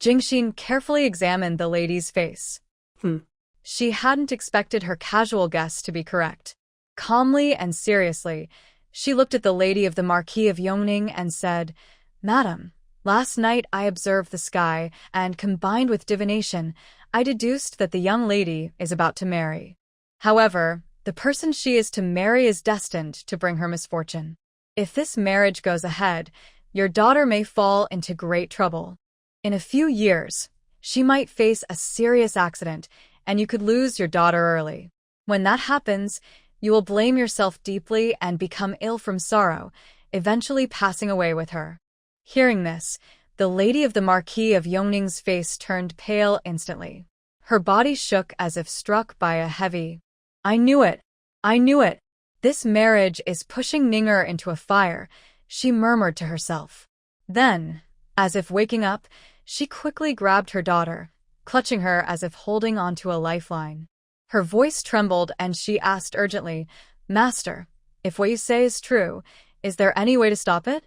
Jingxin carefully examined the lady's face. She hadn't expected her casual guess to be correct. Calmly and seriously, she looked at the lady of the Marquis of Yongning and said, "Madam, last night I observed the sky, and combined with divination, I deduced that the young lady is about to marry. However, the person she is to marry is destined to bring her misfortune. If this marriage goes ahead, your daughter may fall into great trouble. In a few years, she might face a serious accident, and you could lose your daughter early. When that happens, you will blame yourself deeply and become ill from sorrow, eventually passing away with her." Hearing this, the lady of the Marquis of Yongning's face turned pale instantly. Her body shook as if struck by a heavy, "I knew it! I knew it! This marriage is pushing Ninger into a fire," she murmured to herself. Then, as if waking up, she quickly grabbed her daughter, clutching her as if holding onto a lifeline. Her voice trembled and she asked urgently, "Master, if what you say is true, is there any way to stop it?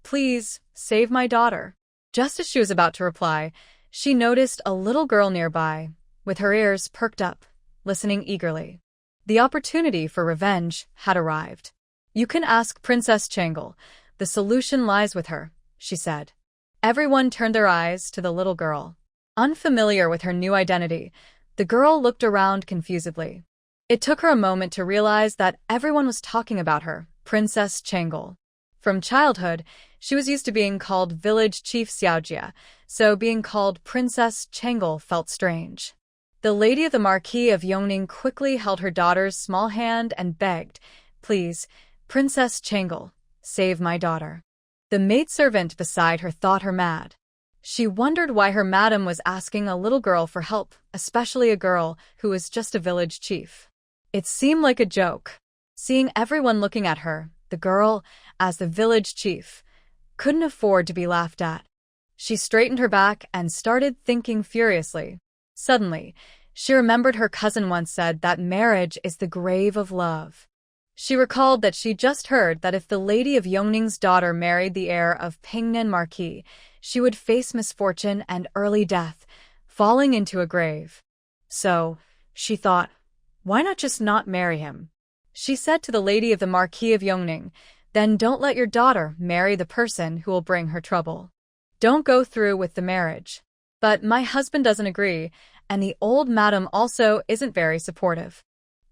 Please, save my daughter." Just as she was about to reply, she noticed a little girl nearby, with her ears perked up, listening eagerly. The opportunity for revenge had arrived. "You can ask Princess Changle. The solution lies with her," she said. Everyone turned their eyes to the little girl. Unfamiliar with her new identity, the girl looked around confusedly. It took her a moment to realize that everyone was talking about her, Princess Changle. From childhood, she was used to being called Village Chief Xiaojia, so being called Princess Changle felt strange. The lady of the Marquis of Yongning quickly held her daughter's small hand and begged, "Please, Princess Changle, save my daughter." The maidservant beside her thought her mad. She wondered why her madam was asking a little girl for help, especially a girl who was just a village chief. It seemed like a joke. Seeing everyone looking at her, the girl, as the village chief, couldn't afford to be laughed at. She straightened her back and started thinking furiously. Suddenly, she remembered her cousin once said that marriage is the grave of love. She recalled that she just heard that if the lady of Yongning's daughter married the heir of Pingnan Marquis, she would face misfortune and early death, falling into a grave. So, she thought, why not just not marry him? She said to the lady of the Marquis of Yongning, "Then don't let your daughter marry the person who will bring her trouble. Don't go through with the marriage." But my husband doesn't agree, and the old madam also isn't very supportive.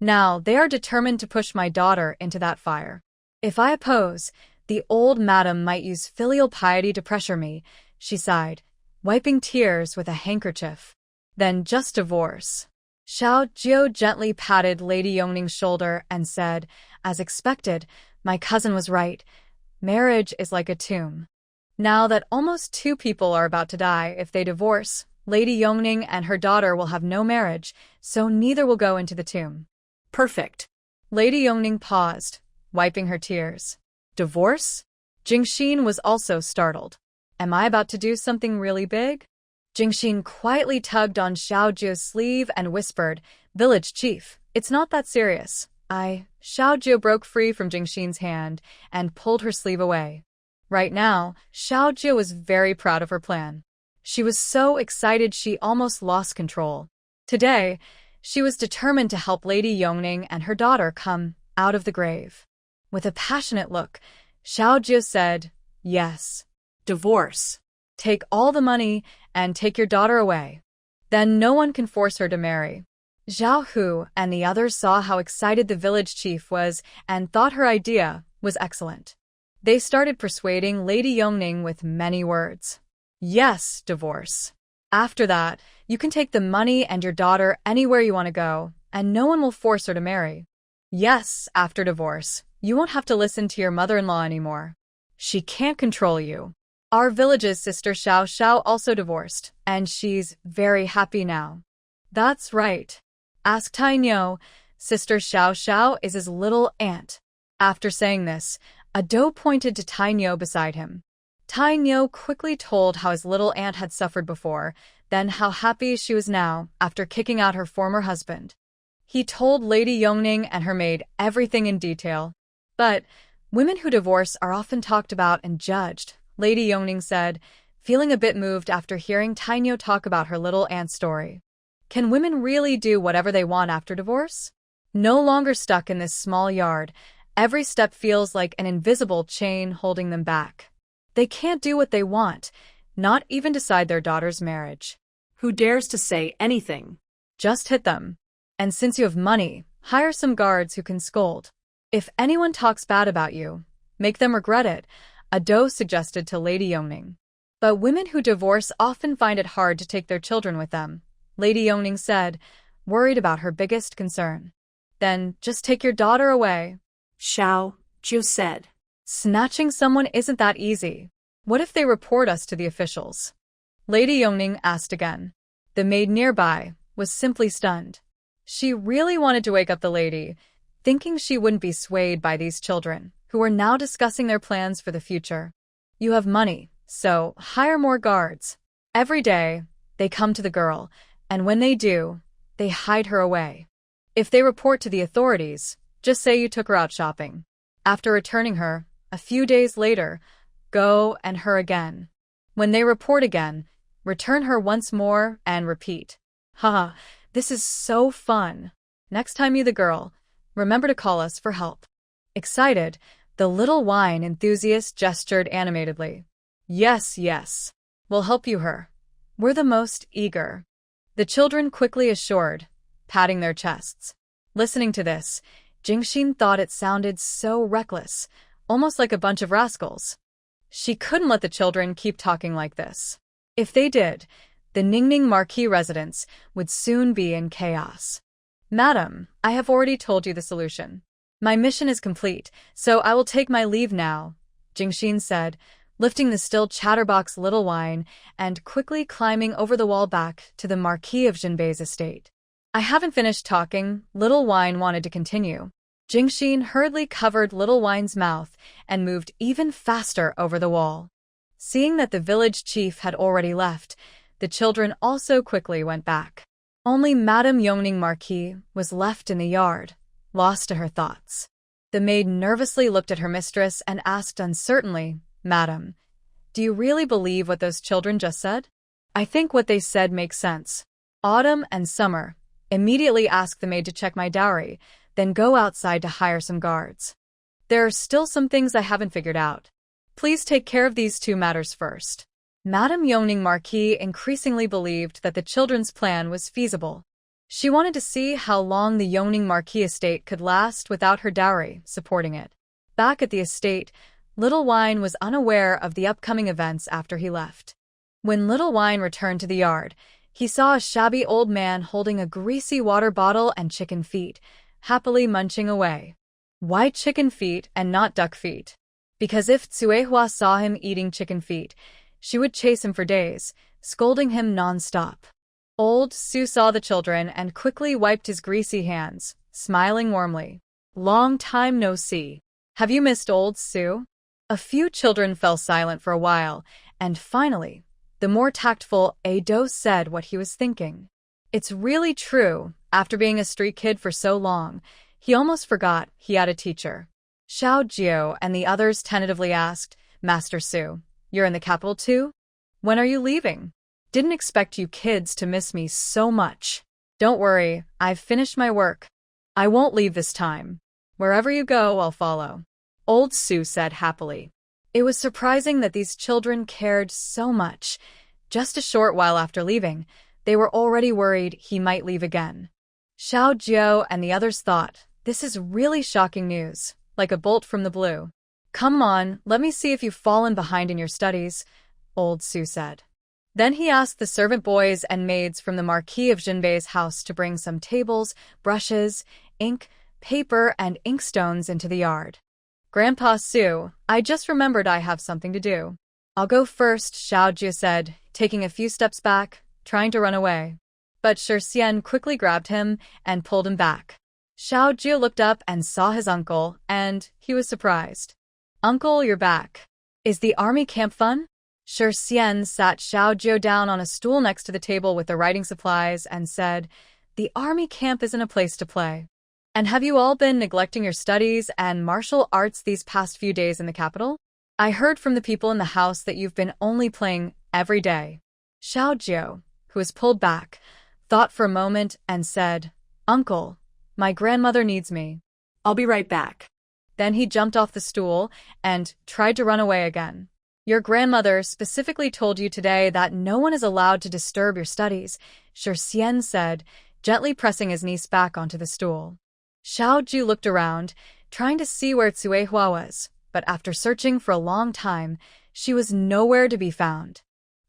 Now they are determined to push my daughter into that fire. If I oppose, the old madam might use filial piety to pressure me, she sighed, wiping tears with a handkerchief. Then just divorce. Xiao Jiu gently patted Lady Yongning's shoulder and said, "As expected, my cousin was right. Marriage is like a tomb." Now that almost 2 people are about to die if they divorce, Lady Yongning and her daughter will have no marriage, so neither will go into the tomb. Perfect. Lady Yongning paused, wiping her tears. Divorce? Jingxin was also startled. Am I about to do something really big? Jingxin quietly tugged on Xiao Jiu's sleeve and whispered, "Village chief, it's not that serious." Xiao Jiu broke free from Jingxin's hand and pulled her sleeve away. Right now, Xiao Jiu was very proud of her plan. She was so excited she almost lost control. Today, she was determined to help Lady Yongning and her daughter come out of the grave. With a passionate look, Xiao Jiu said, "Yes. Divorce. Take all the money and take your daughter away. Then no one can force her to marry." Zhao Hu and the others saw how excited the village chief was and thought her idea was excellent. They started persuading Lady Yongning with many words. Yes, divorce. After that, you can take the money and your daughter anywhere you want to go, and no one will force her to marry. Yes, after divorce, you won't have to listen to your mother-in-law anymore. She can't control you. Our village's sister Xiao Xiao also divorced, and she's very happy now. That's right. Ask Tainyo. Sister Xiao Xiao is his little aunt. After saying this, Ado pointed to Tainyo beside him. Tainyo quickly told how his little aunt had suffered before, then how happy she was now after kicking out her former husband. He told Lady Yongning and her maid everything in detail. But women who divorce are often talked about and judged, Lady Yongning said, feeling a bit moved after hearing Tainyo talk about her little aunt's story. Can women really do whatever they want after divorce? No longer stuck in this small yard, every step feels like an invisible chain holding them back. They can't do what they want, not even decide their daughter's marriage. Who dares to say anything? Just hit them. And since you have money, hire some guards who can scold. If anyone talks bad about you, make them regret it, Ado suggested to Lady Yongning. But women who divorce often find it hard to take their children with them, Lady Yongning said, worried about her biggest concern. Then just take your daughter away. Xiao Jiu said. Snatching someone isn't that easy. What if they report us to the officials? Lady Yongning asked again. The maid nearby was simply stunned. She really wanted to wake up the lady, thinking she wouldn't be swayed by these children, who were now discussing their plans for the future. You have money, so hire more guards. Every day, they come to the girl, and when they do, they hide her away. If they report to the authorities, just say you took her out shopping. After returning her, a few days later, go and her again. When they report again, return her once more and repeat. Haha, this is so fun. Next time you the girl, remember to call us for help. Excited, the little wine enthusiast gestured animatedly. Yes, yes. We'll help you her. We're the most eager. The children quickly assured, patting their chests. Listening to this, Jingxin thought it sounded so reckless, almost like a bunch of rascals. She couldn't let the children keep talking like this. If they did, the Ningning Marquis residence would soon be in chaos. Madam, I have already told you the solution. My mission is complete, so I will take my leave now, Jingxin said, lifting the still chatterbox little wine and quickly climbing over the wall back to the Marquis of Jinbei's estate. I haven't finished talking, Little Wine wanted to continue. Jingxin hurriedly covered Little Wine's mouth and moved even faster over the wall. Seeing that the village chief had already left, the children also quickly went back. Only Madame Yongning Marquis was left in the yard, lost to her thoughts. The maid nervously looked at her mistress and asked uncertainly, Madam, do you really believe what those children just said? I think what they said makes sense. Autumn and summer. Immediately ask the maid to check my dowry, then go outside to hire some guards. There are still some things I haven't figured out. Please take care of these two matters first. Madame Yongning Marquis increasingly believed that the children's plan was feasible. She wanted to see how long the Yongning Marquis estate could last without her dowry supporting it. Back at the estate, Little Wine was unaware of the upcoming events after he left. When Little Wine returned to the yard, he saw a shabby old man holding a greasy water bottle and chicken feet, happily munching away. Why chicken feet and not duck feet? Because if Tsuehua saw him eating chicken feet, she would chase him for days, scolding him non-stop. Old Su saw the children and quickly wiped his greasy hands, smiling warmly. Long time no see. Have you missed old Su? A few children fell silent for a while, and finally, the more tactful Ado said what he was thinking. It's really true, after being a street kid for so long, he almost forgot he had a teacher. Xiao Jiu and the others tentatively asked, Master Su, you're in the capital too? When are you leaving? Didn't expect you kids to miss me so much. Don't worry, I've finished my work. I won't leave this time. Wherever you go, I'll follow. Old Su said happily. It was surprising that these children cared so much. Just a short while after leaving, they were already worried he might leave again. Xiao Jiu and the others thought, this is really shocking news, like a bolt from the blue. Come on, let me see if you've fallen behind in your studies, Old Su said. Then he asked the servant boys and maids from the Marquis of Jinbei's house to bring some tables, brushes, ink, paper, and inkstones into the yard. Grandpa Su, I just remembered I have something to do. I'll go first, Xiao Jiu said, taking a few steps back, trying to run away. But Shi Xian quickly grabbed him and pulled him back. Xiao Jiu looked up and saw his uncle, and he was surprised. Uncle, you're back. Is the army camp fun? Shi Xian sat Xiao Jiu down on a stool next to the table with the writing supplies and said, the army camp isn't a place to play. And have you all been neglecting your studies and martial arts these past few days in the capital? I heard from the people in the house that you've been only playing every day. Xiao Jiu, who was pulled back, thought for a moment and said, "Uncle, my grandmother needs me." I'll be right back. Then he jumped off the stool and tried to run away again. "Your grandmother specifically told you today that no one is allowed to disturb your studies," Shi Xian said, gently pressing his niece back onto the stool. Xiao Ju looked around, trying to see where Cuehua was, but after searching for a long time, she was nowhere to be found.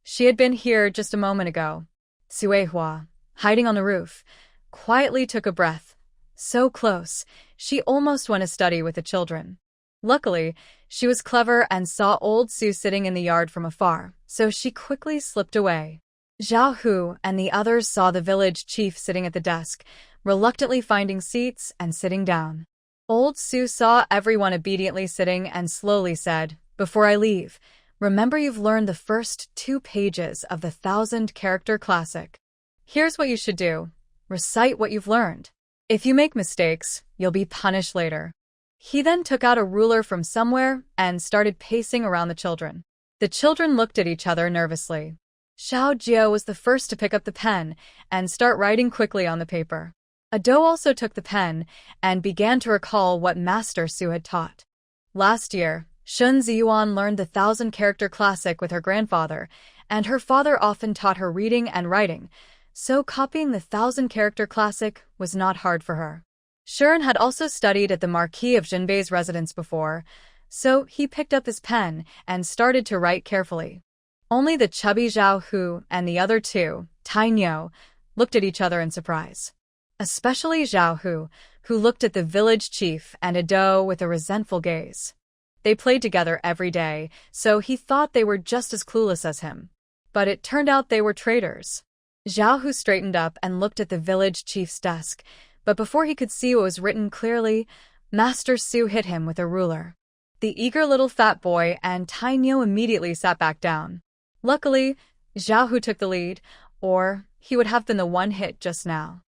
She had been here just a moment ago. Cuehua, hiding on the roof, quietly took a breath. So close, she almost went to study with the children. Luckily, she was clever and saw old Su sitting in the yard from afar, so she quickly slipped away. Zhao Hu and the others saw the village chief sitting at the desk, reluctantly finding seats and sitting down. Old Su saw everyone obediently sitting and slowly said, "Before I leave, remember you've learned the first 2 pages of the 1,000-character classic. Here's what you should do. Recite what you've learned. If you make mistakes, you'll be punished later." He then took out a ruler from somewhere and started pacing around the children. The children looked at each other nervously. Xiao Jiu was the first to pick up the pen and start writing quickly on the paper. Ado also took the pen and began to recall what Master Su had taught. Last year, Shun Ziyuan learned the 1,000-character classic with her grandfather, and her father often taught her reading and writing, so copying the 1,000-character classic was not hard for her. Shiren had also studied at the Marquis of Jinbei's residence before, so he picked up his pen and started to write carefully. Only the chubby Zhao Hu and the other 2, Tai Niu, looked at each other in surprise. Especially Zhao Hu, who looked at the village chief and Ado with a resentful gaze. They played together every day, so he thought they were just as clueless as him. But it turned out they were traitors. Zhao Hu straightened up and looked at the village chief's desk, but before he could see what was written clearly, Master Su hit him with a ruler. The eager little fat boy and Tai Niu immediately sat back down. Luckily, Zhao Hu took the lead, or he would have been the one hit just now.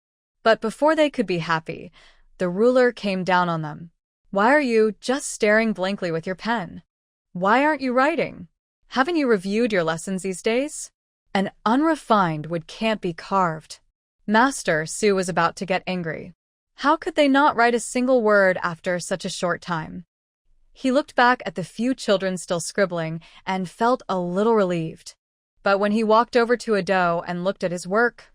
But before they could be happy, the ruler came down on them. "Why are you just staring blankly with your pen? Why aren't you writing? Haven't you reviewed your lessons these days? An unrefined wood can't be carved." Master Su was about to get angry. How could they not write a single word after such a short time? He looked back at the few children still scribbling and felt a little relieved. But when he walked over to Ado and looked at his work,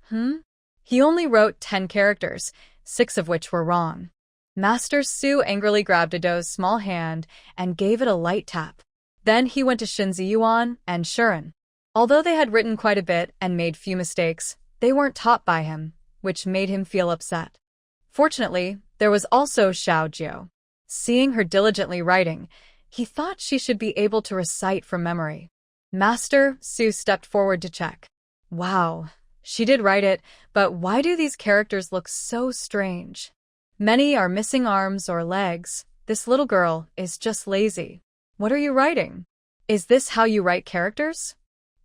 he only wrote 10 characters, 6 of which were wrong. Master Su angrily grabbed Ado's small hand and gave it a light tap. Then he went to Shin Ziyuan and Shiren. Although they had written quite a bit and made few mistakes, they weren't taught by him, which made him feel upset. Fortunately, there was also Xiao Jiu. Seeing her diligently writing, he thought she should be able to recite from memory. Master Su stepped forward to check. Wow, she did write it, but why do these characters look so strange? Many are missing arms or legs. This little girl is just lazy. What are you writing? Is this how you write characters?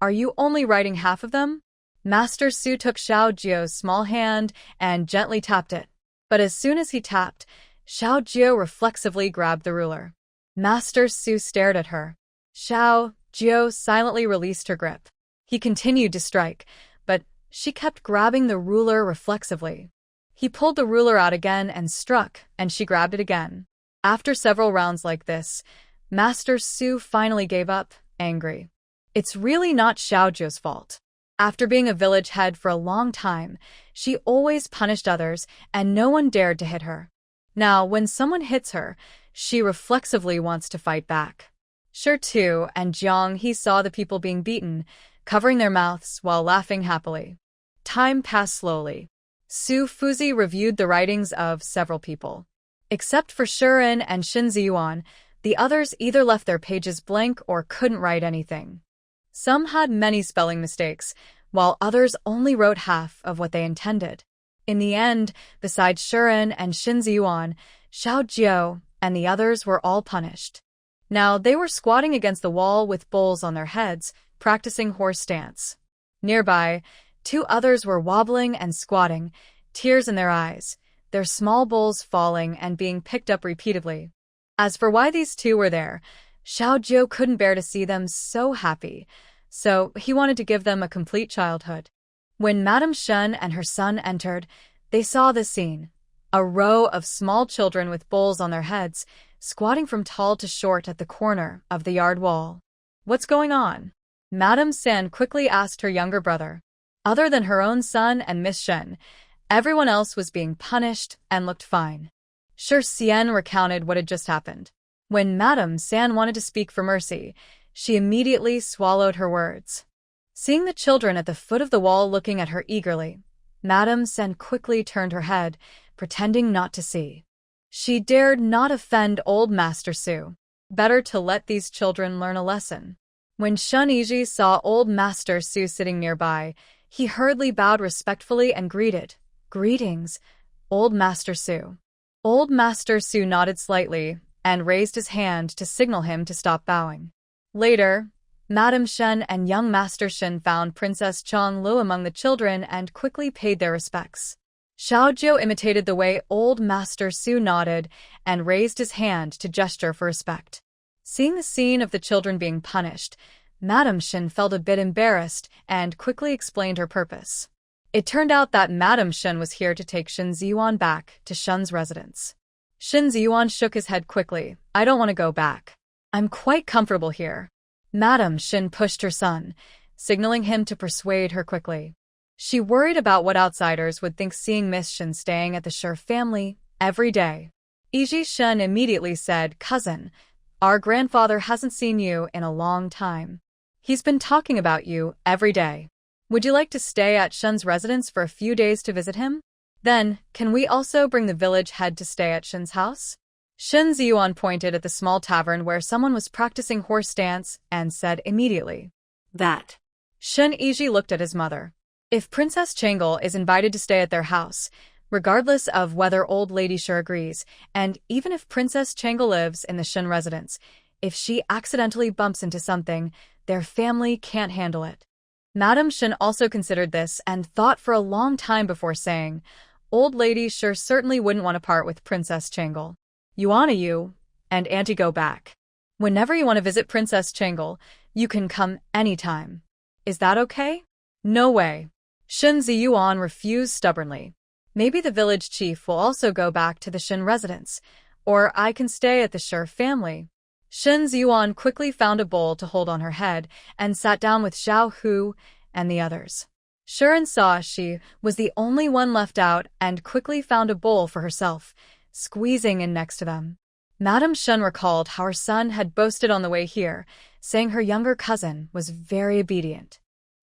Are you only writing half of them? Master Su took Xiao Jiu's small hand and gently tapped it. But as soon as he tapped, Xiao Jiu reflexively grabbed the ruler. Master Su stared at her. Xiao Jiu silently released her grip. He continued to strike, but she kept grabbing the ruler reflexively. He pulled the ruler out again and struck, and she grabbed it again. After several rounds like this, Master Su finally gave up, angry. It's really not Xiao Jiu's fault. After being a village head for a long time, she always punished others and no one dared to hit her. Now, when someone hits her, she reflexively wants to fight back. Shi Tu and Jiang He saw the people being beaten, covering their mouths while laughing happily. Time passed slowly. Su Fuzi reviewed the writings of several people. Except for Shiren and Shin Ziyuan, the others either left their pages blank or couldn't write anything. Some had many spelling mistakes, while others only wrote half of what they intended. In the end, besides Shiren and Shin Ziyuan, Xiao Jiu and the others were all punished. Now they were squatting against the wall with bowls on their heads, practicing horse stance. Nearby, 2 others were wobbling and squatting, tears in their eyes, their small bowls falling and being picked up repeatedly. As for why these 2 were there, Xiao Jiu couldn't bear to see them so happy, so he wanted to give them a complete childhood. When Madame Shen and her son entered, they saw this scene. A row of small children with bowls on their heads, squatting from tall to short at the corner of the yard wall. What's going on? Madame San quickly asked her younger brother. Other than her own son and Miss Shen, everyone else was being punished and looked fine. Shi Xian recounted what had just happened. When Madame San wanted to speak for mercy, she immediately swallowed her words. Seeing the children at the foot of the wall looking at her eagerly, Madame San quickly turned her head, pretending not to see. She dared not offend old Master Su. Better to let these children learn a lesson. When Shun Yiji saw old Master Su sitting nearby, he hurriedly bowed respectfully and greeted, "Greetings, old Master Su." Old Master Su nodded slightly and raised his hand to signal him to stop bowing. Later, Madame Shen and young Master Shen found Princess Chong Lu among the children and quickly paid their respects. Xiao Jiu imitated the way old Master Su nodded and raised his hand to gesture for respect. Seeing the scene of the children being punished, Madame Shen felt a bit embarrassed and quickly explained her purpose. It turned out that Madame Shen was here to take Shen Ziyuan back to Shen's residence. Shen Ziyuan shook his head quickly. "I don't want to go back. I'm quite comfortable here." Madame Shen pushed her son, signaling him to persuade her quickly. She worried about what outsiders would think seeing Miss Shen staying at the Shi family every day. Yiji Shen immediately said, "Cousin, our grandfather hasn't seen you in a long time. He's been talking about you every day. Would you like to stay at Shen's residence for a few days to visit him? Then, can we also bring the village head to stay at Shen's house?" Shen Ziyuan pointed at the small tavern where someone was practicing horse dance and said immediately, "That." Shen Yiji looked at his mother. If Princess Changle is invited to stay at their house, regardless of whether old Lady Shi agrees, and even if Princess Changle lives in the Shen residence, if she accidentally bumps into something, their family can't handle it. Madame Shen also considered this and thought for a long time before saying, "Old Lady Shi certainly wouldn't want to part with Princess Changle. You and Auntie go back. Whenever you want to visit Princess Changle, you can come anytime. Is that okay?" "No way." Shen Ziyuan refused stubbornly. "Maybe the village chief will also go back to the Shen residence, or I can stay at the Shi family." Shen Ziyuan quickly found a bowl to hold on her head and sat down with Xiao Hu and the others. Shiren saw she was the only one left out and quickly found a bowl for herself, squeezing in next to them. Madame Shen recalled how her son had boasted on the way here, saying her younger cousin was very obedient.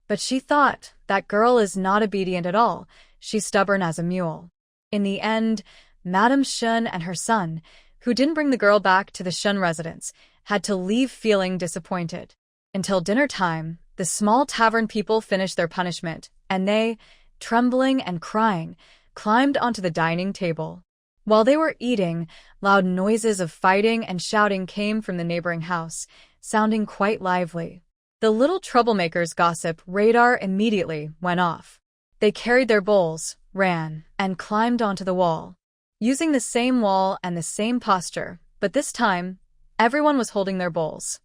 But she thought, that girl is not obedient at all, she's stubborn as a mule. In the end, Madame Shen and her son, who didn't bring the girl back to the Shen residence, had to leave feeling disappointed. Until dinner time, the small tavern people finished their punishment, and they, trembling and crying, climbed onto the dining table. While they were eating, loud noises of fighting and shouting came from the neighboring house, sounding quite lively. The little troublemakers' gossip radar immediately went off. They carried their bowls, ran, and climbed onto the wall. Using the same wall and the same posture, but this time, everyone was holding their bowls.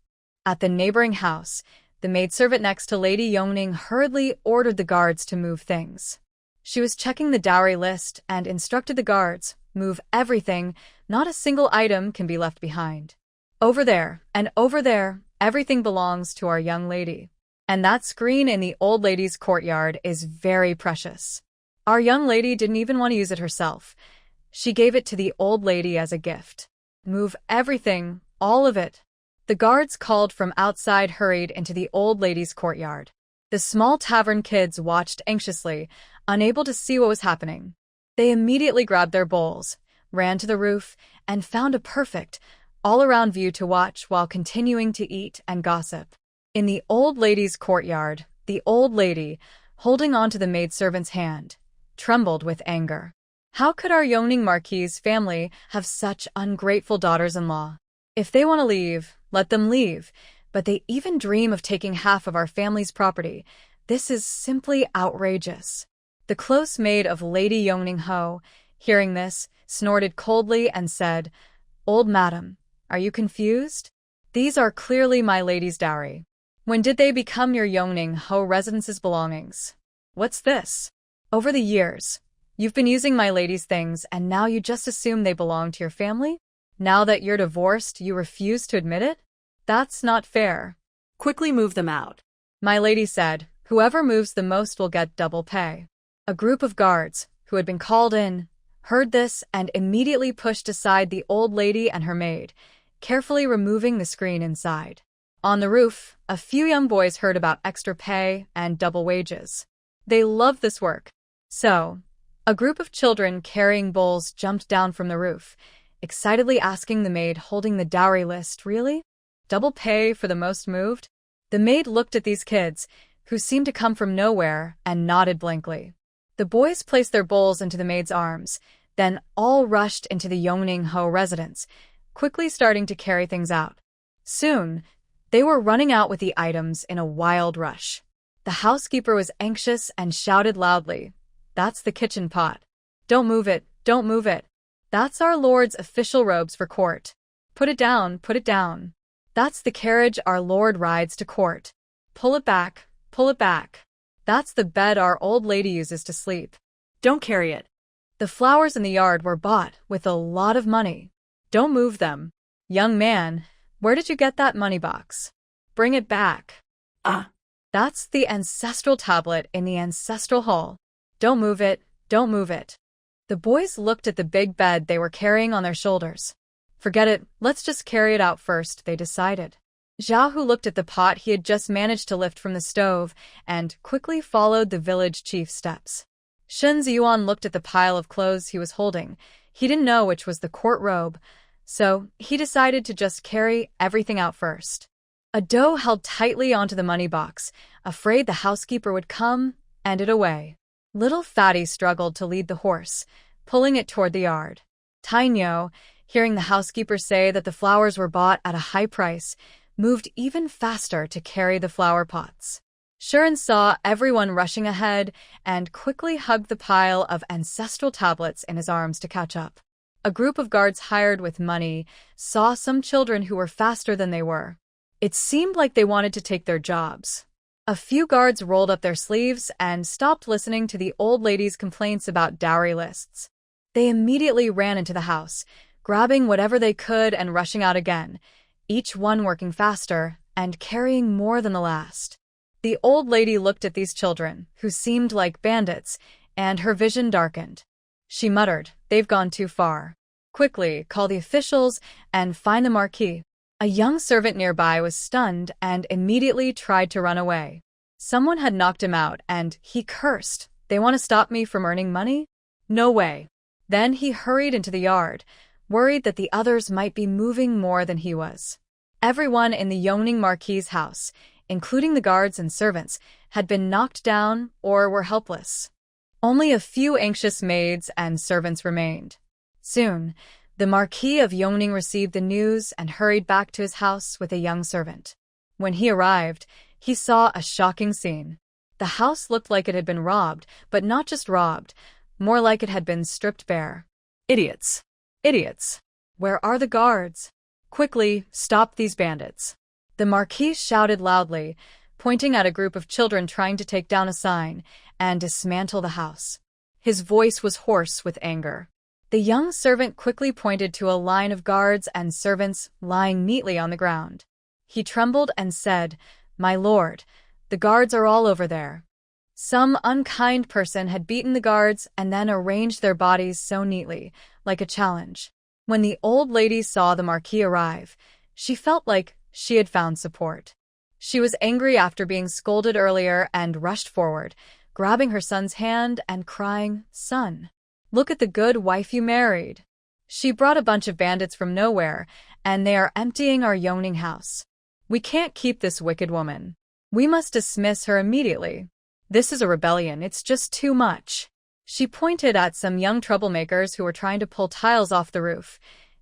At the neighboring house, the maidservant next to Lady Yongning hurriedly ordered the guards to move things. She was checking the dowry list and instructed the guards, "Move everything, not a single item can be left behind. Over there, and over there, everything belongs to our young lady. And that screen in the old lady's courtyard is very precious. Our young lady didn't even want to use it herself. She gave it to the old lady as a gift. Move everything, all of it." The guards called from outside hurried into the old lady's courtyard. The small tavern kids watched anxiously, unable to see what was happening. They immediately grabbed their bowls, ran to the roof, and found a perfect, all-around view to watch while continuing to eat and gossip. In the old lady's courtyard, the old lady, holding on to the maidservant's hand, trembled with anger. How could our Yongning Marquis family have such ungrateful daughters-in-law? If they want to leave, let them leave, but they even dream of taking half of our family's property. This is simply outrageous. The close maid of Lady Yongning Ho, hearing this, snorted coldly and said, "Old madam, are you confused? These are clearly my lady's dowry. When did they become your Yongning Ho residence's belongings? What's this? Over the years, you've been using my lady's things and now you just assume they belong to your family? Now that you're divorced, you refuse to admit it? That's not fair. Quickly move them out. My lady said, whoever moves the most will get double pay. A group of guards, who had been called in, heard this and immediately pushed aside the old lady and her maid, carefully removing the screen inside. On the roof, a few young boys heard about extra pay and double wages. They loved this work. So, a group of children carrying bowls jumped down from the roof, excitedly asking the maid holding the dowry list, really? Double pay for the most moved? The maid looked at these kids, who seemed to come from nowhere, and nodded blankly. The boys placed their bowls into the maid's arms, then all rushed into the Yongning Ho residence, quickly starting to carry things out. Soon, they were running out with the items in a wild rush. The housekeeper was anxious and shouted loudly, "That's the kitchen pot. Don't move it, don't move it. That's our lord's official robes for court. Put it down, put it down. That's the carriage our lord rides to court. Pull it back, pull it back. That's the bed our old lady uses to sleep. Don't carry it." The flowers in the yard were bought with a lot of money. Don't move them. Young man, where did you get that money box? Bring it back. That's the ancestral tablet in the ancestral hall. Don't move it, don't move it. The boys looked at the big bed they were carrying on their shoulders. Forget it, let's just carry it out first, they decided. Zhao Hu looked at the pot he had just managed to lift from the stove and quickly followed the village chief's steps. Shen Ziyuan looked at the pile of clothes he was holding. He didn't know which was the court robe, so he decided to just carry everything out first. Ado held tightly onto the money box, afraid the housekeeper would come and it away. Little Fatty struggled to lead the horse, pulling it toward the yard. Tainyo, hearing the housekeeper say that the flowers were bought at a high price, moved even faster to carry the flower pots. Shuren saw everyone rushing ahead and quickly hugged the pile of ancestral tablets in his arms to catch up. A group of guards hired with money saw some children who were faster than they were. It seemed like they wanted to take their jobs. A few guards rolled up their sleeves and stopped listening to the old lady's complaints about dowry lists. They immediately ran into the house, grabbing whatever they could and rushing out again, each one working faster and carrying more than the last. The old lady looked at these children, who seemed like bandits, and her vision darkened. She muttered, "They've gone too far. Quickly, call the officials and find the marquis." A young servant nearby was stunned and immediately tried to run away. Someone had knocked him out and he cursed, "They want to stop me from earning money? No way." Then he hurried into the yard, worried that the others might be moving more than he was. Everyone in the Yongning Marquis's house, including the guards and servants, had been knocked down or were helpless. Only a few anxious maids and servants remained. Soon, the Marquis of Yongning received the news and hurried back to his house with a young servant. When he arrived, he saw a shocking scene. The house looked like it had been robbed, but not just robbed, more like it had been stripped bare. Idiots. Idiots. Where are the guards? Quickly, stop these bandits. The Marquis shouted loudly, pointing at a group of children trying to take down a sign and dismantle the house. His voice was hoarse with anger. The young servant quickly pointed to a line of guards and servants lying neatly on the ground. He trembled and said, "My lord, the guards are all over there." Some unkind person had beaten the guards and then arranged their bodies so neatly, like a challenge. When the old lady saw the Marquis arrive, she felt like she had found support. She was angry after being scolded earlier and rushed forward, grabbing her son's hand and crying, "Son, look at the good wife you married. She brought a bunch of bandits from nowhere, and they are emptying our Yongning house. We can't keep this wicked woman. We must dismiss her immediately. This is a rebellion, it's just too much." She pointed at some young troublemakers who were trying to pull tiles off the roof,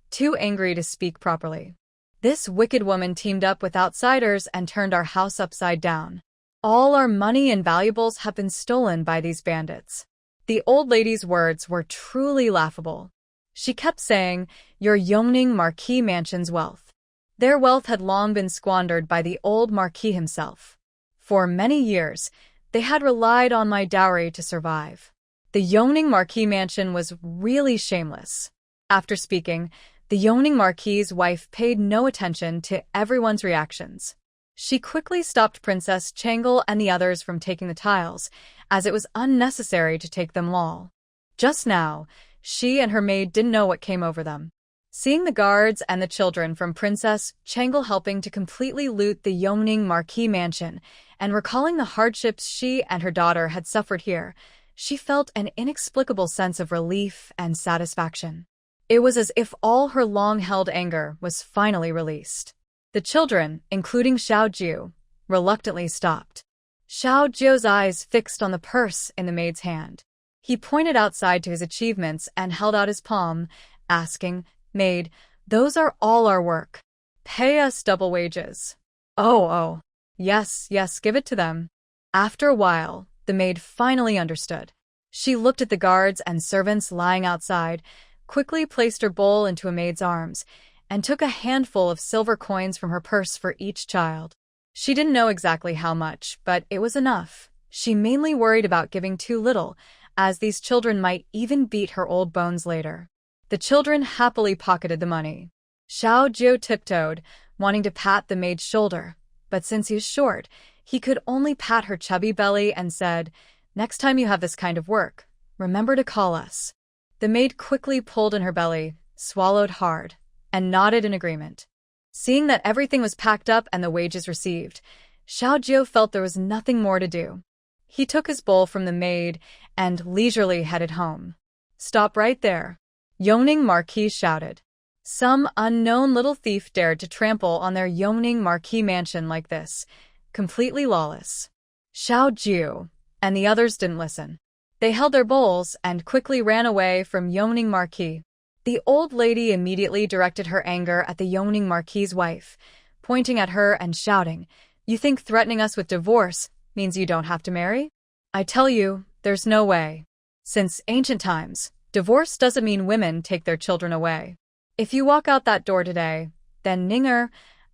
too angry to speak properly. "This wicked woman teamed up with outsiders and turned our house upside down. All our money and valuables have been stolen by these bandits." The old lady's words were truly laughable. She kept saying, "Your Yongning Marquis mansion's wealth. Their wealth had long been squandered by the old Marquis himself. For many years, they had relied on my dowry to survive. The Yongning Marquis mansion was really shameless. After speaking, the Yongning Marquis's wife paid no attention to everyone's reactions. She quickly stopped Princess Changle and the others from taking the tiles, as it was unnecessary to take them all. Just now, she and her maid didn't know what came over them. Seeing the guards and the children from Princess Changle helping to completely loot the Yongning Marquis mansion, and recalling the hardships she and her daughter had suffered here, she felt an inexplicable sense of relief and satisfaction. It was as if all her long-held anger was finally released. The children, including Xiao Jiu, reluctantly stopped. Xiao Jiu's eyes fixed on the purse in the maid's hand. He pointed outside to his achievements and held out his palm, asking, "Maid, those are all our work. Pay us double wages." Oh. Yes, give it to them. After a while, the maid finally understood. She looked at the guards and servants lying outside, quickly placed her bowl into a maid's arms, and took a handful of silver coins from her purse for each child. She didn't know exactly how much, but it was enough. She mainly worried about giving too little, as these children might even beat her old bones later. The children happily pocketed the money. Xiao Jiu tiptoed, wanting to pat the maid's shoulder, but since he was short, he could only pat her chubby belly and said, "Next time you have this kind of work, remember to call us." The maid quickly pulled in her belly, swallowed hard, and nodded in agreement. Seeing that everything was packed up and the wages received, Xiao Jiu felt there was nothing more to do. He took his bowl from the maid and leisurely headed home. "Stop right there," Yongning Marquis shouted. Some unknown little thief dared to trample on their Yongning Marquis mansion like this, completely lawless. Xiao Jiu and the others didn't listen. They held their bowls and quickly ran away from Yongning Marquis. The old lady immediately directed her anger at the Yongning Marquis's wife, pointing at her and shouting, "You think threatening us with divorce means you don't have to marry? I tell you, there's no way. Since ancient times, divorce doesn't mean women take their children away. If you walk out that door today, then Ning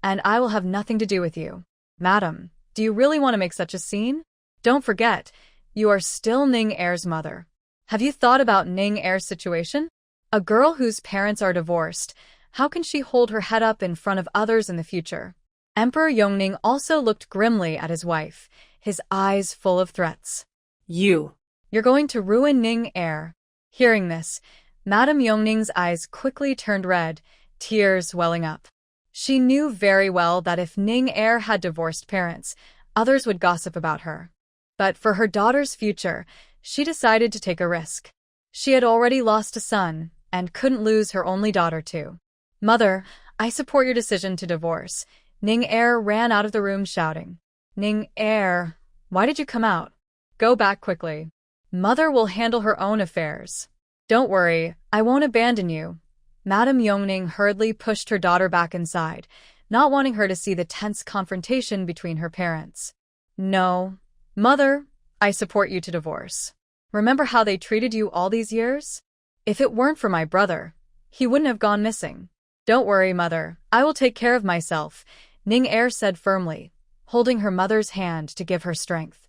and I will have nothing to do with you. Madam, do you really want to make such a scene? Don't forget, you are still Ning Er's mother. Have you thought about Ning Er's situation? A girl whose parents are divorced, how can she hold her head up in front of others in the future?" Emperor Yongning also looked grimly at his wife, his eyes full of threats. You're going to ruin Ning Er." Hearing this, Madame Yongning's eyes quickly turned red, tears welling up. She knew very well that if Ning Er had divorced parents, others would gossip about her. But for her daughter's future, she decided to take a risk. She had already lost a son, and couldn't lose her only daughter too. "Mother, I support your decision to divorce." Ning Er ran out of the room shouting. "Ning Er, why did you come out? Go back quickly. Mother will handle her own affairs." "Don't worry, I won't abandon you." Madame Yongning hurriedly pushed her daughter back inside, not wanting her to see the tense confrontation between her parents. "No. Mother, I support you to divorce. Remember how they treated you all these years? If it weren't for my brother, he wouldn't have gone missing." "Don't worry, Mother, I will take care of myself," Ning Er said firmly, holding her mother's hand to give her strength.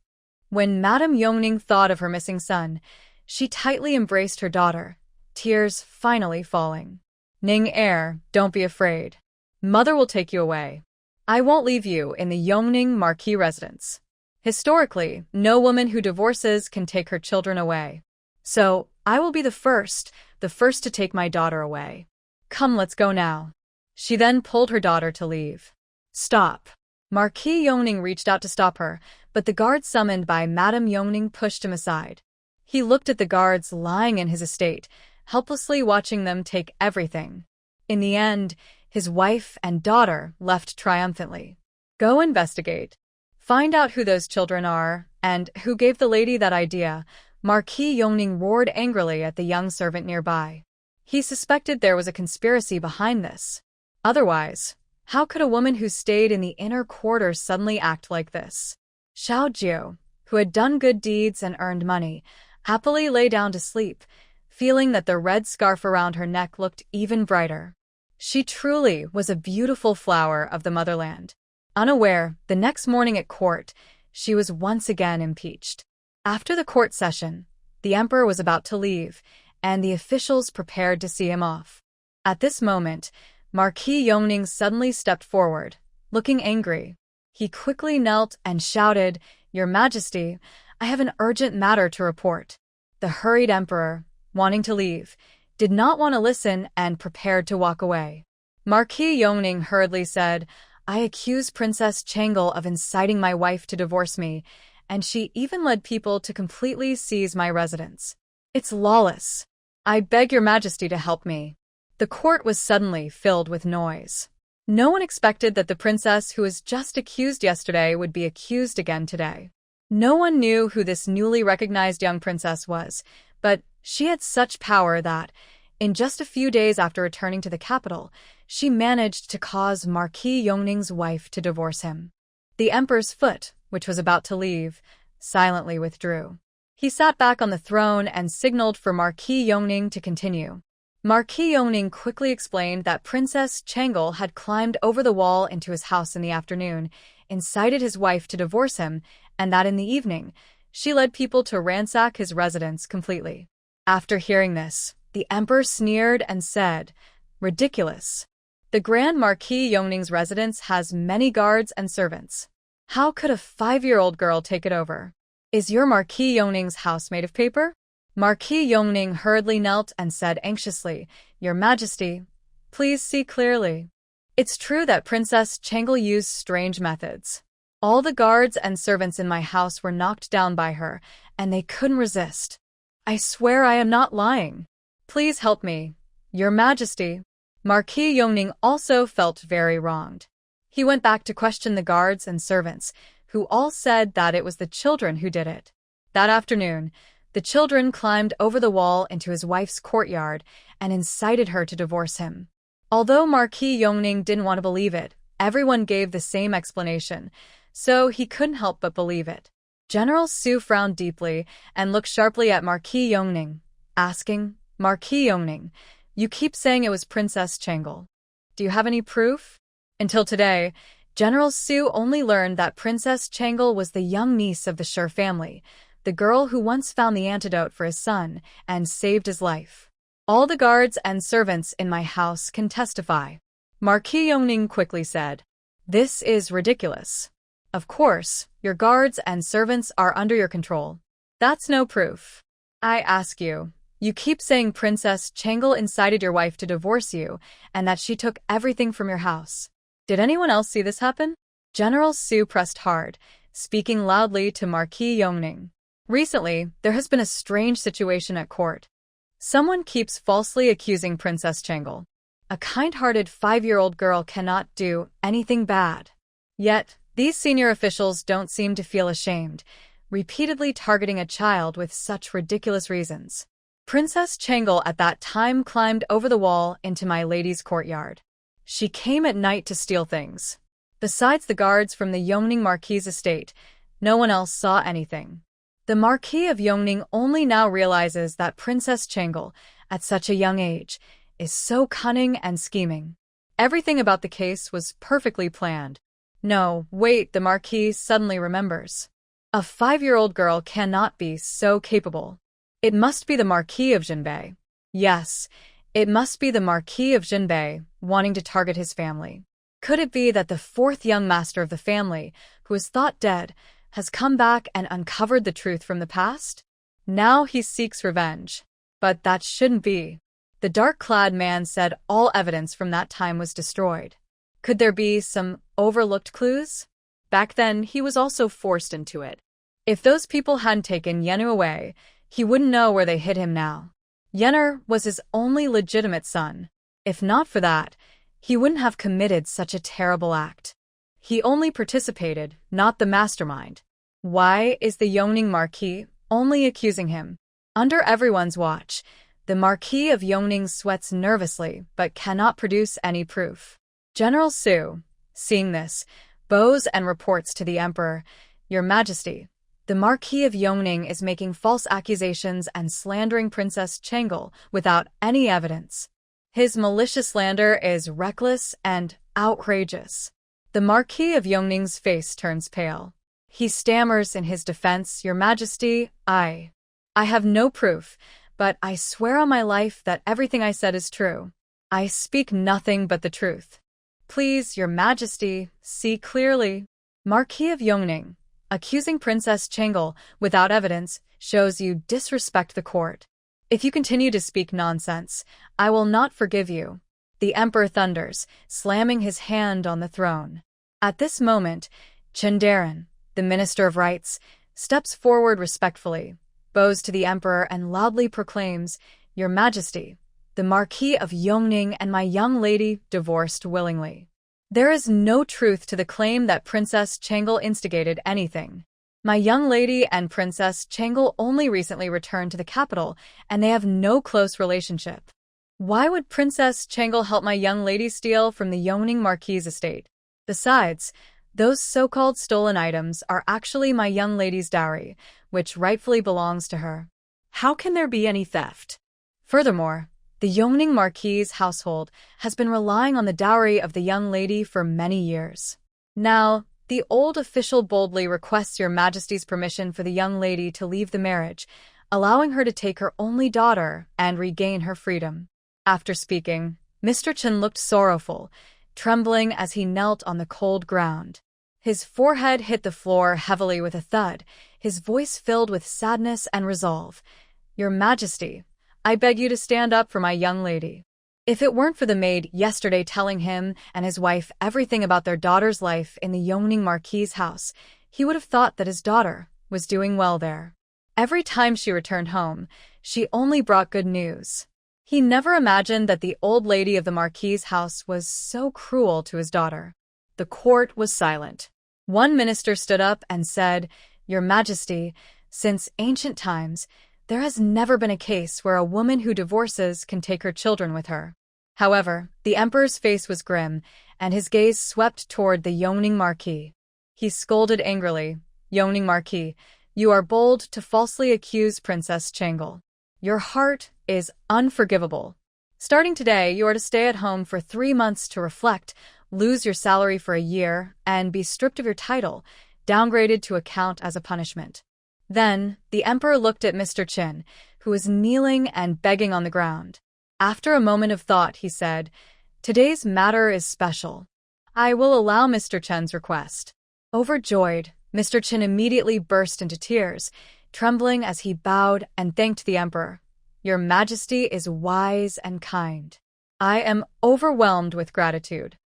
When Madame Yongning thought of her missing son, she tightly embraced her daughter, tears finally falling. "Ning Er, don't be afraid. Mother will take you away. I won't leave you in the Yongning Marquis residence. Historically, no woman who divorces can take her children away. So, I will be the first to take my daughter away. Come, let's go now." She then pulled her daughter to leave. "Stop." Marquis Yongning reached out to stop her, but the guard summoned by Madame Yongning pushed him aside. He looked at the guards lying in his estate, helplessly watching them take everything. In the end, his wife and daughter left triumphantly. "Go investigate. Find out who those children are, and who gave the lady that idea," Marquis Yongning roared angrily at the young servant nearby. He suspected there was a conspiracy behind this. Otherwise, how could a woman who stayed in the inner quarters suddenly act like this? Xiao Jiu, who had done good deeds and earned money, happily lay down to sleep, feeling that the red scarf around her neck looked even brighter. She truly was a beautiful flower of the motherland. Unaware, the next morning at court, she was once again impeached. After the court session, the emperor was about to leave, and the officials prepared to see him off. At this moment, Marquis Yongning suddenly stepped forward, looking angry. He quickly knelt and shouted, "Your Majesty, I have an urgent matter to report." The hurried emperor, wanting to leave, did not want to listen and prepared to walk away. Marquis Yongning hurriedly said, "I accuse Princess Changle of inciting my wife to divorce me, and she even led people to completely seize my residence. It's lawless. I beg your Majesty to help me." The court was suddenly filled with noise. No one expected that the princess who was just accused yesterday would be accused again today. No one knew who this newly recognized young princess was, but she had such power that, in just a few days after returning to the capital, she managed to cause Marquis Yongning's wife to divorce him. The emperor's foot, which was about to leave, silently withdrew. He sat back on the throne and signaled for Marquis Yongning to continue. Marquis Yongning quickly explained that Princess Changle had climbed over the wall into his house in the afternoon, incited his wife to divorce him, and that in the evening, she led people to ransack his residence completely. After hearing this, the emperor sneered and said, "Ridiculous. The Grand Marquis Yongning's residence has many guards and servants. How could a 5-year-old girl take it over? Is your Marquis Yongning's house made of paper?" Marquis Yongning hurriedly knelt and said anxiously, "Your Majesty, please see clearly. It's true that Princess Changle used strange methods. All the guards and servants in my house were knocked down by her, and they couldn't resist. I swear I am not lying. Please help me, Your Majesty." Marquis Yongning also felt very wronged. He went back to question the guards and servants, who all said that it was the children who did it. That afternoon, the children climbed over the wall into his wife's courtyard and incited her to divorce him. Although Marquis Yongning didn't want to believe it, everyone gave the same explanation, so he couldn't help but believe it. General Su frowned deeply and looked sharply at Marquis Yongning, asking, "Marquis Yongning, you keep saying it was Princess Changle. Do you have any proof?" Until today, General Su only learned that Princess Changle was the young niece of the Sher family, the girl who once found the antidote for his son and saved his life. "All the guards and servants in my house can testify," Marquis Yongning quickly said. "This is ridiculous. Of course, your guards and servants are under your control. That's no proof. I ask you, you keep saying Princess Changle incited your wife to divorce you and that she took everything from your house. Did anyone else see this happen?" General Su pressed hard, speaking loudly to Marquis Yongning. "Recently, there has been a strange situation at court. Someone keeps falsely accusing Princess Changle. A kind-hearted 5-year-old girl cannot do anything bad. Yet, these senior officials don't seem to feel ashamed, repeatedly targeting a child with such ridiculous reasons. Princess Changle at that time climbed over the wall into my lady's courtyard. She came at night to steal things. Besides the guards from the Yongning Marquis' estate, no one else saw anything. The Marquis of Yongning only now realizes that Princess Changle, at such a young age, is so cunning and scheming. Everything about the case was perfectly planned. No, wait, the Marquis suddenly remembers. A 5-year-old girl cannot be so capable. It must be the Marquis of Jinbei. Yes, it must be the Marquis of Jinbei wanting to target his family. Could it be that the 4th young master of the family, who was thought dead, has come back and uncovered the truth from the past? Now he seeks revenge. But that shouldn't be. The dark-clad man said all evidence from that time was destroyed. Could there be some overlooked clues? Back then, he was also forced into it. If those people hadn't taken Yenu away, he wouldn't know where they hid him now. Yener was his only legitimate son. If not for that, he wouldn't have committed such a terrible act. He only participated, not the mastermind. Why is the Yongning Marquis only accusing him? Under everyone's watch, the Marquis of Yongning sweats nervously but cannot produce any proof. General Su, seeing this, bows and reports to the emperor, "Your Majesty, the Marquis of Yongning is making false accusations and slandering Princess Changle without any evidence. His malicious slander is reckless and outrageous. The Marquis of Yongning's face turns pale. He stammers in his defense, "Your Majesty, I have no proof, but I swear on my life that everything I said is true. I speak nothing but the truth. Please, Your Majesty, see clearly." Marquis of Yongning, accusing Princess Chengal without evidence, shows you disrespect the court. If you continue to speak nonsense, I will not forgive you. The Emperor thunders, slamming his hand on the throne. At this moment, Chendaran, the Minister of Rights, steps forward respectfully, bows to the Emperor and loudly proclaims, "Your Majesty, the Marquis of Yongning and my young lady divorced willingly. There is no truth to the claim that Princess Chengal instigated anything. My young lady and Princess Chengal only recently returned to the capital, and they have no close relationship. Why would Princess Chengal help my young lady steal from the Yongning Marquis' estate? Besides, those so-called stolen items are actually my young lady's dowry, which rightfully belongs to her. How can there be any theft? Furthermore, the Yongning Marquis' household has been relying on the dowry of the young lady for many years. Now, the old official boldly requests Your Majesty's permission for the young lady to leave the marriage, allowing her to take her only daughter and regain her freedom." After speaking, Mr. Chen looked sorrowful, trembling as he knelt on the cold ground. His forehead hit the floor heavily with a thud, his voice filled with sadness and resolve. "Your Majesty, I beg you to stand up for my young lady. If it weren't for the maid yesterday telling him and his wife everything about their daughter's life in the Yongning Marquis' house, he would have thought that his daughter was doing well there. Every time she returned home, she only brought good news. He never imagined that the old lady of the Marquis' house was so cruel to his daughter." The court was silent. One minister stood up and said, "Your Majesty, since ancient times, there has never been a case where a woman who divorces can take her children with her." However, the Emperor's face was grim, and his gaze swept toward the Yongning Marquis. He scolded angrily, "Yongning Marquis, you are bold to falsely accuse Princess Chengal. Your heart is unforgivable. Starting today, you are to stay at home for 3 months to reflect, lose your salary for a year, and be stripped of your title, downgraded to account as a punishment." Then, the Emperor looked at Mr. Chen, who was kneeling and begging on the ground. After a moment of thought, he said, "Today's matter is special. I will allow Mr. Chen's request." Overjoyed, Mr. Chen immediately burst into tears, trembling as he bowed and thanked the Emperor. "Your Majesty is wise and kind. I am overwhelmed with gratitude.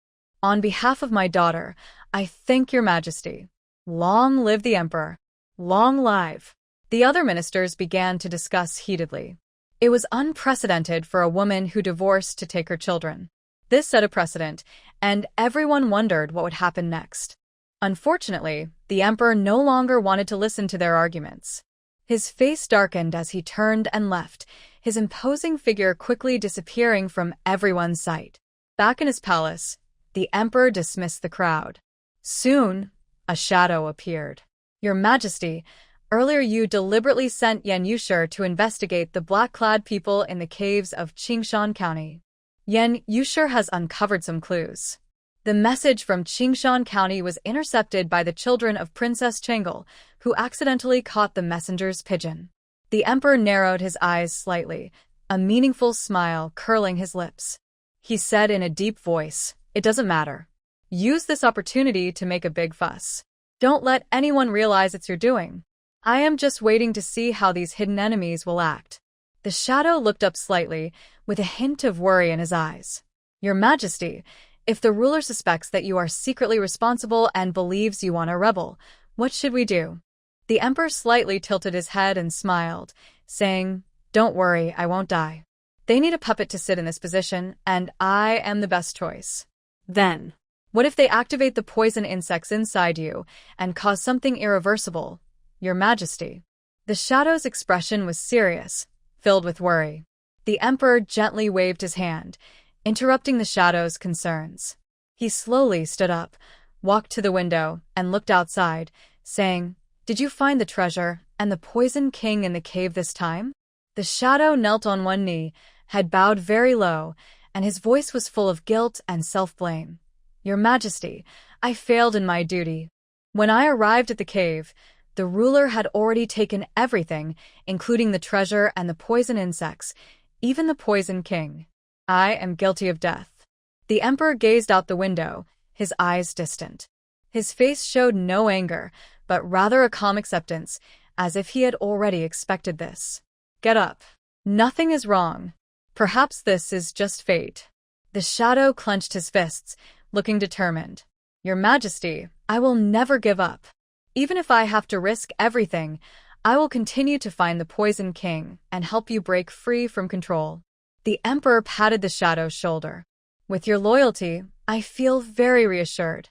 On behalf of my daughter, I thank Your Majesty. Long live the Emperor. Long live." The other ministers began to discuss heatedly. It was unprecedented for a woman who divorced to take her children. This set a precedent, and everyone wondered what would happen next. Unfortunately, the Emperor no longer wanted to listen to their arguments. His face darkened as he turned and left, his imposing figure quickly disappearing from everyone's sight. Back in his palace, the Emperor dismissed the crowd. Soon, a shadow appeared. "Your Majesty, earlier you deliberately sent Yan Yushir to investigate the black-clad people in the caves of Qingshan County. Yan Yushir has uncovered some clues. The message from Qingshan County was intercepted by the children of Princess Chengal, who accidentally caught the messenger's pigeon." The Emperor narrowed his eyes slightly, a meaningful smile curling his lips. He said in a deep voice, "It doesn't matter. Use this opportunity to make a big fuss. Don't let anyone realize it's your doing. I am just waiting to see how these hidden enemies will act." The shadow looked up slightly, with a hint of worry in his eyes. "Your Majesty, if the ruler suspects that you are secretly responsible and believes you are a rebel, what should we do?" The Emperor slightly tilted his head and smiled, saying, "Don't worry, I won't die. They need a puppet to sit in this position, and I am the best choice." Then, "What if they activate the poison insects inside you and cause something irreversible, Your Majesty?" The shadow's expression was serious, filled with worry. The Emperor gently waved his hand, interrupting the shadow's concerns. He slowly stood up, walked to the window, and looked outside, saying, "Did you find the treasure and the Poison King in the cave this time?" The shadow knelt on one knee, had bowed very low, and his voice was full of guilt and self-blame. "Your Majesty, I failed in my duty. When I arrived at the cave, the ruler had already taken everything, including the treasure and the poison insects, even the Poison King. I am guilty of death." The emperor gazed out the window, his eyes distant. His face showed no anger, but rather a calm acceptance, as if he had already expected this. "Get up. Nothing is wrong. Perhaps this is just fate." The shadow clenched his fists, looking determined. "Your Majesty, I will never give up. Even if I have to risk everything, I will continue to find the Poison King and help you break free from control." The emperor patted the shadow's shoulder. "With your loyalty, I feel very reassured.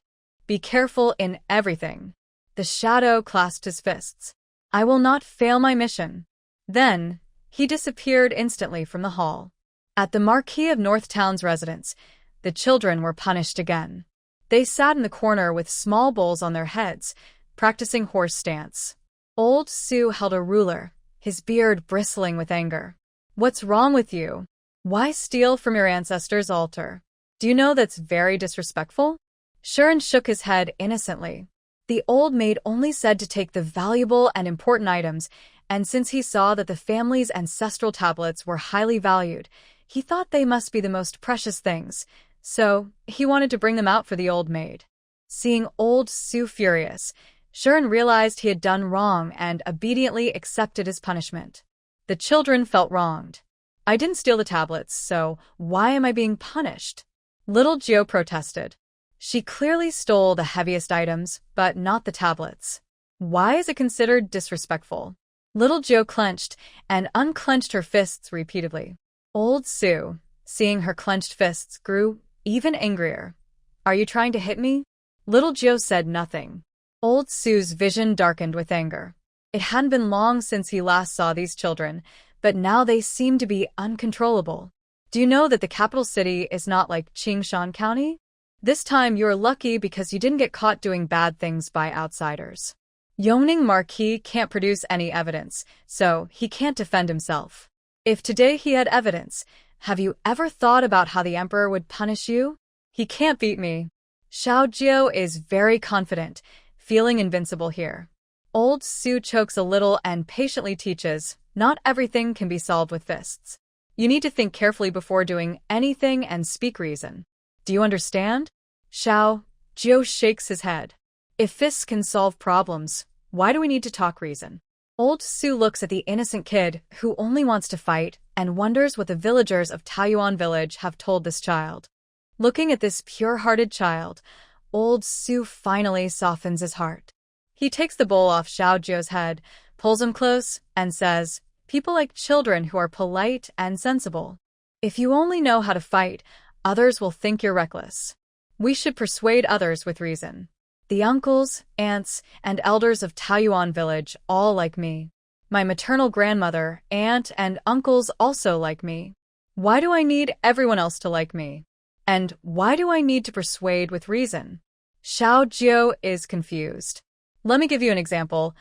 Be careful in everything." The shadow clasped his fists. "I will not fail my mission." Then, he disappeared instantly from the hall. At the Marquis of Northtown's residence, the children were punished again. They sat in the corner with small bowls on their heads, practicing horse stance. Old Sue held a ruler, his beard bristling with anger. "What's wrong with you? Why steal from your ancestors' altar? Do you know that's very disrespectful?" Shuren shook his head innocently. The old maid only said to take the valuable and important items, and since he saw that the family's ancestral tablets were highly valued, he thought they must be the most precious things, so he wanted to bring them out for the old maid. Seeing old Sue furious, Shuren realized he had done wrong and obediently accepted his punishment. The children felt wronged. "I didn't steal the tablets, so why am I being punished?" Little Gio protested. "She clearly stole the heaviest items, but not the tablets. Why is it considered disrespectful?" Little Gio clenched and unclenched her fists repeatedly. Old Sue, seeing her clenched fists, grew even angrier. "Are you trying to hit me?" Little Gio said nothing. Old Sue's vision darkened with anger. It hadn't been long since he last saw these children, but now they seemed to be uncontrollable. "Do you know that the capital city is not like Qingshan County? This time you're lucky because you didn't get caught doing bad things by outsiders. Yongning Marquis can't produce any evidence, so he can't defend himself. If today he had evidence, have you ever thought about how the emperor would punish you? He can't beat me." Xiao Jiao is very confident, feeling invincible here. Old Sue chokes a little and patiently teaches, "Not everything can be solved with fists. You need to think carefully before doing anything and speak reason. Do you understand?" Xiao Jiao shakes his head. "If fists can solve problems, why do we need to talk reason?" Old Sue looks at the innocent kid who only wants to fight and wonders what the villagers of Taiyuan village have told this child. Looking at this pure-hearted child, Old Sue finally softens his heart. He takes the bowl off Xiao Jiao's head, pulls him close, and says, "People like children who are polite and sensible. If you only know how to fight, others will think you're reckless. We should persuade others with reason. The uncles, aunts, and elders of Taiyuan village all like me. My maternal grandmother, aunt, and uncles also like me. Why do I need everyone else to like me? And why do I need to persuade with reason?" Xiao Jiao is confused. Let me give you an example.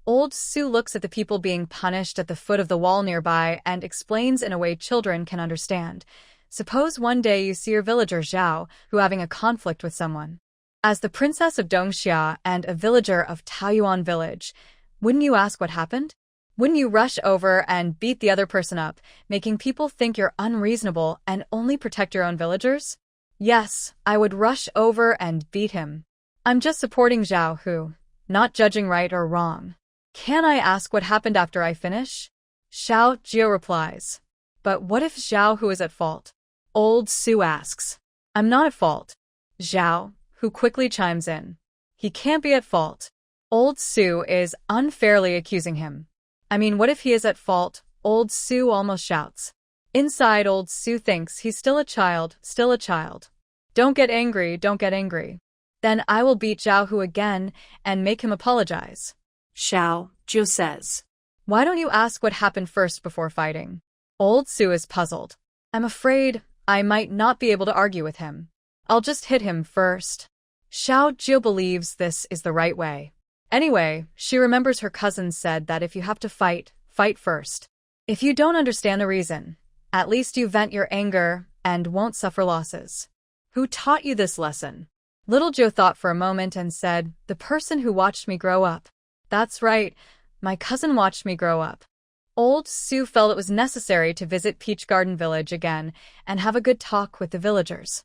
Old Sue looks at the people being punished at the foot of the wall nearby and explains in a way children can understand. Suppose one day you see your villager Zhao, who having a conflict with someone. As the princess of Dongxia and a villager of Taiyuan village, wouldn't you ask what happened? Wouldn't you rush over and beat the other person up, making people think you're unreasonable and only protect your own villagers? Yes, I would rush over and beat him. I'm just supporting Zhao Hu, not judging right or wrong. Can I ask what happened after I finish? Xiao Jiao replies. But what if Zhao Hu is at fault? Old Sue asks. I'm not at fault. Zhao Hu quickly chimes in. He can't be at fault. Old Sue is unfairly accusing him. I mean, what if he is at fault? Old Sue almost shouts. Inside, Old Sue thinks he's still a child, still a child. Don't get angry, don't get angry. Then I will beat Zhao Hu again and make him apologize. Xiao Jiao says. Why don't you ask what happened first before fighting? Old Sue is puzzled. I'm afraid I might not be able to argue with him. I'll just hit him first. Xiao Jiao believes this is the right way. Anyway, she remembers her cousin said that if you have to fight, fight first. If you don't understand the reason, at least you vent your anger and won't suffer losses. Who taught you this lesson? Little Joe thought for a moment and said, the person who watched me grow up. That's right, my cousin watched me grow up. Old Sue felt it was necessary to visit Peach Garden Village again and have a good talk with the villagers.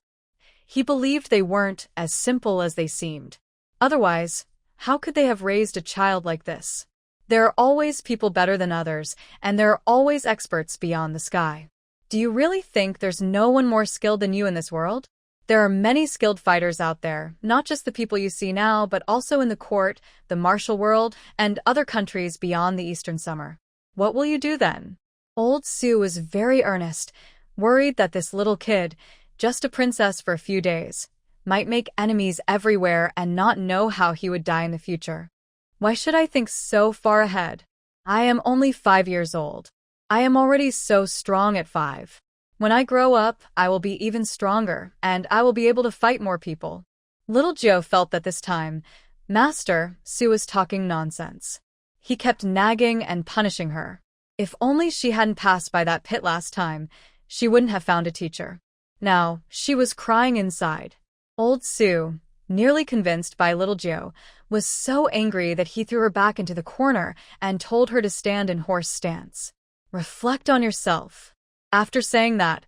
He believed they weren't as simple as they seemed. Otherwise, how could they have raised a child like this? There are always people better than others, and there are always experts beyond the sky. Do you really think there's no one more skilled than you in this world? There are many skilled fighters out there, not just the people you see now, but also in the court, the martial world, and other countries beyond the Eastern Summer. What will you do then? Old Sue was very earnest, worried that this little kid, just a princess for a few days, might make enemies everywhere and not know how he would die in the future. Why should I think so far ahead? I am only 5 years old. I am already so strong at 5. When I grow up, I will be even stronger, and I will be able to fight more people. Little Joe felt that this time, Master Sue was talking nonsense. He kept nagging and punishing her. If only she hadn't passed by that pit last time, she wouldn't have found a teacher. Now, she was crying inside. Old Sue, nearly convinced by Little Joe, was so angry that he threw her back into the corner and told her to stand in horse stance. Reflect on yourself. After saying that,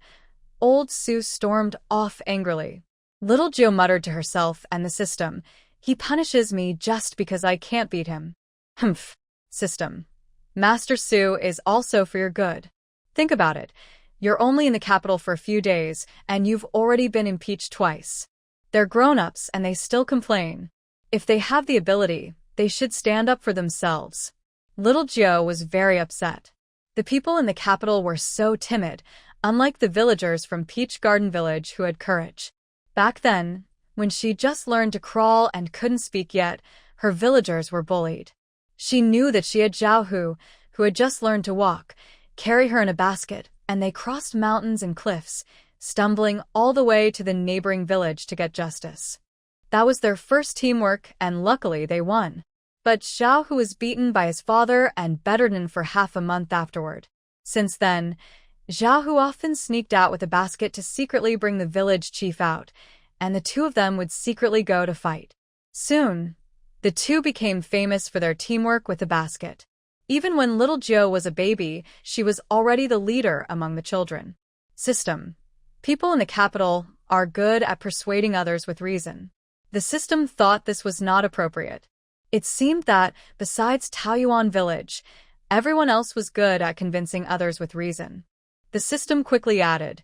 Old Sue stormed off angrily. Little Joe muttered to herself and the system, he punishes me just because I can't beat him. Humph. System. Master Sue is also for your good. Think about it. You're only in the capital for a few days, and you've already been impeached twice. They're grown-ups and they still complain. If they have the ability, they should stand up for themselves. Little Joe was very upset. The people in the capital were so timid, unlike the villagers from Peach Garden Village who had courage. Back then, when she just learned to crawl and couldn't speak yet, her villagers were bullied. She knew that she had Zhao Hu, who had just learned to walk, carry her in a basket, and they crossed mountains and cliffs, stumbling all the way to the neighboring village to get justice. That was their first teamwork, and luckily they won. But Zhao Hu was beaten by his father and bedridden for half a month afterward. Since then, Zhao Hu often sneaked out with a basket to secretly bring the village chief out, and the two of them would secretly go to fight. Soon, the two became famous for their teamwork with the basket. Even when little Joe was a baby, she was already the leader among the children. System. People in the capital are good at persuading others with reason. The system thought this was not appropriate. It seemed that, besides Taoyuan village, everyone else was good at convincing others with reason. The system quickly added,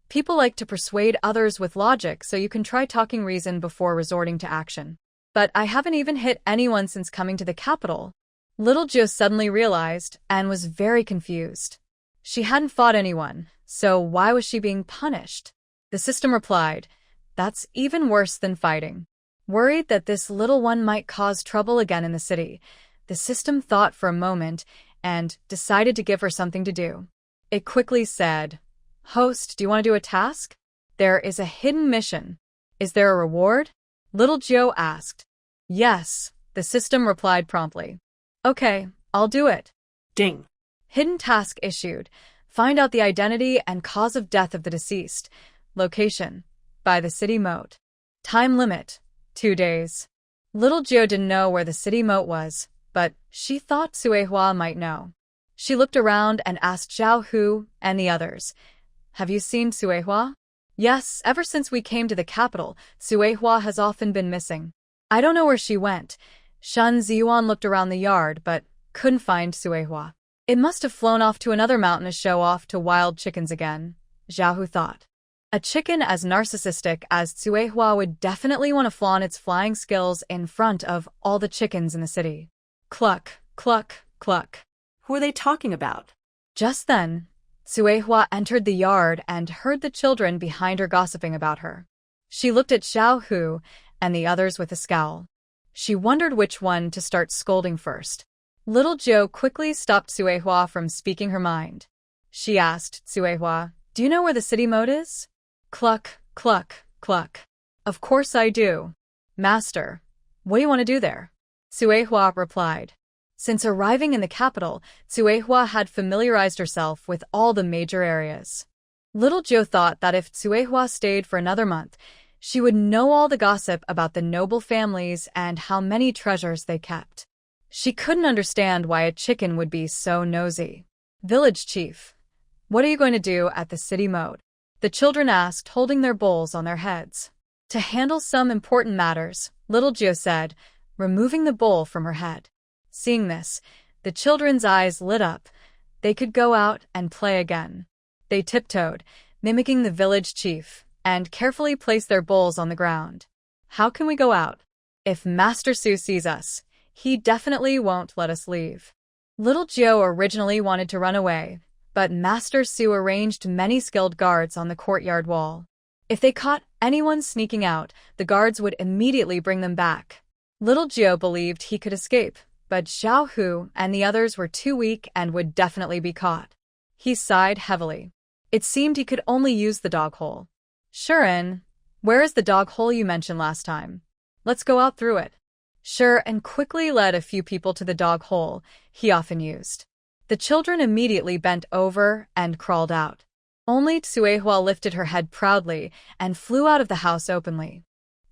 people like to persuade others with logic, so you can try talking reason before resorting to action. But I haven't even hit anyone since coming to the capital. Little Joe suddenly realized and was very confused. She hadn't fought anyone, so why was she being punished? The system replied, that's even worse than fighting. Worried that this little one might cause trouble again in the city, the system thought for a moment and decided to give her something to do. It quickly said, Host, do you want to do a task? There is a hidden mission. Is there a reward? Little Joe asked. Yes, the system replied promptly. Okay, I'll do it. Ding. Hidden task issued. Find out the identity and cause of death of the deceased. Location. By the city moat. Time limit. 2 days. Little Joe didn't know where the city moat was, but she thought Suehua might know. She looked around and asked Zhao Hu and the others, have you seen Suehua? Yes, ever since we came to the capital, Suehua has often been missing. I don't know where she went. Shun Ziyuan looked around the yard, but couldn't find Suehua. It must have flown off to another mountain to show off to wild chickens again, Zhao Hu thought. A chicken as narcissistic as Suehua would definitely want to flaunt its flying skills in front of all the chickens in the city. Cluck, cluck, cluck. Who are they talking about? Just then, Suehua entered the yard and heard the children behind her gossiping about her. She looked at Zhao Hu and the others with a scowl. She wondered which one to start scolding first. Little Joe quickly stopped Suehua from speaking her mind. She asked Suehua, do you know where the city moat is? Cluck, cluck, cluck. Of course I do. Master, what do you want to do there? Suehua replied. Since arriving in the capital, Suehua had familiarized herself with all the major areas. Little Joe thought that if Tsuehua stayed for another month, she would know all the gossip about the noble families and how many treasures they kept. She couldn't understand why a chicken would be so nosy. Village Chief, what are you going to do at the city moat? The children asked, holding their bowls on their heads. To handle some important matters, Little Joe said, removing the bowl from her head. Seeing this, the children's eyes lit up. They could go out and play again. They tiptoed, mimicking the village chief, and carefully placed their bowls on the ground. How can we go out? If Master Su sees us, he definitely won't let us leave. Little Joe originally wanted to run away, but Master Su arranged many skilled guards on the courtyard wall. If they caught anyone sneaking out, the guards would immediately bring them back. Little Joe believed he could escape, but Xiao Hu and the others were too weak and would definitely be caught. He sighed heavily. It seemed he could only use the dog hole. Shuren, where is the dog hole you mentioned last time? Let's go out through it. Shuren quickly led a few people to the dog hole he often used. The children immediately bent over and crawled out. Only Tsuehua lifted her head proudly and flew out of the house openly.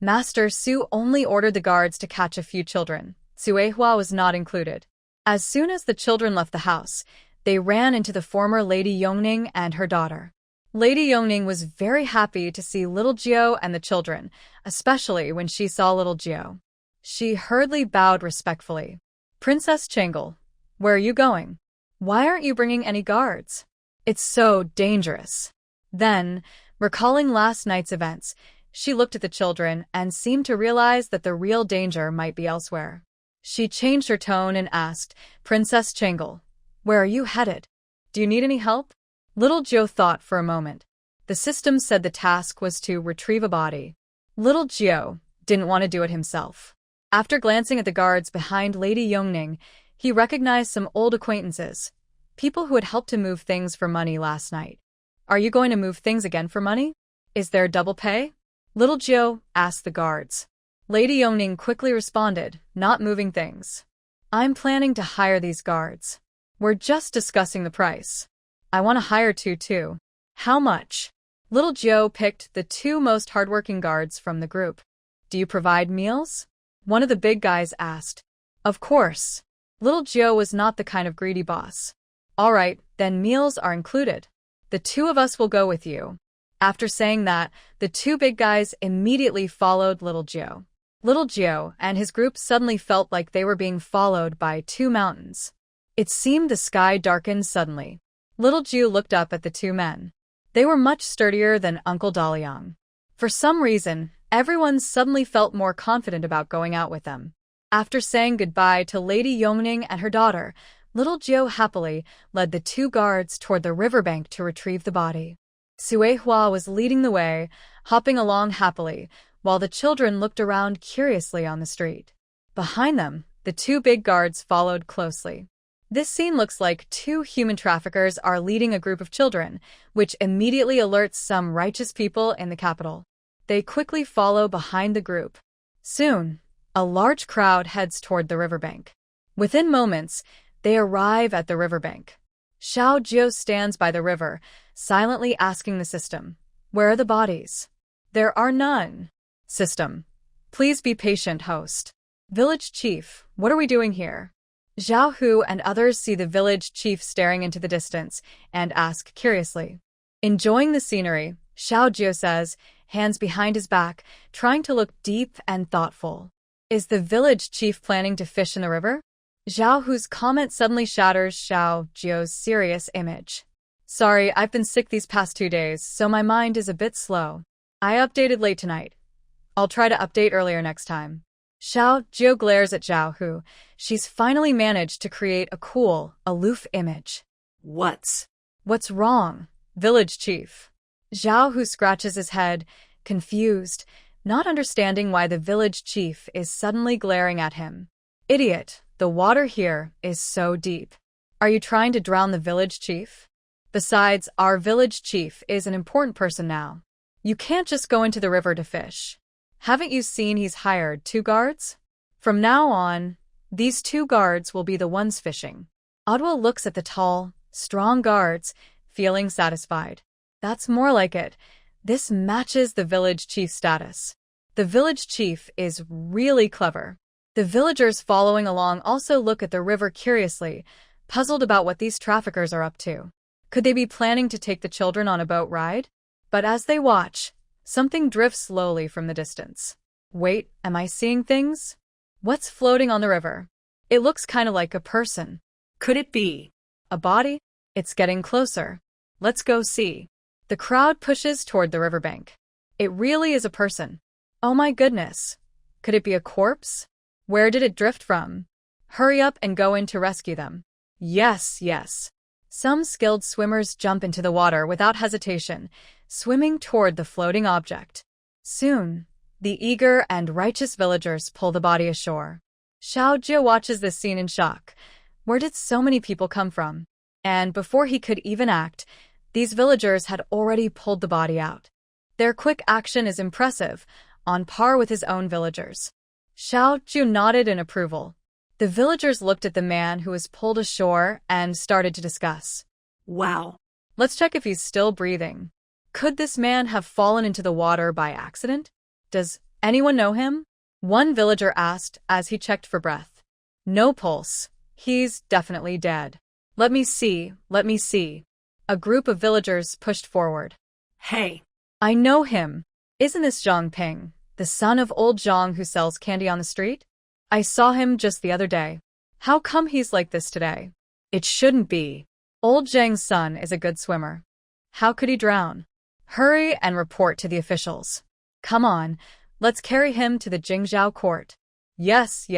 Master Su only ordered the guards to catch a few children. Tsuehua was not included. As soon as the children left the house, they ran into the former Lady Yongning and her daughter. Lady Yongning was very happy to see Little Jiao and the children, especially when she saw Little Jiao. She hurriedly bowed respectfully. Princess Changle, where are you going? Why aren't you bringing any guards? It's so dangerous. Then, recalling last night's events, she looked at the children and seemed to realize that the real danger might be elsewhere. She changed her tone and asked, Princess Changle, where are you headed? Do you need any help? Little Jiao thought for a moment. The system said the task was to retrieve a body. Little Jiao didn't want to do it himself. After glancing at the guards behind Lady Yongning, he recognized some old acquaintances, people who had helped him move things for money last night. Are you going to move things again for money? Is there double pay? Little Jiao asked the guards. Lady Yongning quickly responded, not moving things. I'm planning to hire these guards. We're just discussing the price. I want to hire two too. How much? Little Jiao picked the two most hardworking guards from the group. Do you provide meals? One of the big guys asked. Of course. Little Jiao was not the kind of greedy boss. All right, then meals are included. The two of us will go with you. After saying that, the two big guys immediately followed Little Jiao. Little Jiao and his group suddenly felt like they were being followed by two mountains. It seemed the sky darkened suddenly. Little Jiao looked up at the two men. They were much sturdier than Uncle Daliang. For some reason, everyone suddenly felt more confident about going out with them. After saying goodbye to Lady Yongning and her daughter, Little Jiao happily led the two guards toward the riverbank to retrieve the body. Tsuehua was leading the way, hopping along happily, while the children looked around curiously on the street. Behind them, the two big guards followed closely. This scene looks like two human traffickers are leading a group of children, which immediately alerts some righteous people in the capital. They quickly follow behind the group. Soon, a large crowd heads toward the riverbank. Within moments, they arrive at the riverbank. Xiao Jiao stands by the river, silently asking the system, where are the bodies? There are none. System, please be patient, host. Village Chief, what are we doing here? Xiao Hu and others see the village chief staring into the distance and ask curiously. Enjoying the scenery, Xiao Jiao says, hands behind his back, trying to look deep and thoughtful. Is the village chief planning to fish in the river? Xiao Hu's comment suddenly shatters Xiao Jiao's serious image. Sorry, I've been sick these past 2 days, so my mind is a bit slow. I updated late tonight. I'll try to update earlier next time. Xiao Jiao glares at Xiao Hu. She's finally managed to create a cool, aloof image. What's wrong, village chief? Xiao Hu scratches his head, confused, not understanding why the village chief is suddenly glaring at him. Idiot, the water here is so deep. Are you trying to drown the village chief? Besides, our village chief is an important person now. You can't just go into the river to fish. Haven't you seen he's hired 2 guards? From now on, these 2 guards will be the ones fishing. Odwell looks at the tall, strong guards, feeling satisfied. That's more like it. This matches the village chief's status. The village chief is really clever. The villagers following along also look at the river curiously, puzzled about what these traffickers are up to. Could they be planning to take the children on a boat ride? But as they watch, something drifts slowly from the distance. Wait, am I seeing things? What's floating on the river? It looks kind of like a person. Could it be a body? It's getting closer. Let's go see. The crowd pushes toward the riverbank. It really is a person. Oh my goodness. Could it be a corpse? Where did it drift from? Hurry up and go in to rescue them. Yes. Some skilled swimmers jump into the water without hesitation, swimming toward the floating object. Soon, the eager and righteous villagers pull the body ashore. Xiao Jie watches this scene in shock. Where did so many people come from? And before he could even act, these villagers had already pulled the body out. Their quick action is impressive, on par with his own villagers. Xiao Jie nodded in approval. The villagers looked at the man who was pulled ashore and started to discuss. Wow. Let's check if he's still breathing. Could this man have fallen into the water by accident? Does anyone know him? One villager asked as he checked for breath. No pulse. He's definitely dead. Let me see. A group of villagers pushed forward. Hey. I know him. Isn't this Zhang Ping, the son of old Zhang who sells candy on the street? I saw him just the other day. How come he's like this today? It shouldn't be. Old Zhang's son is a good swimmer. How could he drown? Hurry and report to the officials. Come on, let's carry him to the Jingzhou court. Yes.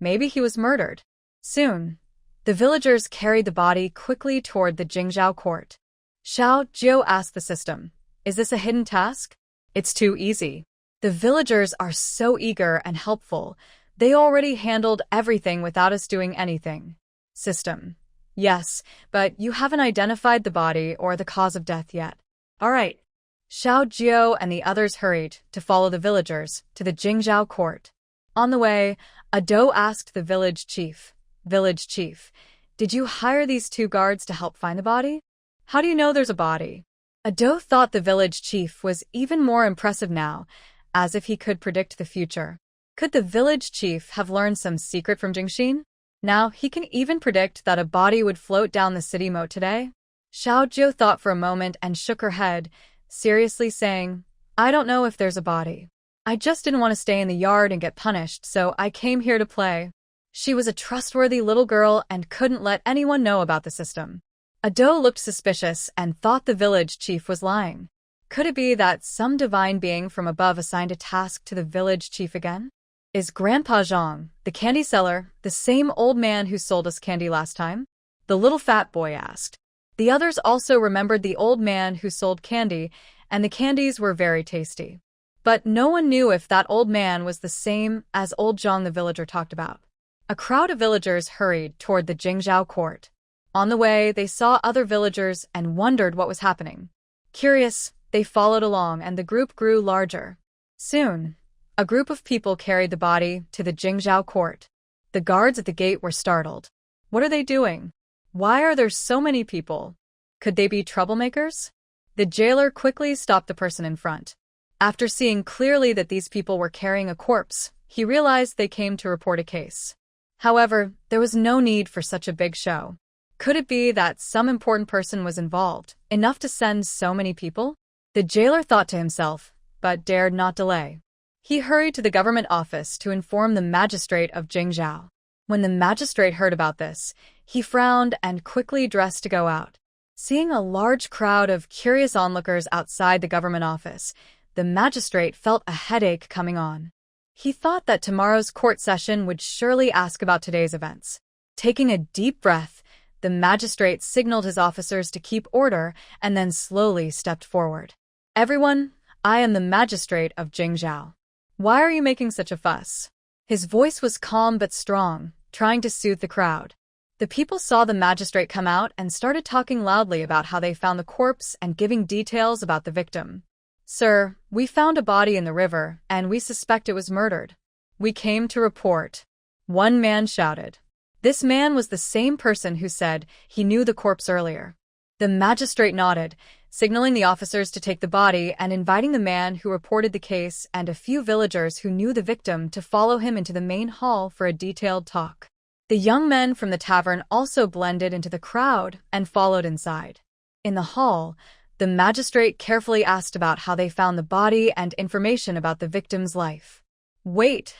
Maybe he was murdered. Soon, the villagers carried the body quickly toward the Jingzhou court. Xiao Jie asked the system, is this a hidden task? It's too easy. The villagers are so eager and helpful. They already handled everything without us doing anything. System. Yes, but you haven't identified the body or the cause of death yet. All right. Xiao Jie and the others hurried to follow the villagers to the Jingzhou court. On the way, Ado asked the village chief, did you hire these 2 guards to help find the body? How do you know there's a body? Ado thought the village chief was even more impressive now, as if he could predict the future. Could the village chief have learned some secret from Jingxin? Now he can even predict that a body would float down the city moat today? Xiao Jie thought for a moment and shook her head, seriously saying, I don't know if there's a body. I just didn't want to stay in the yard and get punished, so I came here to play. She was a trustworthy little girl and couldn't let anyone know about the system. Ado looked suspicious and thought the village chief was lying. Could it be that some divine being from above assigned a task to the village chief again? Is Grandpa Zhang, the candy seller, the same old man who sold us candy last time? The little fat boy asked. The others also remembered the old man who sold candy, and the candies were very tasty. But no one knew if that old man was the same as old Zhang the villager talked about. A crowd of villagers hurried toward the Jingzhou court. On the way, they saw other villagers and wondered what was happening. Curious, they followed along and the group grew larger. Soon, a group of people carried the body to the Jingzhou court. The guards at the gate were startled. What are they doing? Why are there so many people? Could they be troublemakers? The jailer quickly stopped the person in front. After seeing clearly that these people were carrying a corpse, he realized they came to report a case. However, there was no need for such a big show. Could it be that some important person was involved, enough to send so many people? The jailer thought to himself, but dared not delay. He hurried to the government office to inform the magistrate of Jingzhou. When the magistrate heard about this, he frowned and quickly dressed to go out. Seeing a large crowd of curious onlookers outside the government office, the magistrate felt a headache coming on. He thought that tomorrow's court session would surely ask about today's events. Taking a deep breath, the magistrate signaled his officers to keep order and then slowly stepped forward. Everyone, I am the magistrate of Jingzhou. Why are you making such a fuss? His voice was calm but strong, trying to soothe the crowd. The people saw the magistrate come out and started talking loudly about how they found the corpse and giving details about the victim. Sir, we found a body in the river, and we suspect it was murdered. We came to report. One man shouted. This man was the same person who said he knew the corpse earlier. The magistrate nodded, signaling the officers to take the body and inviting the man who reported the case and a few villagers who knew the victim to follow him into the main hall for a detailed talk. The young men from the tavern also blended into the crowd and followed inside. In the hall, the magistrate carefully asked about how they found the body and information about the victim's life. "Wait,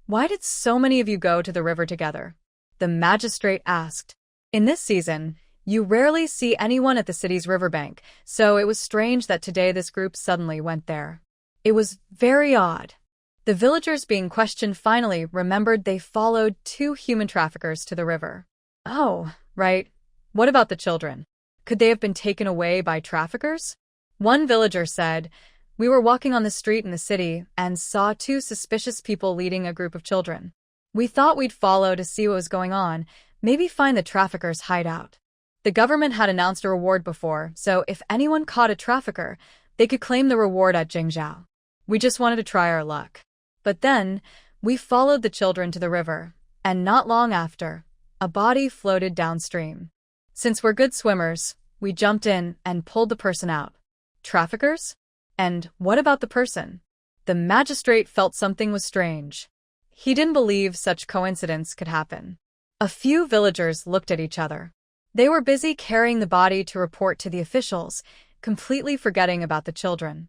why did so many of you go to the river together?" the magistrate asked. "In this season, you rarely see anyone at the city's riverbank, so it was strange that today this group suddenly went there. It was very odd." The villagers being questioned finally remembered they followed 2 human traffickers to the river. "Oh, right. What about the children? Could they have been taken away by traffickers?" One villager said, "We were walking on the street in the city and saw 2 suspicious people leading a group of children. We thought we'd follow to see what was going on, maybe find the traffickers' hideout. The government had announced a reward before, so if anyone caught a trafficker, they could claim the reward at Jingzhou. We just wanted to try our luck. But then, we followed the children to the river, and not long after, a body floated downstream. Since we're good swimmers, we jumped in and pulled the person out." Traffickers? And what about the person? The magistrate felt something was strange. He didn't believe such coincidence could happen. A few villagers looked at each other. They were busy carrying the body to report to the officials, completely forgetting about the children.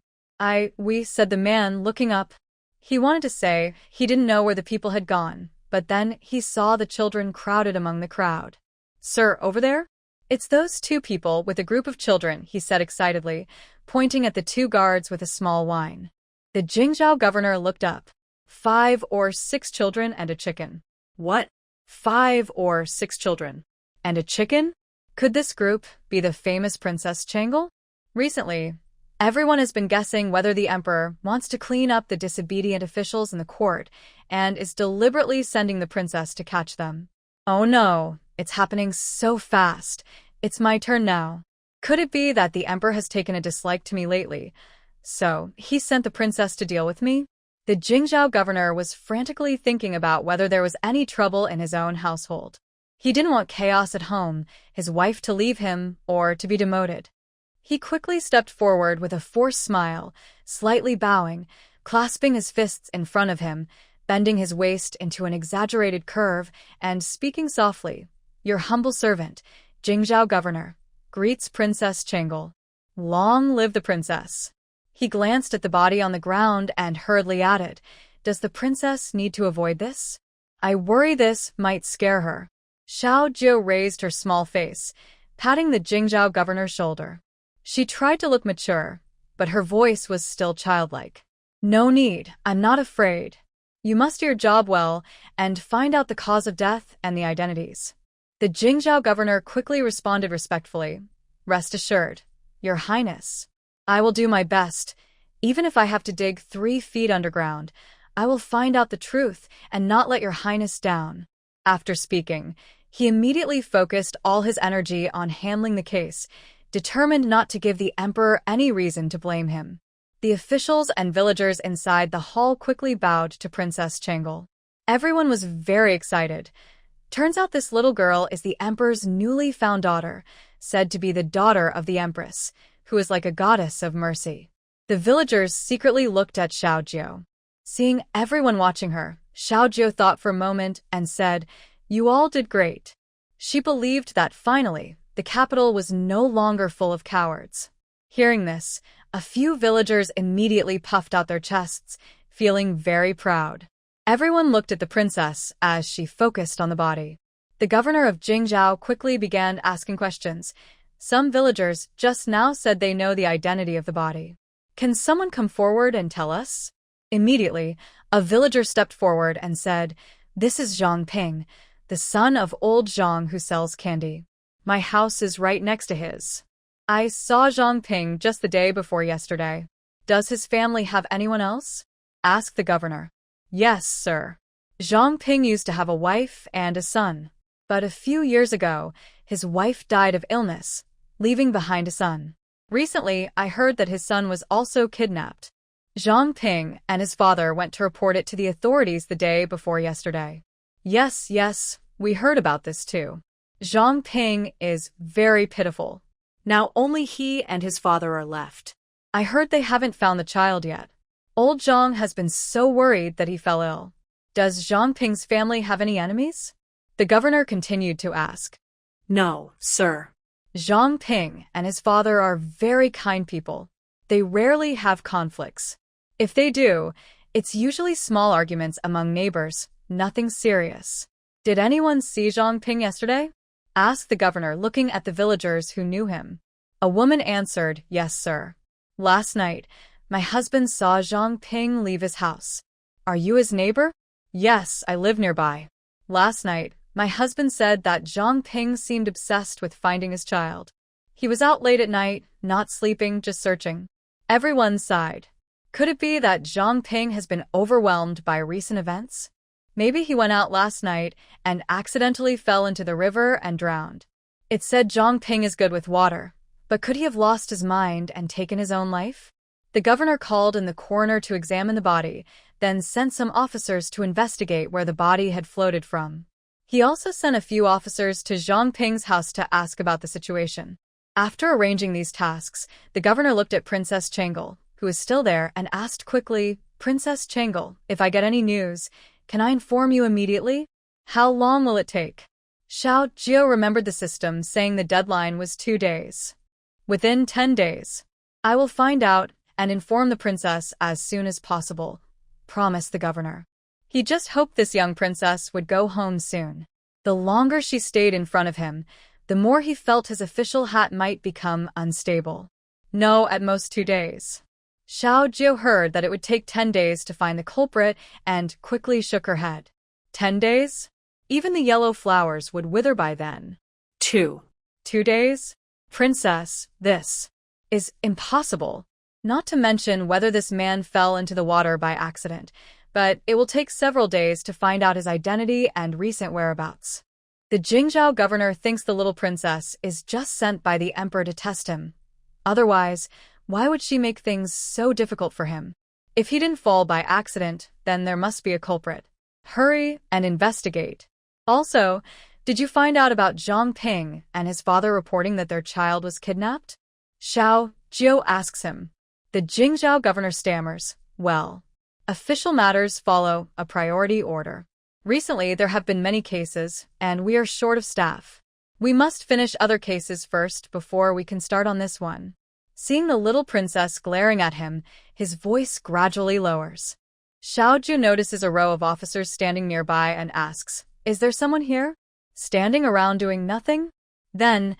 We," said the man, looking up. He wanted to say he didn't know where the people had gone, but then he saw the children crowded among the crowd. "Sir, over there? It's those 2 people with a group of children," he said excitedly, pointing at the 2 guards with a small wine. The Jingzhou governor looked up. 5 or 6 children and a chicken." What? 5 or 6 children. And a chicken? Could this group be the famous Princess Changle? Recently, everyone has been guessing whether the emperor wants to clean up the disobedient officials in the court and is deliberately sending the princess to catch them. "Oh no, it's happening so fast. It's my turn now. Could it be that the emperor has taken a dislike to me lately, so he sent the princess to deal with me?" The Jingzhou governor was frantically thinking about whether there was any trouble in his own household. He didn't want chaos at home, his wife to leave him, or to be demoted. He quickly stepped forward with a forced smile, slightly bowing, clasping his fists in front of him, bending his waist into an exaggerated curve, and speaking softly. "Your humble servant, Jingzhou governor, greets Princess Changle. Long live the princess." He glanced at the body on the ground and hurriedly added, "Does the princess need to avoid this? I worry this might scare her." Xiao Jiu raised her small face, patting the Jingzhou governor's shoulder. She tried to look mature, but her voice was still childlike. "No need, I'm not afraid. You must do your job well and find out the cause of death and the identities." The Jingzhou governor quickly responded respectfully, "Rest assured, Your Highness. I will do my best. Even if I have to dig 3 feet underground, I will find out the truth and not let Your Highness down." After speaking, he immediately focused all his energy on handling the case, determined not to give the emperor any reason to blame him. The officials and villagers inside the hall quickly bowed to Princess Changle. Everyone was very excited. Turns out this little girl is the emperor's newly found daughter, said to be the daughter of the empress, who is like a goddess of mercy. The villagers secretly looked at Xiao Jiu. Seeing everyone watching her, Xiao Jiu thought for a moment and said, "You all did great." She believed that finally, the capital was no longer full of cowards. Hearing this, a few villagers immediately puffed out their chests, feeling very proud. Everyone looked at the princess as she focused on the body. The governor of Jingzhou quickly began asking questions. Some villagers just now said they know the identity of the body. "Can someone come forward and tell us?" Immediately, a villager stepped forward and said, "This is Zhang Ping, the son of old Zhang who sells candy. My house is right next to his. I saw Zhang Ping just the day before yesterday. Does his family have anyone else?" asked the governor. "Yes, sir. Zhang Ping used to have a wife and a son. But a few years ago, his wife died of illness, leaving behind a son. Recently, I heard that his son was also kidnapped. Zhang Ping and his father went to report it to the authorities the day before yesterday." Yes, we heard about this too. Zhang Ping is very pitiful. Now only he and his father are left. I heard they haven't found the child yet. Old Zhang has been so worried that he fell ill. Does Zhang Ping's family have any enemies? The governor continued to ask. No, sir. Zhang Ping and his father are very kind people. They rarely have conflicts. If they do, it's usually small arguments among neighbors, nothing serious. Did anyone see Zhang Ping yesterday? Asked the governor, looking at the villagers who knew him. A woman answered, yes, sir. Last night, my husband saw Zhang Ping leave his house. Are you his neighbor? Yes, I live nearby. Last night, my husband said that Zhang Ping seemed obsessed with finding his child. He was out late at night, not sleeping, just searching. Everyone sighed. Could it be that Zhang Ping has been overwhelmed by recent events? Maybe he went out last night and accidentally fell into the river and drowned. It said Zhang Ping is good with water, but could he have lost his mind and taken his own life? The governor called in the coroner to examine the body, then sent some officers to investigate where the body had floated from. He also sent a few officers to Zhang Ping's house to ask about the situation. After arranging these tasks, the governor looked at Princess Changle, who was still there, and asked quickly, Princess Changle, if I get any news, can I inform you immediately? How long will it take? Xiao Jiao remembered the system, saying the deadline was 2 days. Within 10 days. I will find out and inform the princess as soon as possible, promised the governor. He just hoped this young princess would go home soon. The longer she stayed in front of him, the more he felt his official hat might become unstable. No, at most 2 days. Xiao Jiao heard that it would take 10 days to find the culprit and quickly shook her head. 10 days? Even the yellow flowers would wither by then. 2 days? Princess, this is impossible. Not to mention whether this man fell into the water by accident, but it will take several days to find out his identity and recent whereabouts. The Jingzhou governor thinks the little princess is just sent by the emperor to test him. Otherwise, why would she make things so difficult for him? If he didn't fall by accident, then there must be a culprit. Hurry and investigate. Also, did you find out about Zhang Ping and his father reporting that their child was kidnapped? Xiao Jiao asks him. The Jingzhou governor stammers, well, official matters follow a priority order. Recently, there have been many cases, and we are short of staff. We must finish other cases first before we can start on this one. Seeing the little princess glaring at him, his voice gradually lowers. Xiao Jiao notices a row of officers standing nearby and asks, is there someone here? Standing around doing nothing? Then,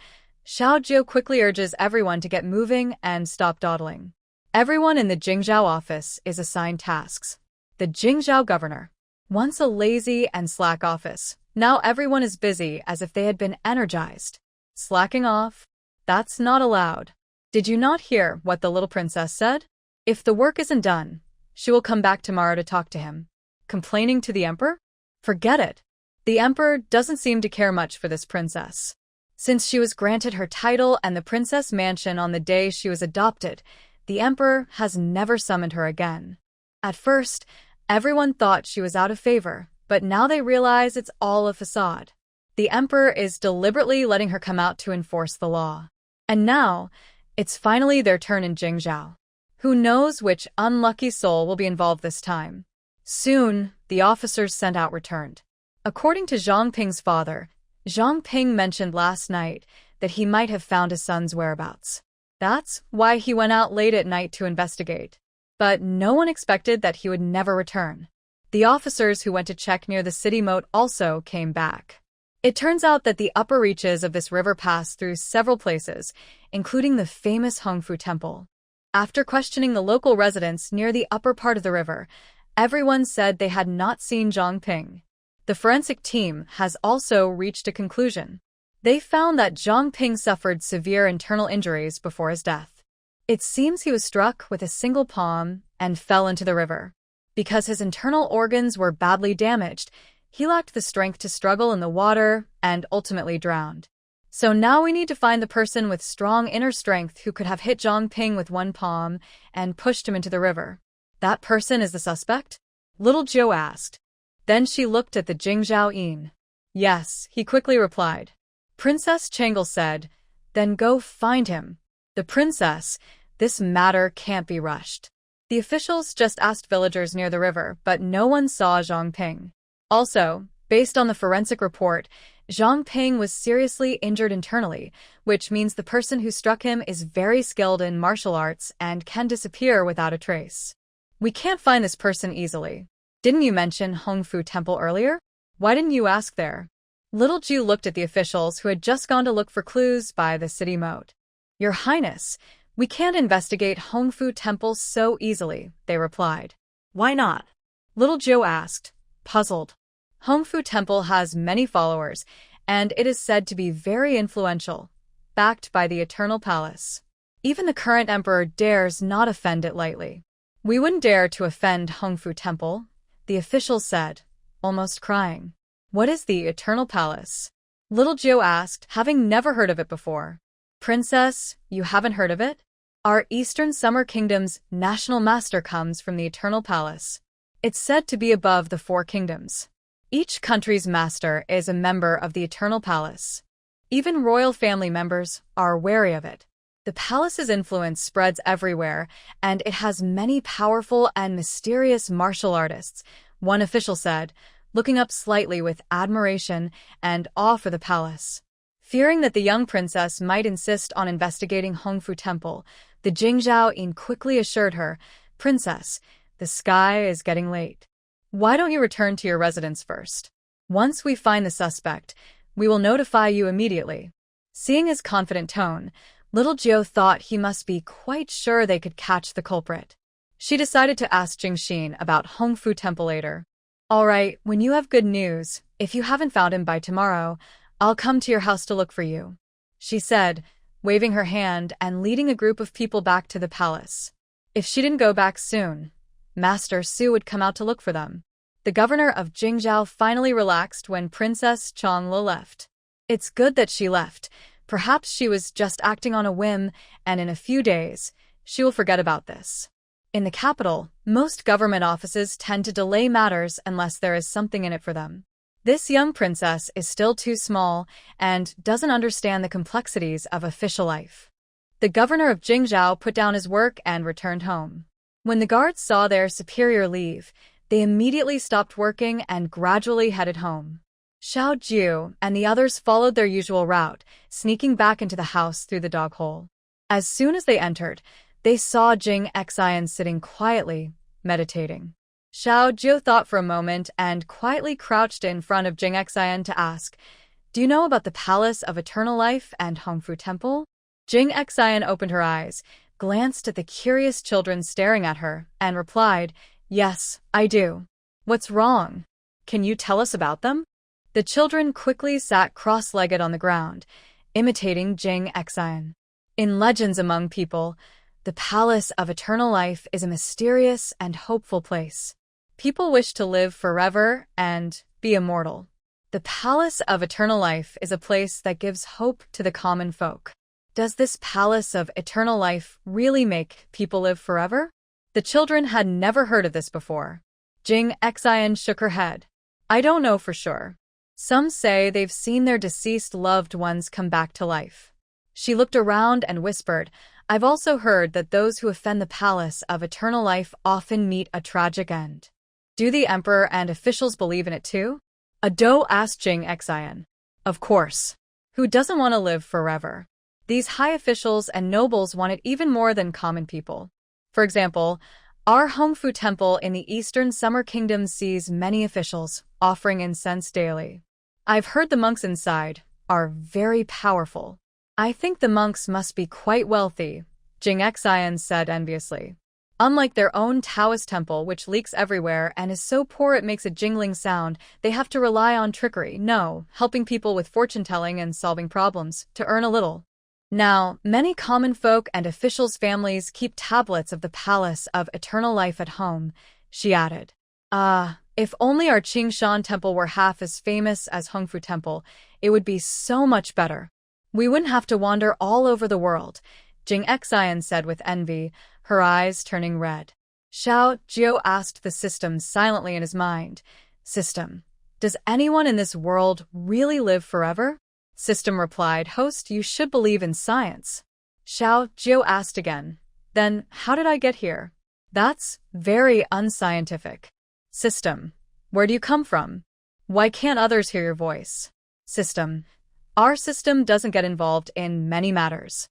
Xiao Jiao quickly urges everyone to get moving and stop dawdling. Everyone in the Jingzhou office is assigned tasks. The Jingzhou governor. Once a lazy and slack office, now everyone is busy as if they had been energized. Slacking off? That's not allowed. Did you not hear what the little princess said? If the work isn't done, she will come back tomorrow to talk to him. Complaining to the emperor? Forget it. The emperor doesn't seem to care much for this princess. Since she was granted her title and the princess mansion on the day she was adopted, the emperor has never summoned her again. At first, everyone thought she was out of favor, but now they realize it's all a facade. The emperor is deliberately letting her come out to enforce the law. And now, it's finally their turn in Jingzhou. Who knows which unlucky soul will be involved this time? Soon, the officers sent out returned. According to Zhang Ping's father, Zhang Ping mentioned last night that he might have found his son's whereabouts. That's why he went out late at night to investigate. But no one expected that he would never return. The officers who went to check near the city moat also came back. It turns out that the upper reaches of this river pass through several places, including the famous Hongfu Temple. After questioning the local residents near the upper part of the river, everyone said they had not seen Zhang Ping. The forensic team has also reached a conclusion. They found that Zhang Ping suffered severe internal injuries before his death. It seems he was struck with a single palm and fell into the river. Because his internal organs were badly damaged, he lacked the strength to struggle in the water and ultimately drowned. So now we need to find the person with strong inner strength who could have hit Zhang Ping with one palm and pushed him into the river. That person is the suspect? Little Jiao asked. Then she looked at the Jingzhou Yin. Yes, he quickly replied. Princess Changle said, Then go find him. The princess, this matter can't be rushed. The officials just asked villagers near the river, but no one saw Zhang Ping. Also, based on the forensic report, Zhang Ping was seriously injured internally, which means the person who struck him is very skilled in martial arts and can disappear without a trace. We can't find this person easily. Didn't you mention Hongfu Temple earlier? Why didn't you ask there? Little Ju looked at the officials who had just gone to look for clues by the city moat. Your Highness, we can't investigate Hongfu Temple so easily, they replied. Why not? Little Ju asked, puzzled. Hongfu Temple has many followers, and it is said to be very influential, backed by the Eternal Palace. Even the current emperor dares not offend it lightly. We wouldn't dare to offend Hongfu Temple, the official said, almost crying. What is the Eternal Palace? Little Ju asked, having never heard of it before. Princess, you haven't heard of it? Our Eastern Summer Kingdom's national master comes from the Eternal Palace. It's said to be above the four kingdoms. Each country's master is a member of the Eternal Palace. Even royal family members are wary of it. The palace's influence spreads everywhere, and it has many powerful and mysterious martial artists, one official said, looking up slightly with admiration and awe for the palace. Fearing that the young princess might insist on investigating Hongfu Temple, the Jingzhao Yin quickly assured her, Princess, the sky is getting late. Why don't you return to your residence first? Once we find the suspect, we will notify you immediately. Seeing his confident tone, little Jiu thought he must be quite sure they could catch the culprit. She decided to ask Jingxin about Hongfu Temple later. All right, when you have good news, if you haven't found him by tomorrow, I'll come to your house to look for you, she said, waving her hand and leading a group of people back to the palace. If she didn't go back soon, Master Su would come out to look for them. The governor of Jingzhou finally relaxed when Princess Changla left. It's good that she left. Perhaps she was just acting on a whim, and in a few days, she will forget about this. In the capital, most government offices tend to delay matters unless there is something in it for them. This young princess is still too small and doesn't understand the complexities of official life. The governor of Jingzhou put down his work and returned home. When the guards saw their superior leave, they immediately stopped working and gradually headed home. Xiao Jiu and the others followed their usual route, sneaking back into the house through the dog hole. As soon as they entered, they saw Jing Xian sitting quietly, meditating. Xiao Jiu thought for a moment and quietly crouched in front of Jing Xian to ask, Do you know about the Palace of Eternal Life and Hongfu Temple? Jing Xian opened her eyes, glanced at the curious children staring at her, and replied, Yes, I do. What's wrong? Can you tell us about them? The children quickly sat cross-legged on the ground, imitating Jing Xian. In legends among people, the Palace of Eternal Life is a mysterious and hopeful place. People wish to live forever and be immortal. The Palace of Eternal Life is a place that gives hope to the common folk. Does this Palace of Eternal Life really make people live forever? The children had never heard of this before. Jing Xian shook her head. I don't know for sure. Some say they've seen their deceased loved ones come back to life. She looked around and whispered, I've also heard that those who offend the Palace of Eternal Life often meet a tragic end. Do the emperor and officials believe in it too? Ado asked Jing Xian. Of course. Who doesn't want to live forever? These high officials and nobles want it even more than common people. For example, our Hongfu Temple in the Eastern Summer Kingdom sees many officials offering incense daily. I've heard the monks inside are very powerful. I think the monks must be quite wealthy, Jing Xian said enviously. Unlike their own Taoist temple, which leaks everywhere and is so poor it makes a jingling sound, they have to rely on trickery, helping people with fortune-telling and solving problems, to earn a little. Now, many common folk and officials' families keep tablets of the Palace of Eternal Life at home, she added. If only our Qingshan Temple were half as famous as Hongfu Temple, it would be so much better. We wouldn't have to wander all over the world, Jing Xian said with envy, her eyes turning red. Xiao Jiu asked the system silently in his mind. System, does anyone in this world really live forever? System replied, Host, you should believe in science. Xiao Jiu asked again. Then, how did I get here? That's very unscientific. System. Where do you come from? Why can't others hear your voice? System. Our system doesn't get involved in many matters.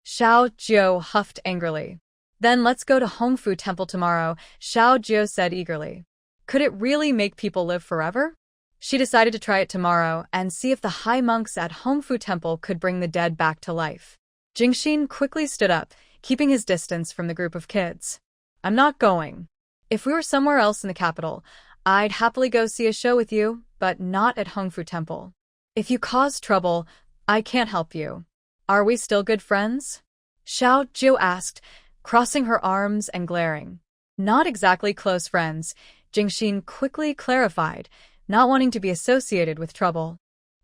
Xiao Jiu huffed angrily. Then let's go to Hongfu Temple tomorrow, Xiao Jiu said eagerly. Could it really make people live forever? She decided to try it tomorrow and see if the high monks at Hongfu Temple could bring the dead back to life. Jingxin quickly stood up, keeping his distance from the group of kids. I'm not going. If we were somewhere else in the capital, I'd happily go see a show with you, but not at Hongfu Temple. If you cause trouble, I can't help you. Are we still good friends? Xiao Jiu asked, crossing her arms and glaring. Not exactly close friends, Jingxin quickly clarified, not wanting to be associated with trouble.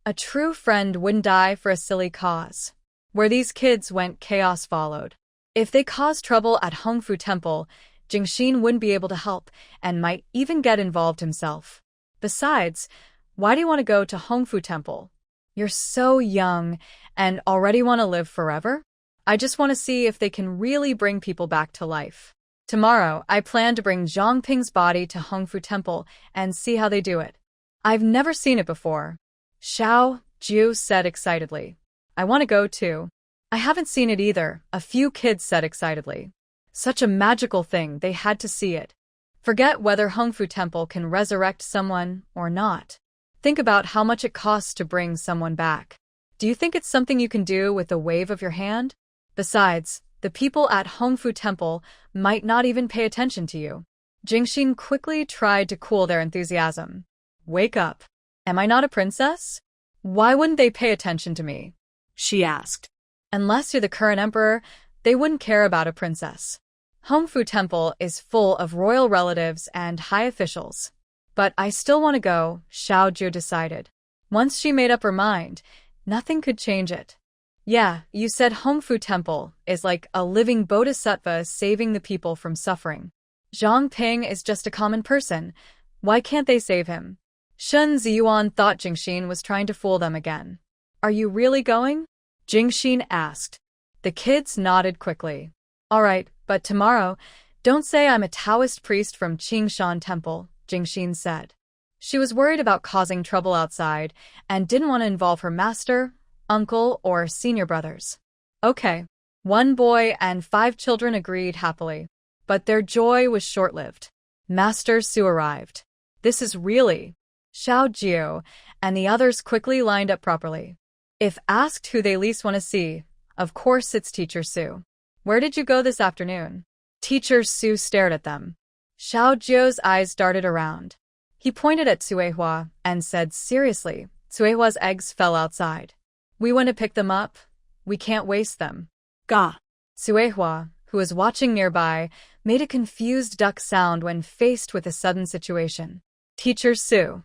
A true friend wouldn't die for a silly cause. Where these kids went, chaos followed. If they caused trouble at Hongfu Temple, Jingxin wouldn't be able to help and might even get involved himself. Besides, why do you want to go to Hongfu Temple? You're so young and already want to live forever? I just want to see if they can really bring people back to life. Tomorrow, I plan to bring Zhang Ping's body to Hongfu Temple and see how they do it. I've never seen it before. Xiao Jiu said excitedly. I want to go too. I haven't seen it either, a few kids said excitedly. Such a magical thing, they had to see it. Forget whether Hongfu Temple can resurrect someone or not. Think about how much it costs to bring someone back. Do you think it's something you can do with a wave of your hand? Besides, the people at Hongfu Temple might not even pay attention to you. Jingxin quickly tried to cool their enthusiasm. Wake up. Am I not a princess? Why wouldn't they pay attention to me? She asked. Unless you're the current emperor, they wouldn't care about a princess. Hongfu Temple is full of royal relatives and high officials. But I still want to go, Xiao Jiu decided. Once she made up her mind, nothing could change it. Yeah, you said Hongfu Temple is like a living bodhisattva saving the people from suffering. Zhang Ping is just a common person. Why can't they save him? Shen Ziyuan thought Jingxin was trying to fool them again. Are you really going? Jingxin asked. The kids nodded quickly. All right, but tomorrow, don't say I'm a Taoist priest from Qingshan Temple, Jingxin said. She was worried about causing trouble outside and didn't want to involve her master, uncle, or senior brothers. Okay. 1 boy and 5 children agreed happily. But their joy was short-lived. Master Su arrived. This is really... Xiao Jiu and the others quickly lined up properly. If asked who they least want to see, of course it's Teacher Su. Where did you go this afternoon? Teacher Su stared at them. Xiao Jiu's eyes darted around. He pointed at Suehua and said seriously, Suehua's eggs fell outside. We went to pick them up. We can't waste them. Ga. Suehua, who was watching nearby, made a confused duck sound when faced with a sudden situation. Teacher Su.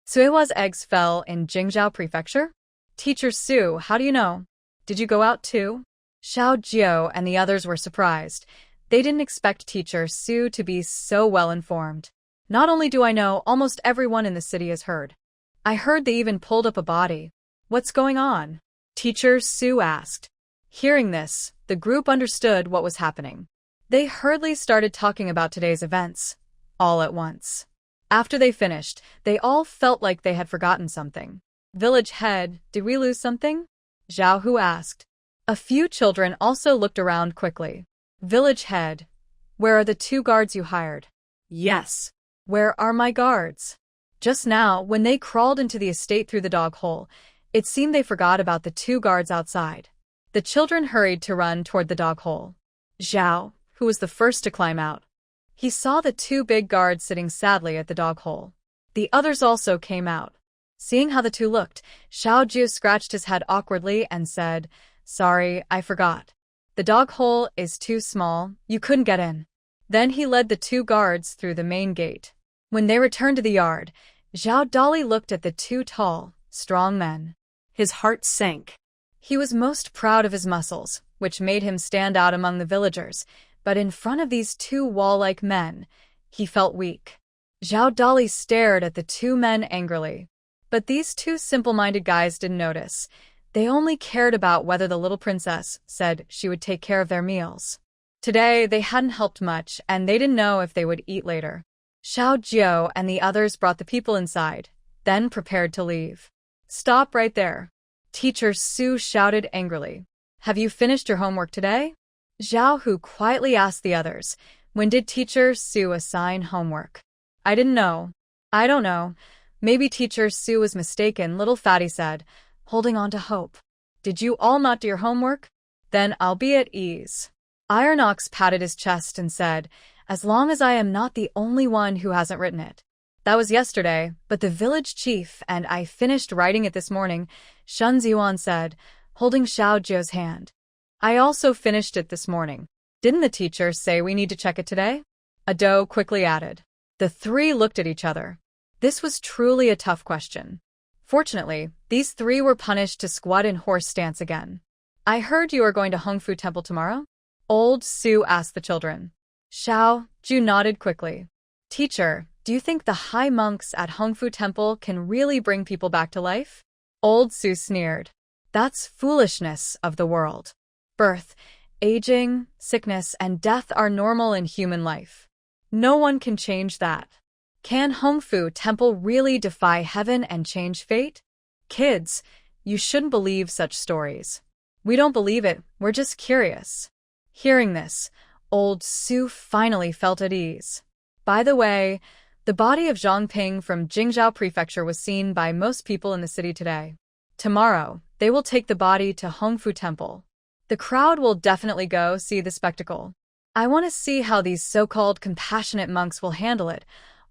Suehua's eggs fell in Jingzhou Prefecture? Teacher Su, how do you know? Did you go out too? Xiao Jiu and the others were surprised. They didn't expect Teacher Su to be so well informed. Not only do I know, almost everyone in the city has heard. I heard they even pulled up a body. What's going on? Teacher Su asked. Hearing this, the group understood what was happening. They hurriedly started talking about today's events, all at once. After they finished, they all felt like they had forgotten something. Village head, did we lose something? Zhao Hu asked. A few children also looked around quickly. Village head, where are the 2 guards you hired? Yes. Where are my guards? Just now, when they crawled into the estate through the dog hole, it seemed they forgot about the 2 guards outside. The children hurried to run toward the dog hole. Zhao, who was the first to climb out. He saw the 2 big guards sitting sadly at the dog hole. The others also came out. Seeing how the 2 looked, Xiao Jiu scratched his head awkwardly and said, Sorry, I forgot. The dog hole is too small, you couldn't get in. Then he led the 2 guards through the main gate. When they returned to the yard, Zhao Dali looked at the 2 tall, strong men. His heart sank. He was most proud of his muscles, which made him stand out among the villagers, but in front of these 2 wall-like men, he felt weak. Zhao Dali stared at the 2 men angrily. But these 2 simple-minded guys didn't notice. They only cared about whether the little princess said she would take care of their meals. Today, they hadn't helped much, and they didn't know if they would eat later. Xiao Jiao and the others brought the people inside, then prepared to leave. Stop right there. Teacher Su shouted angrily. Have you finished your homework today? Zhao Hu quietly asked the others. When did Teacher Su assign homework? I didn't know. I don't know. Maybe Teacher Su was mistaken, little fatty said, holding on to hope. Did you all not do your homework? Then I'll be at ease. Iron Ox patted his chest and said, as long as I am not the only one who hasn't written it. That was yesterday, but the village chief and I finished writing it this morning, Shun Ziyuan said, holding Xiao Jiao's hand. I also finished it this morning. Didn't the teacher say we need to check it today? Ado quickly added. The three looked at each other. This was truly a tough question. Fortunately, these three were punished to squat in horse stance again. I heard you are going to Hongfu Temple tomorrow? Old Su asked the children. Xiao Ju nodded quickly. Teacher, do you think the high monks at Hongfu Temple can really bring people back to life? Old Su sneered. That's foolishness of the world. Birth, aging, sickness, and death are normal in human life. No one can change that. Can Hongfu Temple really defy heaven and change fate? Kids, you shouldn't believe such stories. We don't believe it, we're just curious. Hearing this, old Su finally felt at ease. By the way, the body of Zhang Ping from Jingzhou Prefecture was seen by most people in the city today. Tomorrow, they will take the body to Hongfu Temple. The crowd will definitely go see the spectacle. I want to see how these so-called compassionate monks will handle it.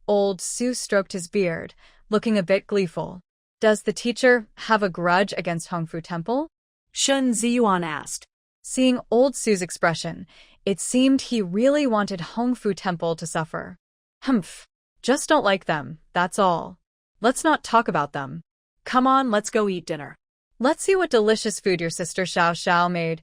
Old Su stroked his beard, looking a bit gleeful. Does the teacher have a grudge against Hongfu Temple? Shun Ziyuan asked. Seeing old Su's expression, it seemed he really wanted Hongfu Temple to suffer. Humph. Just don't like them, that's all. Let's not talk about them. Come on, let's go eat dinner. Let's see what delicious food your sister Xiao Xiao made.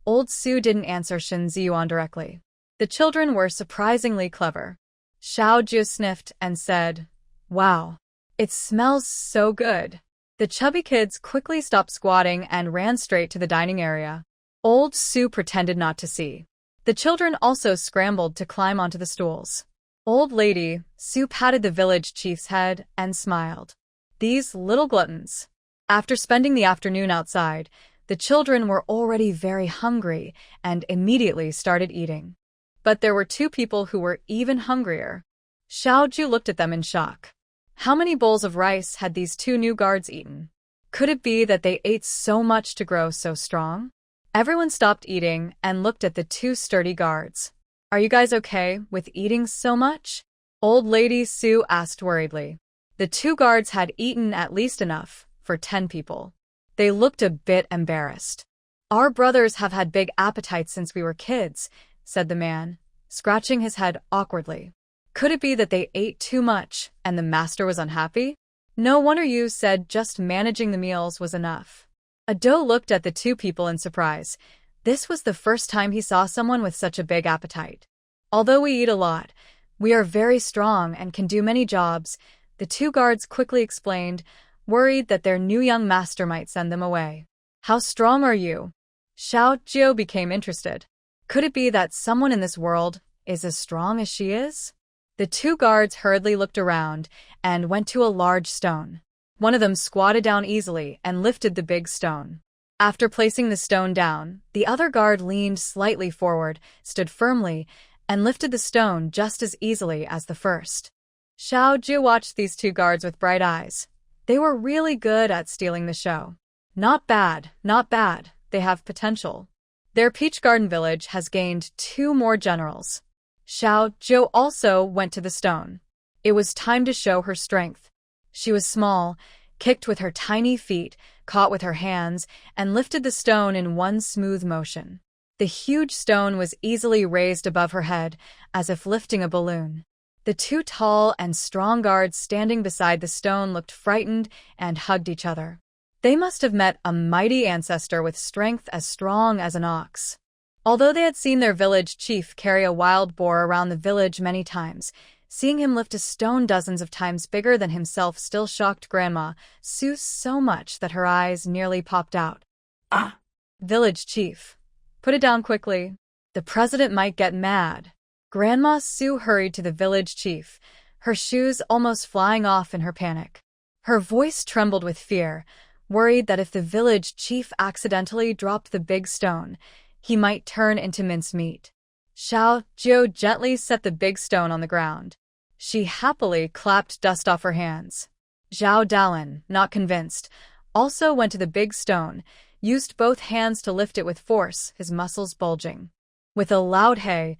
Old Su didn't answer Shin Ziyuan directly. The children were surprisingly clever. Xiao Ju sniffed and said, Wow, it smells so good. The chubby kids quickly stopped squatting and ran straight to the dining area. Old Su pretended not to see. The children also scrambled to climb onto the stools. Old lady, Su patted the village chief's head and smiled. These little gluttons. After spending the afternoon outside, the children were already very hungry and immediately started eating. But there were two people who were even hungrier. Xiao Ju looked at them in shock. How many bowls of rice had these two new guards eaten? Could it be that they ate so much to grow so strong? Everyone stopped eating and looked at the two sturdy guards. Are you guys okay with eating so much? Old lady Su asked worriedly. The two guards had eaten at least enough for 10 people. They looked a bit embarrassed. Our brothers have had big appetites since we were kids, said the man, scratching his head awkwardly. Could it be that they ate too much and the master was unhappy? No wonder you said just managing the meals was enough. Ado looked at the two people in surprise. This was the first time he saw someone with such a big appetite. Although we eat a lot, we are very strong and can do many jobs, the two guards quickly explained, worried that their new young master might send them away. How strong are you? Xiao Jiao became interested. Could it be that someone in this world is as strong as she is? The two guards hurriedly looked around and went to a large stone. One of them squatted down easily and lifted the big stone. After placing the stone down, the other guard leaned slightly forward, stood firmly, and lifted the stone just as easily as the first. Xiao Ju watched these two guards with bright eyes. They were really good at stealing the show. Not bad, not bad. They have potential. Their Peach Garden village has gained 2 more generals. Xiao Zhou also went to the stone. It was time to show her strength. She was small, kicked with her tiny feet, caught with her hands, and lifted the stone in one smooth motion. The huge stone was easily raised above her head, as if lifting a balloon. The two tall and strong guards standing beside the stone looked frightened and hugged each other. They must have met a mighty ancestor with strength as strong as an ox. Although they had seen their village chief carry a wild boar around the village many times, Seeing him lift a stone dozens of times bigger than himself still shocked Grandma Sue so much that her eyes nearly popped out. Ah! Village chief. Put it down quickly. The president might get mad. Grandma Sue hurried to the village chief, her shoes almost flying off in her panic. Her voice trembled with fear, worried that if the village chief accidentally dropped the big stone, he might turn into mincemeat. Xiao Jiu gently set the big stone on the ground. She happily clapped dust off her hands. Zhao Dalin, not convinced, also went to the big stone, used both hands to lift it with force, his muscles bulging. With a loud hey,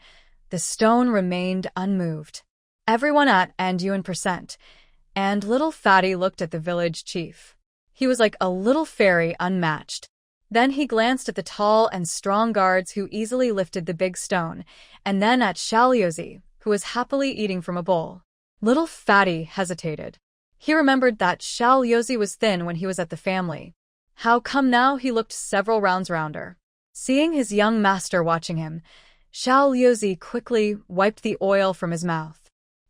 the stone remained unmoved. Everyone at and Yuan percent, and little Fatty looked at the village chief. He was like a little fairy unmatched. Then he glanced at the tall and strong guards who easily lifted the big stone, and then at Xiaoliuzi, who was happily eating from a bowl. Little Fatty hesitated. He remembered that Xiaoliuzi was thin when he was at the family. How come now he looked several rounds rounder? Seeing his young master watching him, Xiaoliuzi quickly wiped the oil from his mouth.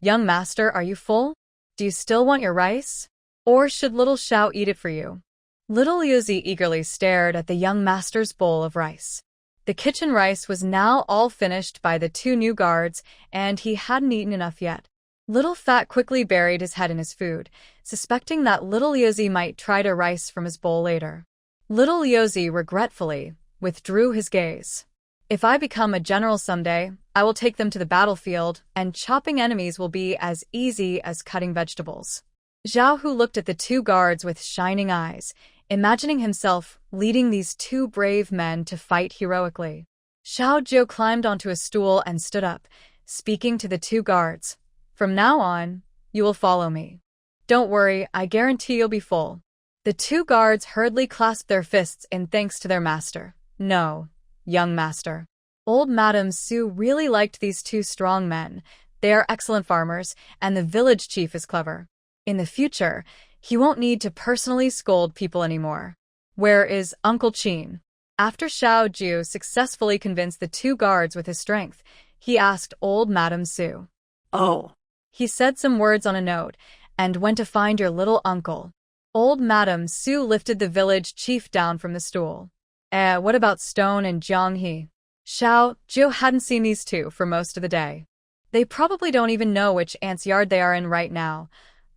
Young master, are you full? Do you still want your rice? Or should little Xiao eat it for you? Little Yuzi eagerly stared at the young master's bowl of rice. The kitchen rice was now all finished by the two new guards, and he hadn't eaten enough yet. Little Fat quickly buried his head in his food, suspecting that little Yuzi might try to rice from his bowl later. Little Yuzi regretfully withdrew his gaze. If I become a general someday, I will take them to the battlefield, and chopping enemies will be as easy as cutting vegetables. Zhao Hu looked at the two guards with shining eyes, imagining himself leading these two brave men to fight heroically. Xiao Jiu climbed onto a stool and stood up, speaking to the two guards. From now on, you will follow me. Don't worry, I guarantee you'll be full. The two guards hurriedly clasped their fists in thanks to their master. No, young master. Old Madame Sue really liked these two strong men. They are excellent farmers, and the village chief is clever. In the future, he won't need to personally scold people anymore. Where is Uncle Qin? After Xiao Jiu successfully convinced the two guards with his strength, he asked old Madame Sue. Oh. He said some words on a note, and went to find your little uncle. Old Madame Sue lifted the village chief down from the stool. What about Stone and Jianghe? Xiao Jiu hadn't seen these two for most of the day. They probably don't even know which ant's yard they are in right now,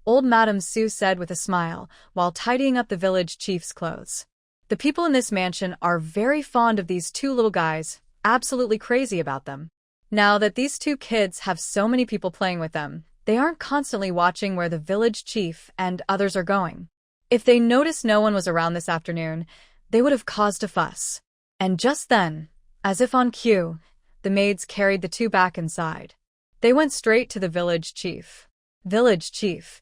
Old Madame Sue said with a smile, while tidying up the village chief's clothes. The people in this mansion are very fond of these two little guys, absolutely crazy about them. Now that these two kids have so many people playing with them, they aren't constantly watching where the village chief and others are going. If they noticed no one was around this afternoon, they would have caused a fuss. And just then, as if on cue, the maids carried the two back inside. They went straight to the village chief. Village chief,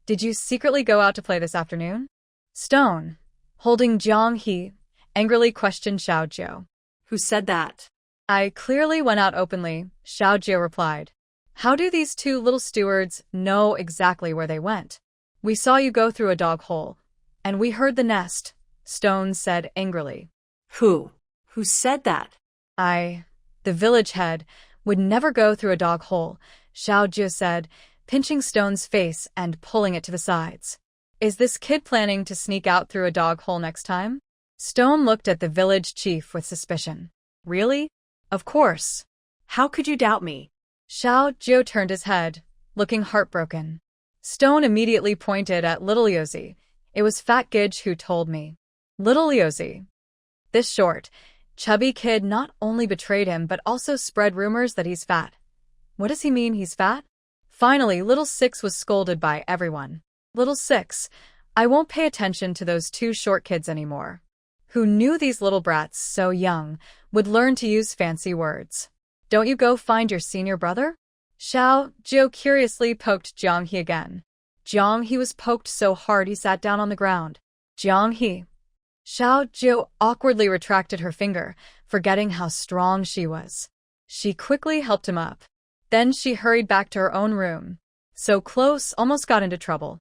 did you secretly go out to play this afternoon? Stone, holding Jiang He, angrily questioned Xiao Jiu. Who said that? I clearly went out openly, Xiao Jiu replied. How do these two little stewards know exactly where they went? We saw you go through a dog hole, and we heard the nest, Stone said angrily. Who? Who said that? The village head, would never go through a dog hole, Xiao Jiu said, pinching Stone's face and pulling it to the sides. Is this kid planning to sneak out through a dog hole next time? Stone looked at the village chief with suspicion. Really? Of course. How could you doubt me? Xiao Jiu turned his head, looking heartbroken. Stone immediately pointed at little Yozi. It was Fat Gidge who told me. Little Yozi. This short, chubby kid not only betrayed him but also spread rumors that he's fat. What does he mean he's fat? Finally, Little Six was scolded by everyone. Little Six, I won't pay attention to those two short kids anymore. Who knew these little brats so young would learn to use fancy words? Don't you go find your senior brother? Xiao Jiu curiously poked Jiang He again. Jiang He was poked so hard he sat down on the ground. Jiang He. Xiao Jiu awkwardly retracted her finger, forgetting how strong she was. She quickly helped him up. Then she hurried back to her own room. So close, almost got into trouble.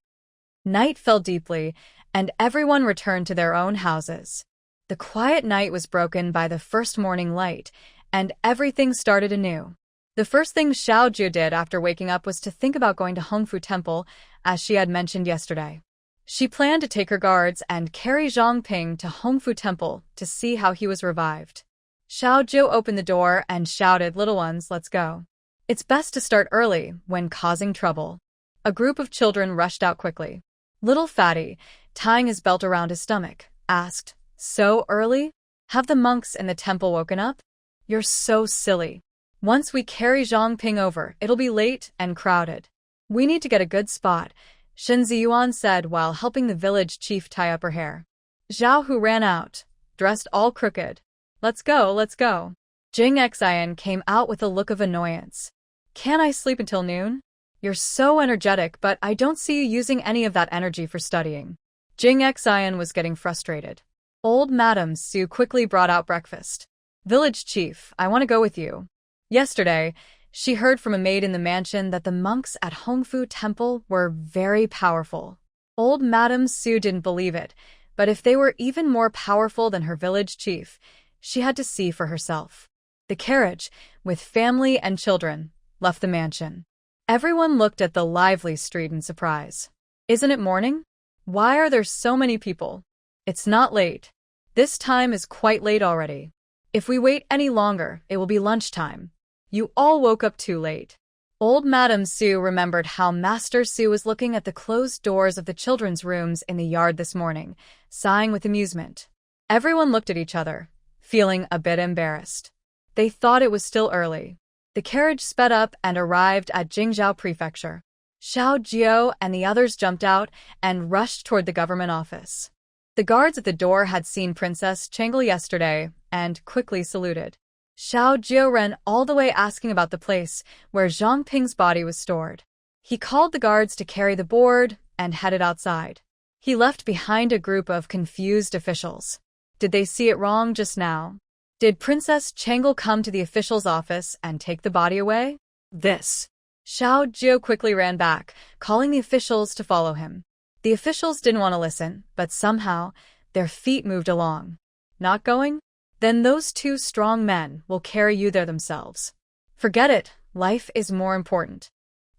Night fell deeply, and everyone returned to their own houses. The quiet night was broken by the first morning light, and everything started anew. The first thing Xiao Jie did after waking up was to think about going to Hongfu Temple, as she had mentioned yesterday. She planned to take her guards and carry Zhang Ping to Hongfu Temple to see how he was revived. Xiao Jie opened the door and shouted, "Little ones, let's go. It's best to start early when causing trouble." A group of children rushed out quickly. Little Fatty, tying his belt around his stomach, asked, "So early? Have the monks in the temple woken up? You're so silly. Once we carry Zhang Ping over, it'll be late and crowded. We need to get a good spot," Shen Ziyuan said while helping the village chief tie up her hair. Zhao Hu ran out, dressed all crooked. Let's go, let's go." Jing Xian came out with a look of annoyance. "Can't I sleep until noon? You're so energetic, but I don't see you using any of that energy for studying." Jing Xian was getting frustrated. Old Madam Su quickly brought out breakfast. "Village chief, I want to go with you." Yesterday, she heard from a maid in the mansion that the monks at Hongfu Temple were very powerful. Old Madam Su didn't believe it, but if they were even more powerful than her village chief, she had to see for herself. The carriage, with family and children, left the mansion. Everyone looked at the lively street in surprise. "Isn't it morning? Why are there so many people? It's not late. This time is quite late already. If we wait any longer, it will be lunchtime. You all woke up too late." Old Madam Su remembered how Master Su was looking at the closed doors of the children's rooms in the yard this morning, sighing with amusement. Everyone looked at each other, feeling a bit embarrassed. They thought it was still early. The carriage sped up and arrived at Jingzhou Prefecture. Xiao Jiao and the others jumped out and rushed toward the government office. The guards at the door had seen Princess Chengel yesterday and quickly saluted. Xiao Jiao ran all the way asking about the place where Zhang Ping's body was stored. He called the guards to carry the board and headed outside. He left behind a group of confused officials. Did they see it wrong just now? Did Princess Chengel come to the official's office and take the body away? This. Xiao Jiao quickly ran back, calling the officials to follow him. The officials didn't want to listen, but somehow their feet moved along. Not going? Then those two strong men will carry you there themselves. Forget it, life is more important.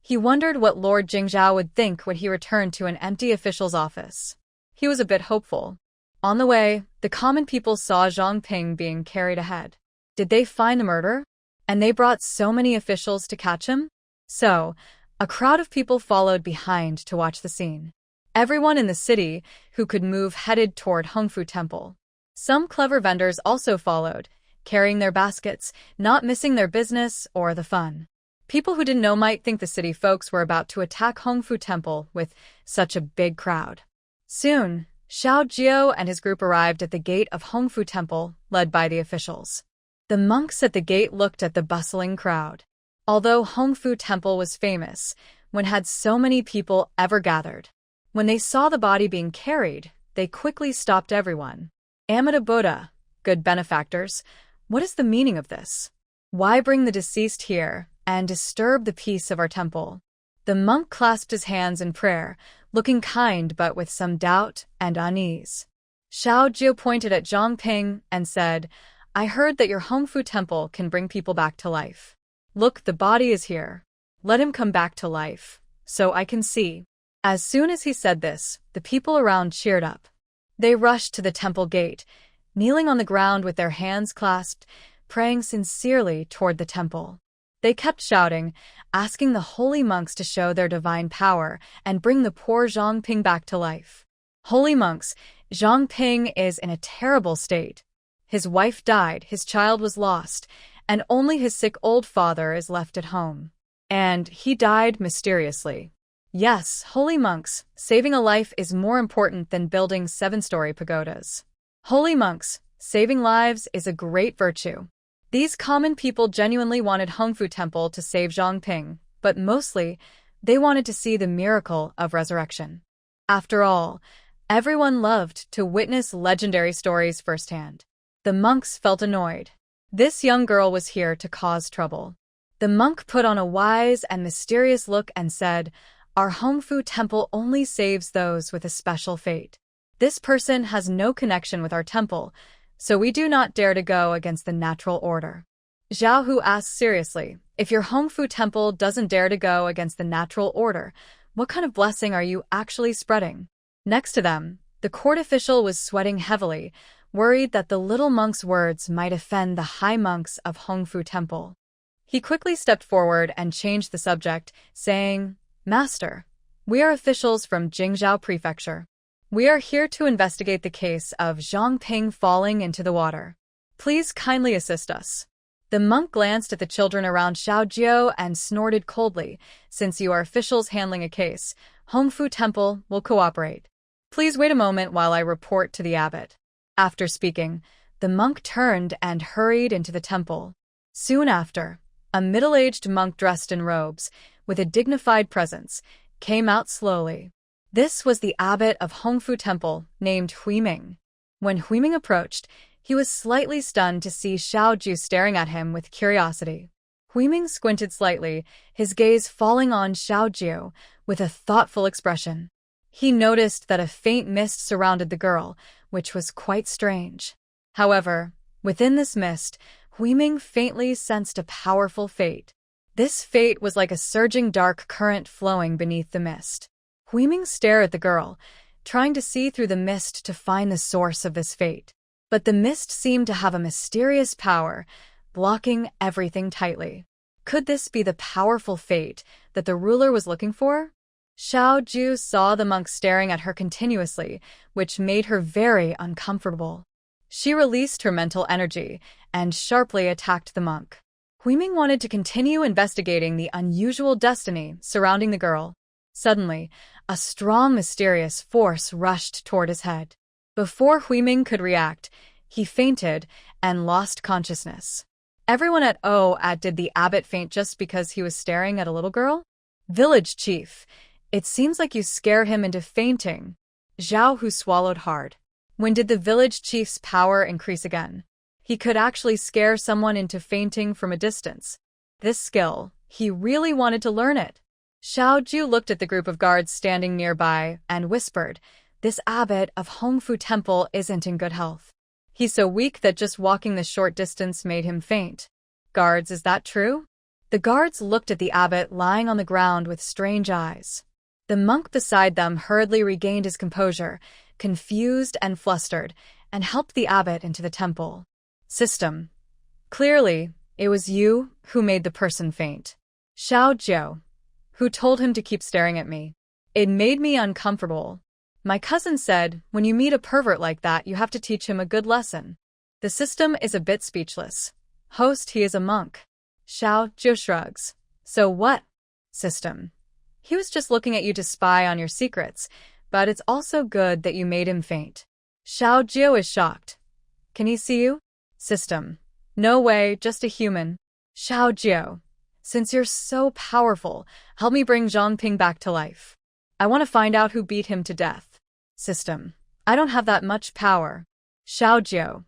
He wondered what Lord Jingzhou would think when he returned to an empty official's office. He was a bit hopeful. On the way, the common people saw Zhang Ping being carried ahead. Did they find the murderer? And they brought so many officials to catch him? So, a crowd of people followed behind to watch the scene. Everyone in the city who could move headed toward Hongfu Temple. Some clever vendors also followed, carrying their baskets, not missing their business or the fun. People who didn't know might think the city folks were about to attack Hongfu Temple with such a big crowd. Soon, Xiao Jiao and his group arrived at the gate of Hongfu Temple, led by the officials. The monks at the gate looked at the bustling crowd. Although Hongfu Temple was famous, when had so many people ever gathered? When they saw the body being carried, they quickly stopped everyone. Amida Buddha, good benefactors, what is the meaning of this? Why bring the deceased here and disturb the peace of our temple? The monk clasped his hands in prayer, looking kind but with some doubt and unease. Xiao Jiao pointed at Zhang Ping and said, "I heard that your Hongfu Temple can bring people back to life. Look, the body is here. Let him come back to life, so I can see." As soon as he said this, the people around cheered up. They rushed to the temple gate, kneeling on the ground with their hands clasped, praying sincerely toward the temple. They kept shouting, asking the holy monks to show their divine power and bring the poor Zhang Ping back to life. "Holy monks, Zhang Ping is in a terrible state. His wife died, his child was lost, and only his sick old father is left at home. And he died mysteriously. Yes, holy monks, saving a life is more important than building 7-story pagodas. Holy monks, saving lives is a great virtue." These common people genuinely wanted Hongfu Temple to save Zhang Ping, but mostly, they wanted to see the miracle of resurrection. After all, everyone loved to witness legendary stories firsthand. The monks felt annoyed. This young girl was here to cause trouble. The monk put on a wise and mysterious look and said, "Our Hongfu Temple only saves those with a special fate. This person has no connection with our temple, so we do not dare to go against the natural order." Zhao Hu asked seriously, If your Hongfu temple doesn't dare to go against the natural order, what kind of blessing are you actually spreading? Next to them, the court official was sweating heavily, worried that the little monk's words might offend the high monks of Hongfu Temple. He quickly stepped forward and changed the subject, saying, "Master, we are officials from Jingzhou Prefecture. We are here to investigate the case of Zhang Ping falling into the water. Please kindly assist us." The monk glanced at the children around Xiaojiu and snorted coldly. "Since you are officials handling a case, Hongfu Temple will cooperate. Please wait a moment while I report to the abbot." After speaking, the monk turned and hurried into the temple. Soon after, a middle-aged monk dressed in robes, with a dignified presence, came out slowly. This was the abbot of Hongfu Temple, named Huiming. When Huiming approached, he was slightly stunned to see Xiaoju staring at him with curiosity. Huiming squinted slightly, his gaze falling on Xiaoju with a thoughtful expression. He noticed that a faint mist surrounded the girl, which was quite strange. However, within this mist, Huiming faintly sensed a powerful fate. This fate was like a surging dark current flowing beneath the mist. Huiming stared at the girl, trying to see through the mist to find the source of this fate. But the mist seemed to have a mysterious power, blocking everything tightly. Could this be the powerful fate that the ruler was looking for? Xiaoju saw the monk staring at her continuously, which made her very uncomfortable. She released her mental energy and sharply attacked the monk. Huiming wanted to continue investigating the unusual destiny surrounding the girl. Suddenly, a strong, mysterious force rushed toward his head. Before Huiming could react, he fainted and lost consciousness. Everyone at did the abbot faint just because he was staring at a little girl? Village chief, it seems like you scare him into fainting. Zhao Hu swallowed hard. When did the village chief's power increase again? He could actually scare someone into fainting from a distance. This skill, he really wanted to learn it. Xiaoju looked at the group of guards standing nearby and whispered, "This abbot of Hongfu Temple isn't in good health. He's so weak that just walking the short distance made him faint." "Guards, is that true?" The guards looked at the abbot lying on the ground with strange eyes. The monk beside them hurriedly regained his composure, confused and flustered, and helped the abbot into the temple. "System. Clearly, it was you who made the person faint. Xiaojiu, who told him to keep staring at me. It made me uncomfortable. My cousin said, when you meet a pervert like that, you have to teach him a good lesson." The system is a bit speechless. "Host, he is a monk." Xiaojiu shrugs. "So what?" System. "He was just looking at you to spy on your secrets, but it's also good that you made him faint." Xiaojiu is shocked. "Can he see you?" System. "No way, just a human." Xiaojiu. "Since you're so powerful, help me bring Zhang Ping back to life. I want to find out who beat him to death." System. "I don't have that much power." Xiaojiu.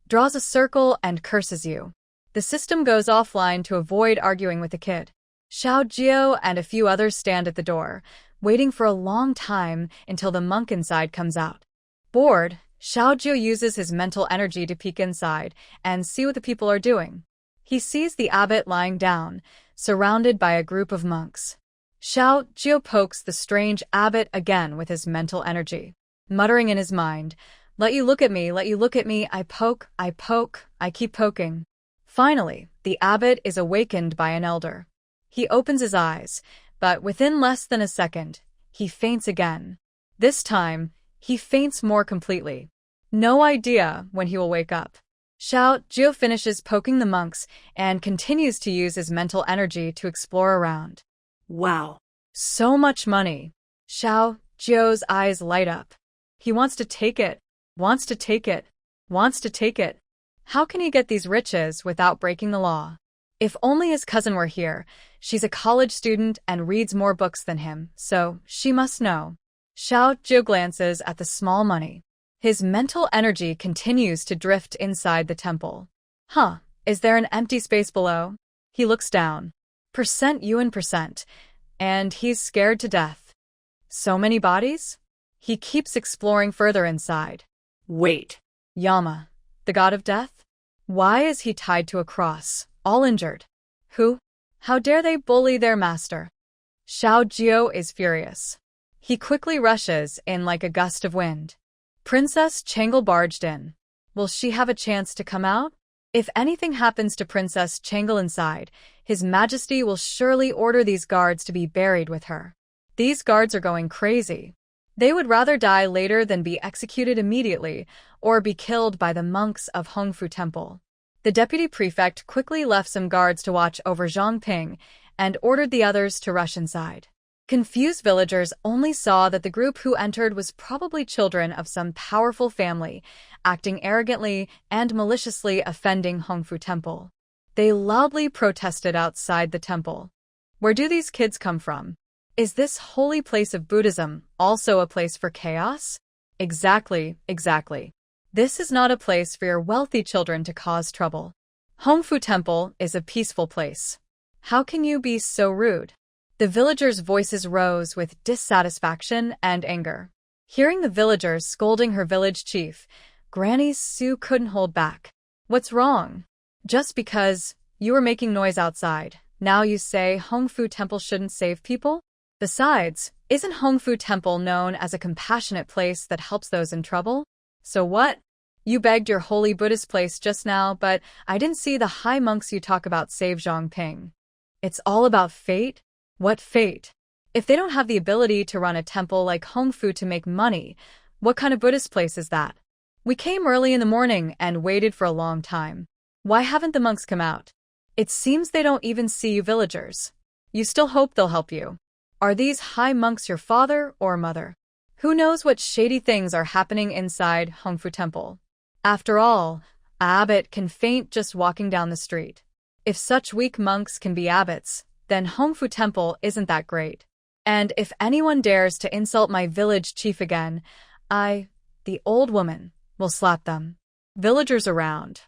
Draws a circle and curses you. The system goes offline to avoid arguing with the kid. Xiaojiu and a few others stand at the door, waiting for a long time until the monk inside comes out. Bored, Xiaojiu uses his mental energy to peek inside and see what the people are doing. He sees the abbot lying down, surrounded by a group of monks. Xiaojiu pokes the strange abbot again with his mental energy, muttering in his mind, "Let you look at me, let you look at me, I poke, I keep poking." Finally, the abbot is awakened by an elder. He opens his eyes, but within less than a second, he faints again. This time, he faints more completely. No idea when he will wake up. Xiaojiu finishes poking the monks and continues to use his mental energy to explore around. Wow. So much money. Xiaojiu's eyes light up. He wants to take it, wants to take it, wants to take it. How can he get these riches without breaking the law? If only his cousin were here. She's a college student and reads more books than him, so she must know. Xiaojiu glances at the small money. His mental energy continues to drift inside the temple. Is there an empty space below? He looks down. Yuan %, and he's scared to death. So many bodies? He keeps exploring further inside. Wait. Yama, the god of death? Why is he tied to a cross, all injured? Who? How dare they bully their master? Xiao Jiao is furious. He quickly rushes in like a gust of wind. Princess Changle barged in. Will she have a chance to come out? If anything happens to Princess Changle inside, His Majesty will surely order these guards to be buried with her. These guards are going crazy. They would rather die later than be executed immediately or be killed by the monks of Hongfu Temple. The deputy prefect quickly left some guards to watch over Zhang Ping and ordered the others to rush inside. Confused villagers only saw that the group who entered was probably children of some powerful family, acting arrogantly and maliciously offending Hongfu Temple. They loudly protested outside the temple. Where do these kids come from? Is this holy place of Buddhism also a place for chaos? Exactly. This is not a place for your wealthy children to cause trouble. Hongfu Temple is a peaceful place. How can you be so rude? The villagers' voices rose with dissatisfaction and anger. Hearing the villagers scolding her village chief, Granny Sue couldn't hold back. What's wrong? Just because you were making noise outside, now you say Hongfu Temple shouldn't save people? Besides, isn't Hongfu Temple known as a compassionate place that helps those in trouble? So what? You begged your holy Buddhist place just now, but I didn't see the high monks you talk about save Zhang Ping. It's all about fate? What fate? If they don't have the ability to run a temple like Hongfu to make money, what kind of Buddhist place is that? We came early in the morning and waited for a long time. Why haven't the monks come out? It seems they don't even see you villagers. You still hope they'll help you. Are these high monks your father or mother? Who knows what shady things are happening inside Hongfu Temple? After all, an abbot can faint just walking down the street. If such weak monks can be abbots, then Hongfu Temple isn't that great. And if anyone dares to insult my village chief again, the old woman, will slap them. Villagers around.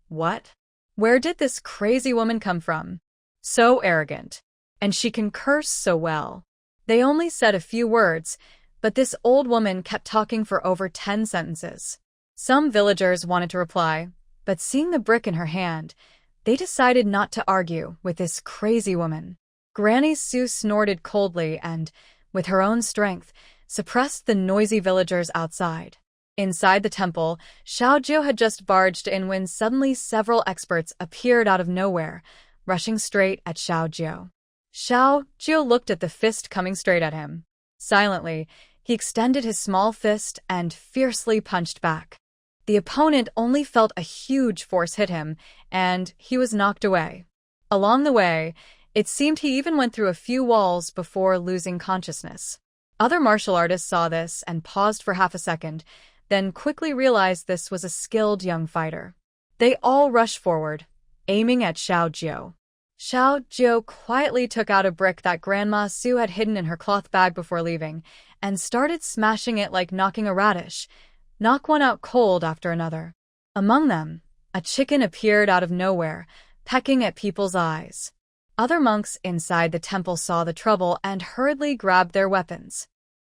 What? Where did this crazy woman come from? So arrogant. And she can curse so well. They only said a few words, but this old woman kept talking for over 10 sentences. Some villagers wanted to reply, but seeing the brick in her hand, they decided not to argue with this crazy woman. Granny Sue snorted coldly and, with her own strength, suppressed the noisy villagers outside. Inside the temple, Xiao Jiao had just barged in when suddenly several experts appeared out of nowhere, rushing straight at Xiao Jiao. Xiao Jiao looked at the fist coming straight at him. Silently, he extended his small fist and fiercely punched back. The opponent only felt a huge force hit him, and he was knocked away. Along the way, it seemed he even went through a few walls before losing consciousness. Other martial artists saw this and paused for half a second, then quickly realized this was a skilled young fighter. They all rushed forward, aiming at Xiao Jiao. Xiao Jiao quietly took out a brick that Grandma Sue had hidden in her cloth bag before leaving, and started smashing it like knocking a radish. Knock one out cold after another. Among them, a chicken appeared out of nowhere, pecking at people's eyes. Other monks inside the temple saw the trouble and hurriedly grabbed their weapons.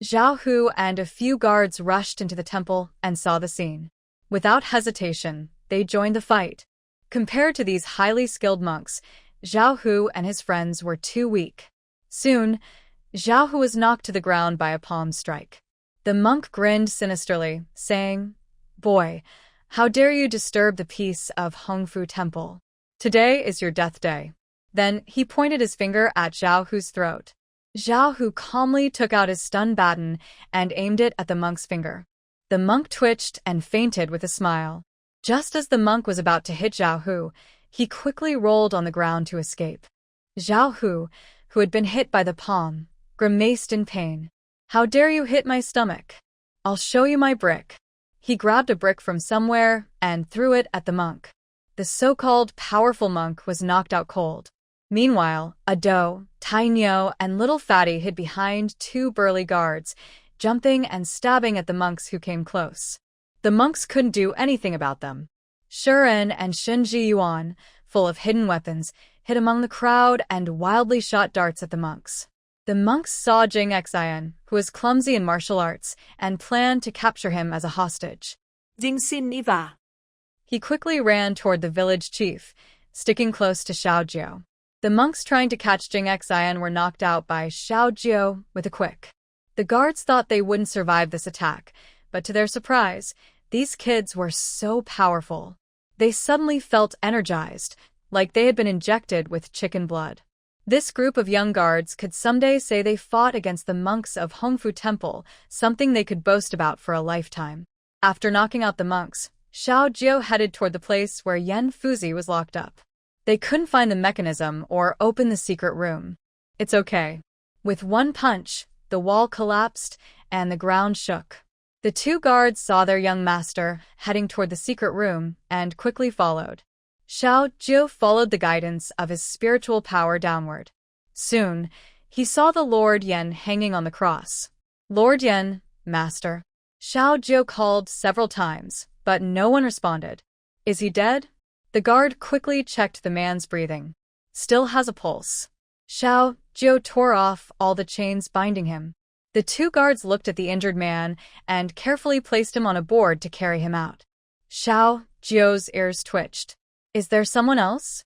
Zhao Hu and a few guards rushed into the temple and saw the scene. Without hesitation, they joined the fight. Compared to these highly skilled monks, Zhao Hu and his friends were too weak. Soon, Zhao Hu was knocked to the ground by a palm strike. The monk grinned sinisterly, saying, "Boy, how dare you disturb the peace of Hongfu Temple? Today is your death day." Then he pointed his finger at Zhao Hu's throat. Zhao Hu calmly took out his stun baton and aimed it at the monk's finger. The monk twitched and fainted with a smile. Just as the monk was about to hit Zhao Hu, he quickly rolled on the ground to escape. Zhao Hu, who had been hit by the palm, grimaced in pain. "How dare you hit my stomach? I'll show you my brick." He grabbed a brick from somewhere and threw it at the monk. The so-called powerful monk was knocked out cold. Meanwhile, Ado, Tainyo, and Little Fatty hid behind two burly guards, jumping and stabbing at the monks who came close. The monks couldn't do anything about them. Shiren and Shinji Yuan, full of hidden weapons, hid among the crowd and wildly shot darts at the monks. The monks saw Jing Xian, who was clumsy in martial arts, and planned to capture him as a hostage. Ding Xin Niva. He quickly ran toward the village chief, sticking close to Xiao Jiao. The monks trying to catch Jing Xian were knocked out by Xiao Jiu with a quick. The guards thought they wouldn't survive this attack, but to their surprise, these kids were so powerful. They suddenly felt energized, like they had been injected with chicken blood. This group of young guards could someday say they fought against the monks of Hongfu Temple, something they could boast about for a lifetime. After knocking out the monks, Xiao Jiu headed toward the place where Yan Fuzi was locked up. They couldn't find the mechanism or open the secret room. It's okay. With one punch, the wall collapsed and the ground shook. The two guards saw their young master heading toward the secret room and quickly followed. Xiao Jiu followed the guidance of his spiritual power downward. Soon, he saw the Lord Yan hanging on the cross. Lord Yan, Master. Xiao Jiu called several times, but no one responded. Is he dead? The guard quickly checked the man's breathing. Still has a pulse. Xiao Jiu tore off all the chains binding him. The two guards looked at the injured man and carefully placed him on a board to carry him out. Xiao Jiu's ears twitched. Is there someone else?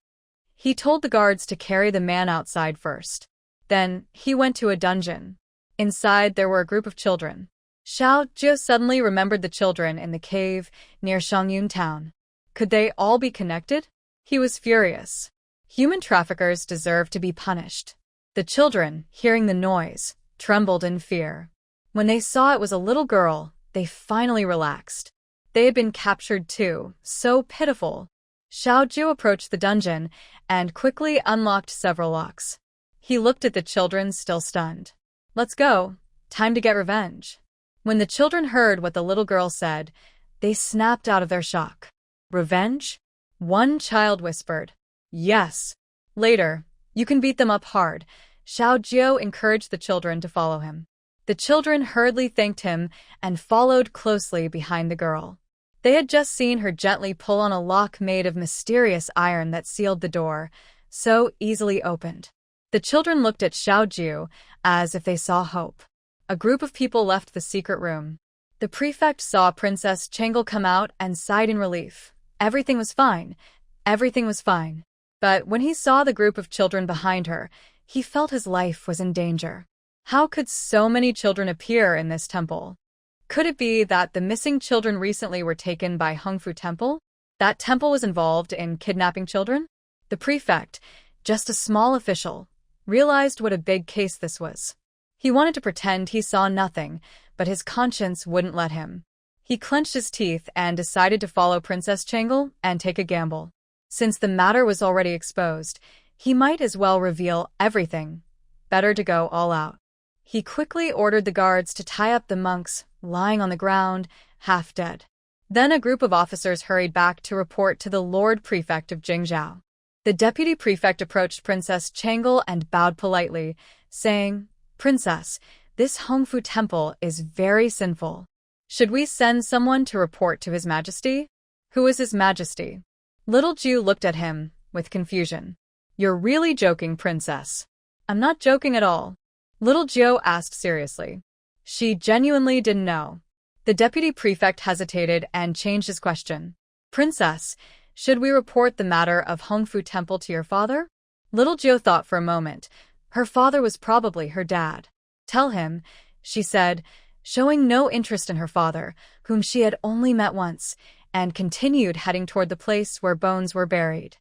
He told the guards to carry the man outside first. Then, he went to a dungeon. Inside, there were a group of children. Xiao Jiu suddenly remembered the children in the cave near Shangyun town. Could they all be connected? He was furious. Human traffickers deserve to be punished. The children, hearing the noise, trembled in fear. When they saw it was a little girl, they finally relaxed. They had been captured too, so pitiful. Xiao Jiu approached the dungeon and quickly unlocked several locks. He looked at the children still stunned. Let's go. Time to get revenge. When the children heard what the little girl said, they snapped out of their shock. Revenge? One child whispered. Yes. Later, you can beat them up hard. Xiao Jiu encouraged the children to follow him. The children hurriedly thanked him and followed closely behind the girl. They had just seen her gently pull on a lock made of mysterious iron that sealed the door, so easily opened. The children looked at Xiao Jiu as if they saw hope. A group of people left the secret room. The prefect saw Princess Changel come out and sighed in relief. Everything was fine. Everything was fine. But when he saw the group of children behind her, he felt his life was in danger. How could so many children appear in this temple? Could it be that the missing children recently were taken by Hongfu Temple? That temple was involved in kidnapping children? The prefect, just a small official, realized what a big case this was. He wanted to pretend he saw nothing, but his conscience wouldn't let him. He clenched his teeth and decided to follow Princess Changel and take a gamble. Since the matter was already exposed, he might as well reveal everything. Better to go all out. He quickly ordered the guards to tie up the monks, lying on the ground, half dead. Then a group of officers hurried back to report to the Lord Prefect of Jingzhou. The deputy prefect approached Princess Changel and bowed politely, saying, Princess, this Hongfu temple is very sinful. Should we send someone to report to His Majesty? Who is His Majesty? Little Jiu looked at him, with confusion. You're really joking, Princess. I'm not joking at all. Little Jiu asked seriously. She genuinely didn't know. The deputy prefect hesitated and changed his question. Princess, should we report the matter of Hongfu Temple to your father? Little Jiu thought for a moment. Her father was probably her dad. Tell him, she said, showing no interest in her father, whom she had only met once, and continued heading toward the place where bones were buried.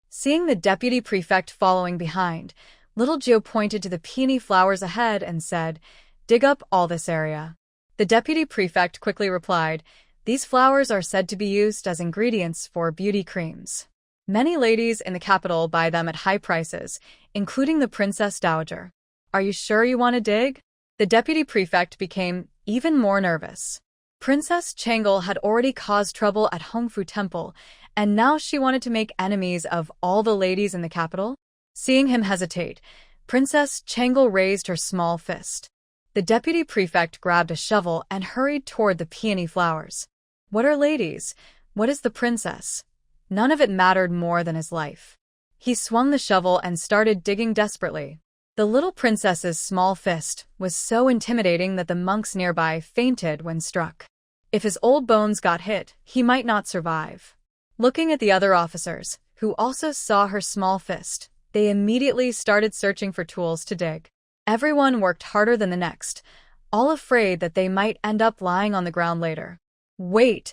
Seeing the deputy prefect following behind, Little Jiu pointed to the peony flowers ahead and said, Dig up all this area. The deputy prefect quickly replied, These flowers are said to be used as ingredients for beauty creams. Many ladies in the capital buy them at high prices, including the Princess Dowager. Are you sure you want to dig? The deputy prefect became even more nervous. Princess Changel had already caused trouble at Hongfu Temple, and now she wanted to make enemies of all the ladies in the capital? Seeing him hesitate, Princess Changel raised her small fist. The deputy prefect grabbed a shovel and hurried toward the peony flowers. What are ladies? What is the princess? None of it mattered more than his life. He swung the shovel and started digging desperately. The little princess's small fist was so intimidating that the monks nearby fainted when struck. If his old bones got hit, he might not survive. Looking at the other officers, who also saw her small fist, They immediately started searching for tools to dig. Everyone worked harder than the next, all afraid that they might end up lying on the ground later. "Wait,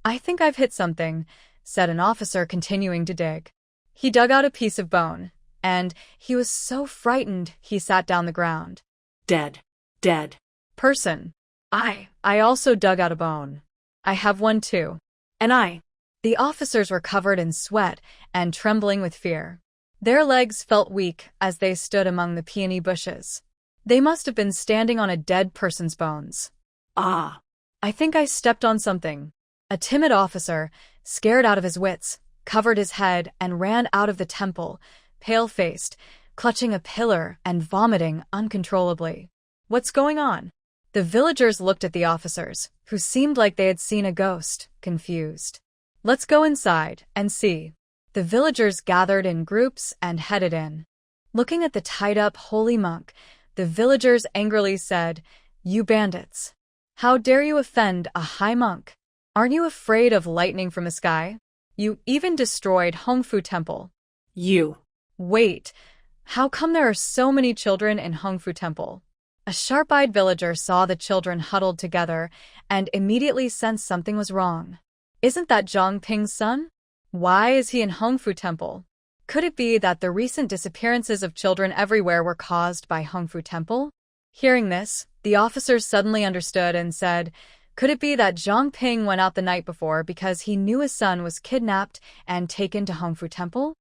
I think I've hit something," said an officer, continuing to dig. He dug out a piece of bone, and he was so frightened he sat down the ground. Dead. Dead. "Person. I also dug out a bone. I have one too." And I. The officers were covered in sweat and trembling with fear. Their legs felt weak as they stood among the peony bushes. They must have been standing on a dead person's bones. Ah. "I think I stepped on something." A timid officer, scared out of his wits, covered his head and ran out of the temple, pale-faced, clutching a pillar and vomiting uncontrollably. "What's going on?" The villagers looked at the officers, who seemed like they had seen a ghost, confused. "Let's go inside and see." The villagers gathered in groups and headed in. Looking at the tied-up holy monk, the villagers angrily said, "You bandits! How dare you offend a high monk? Aren't you afraid of lightning from the sky? You even destroyed Hongfu Temple." You. "Wait, how come there are so many children in Hongfu Temple?" A sharp-eyed villager saw the children huddled together and immediately sensed something was wrong. "Isn't that Zhang Ping's son? Why is he in Hongfu Temple? Could it be that the recent disappearances of children everywhere were caused by Hongfu Temple?" Hearing this, the officers suddenly understood and said, "Could it be that Zhang Ping went out the night before because he knew his son was kidnapped and taken to Hongfu Temple?"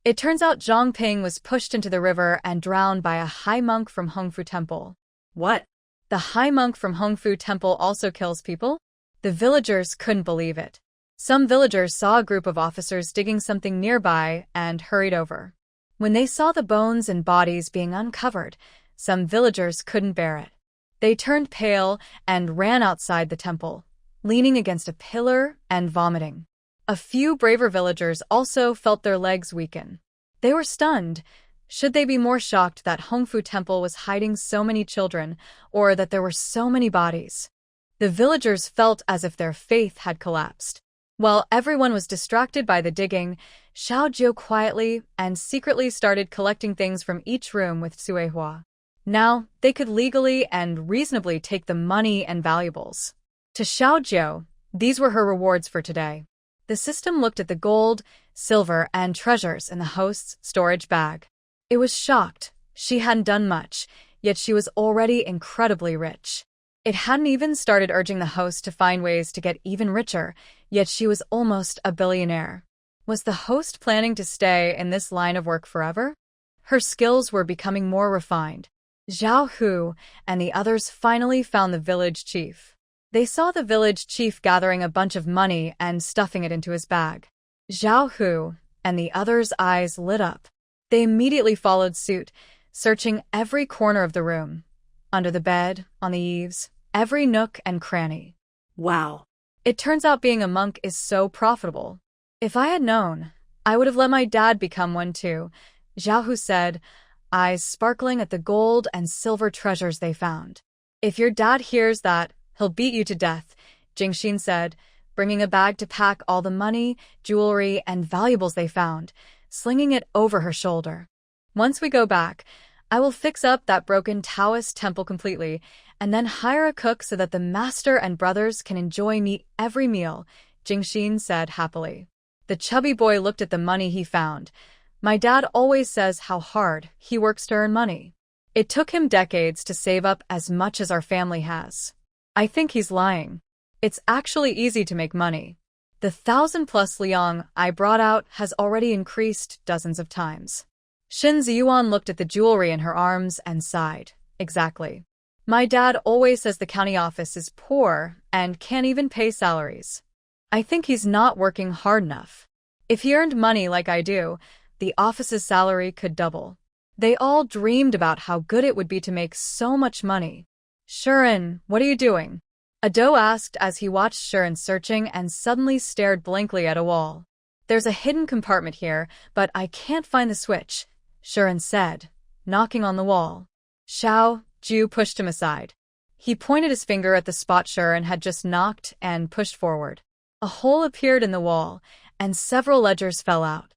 It turns out Zhang Ping was pushed into the river and drowned by a high monk from Hongfu Temple. What? The high monk from Hongfu Temple also kills people? The villagers couldn't believe it. Some villagers saw a group of officers digging something nearby and hurried over. When they saw the bones and bodies being uncovered, some villagers couldn't bear it. They turned pale and ran outside the temple, leaning against a pillar and vomiting. A few braver villagers also felt their legs weaken. They were stunned. Should they be more shocked that Hongfu Temple was hiding so many children, or that there were so many bodies? The villagers felt as if their faith had collapsed. While everyone was distracted by the digging, Xiao Jiu quietly and secretly started collecting things from each room with Suehua. Now, they could legally and reasonably take the money and valuables. To Xiao Jiu, these were her rewards for today. The system looked at the gold, silver, and treasures in the host's storage bag. It was shocked. She hadn't done much, yet she was already incredibly rich. It hadn't even started urging the host to find ways to get even richer, yet she was almost a billionaire. Was the host planning to stay in this line of work forever? Her skills were becoming more refined. Zhao Hu and the others finally found the village chief. They saw the village chief gathering a bunch of money and stuffing it into his bag. Zhao Hu and the others' eyes lit up. They immediately followed suit, searching every corner of the room, under the bed, on the eaves, every nook and cranny. Wow. It turns out being a monk is so profitable. If I had known, I would have let my dad become one too, Zhao Hu said, eyes sparkling at the gold and silver treasures they found. If your dad hears that, he'll beat you to death, Jingxin said, bringing a bag to pack all the money, jewelry, and valuables they found, slinging it over her shoulder. "Once we go back, I will fix up that broken Taoist temple completely, and then hire a cook so that the master and brothers can enjoy meat every meal," Jingxin said happily. The chubby boy looked at the money he found. "My dad always says how hard he works to earn money. It took him decades to save up as much as our family has. I think he's lying. It's actually easy to make money. The 1,000+ liang I brought out has already increased dozens of times." Shin Ziyuan looked at the jewelry in her arms and sighed. "Exactly. My dad always says the county office is poor and can't even pay salaries. I think he's not working hard enough. If he earned money like I do, the office's salary could double." They all dreamed about how good it would be to make so much money. "Shuren, what are you doing?" Ado asked as he watched Shuren searching and suddenly stared blankly at a wall. "There's a hidden compartment here, but I can't find the switch," Shuren said, knocking on the wall. Xiao Jiu pushed him aside. He pointed his finger at the spot Shuren had just knocked and pushed forward. A hole appeared in the wall, and several ledgers fell out.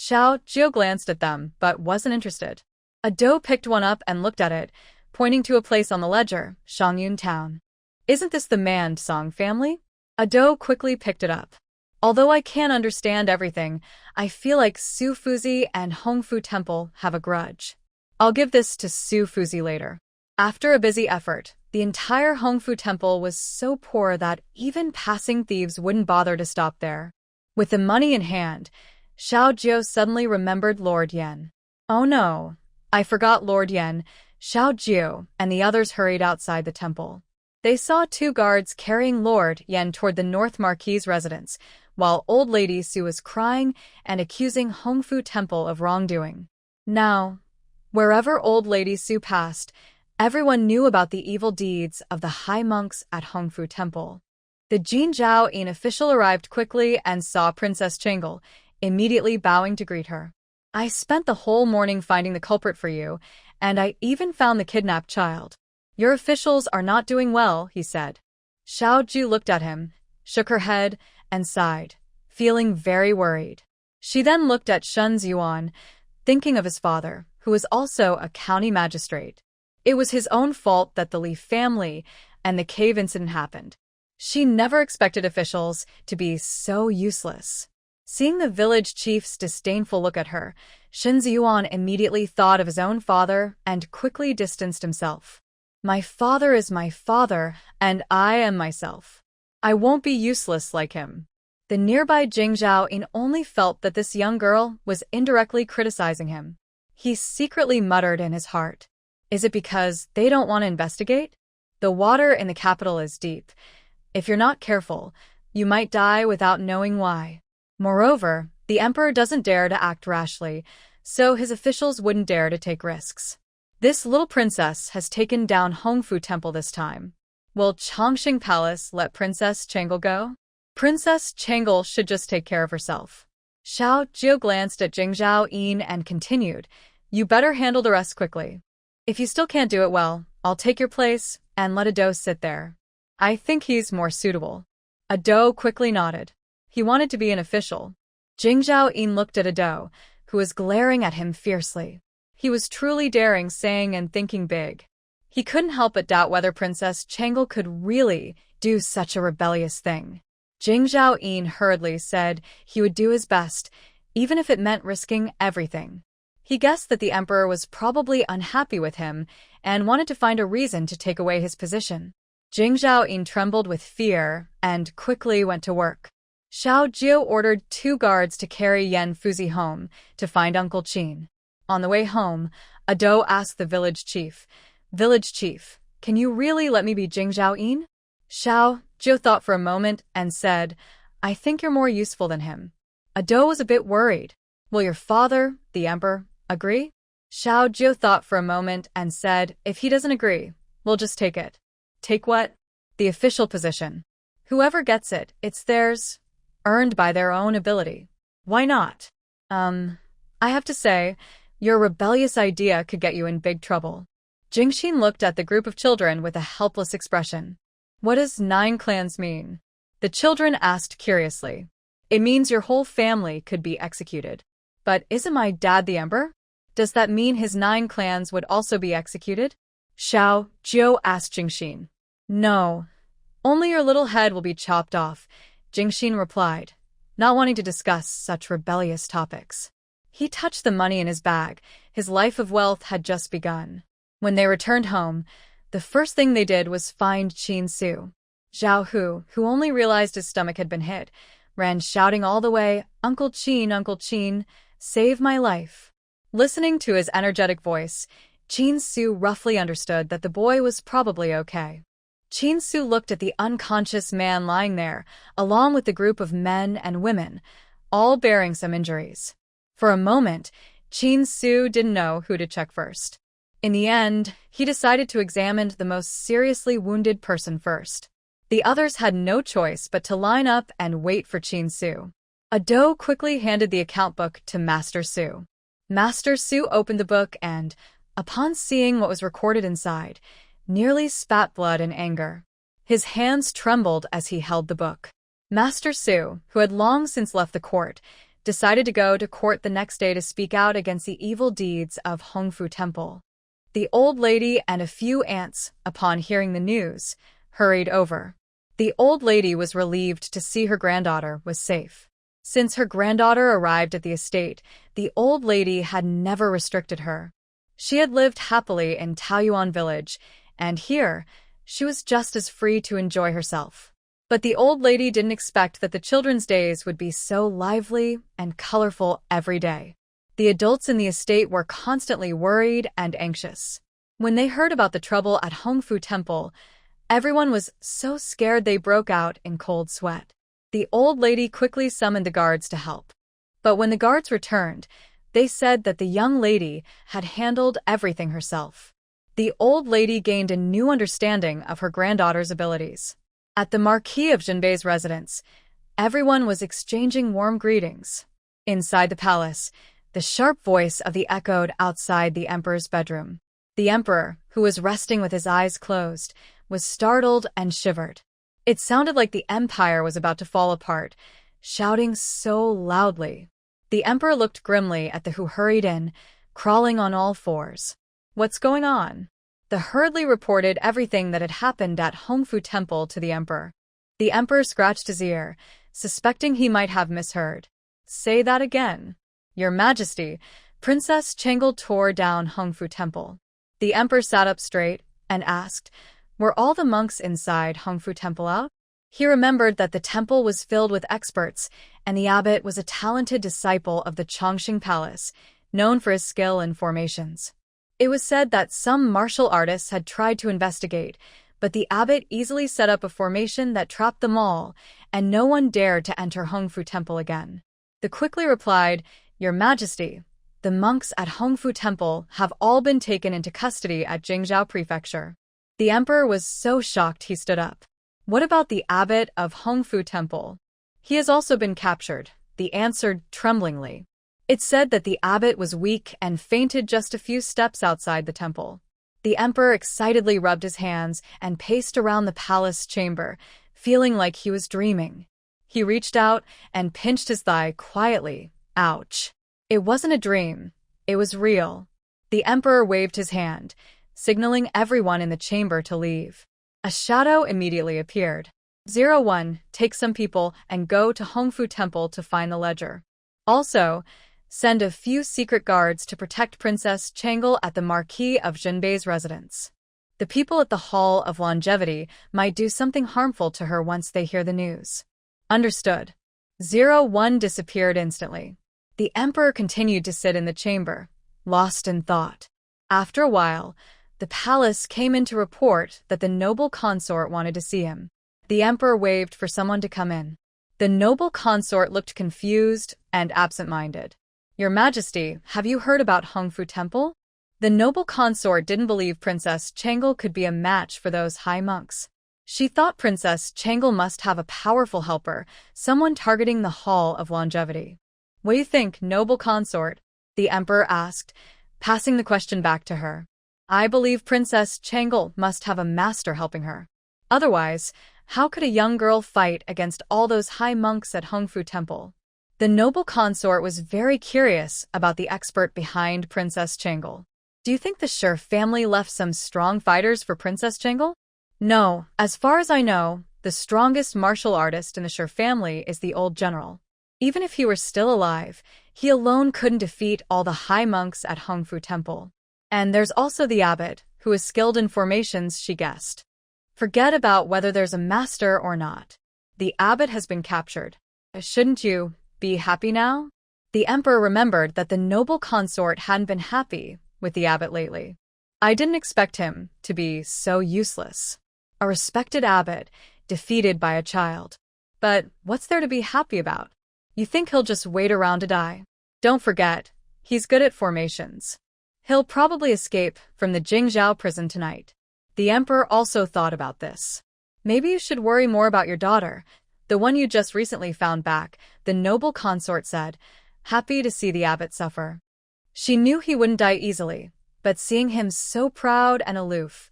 Xiao Jiu glanced at them, but wasn't interested. Ado picked one up and looked at it, pointing to a place on the ledger, Shangyun Town. Isn't this the Man Song family? Ado quickly picked it up. Although I can't understand everything, I feel like Su Fuzi and Hongfu Temple have a grudge. I'll give this to Su Fuzi later. After a busy effort, the entire Hongfu Temple was so poor that even passing thieves wouldn't bother to stop there. With the money in hand, Xiao Jiu suddenly remembered Lord Yan. Oh no, I forgot Lord Yan. Xiao Jiu and the others hurried outside the temple. They saw 2 guards carrying Lord Yan toward the North Marquis residence, while old lady Su was crying and accusing Hongfu Temple of wrongdoing. Now, wherever old lady Su passed, everyone knew about the evil deeds of the high monks at Hongfu Temple. The Jinzhao Yin official arrived quickly and saw Princess Changle, immediately bowing to greet her. I spent the whole morning finding the culprit for you, and I even found the kidnapped child. Your officials are not doing well, he said. Xiao Jiu looked at him, shook her head, and sighed, feeling very worried. She then looked at Shun Ziyuan, thinking of his father, who was also a county magistrate. It was his own fault that the Li family and the cave incident happened. She never expected officials to be so useless. Seeing the village chief's disdainful look at her, Shun Ziyuan immediately thought of his own father and quickly distanced himself. My father is my father, and I am myself. I won't be useless like him. The nearby Jingzhao Yin only felt that this young girl was indirectly criticizing him. He secretly muttered in his heart. Is it because they don't want to investigate? The water in the capital is deep. If you're not careful, you might die without knowing why. Moreover, the emperor doesn't dare to act rashly, so his officials wouldn't dare to take risks. This little princess has taken down Hongfu Temple this time. Will Chongqing Palace let Princess Changle go? Princess Changle should just take care of herself. Xiao Jiu glanced at Jingzhao Yin and continued, You better handle the rest quickly. If you still can't do it well, I'll take your place and let Ado sit there. I think he's more suitable. Ado quickly nodded. He wanted to be an official. Jingzhao Yin looked at Ado, who was glaring at him fiercely. He was truly daring, saying and thinking big. He couldn't help but doubt whether Princess Changle could really do such a rebellious thing. Jingzhao Yin hurriedly said he would do his best, even if it meant risking everything. He guessed that the emperor was probably unhappy with him and wanted to find a reason to take away his position. Jingzhao Yin trembled with fear and quickly went to work. Xiao Jiu ordered 2 guards to carry Yan Fuzi home to find Uncle Qin. On the way home, Ado asked the village chief, Village chief, can you really let me be Jingzhao Yin? Xiao Jiu thought for a moment and said, I think you're more useful than him. Ado was a bit worried. Will your father, the emperor, agree? Xiao Jiu thought for a moment and said, if he doesn't agree, we'll just take it. Take what? The official position. Whoever gets it, it's theirs, earned by their own ability. Why not? I have to say, your rebellious idea could get you in big trouble. Jingxin looked at the group of children with a helpless expression. What does 9 clans mean? The children asked curiously. It means your whole family could be executed. But isn't my dad the emperor? Does that mean his 9 clans would also be executed? Xiao Jiu asked Jingxin. No. Only your little head will be chopped off, Jingxin replied, not wanting to discuss such rebellious topics. He touched the money in his bag. His life of wealth had just begun. When they returned home, the first thing they did was find Qin Su. Zhao Hu, who only realized his stomach had been hit, ran shouting all the way, Uncle Qin, save my life. Listening to his energetic voice, Qin Su roughly understood that the boy was probably okay. Qin Su looked at the unconscious man lying there, along with the group of men and women, all bearing some injuries. For a moment, Qin Su didn't know who to check first. In the end, he decided to examine the most seriously wounded person first. The others had no choice but to line up and wait for Qin Su. Ado quickly handed the account book to Master Su. Master Su opened the book and, upon seeing what was recorded inside, nearly spat blood in anger. His hands trembled as he held the book. Master Su, who had long since left the court, decided to go to court the next day to speak out against the evil deeds of Hongfu Temple. The old lady and a few aunts, upon hearing the news, hurried over. The old lady was relieved to see her granddaughter was safe. Since her granddaughter arrived at the estate, the old lady had never restricted her. She had lived happily in Taoyuan village, and here, she was just as free to enjoy herself. But the old lady didn't expect that the children's days would be so lively and colorful every day. The adults in the estate were constantly worried and anxious. When they heard about the trouble at Hongfu Temple, everyone was so scared they broke out in cold sweat. The old lady quickly summoned the guards to help. But when the guards returned, they said that the young lady had handled everything herself. The old lady gained a new understanding of her granddaughter's abilities. At the Marquis of Jinbei's residence, everyone was exchanging warm greetings. Inside the palace, the sharp voice of the echoed outside the emperor's bedroom. The emperor, who was resting with his eyes closed, was startled and shivered. It sounded like the empire was about to fall apart, shouting so loudly. The emperor looked grimly at the who hurried in, crawling on all fours. "What's going on?" The hurriedly reported everything that had happened at Hongfu Temple to the emperor. The emperor scratched his ear, suspecting he might have misheard. "Say that again." "Your Majesty, Princess Changel tore down Hongfu Temple." The emperor sat up straight and asked, "Were all the monks inside Hongfu Temple out?" He remembered that the temple was filled with experts, and the abbot was a talented disciple of the Chongqing Palace, known for his skill in formations. It was said that some martial artists had tried to investigate, but the abbot easily set up a formation that trapped them all, and no one dared to enter Hongfu Temple again. The quickly replied, "Your Majesty, the monks at Hongfu Temple have all been taken into custody at Jingzhou Prefecture." The emperor was so shocked he stood up. "What about the abbot of Hongfu Temple?" "He has also been captured," the answered tremblingly. It said that the abbot was weak and fainted just a few steps outside the temple. The emperor excitedly rubbed his hands and paced around the palace chamber, feeling like he was dreaming. He reached out and pinched his thigh quietly. Ouch. It wasn't a dream. It was real. The emperor waved his hand, signaling everyone in the chamber to leave. A shadow immediately appeared. 01, take some people and go to Hongfu Temple to find the ledger. Also, send a few secret guards to protect Princess Changel at the Marquis of Jinbei's residence. The people at the Hall of Longevity might do something harmful to her once they hear the news. Understood. 01 disappeared instantly. The emperor continued to sit in the chamber, lost in thought. After a while, the palace came in to report that the noble consort wanted to see him. The emperor waved for someone to come in. The noble consort looked confused and absent-minded. "Your Majesty, have you heard about Hongfu Temple?" The noble consort didn't believe Princess Changel could be a match for those high monks. She thought Princess Changel must have a powerful helper, someone targeting the Hall of Longevity. "What do you think, noble consort?" the emperor asked, passing the question back to her. "I believe Princess Changel must have a master helping her. Otherwise, how could a young girl fight against all those high monks at Hongfu Temple?" The noble consort was very curious about the expert behind Princess Changel. "Do you think the Shi family left some strong fighters for Princess Changel?" "No, as far as I know, the strongest martial artist in the Shi family is the old general. Even if he were still alive, he alone couldn't defeat all the high monks at Hongfu Temple. And there's also the abbot, who is skilled in formations," she guessed. "Forget about whether there's a master or not. The abbot has been captured. Shouldn't you be happy now?" The emperor remembered that the noble consort hadn't been happy with the abbot lately. "I didn't expect him to be so useless. A respected abbot, defeated by a child. But what's there to be happy about? You think he'll just wait around to die? Don't forget, he's good at formations. He'll probably escape from the Jingzhou prison tonight." The emperor also thought about this. "Maybe you should worry more about your daughter, the one you just recently found back," the noble consort said, happy to see the abbot suffer. She knew he wouldn't die easily, but seeing him so proud and aloof,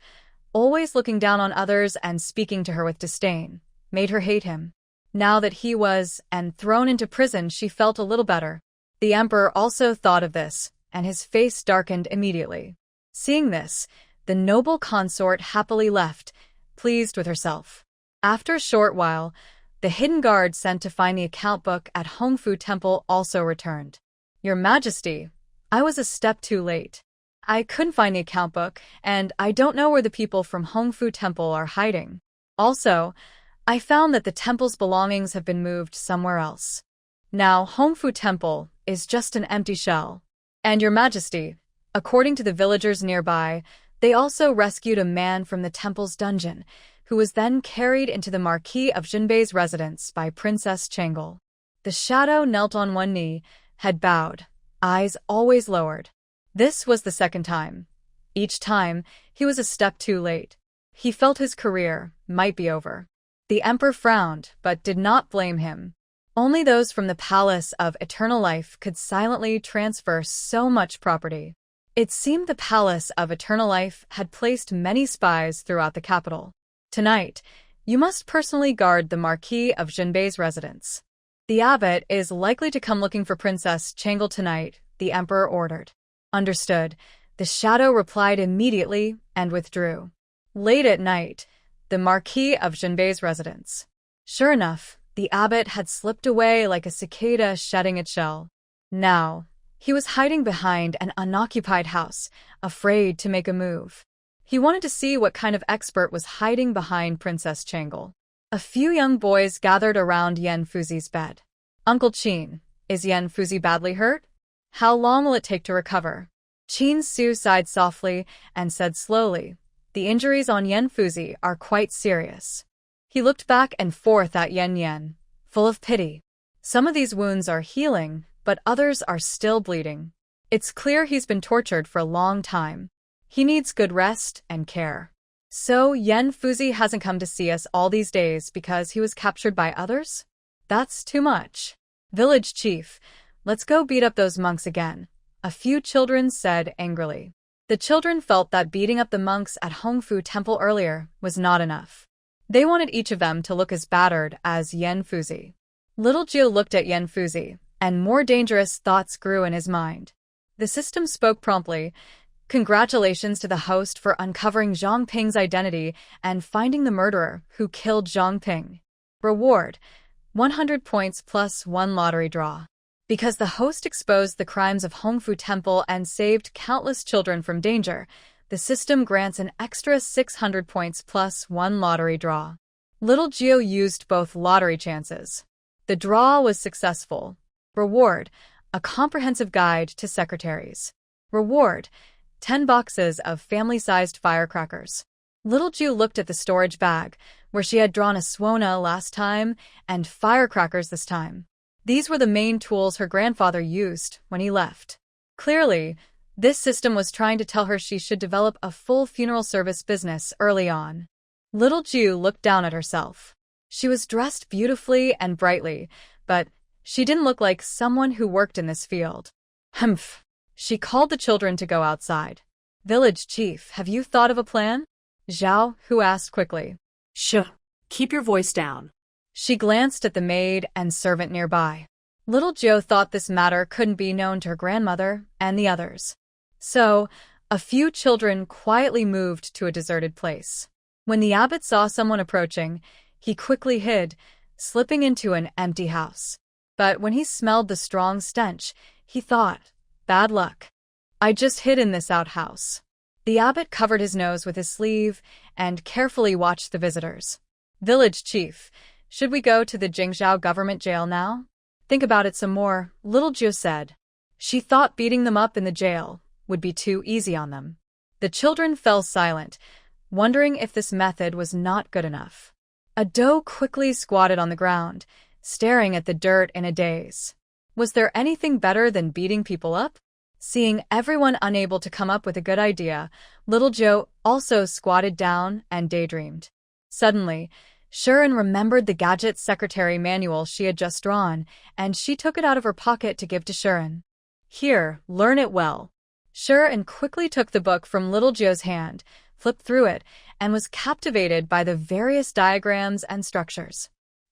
always looking down on others and speaking to her with disdain, made her hate him. Now that he was thrown into prison, she felt a little better. The emperor also thought of this, and his face darkened immediately. Seeing this, the noble consort happily left, pleased with herself. After a short while, the hidden guard sent to find the account book at Hongfu Temple also returned. Your Majesty, I was a step too late. I couldn't find the account book, and I don't know where the people from Hongfu Temple are hiding. Also, I found that the temple's belongings have been moved somewhere else. Now, Hongfu Temple is just an empty shell. And Your Majesty, according to the villagers nearby, they also rescued a man from the temple's dungeon, who was then carried into the Marquis of Jinbei's residence by Princess Changle. The shadow knelt on one knee, head bowed, eyes always lowered. This was the second time. Each time, he was a step too late. He felt his career might be over. The emperor frowned, but did not blame him. Only those from the Palace of Eternal Life could silently transfer so much property. It seemed the Palace of Eternal Life had placed many spies throughout the capital. Tonight, you must personally guard the Marquis of Jinbei's residence. The abbot is likely to come looking for Princess Changle tonight, the emperor ordered. Understood. The shadow replied immediately and withdrew. Late at night, the Marquis of Jinbei's residence. Sure enough, the abbot had slipped away like a cicada shedding its shell. Now, he was hiding behind an unoccupied house, afraid to make a move. He wanted to see what kind of expert was hiding behind Princess Changle. A few young boys gathered around Yan Fuzi's bed. Uncle Qin, is Yan Fuzi badly hurt? How long will it take to recover? Qin Su sighed softly and said slowly, the injuries on Yan Fuzi are quite serious. He looked back and forth at Yan Yan, full of pity. Some of these wounds are healing, but others are still bleeding. It's clear he's been tortured for a long time. He needs good rest and care. So Yan Fuzi hasn't come to see us all these days because he was captured by others? That's too much. Village chief, let's go beat up those monks again, a few children said angrily. The children felt that beating up the monks at Hongfu Temple earlier was not enough. They wanted each of them to look as battered as Yan Fuzi. Little Jiu looked at Yan Fuzi, and more dangerous thoughts grew in his mind. The system spoke promptly. Congratulations to the host for uncovering Zhang Ping's identity and finding the murderer who killed Zhang Ping. Reward: 100 points plus 1 lottery draw. Because the host exposed the crimes of Hongfu Temple and saved countless children from danger, the system grants an extra 600 points plus 1 lottery draw. Little Gio used both lottery chances. The draw was successful. Reward: a comprehensive guide to secretaries. Reward: 10 boxes of family-sized firecrackers. Little Ju looked at the storage bag, where she had drawn a swona last time and firecrackers this time. These were the main tools her grandfather used when he left. Clearly, this system was trying to tell her she should develop a full funeral service business early on. Little Ju looked down at herself. She was dressed beautifully and brightly, but she didn't look like someone who worked in this field. Humph. She called the children to go outside. Village chief, have you thought of a plan? Zhao, who asked quickly. Shh. Keep your voice down. She glanced at the maid and servant nearby. Little Joe thought this matter couldn't be known to her grandmother and the others. So, a few children quietly moved to a deserted place. When the abbot saw someone approaching, he quickly hid, slipping into an empty house. But when he smelled the strong stench, he thought, bad luck. I just hid in this outhouse. The abbot covered his nose with his sleeve and carefully watched the visitors. Village chief, should we go to the Jingzhou government jail now? Think about it some more, Little Jiu said. She thought beating them up in the jail would be too easy on them. The children fell silent, wondering if this method was not good enough. Ado quickly squatted on the ground, staring at the dirt in a daze. Was there anything better than beating people up? Seeing everyone unable to come up with a good idea, Little Joe also squatted down and daydreamed. Suddenly, Shuren remembered the gadget secretary manual she had just drawn, and she took it out of her pocket to give to Shuren. Here, learn it well. Shuren quickly took the book from Little Joe's hand, flipped through it, and was captivated by the various diagrams and structures.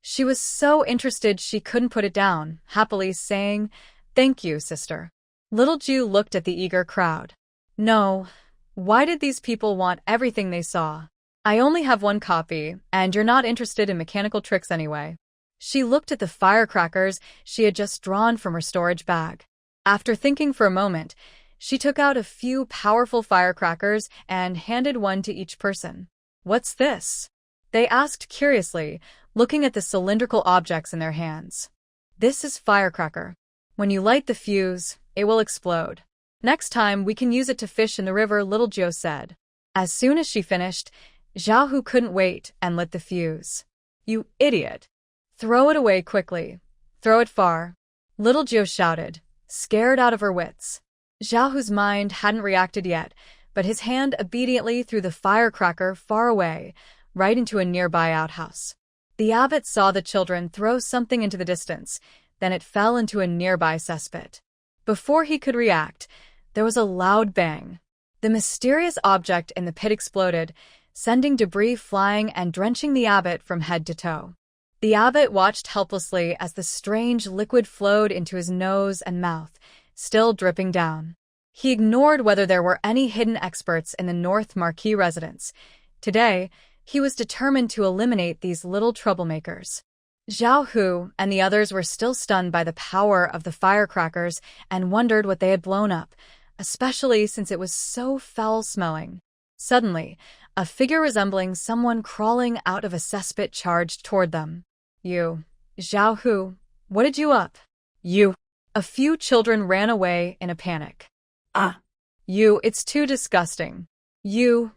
She was so interested she couldn't put it down, happily saying, "Thank you, sister." Little Ju looked at the eager crowd. No, why did these people want everything they saw? I only have one copy, and you're not interested in mechanical tricks anyway. She looked at the firecrackers she had just drawn from her storage bag. After thinking for a moment, she took out a few powerful firecrackers and handed one to each person. "What's this?" they asked curiously, looking at the cylindrical objects in their hands. "This is firecracker. When you light the fuse, it will explode. Next time we can use it to fish in the river," Little Jo said. As soon as she finished, Xiao Hu couldn't wait and lit the fuse. "You idiot! Throw it away quickly. Throw it far," Little Jo shouted, scared out of her wits. Xiao Hu's mind hadn't reacted yet, but his hand obediently threw the firecracker far away, right into a nearby outhouse. The abbot saw the children throw something into the distance, then it fell into a nearby cesspit. Before he could react, there was a loud bang. The mysterious object in the pit exploded, sending debris flying and drenching the abbot from head to toe. The abbot watched helplessly as the strange liquid flowed into his nose and mouth, still dripping down. He ignored whether there were any hidden experts in the North Marquis residence. Today, he was determined to eliminate these little troublemakers. Xiao Hu and the others were still stunned by the power of the firecrackers and wondered what they had blown up, especially since it was so foul-smelling. Suddenly, a figure resembling someone crawling out of a cesspit charged toward them. "You, Xiao Hu, what did you up?" "You." A few children ran away in a panic. "Ah." "You, it's too disgusting." "You,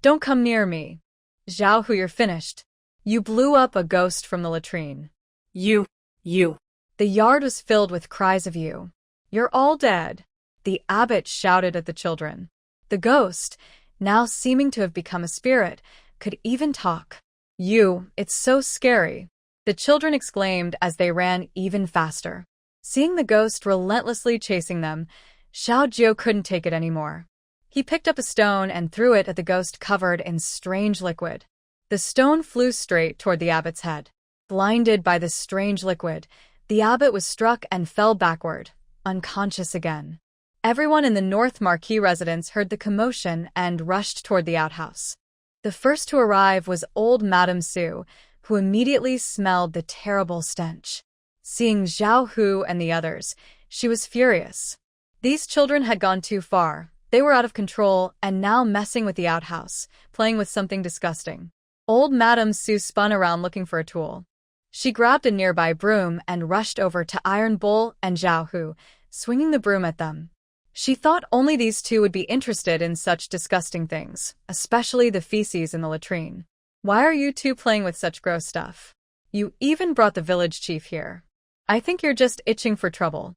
don't come near me." "Xiao Hu, you're finished. You blew up a ghost from the latrine." You. The yard was filled with cries of "you. You're all dead." The abbot shouted at the children. The ghost, now seeming to have become a spirit, could even talk. "You, it's so scary," the children exclaimed as they ran even faster. Seeing the ghost relentlessly chasing them, Xiao Jiu couldn't take it anymore. He picked up a stone and threw it at the ghost covered in strange liquid. The stone flew straight toward the abbot's head. Blinded by the strange liquid, the abbot was struck and fell backward, unconscious again. Everyone in the North Marquis residence heard the commotion and rushed toward the outhouse. The first to arrive was old Madame Su, who immediately smelled the terrible stench. Seeing Xiao Hu and the others, she was furious. These children had gone too far. They were out of control and now messing with the outhouse, playing with something disgusting. Old Madame Su spun around looking for a tool. She grabbed a nearby broom and rushed over to Iron Bull and Xiao Hu, swinging the broom at them. She thought only these two would be interested in such disgusting things, especially the feces in the latrine. "Why are you two playing with such gross stuff? You even brought the village chief here. I think you're just itching for trouble.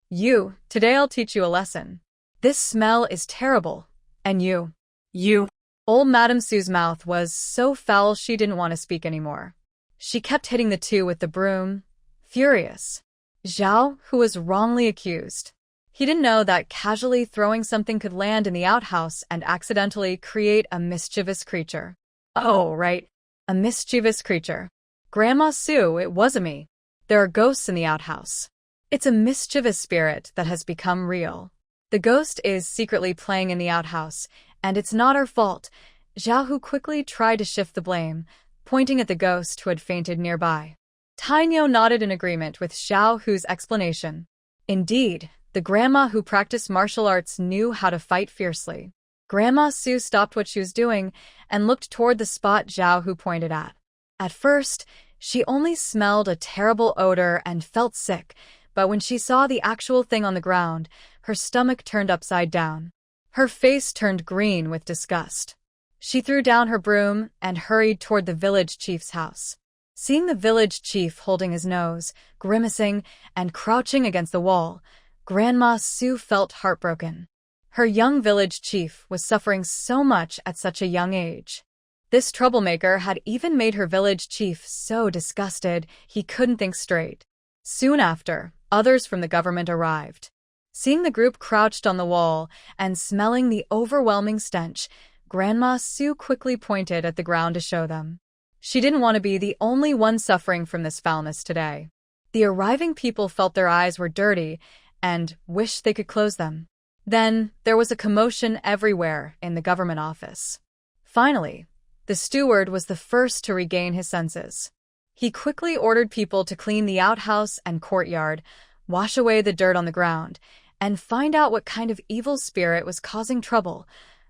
You, today I'll teach you a lesson. This smell is terrible. And you." You. Old Madame Sue's mouth was so foul she didn't want to speak anymore. She kept hitting the two with the broom, furious. Xiao, who was wrongly accused. He didn't know that casually throwing something could land in the outhouse and accidentally create a mischievous creature. "Oh, right. A mischievous creature. Grandma Sue, it wasn't me. There are ghosts in the outhouse. It's a mischievous spirit that has become real. The ghost is secretly playing in the outhouse, and it's not our fault." Xiao Hu quickly tried to shift the blame, pointing at the ghost who had fainted nearby. Tainyo nodded in agreement with Xiao Hu's explanation. Indeed, the grandma who practiced martial arts knew how to fight fiercely. Grandma Su stopped what she was doing and looked toward the spot Xiao Hu pointed at. At first, she only smelled a terrible odor and felt sick, but when she saw the actual thing on the ground, her stomach turned upside down. Her face turned green with disgust. She threw down her broom and hurried toward the village chief's house. Seeing the village chief holding his nose, grimacing, and crouching against the wall, Grandma Su felt heartbroken. Her young village chief was suffering so much at such a young age. This troublemaker had even made her village chief so disgusted he couldn't think straight. Soon after, others from the government arrived. Seeing the group crouched on the wall and smelling the overwhelming stench, Grandma Su quickly pointed at the ground to show them. She didn't want to be the only one suffering from this foulness today. The arriving people felt their eyes were dirty and wished they could close them. Then, there was a commotion everywhere in the government office. Finally, the steward was the first to regain his senses. He quickly ordered people to clean the outhouse and courtyard, wash away the dirt on the ground, and find out what kind of evil spirit was causing trouble.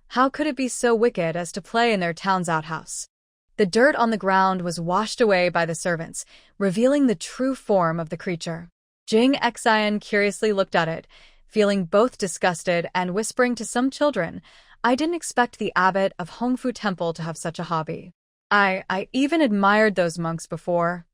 How could it be so wicked as to play in their town's outhouse? The dirt on the ground was washed away by the servants, revealing the true form of the creature. Jing Xian curiously looked at it, feeling both disgusted and whispering to some children, "I didn't expect the abbot of Hongfu Temple to have such a hobby. I even admired those monks before.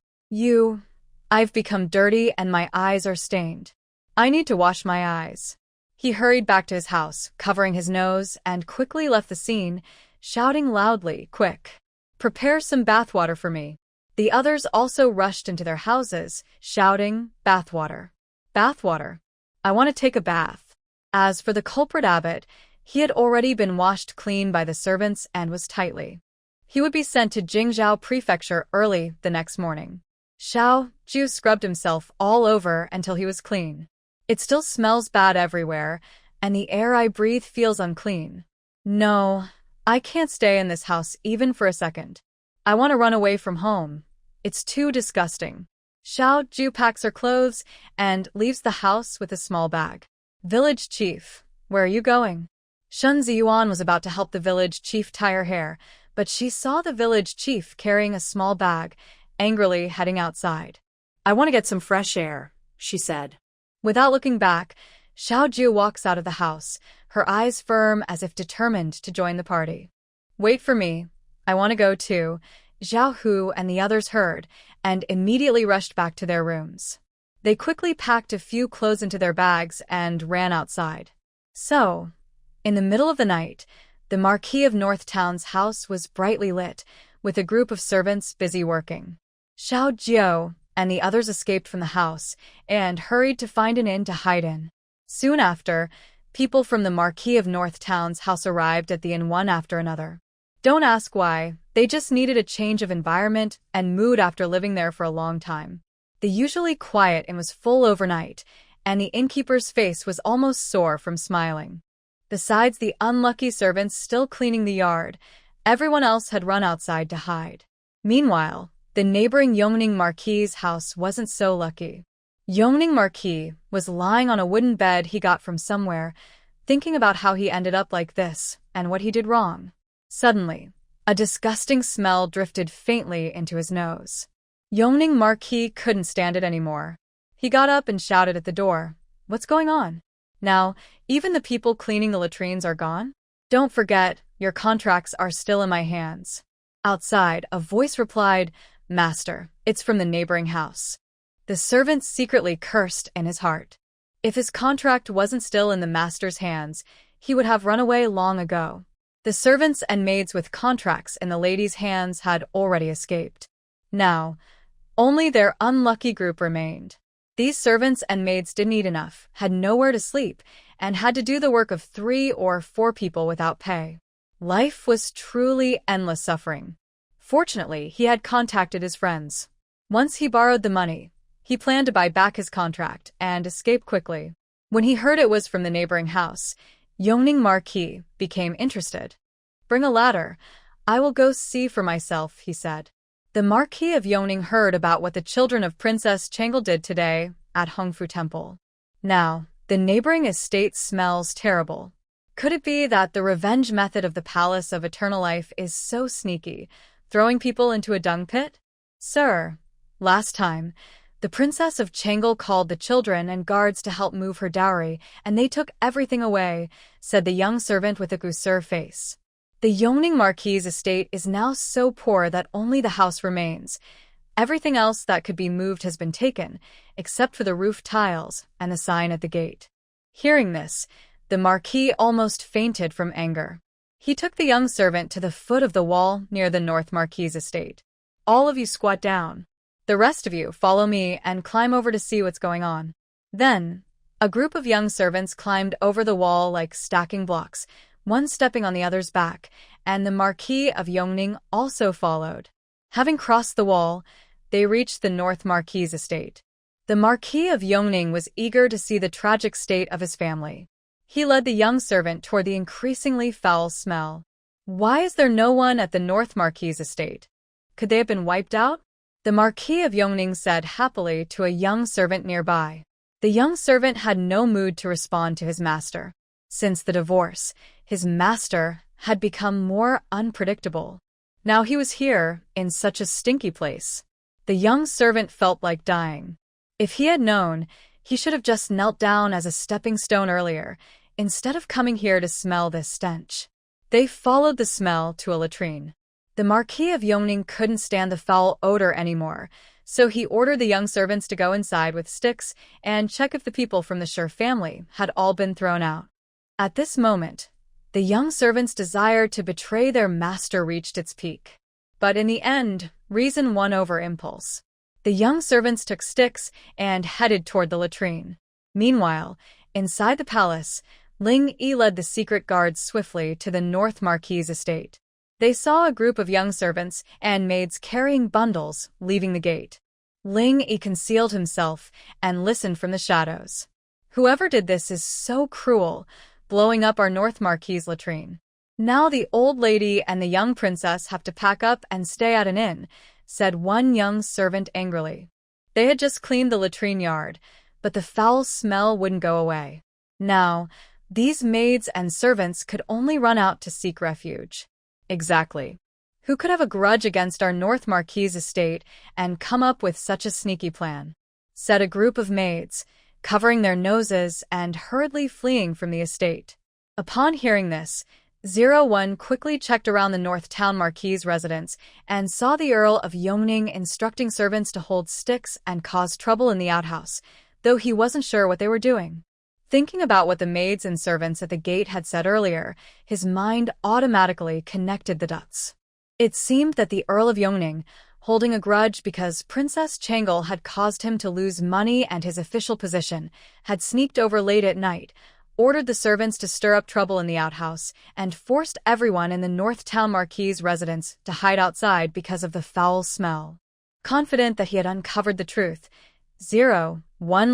I've become dirty and my eyes are stained. I need to wash my eyes." He hurried back to his house, covering his nose, and quickly left the scene, shouting loudly, "Quick! Prepare some bathwater for me." The others also rushed into their houses, shouting, "Bathwater! Bathwater! I want to take a bath." As for the culprit abbot, he had already been washed clean by the servants and was tightly. He would be sent to Jingzhou Prefecture early the next morning. Xiao Ju scrubbed himself all over until he was clean. "It still smells bad everywhere, and the air I breathe feels unclean. No, I can't stay in this house even for a second. I want to run away from home. It's too disgusting." Xiao Ju packs her clothes and leaves the house with a small bag. "Village chief, where are you going?" Shun Ziyuan was about to help the village chief tie her hair, but she saw the village chief carrying a small bag, angrily heading outside. "I want to get some fresh air," she said. Without looking back, Xiao Ju walks out of the house, her eyes firm as if determined to join the party. "Wait for me. I want to go too." Zhao Hu and the others heard, and immediately rushed back to their rooms. They quickly packed a few clothes into their bags and ran outside. So, in the middle of the night, the Marquis of North Town's house was brightly lit, with a group of servants busy working. Xiao Jiao and the others escaped from the house and hurried to find an inn to hide in. Soon after, people from the Marquis of North Town's house arrived at the inn one after another. Don't ask why, they just needed a change of environment and mood after living there for a long time. The usually quiet inn was full overnight, and the innkeeper's face was almost sore from smiling. Besides the unlucky servants still cleaning the yard, everyone else had run outside to hide. Meanwhile, the neighboring Yongning Marquis's house wasn't so lucky. Yongning Marquis was lying on a wooden bed he got from somewhere, thinking about how he ended up like this and what he did wrong. Suddenly, a disgusting smell drifted faintly into his nose. Yongning Marquis couldn't stand it anymore. He got up and shouted at the door, "What's going on? Now, even the people cleaning the latrines are gone? Don't forget, your contracts are still in my hands." Outside, a voice replied, "Master, it's from the neighboring house." The servant secretly cursed in his heart. If his contract wasn't still in the master's hands, he would have run away long ago. The servants and maids with contracts in the lady's hands had already escaped. Now, only their unlucky group remained. These servants and maids didn't eat enough, had nowhere to sleep, and had to do the work of 3 or 4 people without pay. Life was truly endless suffering. Fortunately, he had contacted his friends. Once he borrowed the money, he planned to buy back his contract and escape quickly. When he heard it was from the neighboring house, Yongning Marquis became interested. "Bring a ladder. I will go see for myself," he said. The Marquis of Yongning heard about what the children of Princess Changle did today at Hongfu Temple. Now, the neighboring estate smells terrible. Could it be that the revenge method of the Palace of Eternal Life is so sneaky, throwing people into a dung pit? "Sir, last time, the Princess of Changle called the children and guards to help move her dowry, and they took everything away," said the young servant with a gusur face. The Yongning Marquis's estate is now so poor that only the house remains. Everything else that could be moved has been taken, except for the roof tiles and the sign at the gate. Hearing this, the Marquis almost fainted from anger. He took the young servant to the foot of the wall near the North Marquis's estate. "All of you squat down. The rest of you follow me and climb over to see what's going on." Then, a group of young servants climbed over the wall like stacking blocks, one stepping on the other's back, and the Marquis of Yongning also followed. Having crossed the wall, they reached the North Marquis estate. The Marquis of Yongning was eager to see the tragic state of his family. He led the young servant toward the increasingly foul smell. Why is there no one at the North Marquis estate? Could they have been wiped out? The Marquis of Yongning said happily to a young servant nearby. The young servant had no mood to respond to his master. Since the divorce, his master had become more unpredictable. Now he was here, in such a stinky place. The young servant felt like dying. If he had known, he should have just knelt down as a stepping stone earlier, instead of coming here to smell this stench. They followed the smell to a latrine. The Marquis of Yongning couldn't stand the foul odor anymore, so he ordered the young servants to go inside with sticks and check if the people from the Sher family had all been thrown out. At this moment, the young servants' desire to betray their master reached its peak. But in the end, reason won over impulse. The young servants took sticks and headed toward the latrine. Meanwhile, inside the palace, Ling Yi led the secret guards swiftly to the North Marquis estate. They saw a group of young servants and maids carrying bundles leaving the gate. Ling Yi concealed himself and listened from the shadows. Whoever did this is so cruel, blowing up our North Marquis latrine. Now the old lady and the young princess have to pack up and stay at an inn, said one young servant angrily. They had just cleaned the latrine yard, but the foul smell wouldn't go away. Now, these maids and servants could only run out to seek refuge. Exactly. Who could have a grudge against our North Marquis estate and come up with such a sneaky plan? Said a group of maids, covering their noses and hurriedly fleeing from the estate. Upon hearing this, 01 quickly checked around the North Town Marquis' residence and saw the Earl of Yongning instructing servants to hold sticks and cause trouble in the outhouse, though he wasn't sure what they were doing. Thinking about what the maids and servants at the gate had said earlier, his mind automatically connected the dots. It seemed that the Earl of Yongning, holding a grudge because Princess Changle had caused him to lose money and his official position, had sneaked over late at night, ordered the servants to stir up trouble in the outhouse, and forced everyone in the North Town Marquis' residence to hide outside because of the foul smell. Confident that he had uncovered the truth, 01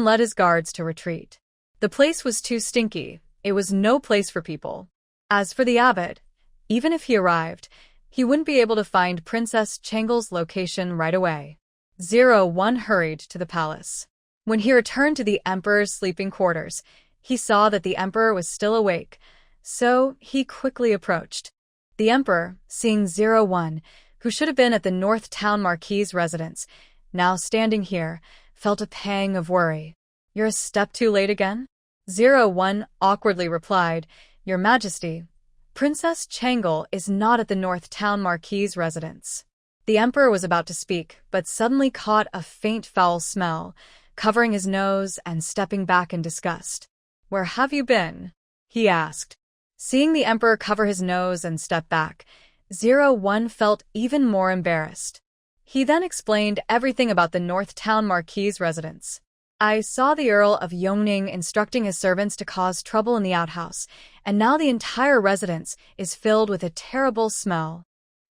led his guards to retreat. The place was too stinky. It was no place for people. As for the abbot, even if he arrived, he wouldn't be able to find Princess Changle's location right away. 01 hurried to the palace. When he returned to the emperor's sleeping quarters, he saw that the emperor was still awake, so he quickly approached. The emperor, seeing 01, who should have been at the North Town Marquis' residence, now standing here, felt a pang of worry. "You're a step too late again?" 01 awkwardly replied, "Your Majesty, Princess Changle is not at the North Town Marquis' residence." The emperor was about to speak, but suddenly caught a faint foul smell, covering his nose and stepping back in disgust. "Where have you been?" he asked. Seeing the emperor cover his nose and step back, 01 felt even more embarrassed. He then explained everything about the North Town Marquis' residence. "I saw the Earl of Yongning instructing his servants to cause trouble in the outhouse, and now the entire residence is filled with a terrible smell.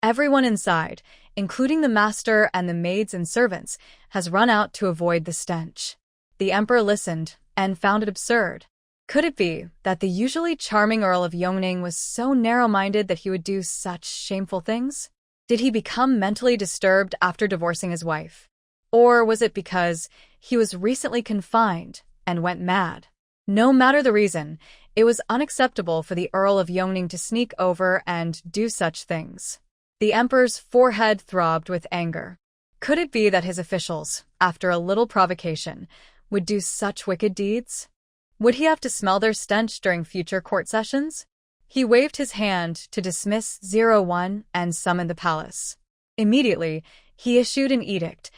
Everyone inside, including the master and the maids and servants, has run out to avoid the stench." The emperor listened and found it absurd. Could it be that the usually charming Earl of Yongning was so narrow-minded that he would do such shameful things? Did he become mentally disturbed after divorcing his wife? Or was it because he was recently confined and went mad? No matter the reason, it was unacceptable for the Earl of Yongning to sneak over and do such things. The emperor's forehead throbbed with anger. Could it be that his officials, after a little provocation, would do such wicked deeds? Would he have to smell their stench during future court sessions? He waved his hand to dismiss 01 and summoned the palace. Immediately, he issued an edict.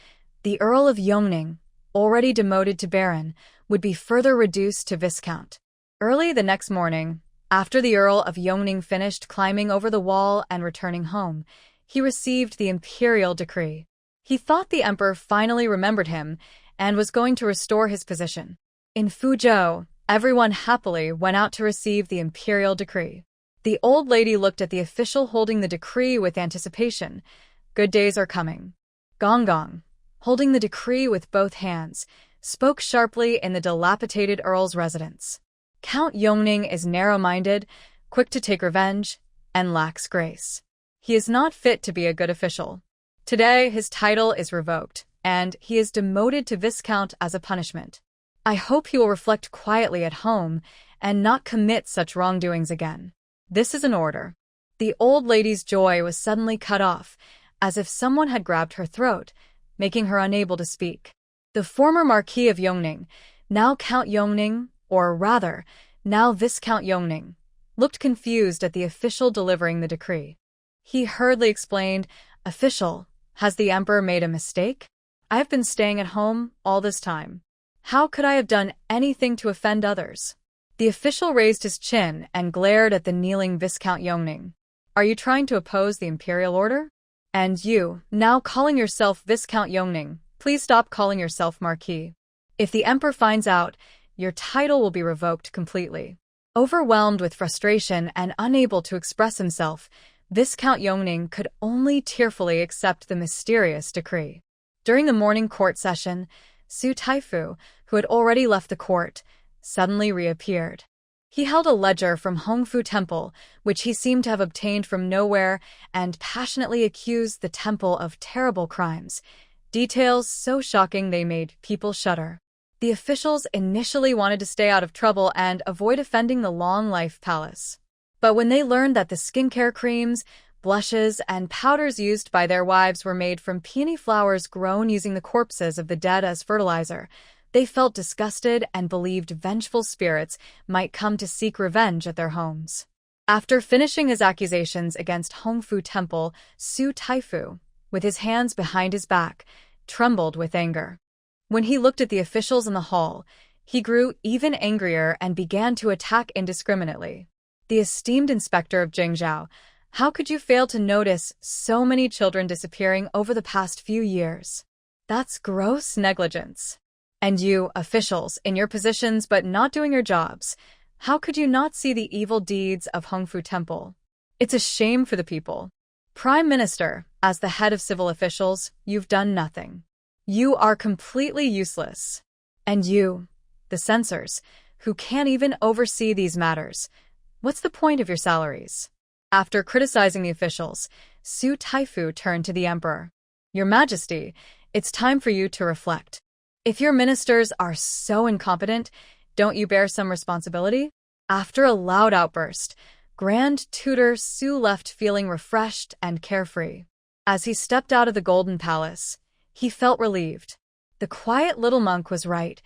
The Earl of Yongning, already demoted to Baron, would be further reduced to Viscount. Early the next morning, after the Earl of Yongning finished climbing over the wall and returning home, he received the imperial decree. He thought the emperor finally remembered him and was going to restore his position. In Fuzhou, everyone happily went out to receive the imperial decree. The old lady looked at the official holding the decree with anticipation, Good days are coming. Gong Gong, holding the decree with both hands, spoke sharply in the dilapidated Earl's residence. Count Yongning is narrow-minded, quick to take revenge, and lacks grace. He is not fit to be a good official. Today, his title is revoked, and he is demoted to Viscount as a punishment. I hope he will reflect quietly at home and not commit such wrongdoings again. This is an order. The old lady's joy was suddenly cut off, as if someone had grabbed her throat, making her unable to speak. The former Marquis of Yongning, now Count Yongning, or rather, now Viscount Yongning, looked confused at the official delivering the decree. He hurriedly explained, "Official, has the Emperor made a mistake? I have been staying at home all this time. How could I have done anything to offend others?" The official raised his chin and glared at the kneeling Viscount Yongning. "Are you trying to oppose the imperial order? And you, now calling yourself Viscount Yongning, please stop calling yourself Marquis. If the Emperor finds out, your title will be revoked completely." Overwhelmed with frustration and unable to express himself, Viscount Yongning could only tearfully accept the mysterious decree. During the morning court session, Su Taifu, who had already left the court, suddenly reappeared. He held a ledger from Hongfu Temple, which he seemed to have obtained from nowhere, and passionately accused the temple of terrible crimes, details so shocking they made people shudder. The officials initially wanted to stay out of trouble and avoid offending the Long Life Palace. But when they learned that the skincare creams, blushes, and powders used by their wives were made from peony flowers grown using the corpses of the dead as fertilizer, they felt disgusted and believed vengeful spirits might come to seek revenge at their homes. After finishing his accusations against Hongfu Temple, Su Taifu, with his hands behind his back, trembled with anger. When he looked at the officials in the hall, he grew even angrier and began to attack indiscriminately. "The esteemed inspector of Jingzhou, how could you fail to notice so many children disappearing over the past few years? That's gross negligence. And you, officials, in your positions but not doing your jobs, how could you not see the evil deeds of Hongfu Temple? It's a shame for the people. Prime Minister, as the head of civil officials, you've done nothing. You are completely useless. And you, the censors, who can't even oversee these matters, what's the point of your salaries?" After criticizing the officials, Su Taifu turned to the emperor. "Your Majesty, it's time for you to reflect. If your ministers are so incompetent, don't you bear some responsibility?" After a loud outburst, Grand Tutor Su left feeling refreshed and carefree. As he stepped out of the Golden Palace, he felt relieved. The quiet little monk was right.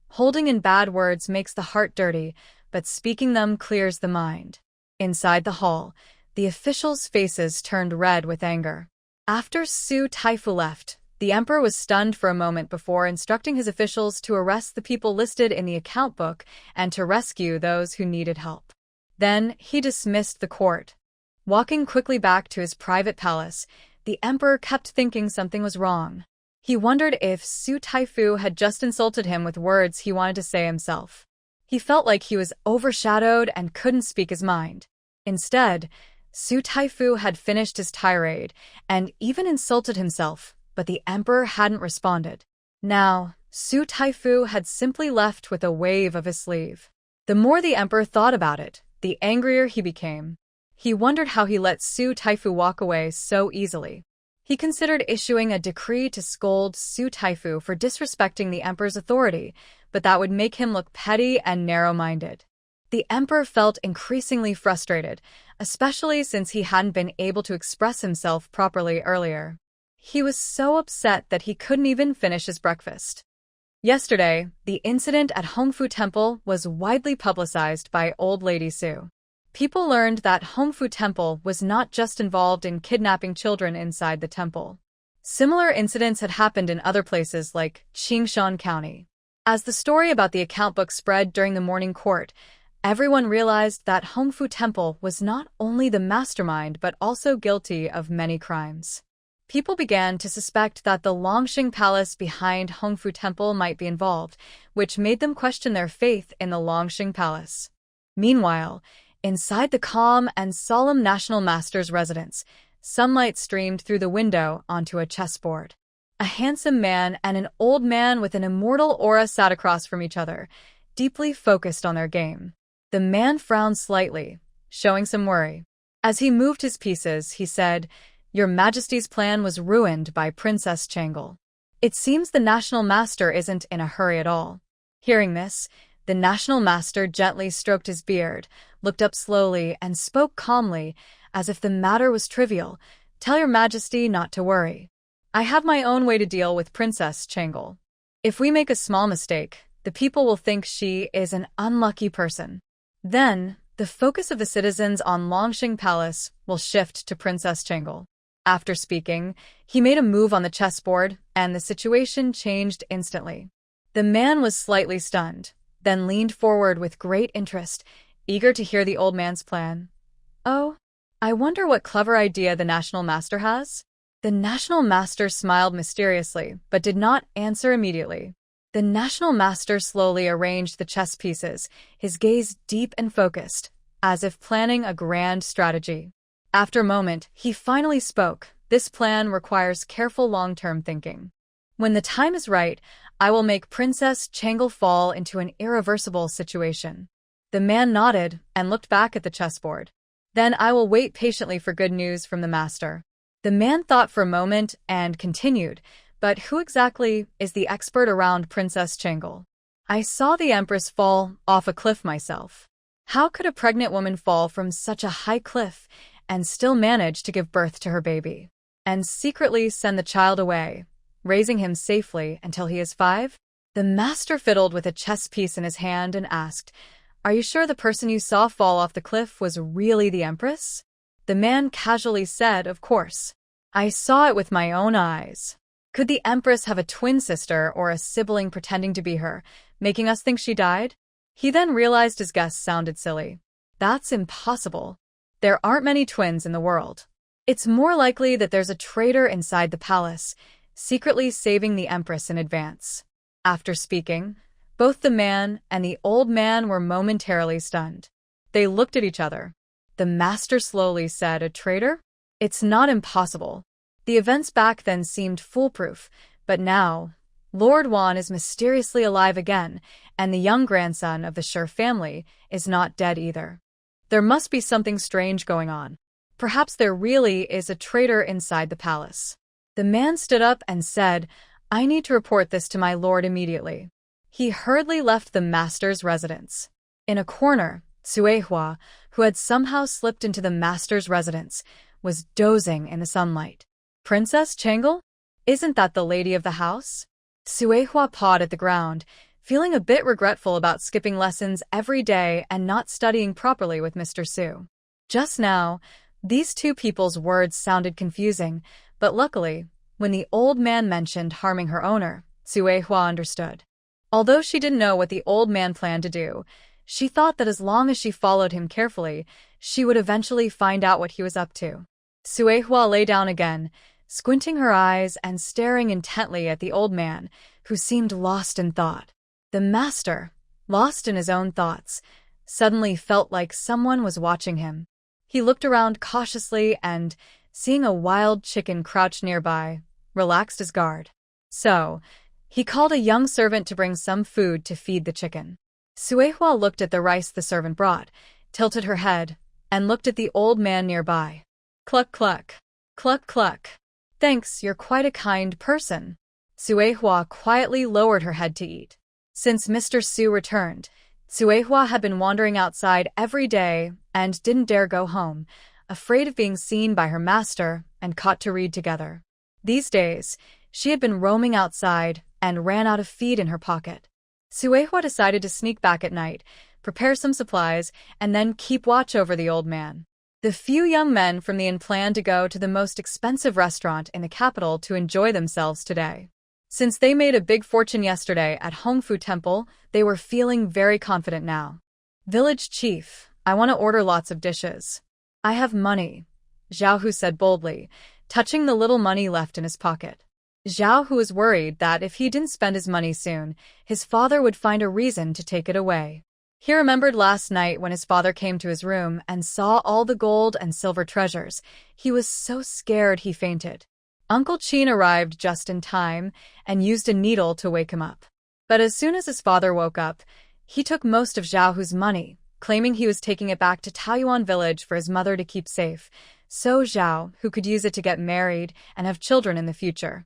Holding in bad words makes the heart dirty, but speaking them clears the mind. Inside the hall, the officials' faces turned red with anger. After Su Taifu left, the emperor was stunned for a moment before instructing his officials to arrest the people listed in the account book and to rescue those who needed help. Then he dismissed the court. Walking quickly back to his private palace, the emperor kept thinking something was wrong. He wondered if Su Taifu had just insulted him with words he wanted to say himself. He felt like he was overshadowed and couldn't speak his mind. Instead, Su Taifu had finished his tirade and even insulted himself, but the emperor hadn't responded. Now, Su Taifu had simply left with a wave of his sleeve. The more the emperor thought about it, the angrier he became. He wondered how he let Su Taifu walk away so easily. He considered issuing a decree to scold Su Taifu for disrespecting the emperor's authority, but that would make him look petty and narrow-minded. The emperor felt increasingly frustrated, especially since he hadn't been able to express himself properly earlier. He was so upset that he couldn't even finish his breakfast. Yesterday, the incident at Hongfu Temple was widely publicized by Old Lady Su. People learned that Hongfu Temple was not just involved in kidnapping children inside the temple. Similar incidents had happened in other places like Qingshan County. As the story about the account book spread during the morning court, everyone realized that Hongfu Temple was not only the mastermind but also guilty of many crimes. People began to suspect that the Longxing Palace behind Hongfu Temple might be involved, which made them question their faith in the Longxing Palace. Meanwhile, inside the calm and solemn National Master's residence, Sunlight streamed through the window onto a chessboard. A handsome man and an old man with an immortal aura sat across from each other, deeply focused on their game. The man frowned slightly, showing some worry. As he moved his pieces, he said, "Your Majesty's plan was ruined by Princess Changle. It seems the National Master isn't in a hurry at all." Hearing this, the National Master gently stroked his beard, looked up slowly, and spoke calmly, as if the matter was trivial. "Tell your Majesty not to worry. I have my own way to deal with Princess Changle. If we make a small mistake, the people will think she is an unlucky person. Then, the focus of the citizens on Longxing Palace will shift to Princess Changle." After speaking, he made a move on the chessboard, and the situation changed instantly. The man was slightly stunned, then leaned forward with great interest, eager to hear the old man's plan. "Oh, I wonder what clever idea the National Master has?" The National Master smiled mysteriously, but did not answer immediately. The National Master slowly arranged the chess pieces, his gaze deep and focused, as if planning a grand strategy. After a moment, he finally spoke. "This plan requires careful long-term thinking. When the time is right, I will make Princess Changle fall into an irreversible situation." The man nodded and looked back at the chessboard. "Then I will wait patiently for good news from the master." The man thought for a moment and continued, "But who exactly is the expert around Princess Changle? I saw the Empress fall off a cliff myself. How could a pregnant woman fall from such a high cliff and still manage to give birth to her baby, and secretly send the child away, raising him safely until he is 5? The master fiddled with a chess piece in his hand and asked, "Are you sure the person you saw fall off the cliff was really the Empress?" The man casually said, "Of course. I saw it with my own eyes. Could the Empress have a twin sister or a sibling pretending to be her, making us think she died?" He then realized his guess sounded silly. "That's impossible. There aren't many twins in the world. It's more likely that there's a traitor inside the palace, secretly saving the Empress in advance." After speaking, both the man and the old man were momentarily stunned. They looked at each other. The master slowly said, "A traitor? It's not impossible." The events back then seemed foolproof, but now, Lord Wan is mysteriously alive again, and the young grandson of the Sher family is not dead either. There must be something strange going on. Perhaps there really is a traitor inside the palace. The man stood up and said, "I need to report this to my lord immediately." He hurriedly left the master's residence. In a corner, Suehua, who had somehow slipped into the master's residence, was dozing in the sunlight. "Princess Changle? Isn't that the lady of the house?" Suehua pawed at the ground, feeling a bit regretful about skipping lessons every day and not studying properly with Mr. Su. Just now, these two people's words sounded confusing, but luckily, when the old man mentioned harming her owner, Suehua understood. Although she didn't know what the old man planned to do, she thought that as long as she followed him carefully, she would eventually find out what he was up to. Suehua lay down again, squinting her eyes and staring intently at the old man, who seemed lost in thought. The master, lost in his own thoughts, suddenly felt like someone was watching him. He looked around cautiously and, seeing a wild chicken crouched nearby, relaxed his guard. So, he called a young servant to bring some food to feed the chicken. Suehua looked at the rice the servant brought, tilted her head, and looked at the old man nearby. "Cluck cluck. Cluck cluck. Thanks, you're quite a kind person." Suehua quietly lowered her head to eat. Since Mr. Su returned, Suehua had been wandering outside every day and didn't dare go home, afraid of being seen by her master and caught to read together. These days, she had been roaming outside and ran out of feed in her pocket. Suehua decided to sneak back at night, prepare some supplies, and then keep watch over the old man. The few young men from the inn planned to go to the most expensive restaurant in the capital to enjoy themselves today. Since they made a big fortune yesterday at Hongfu Temple, they were feeling very confident now. "Village chief, I want to order lots of dishes." "I have money," Zhao Hu said boldly, touching the little money left in his pocket. Zhao Hu was worried that if he didn't spend his money soon, his father would find a reason to take it away. He remembered last night when his father came to his room and saw all the gold and silver treasures. He was so scared he fainted. Uncle Chin arrived just in time and used a needle to wake him up. But as soon as his father woke up, he took most of Zhao Hu's money, claiming he was taking it back to Taoyuan village for his mother to keep safe, so Zhao Hu could use it to get married and have children in the future.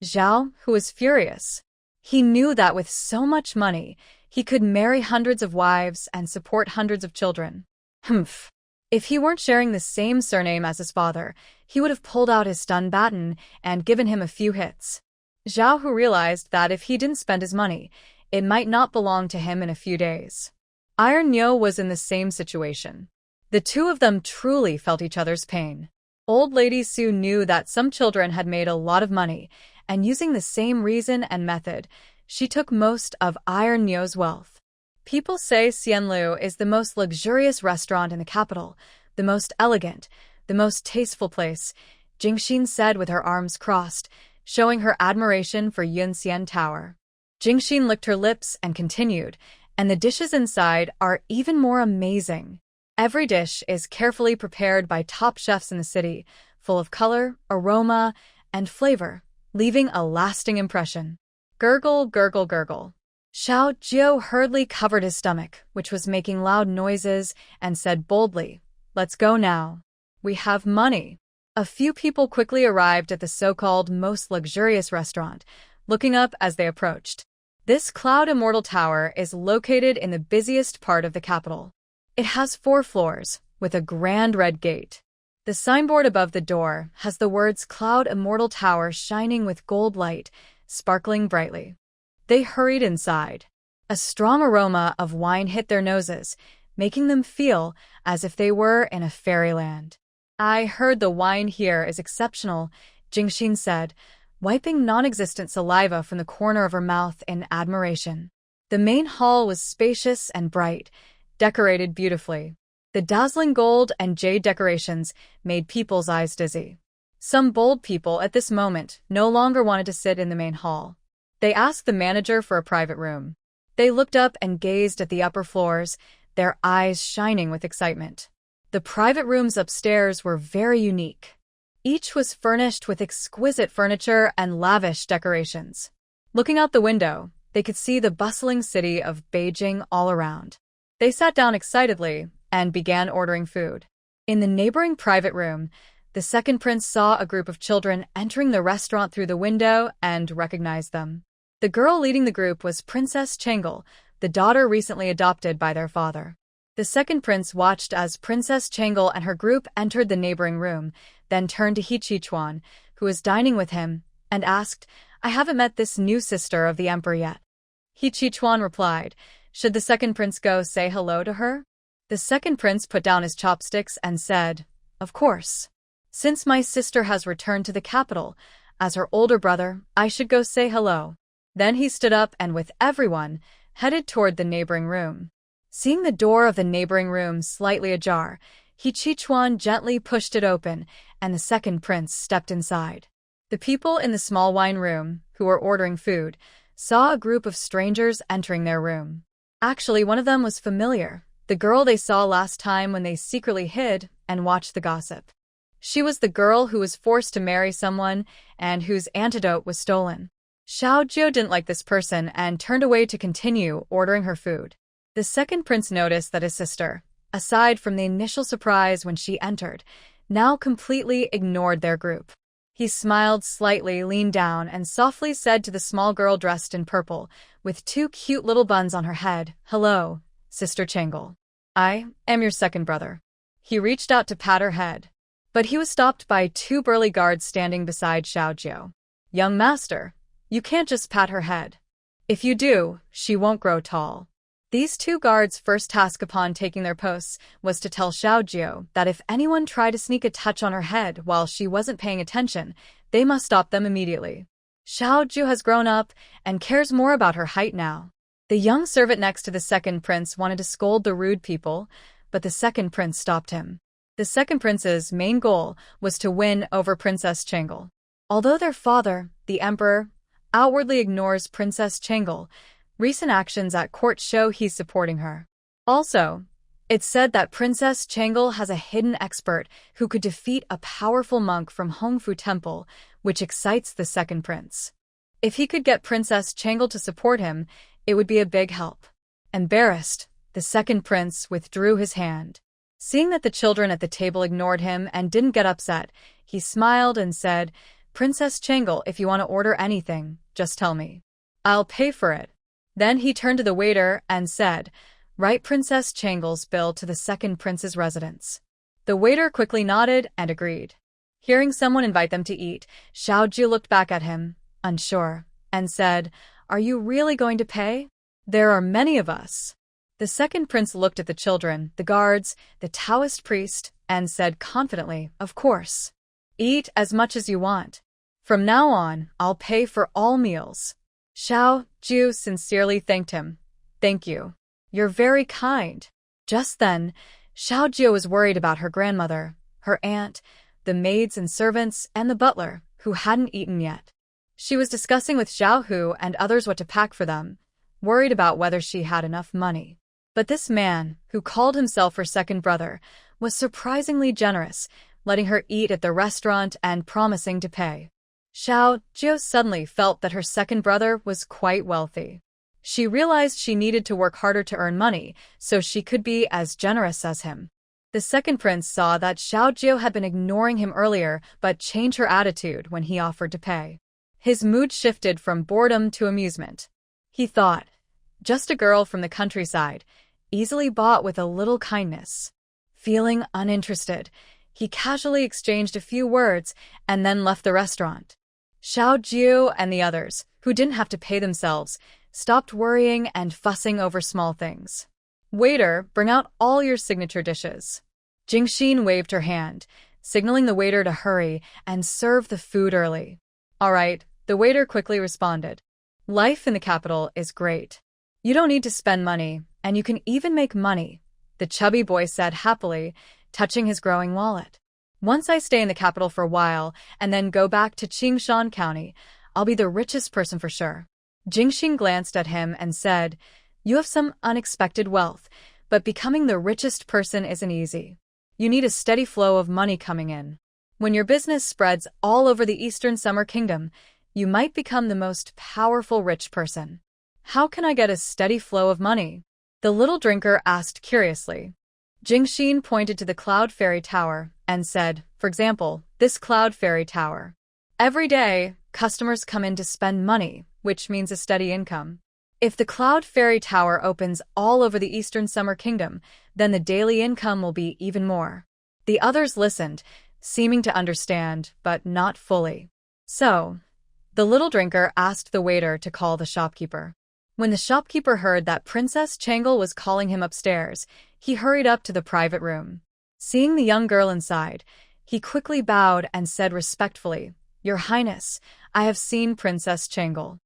Zhao Hu was furious. He knew that with so much money, he could marry hundreds of wives and support hundreds of children. Humph. If he weren't sharing the same surname as his father, he would have pulled out his stun baton and given him a few hits. Zhao Hu realized that if he didn't spend his money, it might not belong to him in a few days. Iron Nyo was in the same situation. The two of them truly felt each other's pain. Old Lady Su knew that some children had made a lot of money, and using the same reason and method, she took most of Iron Nyo's wealth. People say Xianlu is the most luxurious restaurant in the capital, the most elegant, the most tasteful place, Jingxin said with her arms crossed, showing her admiration for Yunxian Tower. Jingxin licked her lips and continued, and the dishes inside are even more amazing. Every dish is carefully prepared by top chefs in the city, full of color, aroma, and flavor, leaving a lasting impression. Gurgle, gurgle, gurgle. Xiao Jiu hurriedly covered his stomach, which was making loud noises, and said boldly, "Let's go now. We have money." A few people quickly arrived at the so-called most luxurious restaurant, looking up as they approached. This Cloud Immortal Tower is located in the busiest part of the capital. It has 4 floors, with a grand red gate. The signboard above the door has the words Cloud Immortal Tower shining with gold light, sparkling brightly. They hurried inside. A strong aroma of wine hit their noses, making them feel as if they were in a fairyland. "I heard the wine here is exceptional," Jingxin said, wiping non-existent saliva from the corner of her mouth in admiration. The main hall was spacious and bright, decorated beautifully. The dazzling gold and jade decorations made people's eyes dizzy. Some bold people at this moment no longer wanted to sit in the main hall. They asked the manager for a private room. They looked up and gazed at the upper floors, their eyes shining with excitement. The private rooms upstairs were very unique. Each was furnished with exquisite furniture and lavish decorations. Looking out the window, they could see the bustling city of Beijing all around. They sat down excitedly and began ordering food. In the neighboring private room, the second prince saw a group of children entering the restaurant through the window and recognized them. The girl leading the group was Princess Chengel, the daughter recently adopted by their father. The second prince watched as Princess Chengel and her group entered the neighboring room, then turned to He Chichuan, who was dining with him, and asked, "I haven't met this new sister of the emperor yet." He Chichuan replied, "Should the second prince go say hello to her?" The second prince put down his chopsticks and said, "Of course. Since my sister has returned to the capital, as her older brother, I should go say hello." Then he stood up and with everyone, headed toward the neighboring room. Seeing the door of the neighboring room slightly ajar, He Chichuan gently pushed it open, and the second prince stepped inside. The people in the small wine room, who were ordering food, saw a group of strangers entering their room. Actually, one of them was familiar, the girl they saw last time when they secretly hid and watched the gossip. She was the girl who was forced to marry someone and whose antidote was stolen. Xiao Jiu didn't like this person and turned away to continue ordering her food. The second prince noticed that his sister, aside from the initial surprise when she entered, now completely ignored their group. He smiled slightly, leaned down, and softly said to the small girl dressed in purple, with 2 cute little buns on her head, "Hello, Sister Chengel. I am your second brother." He reached out to pat her head, but he was stopped by 2 burly guards standing beside Xiao Jiu. "Young master, you can't just pat her head. If you do, she won't grow tall." These 2 guards' first task upon taking their posts was to tell Xiao Jiu that if anyone tried to sneak a touch on her head while she wasn't paying attention, they must stop them immediately. Xiao Jiu has grown up and cares more about her height now. The young servant next to the second prince wanted to scold the rude people, but the second prince stopped him. The second prince's main goal was to win over Princess Chengel. Although their father, the emperor, outwardly ignores Princess Chengel, recent actions at court show he's supporting her. Also, it's said that Princess Changle has a hidden expert who could defeat a powerful monk from Hongfu Temple, which excites the second prince. If he could get Princess Changle to support him, it would be a big help. Embarrassed, the second prince withdrew his hand. Seeing that the children at the table ignored him and didn't get upset, he smiled and said, "Princess Changle, if you want to order anything, just tell me. I'll pay for it." Then he turned to the waiter and said, "Write Princess Changle's bill to the second prince's residence." The waiter quickly nodded and agreed. Hearing someone invite them to eat, Xiaoju looked back at him, unsure, and said, "Are you really going to pay? There are many of us." The second prince looked at the children, the guards, the Taoist priest, and said confidently, "Of course. Eat as much as you want. From now on, I'll pay for all meals." Xiao Ju sincerely thanked him. "Thank you. You're very kind." Just then, Xiao Ju was worried about her grandmother, her aunt, the maids and servants, and the butler, who hadn't eaten yet. She was discussing with Xiao Hu and others what to pack for them, worried about whether she had enough money. But this man, who called himself her second brother, was surprisingly generous, letting her eat at the restaurant and promising to pay. Xiao Jiu suddenly felt that her second brother was quite wealthy. She realized she needed to work harder to earn money so she could be as generous as him. The second prince saw that Xiao Jiu had been ignoring him earlier but changed her attitude when he offered to pay. His mood shifted from boredom to amusement. He thought, just a girl from the countryside, easily bought with a little kindness. Feeling uninterested, he casually exchanged a few words and then left the restaurant. Xiao Jiu and the others, who didn't have to pay themselves, stopped worrying and fussing over small things. "Waiter, bring out all your signature dishes." Jingxin waved her hand, signaling the waiter to hurry and serve the food early. "All right," the waiter quickly responded. "Life in the capital is great. You don't need to spend money, and you can even make money," the chubby boy said happily, touching his growing wallet. "Once I stay in the capital for a while and then go back to Qingshan County, I'll be the richest person for sure." Jingxin glanced at him and said, "You have some unexpected wealth, but becoming the richest person isn't easy. You need a steady flow of money coming in. When your business spreads all over the Eastern Summer Kingdom, you might become the most powerful rich person." "How can I get a steady flow of money?" the little drinker asked curiously. Jingxin pointed to the Cloud Fairy Tower and said, "For example, this Cloud Fairy Tower. Every day, customers come in to spend money, which means a steady income. If the Cloud Fairy Tower opens all over the Eastern Summer Kingdom, then the daily income will be even more." The others listened, seeming to understand, but not fully. So, the little drinker asked the waiter to call the shopkeeper. When the shopkeeper heard that Princess Changle was calling him upstairs, he hurried up to the private room. Seeing the young girl inside, he quickly bowed and said respectfully, "Your Highness, I have seen Princess Changle.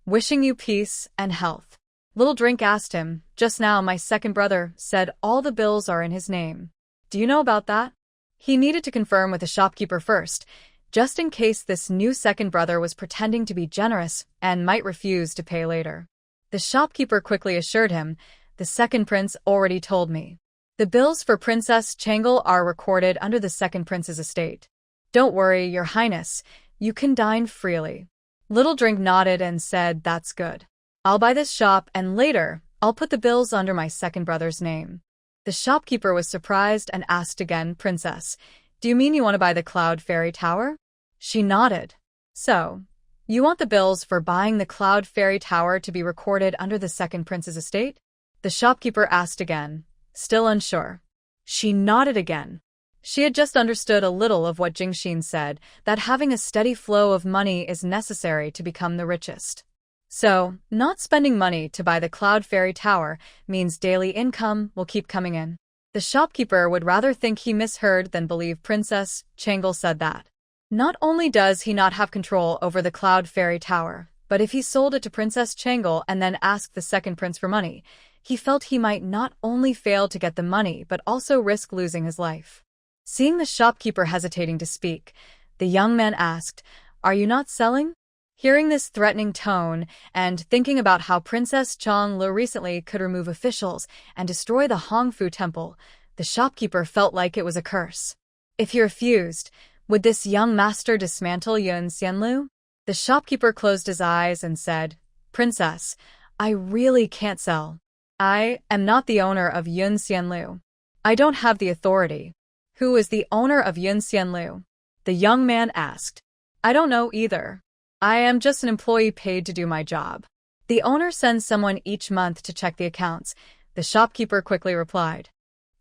Wishing you peace and health." Little Drink asked him, "Just now my second brother said all the bills are in his name. Do you know about that?" He needed to confirm with the shopkeeper first, just in case this new second brother was pretending to be generous and might refuse to pay later. The shopkeeper quickly assured him, "The second prince already told me. The bills for Princess Changle are recorded under the second prince's estate. Don't worry, Your Highness, you can dine freely." Little Drink nodded and said, "That's good. I'll buy this shop and later, I'll put the bills under my second brother's name." The shopkeeper was surprised and asked again, "Princess, do you mean you want to buy the Cloud Fairy Tower?" She nodded. "So, you want the bills for buying the Cloud Fairy Tower to be recorded under the second prince's estate?" The shopkeeper asked again, still unsure. She nodded again. She had just understood a little of what Jingxin said, that having a steady flow of money is necessary to become the richest. So, not spending money to buy the Cloud Fairy Tower means daily income will keep coming in. The shopkeeper would rather think he misheard than believe Princess Changle said that. Not only does he not have control over the Cloud Fairy Tower, but if he sold it to Princess Changle and then asked the second prince for money, he felt he might not only fail to get the money but also risk losing his life. Seeing the shopkeeper hesitating to speak, the young man asked, "Are you not selling?" Hearing this threatening tone and thinking about how Princess Changlu recently could remove officials and destroy the Hongfu temple, the shopkeeper felt like it was a curse. If he refused, would this young master dismantle Yun Xianlu? The shopkeeper closed his eyes and said, "Princess, I really can't sell. I am not the owner of Yun Xianlu. I don't have the authority." "Who is the owner of Yun Xianlu?" the young man asked. "I don't know either. I am just an employee paid to do my job. The owner sends someone each month to check the accounts," the shopkeeper quickly replied.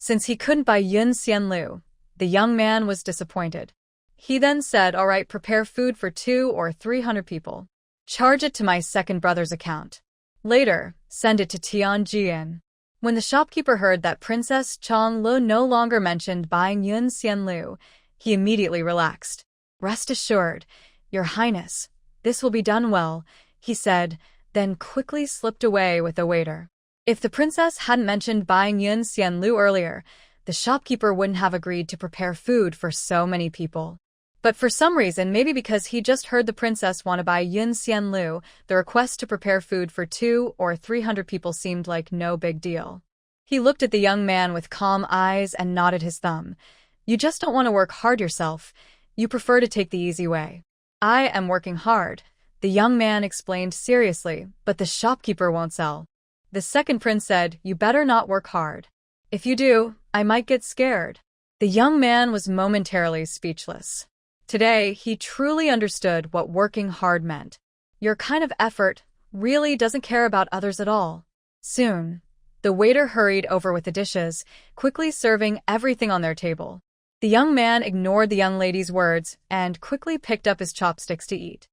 Since he couldn't buy Yun Xianlu, the young man was disappointed. He then said, "All right, prepare food for 200 or 300 people. Charge it to my second brother's account. Later, send it to Tianjin." When the shopkeeper heard that Princess Changlu no longer mentioned buying Yun Xianlu, he immediately relaxed. "Rest assured, Your Highness, this will be done well," he said, then quickly slipped away with the waiter. If the princess hadn't mentioned buying Yun Xianlu earlier, the shopkeeper wouldn't have agreed to prepare food for so many people. But for some reason, maybe because he just heard the princess want to buy Yun Xianlu, the request to prepare food for 200 or 300 people seemed like no big deal. He looked at the young man with calm eyes and nodded his thumb. "You just don't want to work hard yourself. You prefer to take the easy way." "I am working hard," the young man explained seriously, "but the shopkeeper won't sell." The second prince said, "You better not work hard. If you do, I might get scared." The young man was momentarily speechless. Today, he truly understood what working hard meant. Your kind of effort really doesn't care about others at all. Soon, the waiter hurried over with the dishes, quickly serving everything on their table. The young man ignored the young lady's words and quickly picked up his chopsticks to eat.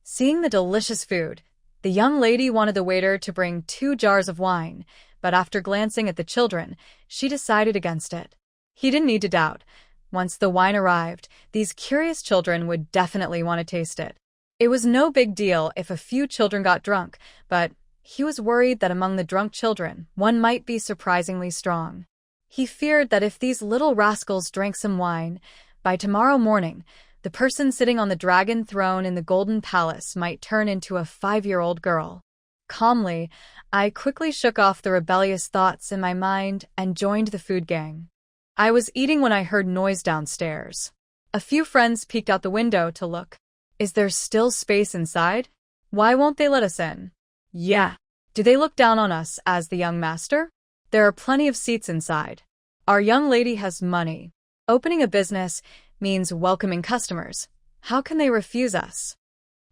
Seeing the delicious food, the young lady wanted the waiter to bring 2 jars of wine, but after glancing at the children, she decided against it. He didn't need to doubt. Once the wine arrived, these curious children would definitely want to taste it. It was no big deal if a few children got drunk, but he was worried that among the drunk children, one might be surprisingly strong. He feared that if these little rascals drank some wine, by tomorrow morning, the person sitting on the dragon throne in the Golden Palace might turn into a 5-year-old girl. Calmly, I quickly shook off the rebellious thoughts in my mind and joined the food gang. I was eating when I heard noise downstairs. A few friends peeked out the window to look. "Is there still space inside? Why won't they let us in?" "Yeah. Do they look down on us as the young master? There are plenty of seats inside. Our young lady has money. Opening a business means welcoming customers. How can they refuse us?"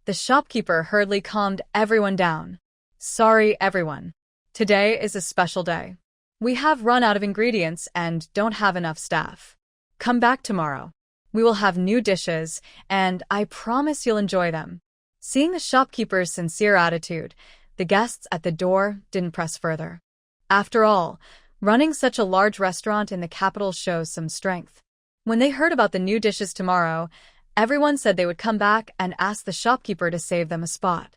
The shopkeeper hurriedly calmed everyone down. "Sorry, everyone. Today is a special day. We have run out of ingredients and don't have enough staff. Come back tomorrow. We will have new dishes, and I promise you'll enjoy them." Seeing the shopkeeper's sincere attitude, the guests at the door didn't press further. After all, running such a large restaurant in the capital shows some strength. When they heard about the new dishes tomorrow, everyone said they would come back and ask the shopkeeper to save them a spot.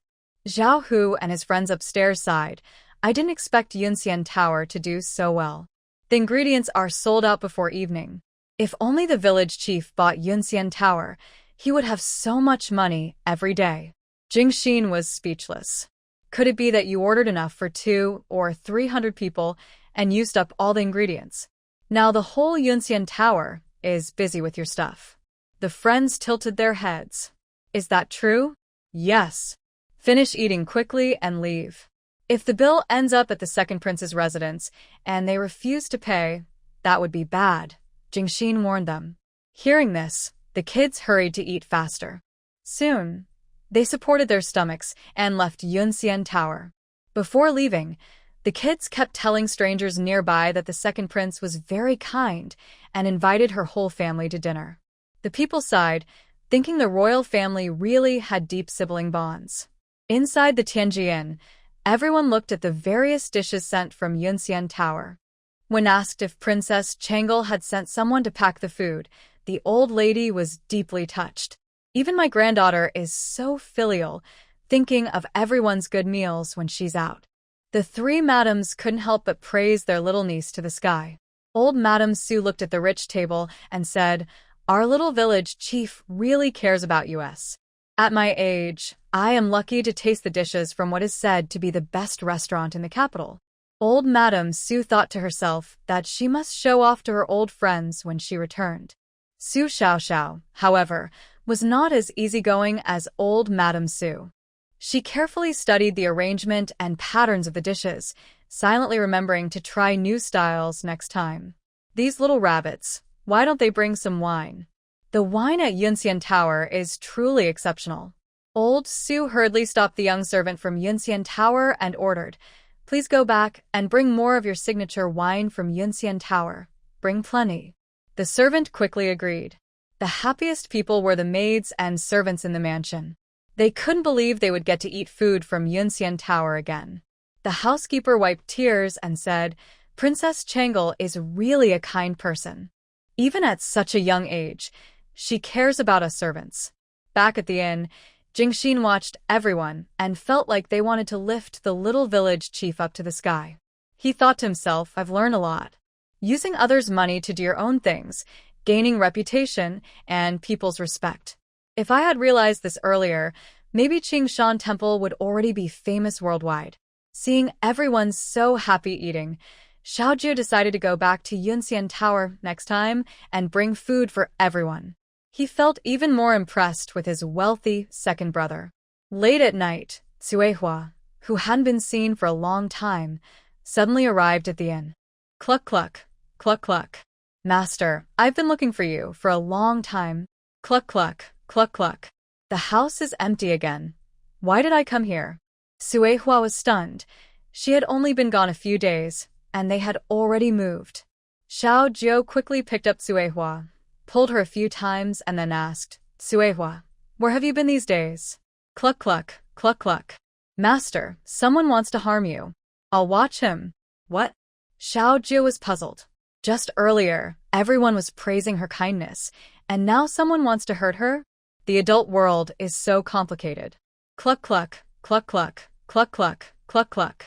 Zhao Hu and his friends upstairs sighed. "I didn't expect Yunxian Tower to do so well. The ingredients are sold out before evening. If only the village chief bought Yunxian Tower, he would have so much money every day." Jingxin was speechless. "Could it be that you ordered enough for 200 or 300 people and used up all the ingredients? Now the whole Yunxian Tower is busy with your stuff." The friends tilted their heads. "Is that true?" "Yes. Finish eating quickly and leave. If the bill ends up at the second prince's residence and they refuse to pay, that would be bad," Jingxin warned them. Hearing this, the kids hurried to eat faster. Soon, they supported their stomachs and left Yunxian Tower. Before leaving, the kids kept telling strangers nearby that the second prince was very kind and invited her whole family to dinner. The people sighed, thinking the royal family really had deep sibling bonds. Inside the Tianjin, everyone looked at the various dishes sent from Yunxian Tower. When asked if Princess Changel had sent someone to pack the food, the old lady was deeply touched. "Even my granddaughter is so filial, thinking of everyone's good meals when she's out." The 3 madams couldn't help but praise their little niece to the sky. Old Madame Su looked at the rich table and said, "Our little village chief really cares about us. At my age, I am lucky to taste the dishes from what is said to be the best restaurant in the capital. Old Madame Su thought to herself that she must show off to her old friends when she returned. Su Xiaoxiao, however, was not as easygoing as old Madame Su. She carefully studied the arrangement and patterns of the dishes, silently remembering to try new styles next time. These little rabbits, why don't they bring some wine? The wine at Yunxian Tower is truly exceptional. Old Su hurriedly stopped the young servant from Yunxian Tower and ordered, "Please go back and bring more of your signature wine from Yunxian Tower. Bring plenty." The servant quickly agreed. The happiest people were the maids and servants in the mansion. They couldn't believe they would get to eat food from Yunxian Tower again. The housekeeper wiped tears and said, "Princess Changle is really a kind person. Even at such a young age, she cares about us servants." Back at the inn, Jingxin watched everyone and felt like they wanted to lift the little village chief up to the sky. He thought to himself, "I've learned a lot. Using others' money to do your own things, gaining reputation, and people's respect. If I had realized this earlier, maybe Qingshan Temple would already be famous worldwide." Seeing everyone so happy eating, Xiaojiu decided to go back to Yunxian Tower next time and bring food for everyone. He felt even more impressed with his wealthy second brother. Late at night, Cuehua, who hadn't been seen for a long time, suddenly arrived at the inn. "Cluck cluck, cluck cluck. Master, I've been looking for you for a long time. Cluck cluck, cluck cluck. The house is empty again. Why did I come here?" Cuehua was stunned. She had only been gone a few days, and they had already moved. Xiao Jiu quickly picked up Cuehua, pulled her a few times, and then asked, "Cuehua, where have you been these days?" "Cluck cluck, cluck cluck. Master, someone wants to harm you. I'll watch him." "What?" Xiao Jiu was puzzled. Just earlier, everyone was praising her kindness, and now someone wants to hurt her? The adult world is so complicated. Cluck cluck, cluck cluck, cluck cluck, cluck cluck.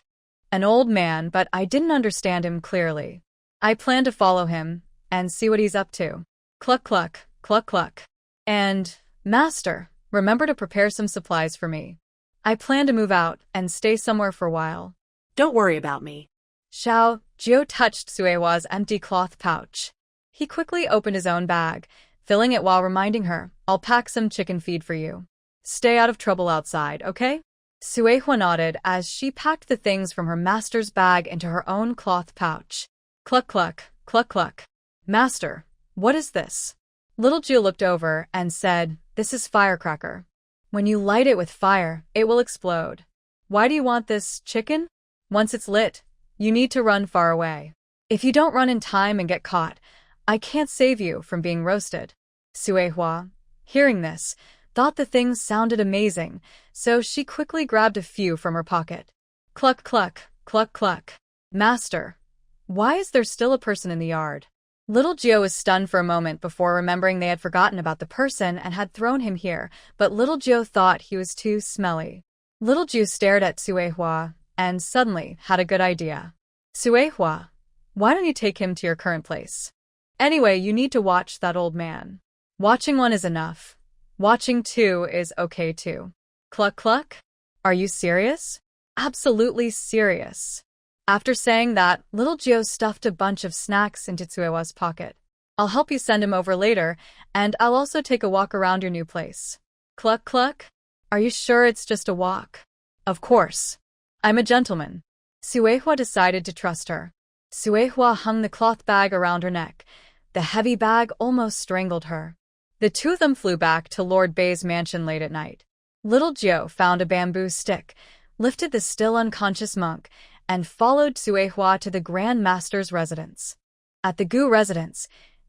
An old man, but I didn't understand him clearly. I plan to follow him and see what he's up to. Cluck cluck, cluck cluck. And, Master, remember to prepare some supplies for me. I plan to move out and stay somewhere for a while. Don't worry about me. Xiao Jiu touched Suewa's empty cloth pouch. He quickly opened his own bag, filling it while reminding her, "I'll pack some chicken feed for you. Stay out of trouble outside, okay?" Suehua nodded as she packed the things from her master's bag into her own cloth pouch. Cluck cluck, cluck cluck. "Master, what is this?" Little Jiu looked over and said, "This is firecracker. When you light it with fire, it will explode. Why do you want this chicken? Once it's lit, you need to run far away. If you don't run in time and get caught, I can't save you from being roasted." Suehua, hearing this, thought the thing sounded amazing, so she quickly grabbed a few from her pocket. Cluck cluck, cluck cluck. "Master, why is there still a person in the yard?" Little Jiu was stunned for a moment before remembering they had forgotten about the person and had thrown him here, but Little Jiu thought he was too smelly. Little Jiu stared at Suehua and suddenly had a good idea. "Suehua, why don't you take him to your current place? Anyway, you need to watch that old man. Watching one is enough. Watching two is okay too." Cluck cluck? Are you serious? Absolutely serious. After saying that, Little Jiu stuffed a bunch of snacks into Tsuewa's pocket. "I'll help you send him over later, and I'll also take a walk around your new place." Cluck cluck? Are you sure it's just a walk? Of course. I'm a gentleman. Suehua decided to trust her. Suehua hung the cloth bag around her neck. The heavy bag almost strangled her. The two of them flew back to Lord Bei's mansion late at night. Little Jiu found a bamboo stick, lifted the still unconscious monk, and followed Suehua to the Grand Master's residence. At the Gu residence,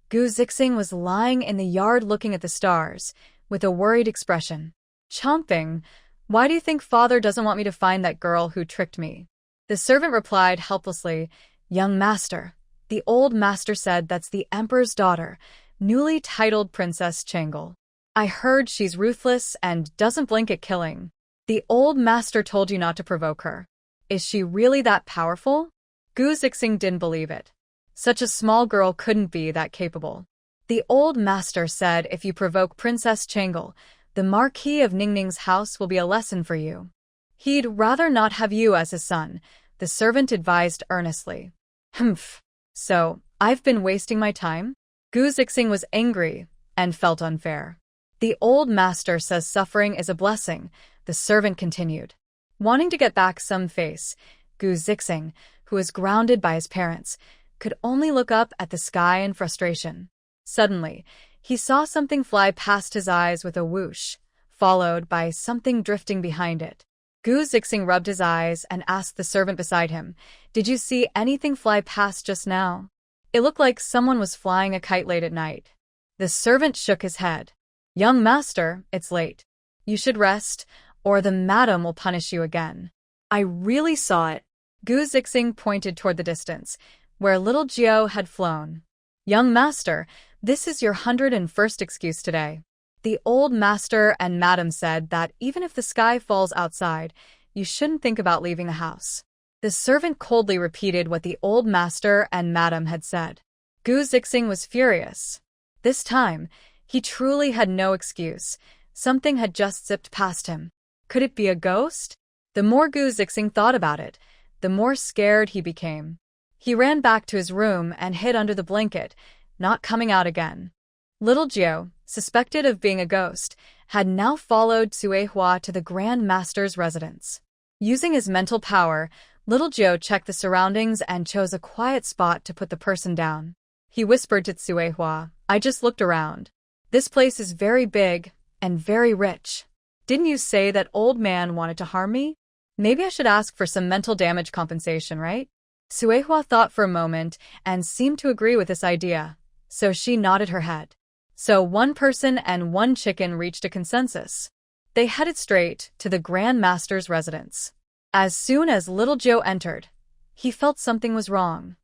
Gu Zixing was lying in the yard looking at the stars, with a worried expression. "Chomping, why do you think father doesn't want me to find that girl who tricked me?" The servant replied helplessly, "Young master, the old master said that's the emperor's daughter, newly titled Princess Changle. I heard she's ruthless and doesn't blink at killing. The old master told you not to provoke her. Is she really that powerful?" Gu Zixing didn't believe it. Such a small girl couldn't be that capable. "The old master said if you provoke Princess Changle, The Marquis of Ningning's house will be a lesson for you. He'd rather not have you as his son, the servant advised earnestly. Humph. So, I've been wasting my time? Gu Zixing was angry and felt unfair. The old master says suffering is a blessing, the servant continued. Wanting to get back some face, Gu Zixing, who was grounded by his parents, could only look up at the sky in frustration. Suddenly, he saw something fly past his eyes with a whoosh, followed by something drifting behind it. Gu Zixing rubbed his eyes and asked the servant beside him, "Did you see anything fly past just now?" It looked like someone was flying a kite late at night. The servant shook his head. "Young master, it's late. You should rest, or the madam will punish you again." I really saw it. Gu Zixing pointed toward the distance, where little Jiao had flown. "Young master, this is your 101st excuse today. The old master and madam said that even if the sky falls outside, you shouldn't think about leaving the house." The servant coldly repeated what the old master and madam had said. Gu Zixing was furious. This time, he truly had no excuse. Something had just zipped past him. Could it be a ghost? The more Gu Zixing thought about it, the more scared he became. He ran back to his room and hid under the blanket, not coming out again. Little Jiao, suspected of being a ghost, had now followed Cui Hua to the Grand Master's residence. Using his mental power, little Jiao checked the surroundings and chose a quiet spot to put the person down. He whispered to Cui Hua, "I just looked around. This place is very big and very rich. Didn't you say that old man wanted to harm me? Maybe I should ask for some mental damage compensation, right?" Cui Hua thought for a moment and seemed to agree with this idea, so she nodded her head. So one person and one chicken reached a consensus. They headed straight to the Grand Master's residence. As soon as little Joe entered, he felt something was wrong.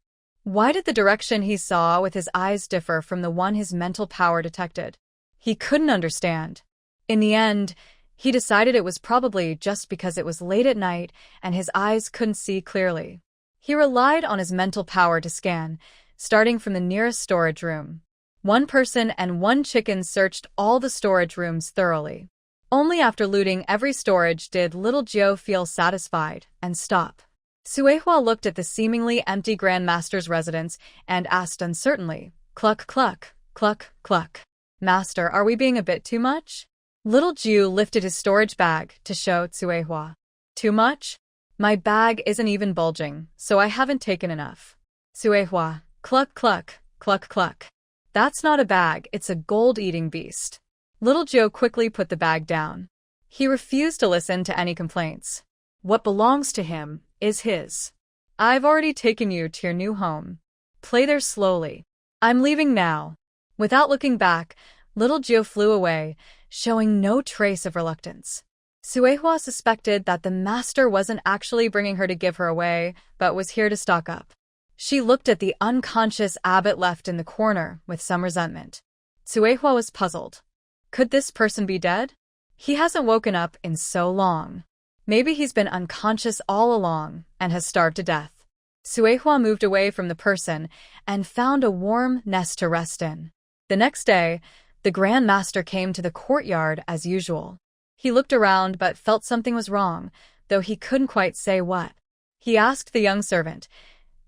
Why did the direction he saw with his eyes differ from the one his mental power detected? He couldn't understand. In the end, he decided it was probably just because it was late at night and his eyes couldn't see clearly. He relied on his mental power to scan, starting from the nearest storage room. One person and one chicken searched all the storage rooms thoroughly. Only after looting every storage did little Jiao feel satisfied and stop. Cui Hua looked at the seemingly empty Grand Master's residence and asked uncertainly, "Cluck, cluck, cluck, cluck. Master, are we being a bit too much?" Little Jiu lifted his storage bag to show Cui Hua. "Too much? My bag isn't even bulging, so I haven't taken enough." Cui Hua, "Cluck, cluck, cluck, cluck. That's not a bag, it's a gold-eating beast." Little Joe quickly put the bag down. He refused to listen to any complaints. What belongs to him is his. "I've already taken you to your new home. Play there slowly. I'm leaving now." Without looking back, little Joe flew away, showing no trace of reluctance. Cui Hua suspected that the master wasn't actually bringing her to give her away, but was here to stock up. She looked at the unconscious abbot left in the corner with some resentment. Cui Hua was puzzled. Could this person be dead? He hasn't woken up in so long. Maybe he's been unconscious all along and has starved to death. Cui Hua moved away from the person and found a warm nest to rest in. The next day, the Grand Master came to the courtyard as usual. He looked around but felt something was wrong, though he couldn't quite say what. He asked the young servant,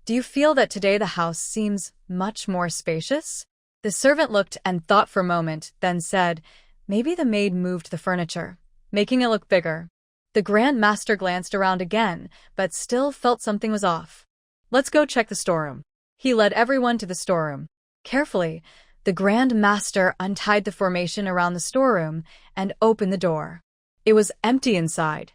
"Do you feel that today the house seems much more spacious?" The servant looked and thought for a moment, then said, "Maybe the maid moved the furniture, making it look bigger." The Grand Master glanced around again, but still felt something was off. "Let's go check the storeroom." He led everyone to the storeroom. Carefully, the Grand Master untied the formation around the storeroom and opened the door. It was empty inside.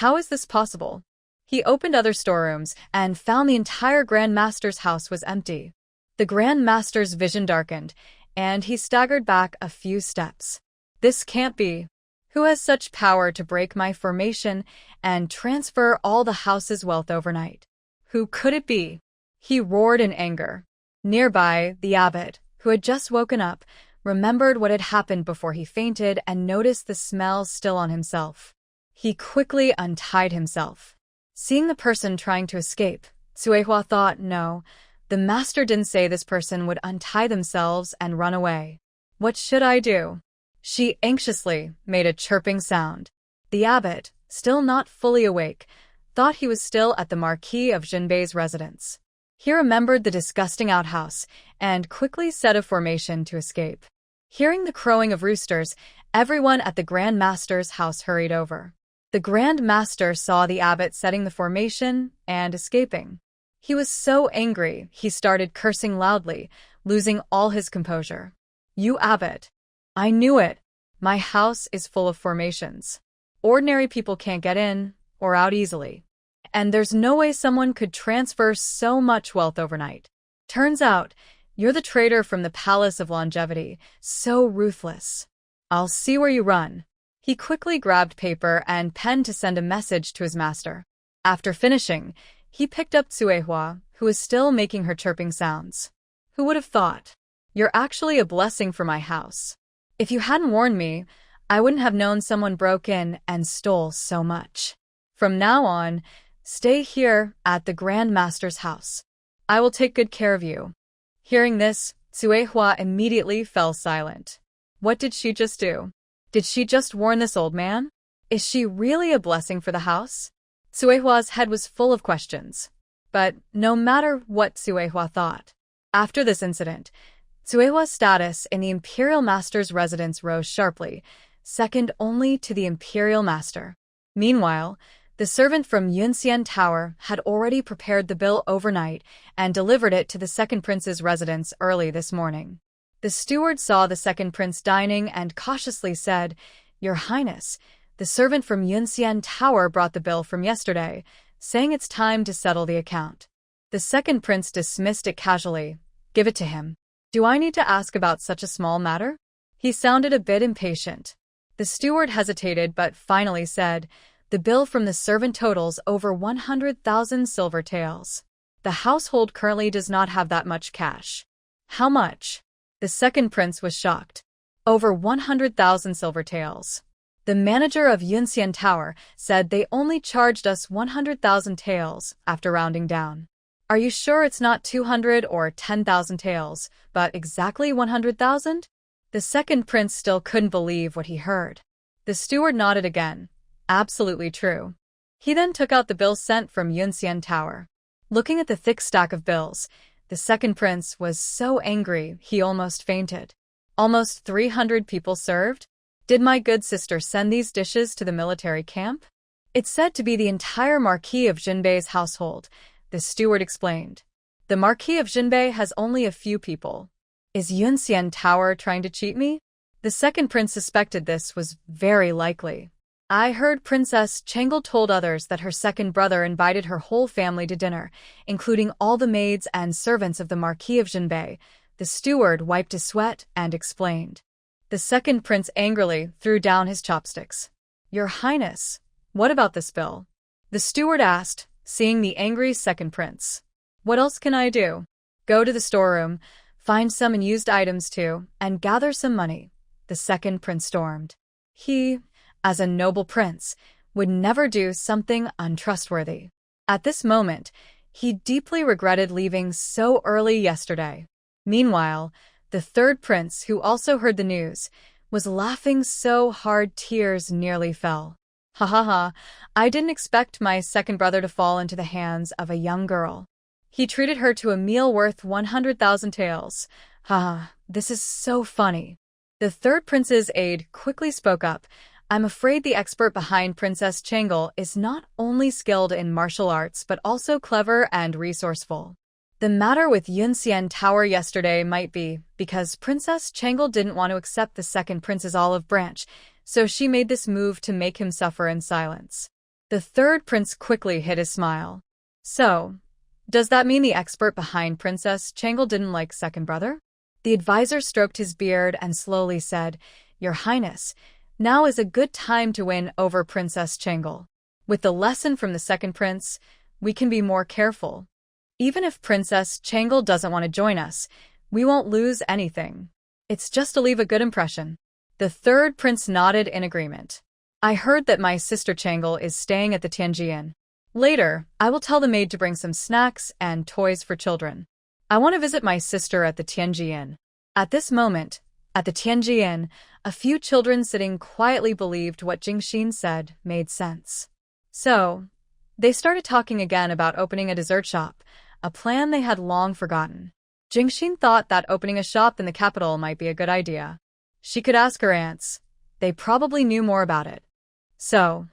How is this possible? He opened other storerooms and found the entire Grand Master's house was empty. The Grand Master's vision darkened, and he staggered back a few steps. This can't be. Who has such power to break my formation and transfer all the house's wealth overnight? Who could it be? He roared in anger. Nearby, the abbot, who had just woken up, remembered what had happened before he fainted and noticed the smell still on himself. He quickly untied himself. Seeing the person trying to escape, Cui Hua thought, no, the master didn't say this person would untie themselves and run away. What should I do? She anxiously made a chirping sound. The abbot, still not fully awake, thought he was still at the Marquis of Jinbei's residence. He remembered the disgusting outhouse and quickly set a formation to escape. Hearing the crowing of roosters, everyone at the Grand Master's house hurried over. The Grand Master saw the abbot setting the formation and escaping. He was so angry, he started cursing loudly, losing all his composure. "You abbot! I knew it! My house is full of formations. Ordinary people can't get in or out easily. And there's no way someone could transfer so much wealth overnight. Turns out, you're the traitor from the Palace of Longevity, so ruthless. I'll see where you run." He quickly grabbed paper and pen to send a message to his master. After finishing, he picked up Tsuehua, who was still making her chirping sounds. "Who would have thought? You're actually a blessing for my house. If you hadn't warned me, I wouldn't have known someone broke in and stole so much. From now on, stay here at the Grand Master's house. I will take good care of you." Hearing this, Tsuehua immediately fell silent. What did she just do? Did she just warn this old man? Is she really a blessing for the house? Tsuehua's head was full of questions. But no matter what Tsuehua thought, after this incident, Tsuehua's status in the Imperial Master's residence rose sharply, second only to the Imperial Master. Meanwhile, the servant from Yunxian Tower had already prepared the bill overnight and delivered it to the second prince's residence early this morning. The steward saw the second prince dining and cautiously said, "Your Highness, the servant from Yunxian Tower brought the bill from yesterday, saying it's time to settle the account." The second prince dismissed it casually. "Give it to him. Do I need to ask about such a small matter?" He sounded a bit impatient. The steward hesitated but finally said, "The bill from the servant totals over 100,000 silver taels. The household currently does not have that much cash." "How much?" The second prince was shocked. "Over 100,000 silver taels. The manager of Yunxian Tower said they only charged us 100,000 taels after rounding down." "Are you sure it's not 200 or 10,000 taels, but exactly 100,000? The second prince still couldn't believe what he heard. The steward nodded again. "Absolutely true." He then took out the bill sent from Yunxian Tower. Looking at the thick stack of bills, the second prince was so angry he almost fainted. Almost 300 people served? Did my good sister send these dishes to the military camp? It's said to be the entire Marquis of Jinbei's household, the steward explained. The Marquis of Jinbei has only a few people. Is Yunxian Tower trying to cheat me? The second prince suspected this was very likely. "I heard Princess Changel told others that her second brother invited her whole family to dinner, including all the maids and servants of the Marquis of Jinbei." The steward wiped his sweat and explained. The second prince angrily threw down his chopsticks. "Your Highness, what about this bill?" the steward asked, seeing the angry second prince. "What else can I do? Go to the storeroom, find some unused items too, and gather some money," the second prince stormed. He, as a noble prince, would never do something untrustworthy. At this moment, he deeply regretted leaving so early yesterday. Meanwhile, the third prince, who also heard the news, was laughing so hard tears nearly fell. "Ha ha ha, I didn't expect my second brother to fall into the hands of a young girl. He treated her to a meal worth 100,000 taels. Ha, this is so funny." The third prince's aide quickly spoke up. "I'm afraid the expert behind Princess Changel is not only skilled in martial arts but also clever and resourceful. The matter with Yunxian Tower yesterday might be because Princess Changel didn't want to accept the second prince's olive branch, so she made this move to make him suffer in silence." The third prince quickly hid his smile. "So, does that mean the expert behind Princess Changel didn't like second brother?" The advisor stroked his beard and slowly said, "Your Highness, now is a good time to win over Princess Changel. With the lesson from the second prince, we can be more careful. Even if Princess Changel doesn't want to join us, we won't lose anything. It's just to leave a good impression." The third prince nodded in agreement. "I heard that my sister Changel is staying at the Tianji Inn. Later, I will tell the maid to bring some snacks and toys for children. I want to visit my sister at the Tianji Inn." At this moment, At the Tianji Inn, a few children sitting quietly believed what Jingxin said made sense. So, they started talking again about opening a dessert shop, a plan they had long forgotten. Jingxin thought that opening a shop in the capital might be a good idea. She could ask her aunts. They probably knew more about it. So,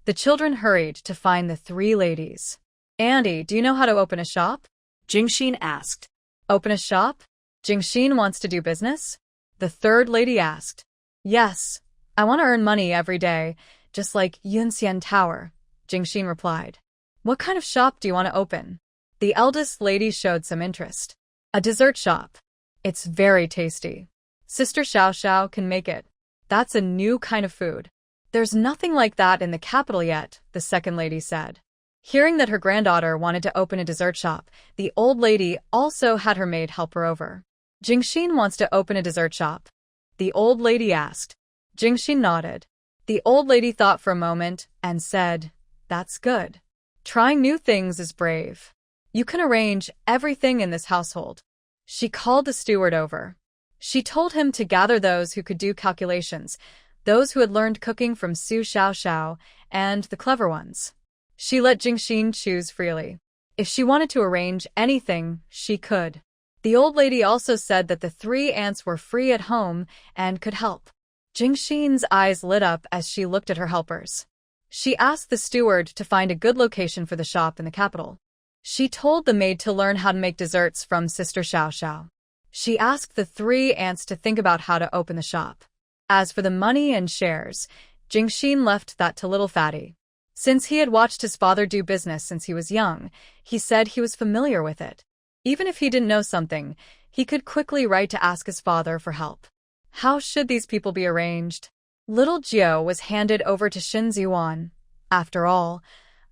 the children hurried to find the three ladies. Andy, do you know how to open a shop? Jingxin asked. Open a shop? Jingxin wants to do business? The third lady asked. Yes, I want to earn money every day, just like Yunxian Tower, Jingxin replied. What kind of shop do you want to open? The eldest lady showed some interest. A dessert shop. It's very tasty. Sister Xiao Xiao can make it. That's a new kind of food. There's nothing like that in the capital yet, the second lady said. Hearing that her granddaughter wanted to open a dessert shop, the old lady also had her maid help her over. Jingxin wants to open a dessert shop. The old lady asked. Jingxin nodded. The old lady thought for a moment and said, That's good. Trying new things is brave. You can arrange everything in this household. She called the steward over. She told him to gather those who could do calculations, those who had learned cooking from Su Xiao Xiao, and the clever ones. She let Jingxin choose freely. If she wanted to arrange anything, she could. The old lady also said that the three aunts were free at home and could help. Jingxin's eyes lit up as she looked at her helpers. She asked the steward to find a good location for the shop in the capital. She told the maid to learn how to make desserts from Sister Xiao Xiao. She asked the three aunts to think about how to open the shop. As for the money and shares, Jingxin left that to little Fatty. Since he had watched his father do business since he was young, he said he was familiar with it. Even if he didn't know something, he could quickly write to ask his father for help. How should these people be arranged? Little Jiu was handed over to Shin Ziwan. After all,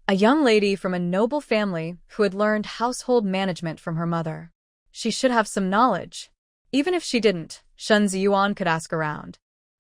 a young lady from a noble family who had learned household management from her mother. She should have some knowledge. Even if she didn't, Shin Ziwan could ask around.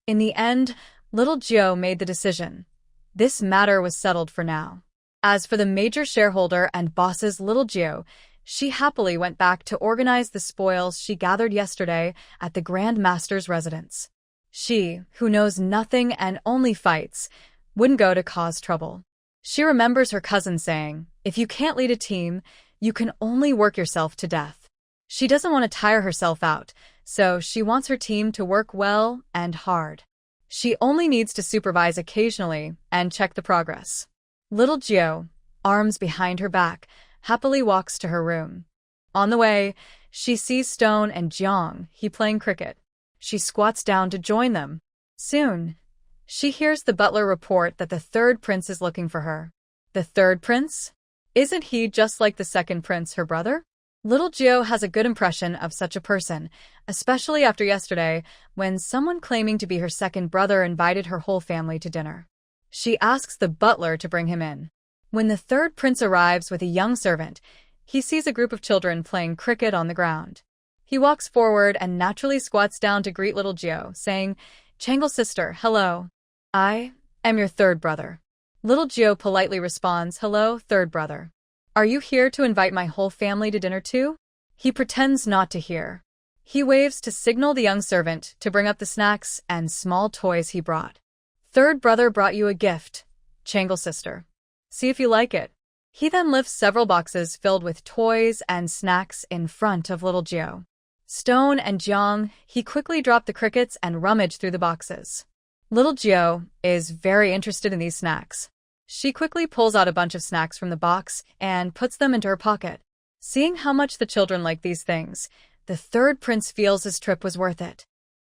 In the end, little Jiu made the decision. This matter was settled for now. As for the major shareholder and boss's little Jiu, she happily went back to organize the spoils she gathered yesterday at the Grand Master's residence. She, who knows nothing and only fights, wouldn't go to cause trouble. She remembers her cousin saying, if you can't lead a team, you can only work yourself to death. She doesn't want to tire herself out, so she wants her team to work well and hard. She only needs to supervise occasionally and check the progress. Little Jiu, arms behind her back, happily walks to her room. On the way, she sees Stone and Jiang he playing cricket. She squats down to join them. Soon, she hears the butler report that the third prince is looking for her. The third prince? Isn't he just like the second prince, her brother? Little Jiu has a good impression of such a person, especially after yesterday when someone claiming to be her second brother invited her whole family to dinner. She asks the butler to bring him in. When the third prince arrives with a young servant, he sees a group of children playing cricket on the ground. He walks forward and naturally squats down to greet little Jiu, saying, Changle's sister, hello. I am your third brother. Little Jiu politely responds, hello, third brother. Are you here to invite my whole family to dinner too? He pretends not to hear. He waves to signal the young servant to bring up the snacks and small toys he brought. Third brother brought you a gift, Changle's sister. See if you like it. He then lifts several boxes filled with toys and snacks in front of little Jiu. Stone and Jiang, he quickly dropped the crickets and rummaged through the boxes. Little Jiu is very interested in these snacks. She quickly pulls out a bunch of snacks from the box and puts them into her pocket. Seeing how much the children like these things, the third prince feels his trip was worth it.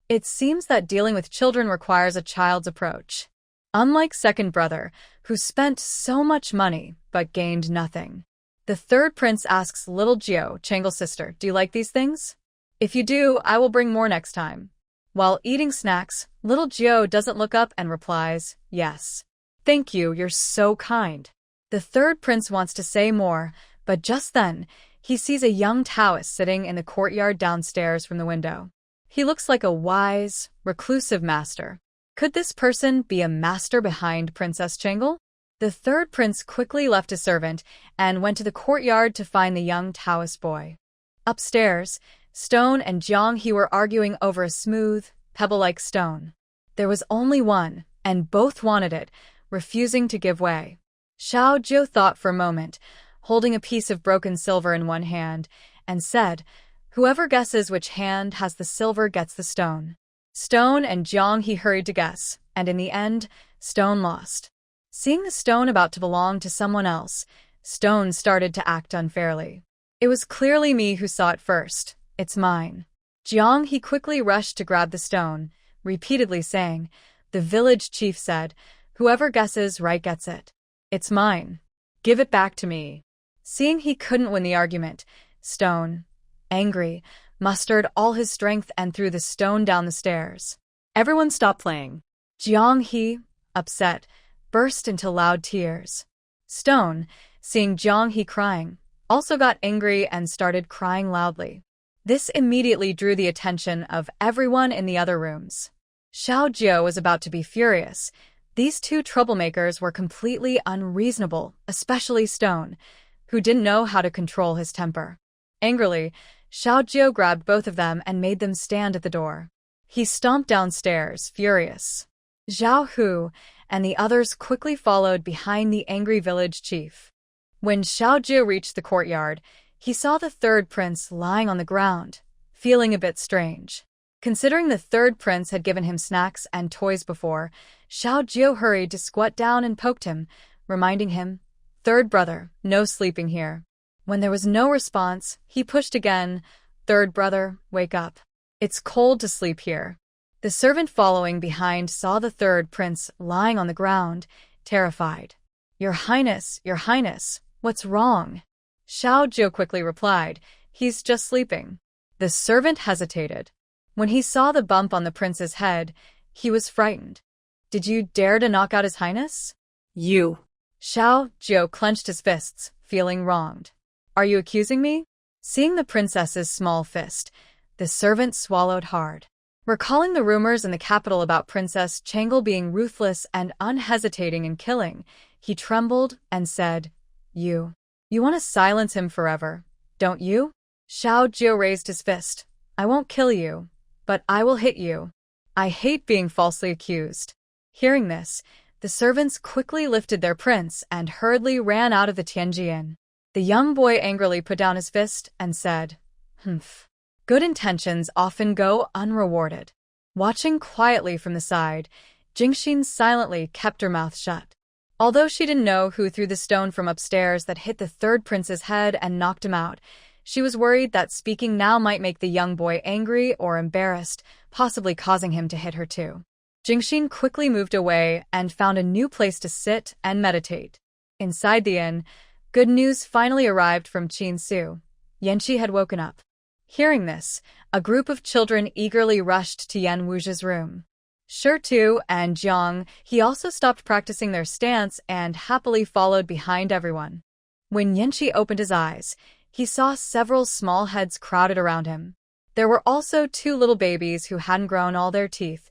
It seems that dealing with children requires a child's approach. Unlike second brother, who spent so much money but gained nothing. The third prince asks little Jiu, Changle's sister, do you like these things? If you do, I will bring more next time. While eating snacks, little Jiu doesn't look up and replies, yes. Thank you, you're so kind. The third prince wants to say more, but just then, he sees a young Taoist sitting in the courtyard downstairs from the window. He looks like a wise, reclusive master. Could this person be a master behind Princess Changle? The third prince quickly left his servant and went to the courtyard to find the young Taoist boy. Upstairs, Stone and Jiang he were arguing over a smooth, pebble-like stone. There was only one, and both wanted it, refusing to give way. Xiao Jiu thought for a moment, holding a piece of broken silver in one hand, and said, "Whoever guesses which hand has the silver gets the stone." Stone and Jiang he hurried to guess, and in the end, Stone lost. Seeing the stone about to belong to someone else, Stone started to act unfairly. "It was clearly me who saw it first. It's mine." Jiang he quickly rushed to grab the stone, repeatedly saying, "The village chief said, whoever guesses right gets it. It's mine. Give it back to me." Seeing he couldn't win the argument, Stone, angry, mustered all his strength and threw the stone down the stairs. Everyone stopped playing. Jiang he, upset, burst into loud tears. Stone, seeing Jiang he crying, also got angry and started crying loudly. This immediately drew the attention of everyone in the other rooms. Xiao Jiu was about to be furious. These two troublemakers were completely unreasonable, especially Stone, who didn't know how to control his temper. Angrily, Xiao Jiu grabbed both of them and made them stand at the door. He stomped downstairs, furious. Zhao Hu and the others quickly followed behind the angry village chief. When Xiao Jiu reached the courtyard, he saw the third prince lying on the ground, feeling a bit strange. Considering the third prince had given him snacks and toys before, Xiao Jiu hurried to squat down and poked him, reminding him, "Third brother, no sleeping here." When there was no response, he pushed again, "Third brother, wake up. It's cold to sleep here." The servant following behind saw the third prince lying on the ground, terrified. Your Highness, what's wrong?" Xiao Jiu quickly replied, "He's just sleeping." The servant hesitated. When he saw the bump on the prince's head, he was frightened. "Did you dare to knock out His Highness?" You. Xiao Jiu clenched his fists, feeling wronged. "Are you accusing me?" Seeing the princess's small fist, the servant swallowed hard. Recalling the rumors in the capital about Princess Changel being ruthless and unhesitating in killing, he trembled and said, You want to silence him forever, don't you?" Xiao Jiu raised his fist. "I won't kill you, but I will hit you. I hate being falsely accused." Hearing this, the servants quickly lifted their prince and hurriedly ran out of the Tianjin. The young boy angrily put down his fist and said, "Humph. Good intentions often go unrewarded." Watching quietly from the side, Jingxin silently kept her mouth shut. Although she didn't know who threw the stone from upstairs that hit the third prince's head and knocked him out, she was worried that speaking now might make the young boy angry or embarrassed, possibly causing him to hit her too. Jingxin quickly moved away and found a new place to sit and meditate. Inside the inn, good news finally arrived from Qin Su. Yanqi had woken up. Hearing this, a group of children eagerly rushed to Yan Wu's room. Shirtu and Jiang, he also stopped practicing their stance and happily followed behind everyone. When Yanqi opened his eyes, he saw several small heads crowded around him. There were also two little babies who hadn't grown all their teeth,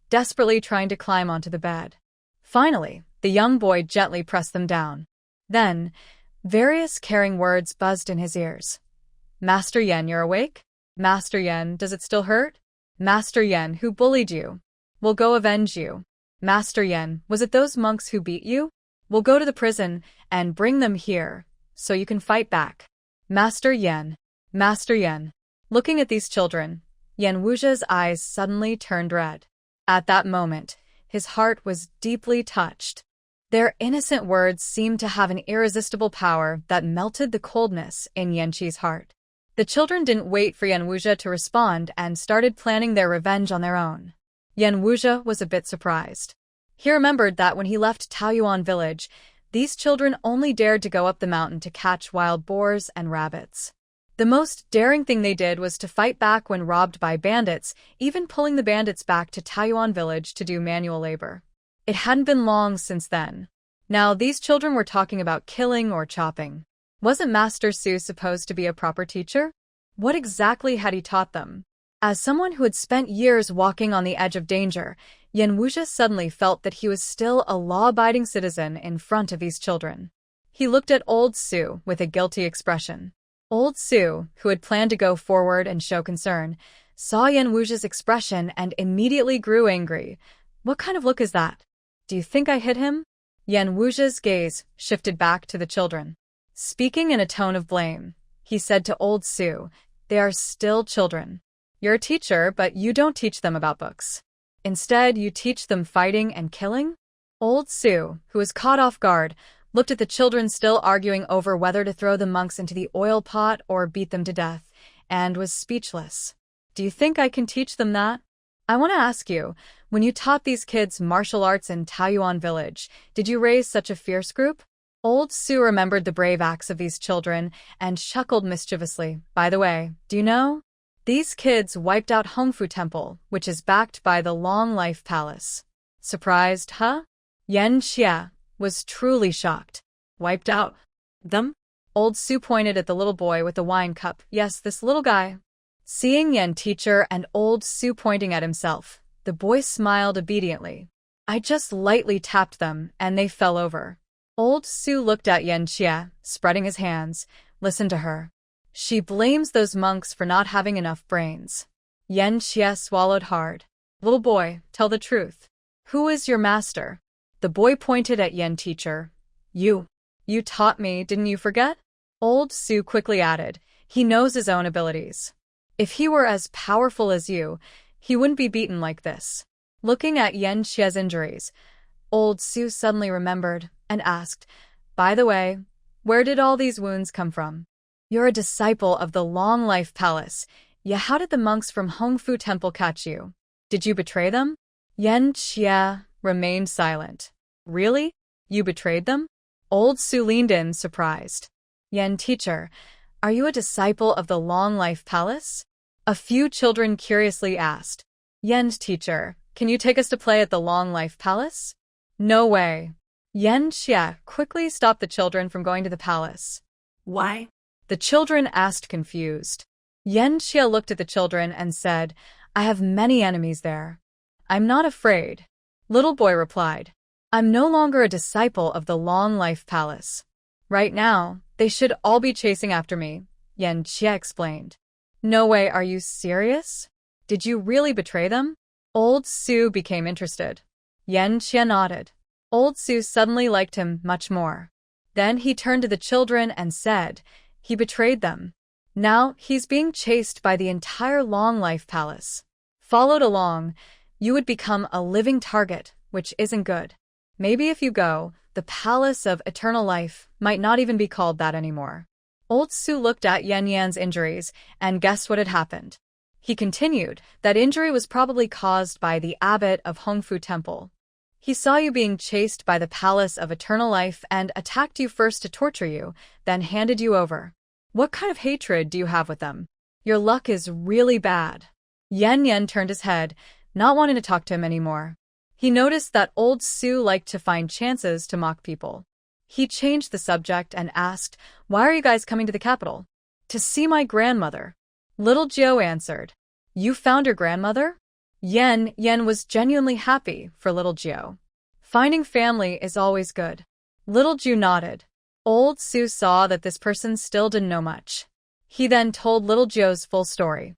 desperately trying to climb onto the bed. Finally, the young boy gently pressed them down. Then, various caring words buzzed in his ears. "Master Yan, you're awake? Master Yan, does it still hurt? Master Yan, who bullied you? We'll go avenge you. Master Yan, was it those monks who beat you? We'll go to the prison and bring them here, so you can fight back. Master Yan, Master Yan." Looking at these children, Yan Wu's eyes suddenly turned red. At that moment, his heart was deeply touched. Their innocent words seemed to have an irresistible power that melted the coldness in Yanqi's heart. The children didn't wait for Yan Wu to respond and started planning their revenge on their own. Yan Wu was a bit surprised. He remembered that when he left Taoyuan village, these children only dared to go up the mountain to catch wild boars and rabbits. The most daring thing they did was to fight back when robbed by bandits, even pulling the bandits back to Taoyuan village to do manual labor. It hadn't been long since then. Now these children were talking about killing or chopping. Wasn't Master Su supposed to be a proper teacher? What exactly had he taught them? As someone who had spent years walking on the edge of danger, Yan Wu suddenly felt that he was still a law-abiding citizen in front of these children. He looked at old Su with a guilty expression. Old Su, who had planned to go forward and show concern, saw Yan Wu's expression and immediately grew angry. What kind of look is that? Do you think I hit him? Yan Wu's gaze shifted back to the children. Speaking in a tone of blame, he said to old Su, they are still children. You're a teacher, but you don't teach them about books. Instead, you teach them fighting and killing? Old Su, who was caught off guard, looked at the children still arguing over whether to throw the monks into the oil pot or beat them to death, and was speechless. Do you think I can teach them that? I want to ask you, when you taught these kids martial arts in Taoyuan village, did you raise such a fierce group? Old Su remembered the brave acts of these children and chuckled mischievously. By the way, do you know? These kids wiped out Hongfu Temple, which is backed by the Long Life Palace. Surprised, huh? Yan Xie was truly shocked. Wiped out them? Old Su pointed at the little boy with the wine cup. Yes, this little guy. Seeing Yan teacher and old Su pointing at himself, the boy smiled obediently. I just lightly tapped them, and they fell over. Old Su looked at Yan Xie, spreading his hands. Listen to her. She blames those monks for not having enough brains. Yan Xie swallowed hard. Little boy, tell the truth. Who is your master? The boy pointed at Yan teacher. You. You taught me, didn't you forget? Old Su quickly added. He knows his own abilities. If he were as powerful as you, he wouldn't be beaten like this. Looking at Yan Xie's injuries, old Su suddenly remembered and asked, by the way, where did all these wounds come from? You're a disciple of the Long Life Palace. Yeah, how did the monks from Hongfu Temple catch you? Did you betray them? Yan Xie remained silent. Really? You betrayed them? Old Su leaned in, surprised. Yan teacher, are you a disciple of the Long Life Palace? A few children curiously asked. Yan teacher, can you take us to play at the Long Life Palace? No way. Yan Xie quickly stopped the children from going to the palace. Why? The children asked confused. Yan Xie looked at the children and said, I have many enemies there. I'm not afraid. Little boy replied, I'm no longer a disciple of the Long Life Palace. Right now, they should all be chasing after me, Yan Xie explained. No way, are you serious? Did you really betray them? Old Su became interested. Yan Xie nodded. Old Su suddenly liked him much more. Then he turned to the children and said, he betrayed them. Now he's being chased by the entire Long Life Palace. Followed along, you would become a living target, which isn't good. Maybe if you go, the Palace of Eternal Life might not even be called that anymore. Old Su looked at Yan Yan's injuries and guessed what had happened. He continued, that injury was probably caused by the abbot of Hongfu Temple. He saw you being chased by the Palace of Eternal Life and attacked you first to torture you, then handed you over. What kind of hatred do you have with them? Your luck is really bad. Yan Yan turned his head, not wanting to talk to him anymore. He noticed that old Su liked to find chances to mock people. He changed the subject and asked, why are you guys coming to the capital? To see my grandmother. Little Jiao answered. You found your grandmother? Yan was genuinely happy for little Jiao. Finding family is always good. Little Jiao nodded. Old Su saw that this person still didn't know much. He then told little Jiao's full story.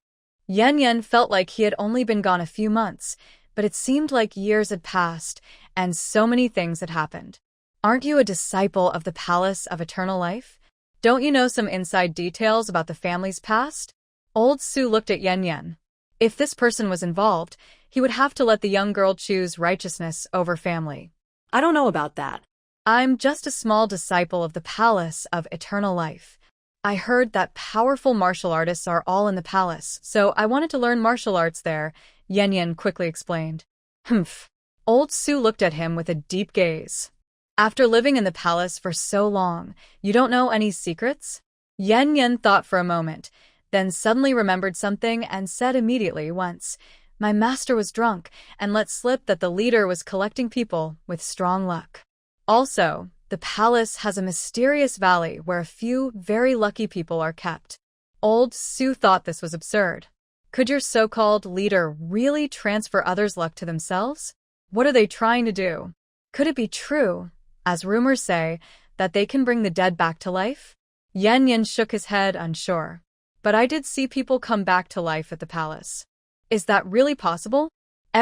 Yan felt like he had only been gone a few months, but it seemed like years had passed, and so many things had happened. Aren't you a disciple of the Palace of Eternal Life? Don't you know some inside details about the family's past? Old Su looked at Yan. If this person was involved, he would have to let the young girl choose righteousness over family. I don't know about that. I'm just a small disciple of the Palace of Eternal Life. I heard that powerful martial artists are all in the palace, so I wanted to learn martial arts there, Yan quickly explained. Humph. Old Su looked at him with a deep gaze. After living in the palace for so long, you don't know any secrets? Yan thought for a moment, then suddenly remembered something and said immediately once, my master was drunk and let slip that the leader was collecting people with strong luck. Also, the palace has a mysterious valley where a few very lucky people are kept. Old Su thought this was absurd. Could your so-called leader really transfer others' luck to themselves? What are they trying to do? Could it be true, as rumors say, that they can bring the dead back to life? Yan shook his head, unsure. But I did see people come back to life at the palace. Is that really possible?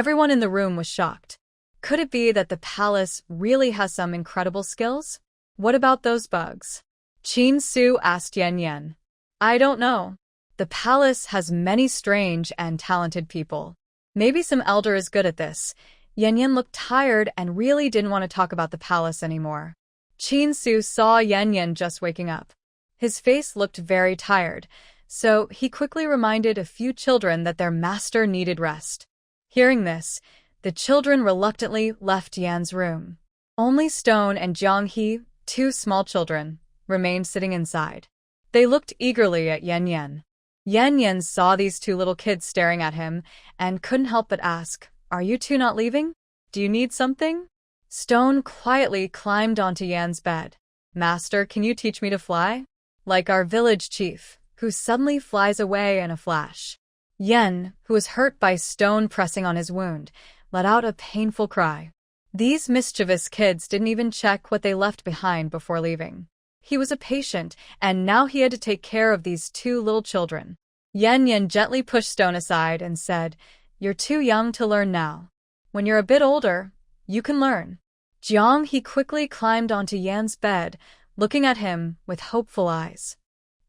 Everyone in the room was shocked. Could it be that the palace really has some incredible skills? What about those bugs? Qin Su asked Yan Yan. I don't know. The palace has many strange and talented people. Maybe some elder is good at this. Yan Yan looked tired and really didn't want to talk about the palace anymore. Qin Su saw Yan Yan just waking up. His face looked very tired, so he quickly reminded a few children that their master needed rest. Hearing this, the children reluctantly left Yan's room. Only Stone and Jianghe, two small children, remained sitting inside. They looked eagerly at Yan Yan. Yan Yan saw these two little kids staring at him and couldn't help but ask, Are you two not leaving? Do you need something? Stone quietly climbed onto Yan's bed. Master, can you teach me to fly? Like our village chief, who suddenly flies away in a flash. Yan, who was hurt by Stone pressing on his wound, let out a painful cry. These mischievous kids didn't even check what they left behind before leaving. He was a patient, and now he had to take care of these two little children. Yan Yan gently pushed Stone aside and said, You're too young to learn now. When you're a bit older, you can learn. Jianghe quickly climbed onto Yan's bed, looking at him with hopeful eyes.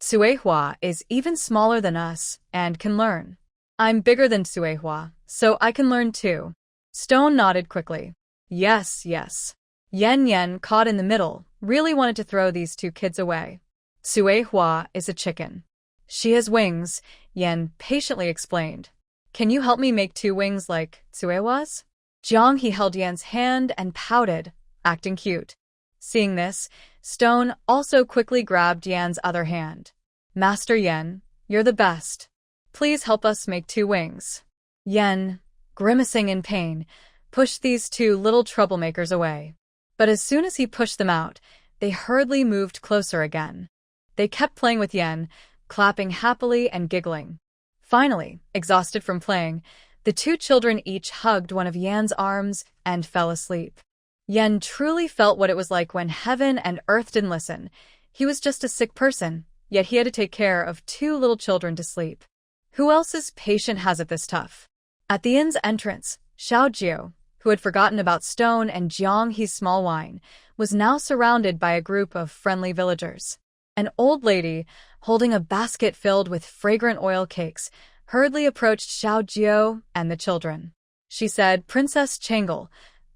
Suehua is even smaller than us and can learn. I'm bigger than Suehua, so I can learn too. Stone nodded quickly. Yes, yes. Yan Yan, caught in the middle, really wanted to throw these two kids away. Suehua is a chicken. She has wings, Yan patiently explained. Can you help me make two wings like Suehua's? Jianghe held Yan's hand and pouted, acting cute. Seeing this, Stone also quickly grabbed Yan's other hand. Master Yan, you're the best. Please help us make two wings. Yan, grimacing in pain, pushed these two little troublemakers away. But as soon as he pushed them out, they hurriedly moved closer again. They kept playing with Yan, clapping happily and giggling. Finally, exhausted from playing, the two children each hugged one of Yan's arms and fell asleep. Yan truly felt what it was like when heaven and earth didn't listen. He was just a sick person, yet he had to take care of two little children to sleep. Who else's patient has it this tough? At the inn's entrance, Xiaojiu, who had forgotten about Stone and Jianghe's small wine, was now surrounded by a group of friendly villagers. An old lady, holding a basket filled with fragrant oil cakes, hurriedly approached Xiaojiu and the children. She said, Princess Changle,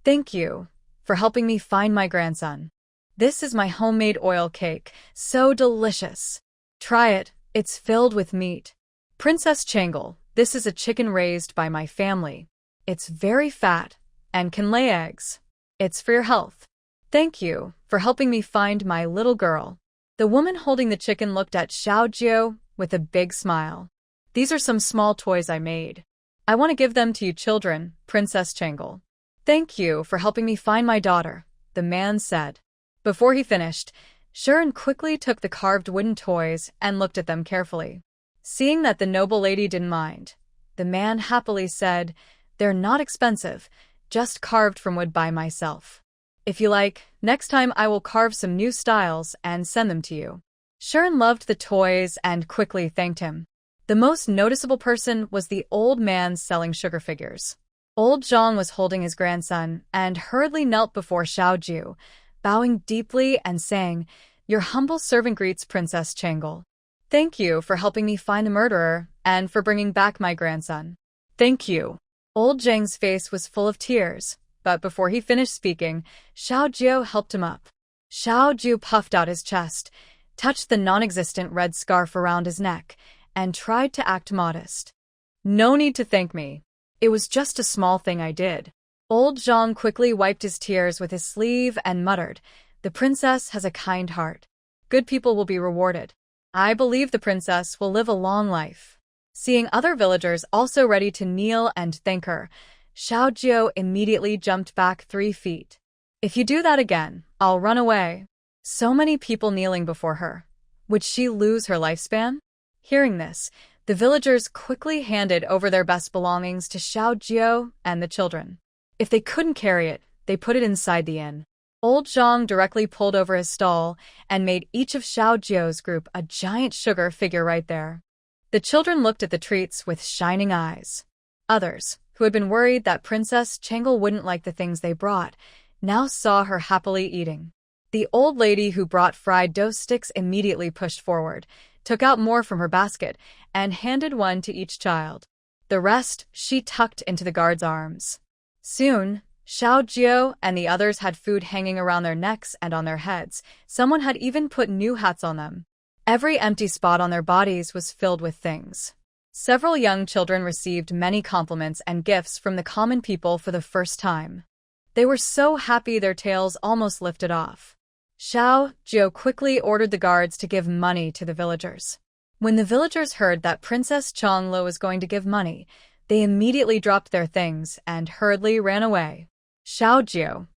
thank you for helping me find my grandson. This is my homemade oil cake, so delicious. Try it, it's filled with meat. Princess Changle, this is a chicken raised by my family. It's very fat and can lay eggs. It's for your health. Thank you for helping me find my little girl. The woman holding the chicken looked at Xiaojiu with a big smile. These are some small toys I made. I want to give them to you children, Princess Changle. Thank you for helping me find my daughter, the man said. Before he finished, Sharon quickly took the carved wooden toys and looked at them carefully. Seeing that the noble lady didn't mind, the man happily said, They're not expensive, just carved from wood by myself. If you like, next time I will carve some new styles and send them to you. Sharon loved the toys and quickly thanked him. The most noticeable person was the old man selling sugar figures. Old Zhang was holding his grandson and hurriedly knelt before Xiaojiu, bowing deeply and saying, Your humble servant greets Princess Changle. Thank you for helping me find the murderer and for bringing back my grandson. Thank you. Old Zhang's face was full of tears, but before he finished speaking, Xiaojiu helped him up. Xiaojiu puffed out his chest, touched the non-existent red scarf around his neck, and tried to act modest. No need to thank me. It was just a small thing I did. Old Zhang quickly wiped his tears with his sleeve and muttered, The princess has a kind heart. Good people will be rewarded. I believe the princess will live a long life. Seeing other villagers also ready to kneel and thank her, Xiaojiu immediately jumped back 3 feet. If you do that again, I'll run away. So many people kneeling before her. Would she lose her lifespan? Hearing this, the villagers quickly handed over their best belongings to Xiaojiu and the children. If they couldn't carry it, they put it inside the inn. Old Zhang directly pulled over his stall and made each of Xiaojiu's group a giant sugar figure right there. The children looked at the treats with shining eyes. Others, who had been worried that Princess Changle wouldn't like the things they brought, now saw her happily eating. The old lady who brought fried dough sticks immediately pushed forward, took out more from her basket, and handed one to each child. The rest she tucked into the guard's arms. Soon, Xiao Jiao and the others had food hanging around their necks and on their heads. Someone had even put new hats on them. Every empty spot on their bodies was filled with things. Several young children received many compliments and gifts from the common people for the first time. They were so happy their tails almost lifted off. Xiao Jiao quickly ordered the guards to give money to the villagers. When the villagers heard that Princess Changlo was going to give money, they immediately dropped their things and hurriedly ran away. Xiao Jiao.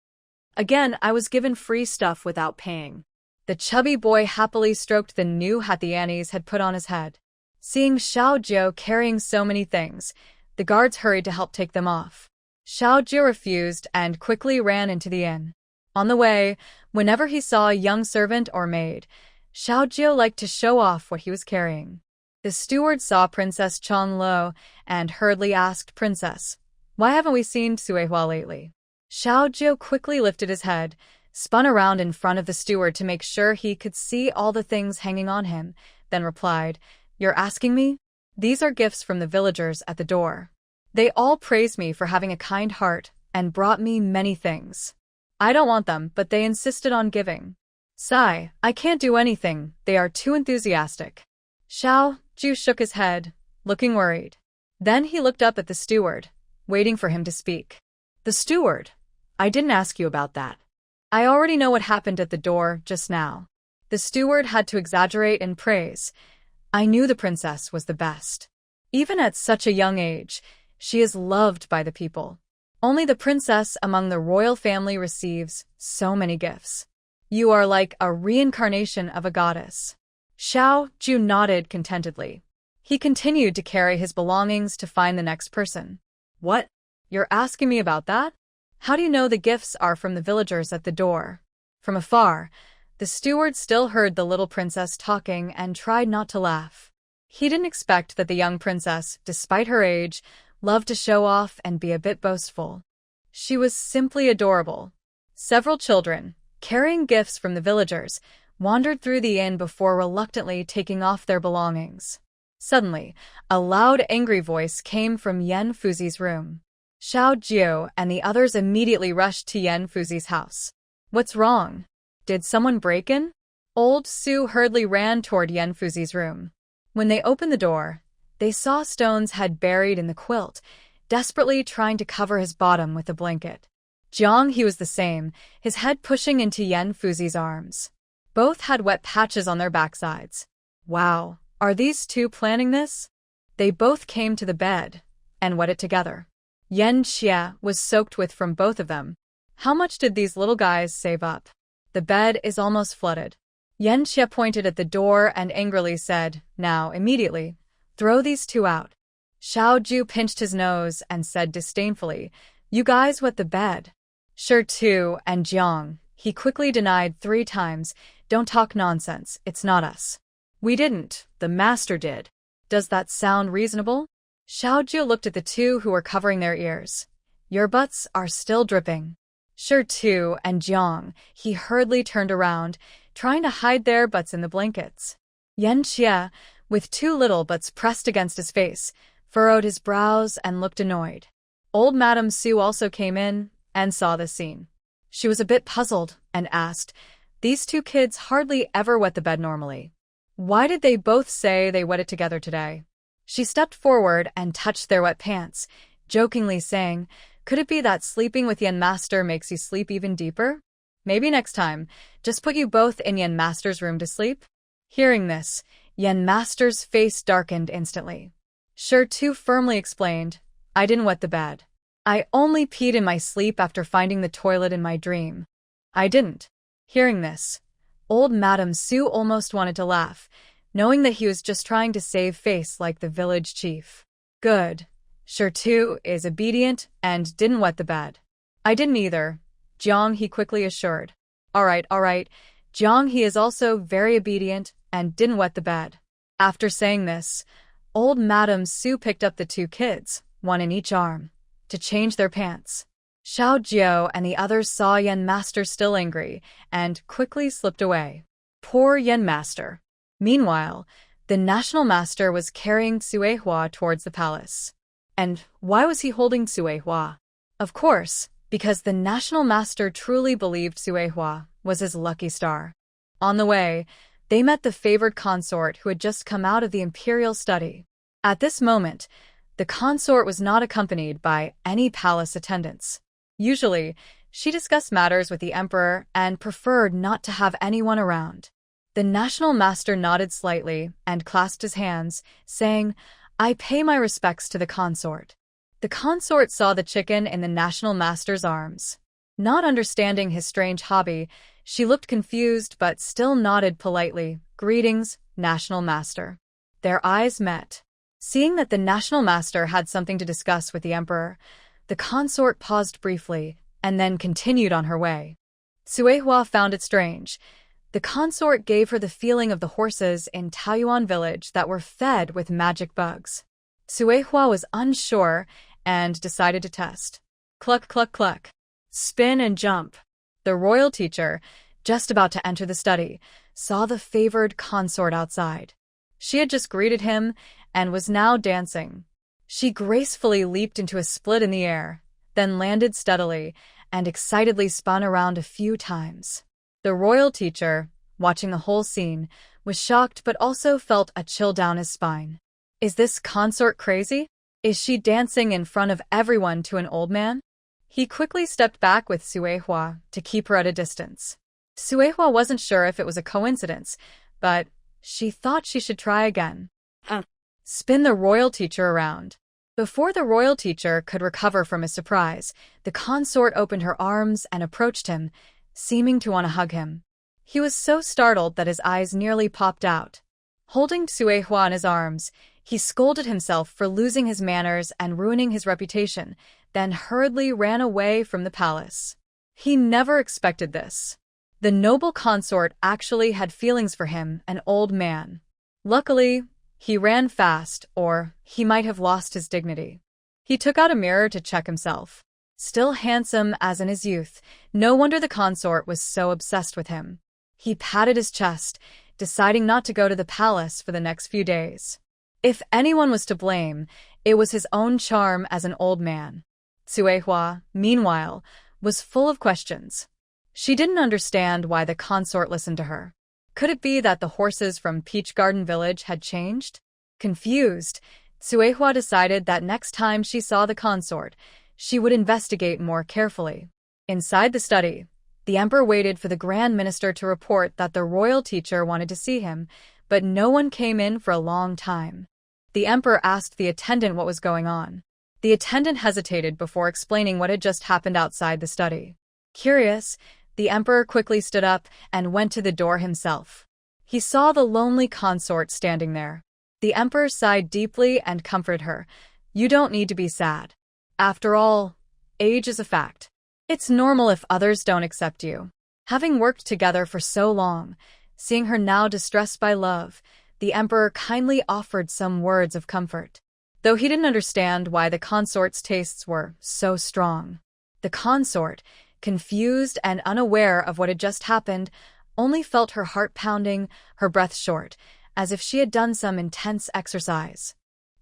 Again, I was given free stuff without paying. The chubby boy happily stroked the new hat the Annies had put on his head. Seeing Xiao Jiao carrying so many things, the guards hurried to help take them off. Xiao Jiao refused and quickly ran into the inn. On the way, whenever he saw a young servant or maid, Xiao Jiao liked to show off what he was carrying. The steward saw Princess Changlo and hurriedly asked Princess, "Why haven't we seen Suehua lately?" Xiao Jiao quickly lifted his head, spun around in front of the steward to make sure he could see all the things hanging on him, then replied, "You're asking me? These are gifts from the villagers at the door. They all praised me for having a kind heart and brought me many things. I don't want them, but they insisted on giving. Sigh, I can't do anything, they are too enthusiastic." Xiao Jiao shook his head, looking worried. Then he looked up at the steward, waiting for him to speak. "The steward? I didn't ask you about that." "I already know what happened at the door just now." The steward had to exaggerate in praise. "I knew the princess was the best. Even at such a young age, she is loved by the people. Only the princess among the royal family receives so many gifts. You are like a reincarnation of a goddess." Xiao Jiao nodded contentedly. He continued to carry his belongings to find the next person. "What? You're asking me about that? How do you know the gifts are from the villagers at the door?" From afar, the steward still heard the little princess talking and tried not to laugh. He didn't expect that the young princess, despite her age, loved to show off and be a bit boastful. She was simply adorable. Several children, carrying gifts from the villagers, wandered through the inn before reluctantly taking off their belongings. Suddenly, a loud, angry voice came from Yan Fuzi's room. Xiao Jiao and the others immediately rushed to Yan Fuzi's house. "What's wrong? Did someone break in?" Old Su hurriedly ran toward Yan Fuzi's room. When they opened the door, they saw stones had buried in the quilt, desperately trying to cover his bottom with a blanket. Jiang he was the same, his head pushing into Yan Fuzi's arms. Both had wet patches on their backsides. Wow, are these two planning this? They both came to the bed and wet it together. Yan Xie was soaked with from both of them. How much did these little guys save up? The bed is almost flooded. Yan Xie pointed at the door and angrily said, "Now, immediately, throw these two out." Xiao Jiao pinched his nose and said disdainfully, "You guys wet the bed." Sure too, and Jiang, he quickly denied 3 times, "Don't talk nonsense, it's not us. We didn't, the master did." Does that sound reasonable? Xiao Jiao looked at the two who were covering their ears. "Your butts are still dripping." Sure too, and Jiang, he hurriedly turned around, trying to hide their butts in the blankets. Yan Xie, with 2 little butts pressed against his face, furrowed his brows and looked annoyed. Old Madame Su also came in and saw the scene. She was a bit puzzled and asked, "These 2 kids hardly ever wet the bed normally. Why did they both say they wet it together today?" She stepped forward and touched their wet pants, jokingly saying, "Could it be that sleeping with Yan Master makes you sleep even deeper? Maybe next time, just put you both in Yan Master's room to sleep?" Hearing this, Yan Master's face darkened instantly. Sure too firmly explained, "I didn't wet the bed. I only peed in my sleep after finding the toilet in my dream. I didn't." Hearing this, old Madame Su almost wanted to laugh, knowing that he was just trying to save face like the village chief. Good. Sure too is obedient and didn't wet the bed. "I didn't either," Jiang he quickly assured. All right. Jiang he is also very obedient and didn't wet the bed." After saying this, old Madame Su picked up the 2 kids, one in each arm, to change their pants. Xiao Jiao and the others saw Yen Master still angry and quickly slipped away. Poor Yen Master. Meanwhile, the National Master was carrying Suehua towards the palace. And why was he holding Suehua? Of course, because the National Master truly believed Suehua was his lucky star. On the way, they met the favored consort who had just come out of the imperial study. At this moment, the consort was not accompanied by any palace attendants. Usually, she discussed matters with the emperor and preferred not to have anyone around. The National Master nodded slightly and clasped his hands, saying, "I pay my respects to the consort." The consort saw the chicken in the National Master's arms. Not understanding his strange hobby, she looked confused but still nodded politely. "Greetings, National Master." Their eyes met. Seeing that the National Master had something to discuss with the emperor, the consort paused briefly and then continued on her way. Suehua found it strange. The consort gave her the feeling of the horses in Taoyuan village that were fed with magic bugs. Suehua was unsure and decided to test. Cluck, cluck, cluck. Spin and jump. The royal teacher, just about to enter the study, saw the favored consort outside. She had just greeted him and was now dancing. She gracefully leaped into a split in the air, then landed steadily and excitedly spun around a few times. The royal teacher, watching the whole scene, was shocked but also felt a chill down his spine. Is this consort crazy? Is she dancing in front of everyone to an old man? He quickly stepped back with Suehua to keep her at a distance. Suehua wasn't sure if it was a coincidence, but she thought she should try again. Spin the royal teacher around. Before the royal teacher could recover from his surprise, the consort opened her arms and approached him, seeming to want to hug him. He was so startled that his eyes nearly popped out. Holding Suehua in his arms, he scolded himself for losing his manners and ruining his reputation, then hurriedly ran away from the palace. He never expected this. The noble consort actually had feelings for him, an old man. Luckily, he ran fast, or he might have lost his dignity. He took out a mirror to check himself. Still handsome as in his youth, no wonder the consort was so obsessed with him. He patted his chest, deciding not to go to the palace for the next few days. If anyone was to blame, it was his own charm as an old man. Suehua, meanwhile, was full of questions. She didn't understand why the consort listened to her. Could it be that the horses from Peach Garden Village had changed? Confused, Suehua decided that next time she saw the consort, she would investigate more carefully. Inside the study, the emperor waited for the Grand Minister to report that the royal teacher wanted to see him, but no one came in for a long time. The emperor asked the attendant what was going on. The attendant hesitated before explaining what had just happened outside the study. Curious, the emperor quickly stood up and went to the door himself. He saw the lonely consort standing there. The emperor sighed deeply and comforted her. "You don't need to be sad. After all, age is a fact. It's normal if others don't accept you." Having worked together for so long, seeing her now distressed by love, the emperor kindly offered some words of comfort. Though he didn't understand why the consort's tastes were so strong. The consort, confused and unaware of what had just happened, only felt her heart pounding, her breath short, as if she had done some intense exercise.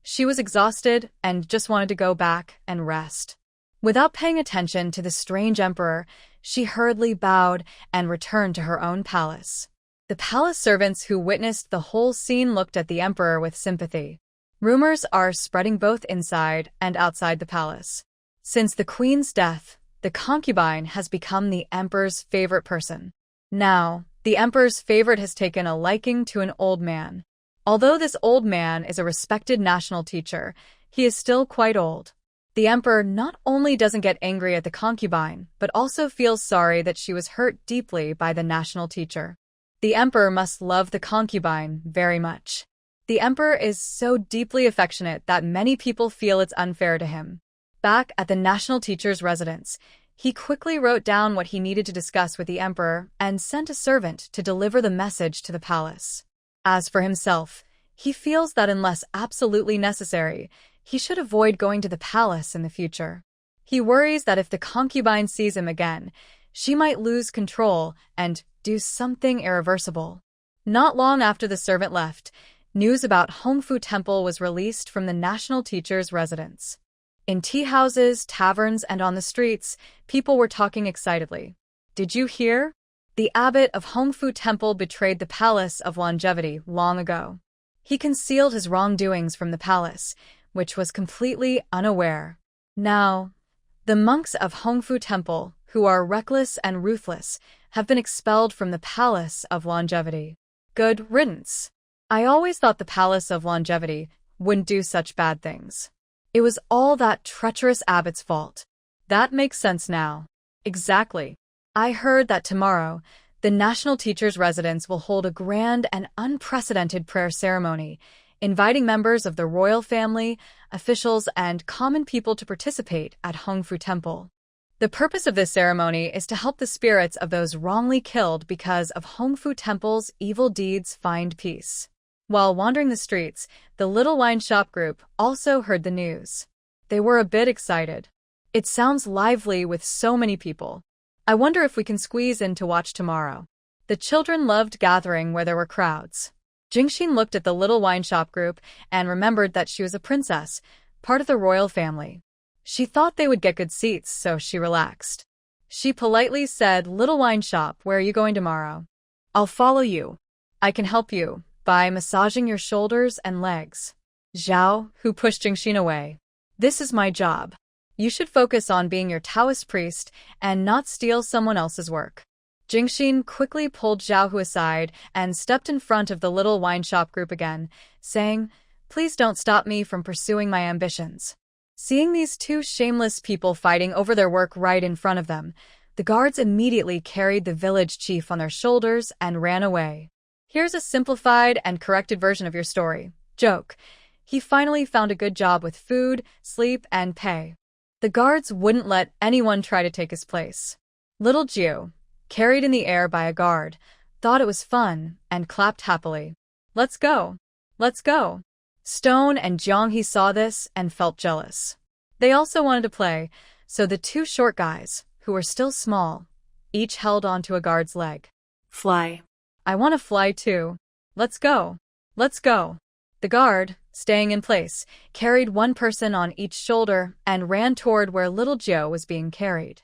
She was exhausted and just wanted to go back and rest. Without paying attention to the strange emperor, she hurriedly bowed and returned to her own palace. The palace servants who witnessed the whole scene looked at the emperor with sympathy. Rumors are spreading both inside and outside the palace. Since the queen's death, the concubine has become the emperor's favorite person. Now, the emperor's favorite has taken a liking to an old man. Although this old man is a respected national teacher, he is still quite old. The emperor not only doesn't get angry at the concubine, but also feels sorry that she was hurt deeply by the national teacher. The emperor must love the concubine very much. The emperor is so deeply affectionate that many people feel it's unfair to him. Back at the national teacher's residence, he quickly wrote down what he needed to discuss with the emperor and sent a servant to deliver the message to the palace. As for himself, he feels that unless absolutely necessary, He should avoid going to the palace in the future. He worries that if the concubine sees him again, she might lose control and do something irreversible. Not long after the servant left, news about Hongfu Temple was released from the national teacher's residence. In tea houses, taverns, and on the streets, people were talking excitedly. Did you hear? The abbot of Hongfu Temple betrayed the palace of longevity long ago. He concealed his wrongdoings from the palace, which was completely unaware. Now, the monks of Hongfu Temple, who are reckless and ruthless, have been expelled from the palace of longevity. Good riddance. I always thought the palace of longevity wouldn't do such bad things. It was all that treacherous abbot's fault. That makes sense now. Exactly. I heard that tomorrow, the national teacher's residence will hold a grand and unprecedented prayer ceremony, inviting members of the royal family, officials, and common people to participate at Hongfu Temple. The purpose of this ceremony is to help the spirits of those wrongly killed because of Hongfu Temple's evil deeds find peace. While wandering the streets, the little wine shop group also heard the news. They were a bit excited. It sounds lively with so many people. I wonder if we can squeeze in to watch tomorrow. The children loved gathering where there were crowds. Jingxin looked at the little wine shop group and remembered that she was a princess, part of the royal family. She thought they would get good seats, so she relaxed. She politely said, "Little wine shop, where are you going tomorrow? I'll follow you. I can help you by massaging your shoulders and legs." Zhao, who pushed Jingxin away. "This is my job. You should focus on being your Taoist priest and not steal someone else's work." Jingxin quickly pulled Zhao aside and stepped in front of the little wine shop group again, saying, "Please don't stop me from pursuing my ambitions." Seeing these two shameless people fighting over their work right in front of them, the guards immediately carried the village chief on their shoulders and ran away. Here's a simplified and corrected version of your story. Joke. He finally found a good job with food, sleep, and pay. The guards wouldn't let anyone try to take his place. Little Jiu, carried in the air by a guard, thought it was fun and clapped happily. "Let's go! Let's go!" Stone and Jianghe saw this and felt jealous. They also wanted to play, so the two short guys, who were still small, each held onto a guard's leg. Fly. "I want to fly too. Let's go. Let's go." The guard, staying in place, carried one person on each shoulder and ran toward where little Jiu was being carried.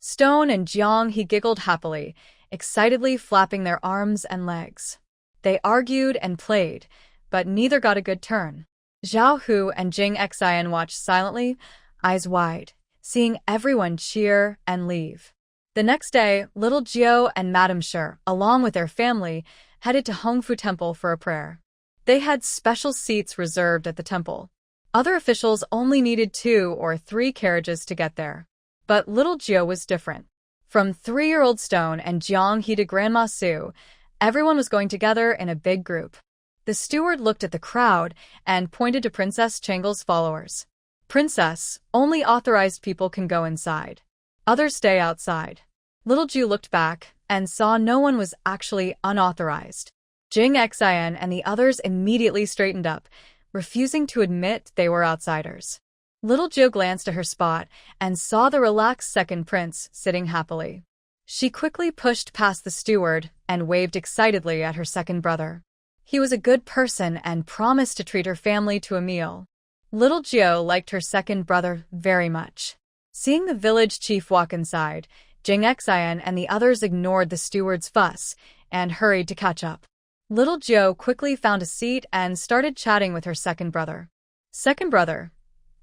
Stone and Jianghe giggled happily, excitedly flapping their arms and legs. They argued and played, but neither got a good turn. Zhao Hu and Jing Xian watched silently, eyes wide, seeing everyone cheer and leave. The next day, little Jiu and Madame Shi, along with their family, headed to Hongfu Temple for a prayer. They had special seats reserved at the temple. Other officials only needed 2 or 3 carriages to get there. But little Jiu was different. From 3-year-old Stone and Jianghe to Grandma Su, everyone was going together in a big group. The steward looked at the crowd and pointed to Princess Changle's followers. "Princess, only authorized people can go inside. Others stay outside." Little Jiu looked back and saw no one was actually unauthorized. Jing Xian and the others immediately straightened up, refusing to admit they were outsiders. Little Jiu glanced at her spot and saw the relaxed second prince sitting happily. She quickly pushed past the steward and waved excitedly at her second brother. He was a good person and promised to treat her family to a meal. Little Jiu liked her second brother very much. Seeing the village chief walk inside, Jing Xian and the others ignored the steward's fuss and hurried to catch up. Little Jiu quickly found a seat and started chatting with her second brother. "Second brother,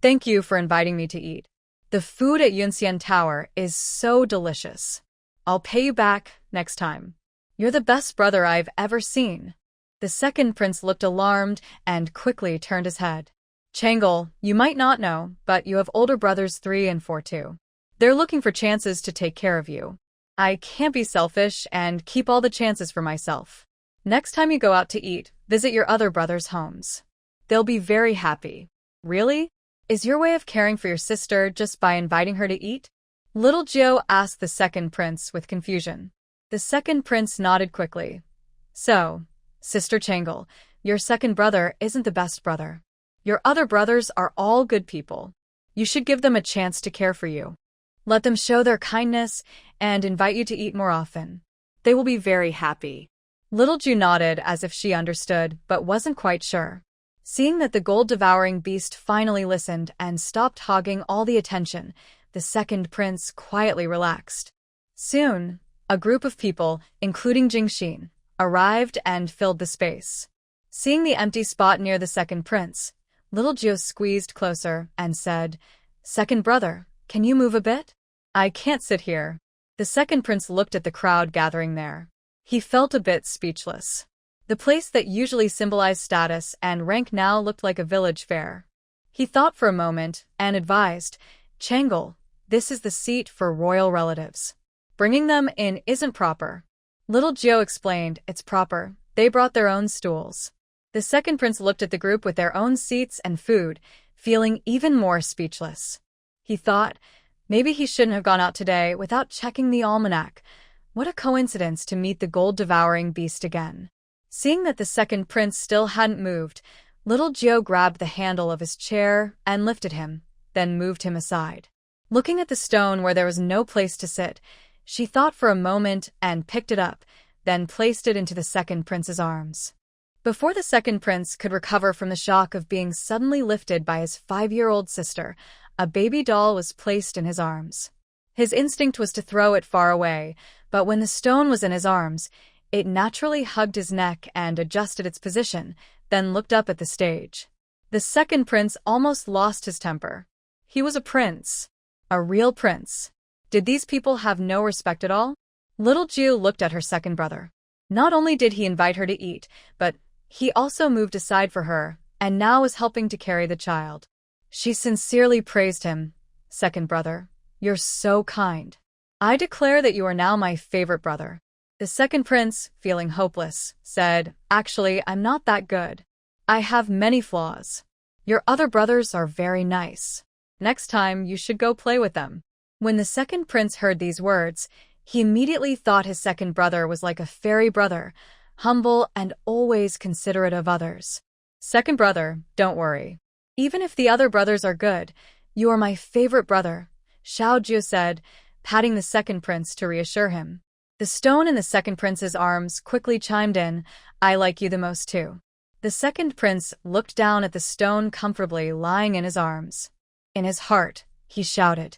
thank you for inviting me to eat. The food at Yunxian Tower is so delicious. I'll pay you back next time. You're the best brother I've ever seen." The second prince looked alarmed and quickly turned his head. "Changle, you might not know, but you have older brothers 3 and 4 too. They're looking for chances to take care of you. I can't be selfish and keep all the chances for myself. Next time you go out to eat, visit your other brothers' homes. They'll be very happy." "Really? Is your way of caring for your sister just by inviting her to eat?" Little Jiu asked the second prince with confusion. The second prince nodded quickly. "So, Sister Changle, your second brother isn't the best brother. Your other brothers are all good people. You should give them a chance to care for you. Let them show their kindness and invite you to eat more often. They will be very happy. Little Ju nodded as if she understood, but wasn't quite sure. Seeing that the gold-devouring beast finally listened and stopped hogging all the attention, the second prince quietly relaxed. Soon, a group of people, including Jingxin, arrived and filled the space. Seeing the empty spot near the second prince, Little Ju squeezed closer and said, "Second brother, can you move a bit? I can't sit here." The second prince looked at the crowd gathering there. He felt a bit speechless. The place that usually symbolized status and rank now looked like a village fair. He thought for a moment and advised, "Changel, this is the seat for royal relatives. Bringing them in isn't proper." Little Jiu explained, "It's proper. They brought their own stools." The second prince looked at the group with their own seats and food, feeling even more speechless. He thought, maybe he shouldn't have gone out today without checking the almanac. What a coincidence to meet the gold-devouring beast again. Seeing that the second prince still hadn't moved, Little Jiu grabbed the handle of his chair and lifted him, then moved him aside. Looking at the stone where there was no place to sit, she thought for a moment and picked it up, then placed it into the second prince's arms. Before the second prince could recover from the shock of being suddenly lifted by his 5-year-old sister, a baby doll was placed in his arms. His instinct was to throw it far away, but when the stone was in his arms, it naturally hugged his neck and adjusted its position, then looked up at the stage. The second prince almost lost his temper. He was a prince. A real prince. Did these people have no respect at all? Little Ju looked at her second brother. Not only did he invite her to eat, but he also moved aside for her, and now was helping to carry the child. She sincerely praised him. "Second brother, you're so kind. I declare that you are now my favorite brother." The second prince, feeling hopeless, said, "Actually, I'm not that good. I have many flaws. Your other brothers are very nice. Next time, you should go play with them." When the second prince heard these words, he immediately thought his second brother was like a fairy brother, humble and always considerate of others. "Second brother, don't worry. Even if the other brothers are good, you are my favorite brother," Xiao Ju said, patting the second prince to reassure him. The stone in the second prince's arms quickly chimed in, "I like you the most too." The second prince looked down at the stone comfortably lying in his arms. In his heart, he shouted,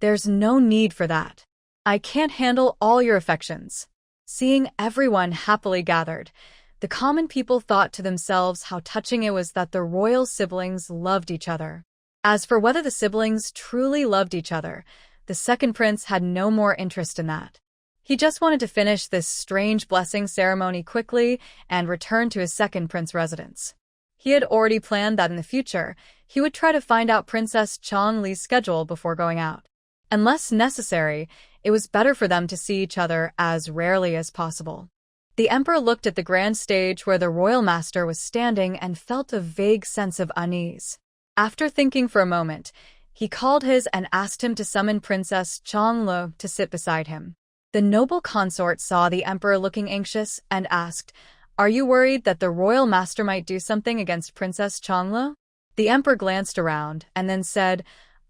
"There's no need for that. I can't handle all your affections." Seeing everyone happily gathered, the common people thought to themselves how touching it was that the royal siblings loved each other. As for whether the siblings truly loved each other, the second prince had no more interest in that. He just wanted to finish this strange blessing ceremony quickly and return to his second prince residence. He had already planned that in the future, he would try to find out Princess Chang's schedule before going out. Unless necessary, it was better for them to see each other as rarely as possible. The emperor looked at the grand stage where the royal master was standing and felt a vague sense of unease. After thinking for a moment, he called his and asked him to summon Princess Changlu to sit beside him. The noble consort saw the emperor looking anxious and asked, "Are you worried that the royal master might do something against Princess Changlu?" The emperor glanced around and then said,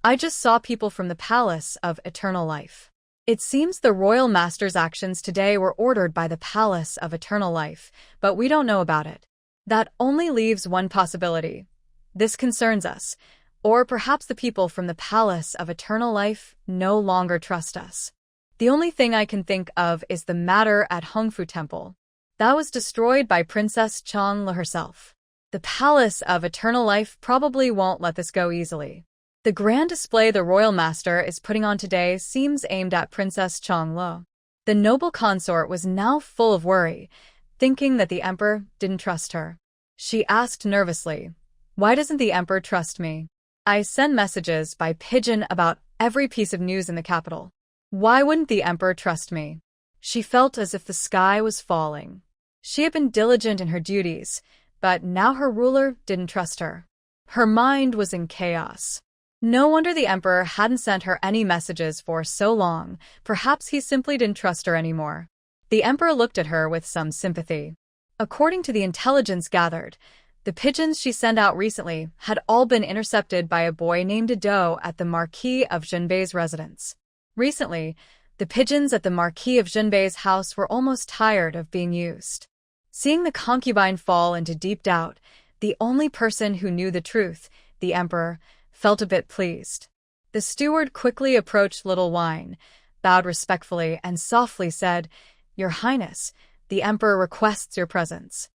"I just saw people from the Palace of Eternal Life. It seems the royal master's actions today were ordered by the Palace of Eternal Life, but we don't know about it. That only leaves one possibility. This concerns us, or perhaps the people from the Palace of Eternal Life no longer trust us. The only thing I can think of is the matter at Hongfu Temple. That was destroyed by Princess Changlu herself. The Palace of Eternal Life probably won't let this go easily. The grand display the royal master is putting on today seems aimed at Princess Changlu." The noble consort was now full of worry, thinking that the emperor didn't trust her. She asked nervously, "Why doesn't the emperor trust me? I send messages by pigeon about every piece of news in the capital. Why wouldn't the emperor trust me?" She felt as if the sky was falling. She had been diligent in her duties, but now her ruler didn't trust her. Her mind was in chaos. No wonder the emperor hadn't sent her any messages for so long. Perhaps he simply didn't trust her anymore. The emperor looked at her with some sympathy. According to the intelligence gathered, The pigeons she sent out recently had all been intercepted by a boy named Ado at the Marquis of Junbei's residence. Recently, the pigeons at the Marquis of Junbei's house were almost tired of being used. Seeing the concubine fall into deep doubt, the only person who knew the truth, the emperor, felt a bit pleased. The steward quickly approached Little Wine, bowed respectfully, and softly said, "Your Highness, the emperor requests your presence.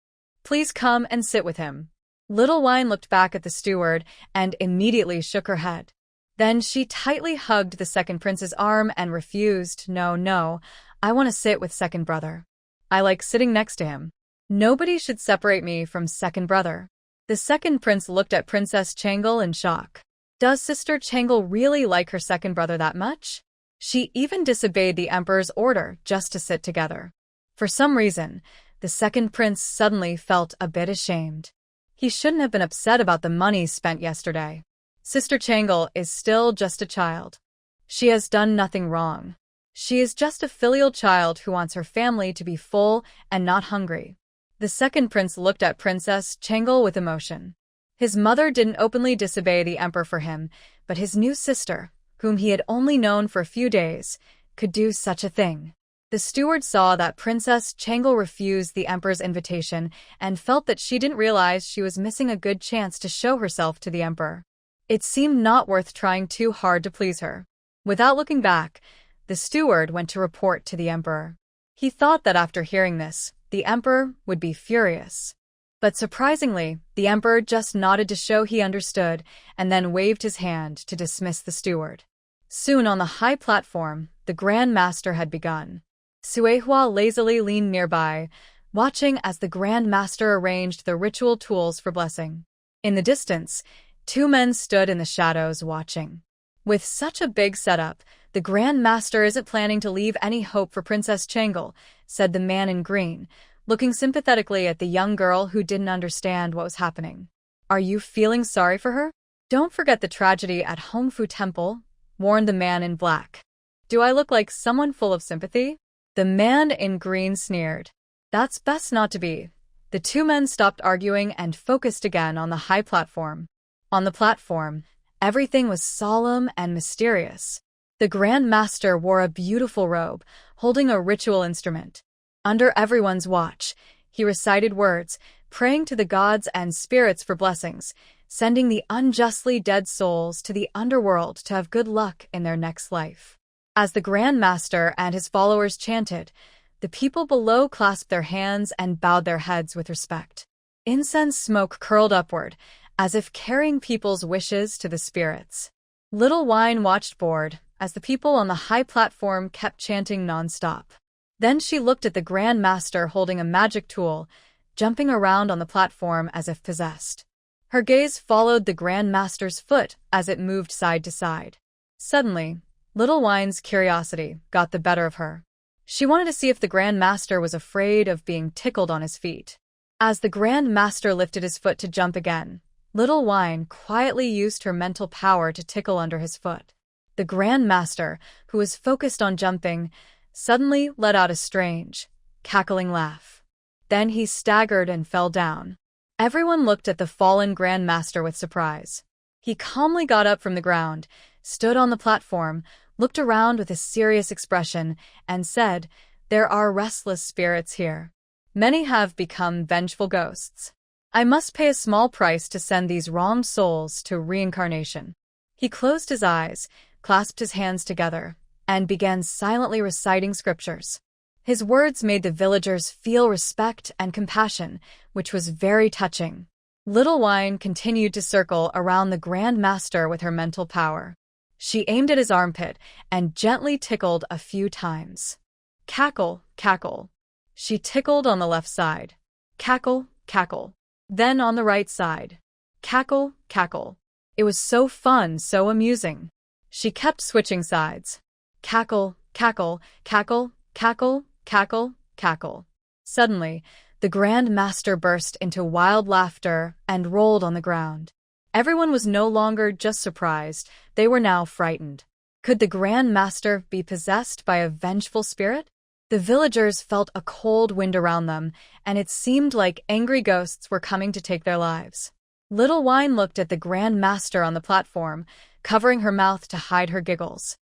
Please come and sit with him." Little Wine looked back at the steward and immediately shook her head. Then she tightly hugged the second prince's arm and refused. No, I want to sit with second brother. I like sitting next to him. Nobody should separate me from second brother." The second prince looked at Princess Changle in shock. Does Sister Changle really like her second brother that much? She even disobeyed the emperor's order just to sit together. For some reason, the second prince suddenly felt a bit ashamed. He shouldn't have been upset about the money spent yesterday. Sister Changle is still just a child. She has done nothing wrong. She is just a filial child who wants her family to be full and not hungry. The second prince looked at Princess Changle with emotion. His mother didn't openly disobey the emperor for him, but his new sister, whom he had only known for a few days, could do such a thing. The steward saw that Princess Changle refused the emperor's invitation and felt that she didn't realize she was missing a good chance to show herself to the emperor. It seemed not worth trying too hard to please her. Without looking back, the steward went to report to the emperor. He thought that after hearing this, the emperor would be furious. But surprisingly, the emperor just nodded to show he understood and then waved his hand to dismiss the steward. Soon on the high platform, the Grand Master had begun. Suehua lazily leaned nearby, watching as the Grand Master arranged the ritual tools for blessing. In the distance, two men stood in the shadows watching. With such a big setup, the Grand Master isn't planning to leave any hope for Princess Changle, said the man in green, looking sympathetically at the young girl who didn't understand what was happening. Are you feeling sorry for her? Don't forget the tragedy at Hongfu Temple, warned the man in black. Do I look like someone full of sympathy? The man in green sneered. That's best not to be. The two men stopped arguing and focused again on the high platform. On the platform, everything was solemn and mysterious. The Grand Master wore a beautiful robe, holding a ritual instrument. Under everyone's watch, he recited words, praying to the gods and spirits for blessings, sending the unjustly dead souls to the underworld to have good luck in their next life. As the Grand Master and his followers chanted, the people below clasped their hands and bowed their heads with respect. Incense smoke curled upward, as if carrying people's wishes to the spirits. Little Wine watched bored, as the people on the high platform kept chanting non-stop. Then she looked at the Grand Master holding a magic tool, jumping around on the platform as if possessed. Her gaze followed the Grand Master's foot as it moved side to side. Suddenly, Little Wine's curiosity got the better of her. She wanted to see if the Grand Master was afraid of being tickled on his feet. As the Grand Master lifted his foot to jump again, Little Wine quietly used her mental power to tickle under his foot. The Grand Master, who was focused on jumping, suddenly let out a strange, cackling laugh. Then he staggered and fell down. Everyone looked at the fallen Grand Master with surprise. He calmly got up from the ground, stood on the platform, looked around with a serious expression, and said, "There are restless spirits here. Many have become vengeful ghosts. I must pay a small price to send these wronged souls to reincarnation." He closed his eyes, clasped his hands together, and began silently reciting scriptures. His words made the villagers feel respect and compassion, which was very touching. Little Wine continued to circle around the Grand Master with her mental power. She aimed at his armpit and gently tickled a few times. Cackle, cackle. She tickled on the left side. Cackle, cackle. Then on the right side. Cackle, cackle. It was so fun, so amusing. She kept switching sides. Cackle, cackle, cackle, cackle, cackle, cackle. Suddenly, the Grand Master burst into wild laughter and rolled on the ground. Everyone was no longer just surprised, they were now frightened. Could the Grand Master be possessed by a vengeful spirit? The villagers felt a cold wind around them, and it seemed like angry ghosts were coming to take their lives. Little Wine looked at the Grand Master on the platform, covering her mouth to hide her giggles.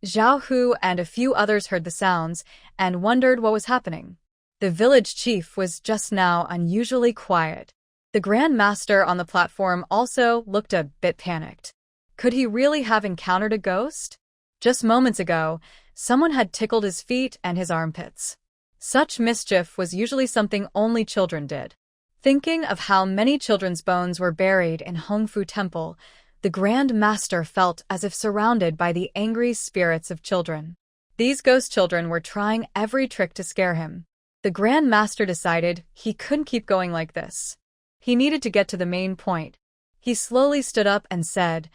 Zhao Hu and a few others heard the sounds and wondered what was happening. The village chief was just now unusually quiet. The Grand Master on the platform also looked a bit panicked. Could he really have encountered a ghost? Just moments ago, someone had tickled his feet and his armpits. Such mischief was usually something only children did. Thinking of how many children's bones were buried in Hongfu Temple, the Grand Master felt as if surrounded by the angry spirits of children. These ghost children were trying every trick to scare him. The Grand Master decided he couldn't keep going like this. He needed to get to the main point. He slowly stood up and said,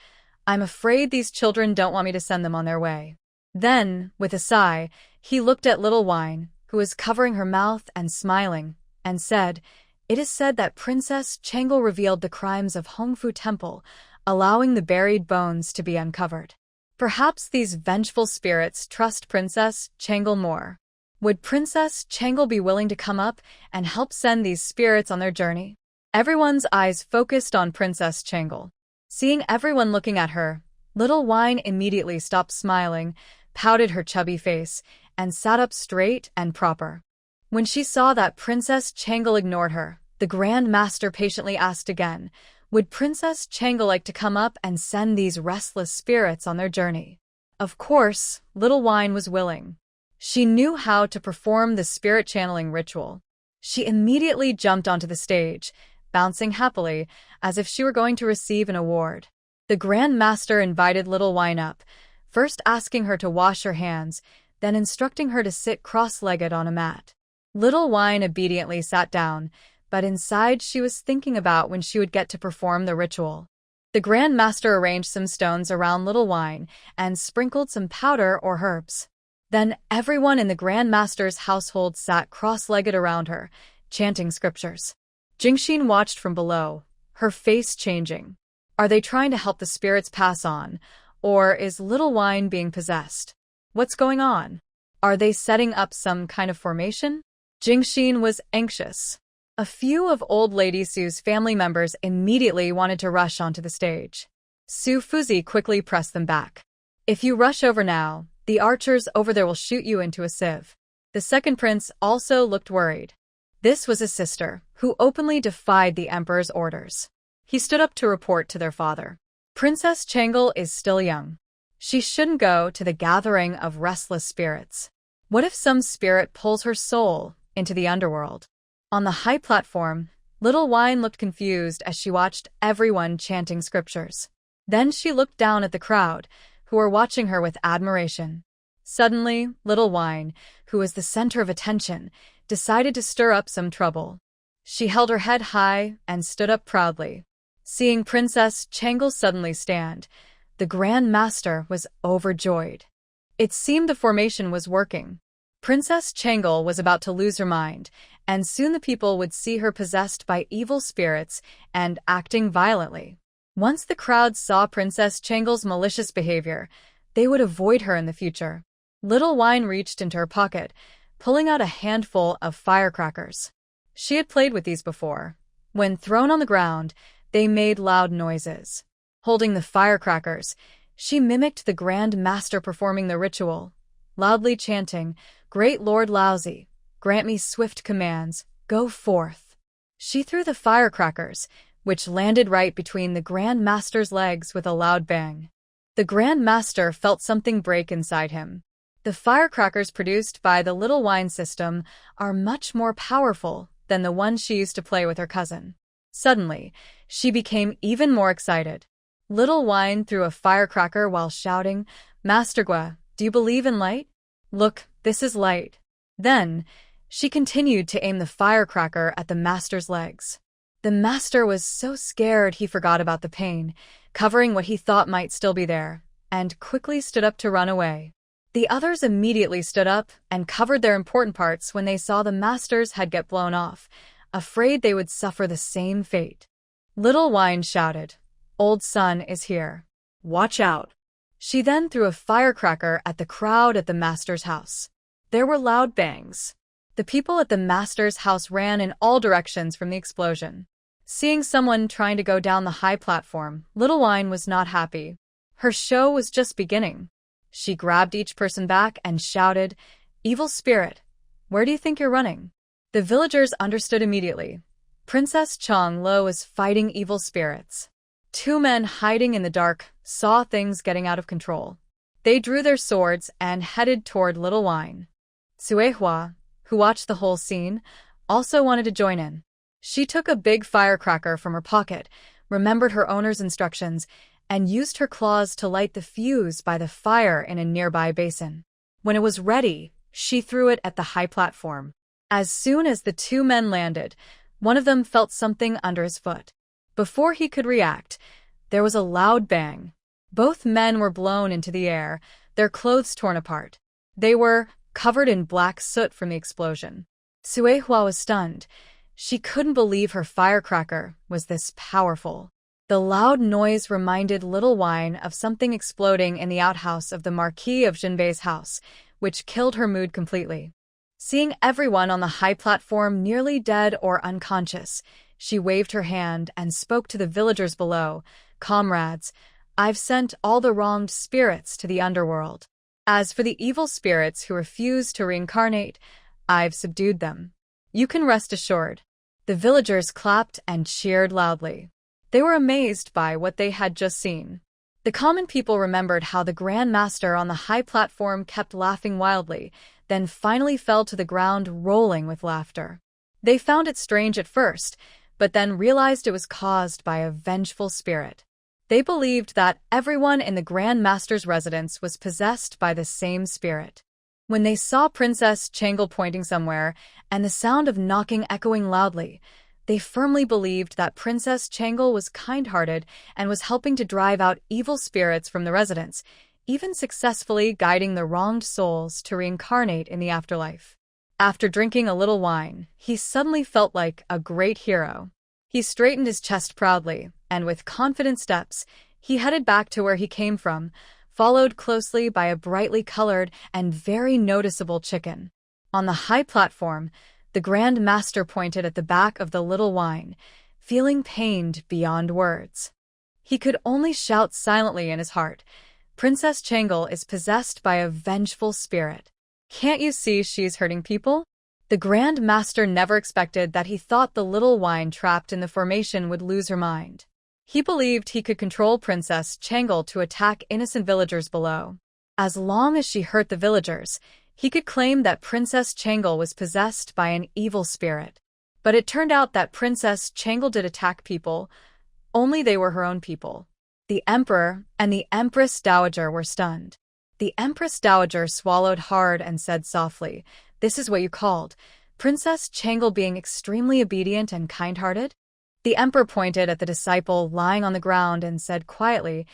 "I'm afraid these children don't want me to send them on their way." Then, with a sigh, he looked at Little Wine, who was covering her mouth and smiling, and said, "It is said that Princess Changle revealed the crimes of Hongfu Temple, allowing the buried bones to be uncovered. Perhaps these vengeful spirits trust Princess Changle more. Would Princess Changle be willing to come up and help send these spirits on their journey?" Everyone's eyes focused on Princess Changle. Seeing everyone looking at her, Little Wine immediately stopped smiling, pouted her chubby face, and sat up straight and proper. When she saw that Princess Changle ignored her, the Grand Master patiently asked again, would Princess Changle like to come up and send these restless spirits on their journey? Of course, Little Wine was willing. She knew how to perform the spirit channeling ritual. She immediately jumped onto the stage, bouncing happily, as if she were going to receive an award. The Grand Master invited Little Wine up, first asking her to wash her hands, then instructing her to sit cross-legged on a mat. Little Wine obediently sat down, but inside she was thinking about when she would get to perform the ritual. The Grand Master arranged some stones around Little Wine and sprinkled some powder or herbs. Then everyone in the Grand Master's household sat cross-legged around her, chanting scriptures. Jingxin watched from below, her face changing. Are they trying to help the spirits pass on, or is Little Wine being possessed? What's going on? Are they setting up some kind of formation? Jingxin was anxious. A few of old Lady Su's family members immediately wanted to rush onto the stage. Su Fuzi quickly pressed them back. If you rush over now, the archers over there will shoot you into a sieve. The second prince also looked worried. This was his sister, who openly defied the emperor's orders. He stood up to report to their father. Princess Changle is still young. She shouldn't go to the gathering of restless spirits. What if some spirit pulls her soul into the underworld? On the high platform, Little Wine looked confused as she watched everyone chanting scriptures. Then she looked down at the crowd, who were watching her with admiration. Suddenly, Little Wine, who was the center of attention, decided to stir up some trouble. She held her head high and stood up proudly. Seeing Princess Changle suddenly stand, the Grand Master was overjoyed. It seemed the formation was working. Princess Changle was about to lose her mind, and soon the people would see her possessed by evil spirits and acting violently. Once the crowd saw Princess Changle's malicious behavior, they would avoid her in the future. Little Wine reached into her pocket, pulling out a handful of firecrackers. She had played with these before. When thrown on the ground, they made loud noises. Holding the firecrackers, she mimicked the Grand Master performing the ritual, loudly chanting, "Great Lord Laozi, grant me swift commands, go forth." She threw the firecrackers, which landed right between the Grand Master's legs with a loud bang. The Grand Master felt something break inside him. The firecrackers produced by the Little Wine system are much more powerful than the ones she used to play with her cousin. Suddenly, she became even more excited. Little Wine threw a firecracker while shouting, "Master Gua, do you believe in light? Look, this is light." Then, she continued to aim the firecracker at the master's legs. The master was so scared he forgot about the pain, covering what he thought might still be there, and quickly stood up to run away. The others immediately stood up and covered their important parts when they saw the master's head get blown off, afraid they would suffer the same fate. Little Wine shouted, "Old Sun is here. Watch out." She then threw a firecracker at the crowd at the master's house. There were loud bangs. The people at the master's house ran in all directions from the explosion. Seeing someone trying to go down the high platform, Little Wine was not happy. Her show was just beginning. She grabbed each person back and shouted, "Evil spirit, where do you think you're running?" The villagers understood immediately. Princess Chang Lo was fighting evil spirits. Two men hiding in the dark saw things getting out of control. They drew their swords and headed toward Little Wine. Suehua, who watched the whole scene, also wanted to join in. She took a big firecracker from her pocket, remembered her owner's instructions, and used her claws to light the fuse by the fire in a nearby basin. When it was ready, she threw it at the high platform. As soon as the two men landed, one of them felt something under his foot. Before he could react, there was a loud bang. Both men were blown into the air, their clothes torn apart. They were covered in black soot from the explosion. Suehua was stunned. She couldn't believe her firecracker was this powerful. The loud noise reminded Little Wine of something exploding in the outhouse of the Marquis of Jinbei's house, which killed her mood completely. Seeing everyone on the high platform nearly dead or unconscious, she waved her hand and spoke to the villagers below. "Comrades, I've sent all the wronged spirits to the underworld. As for the evil spirits who refuse to reincarnate, I've subdued them. You can rest assured." The villagers clapped and cheered loudly. They were amazed by what they had just seen. The common people remembered how the Grand Master on the high platform kept laughing wildly, then finally fell to the ground rolling with laughter. They found it strange at first, but then realized it was caused by a vengeful spirit. They believed that everyone in the Grand Master's residence was possessed by the same spirit. When they saw Princess Changle pointing somewhere and the sound of knocking echoing loudly, they firmly believed that Princess Changle was kind-hearted and was helping to drive out evil spirits from the residence, even successfully guiding the wronged souls to reincarnate in the afterlife. After drinking a little wine, he suddenly felt like a great hero. He straightened his chest proudly, and with confident steps, he headed back to where he came from, followed closely by a brightly colored and very noticeable chicken. On the high platform, the Grand Master pointed at the back of the Little Wine, feeling pained beyond words. He could only shout silently in his heart, "Princess Changle is possessed by a vengeful spirit. Can't you see she's hurting people?" The Grand Master never expected that he thought the Little Wine trapped in the formation would lose her mind. He believed he could control Princess Changle to attack innocent villagers below. As long as she hurt the villagers, he could claim that Princess Changle was possessed by an evil spirit. But it turned out that Princess Changle did attack people, only they were her own people. The Emperor and the Empress Dowager were stunned. The Empress Dowager swallowed hard and said softly, "This is what you called Princess Changle being extremely obedient and kind-hearted?" The Emperor pointed at the disciple lying on the ground and said quietly,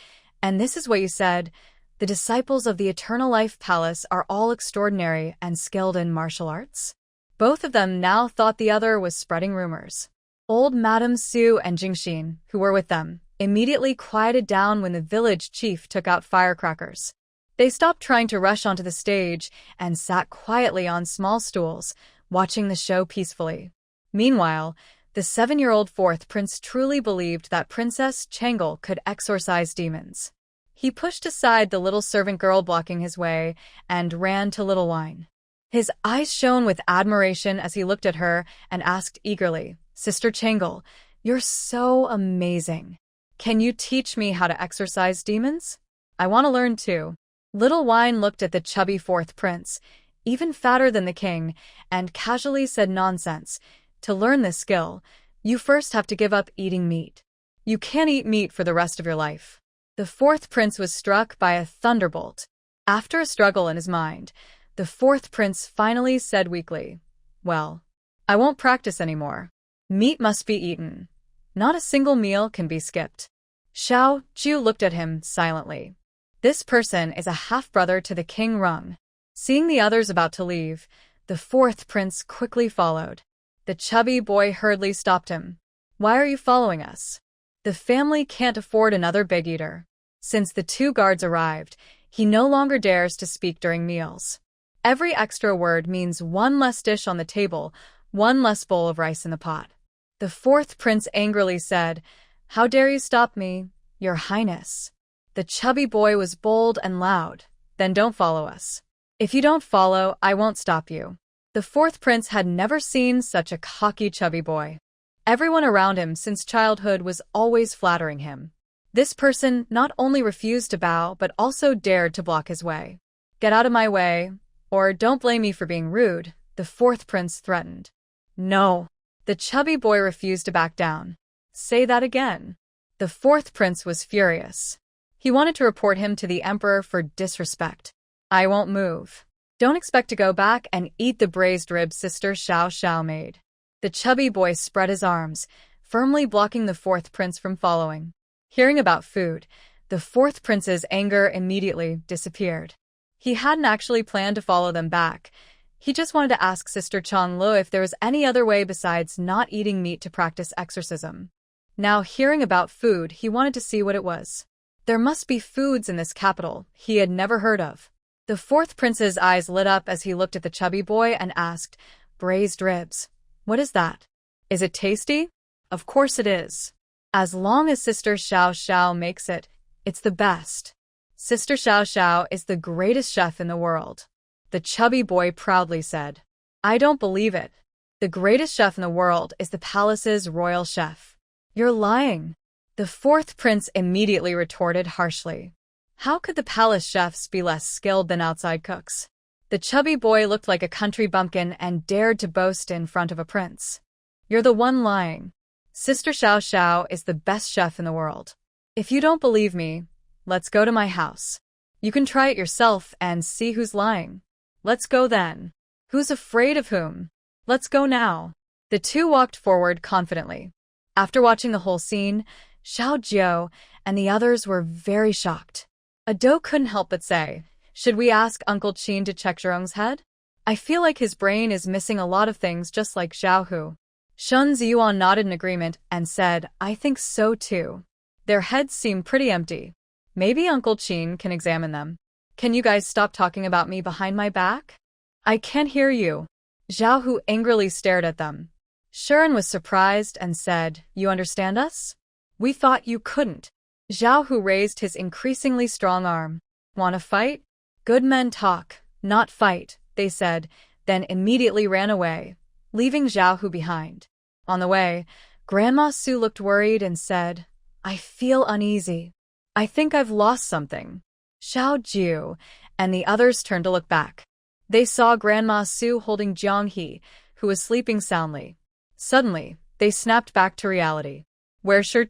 "And this is what you said, the disciples of the Eternal Life Palace are all extraordinary and skilled in martial arts?" Both of them now thought the other was spreading rumors. Old Madame Su and Jingxin, who were with them, immediately quieted down when the village chief took out firecrackers. They stopped trying to rush onto the stage and sat quietly on small stools, watching the show peacefully. Meanwhile, the 7-year-old fourth prince truly believed that Princess Changle could exorcise demons. He pushed aside the little servant girl blocking his way and ran to Little Wine. His eyes shone with admiration as he looked at her and asked eagerly, "Sister Changle, you're so amazing. Can you teach me how to exorcise demons? I want to learn too." Little Wine looked at the chubby fourth prince, even fatter than the king, and casually said, "Nonsense. To learn this skill, you first have to give up eating meat. You can't eat meat for the rest of your life." The fourth prince was struck by a thunderbolt. After a struggle in his mind, the fourth prince finally said weakly, "Well, I won't practice anymore. Meat must be eaten. Not a single meal can be skipped." Xiao Ju looked at him silently. This person is a half-brother to the King Rung. Seeing the others about to leave, the fourth prince quickly followed. The chubby boy hurriedly stopped him. "Why are you following us? The family can't afford another big eater." Since the two guards arrived, he no longer dares to speak during meals. Every extra word means one less dish on the table, one less bowl of rice in the pot. The fourth prince angrily said, "How dare you stop me, Your Highness?" The chubby boy was bold and loud. "Then don't follow us. If you don't follow, I won't stop you." The fourth prince had never seen such a cocky chubby boy. Everyone around him since childhood was always flattering him. This person not only refused to bow but also dared to block his way. "Get out of my way, or don't blame me for being rude," the fourth prince threatened. "No." The chubby boy refused to back down. "Say that again." The fourth prince was furious. He wanted to report him to the emperor for disrespect. "I won't move. Don't expect to go back and eat the braised ribs Sister Xiao Xiao made." The chubby boy spread his arms, firmly blocking the fourth prince from following. Hearing about food, the fourth prince's anger immediately disappeared. He hadn't actually planned to follow them back. He just wanted to ask Sister Changlu if there was any other way besides not eating meat to practice exorcism. Now, hearing about food, he wanted to see what it was. There must be foods in this capital he had never heard of. The fourth prince's eyes lit up as he looked at the chubby boy and asked, "Braised ribs. What is that? Is it tasty?" "Of course it is. As long as Sister Xiao Xiao makes it, it's the best. Sister Xiao Xiao is the greatest chef in the world," the chubby boy proudly said. "I don't believe it. The greatest chef in the world is the palace's royal chef." "You're lying," the fourth prince immediately retorted harshly. How could the palace chefs be less skilled than outside cooks? The chubby boy looked like a country bumpkin and dared to boast in front of a prince. "You're the one lying. Sister Xiao Xiao is the best chef in the world. If you don't believe me, let's go to my house. You can try it yourself and see who's lying." "Let's go then." "Who's afraid of whom? Let's go now." The two walked forward confidently. After watching the whole scene, Xiao Jiao and the others were very shocked. Ado couldn't help but say, "Should we ask Uncle Qin to check Zhurong's head? I feel like his brain is missing a lot of things just like Xiao Hu." Shun Ziyuan nodded in agreement and said, "I think so too. Their heads seem pretty empty. Maybe Uncle Qin can examine them." "Can you guys stop talking about me behind my back? I can't hear you." Xiao Hu angrily stared at them. Shuren was surprised and said, "You understand us? We thought you couldn't." Xiao Hu raised his increasingly strong arm. "Want to fight? Good men talk, not fight," they said, then immediately ran away, leaving Xiao Hu behind. On the way, Grandma Su looked worried and said, "I feel uneasy. I think I've lost something." Xiao Jiu and the others turned to look back. They saw Grandma Su holding Jiang He, who was sleeping soundly. Suddenly, they snapped back to reality. "Where's Shi?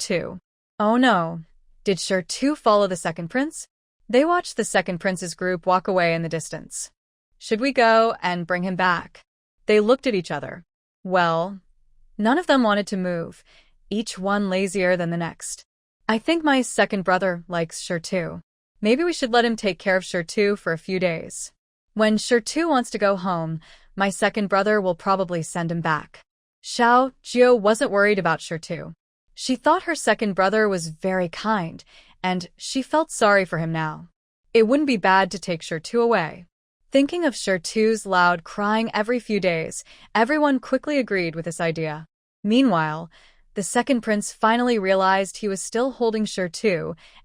Oh no. Did Shi follow the second prince?" They watched the second prince's group walk away in the distance. "Should we go and bring him back?" They looked at each other. Well, none of them wanted to move, each one lazier than the next. "I think my second brother likes Shi. Maybe we should let him take care of Shi for a few days. When Shi wants to go home, my second brother will probably send him back." Xiao Jiu wasn't worried about Shi. She thought her second brother was very kind, and she felt sorry for him now. It wouldn't be bad to take Shi away. Thinking of Shi's loud crying every few days, everyone quickly agreed with this idea. Meanwhile, the second prince finally realized he was still holding Shi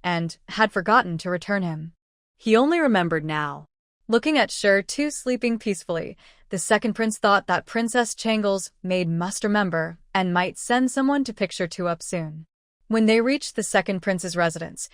and had forgotten to return him. He only remembered now. Looking at Shi sleeping peacefully, the second prince thought that Princess Changle's maid must remember and might send someone to pick Shi up soon. When they reached the second prince's residence,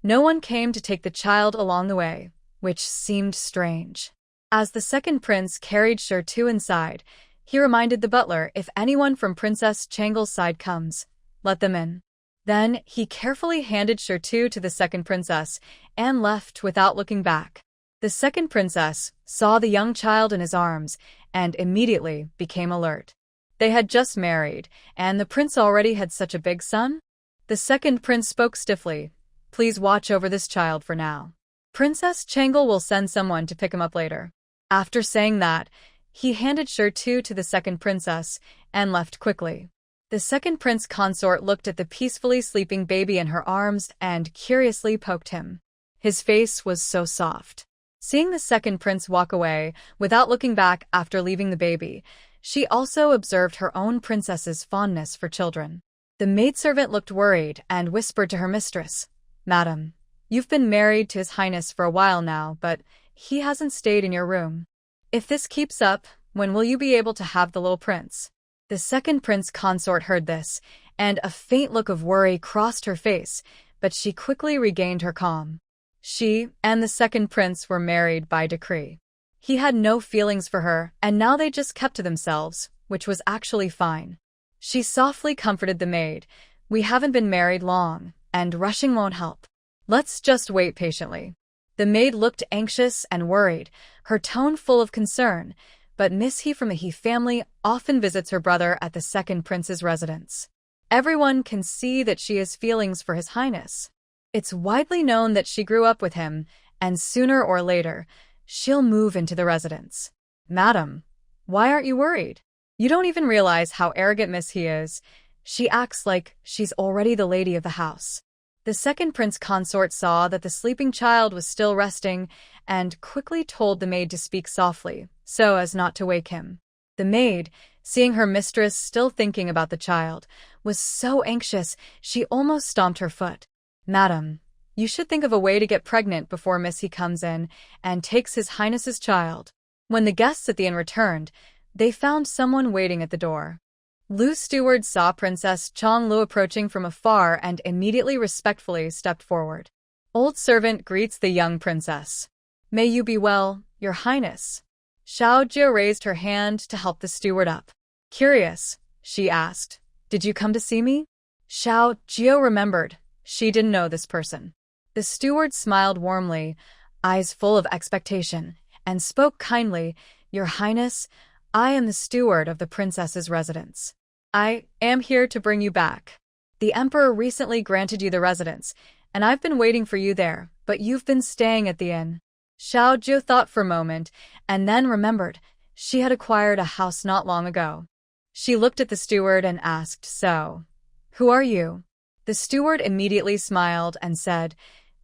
no one came to take the child along the way, which seemed strange. As the second prince carried Shi inside, he reminded the butler, "If anyone from Princess Changle's side comes, let them in." Then he carefully handed Shi to the second princess and left without looking back. The second princess saw the young child in his arms and immediately became alert. They had just married, and the prince already had such a big son? The second prince spoke stiffly, "Please watch over this child for now. Princess Changle will send someone to pick him up later." After saying that, he handed Shi to the second princess and left quickly. The second prince consort looked at the peacefully sleeping baby in her arms and curiously poked him. His face was so soft. Seeing the second prince walk away without looking back after leaving the baby, she also observed her own princess's fondness for children. The maidservant looked worried and whispered to her mistress, "Madam, you've been married to His Highness for a while now, but he hasn't stayed in your room. If this keeps up, when will you be able to have the little prince?" The second prince consort heard this, and a faint look of worry crossed her face, but she quickly regained her calm. She and the second prince were married by decree. He had no feelings for her, and now they just kept to themselves, which was actually fine. She softly comforted the maid. "We haven't been married long, and rushing won't help. Let's just wait patiently." The maid looked anxious and worried, her tone full of concern, but Miss He from the He family often visits her brother at the second prince's residence. Everyone can see that she has feelings for His Highness. It's widely known that she grew up with him, and sooner or later, she'll move into the residence. "Madam, why aren't you worried? You don't even realize how arrogant Miss He is. She acts like she's already the lady of the house." The second prince consort saw that the sleeping child was still resting and quickly told the maid to speak softly, so as not to wake him. The maid, seeing her mistress still thinking about the child, was so anxious she almost stomped her foot. "Madam, you should think of a way to get pregnant before Miss He comes in and takes His Highness's child." When the guests at the inn returned, they found someone waiting at the door. Lu's steward saw Princess Chong Lu approaching from afar and immediately respectfully stepped forward. "Old servant greets the young princess. May you be well, Your Highness." Xiao Jio raised her hand to help the steward up. "Curious," she asked, "did you come to see me?" Xiao Jio remembered. She didn't know this person. The steward smiled warmly, eyes full of expectation, and spoke kindly, "Your Highness, I am the steward of the princess's residence. I am here to bring you back. The emperor recently granted you the residence, and I've been waiting for you there, but you've been staying at the inn." Xiao Jiu thought for a moment, and then remembered she had acquired a house not long ago. She looked at the steward and asked, "So, who are you?" The steward immediately smiled and said,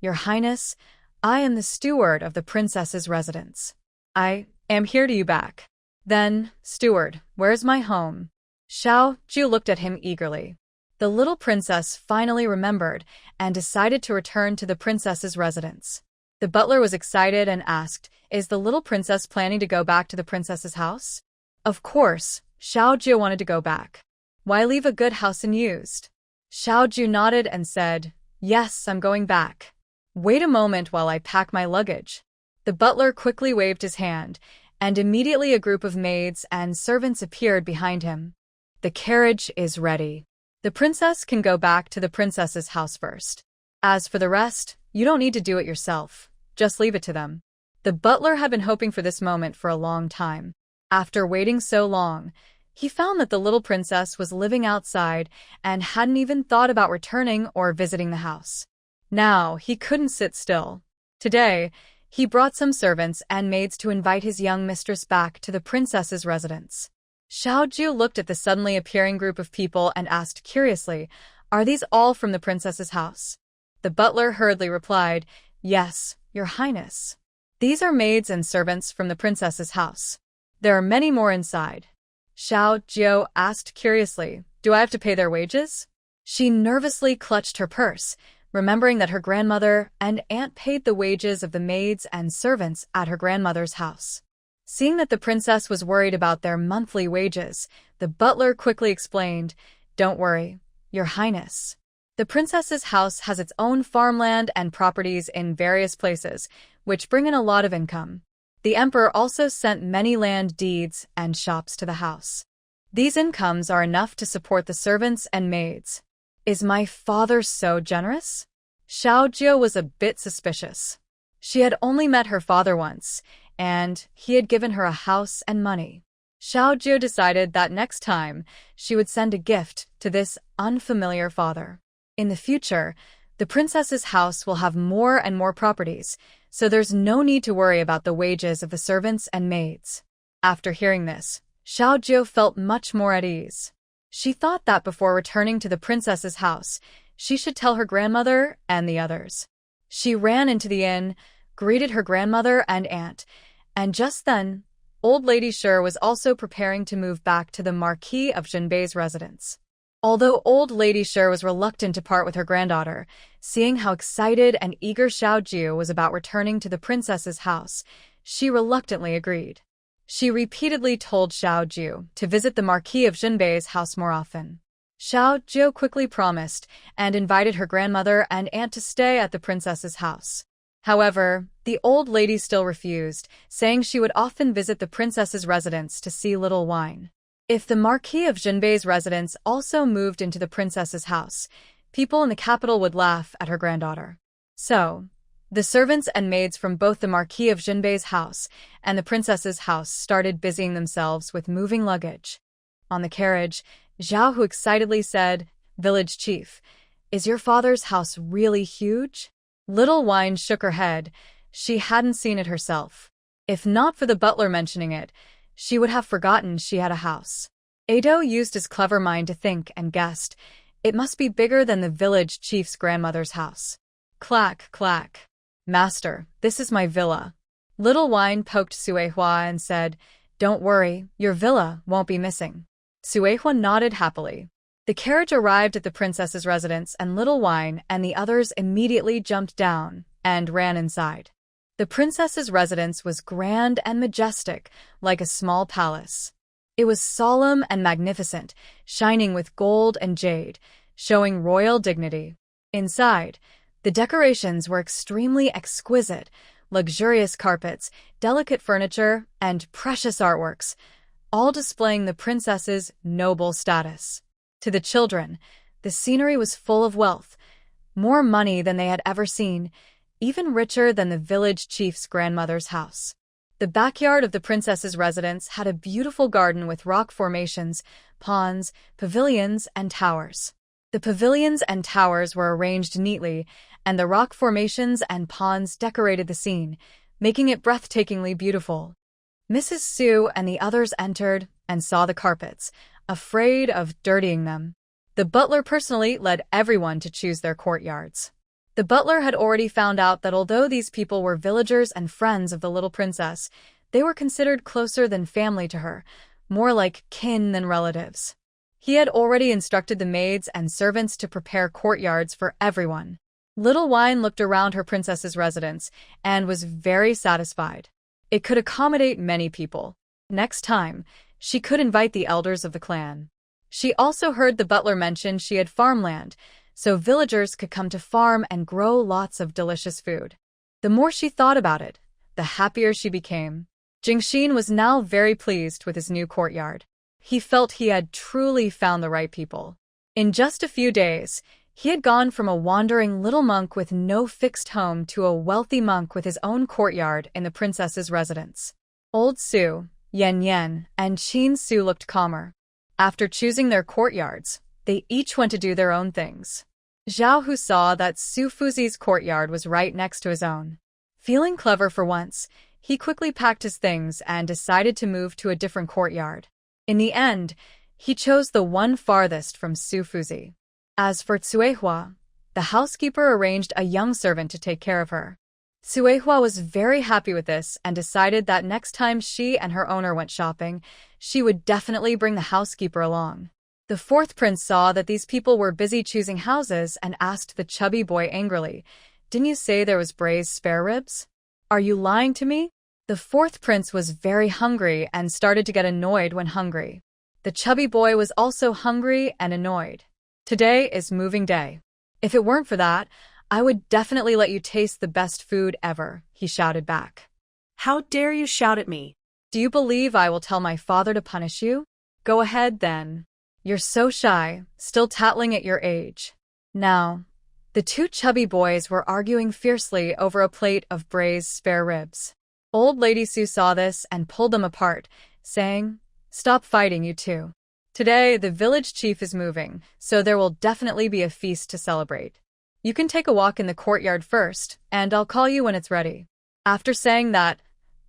"Your Highness, I am the steward of the princess's residence. I am here to you back." "Then, steward, where's my home?" Xiao Jiu looked at him eagerly. The little princess finally remembered and decided to return to the princess's residence. The butler was excited and asked, "Is the little princess planning to go back to the princess's house?" Of course, Xiao Jiu wanted to go back. Why leave a good house unused? Xiao Jiu nodded and said, "Yes, I'm going back. Wait a moment while I pack my luggage." The butler quickly waved his hand, and immediately a group of maids and servants appeared behind him. "The carriage is ready. The princess can go back to the princess's house first. As for the rest, you don't need to do it yourself. Just leave it to them." The butler had been hoping for this moment for a long time. After waiting so long, he found that the little princess was living outside and hadn't even thought about returning or visiting the house. Now, he couldn't sit still. Today, he brought some servants and maids to invite his young mistress back to the princess's residence. Xiao Jiu looked at the suddenly appearing group of people and asked curiously, "Are these all from the princess's house?" The butler hurriedly replied, "Yes, Your Highness. These are maids and servants from the princess's house. There are many more inside." Xiao Jiu asked curiously, "Do I have to pay their wages?" She nervously clutched her purse, remembering that her grandmother and aunt paid the wages of the maids and servants at her grandmother's house. Seeing that the princess was worried about their monthly wages, the butler quickly explained, "Don't worry, Your Highness. The princess's house has its own farmland and properties in various places, which bring in a lot of income. The emperor also sent many land deeds and shops to the house. These incomes are enough to support the servants and maids. Is my father so generous?" Xiao Jiu was a bit suspicious. She had only met her father once, and he had given her a house and money. Xiao Jiu decided that next time she would send a gift to this unfamiliar father. In the future, the princess's house will have more and more properties, so there's no need to worry about the wages of the servants and maids. After hearing this, Xiao Jiu felt much more at ease. She thought that before returning to the princess's house, she should tell her grandmother and the others. She ran into the inn, greeted her grandmother and aunt, and just then, old lady Shi was also preparing to move back to the Marquis of Jinbei's residence. Although old lady Shi was reluctant to part with her granddaughter, seeing how excited and eager Xiao Jiu was about returning to the princess's house, she reluctantly agreed. She repeatedly told Xiao Jiu to visit the Marquis of Jinbei's house more often. Xiao Jiu quickly promised and invited her grandmother and aunt to stay at the princess's house. However, the old lady still refused, saying she would often visit the princess's residence to see little wine. If the Marquis of Jinbei's residence also moved into the princess's house, people in the capital would laugh at her granddaughter. So, the servants and maids from both the Marquis of Jinbei's house and the princess's house started busying themselves with moving luggage. On the carriage, Zhao Hu excitedly said, "Village chief, is your father's house really huge?" Little Wine shook her head. She hadn't seen it herself. If not for the butler mentioning it, she would have forgotten she had a house. Ado used his clever mind to think and guessed, it must be bigger than the village chief's grandmother's house. Clack, clack. "Master, this is my villa." Little Wine poked Suehua and said, "Don't worry, your villa won't be missing." Suehua nodded happily. The carriage arrived at the princess's residence and Little Wine and the others immediately jumped down and ran inside. The princess's residence was grand and majestic, like a small palace. It was solemn and magnificent, shining with gold and jade, showing royal dignity. Inside, the decorations were extremely exquisite, luxurious carpets, delicate furniture, and precious artworks, all displaying the princess's noble status. To the children, the scenery was full of wealth, more money than they had ever seen, even richer than the village chief's grandmother's house. The backyard of the princess's residence had a beautiful garden with rock formations, ponds, pavilions, and towers. The pavilions and towers were arranged neatly, and the rock formations and ponds decorated the scene, making it breathtakingly beautiful. Mrs. Su and the others entered and saw the carpets, afraid of dirtying them. The butler personally led everyone to choose their courtyards. The butler had already found out that although these people were villagers and friends of the little princess, they were considered closer than family to her, more like kin than relatives. He had already instructed the maids and servants to prepare courtyards for everyone. Little Wine looked around her princess's residence and was very satisfied. It could accommodate many people. Next time, she could invite the elders of the clan. She also heard the butler mention she had farmland, so villagers could come to farm and grow lots of delicious food. The more she thought about it, the happier she became. Jingxin was now very pleased with his new courtyard. He felt he had truly found the right people. In just a few days, he had gone from a wandering little monk with no fixed home to a wealthy monk with his own courtyard in the princess's residence. Old Su, Yan Yan, and Qin Su looked calmer. After choosing their courtyards, they each went to do their own things. Zhao Hu saw that Su Fuzi's courtyard was right next to his own. Feeling clever for once, he quickly packed his things and decided to move to a different courtyard. In the end, he chose the one farthest from Su Fuzi. As for Suehua, the housekeeper arranged a young servant to take care of her. Suehua was very happy with this and decided that next time she and her owner went shopping, she would definitely bring the housekeeper along. The fourth prince saw that these people were busy choosing houses and asked the chubby boy angrily, "Didn't you say there was braised spare ribs? Are you lying to me?" The fourth prince was very hungry and started to get annoyed when hungry. The chubby boy was also hungry and annoyed. "Today is moving day. If it weren't for that, I would definitely let you taste the best food ever," he shouted back. "How dare you shout at me?" "Do you believe I will tell my father to punish you? Go ahead then. You're so shy, still tattling at your age." Now, the two chubby boys were arguing fiercely over a plate of braised spare ribs. Old Lady Su saw this and pulled them apart, saying, "Stop fighting, you two. Today, the village chief is moving, so there will definitely be a feast to celebrate. You can take a walk in the courtyard first, and I'll call you when it's ready." After saying that,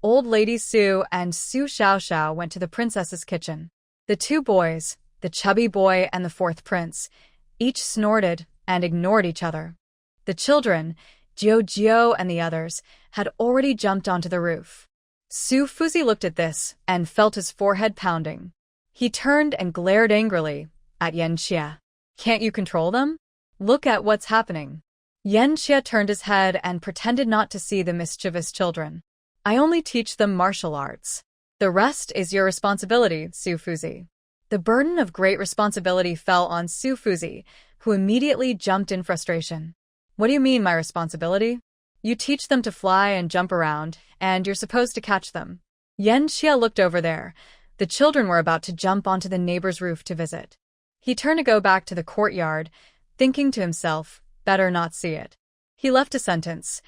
Old Lady Su and Su Xiaoxiao went to the princess's kitchen. The two boys, the chubby boy and the fourth prince, each snorted and ignored each other. The children, Jiao and the others had already jumped onto the roof. Su Fuzi looked at this and felt his forehead pounding. He turned and glared angrily at Yan Xie. Can't you control them? Look at what's happening. Yan Xie turned his head and pretended not to see the mischievous children. I only teach them martial arts. The rest is your responsibility, Su Fuzi. The burden of great responsibility fell on Su Fuzi, who immediately jumped in frustration. What do you mean, my responsibility? You teach them to fly and jump around, and you're supposed to catch them. Yan Xie looked over there. The children were about to jump onto the neighbor's roof to visit. He turned to go back to the courtyard, thinking to himself, better not see it. He left a sentence.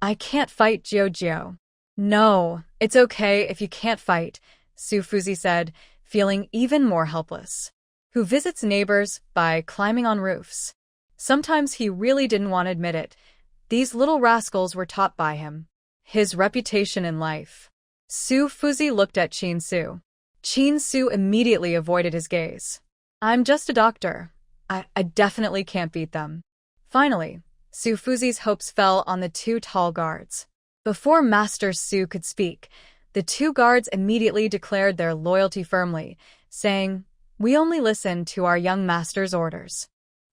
I can't fight Jiao. No, it's okay if you can't fight, Su Fuzi said, feeling even more helpless. Who visits neighbors by climbing on roofs? Sometimes he really didn't want to admit it. These little rascals were taught by him. His reputation in life. Su Fuzi looked at Qin Su. Qin Su immediately avoided his gaze. I'm just a doctor. I definitely can't beat them. Finally, Su Fuzi's hopes fell on the two tall guards. Before Master Su could speak, the two guards immediately declared their loyalty firmly, saying, We only listen to our young master's orders.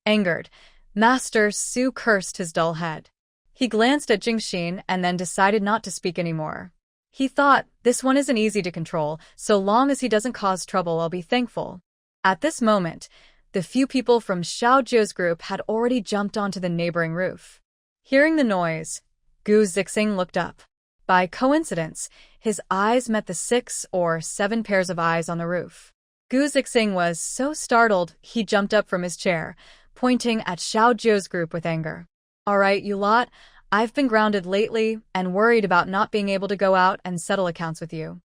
Angered, Master Su cursed his dull head. He glanced at Jingxin and then decided not to speak anymore. He thought, this one isn't easy to control, so long as he doesn't cause trouble I'll be thankful. At this moment, the few people from Xiao Zhou's group had already jumped onto the neighboring roof. Hearing the noise, Gu Zixing looked up. By coincidence, his eyes met the 6 or 7 pairs of eyes on the roof. Gu Zixing was so startled he jumped up from his chair, pointing at Xiao Zhou's group with anger. All right, you lot, I've been grounded lately and worried about not being able to go out and settle accounts with you.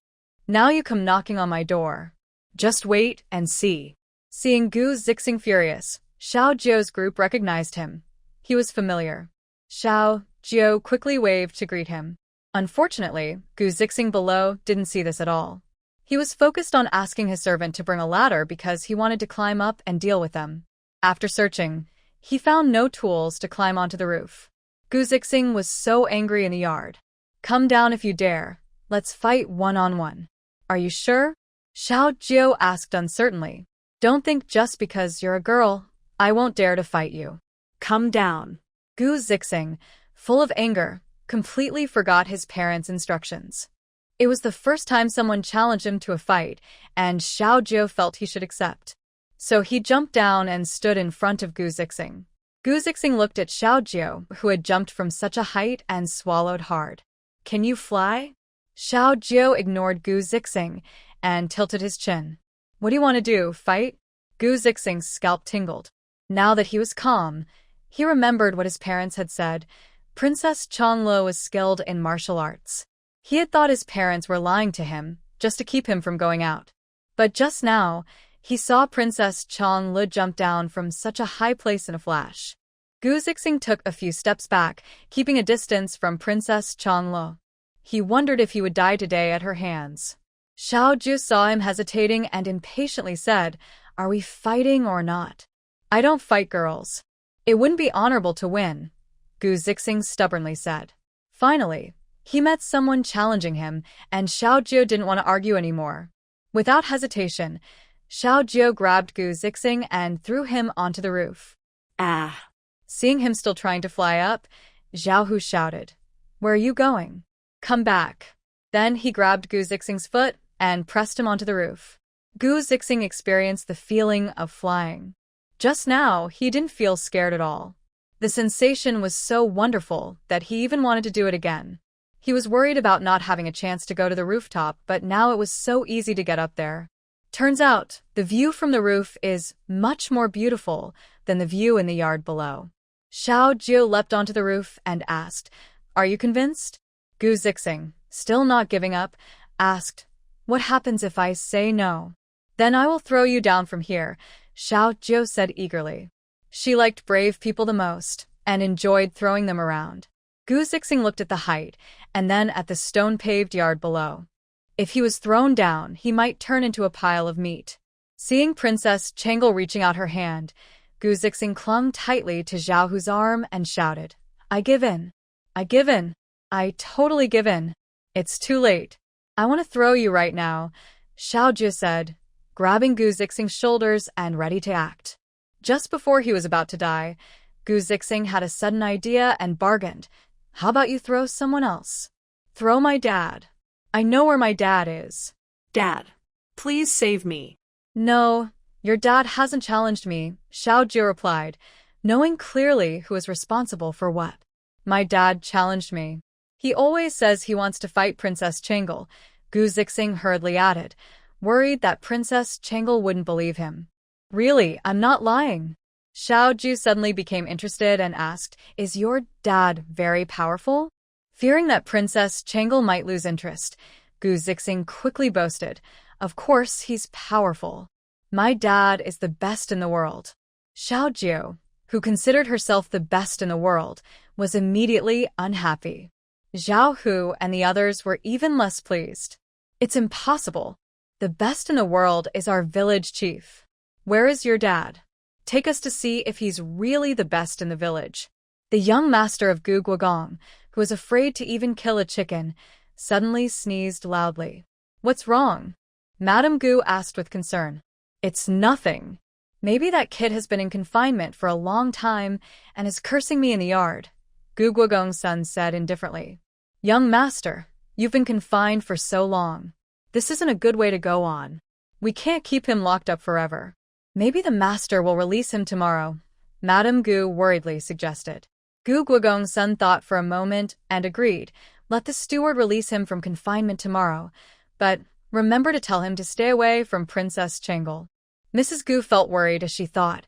Now you come knocking on my door. Just wait and see. Seeing Gu Zixing furious, Xiao Zhou's group recognized him. He was familiar. Xiao Zhou quickly waved to greet him. Unfortunately, Gu Zixing below didn't see this at all. He was focused on asking his servant to bring a ladder because he wanted to climb up and deal with them. After searching, he found no tools to climb onto the roof. Gu Zixing was so angry in the yard. Come down if you dare. Let's fight one-on-one. Are you sure? Xiao Zhou asked uncertainly. Don't think just because you're a girl, I won't dare to fight you. Come down. Gu Zixing, full of anger, completely forgot his parents' instructions. It was the first time someone challenged him to a fight, and Xiao Zhou felt he should accept. So he jumped down and stood in front of Gu Zixing. Gu Zixing looked at Xiao Zhou, who had jumped from such a height, and swallowed hard. Can you fly? Xiao Zhou ignored Gu Zixing and tilted his chin. What do you want to do, fight? Gu Zixing's scalp tingled. Now that he was calm, he remembered what his parents had said. Princess Changlo was skilled in martial arts. He had thought his parents were lying to him, just to keep him from going out. But just now, he saw Princess Changlo jump down from such a high place in a flash. Gu Zixing took a few steps back, keeping a distance from Princess Changlo. He wondered if he would die today at her hands. Xiao Zhou saw him hesitating and impatiently said, Are we fighting or not? I don't fight girls. It wouldn't be honorable to win, Gu Zixing stubbornly said. Finally, he met someone challenging him, and Xiao Zhou didn't want to argue anymore. Without hesitation, Xiao Zhou grabbed Gu Zixing and threw him onto the roof. Ah! Seeing him still trying to fly up, Zhao Hu shouted, Where are you going? Come back. Then he grabbed Gu Zixing's foot and pressed him onto the roof. Gu Zixing experienced the feeling of flying. Just now, he didn't feel scared at all. The sensation was so wonderful that he even wanted to do it again. He was worried about not having a chance to go to the rooftop, but now it was so easy to get up there. Turns out, the view from the roof is much more beautiful than the view in the yard below. Xiao Zhou leapt onto the roof and asked, Are you convinced? Gu Zixing, still not giving up, asked, What happens if I say no? Then I will throw you down from here, Xiao Zhou said eagerly. She liked brave people the most, and enjoyed throwing them around. Gu Zixing looked at the height, and then at the stone-paved yard below. If he was thrown down, he might turn into a pile of meat. Seeing Princess Changel reaching out her hand, Gu Zixing clung tightly to Zhao Hu's arm and shouted, I give in. I give in. I totally give in. It's too late. I want to throw you right now, Xiaojie said, grabbing Gu Zixing's shoulders and ready to act. Just before he was about to die, Gu Zixing had a sudden idea and bargained. How about you throw someone else? Throw my dad. I know where my dad is. Dad, please save me. No, your dad hasn't challenged me, Xiaojie replied, knowing clearly who was responsible for what. My dad challenged me. He always says he wants to fight Princess Changle, Gu Zixing hurriedly added, worried that Princess Changle wouldn't believe him. Really, I'm not lying. Xiaojie suddenly became interested and asked, is your dad very powerful? Fearing that Princess Changle might lose interest, Gu Zixing quickly boasted, of course he's powerful. My dad is the best in the world. Xiaojie, who considered herself the best in the world, was immediately unhappy. Zhao Hu and the others were even less pleased. It's impossible. The best in the world is our village chief. Where is your dad? Take us to see if he's really the best in the village. The young master of Gu Guogong, who was afraid to even kill a chicken, suddenly sneezed loudly. What's wrong? Madame Gu asked with concern. It's nothing. Maybe that kid has been in confinement for a long time and is cursing me in the yard, Gu Guogong's son said indifferently. Young master, you've been confined for so long. This isn't a good way to go on. We can't keep him locked up forever. Maybe the master will release him tomorrow, Madame Gu worriedly suggested. Gu Guogong's son thought for a moment and agreed. Let the steward release him from confinement tomorrow, but remember to tell him to stay away from Princess Changle. Mrs. Gu felt worried as she thought,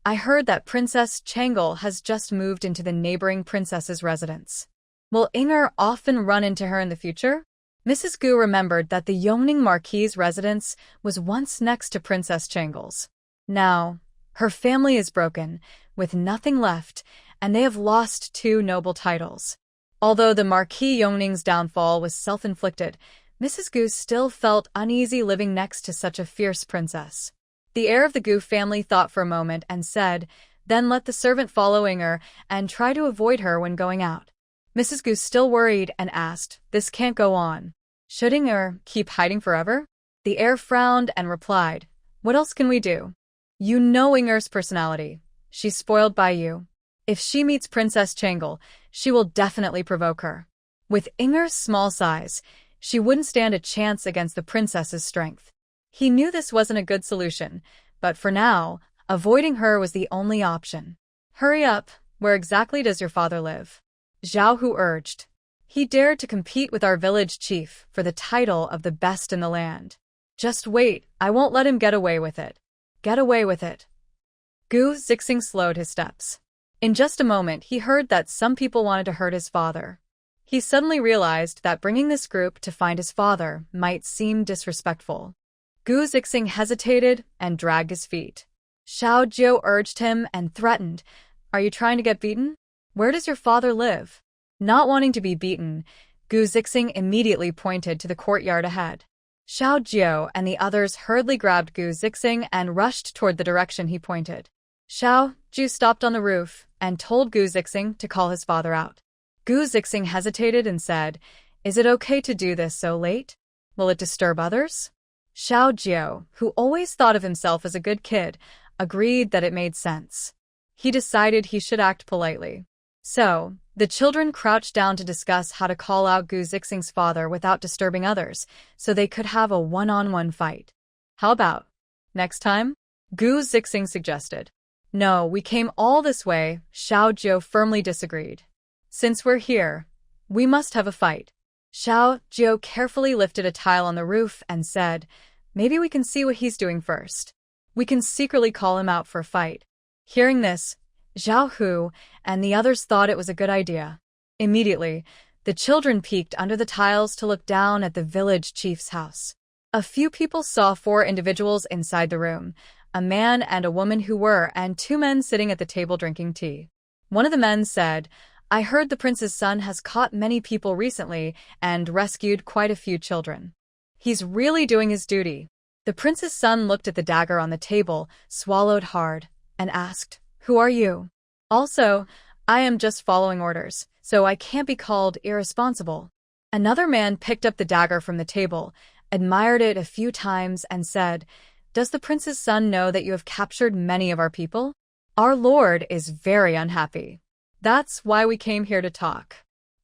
I heard that Princess Changle has just moved into the neighboring princess's residence. Will Inger often run into her in the future? Mrs. Gu remembered that the Yongning Marquis's residence was once next to Princess Changle's. Now, her family is broken, with nothing left, and they have lost 2 noble titles. Although the Marquis Yongning's downfall was self-inflicted, Mrs. Gu still felt uneasy living next to such a fierce princess. The heir of the Gu family thought for a moment and said, then let the servant follow Inger and try to avoid her when going out. Mrs. Gu still worried and asked, this can't go on. Should Inger keep hiding forever? The heir frowned and replied, what else can we do? You know Inger's personality. She's spoiled by you. If she meets Princess Changle, she will definitely provoke her. With Inger's small size, she wouldn't stand a chance against the princess's strength. He knew this wasn't a good solution, but for now, avoiding her was the only option. Hurry up, where exactly does your father live? Zhao Hu urged. He dared to compete with our village chief for the title of the best in the land. Just wait, I won't let him get away with it. Get away with it. Gu Zixing slowed his steps. In just a moment, he heard that some people wanted to hurt his father. He suddenly realized that bringing this group to find his father might seem disrespectful. Gu Zixing hesitated and dragged his feet. Xiaojie urged him and threatened, are you trying to get beaten? Where does your father live? Not wanting to be beaten, Gu Zixing immediately pointed to the courtyard ahead. Xiaojie and the others hurriedly grabbed Gu Zixing and rushed toward the direction he pointed. Xiaojie stopped on the roof and told Gu Zixing to call his father out. Gu Zixing hesitated and said, is it okay to do this so late? Will it disturb others? Xiaojie, who always thought of himself as a good kid, agreed that it made sense. He decided he should act politely. So, the children crouched down to discuss how to call out Gu Zixing's father without disturbing others, so they could have a one-on-one fight. How about next time? Gu Zixing suggested. No, we came all this way, Xiaojie firmly disagreed. Since we're here, we must have a fight. Xiaojie carefully lifted a tile on the roof and said, maybe we can see what he's doing first. We can secretly call him out for a fight. Hearing this, Zhao Hu and the others thought it was a good idea. Immediately, the children peeked under the tiles to look down at the village chief's house. A few people saw 4 individuals inside the room, a man and a woman and 2 men sitting at the table drinking tea. One of the men said, I heard the prince's son has caught many people recently and rescued quite a few children. He's really doing his duty. The prince's son looked at the dagger on the table, swallowed hard, and asked, who are you? Also, I am just following orders, so I can't be called irresponsible. Another man picked up the dagger from the table, admired it a few times, and said, "Does the prince's son know that you have captured many of our people? Our lord is very unhappy. That's why we came here to talk.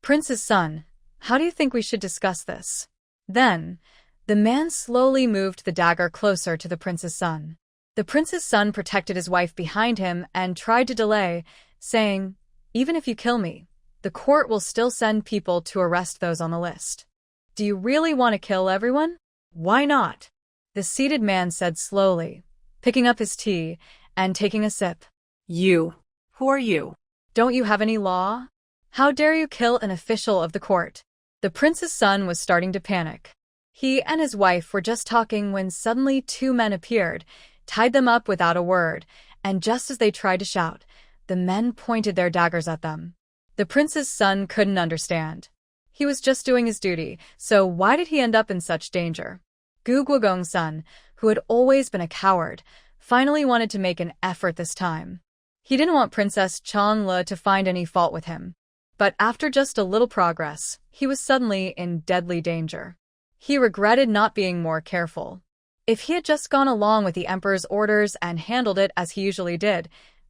Prince's son, how do you think we should discuss this?" Then, the man slowly moved the dagger closer to the prince's son. The prince's son protected his wife behind him and tried to delay, saying, "Even if you kill me, the court will still send people to arrest those on the list. Do you really want to kill everyone? Why not?" The seated man said slowly, picking up his tea and taking a sip. "You. Who are you?" "Don't you have any law? How dare you kill an official of the court?" The prince's son was starting to panic. He and his wife were just talking when suddenly two men appeared, tied them up without a word, and just as they tried to shout, the men pointed their daggers at them. The prince's son couldn't understand. He was just doing his duty, so why did he end up in such danger? Gu Guogong's son, who had always been a coward, finally wanted to make an effort this time. He didn't want Princess Changla to find any fault with him. But after just a little progress, he was suddenly in deadly danger. He regretted not being more careful. If he had just gone along with the emperor's orders and handled it as he usually did,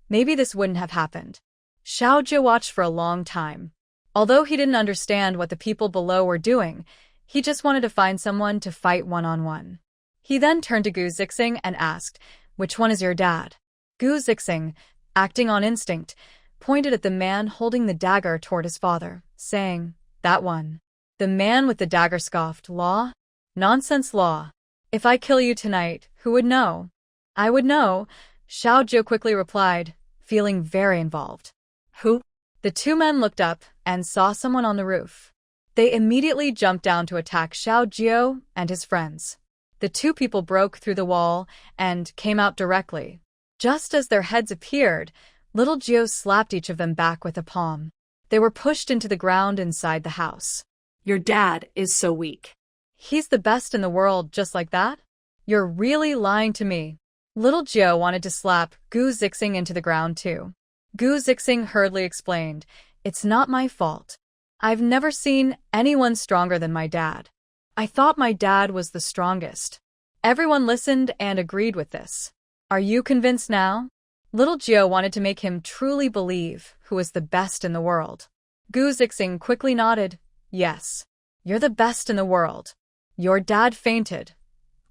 maybe this wouldn't have happened. Xiao Jie watched for a long time. Although he didn't understand what the people below were doing, he just wanted to find someone to fight one-on-one. He then turned to Gu Zixing and asked, "Which one is your dad?" Gu Zixing, acting on instinct, pointed at the man holding the dagger toward his father, saying, "That one." The man with the dagger scoffed, "Law? Nonsense law. If I kill you tonight, who would know?" "I would know," Xiao Jie quickly replied, feeling very involved. "Who?" The two men looked up and saw someone on the roof. They immediately jumped down to attack Xiao Jie and his friends. The two people broke through the wall and came out directly. Just as their heads appeared, little Jie slapped each of them back with a palm. They were pushed into the ground inside the house. "Your dad is so weak." "He's the best in the world just like that? You're really lying to me." Little Jie wanted to slap Gu Zixing into the ground too. Gu Zixing hurriedly explained, "It's not my fault. I've never seen anyone stronger than my dad. I thought my dad was the strongest." Everyone listened and agreed with this. "Are you convinced now?" Little Jie wanted to make him truly believe who was the best in the world. Gu Zixing quickly nodded, "Yes. You're the best in the world. Your dad fainted.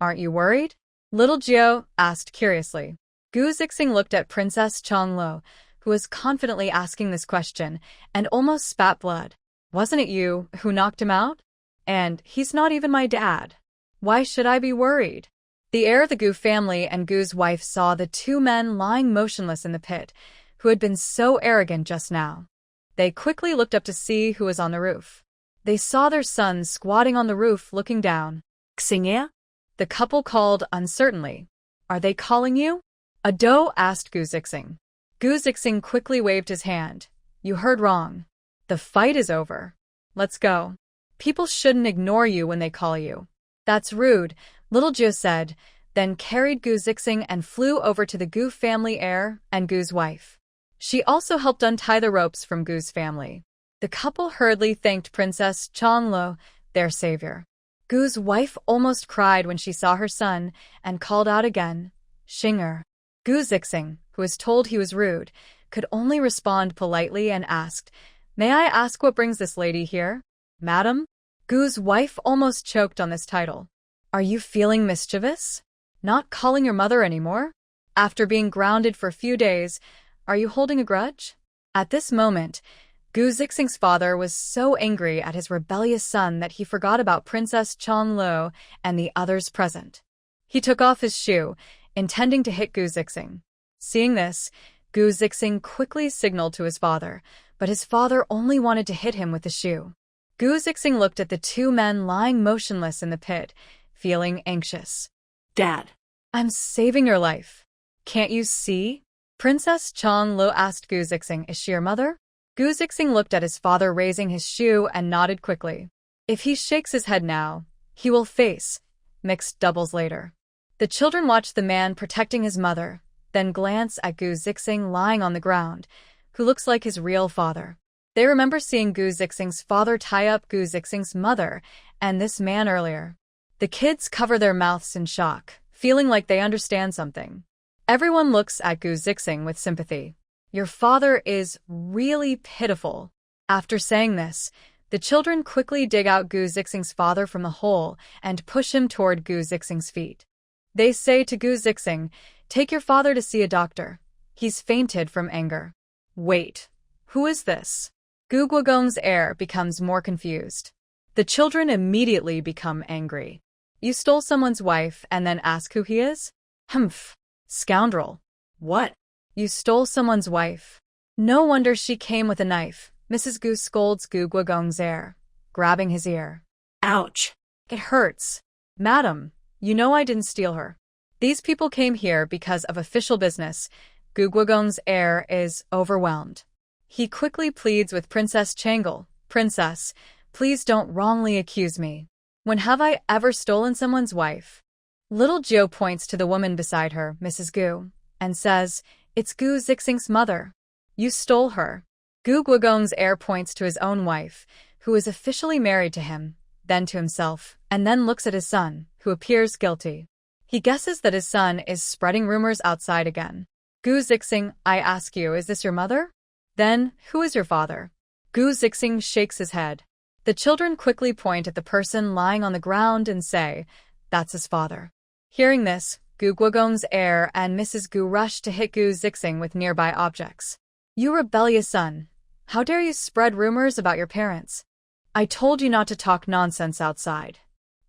Aren't you worried?" Little Jie asked curiously. Gu Zixing looked at Princess Changlo, who was confidently asking this question, and almost spat blood. "Wasn't it you who knocked him out? And he's not even my dad. Why should I be worried?" The heir of the Gu family and Gu's wife saw the two men lying motionless in the pit, who had been so arrogant just now. They quickly looked up to see who was on the roof. They saw their son squatting on the roof looking down. "Xingye?" The couple called uncertainly. "Are they calling you?" Ado asked Gu Zixing. Gu Zixing quickly waved his hand. "You heard wrong. The fight is over. Let's go. People shouldn't ignore you when they call you." "That's rude," Little Jie said, then carried Gu Zixing and flew over to the Gu family heir and Gu's wife. She also helped untie the ropes from Gu's family. The couple hurriedly thanked Princess Changlo, their savior. Gu's wife almost cried when she saw her son and called out again, "Xinger." Gu Zixing, who was told he was rude, could only respond politely and asked, "May I ask what brings this lady here, madam?" Gu's wife almost choked on this title. "Are you feeling mischievous? Not calling your mother anymore? After being grounded for a few days, are you holding a grudge?" At this moment, Gu Zixing's father was so angry at his rebellious son that he forgot about Princess Changlo and the others present. He took off his shoe, intending to hit Gu Zixing. Seeing this, Gu Zixing quickly signaled to his father, but his father only wanted to hit him with the shoe. Gu Zixing looked at the two men lying motionless in the pit, feeling anxious. "Dad." "I'm saving your life. Can't you see?" Princess Changlo asked Gu Zixing, "Is she your mother?" Gu Zixing looked at his father raising his shoe and nodded quickly. If he shakes his head now, he will face mixed doubles later. The children watched the man protecting his mother, then glance at Gu Zixing lying on the ground, who looks like his real father. They remember seeing Gu Zixing's father tie up Gu Zixing's mother and this man earlier. The kids cover their mouths in shock, feeling like they understand something. Everyone looks at Gu Zixing with sympathy. Your father is really pitiful. After saying this, the children quickly dig out Gu Zixing's father from the hole and push him toward Gu Zixing's feet. They say to Gu Zixing, "Take your father to see a doctor. He's fainted from anger." Wait, who is this? Gu Guogong's heir becomes more confused. The children immediately become angry. You stole someone's wife and then ask who he is? Humph. Scoundrel. What? You stole someone's wife. No wonder she came with a knife. Mrs. Gu scolds Gu Guogong's heir, grabbing his ear. Ouch. It hurts. Madam, you know I didn't steal her. These people came here because of official business. Gu Guogong's heir is overwhelmed. He quickly pleads with Princess Changle. Princess, please don't wrongly accuse me. When have I ever stolen someone's wife? Little Jiu points to the woman beside her, Mrs. Gu, and says, "It's Gu Zixing's mother. You stole her." Gu Guogong's heir points to his own wife, who is officially married to him, then to himself, and then looks at his son, who appears guilty. He guesses that his son is spreading rumors outside again. Gu Zixing, I ask you, is this your mother? Then, who is your father? Gu Zixing shakes his head. The children quickly point at the person lying on the ground and say, "That's his father." Hearing this, Gu Guogong's heir and Mrs. Gu rush to hit Gu Zixing with nearby objects. "You rebellious son! How dare you spread rumors about your parents? I told you not to talk nonsense outside.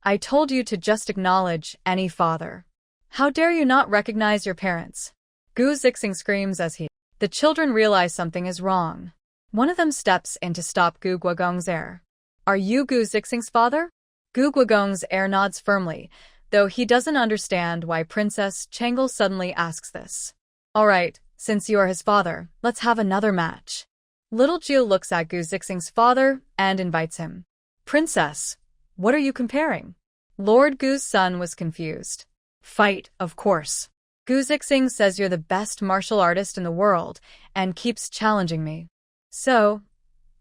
I told you to just acknowledge any father. How dare you not recognize your parents?" Gu Zixing screams as The children realize something is wrong. One of them steps in to stop Gu Guogong's heir. "Are you Gu Zixing's father?" Gu Guogong's heir nods firmly, though he doesn't understand why Princess Changle suddenly asks this. "All right, since you are his father, let's have another match." Little Jiu looks at Gu Zixing's father and invites him. "Princess, what are you comparing?" Lord Gu's son was confused. "Fight, of course. Gu Zixing says you're the best martial artist in the world and keeps challenging me. So,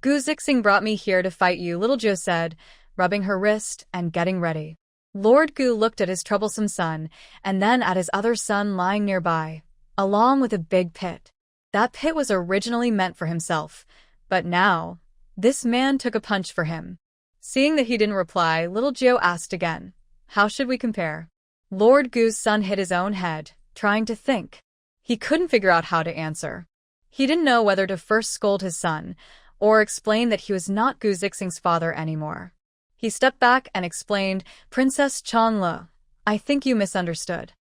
Gu Zixing brought me here to fight you," Little Jiu said, rubbing her wrist and getting ready. Lord Gu looked at his troublesome son and then at his other son lying nearby, along with a big pit. That pit was originally meant for himself, but now, this man took a punch for him. Seeing that he didn't reply, Little Jiu asked again, "How should we compare?" Lord Gu's son hit his own head, trying to think. He couldn't figure out how to answer. He didn't know whether to first scold his son or explain that he was not Gu Zixing's father anymore. He stepped back and explained, "Princess Changle, I think you misunderstood.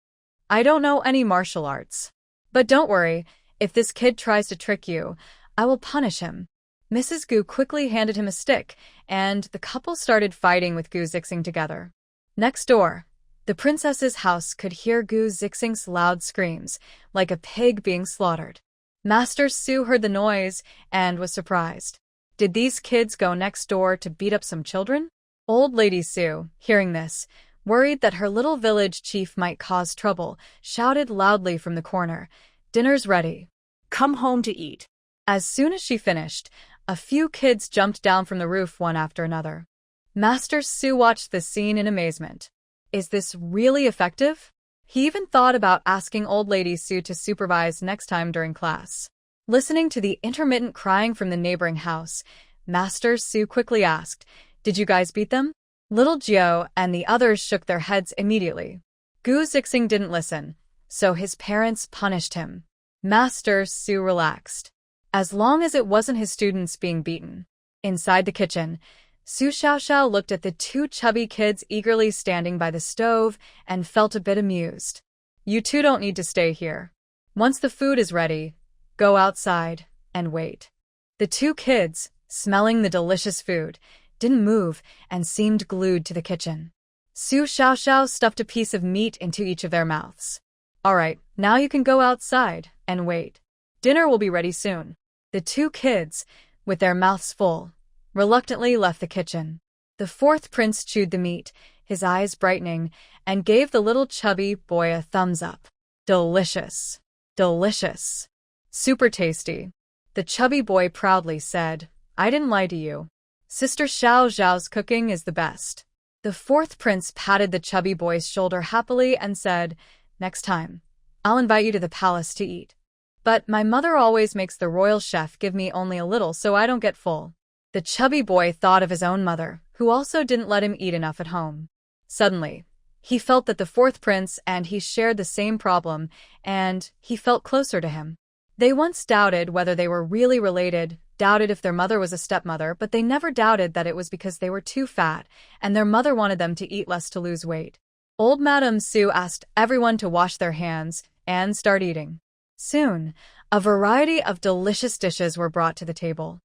I don't know any martial arts. But don't worry, if this kid tries to trick you, I will punish him." Mrs. Gu quickly handed him a stick, and the couple started fighting with Gu Zixing together. Next door, the princess's house could hear Gu Zixing's loud screams, like a pig being slaughtered. Master Su heard the noise and was surprised. Did these kids go next door to beat up some children? Old Lady Su, hearing this, worried that her little village chief might cause trouble, shouted loudly from the corner, "Dinner's ready. Come home to eat." As soon as she finished, a few kids jumped down from the roof one after another. Master Su watched this scene in amazement. Is this really effective? He even thought about asking Old Lady Su to supervise next time during class. Listening to the intermittent crying from the neighboring house, Master Su quickly asked, "Did you guys beat them?" Little Jiu and the others shook their heads immediately. Gu Zixing didn't listen, so his parents punished him. Master Su relaxed. As long as it wasn't his students being beaten. Inside the kitchen, Su Xiaoxiao looked at the two chubby kids eagerly standing by the stove and felt a bit amused. "You two don't need to stay here. Once the food is ready, go outside and wait." The two kids, smelling the delicious food, didn't move and seemed glued to the kitchen. Su Xiaoxiao stuffed a piece of meat into each of their mouths. "All right, now you can go outside and wait. Dinner will be ready soon." The two kids, with their mouths full, reluctantly left the kitchen. The fourth prince chewed the meat, his eyes brightening, and gave the little chubby boy a thumbs up. "Delicious. Delicious. Super tasty," the chubby boy proudly said, I didn't lie to you. Sister Xiao Zhao's cooking is the best. The fourth prince patted the chubby boy's shoulder happily and said, next time, I'll invite you to the palace to eat. But my mother always makes the royal chef give me only a little so I don't get full. The chubby boy thought of his own mother, who also didn't let him eat enough at home. Suddenly, he felt that the fourth prince and he shared the same problem, and he felt closer to him. They once doubted whether they were really related, doubted if their mother was a stepmother, but they never doubted that it was because they were too fat, and their mother wanted them to eat less to lose weight. Old Madame Su asked everyone to wash their hands and start eating. Soon, a variety of delicious dishes were brought to the table.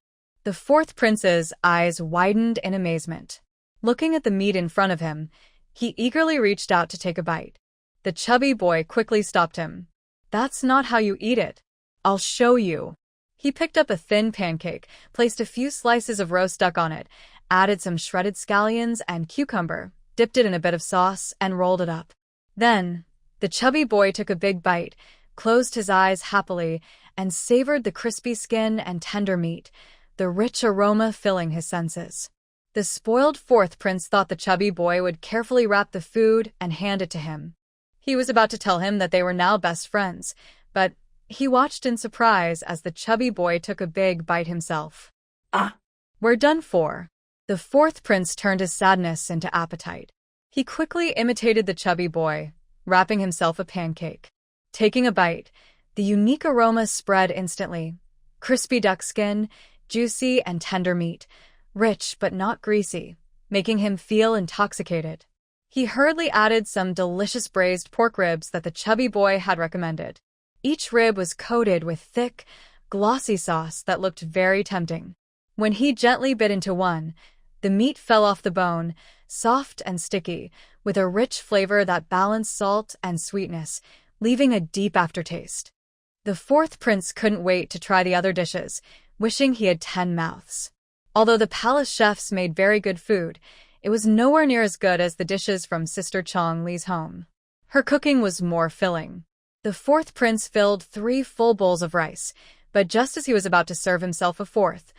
The fourth prince's eyes widened in amazement. Looking at the meat in front of him, he eagerly reached out to take a bite. The chubby boy quickly stopped him. That's not how you eat it. I'll show you. He picked up a thin pancake, placed a few slices of roast duck on it, added some shredded scallions and cucumber, dipped it in a bit of sauce, and rolled it up. Then, the chubby boy took a big bite, closed his eyes happily, and savored the crispy skin and tender meat, the rich aroma filling his senses. The spoiled fourth prince thought the chubby boy would carefully wrap the food and hand it to him. He was about to tell him that they were now best friends, but he watched in surprise as the chubby boy took a big bite himself. We're done for. The fourth prince turned his sadness into appetite. He quickly imitated the chubby boy, wrapping himself a pancake. Taking a bite, the unique aroma spread instantly. Crispy duck skin, juicy and tender meat, rich but not greasy, making him feel intoxicated. He hurriedly added some delicious braised pork ribs that the chubby boy had recommended. Each rib was coated with thick, glossy sauce that looked very tempting. When he gently bit into one, the meat fell off the bone, soft and sticky, with a rich flavor that balanced salt and sweetness, leaving a deep aftertaste. The fourth prince couldn't wait to try the other dishes, wishing he had 10 mouths. Although the palace chefs made very good food, it was nowhere near as good as the dishes from Sister Chong Li's home. Her cooking was more filling. The fourth prince filled 3 full bowls of rice, but just as he was about to serve himself a fourth,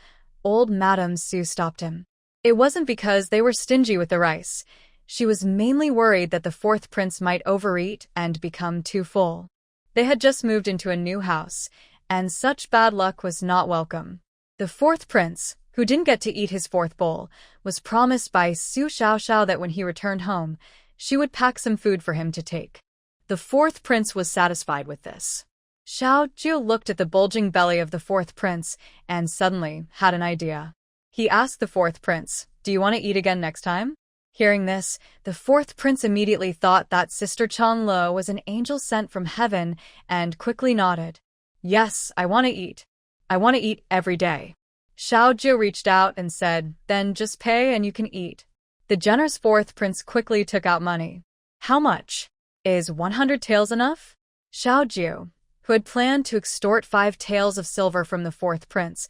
old Madame Su stopped him. It wasn't because they were stingy with the rice. She was mainly worried that the fourth prince might overeat and become too full. They had just moved into a new house, and such bad luck was not welcome. The fourth prince, who didn't get to eat his 4th bowl, was promised by Su Xiaoxiao that when he returned home, she would pack some food for him to take. The fourth prince was satisfied with this. Xiao Jiu looked at the bulging belly of the fourth prince and suddenly had an idea. He asked the fourth prince, "Do you want to eat again next time?" Hearing this, the fourth prince immediately thought that Sister Chong Lo was an angel sent from heaven and quickly nodded. "Yes, I want to eat. I want to eat every day." Xiao Jiu reached out and said, "Then just pay and you can eat." The generous fourth prince quickly took out money. "How much? Is 100 taels enough?" Xiao Jiu, who had planned to extort 5 taels of silver from the fourth prince,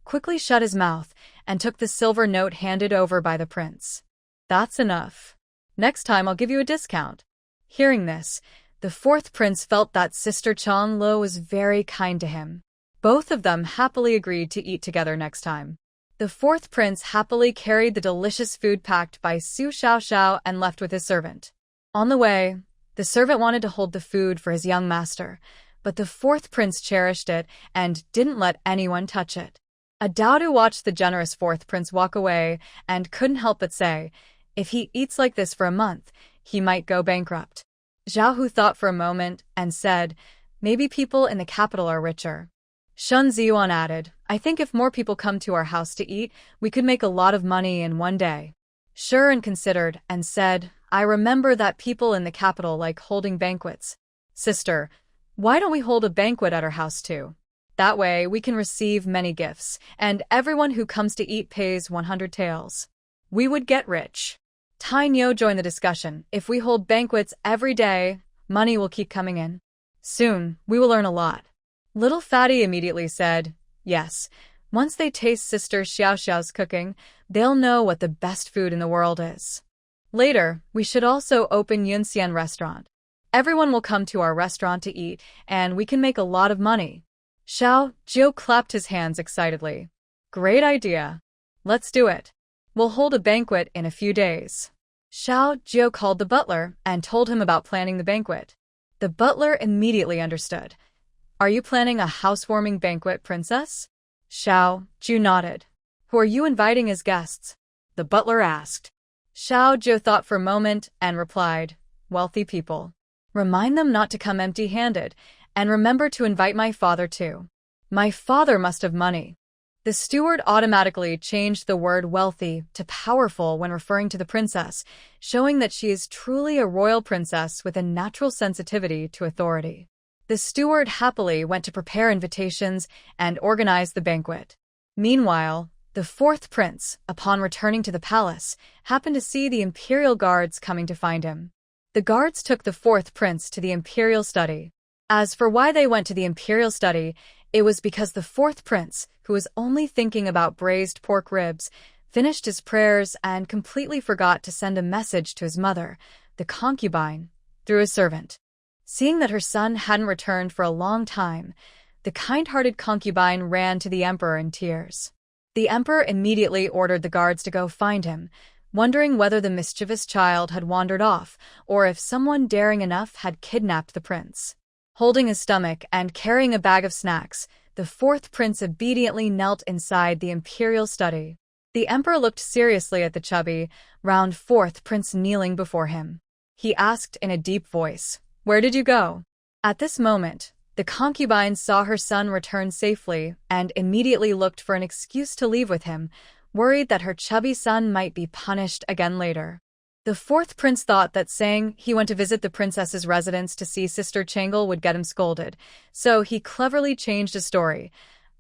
quickly shut his mouth and took the silver note handed over by the prince. "That's enough. Next time I'll give you a discount." Hearing this, the fourth prince felt that Sister Chong Lo was very kind to him. Both of them happily agreed to eat together next time. The fourth prince happily carried the delicious food packed by Su Xiaoxiao and left with his servant. On the way, the servant wanted to hold the food for his young master, but the fourth prince cherished it and didn't let anyone touch it. Adao watched the generous fourth prince walk away and couldn't help but say, if he eats like this for a month, he might go bankrupt. Zhao Hu thought for a moment and said, maybe people in the capital are richer. Shun Ziyuan added, I think if more people come to our house to eat, we could make a lot of money in one day. Shuren considered and said, I remember that people in the capital like holding banquets. Sister, why don't we hold a banquet at our house too? That way we can receive many gifts, and everyone who comes to eat pays 100 taels. We would get rich. Tai Nyo joined the discussion. If we hold banquets every day, money will keep coming in. Soon, we will earn a lot. Little Fatty immediately said, yes, once they taste Sister Xiaoxiao's cooking, they'll know what the best food in the world is. Later, we should also open Yunxian restaurant. Everyone will come to our restaurant to eat, and we can make a lot of money. Xiao Jiu clapped his hands excitedly. Great idea. Let's do it. We'll hold a banquet in a few days. Xiao Jiu called the butler and told him about planning the banquet. The butler immediately understood. Are you planning a housewarming banquet, princess? Xiao Jiu nodded. Who are you inviting as guests? The butler asked. Xiao Jiu thought for a moment and replied, wealthy people. Remind them not to come empty-handed, and remember to invite my father too. My father must have money. The steward automatically changed the word wealthy to powerful when referring to the princess, showing that she is truly a royal princess with a natural sensitivity to authority. The steward happily went to prepare invitations and organize the banquet. Meanwhile, the fourth prince, upon returning to the palace, happened to see the imperial guards coming to find him. The guards took the fourth prince to the imperial study. As for why they went to the imperial study, it was because the fourth prince, who was only thinking about braised pork ribs, finished his prayers and completely forgot to send a message to his mother, the concubine, through a servant. Seeing that her son hadn't returned for a long time, the kind-hearted concubine ran to the emperor in tears. The emperor immediately ordered the guards to go find him, wondering whether the mischievous child had wandered off or if someone daring enough had kidnapped the prince. Holding his stomach and carrying a bag of snacks, the fourth prince obediently knelt inside the imperial study. The emperor looked seriously at the chubby, round fourth prince kneeling before him. He asked in a deep voice, "Where did you go?" At this moment, the concubine saw her son return safely and immediately looked for an excuse to leave with him, worried that her chubby son might be punished again later. The fourth prince thought that saying he went to visit the princess's residence to see Sister Changle would get him scolded, so he cleverly changed his story.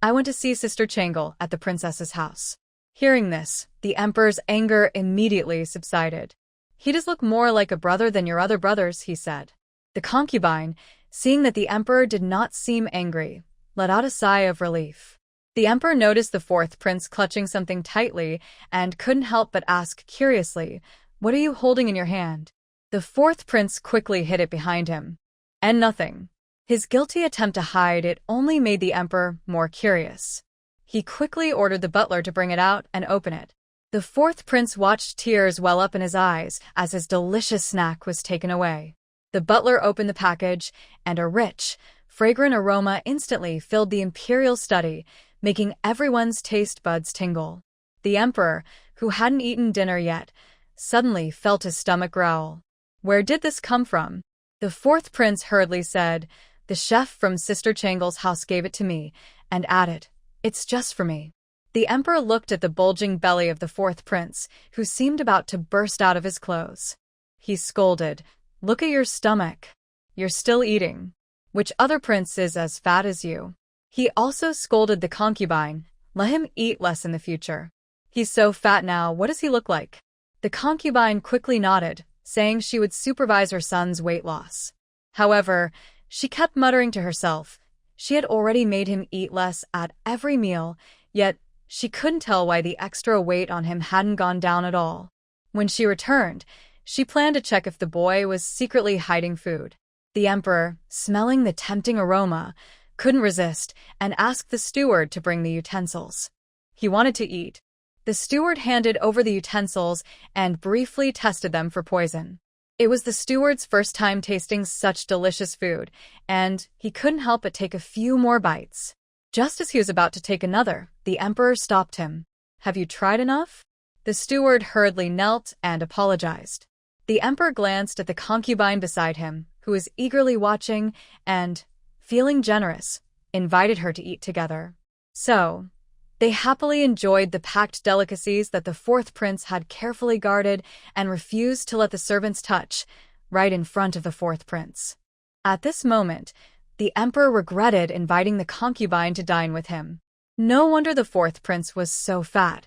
I went to see Sister Changle at the princess's house. Hearing this, the emperor's anger immediately subsided. He does look more like a brother than your other brothers, he said. The concubine, seeing that the emperor did not seem angry, let out a sigh of relief. The emperor noticed the fourth prince clutching something tightly and couldn't help but ask curiously, "What are you holding in your hand?" The fourth prince quickly hid it behind him. And nothing. His guilty attempt to hide it only made the emperor more curious. He quickly ordered the butler to bring it out and open it. The fourth prince watched tears well up in his eyes as his delicious snack was taken away. The butler opened the package, and a rich, fragrant aroma instantly filled the imperial study, making everyone's taste buds tingle. The emperor, who hadn't eaten dinner yet, suddenly felt his stomach growl. Where did this come from? The fourth prince hurriedly said, "The chef from Sister Changle's house gave it to me," and added, "It's just for me." The emperor looked at the bulging belly of the fourth prince, who seemed about to burst out of his clothes. He scolded, "Look at your stomach. You're still eating. Which other prince is as fat as you?" He also scolded the concubine, "Let him eat less in the future. He's so fat now, what does he look like?" The concubine quickly nodded, saying she would supervise her son's weight loss. However, she kept muttering to herself. She had already made him eat less at every meal, yet she couldn't tell why the extra weight on him hadn't gone down at all. When she returned, she planned to check if the boy was secretly hiding food. The emperor, smelling the tempting aroma, couldn't resist and asked the steward to bring the utensils. He wanted to eat. The steward handed over the utensils and briefly tested them for poison. It was the steward's first time tasting such delicious food, and he couldn't help but take a few more bites. Just as he was about to take another, the emperor stopped him. "Have you tried enough?" The steward hurriedly knelt and apologized. The emperor glanced at the concubine beside him, who was eagerly watching, and, feeling generous, invited her to eat together. So, they happily enjoyed the packed delicacies that the fourth prince had carefully guarded and refused to let the servants touch, right in front of the fourth prince. At this moment, the emperor regretted inviting the concubine to dine with him. No wonder the fourth prince was so fat.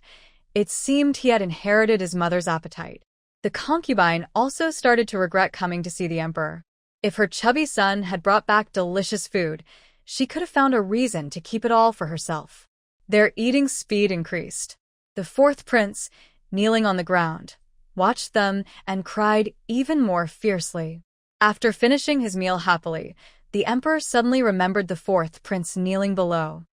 It seemed he had inherited his mother's appetite. The concubine also started to regret coming to see the emperor. If her chubby son had brought back delicious food, she could have found a reason to keep it all for herself. Their eating speed increased. The fourth prince, kneeling on the ground, watched them and cried even more fiercely. After finishing his meal happily, the emperor suddenly remembered the fourth prince kneeling below.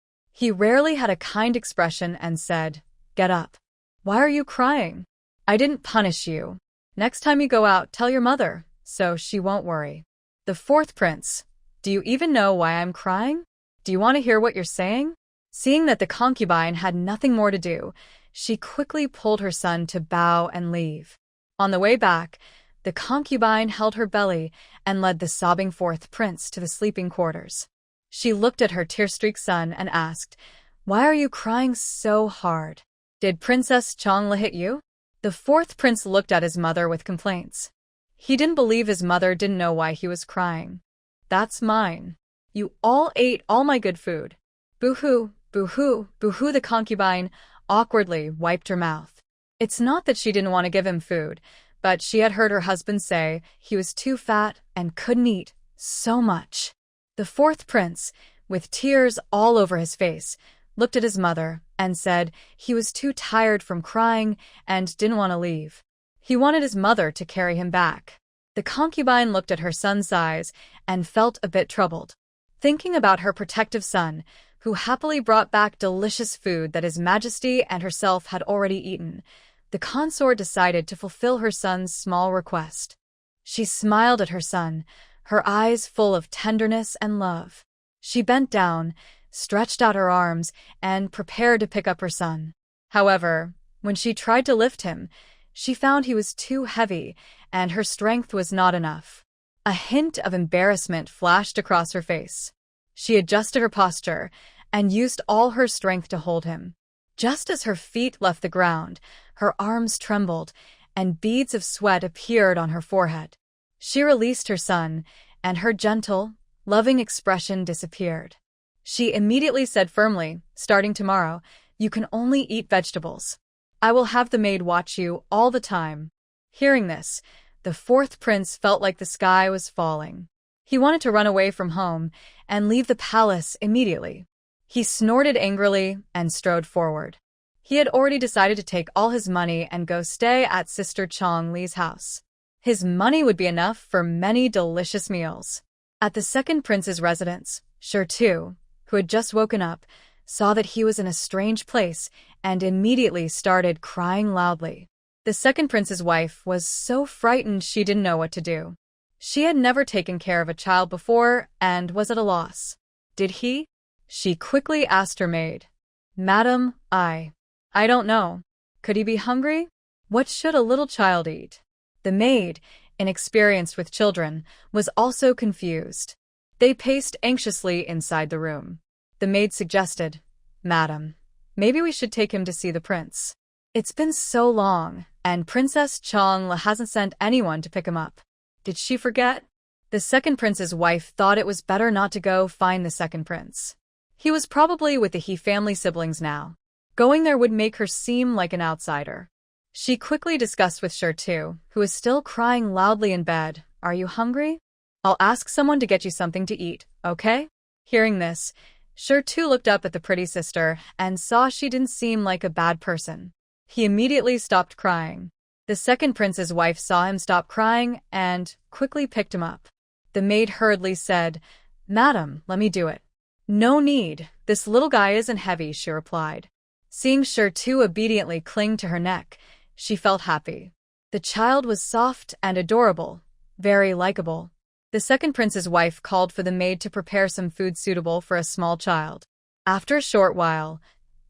He rarely had a kind expression and said, "Get up. Why are you crying? I didn't punish you. Next time you go out, tell your mother, so she won't worry." The fourth prince, "Do you even know why I'm crying? Do you want to hear what you're saying?" Seeing that the concubine had nothing more to do, she quickly pulled her son to bow and leave. On the way back, the concubine held her belly and led the sobbing fourth prince to the sleeping quarters. She looked at her tear-streaked son and asked, "Why are you crying so hard? Did Princess Changla hit you?" The fourth prince looked at his mother with complaints. He didn't believe his mother didn't know why he was crying. "That's mine. You all ate all my good food. Boo-hoo, boo-hoo, boo-hoo." The concubine awkwardly wiped her mouth. It's not that she didn't want to give him food, but she had heard her husband say he was too fat and couldn't eat so much. The fourth prince, with tears all over his face, looked at his mother and said he was too tired from crying and didn't want to leave. He wanted his mother to carry him back. The concubine looked at her son's eyes and felt a bit troubled. Thinking about her protective son, who happily brought back delicious food that His Majesty and herself had already eaten, the consort decided to fulfill her son's small request. She smiled at her son, her eyes full of tenderness and love. She bent down, stretched out her arms, and prepared to pick up her son. However, when she tried to lift him, she found he was too heavy, and her strength was not enough. A hint of embarrassment flashed across her face. She adjusted her posture and used all her strength to hold him. Just as her feet left the ground, her arms trembled, and beads of sweat appeared on her forehead. She released her son, and her gentle, loving expression disappeared. She immediately said firmly, "Starting tomorrow, you can only eat vegetables. I will have the maid watch you all the time." Hearing this, the fourth prince felt like the sky was falling. He wanted to run away from home and leave the palace immediately. He snorted angrily and strode forward. He had already decided to take all his money and go stay at Sister Chong Li's house. His money would be enough for many delicious meals. At the second prince's residence, Shirtu, who had just woken up, saw that he was in a strange place and immediately started crying loudly. The second prince's wife was so frightened she didn't know what to do. She had never taken care of a child before and was at a loss. "Did he?" She quickly asked her maid. "Madam, I don't know. Could he be hungry? What should a little child eat?" The maid, inexperienced with children, was also confused. They paced anxiously inside the room. The maid suggested, "Madam, maybe we should take him to see the prince. It's been so long, and Princess Changla hasn't sent anyone to pick him up. Did she forget?" The second prince's wife thought it was better not to go find the second prince. He was probably with the He family siblings now. Going there would make her seem like an outsider. She quickly discussed with Shirtu, who was still crying loudly in bed, "Are you hungry? I'll ask someone to get you something to eat, okay?" Hearing this, Shirtu looked up at the pretty sister and saw she didn't seem like a bad person. He immediately stopped crying. The second prince's wife saw him stop crying and quickly picked him up. The maid hurriedly said, "Madam, let me do it." "No need, this little guy isn't heavy," she replied. Seeing Shirtu obediently cling to her neck, she felt happy. The child was soft and adorable, very likable. The second prince's wife called for the maid to prepare some food suitable for a small child. After a short while,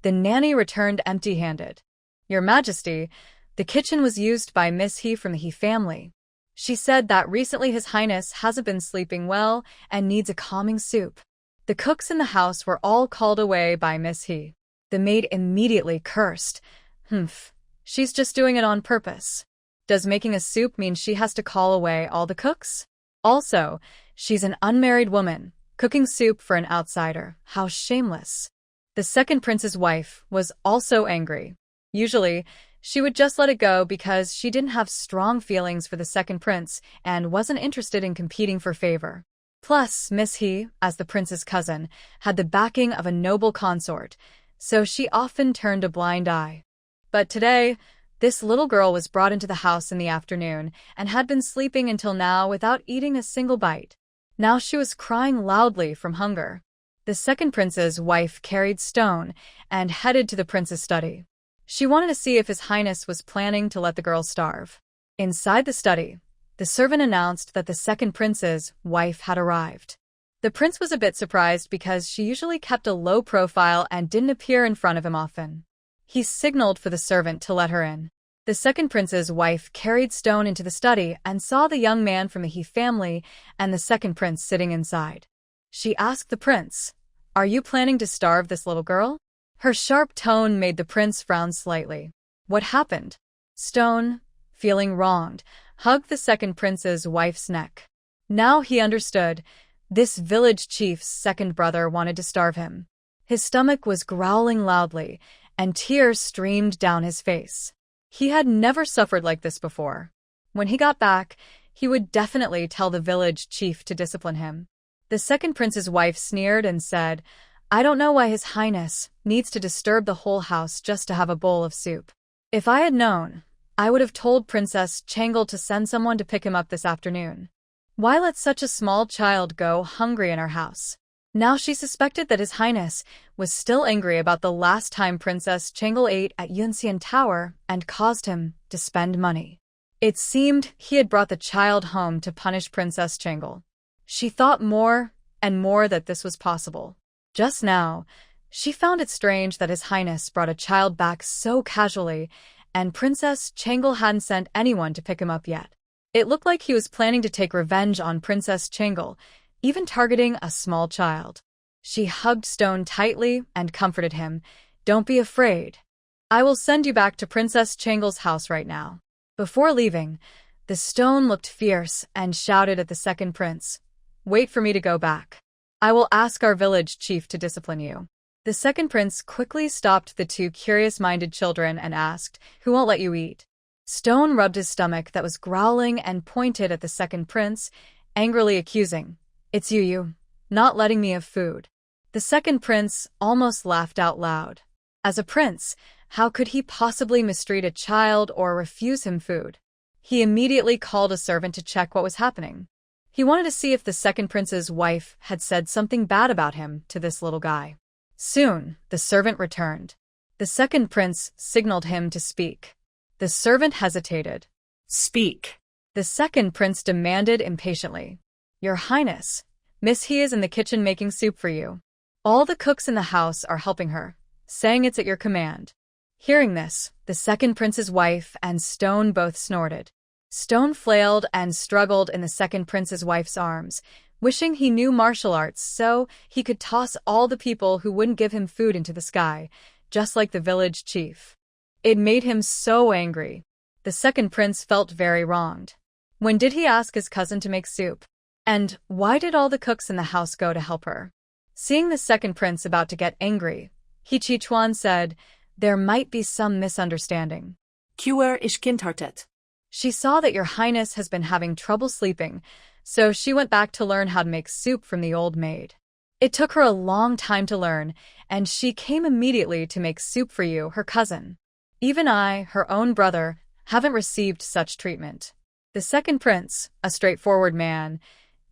the nanny returned empty-handed. "Your Majesty, the kitchen was used by Miss He from the He family. She said that recently His Highness hasn't been sleeping well and needs a calming soup." The cooks in the house were all called away by Miss He. The maid immediately cursed. She's just doing it on purpose. Does making a soup mean she has to call away all the cooks? Also, she's an unmarried woman, cooking soup for an outsider. How shameless. The second prince's wife was also angry. Usually, she would just let it go because she didn't have strong feelings for the second prince and wasn't interested in competing for favor. Plus, Miss He, as the prince's cousin, had the backing of a noble consort, so she often turned a blind eye. But today, this little girl was brought into the house in the afternoon and had been sleeping until now without eating a single bite. Now she was crying loudly from hunger. The second prince's wife carried Stone and headed to the prince's study. She wanted to see if His Highness was planning to let the girl starve. Inside the study, the servant announced that the second prince's wife had arrived. The prince was a bit surprised because she usually kept a low profile and didn't appear in front of him often. He signaled for the servant to let her in. The second prince's wife carried Stone into the study and saw the young man from the He family and the second prince sitting inside. She asked the prince, "Are you planning to starve this little girl?" Her sharp tone made the prince frown slightly. What happened? Stone, feeling wronged, hugged the second prince's wife's neck. Now he understood. This village chief's second brother wanted to starve him. His stomach was growling loudly, and tears streamed down his face. He had never suffered like this before. When he got back, he would definitely tell the village chief to discipline him. The second prince's wife sneered and said, "I don't know why His Highness needs to disturb the whole house just to have a bowl of soup. If I had known, I would have told Princess Changle to send someone to pick him up this afternoon. Why let such a small child go hungry in our house?" Now she suspected that His Highness was still angry about the last time Princess Changle ate at Yunxian Tower and caused him to spend money. It seemed he had brought the child home to punish Princess Changle. She thought more and more that this was possible. Just now, she found it strange that His Highness brought a child back so casually, and Princess Changle hadn't sent anyone to pick him up yet. It looked like he was planning to take revenge on Princess Changle, even targeting a small child. She hugged Stone tightly and comforted him. "Don't be afraid. I will send you back to Princess Changle's house right now." Before leaving, the Stone looked fierce and shouted at the second prince, "Wait for me to go back. I will ask our village chief to discipline you." The second prince quickly stopped the two curious-minded children and asked, "Who won't let you eat?" Stone rubbed his stomach that was growling and pointed at the second prince, angrily accusing, "It's you, not letting me have food." The second prince almost laughed out loud. As a prince, how could he possibly mistreat a child or refuse him food? He immediately called a servant to check what was happening. He wanted to see if the second prince's wife had said something bad about him to this little guy. Soon, the servant returned. The second prince signaled him to speak. The servant hesitated. "Speak." The second prince demanded impatiently, "Your Highness, Miss He is in the kitchen making soup for you. All the cooks in the house are helping her, saying it's at your command." Hearing this, the second prince's wife and Stone both snorted. Stone flailed and struggled in the second prince's wife's arms, wishing he knew martial arts so he could toss all the people who wouldn't give him food into the sky, just like the village chief. It made him so angry. The second prince felt very wronged. When did he ask his cousin to make soup? And why did all the cooks in the house go to help her? Seeing the second prince about to get angry, He Chi-chuan said, "There might be some misunderstanding. Kuer is kindhartet." She saw that your Highness has been having trouble sleeping, so she went back to learn how to make soup from the old maid. It took her a long time to learn, and she came immediately to make soup for you, her cousin. Even I, her own brother, haven't received such treatment." The second prince, a straightforward man,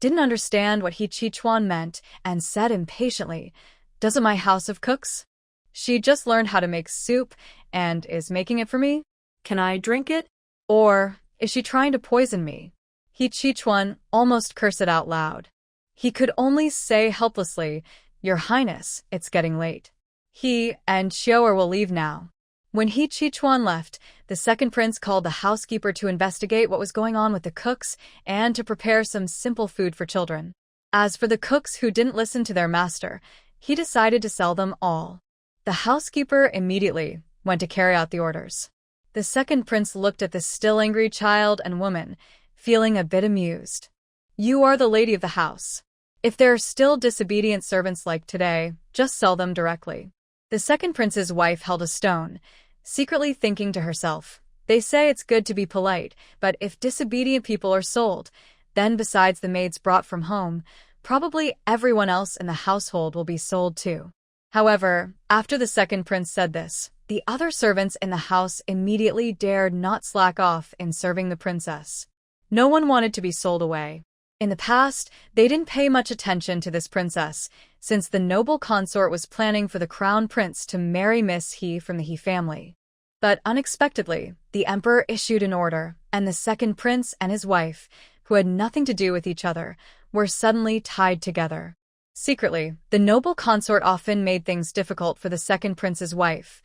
didn't understand what He Chi-chuan meant and said impatiently, "Doesn't my house have cooks? She just learned how to make soup and is making it for me? "Can I drink it?" Or is she trying to poison me?" He Chi-chuan almost cursed it out loud. He could only say helplessly, "Your Highness, it's getting late. He and Xiaoer will leave now." When He Chi-chuan left, the second prince called the housekeeper to investigate what was going on with the cooks and to prepare some simple food for children. As for the cooks who didn't listen to their master, he decided to sell them all. The housekeeper immediately went to carry out the orders. The second prince looked at the still angry child and woman, feeling a bit amused. "You are the lady of the house. If there are still disobedient servants like today, just sell them directly." The second prince's wife held a stone, secretly thinking to herself, "They say it's good to be polite, but if disobedient people are sold, then besides the maids brought from home, probably everyone else in the household will be sold too." However, after the second prince said this, the other servants in the house immediately dared not slack off in serving the princess. No one wanted to be sold away. In the past, they didn't pay much attention to this princess, since the noble consort was planning for the crown prince to marry Miss He from the He family. But unexpectedly, the emperor issued an order, and the second prince and his wife, who had nothing to do with each other, were suddenly tied together. Secretly, the noble consort often made things difficult for the second prince's wife,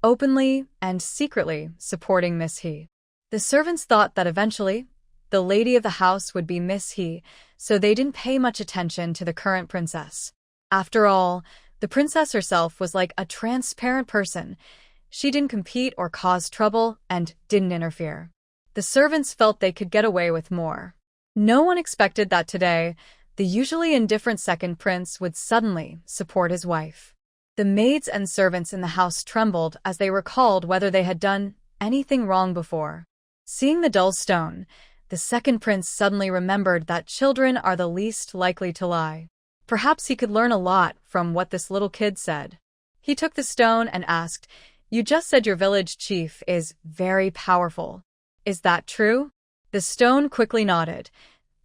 openly and secretly supporting Miss He. The servants thought that eventually, the lady of the house would be Miss He, so they didn't pay much attention to the current princess. After all, the princess herself was like a transparent person. She didn't compete or cause trouble and didn't interfere. The servants felt they could get away with more. No one expected that today, the usually indifferent second prince would suddenly support his wife. The maids and servants in the house trembled as they recalled whether they had done anything wrong before. Seeing the dull stone, the second prince suddenly remembered that children are the least likely to lie. Perhaps he could learn a lot from what this little kid said. He took the stone and asked, "You just said your village chief is very powerful. Is that true?" The stone quickly nodded.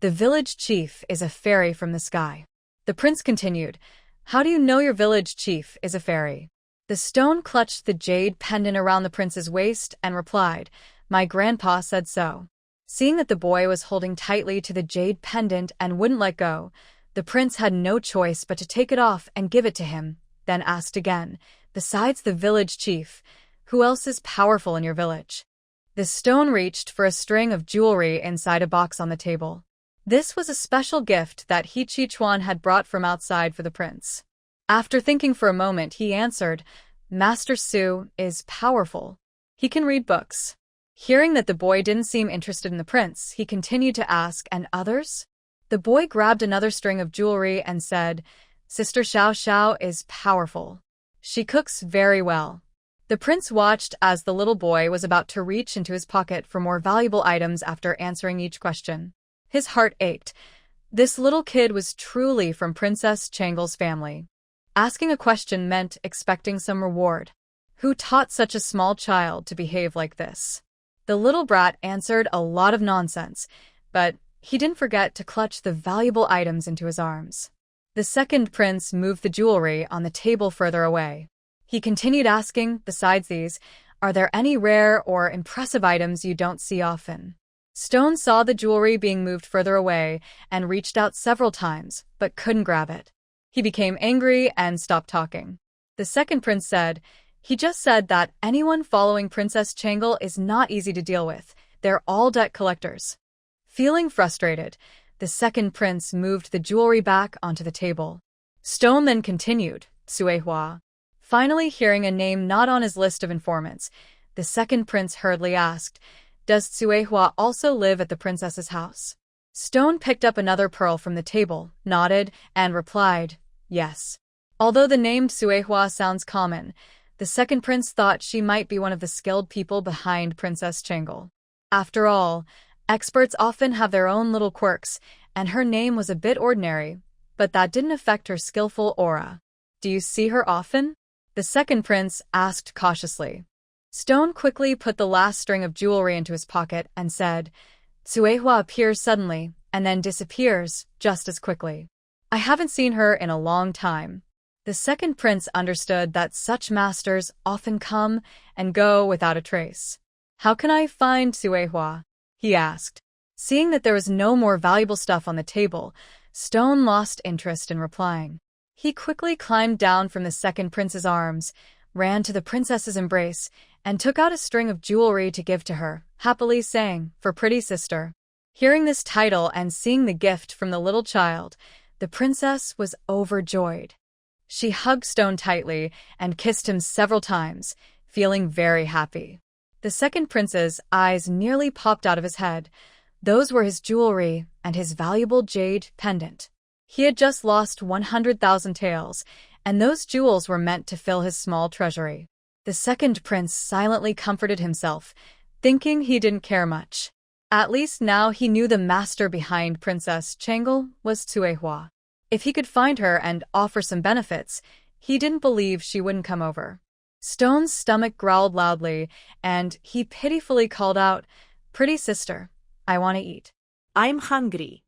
"The village chief is a fairy from the sky." The prince continued, "How do you know your village chief is a fairy?" The stone clutched the jade pendant around the prince's waist and replied, "My grandpa said so." Seeing that the boy was holding tightly to the jade pendant and wouldn't let go, the prince had no choice but to take it off and give it to him, then asked again, "Besides the village chief, who else is powerful in your village?" The stone reached for a string of jewelry inside a box on the table. This was a special gift that He Chi-chuan had brought from outside for the prince. After thinking for a moment, he answered, "Master Su is powerful. He can read books." Hearing that the boy didn't seem interested in the prince, he continued to ask, "And others?" The boy grabbed another string of jewelry and said, "Sister Xiao Xiao is powerful. She cooks very well." The prince watched as the little boy was about to reach into his pocket for more valuable items after answering each question. His heart ached. This little kid was truly from Princess Changle's family. Asking a question meant expecting some reward. Who taught such a small child to behave like this? The little brat answered a lot of nonsense, but he didn't forget to clutch the valuable items into his arms. The second prince moved the jewelry on the table further away. He continued asking, "Besides these, are there any rare or impressive items you don't see often?" Stone saw the jewelry being moved further away and reached out several times, but couldn't grab it. He became angry and stopped talking. The second prince said, "He just said that anyone following Princess Changle is not easy to deal with. They're all debt collectors." Feeling frustrated, the second prince moved the jewelry back onto the table. Stone then continued, "Suehua." Finally hearing a name not on his list of informants, the second prince hurriedly asked, "Does Suehua also live at the princess's house?" Stone picked up another pearl from the table, nodded, and replied, "Yes." Although the name Suehua sounds common, the second prince thought she might be one of the skilled people behind Princess Changle. After all, experts often have their own little quirks, and her name was a bit ordinary, but that didn't affect her skillful aura. "Do you see her often?" the second prince asked cautiously. Stone quickly put the last string of jewelry into his pocket and said, "Suehua appears suddenly, and then disappears just as quickly. I haven't seen her in a long time." The second prince understood that such masters often come and go without a trace. "How can I find Suehua?" he asked. Seeing that there was no more valuable stuff on the table, Stone lost interest in replying. He quickly climbed down from the second prince's arms, ran to the princess's embrace, and took out a string of jewelry to give to her, happily saying, "For pretty sister." Hearing this title and seeing the gift from the little child, the princess was overjoyed. She hugged Stone tightly and kissed him several times, feeling very happy. The second prince's eyes nearly popped out of his head. Those were his jewelry and his valuable jade pendant. He had just lost 100,000 taels, and those jewels were meant to fill his small treasury. The second prince silently comforted himself, thinking he didn't care much. At least now he knew the master behind Princess Changle was Suehua. If he could find her and offer some benefits, he didn't believe she wouldn't come over. Stone's stomach growled loudly, and he pitifully called out, "Pretty sister, I want to eat." "I'm hungry."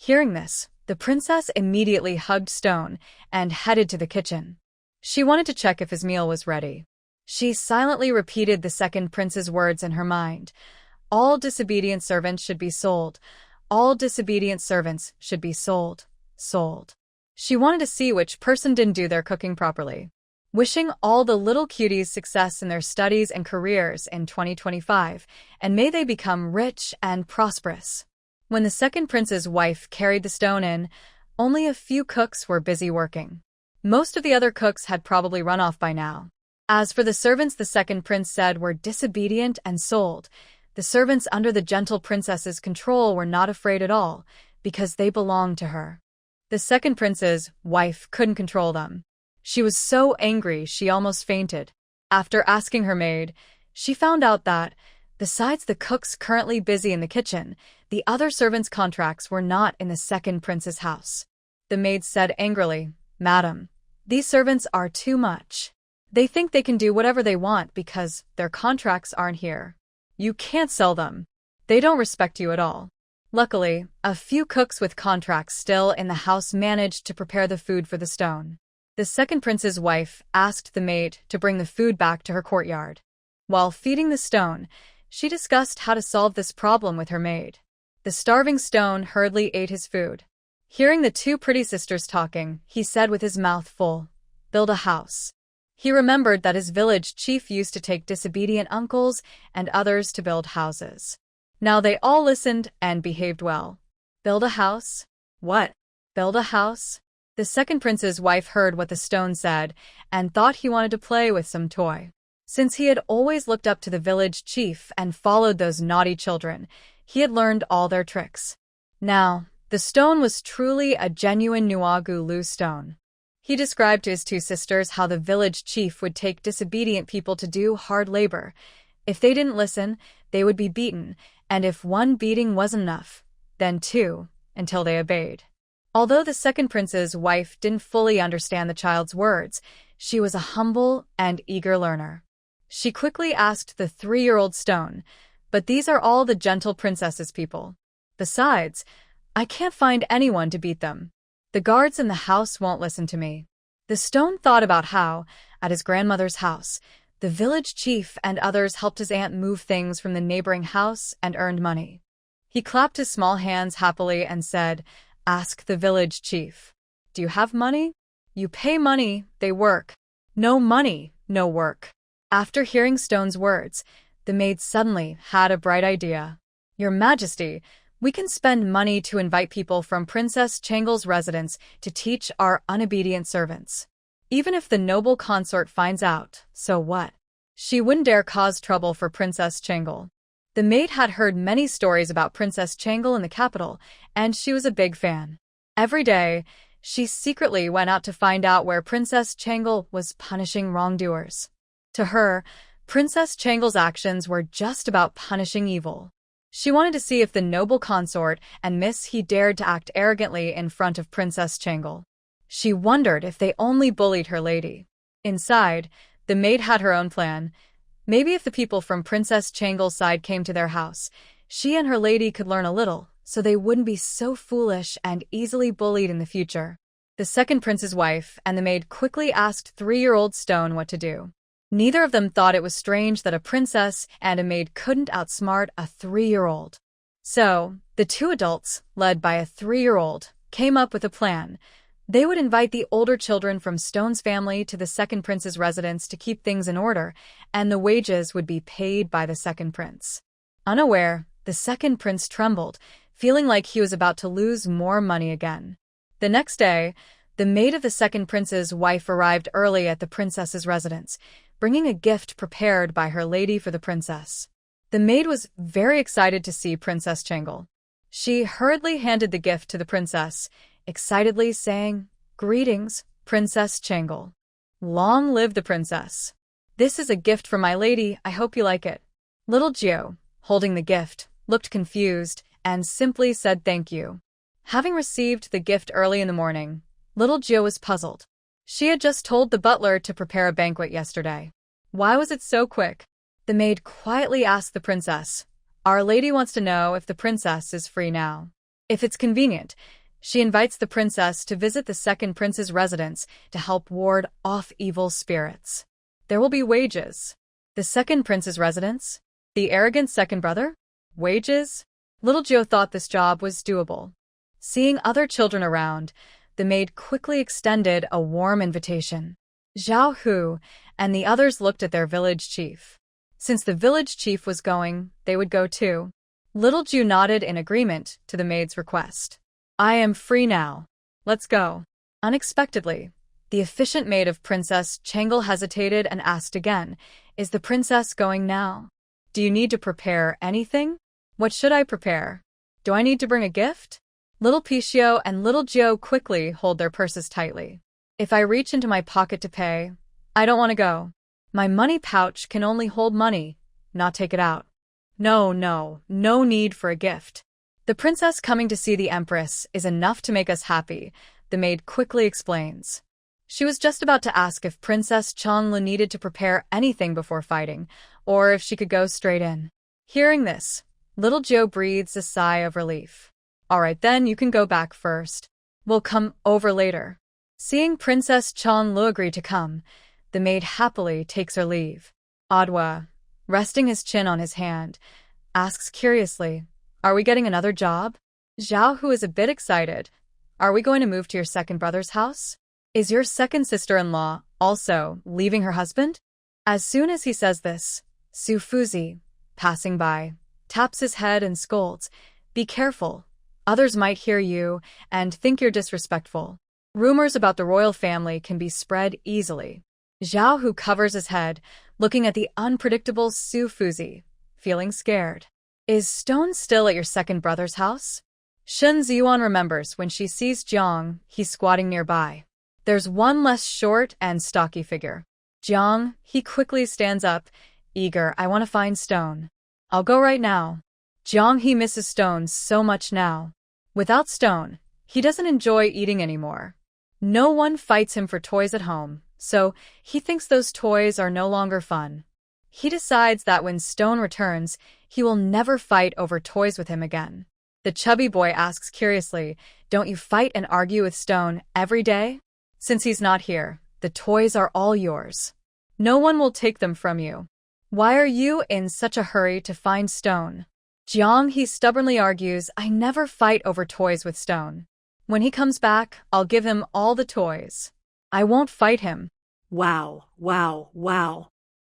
Hearing this, the princess immediately hugged Stone and headed to the kitchen. She wanted to check if his meal was ready. She silently repeated the second prince's words in her mind. All disobedient servants should be sold. All disobedient servants should be sold. Sold. She wanted to see which person didn't do their cooking properly. Wishing all the little cuties success in their studies and careers in 2025, and may they become rich and prosperous. When the second prince's wife carried the stone in, only a few cooks were busy working. Most of the other cooks had probably run off by now. As for the servants the second prince said were disobedient and sold, the servants under the gentle princess's control were not afraid at all, because they belonged to her. The second prince's wife couldn't control them. She was so angry she almost fainted. After asking her maid, she found out that, besides the cooks currently busy in the kitchen, the other servants' contracts were not in the second prince's house. The maid said angrily, "Madam, these servants are too much. They think they can do whatever they want because their contracts aren't here. You can't sell them. They don't respect you at all." Luckily, a few cooks with contracts still in the house managed to prepare the food for the stone. The second prince's wife asked the maid to bring the food back to her courtyard. While feeding the stone, she discussed how to solve this problem with her maid. The starving stone hurriedly ate his food. Hearing the two pretty sisters talking, he said with his mouth full, "Build a house." He remembered that his village chief used to take disobedient uncles and others to build houses. Now they all listened and behaved well. Build a house? What? Build a house? The second prince's wife heard what the stone said and thought he wanted to play with some toy. Since he had always looked up to the village chief and followed those naughty children, he had learned all their tricks. Now, the stone was truly a genuine Nuagu Lu stone. He described to his two sisters how the village chief would take disobedient people to do hard labor. If they didn't listen, they would be beaten, and if one beating wasn't enough, then two, until they obeyed. Although the second prince's wife didn't fully understand the child's words, she was a humble and eager learner. She quickly asked the 3-year-old stone, "But these are all the gentle princess's people. Besides, I can't find anyone to beat them. The guards in the house won't listen to me." The stone thought about how, at his grandmother's house, the village chief and others helped his aunt move things from the neighboring house and earned money. He clapped his small hands happily and said, "Ask the village chief. Do you have money? You pay money, they work. No money, no work." After hearing Stone's words, the maid suddenly had a bright idea. "Your Majesty, we can spend money to invite people from Princess Changle's residence to teach our unobedient servants. Even if the noble consort finds out, so what? She wouldn't dare cause trouble for Princess Changle." The maid had heard many stories about Princess Changle in the capital, and she was a big fan. Every day, she secretly went out to find out where Princess Changle was punishing wrongdoers. To her, Princess Changle's actions were just about punishing evil. She wanted to see if the noble consort and Miss He dared to act arrogantly in front of Princess Changle. She wondered if they only bullied her lady. Inside, the maid had her own plan. Maybe if the people from Princess Changle's side came to their house, she and her lady could learn a little, so they wouldn't be so foolish and easily bullied in the future. The second prince's wife and the maid quickly asked 3-year-old Stone what to do. Neither of them thought it was strange that a princess and a maid couldn't outsmart a 3-year-old. So, the two adults, led by a 3-year-old, came up with a plan. They would invite the older children from Stone's family to the second prince's residence to keep things in order, and the wages would be paid by the second prince. Unaware, the second prince trembled, feeling like he was about to lose more money again. The next day, the maid of the second prince's wife arrived early at the princess's residence, bringing a gift prepared by her lady for the princess. The maid was very excited to see Princess Changle. She hurriedly handed the gift to the princess, excitedly saying, "Greetings, Princess Changle. Long live the princess. This is a gift from my lady, I hope you like it." Little Gio, holding the gift, looked confused and simply said thank you. Having received the gift early in the morning, little Gio was puzzled. She had just told the butler to prepare a banquet yesterday. Why was it so quick? The maid quietly asked the princess, "Our lady wants to know if the princess is free now." If it's convenient, she invites the princess to visit the second prince's residence to help ward off evil spirits. There will be wages. The second prince's residence? The arrogant second brother? Wages? Little Joe thought this job was doable. Seeing other children around, the maid quickly extended a warm invitation. Zhao Hu and the others looked at their village chief. Since the village chief was going, they would go too. Little Ju nodded in agreement to the maid's request. I am free now. Let's go. Unexpectedly, the efficient maid of Princess Changle hesitated and asked again, Is the princess going now? Do you need to prepare anything? What should I prepare? Do I need to bring a gift? Little Pichio and Little Joe quickly hold their purses tightly. If I reach into my pocket to pay, I don't want to go. My money pouch can only hold money, not take it out. No need for a gift. The princess coming to see the empress is enough to make us happy, the maid quickly explains. She was just about to ask if Princess Changla needed to prepare anything before fighting, or if she could go straight in. Hearing this, Little Joe breathes a sigh of relief. All right then, you can go back first. We'll come over later. Seeing Princess Changlu agree to come, the maid happily takes her leave. Adwa, resting his chin on his hand, asks curiously, Are we getting another job? Zhao Hu is a bit excited. Are we going to move to your second brother's house? Is your second sister-in-law also leaving her husband? As soon as he says this, Su Fuzi, passing by, taps his head and scolds, Be careful. Others might hear you and think you're disrespectful. Rumors about the royal family can be spread easily. Zhao Hu covers his head, looking at the unpredictable Su Fuzi, feeling scared. Is Stone still at your second brother's house? Shen Ziyuan remembers when she sees Jiang, he's squatting nearby. There's one less short and stocky figure. Jiang, he quickly stands up, eager, I want to find Stone. I'll go right now. Jiang, he misses Stone so much now. Without Stone, he doesn't enjoy eating anymore. No one fights him for toys at home, so he thinks those toys are no longer fun. He decides that when Stone returns, he will never fight over toys with him again. The chubby boy asks curiously, Don't you fight and argue with Stone every day? Since he's not here, the toys are all yours. No one will take them from you. Why are you in such a hurry to find Stone? Jiang, he stubbornly argues, I never fight over toys with Stone. When he comes back, I'll give him all the toys. I won't fight him. Wow.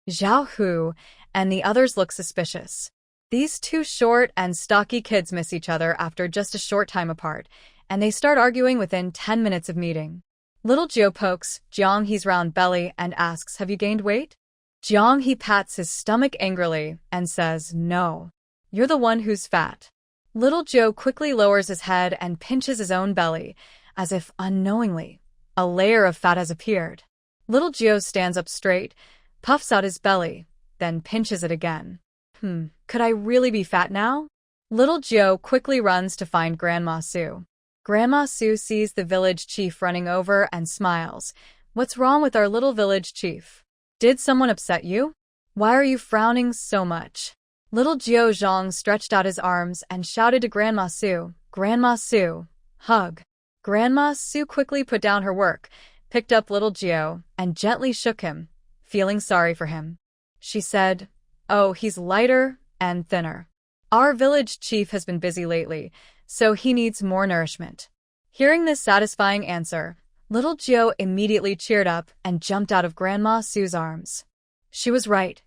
Zhao Hu and the others look suspicious. These two short and stocky kids miss each other after just a short time apart, and they start arguing within 10 minutes of meeting. Little Joe pokes Jiang He's round belly and asks, Have you gained weight? Jiang He pats his stomach angrily and says, No. You're the one who's fat. Little Joe quickly lowers his head and pinches his own belly, as if unknowingly, a layer of fat has appeared. Little Joe stands up straight, puffs out his belly, then pinches it again. Could I really be fat now? Little Joe quickly runs to find Grandma Su. Grandma Su sees the village chief running over and smiles. What's wrong with our little village chief? Did someone upset you? Why are you frowning so much? Little Jiao Zhang stretched out his arms and shouted to Grandma Su, Grandma Su, hug. Grandma Su quickly put down her work, picked up little Jiao, and gently shook him, feeling sorry for him. She said, Oh, he's lighter and thinner. Our village chief has been busy lately, so he needs more nourishment. Hearing this satisfying answer, little Jiao immediately cheered up and jumped out of Grandma Su's arms. She was right.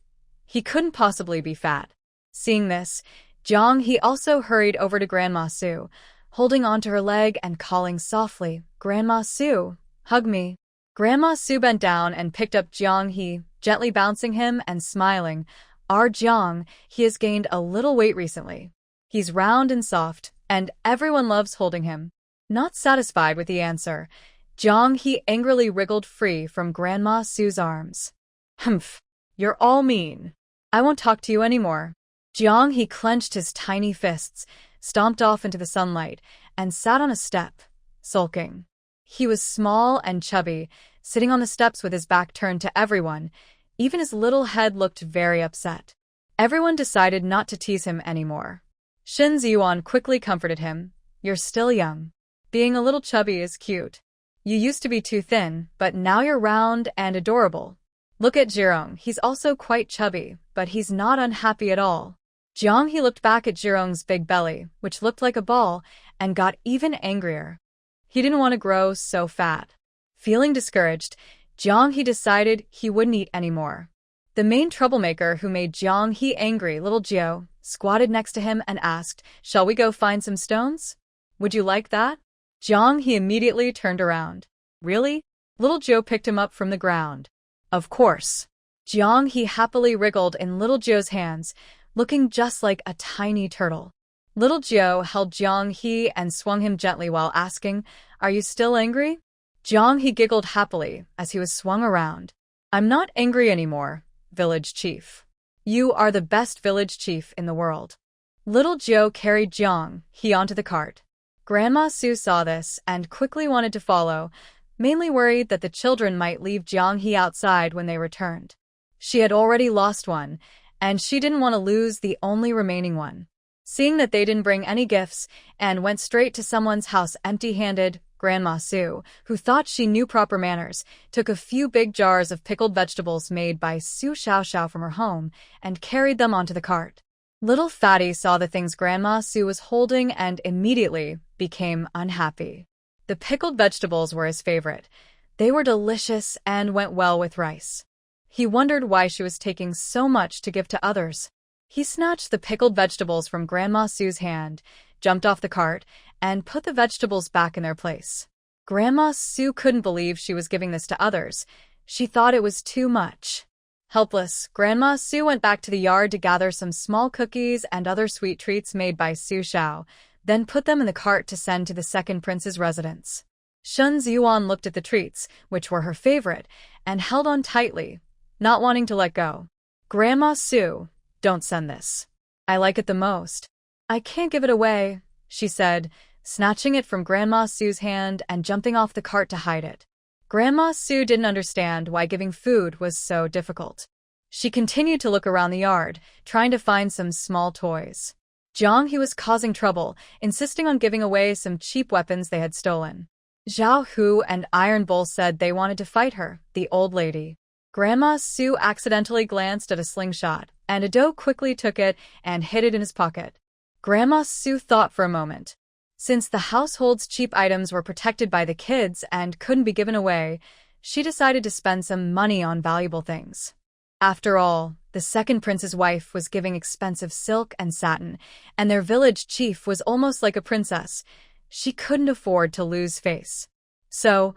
He couldn't possibly be fat. Seeing this, Jiang he also hurried over to Grandma Su, holding onto her leg and calling softly, Grandma Su, hug me. Grandma Su bent down and picked up Jiang he, gently bouncing him and smiling. Our Jiang, he has gained a little weight recently. He's round and soft, and everyone loves holding him. Not satisfied with the answer, Jiang he angrily wriggled free from Grandma Su's arms. Humph, you're all mean. I won't talk to you anymore. Jiang he clenched his tiny fists, stomped off into the sunlight, and sat on a step, sulking. He was small and chubby, sitting on the steps with his back turned to everyone. Even his little head looked very upset. Everyone decided not to tease him anymore. Shen Ziyuan quickly comforted him. You're still young. Being a little chubby is cute. You used to be too thin, but now you're round and adorable. Look at Jirong, he's also quite chubby, but he's not unhappy at all. Jiang he looked back at Jirong's big belly, which looked like a ball, and got even angrier. He didn't want to grow so fat. Feeling discouraged, Jiang he decided he wouldn't eat anymore. The main troublemaker who made Jiang he angry, little Jiao, squatted next to him and asked, "Shall we go find some stones? Would you like that?" Jiang he immediately turned around. "Really?" Little Jiao picked him up from the ground. "Of course." Jiang he happily wriggled in little Jiao's hands, looking just like a tiny turtle. Little Jiao held Jiang he and swung him gently while asking, "Are you still angry?" Jiang he giggled happily as he was swung around. "I'm not angry anymore, village chief. You are the best village chief in the world." Little Jiao carried Jiang he onto the cart. Grandma Su saw this and quickly wanted to follow, mainly worried that the children might leave Jiang he outside when they returned. She had already lost one, and she didn't want to lose the only remaining one. Seeing that they didn't bring any gifts and went straight to someone's house empty-handed, Grandma Su, who thought she knew proper manners, took a few big jars of pickled vegetables made by Su Xiaoxiao from her home and carried them onto the cart. Little Fatty saw the things Grandma Su was holding and immediately became unhappy. The pickled vegetables were his favorite. They were delicious and went well with rice. He wondered why she was taking so much to give to others. He snatched the pickled vegetables from Grandma Su's hand, jumped off the cart, and put the vegetables back in their place. Grandma Su couldn't believe she was giving this to others. She thought it was too much. Helpless, Grandma Su went back to the yard to gather some small cookies and other sweet treats made by Su Xiao, then put them in the cart to send to the second prince's residence. Shun Ziyuan looked at the treats, which were her favorite, and held on tightly, not wanting to let go. "Grandma Su, don't send this. I like it the most." "I can't give it away," she said, snatching it from Grandma Su's hand and jumping off the cart to hide it. Grandma Su didn't understand why giving food was so difficult. She continued to look around the yard, trying to find some small toys. Jiang he was causing trouble, insisting on giving away some cheap weapons they had stolen. Zhao Hu and Iron Bull said they wanted to fight her, the old lady. Grandma Su accidentally glanced at a slingshot, and Ado quickly took it and hid it in his pocket. Grandma Su thought for a moment. Since the household's cheap items were protected by the kids and couldn't be given away, she decided to spend some money on valuable things. After all, the second prince's wife was giving expensive silk and satin, and their village chief was almost like a princess. She couldn't afford to lose face. So,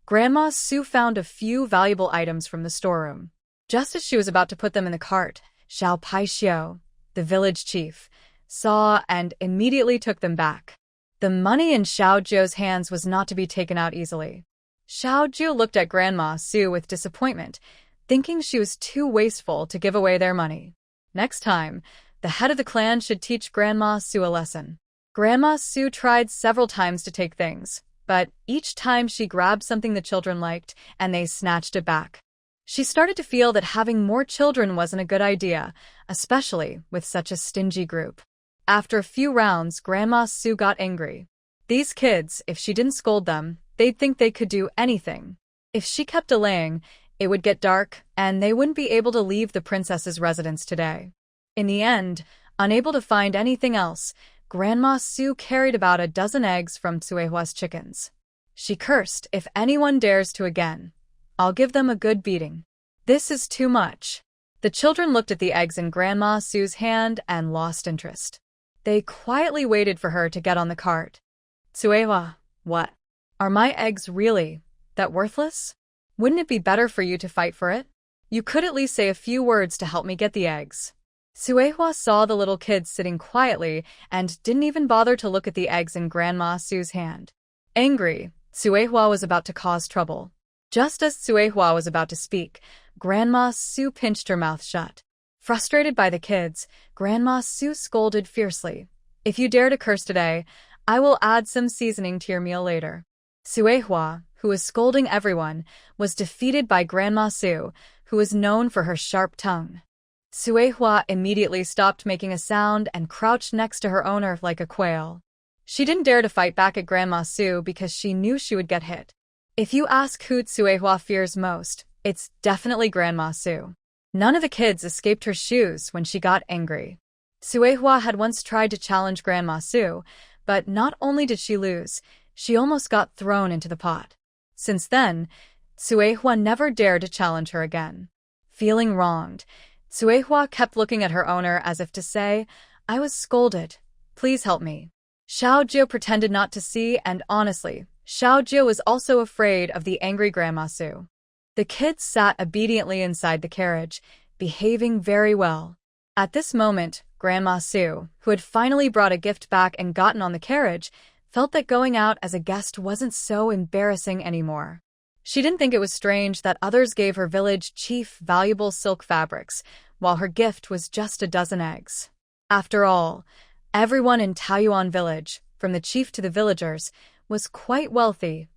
Grandma Su found a few valuable items from the storeroom. Just as she was about to put them in the cart, Xiao Paixiu, the village chief, saw and immediately took them back. The money in Xiao Zhou's hands was not to be taken out easily. Xiao Zhou looked at Grandma Su with disappointment, thinking she was too wasteful to give away their money. Next time, the head of the clan should teach Grandma Su a lesson. Grandma Su tried several times to take things, but each time she grabbed something the children liked, and they snatched it back. She started to feel that having more children wasn't a good idea, especially with such a stingy group. After a few rounds, Grandma Su got angry. These kids, if she didn't scold them, they'd think they could do anything. If she kept delaying, it would get dark, and they wouldn't be able to leave the princess's residence today. In the end, unable to find anything else, Grandma Su carried about a dozen eggs from Tsuehua's chickens. She cursed, "If anyone dares to again, I'll give them a good beating. This is too much." The children looked at the eggs in Grandma Su's hand and lost interest. They quietly waited for her to get on the cart. "Tsuehua, what? Are my eggs really that worthless? Wouldn't it be better for you to fight for it? You could at least say a few words to help me get the eggs." Tsuehua saw the little kids sitting quietly and didn't even bother to look at the eggs in Grandma Su's hand. Angry, Tsuehua was about to cause trouble. Just as Tsuehua was about to speak, Grandma Su pinched her mouth shut. Frustrated by the kids, Grandma Su scolded fiercely. "If you dare to curse today, I will add some seasoning to your meal later." Tsuehua, who was scolding everyone, was defeated by Grandma Su, who was known for her sharp tongue. Tsuehua immediately stopped making a sound and crouched next to her owner like a quail. She didn't dare to fight back at Grandma Sue because she knew she would get hit. If you ask who Tsuehua fears most, it's definitely Grandma Sue. None of the kids escaped her shoes when she got angry. Tsuehua had once tried to challenge Grandma Sue, but not only did she lose, she almost got thrown into the pot. Since then, Tsuehua never dared to challenge her again. Feeling wronged, Tsuehua kept looking at her owner as if to say, "I was scolded. Please help me." Xiao Jiu pretended not to see, and honestly, Xiao Jiu was also afraid of the angry Grandma Sue. The kids sat obediently inside the carriage, behaving very well. At this moment, Grandma Sue, who had finally brought a gift back and gotten on the carriage, felt that going out as a guest wasn't so embarrassing anymore. She didn't think it was strange that others gave her village chief valuable silk fabrics, while her gift was just a dozen eggs. After all, everyone in Taoyuan village, from the chief to the villagers, was quite wealthy,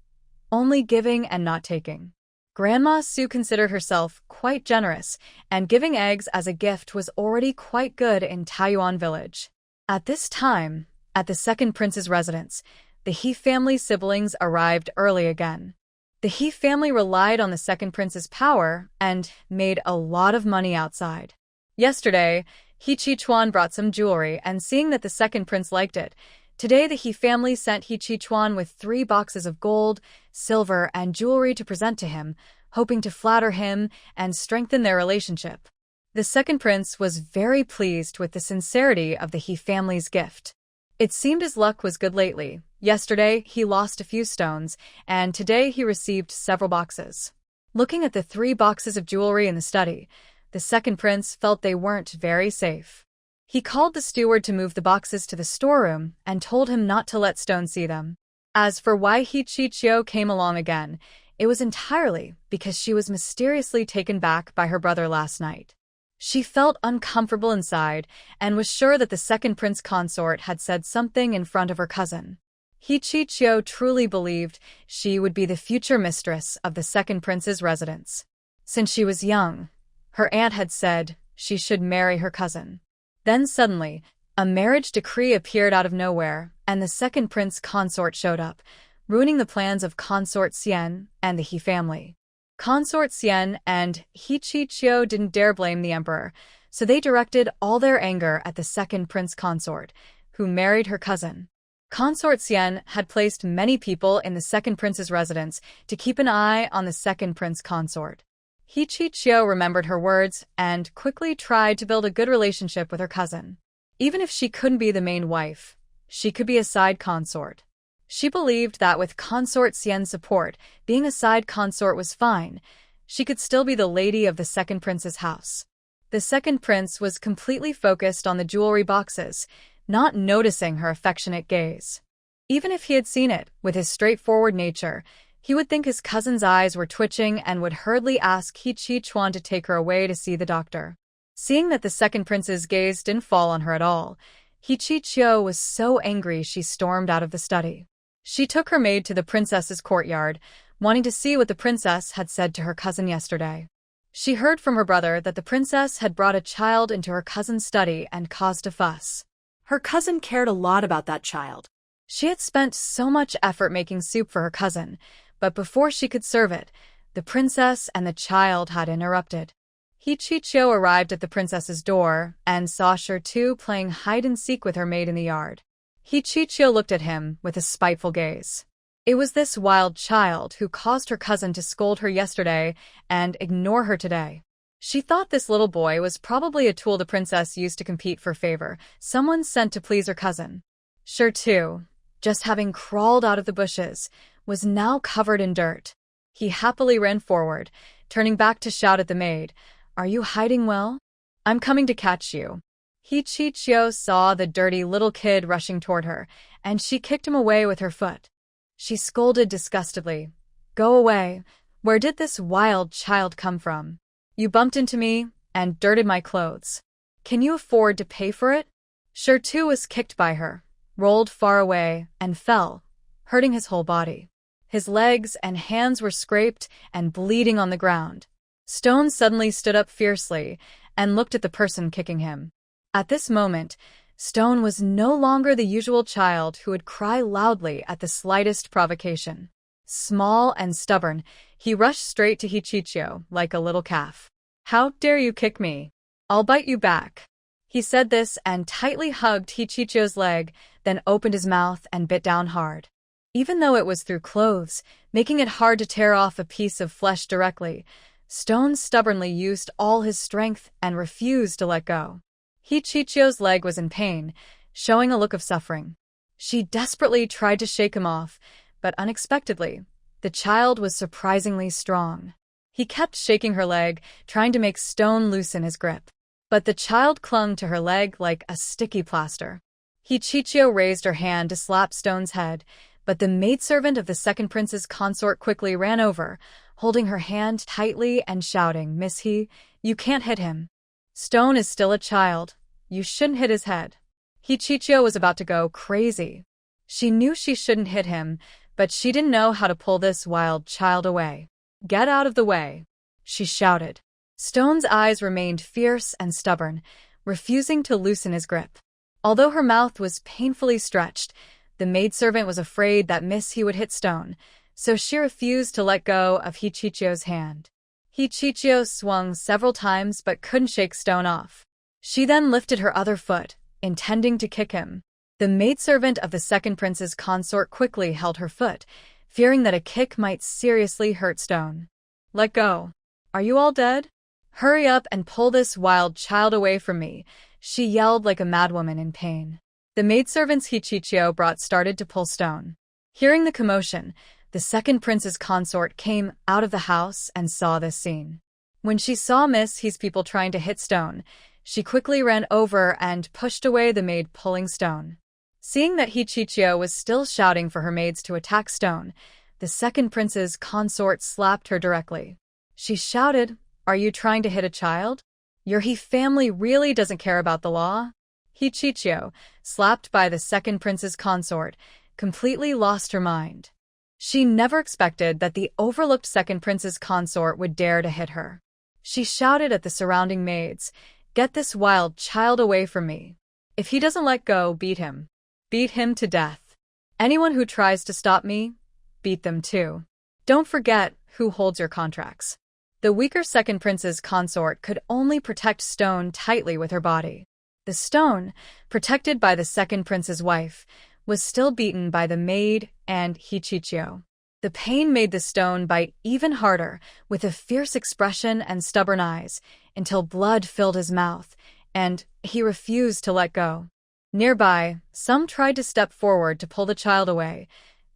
only giving and not taking. Grandma Sue considered herself quite generous, and giving eggs as a gift was already quite good in Taoyuan village. At this time, at the second prince's residence, the He family siblings arrived early again. The He family relied on the second prince's power and made a lot of money outside. Yesterday, He Chi-chuan brought some jewelry, and seeing that the second prince liked it, today the He family sent He Chi-chuan with 3 boxes of gold, silver, and jewelry to present to him, hoping to flatter him and strengthen their relationship. The second prince was very pleased with the sincerity of the He family's gift. It seemed his luck was good lately. Yesterday, he lost a few stones, and today he received several boxes. Looking at the 3 boxes of jewelry in the study, the second prince felt they weren't very safe. He called the steward to move the boxes to the storeroom and told him not to let Stone see them. As for why He Chi-chio came along again, it was entirely because she was mysteriously taken back by her brother last night. She felt uncomfortable inside and was sure that the second prince consort had said something in front of her cousin. He Chi-chio truly believed she would be the future mistress of the second prince's residence. Since she was young, her aunt had said she should marry her cousin. Then suddenly, a marriage decree appeared out of nowhere, and the second prince consort showed up, ruining the plans of Consort Xian and the He family. Consort Xian and He Chi-chio didn't dare blame the emperor, so they directed all their anger at the second prince consort, who married her cousin. Consort Xian had placed many people in the second prince's residence to keep an eye on the second prince consort. He Chi-chio remembered her words and quickly tried to build a good relationship with her cousin. Even if she couldn't be the main wife, she could be a side consort. She believed that with Consort Xian's support, being a side consort was fine. She could still be the lady of the second prince's house. The second prince was completely focused on the jewelry boxes, not noticing her affectionate gaze. Even if he had seen it, with his straightforward nature, he would think his cousin's eyes were twitching and would hurriedly ask He Chi-chuan to take her away to see the doctor. Seeing that the second prince's gaze didn't fall on her at all, He Chi-chio was so angry she stormed out of the study. She took her maid to the princess's courtyard, wanting to see what the princess had said to her cousin yesterday. She heard from her brother that the princess had brought a child into her cousin's study and caused a fuss. Her cousin cared a lot about that child. She had spent so much effort making soup for her cousin, but before she could serve it, the princess and the child had interrupted. He Chi-chio arrived at the princess's door and saw Shirtu playing hide-and-seek with her maid in the yard. He Chi-chio looked at him with a spiteful gaze. It was this wild child who caused her cousin to scold her yesterday and ignore her today. She thought this little boy was probably a tool the princess used to compete for favor, someone sent to please her cousin. Shirtu, just having crawled out of the bushes, was now covered in dirt. He happily ran forward, turning back to shout at the maid, "Are you hiding well? I'm coming to catch you." He Chi-chio saw the dirty little kid rushing toward her, and she kicked him away with her foot. She scolded disgustedly, "Go away. Where did this wild child come from? You bumped into me and dirted my clothes. Can you afford to pay for it?" Shirtu was kicked by her, rolled far away, and fell, hurting his whole body. His legs and hands were scraped and bleeding on the ground. Stone suddenly stood up fiercely and looked at the person kicking him. At this moment, Stone was no longer the usual child who would cry loudly at the slightest provocation. Small and stubborn, he rushed straight to Hichichio like a little calf. "How dare you kick me? I'll bite you back." He said this and tightly hugged Hichichio's leg, then opened his mouth and bit down hard. Even though it was through clothes, making it hard to tear off a piece of flesh directly, Stone stubbornly used all his strength and refused to let go. Hichichio's leg was in pain, showing a look of suffering. She desperately tried to shake him off, but unexpectedly, the child was surprisingly strong. He kept shaking her leg, trying to make Stone loosen his grip. But the child clung to her leg like a sticky plaster. Hichichio raised her hand to slap Stone's head, but the maidservant of the second prince's consort quickly ran over, holding her hand tightly and shouting, "Miss He, you can't hit him. Stone is still a child. You shouldn't hit his head." Hichichio was about to go crazy. She knew she shouldn't hit him, but she didn't know how to pull this wild child away. "Get out of the way," she shouted. Stone's eyes remained fierce and stubborn, refusing to loosen his grip. Although her mouth was painfully stretched, the maidservant was afraid that Miss He would hit Stone, so she refused to let go of Hichichio's hand. Hichichio swung several times but couldn't shake Stone off. She then lifted her other foot, intending to kick him. The maidservant of the second prince's consort quickly held her foot, fearing that a kick might seriously hurt Stone. "Let go. Are you all dead? Hurry up and pull this wild child away from me," she yelled like a madwoman in pain. The maidservants Hichichio brought started to pull Stone. Hearing the commotion, the second prince's consort came out of the house and saw this scene. When she saw Miss He's people trying to hit Stone, she quickly ran over and pushed away the maid pulling Stone. Seeing that Hichichio was still shouting for her maids to attack Stone, the second prince's consort slapped her directly. She shouted, "Are you trying to hit a child? Your He family really doesn't care about the law?" Hichichio, slapped by the second prince's consort, completely lost her mind. She never expected that the overlooked second prince's consort would dare to hit her. She shouted at the surrounding maids, "Get this wild child away from me. If he doesn't let go, beat him. Beat him to death. Anyone who tries to stop me, beat them too. Don't forget who holds your contracts." The weaker second prince's consort could only protect Stone tightly with her body. The Stone, protected by the second prince's wife, was still beaten by the maid and Hichichio. The pain made the Stone bite even harder, with a fierce expression and stubborn eyes, until blood filled his mouth, and he refused to let go. Nearby, some tried to step forward to pull the child away,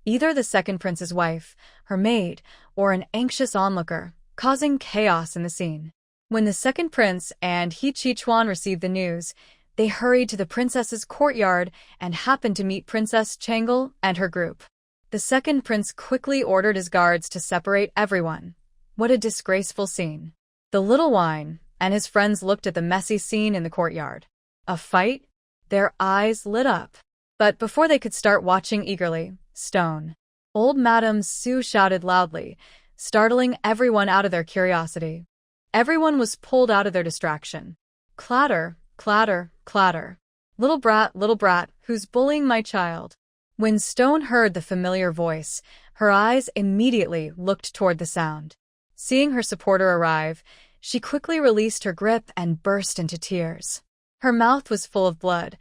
either the second prince's wife, her maid, or an anxious onlooker, causing chaos in the scene. When the second prince and Hichichuan received the news, they hurried to the princess's courtyard and happened to meet Princess Changle and her group. The second prince quickly ordered his guards to separate everyone. What a disgraceful scene. The little wine and his friends looked at the messy scene in the courtyard. A fight? Their eyes lit up. But before they could start watching eagerly, Stone. Old Madame Sue shouted loudly, startling everyone out of their curiosity. Everyone was pulled out of their distraction. Clatter, clatter, clatter. Little brat, who's bullying my child?" When Stone heard the familiar voice, her eyes immediately looked toward the sound. Seeing her supporter arrive, she quickly released her grip and burst into tears. Her mouth was full of blood,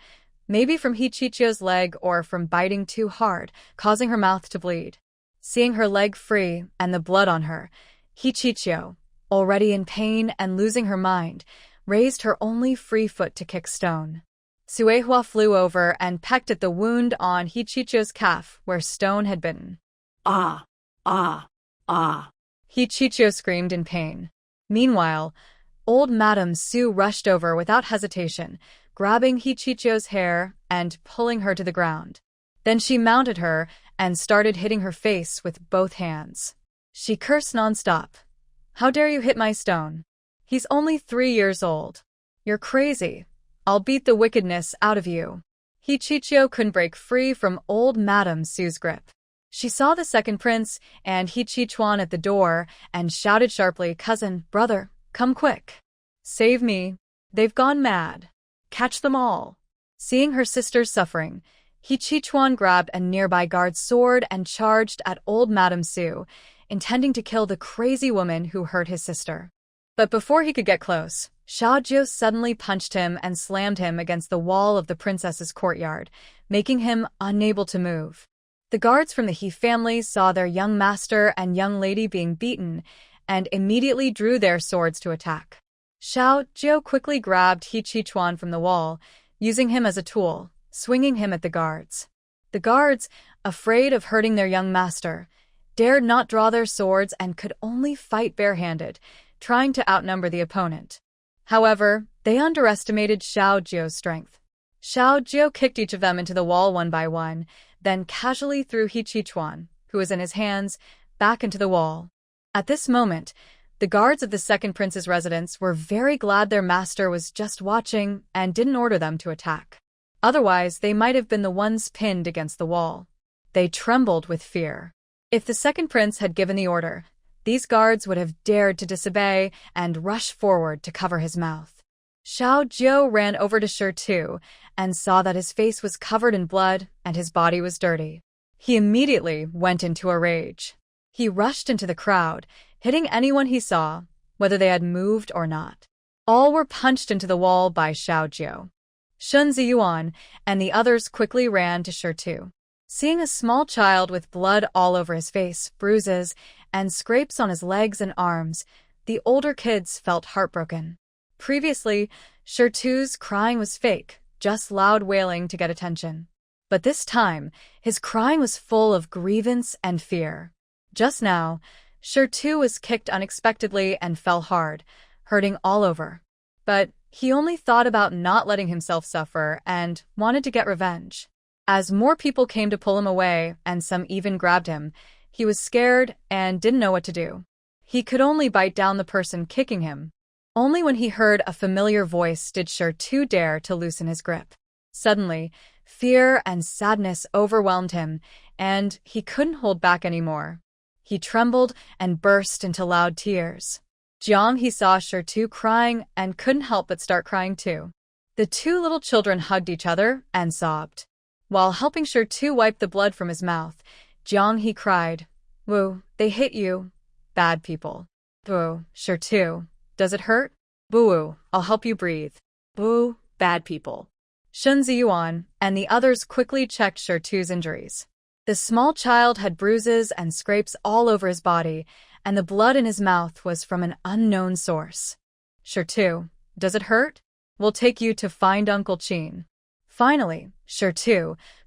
maybe from Hichichio's leg or from biting too hard, causing her mouth to bleed. Seeing her leg free and the blood on her, Hichichio, already in pain and losing her mind, raised her only free foot to kick Stone. Suehua flew over and pecked at the wound on Hichichio's calf where Stone had bitten. "Ah! Ah! Ah!" Hichichio screamed in pain. Meanwhile, old Madame Sue rushed over without hesitation, grabbing Hichichio's hair and pulling her to the ground. Then she mounted her and started hitting her face with both hands. She cursed nonstop. "How dare you hit my Stone? He's only 3 years old. You're crazy. I'll beat the wickedness out of you." Hichichio couldn't break free from old Madame Sue's grip. She saw the second prince and Hichichuan at the door and shouted sharply, "Cousin, brother, come quick. Save me. They've gone mad. Catch them all." Seeing her sister's suffering, Hichichuan grabbed a nearby guard's sword and charged at old Madame Su, intending to kill the crazy woman who hurt his sister. But before he could get close, Xiaojiu suddenly punched him and slammed him against the wall of the princess's courtyard, making him unable to move. The guards from the He family saw their young master and young lady being beaten and immediately drew their swords to attack. Xiaojiu quickly grabbed Hichichuan from the wall, using him as a tool, swinging him at the guards. The guards, afraid of hurting their young master, dared not draw their swords and could only fight barehanded, trying to outnumber the opponent. However, they underestimated Xiaojiu's strength. Xiaojiu kicked each of them into the wall one by one, then casually threw Hichichuan, who was in his hands, back into the wall. At this moment, the guards of the second prince's residence were very glad their master was just watching and didn't order them to attack. Otherwise, they might have been the ones pinned against the wall. They trembled with fear. If the second prince had given the order, these guards would have dared to disobey and rush forward to cover his mouth. Xiaojiu ran over to Shi and saw that his face was covered in blood and his body was dirty. He immediately went into a rage. He rushed into the crowd, hitting anyone he saw, whether they had moved or not. All were punched into the wall by Xiaojiu. Shun Ziyuan and the others quickly ran to Shi. Seeing a small child with blood all over his face, bruises, and scrapes on his legs and arms, the older kids felt heartbroken. Previously, Shi's crying was fake, just loud wailing to get attention. But this time, his crying was full of grievance and fear. Just now, Shi was kicked unexpectedly and fell hard, hurting all over. But he only thought about not letting himself suffer and wanted to get revenge. As more people came to pull him away and some even grabbed him, he was scared and didn't know what to do. He could only bite down the person kicking him. Only when he heard a familiar voice did Shi dare to loosen his grip. Suddenly, fear and sadness overwhelmed him, and he couldn't hold back anymore. He trembled and burst into loud tears. Jiang he saw Shi crying and couldn't help but start crying too. The two little children hugged each other and sobbed. While helping Shi wipe the blood from his mouth, Jiang he cried, "Woo, they hit you. Bad people." "Boo, Shi, does it hurt?" "Boo, I'll help you breathe." Boo, bad people. Shun Ziyuan and the others quickly checked Shi's injuries. The small child had bruises and scrapes all over his body, and the blood in his mouth was from an unknown source. "Shi, does it hurt? We'll take you to find Uncle Qin." Finally, Shi,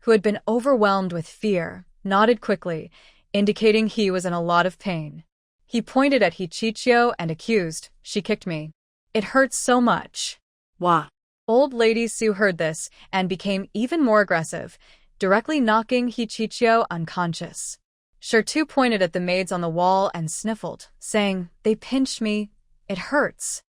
who had been overwhelmed with fear, nodded quickly, indicating he was in a lot of pain. He pointed at Hichichio and accused, "She kicked me. It hurts so much." Wah. Old Lady Su heard this and became even more aggressive, directly knocking Hichichio unconscious. Shi pointed at the maids on the wall and sniffled, saying, "They pinched me. It hurts."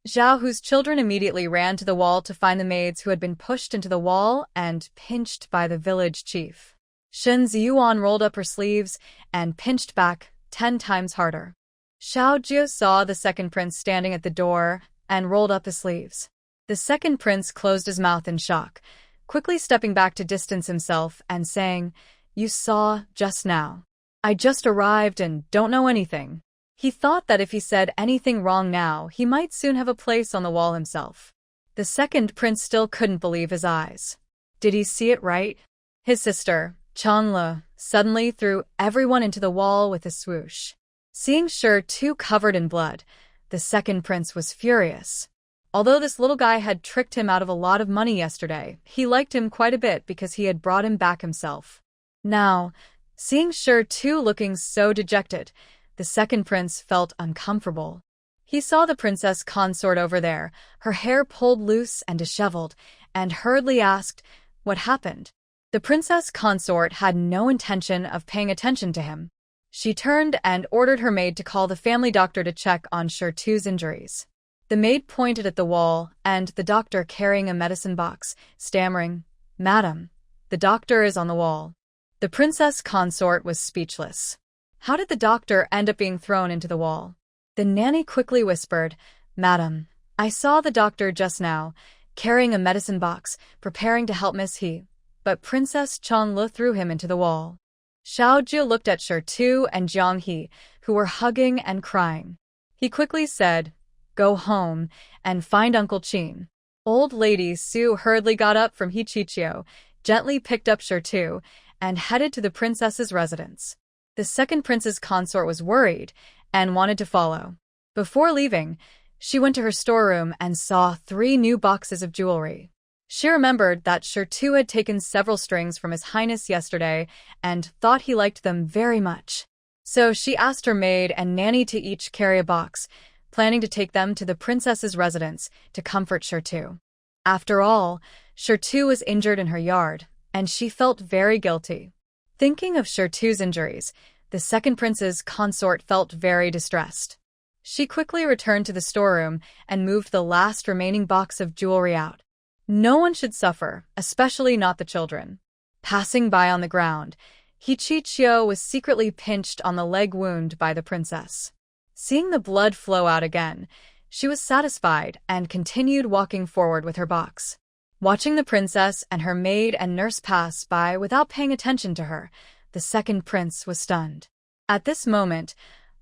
Zhao, whose children immediately ran to the wall to find the maids who had been pushed into the wall and pinched by the village chief. Shun Ziyuan rolled up her sleeves and pinched back 10 times harder. Xiaojiu saw the second prince standing at the door and rolled up his sleeves. The second prince closed his mouth in shock, quickly stepping back to distance himself and saying, "You saw just now. I just arrived and don't know anything." He thought that if he said anything wrong now, he might soon have a place on the wall himself. The second prince still couldn't believe his eyes. Did he see it right? His sister, Changla, suddenly threw everyone into the wall with a swoosh. Seeing Shi covered in blood, the second prince was furious. Although this little guy had tricked him out of a lot of money yesterday, he liked him quite a bit because he had brought him back himself. Now, seeing Shi looking so dejected, the second prince felt uncomfortable. He saw the princess consort over there, her hair pulled loose and disheveled, and hurriedly asked, "What happened?" The princess consort had no intention of paying attention to him. She turned and ordered her maid to call the family doctor to check on Shi's injuries. The maid pointed at the wall, and the doctor carrying a medicine box, stammering, "Madam, the doctor is on the wall." The princess consort was speechless. How did the doctor end up being thrown into the wall? The nanny quickly whispered, "Madam, I saw the doctor just now. carrying a medicine box, preparing to help Miss He. But Princess Changlu threw him into the wall. Xiao Jie looked at Tu and Jiang He, who were hugging and crying. He quickly said, "Go home and find Uncle Qin." Old lady Su hurriedly got up from Hichichio, gently picked up Tu, and headed to the princess's residence. The second prince's consort was worried and wanted to follow. Before leaving, she went to her storeroom and saw 3 new boxes of jewelry. She remembered that Tu had taken several strings from His Highness yesterday and thought he liked them very much. So she asked her maid and nanny to each carry a box, planning to take them to the princess's residence to comfort Tu. After all, Tu was injured in her yard, and she felt very guilty. Thinking of Tu's injuries, the second prince's consort felt very distressed. She quickly returned to the storeroom and moved the last remaining box of jewelry out. No one should suffer, especially not the children. Passing by on the ground, Hichichio was secretly pinched on the leg wound by the princess. Seeing the blood flow out again, she was satisfied and continued walking forward with her box. Watching the princess and her maid and nurse pass by without paying attention to her, the second prince was stunned. At this moment,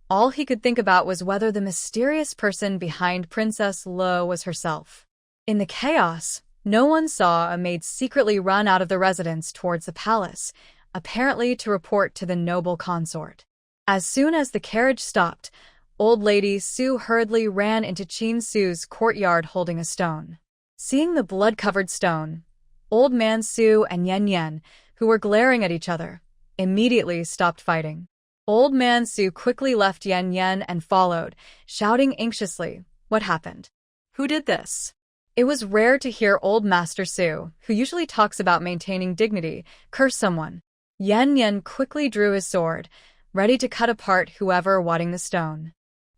all he could think about was whether the mysterious person behind Princess Lo was herself. In the chaos, no one saw a maid secretly run out of the residence towards the palace, apparently to report to the noble consort. As soon as the carriage stopped, old lady Su hurriedly ran into Qin Su's courtyard holding a stone. Seeing the blood-covered stone, old man Su and Yen Yen, who were glaring at each other, immediately stopped fighting. Old man Su quickly left Yen Yen and followed, shouting anxiously, "What happened? Who did this?" It was rare to hear old Master Su, who usually talks about maintaining dignity, curse someone. Yen Yen quickly drew his sword, ready to cut apart whoever wadding the stone.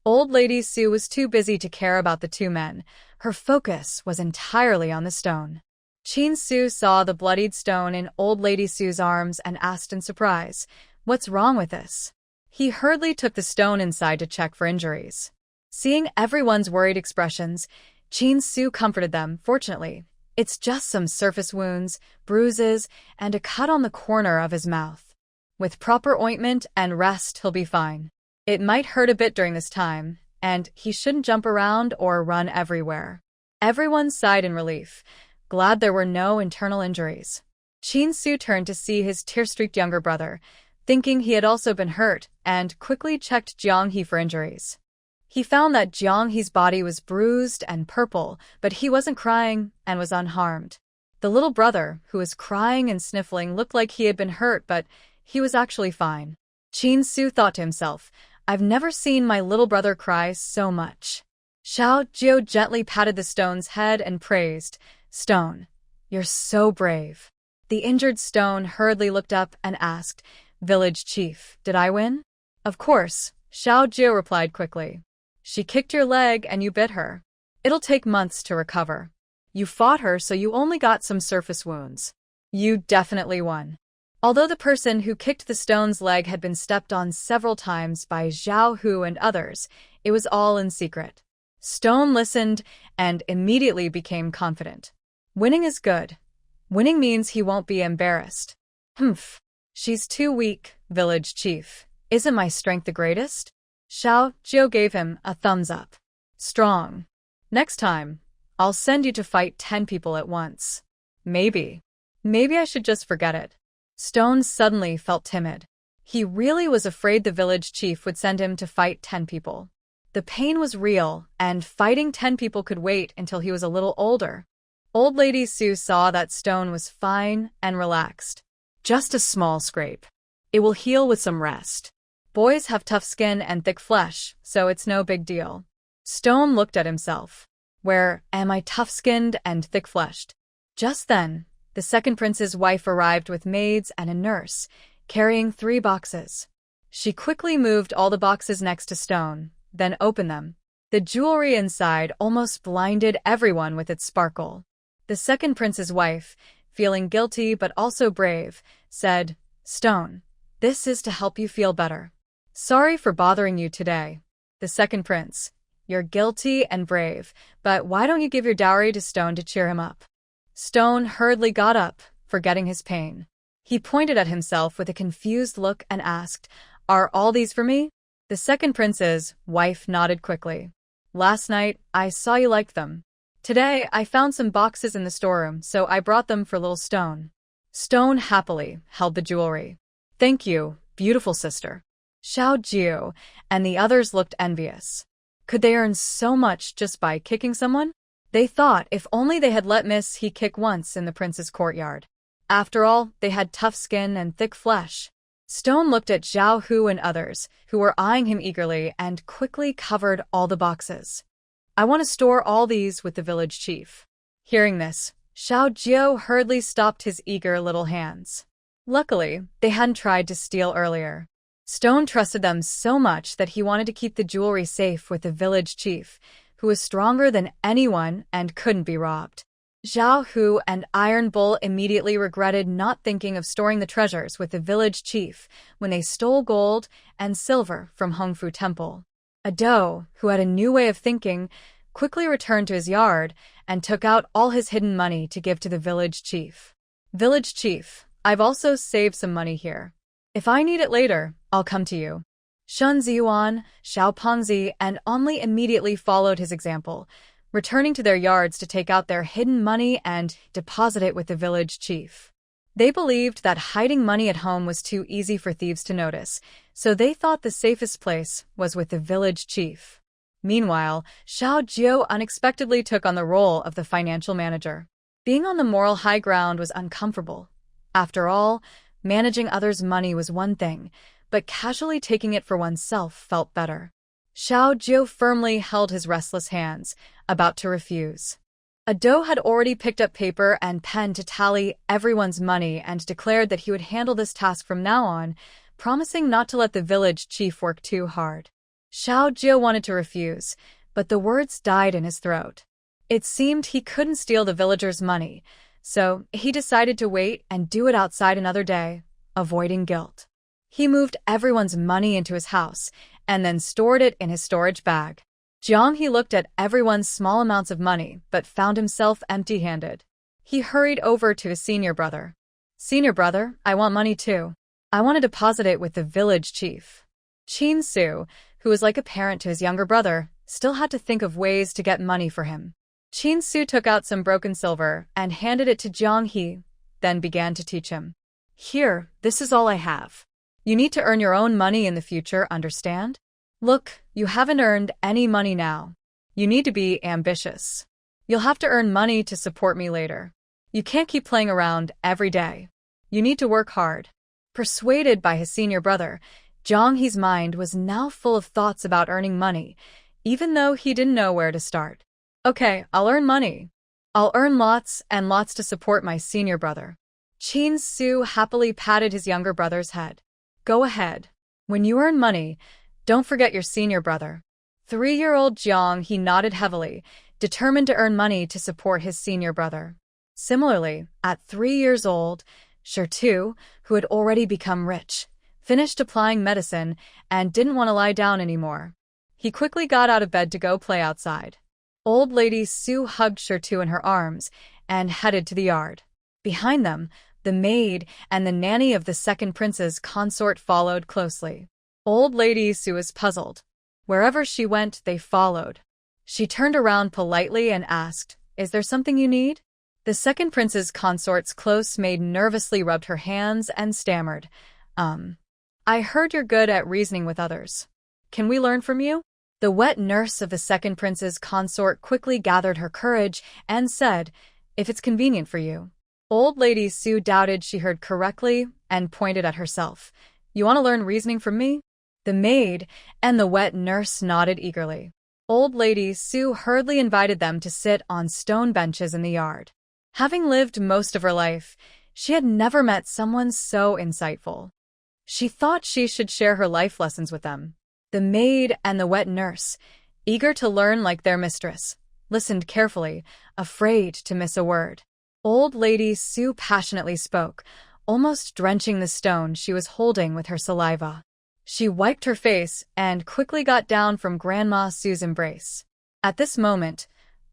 Old lady Su was too busy to care about the 2 men. Her focus was entirely on the stone. Qin Su saw the bloodied stone in old lady Su's arms and asked in surprise, "What's wrong with this?" He hurriedly took the stone inside to check for injuries. Seeing everyone's worried expressions, Qin Su comforted them. "Fortunately, it's just some surface wounds, bruises, and a cut on the corner of his mouth. With proper ointment and rest, he'll be fine. It might hurt a bit during this time, and he shouldn't jump around or run everywhere." Everyone sighed in relief, glad there were no internal injuries. Qin Su turned to see his tear-streaked younger brother, thinking he had also been hurt, and quickly checked Jiang He for injuries. He found that Jiang He's body was bruised and purple, but he wasn't crying and was unharmed. The little brother, who was crying and sniffling, looked like he had been hurt, but he was actually fine. Qin Su thought to himself, "I've never seen my little brother cry so much." Xiao Jiu gently patted the stone's head and praised, "Stone, you're so brave." The injured stone hurriedly looked up and asked, "Village chief, did I win?" "Of course," Xiao Jiu replied quickly. "She kicked your leg and you bit her. It'll take months to recover. You fought her, so you only got some surface wounds. You definitely won." Although the person who kicked the stone's leg had been stepped on several times by Zhao Hu and others, it was all in secret. Stone listened and immediately became confident. Winning is good. Winning means he won't be embarrassed. "Humph. She's too weak, village chief. Isn't my strength the greatest?" Xiao Jiu gave him a thumbs up. "Strong. Next time, I'll send you to fight 10 people at once. Maybe I should just forget it." Stone suddenly felt timid. He really was afraid the village chief would send him to fight 10 people. The pain was real, and fighting 10 people could wait until he was a little older. Old lady Su saw that Stone was fine and relaxed. "Just a small scrape. It will heal with some rest. Boys have tough skin and thick flesh, so it's no big deal." Stone looked at himself. "Where am I tough-skinned and thick-fleshed?" Just then, the second prince's wife arrived with maids and a nurse, carrying 3 boxes. She quickly moved all the boxes next to Stone, then opened them. The jewelry inside almost blinded everyone with its sparkle. The second prince's wife, feeling guilty but also brave, said, "Stone, this is to help you feel better. Sorry for bothering you today." The second prince, You're guilty and brave, but why don't you give your dowry to Stone to cheer him up? Stone hurriedly got up, forgetting his pain. He pointed at himself with a confused look and asked, "Are all these for me?" The second prince's wife nodded quickly. "Last night, I saw you liked them. Today, I found some boxes in the storeroom, so I brought them for little Stone." Stone happily held the jewelry. "Thank you, beautiful sister." Xiao Jiu and the others looked envious. Could they earn so much just by kicking someone? They thought if only they had let Miss He kick once in the prince's courtyard. After all, they had tough skin and thick flesh. Stone looked at Zhao Hu and others, who were eyeing him eagerly, and quickly covered all the boxes. "I want to store all these with the village chief." Hearing this, Xiao Jiu hurriedly stopped his eager little hands. Luckily, they hadn't tried to steal earlier. Stone trusted them so much that he wanted to keep the jewelry safe with the village chief, who was stronger than anyone and couldn't be robbed. Zhao Hu and Iron Bull immediately regretted not thinking of storing the treasures with the village chief when they stole gold and silver from Hongfu Temple. Ado, who had a new way of thinking, quickly returned to his yard and took out all his hidden money to give to the village chief. "Village chief, I've also saved some money here. If I need it later, I'll come to you." Shun Ziyuan, Xiao Pengzi, and Onli immediately followed his example, returning to their yards to take out their hidden money and deposit it with the village chief. They believed that hiding money at home was too easy for thieves to notice, so they thought the safest place was with the village chief. Meanwhile, Xiao Jiu unexpectedly took on the role of the financial manager. Being on the moral high ground was uncomfortable. After all, managing others' money was one thing, but casually taking it for oneself felt better. Xiao Jiu firmly held his restless hands, about to refuse. Ado had already picked up paper and pen to tally everyone's money and declared that he would handle this task from now on, promising not to let the village chief work too hard. Xiao Jiu wanted to refuse, but the words died in his throat. It seemed he couldn't steal the villagers' money, so he decided to wait and do it outside another day, avoiding guilt. He moved everyone's money into his house and then stored it in his storage bag. Jiang He looked at everyone's small amounts of money but found himself empty-handed. He hurried over to his senior brother. "Senior brother, I want money too. I want to deposit it with the village chief." Qin Su, who was like a parent to his younger brother, still had to think of ways to get money for him. Qin Su took out some broken silver and handed it to Jiang He, then began to teach him. "Here, this is all I have. You need to earn your own money in the future, understand? Look, you haven't earned any money now. You need to be ambitious. You'll have to earn money to support me later. You can't keep playing around every day. You need to work hard." Persuaded by his senior brother, Jiang He's mind was now full of thoughts about earning money, even though he didn't know where to start. "Okay, I'll earn money. I'll earn lots and lots to support my senior brother." Qin Su happily patted his younger brother's head. "Go ahead. When you earn money, don't forget your senior brother." 3-year-old Jiang He nodded heavily, determined to earn money to support his senior brother. Similarly, at 3 years old, Shirtu, who had already become rich, finished applying medicine and didn't want to lie down anymore. He quickly got out of bed to go play outside. Old Lady Su hugged Shirtu in her arms and headed to the yard. Behind them, the maid and the nanny of the second prince's consort followed closely. Old Lady Su was puzzled. Wherever she went, they followed. She turned around politely and asked, "Is there something you need?" The second prince's consort's close maid nervously rubbed her hands and stammered, "I heard you're good at reasoning with others. Can we learn from you?" The wet nurse of the second prince's consort quickly gathered her courage and said, "If it's convenient for you." Old Lady Su doubted she heard correctly and pointed at herself. "You want to learn reasoning from me?" The maid and the wet nurse nodded eagerly. Old Lady Su hurriedly invited them to sit on stone benches in the yard. Having lived most of her life, she had never met someone so insightful. She thought she should share her life lessons with them. The maid and the wet nurse, eager to learn like their mistress, listened carefully, afraid to miss a word. Old Lady Su passionately spoke, almost drenching the stone she was holding with her saliva. She wiped her face and quickly got down from Grandma Sue's embrace. At this moment,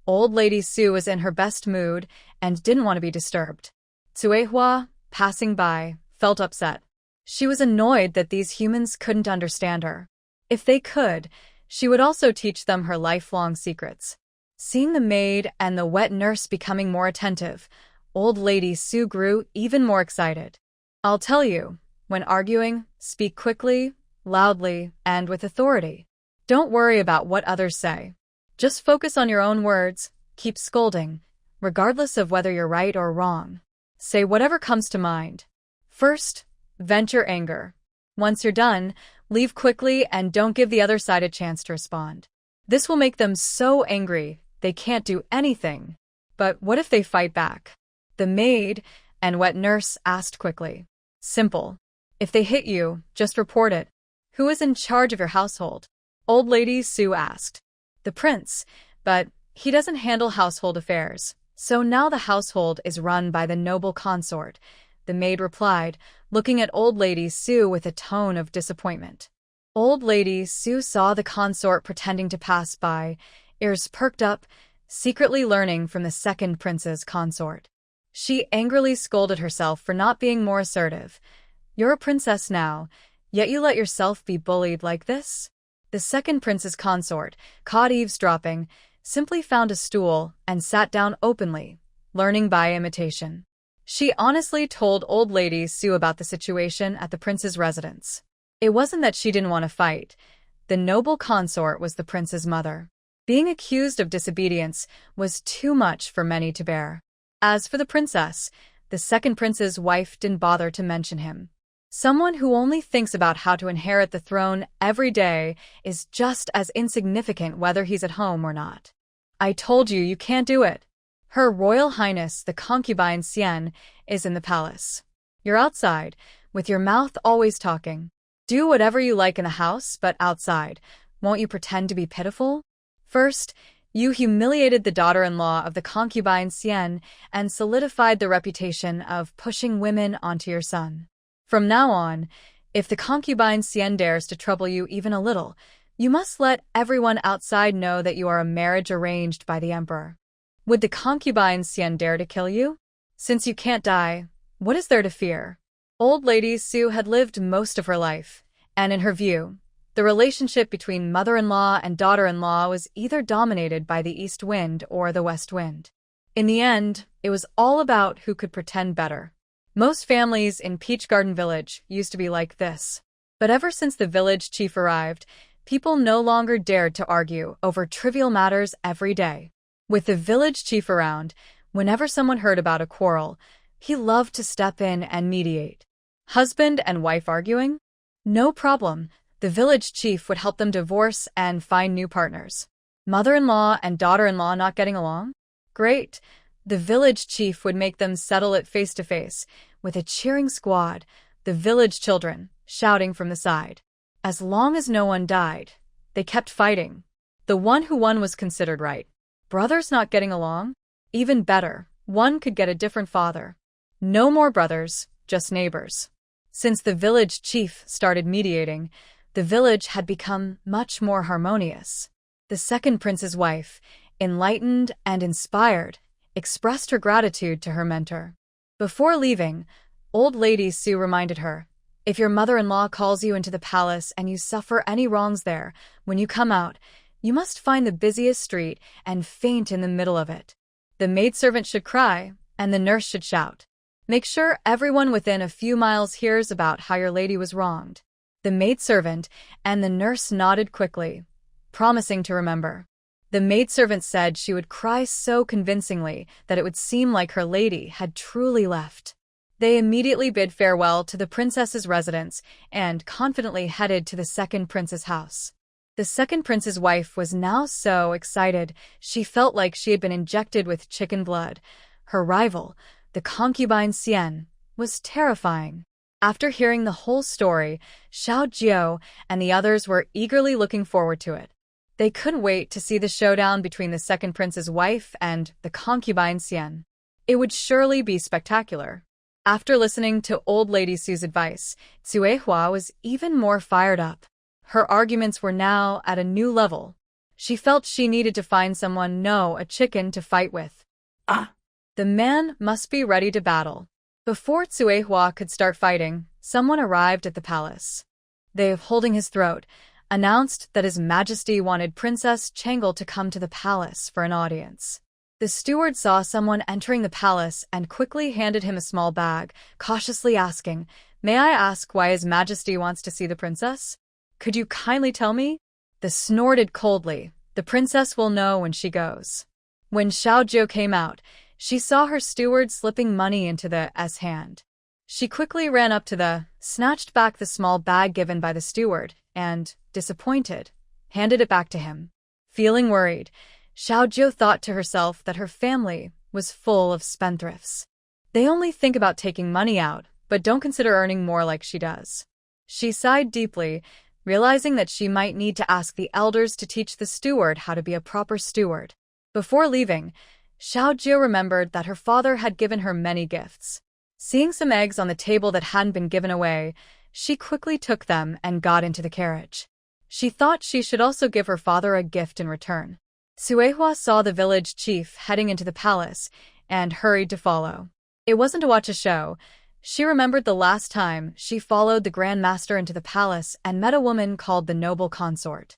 old lady Sue was in her best mood and didn't want to be disturbed. Tsuehua, passing by, felt upset. She was annoyed that these humans couldn't understand her. If they could, she would also teach them her lifelong secrets. Seeing the maid and the wet nurse becoming more attentive, old lady Sue grew even more excited. I'll tell you, when arguing, speak quickly, loudly, and with authority. Don't worry about what others say. Just focus on your own words, keep scolding, regardless of whether you're right or wrong. Say whatever comes to mind. First, vent your anger. Once you're done, leave quickly and don't give the other side a chance to respond. This will make them so angry they can't do anything. But what if they fight back? The maid and wet nurse asked quickly. Simple. If they hit you, just report it. Who is in charge of your household? Old lady Sue asked. The prince, but he doesn't handle household affairs. So now the household is run by the noble consort, the maid replied, looking at old lady Sue with a tone of disappointment. Old lady Sue saw the consort pretending to pass by, ears perked up, secretly learning from the second prince's consort. She angrily scolded herself for not being more assertive. You're a princess now, yet you let yourself be bullied like this? The second prince's consort, caught eavesdropping, simply found a stool and sat down openly, learning by imitation. She honestly told old lady Sue about the situation at the prince's residence. It wasn't that she didn't want to fight. The noble consort was the prince's mother. Being accused of disobedience was too much for many to bear. As for the princess, the second prince's wife didn't bother to mention him. Someone who only thinks about how to inherit the throne every day is just as insignificant whether he's at home or not. I told you you can't do it. Her Royal Highness the concubine Xian is in the palace. You're outside, with your mouth always talking. Do whatever you like in the house, but outside, won't you pretend to be pitiful? First, you humiliated the daughter-in-law of the concubine Xian and solidified the reputation of pushing women onto your son. From now on, if the concubine Xian dares to trouble you even a little, you must let everyone outside know that you are a marriage arranged by the emperor. Would the concubine Xian dare to kill you? Since you can't die, what is there to fear? Old lady Sue had lived most of her life, and in her view, the relationship between mother-in-law and daughter-in-law was either dominated by the east wind or the west wind. In the end, it was all about who could pretend better. Most families in Peach Garden Village used to be like this. But ever since the village chief arrived, people no longer dared to argue over trivial matters every day. With the village chief around, whenever someone heard about a quarrel, he loved to step in and mediate. Husband and wife arguing? No problem. The village chief would help them divorce and find new partners. Mother-in-law and daughter-in-law not getting along? Great. The village chief would make them settle it face-to-face, with a cheering squad, the village children, shouting from the side. As long as no one died, they kept fighting. The one who won was considered right. Brothers not getting along? Even better, one could get a different father. No more brothers, just neighbors. Since the village chief started mediating, the village had become much more harmonious. The second prince's wife, enlightened and inspired, expressed her gratitude to her mentor. Before leaving, old lady Sue reminded her, if your mother-in-law calls you into the palace and you suffer any wrongs there, when you come out, you must find the busiest street and faint in the middle of it. The maidservant should cry, and the nurse should shout. Make sure everyone within a few miles hears about how your lady was wronged. The maidservant and the nurse nodded quickly, promising to remember. The maidservant said she would cry so convincingly that it would seem like her lady had truly left. They immediately bid farewell to the princess's residence and confidently headed to the second prince's house. The second prince's wife was now so excited she felt like she had been injected with chicken blood. Her rival, the concubine Xian, was terrifying. After hearing the whole story, Xiao Jiao and the others were eagerly looking forward to it. They couldn't wait to see the showdown between the second prince's wife and the concubine Xian. It would surely be spectacular. After listening to old lady Sue's advice, Tsuehua was even more fired up. Her arguments were now at a new level. She felt she needed to find someone, no, a chicken to fight with. The man must be ready to battle. Before Tsuehua could start fighting, someone arrived at the palace. They, holding his throat, announced that His Majesty wanted Princess Changle to come to the palace for an audience. The steward saw someone entering the palace and quickly handed him a small bag, cautiously asking, "May I ask why His Majesty wants to see the princess? Could you kindly tell me?" The snorted coldly, "The princess will know when she goes." When Xiaojiu came out, she saw her steward slipping money into the S hand. She quickly ran up to snatched back the small bag given by the steward, and, disappointed, handed it back to him. Feeling worried, Xiaojiu thought to herself that her family was full of spendthrifts. They only think about taking money out, but don't consider earning more like she does. She sighed deeply, realizing that she might need to ask the elders to teach the steward how to be a proper steward. Before leaving, Xiaojiu remembered that her father had given her many gifts. Seeing some eggs on the table that hadn't been given away, she quickly took them and got into the carriage. She thought she should also give her father a gift in return. Tsuehua saw the village chief heading into the palace and hurried to follow. It wasn't to watch a show. She remembered the last time she followed the Grand Master into the palace and met a woman called the Noble Consort.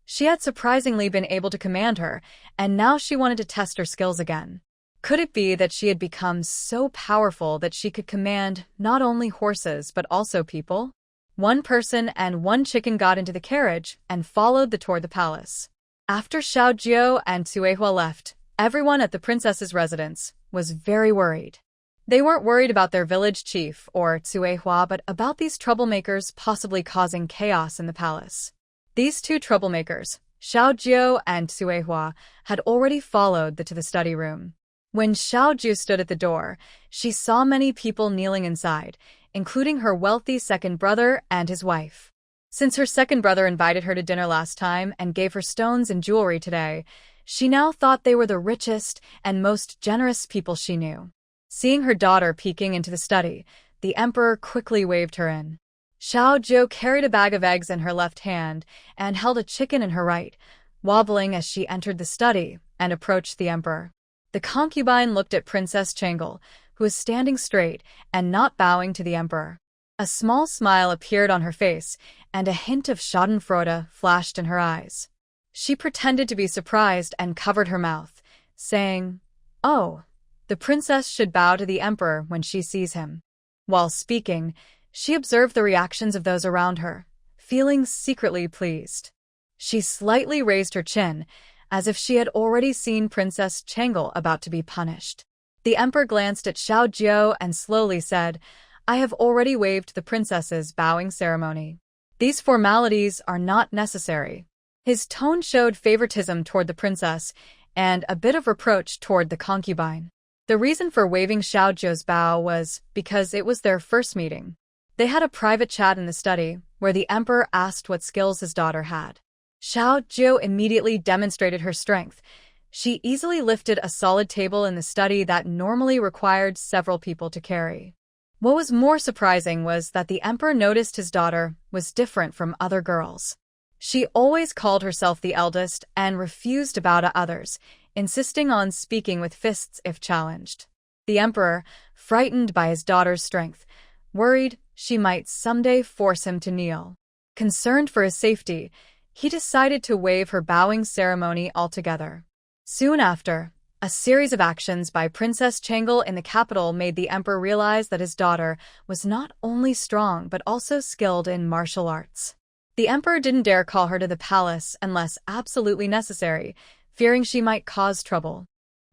She had surprisingly been able to command her, and now she wanted to test her skills again. Could it be that she had become so powerful that she could command not only horses but also people? One person and one chicken got into the carriage and followed toward the palace. After Xiaojiu and Tsuehua left, everyone at the princess's residence was very worried. They weren't worried about their village chief or Tsuehua, but about these troublemakers possibly causing chaos in the palace. These two troublemakers, Xiaojiu and Tsuehua, had already followed to the study room. When Xiaojiu stood at the door, she saw many people kneeling inside, including her wealthy second brother and his wife. Since her second brother invited her to dinner last time and gave her stones and jewelry today, she now thought they were the richest and most generous people she knew. Seeing her daughter peeking into the study, the emperor quickly waved her in. Xiaojiu carried a bag of eggs in her left hand and held a chicken in her right, wobbling as she entered the study and approached the emperor. The concubine looked at Princess Changle, who was standing straight and not bowing to the emperor. A small smile appeared on her face, and a hint of schadenfreude flashed in her eyes. She pretended to be surprised and covered her mouth, saying, "Oh, the princess should bow to the emperor when she sees him." While speaking, she observed the reactions of those around her, feeling secretly pleased. She slightly raised her chin, as if she had already seen Princess Changle about to be punished. The emperor glanced at Xiaojiu and slowly said, "I have already waived the princess's bowing ceremony. These formalities are not necessary." His tone showed favoritism toward the princess and a bit of reproach toward the concubine. The reason for waiving Xiaojiu's bow was because it was their first meeting. They had a private chat in the study, where the emperor asked what skills his daughter had. Xiaojiu immediately demonstrated her strength. She easily lifted a solid table in the study that normally required several people to carry. What was more surprising was that the emperor noticed his daughter was different from other girls. She always called herself the eldest and refused to bow to others, insisting on speaking with fists if challenged. The emperor, frightened by his daughter's strength, worried she might someday force him to kneel. Concerned for his safety, he decided to waive her bowing ceremony altogether. Soon after, a series of actions by Princess Changle in the capital made the emperor realize that his daughter was not only strong but also skilled in martial arts. The emperor didn't dare call her to the palace unless absolutely necessary, fearing she might cause trouble.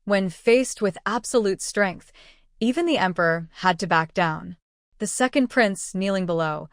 When faced with absolute strength, even the emperor had to back down. The second prince, kneeling below,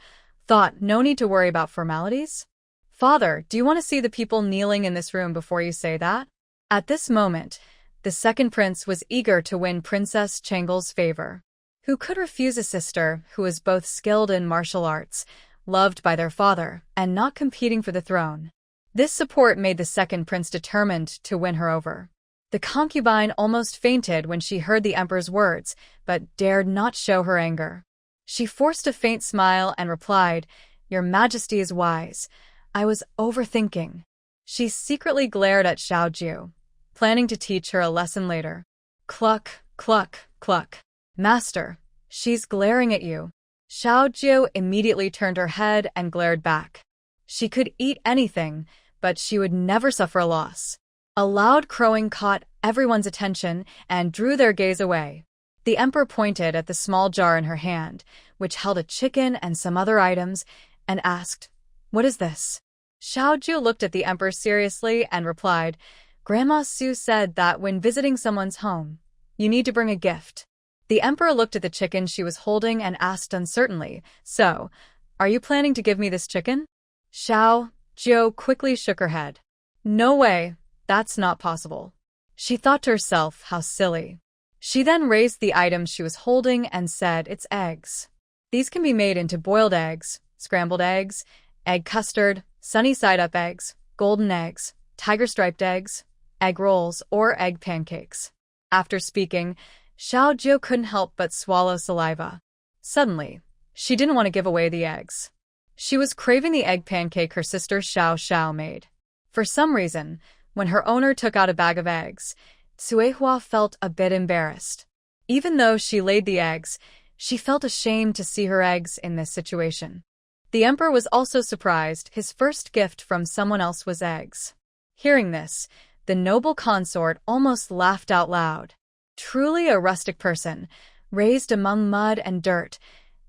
thought no need to worry about formalities. "Father, do you want to see the people kneeling in this room before you say that?" At this moment, the second prince was eager to win Princess Changle's favor. Who could refuse a sister who was both skilled in martial arts, loved by their father, and not competing for the throne? This support made the second prince determined to win her over. The concubine almost fainted when she heard the emperor's words, but dared not show her anger. She forced a faint smile and replied, "Your Majesty is wise. I was overthinking." She secretly glared at Xiaoju, planning to teach her a lesson later. Cluck, cluck, cluck. "Master, she's glaring at you." Xiaoju immediately turned her head and glared back. She could eat anything, but she would never suffer a loss. A loud crowing caught everyone's attention and drew their gaze away. The emperor pointed at the small jar in her hand, which held a chicken and some other items, and asked, "What is this?" Xiaoju looked at the emperor seriously and replied, "Grandma Su said that when visiting someone's home, you need to bring a gift." The emperor looked at the chicken she was holding and asked uncertainly, "So, are you planning to give me this chicken?" Xiaoju quickly shook her head. "No way, that's not possible." She thought to herself, how silly. She then raised the item she was holding and said, "It's eggs. These can be made into boiled eggs, scrambled eggs, egg custard, sunny side-up eggs, golden eggs, tiger-striped eggs, egg rolls, or egg pancakes." After speaking, Xiaoju couldn't help but swallow saliva. Suddenly, she didn't want to give away the eggs. She was craving the egg pancake her sister Xiao made. For some reason, when her owner took out a bag of eggs, Suehua felt a bit embarrassed. Even though she laid the eggs, she felt ashamed to see her eggs in this situation. The emperor was also surprised. His first gift from someone else was eggs. Hearing this, the noble consort almost laughed out loud. Truly a rustic person, raised among mud and dirt,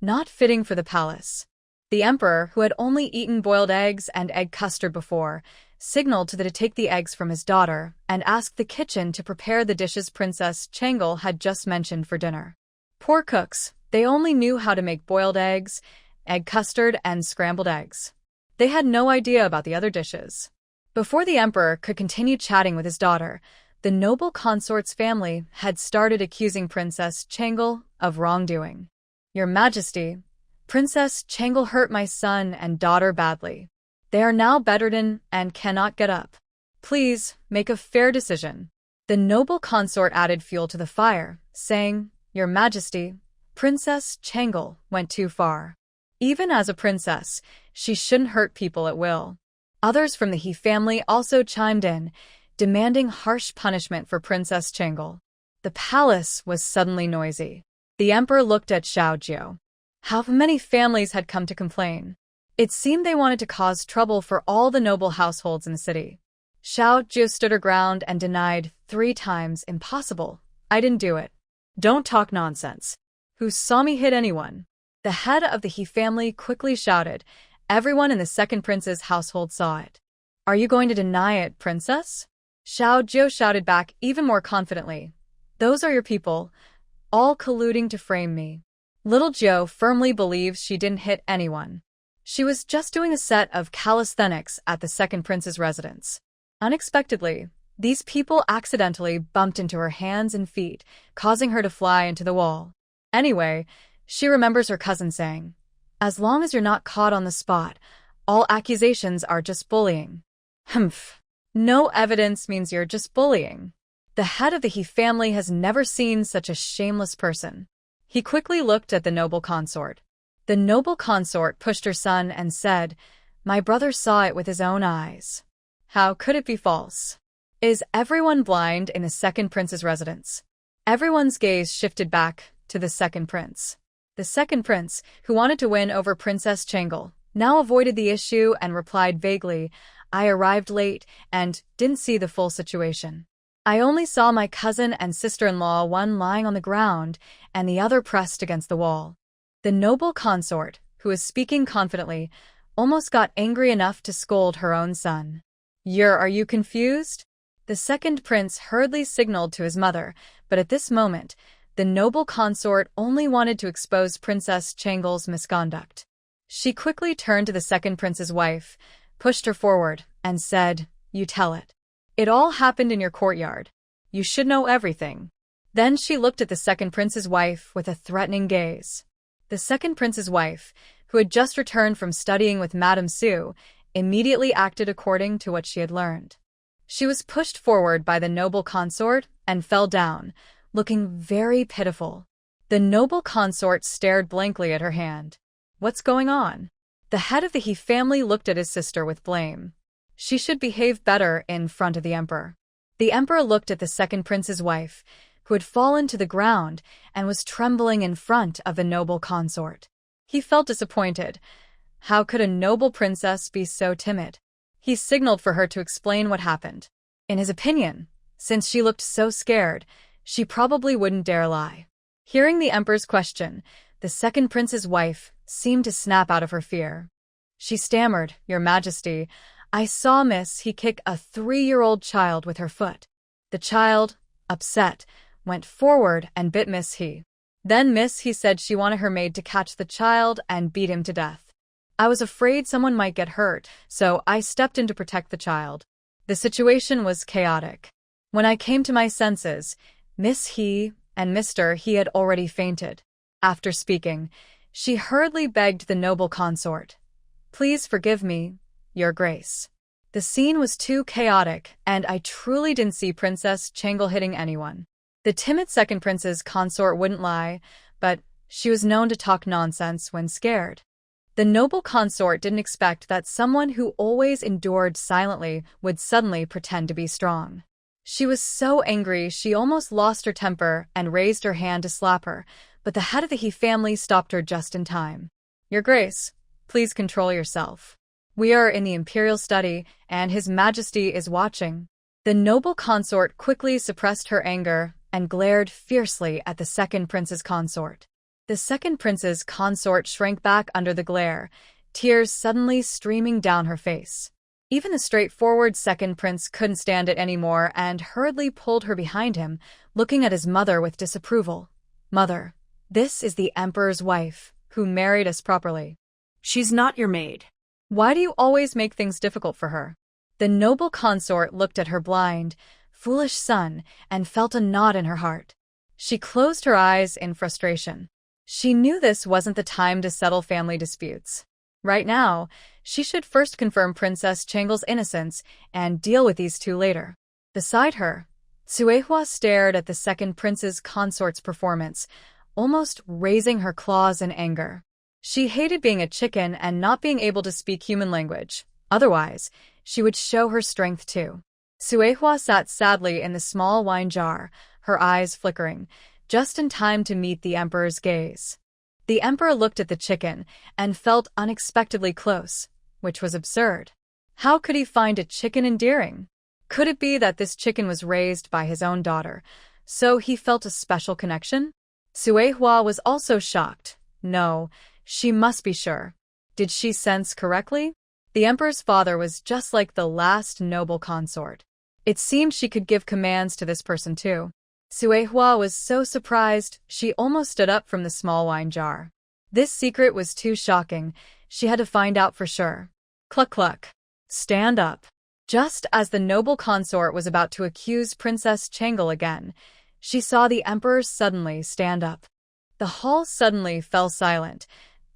not fitting for the palace. The emperor, who had only eaten boiled eggs and egg custard before, signaled to take the eggs from his daughter and asked the kitchen to prepare the dishes Princess Changel had just mentioned for dinner. Poor cooks, they only knew how to make boiled eggs, egg custard, and scrambled eggs. They had no idea about the other dishes. Before the emperor could continue chatting with his daughter, the noble consort's family had started accusing Princess Changel of wrongdoing. "Your Majesty, Princess Changel hurt my son and daughter badly. They are now bedridden and cannot get up. Please, make a fair decision." The noble consort added fuel to the fire, saying, "Your Majesty, Princess Changel went too far. Even as a princess, she shouldn't hurt people at will." Others from the He family also chimed in, demanding harsh punishment for Princess Changel. The palace was suddenly noisy. The emperor looked at Xiaoju. How many families had come to complain? It seemed they wanted to cause trouble for all the noble households in the city. Xiaoju stood her ground and denied 3 times, "Impossible. I didn't do it." "Don't talk nonsense. Who saw me hit anyone?" The head of the He family quickly shouted. Everyone in the second prince's household saw it. "Are you going to deny it, princess?" Xiaoju shouted back even more confidently. "Those are your people, all colluding to frame me." Little Jo firmly believes she didn't hit anyone. She was just doing a set of calisthenics at the second prince's residence. Unexpectedly, these people accidentally bumped into her hands and feet, causing her to fly into the wall. Anyway, she remembers her cousin saying, "As long as you're not caught on the spot, all accusations are just bullying." Humph. No evidence means you're just bullying. The head of the He family has never seen such a shameless person. He quickly looked at the noble consort. The noble consort pushed her son and said, "My brother saw it with his own eyes. How could it be false?" Is everyone blind in the second prince's residence? Everyone's gaze shifted back to the second prince. The second prince, who wanted to win over Princess Changel, now avoided the issue and replied vaguely, "I arrived late and didn't see the full situation. I only saw my cousin and sister-in-law, one lying on the ground and the other pressed against the wall." The noble consort, who was speaking confidently, almost got angry enough to scold her own son. Are you confused?" The second prince hurriedly signaled to his mother, but at this moment, the noble consort only wanted to expose Princess Changel's misconduct. She quickly turned to the second prince's wife, pushed her forward, and said, "You tell it. It all happened in your courtyard. You should know everything." Then she looked at the second prince's wife with a threatening gaze. The second prince's wife, who had just returned from studying with Madame Su, immediately acted according to what she had learned. She was pushed forward by the noble consort and fell down, looking very pitiful. The noble consort stared blankly at her hand. What's going on? The head of the He family looked at his sister with blame. She should behave better in front of the emperor. The emperor looked at the second prince's wife, who had fallen to the ground and was trembling in front of the noble consort. He felt disappointed. How could a noble princess be so timid? He signaled for her to explain what happened. In his opinion, since she looked so scared, she probably wouldn't dare lie. Hearing the emperor's question, the second prince's wife seemed to snap out of her fear. She stammered, "Your Majesty, I saw Miss He kick a 3-year-old child with her foot." The child, upset, went forward and bit Miss He. Then Miss He said she wanted her maid to catch the child and beat him to death. I was afraid someone might get hurt, so I stepped in to protect the child. The situation was chaotic. When I came to my senses, Miss He and Mr. He had already fainted. After speaking, she hurriedly begged the noble consort, "Please forgive me, Your Grace." The scene was too chaotic, and I truly didn't see Princess Changle hitting anyone. The timid second prince's consort wouldn't lie, but she was known to talk nonsense when scared. The noble consort didn't expect that someone who always endured silently would suddenly pretend to be strong. She was so angry she almost lost her temper and raised her hand to slap her, but the head of the He family stopped her just in time. "Your Grace, please control yourself. We are in the imperial study, and His Majesty is watching." The noble consort quickly suppressed her anger and glared fiercely at the second prince's consort. The second prince's consort shrank back under the glare, tears suddenly streaming down her face. Even the straightforward second prince couldn't stand it anymore and hurriedly pulled her behind him, looking at his mother with disapproval. "Mother, this is the emperor's wife, who married us properly. She's not your maid." Why do you always make things difficult for her?" The noble consort looked at her blind, foolish son and felt a knot in her heart. She closed her eyes in frustration. She knew this wasn't the time to settle family disputes. Right now, she should first confirm Princess Changle's innocence and deal with these two later. Beside her, Suehua stared at the second prince's consort's performance, almost raising her claws in anger. She hated being a chicken and not being able to speak human language. Otherwise, she would show her strength too. Suehua sat sadly in the small wine jar, her eyes flickering, just in time to meet the emperor's gaze. The emperor looked at the chicken and felt unexpectedly close, which was absurd. How could he find a chicken endearing? Could it be that this chicken was raised by his own daughter, so he felt a special connection? Suehua was also shocked. No, she must be sure. Did she sense correctly? The emperor's father was just like the last noble consort. It seemed she could give commands to this person too. Suehua was so surprised she almost stood up from the small wine jar. This secret was too shocking. She had to find out for sure. Cluck cluck. Stand up. Just as the noble consort was about to accuse Princess Changle again, she saw the emperor suddenly stand up. The hall suddenly fell silent,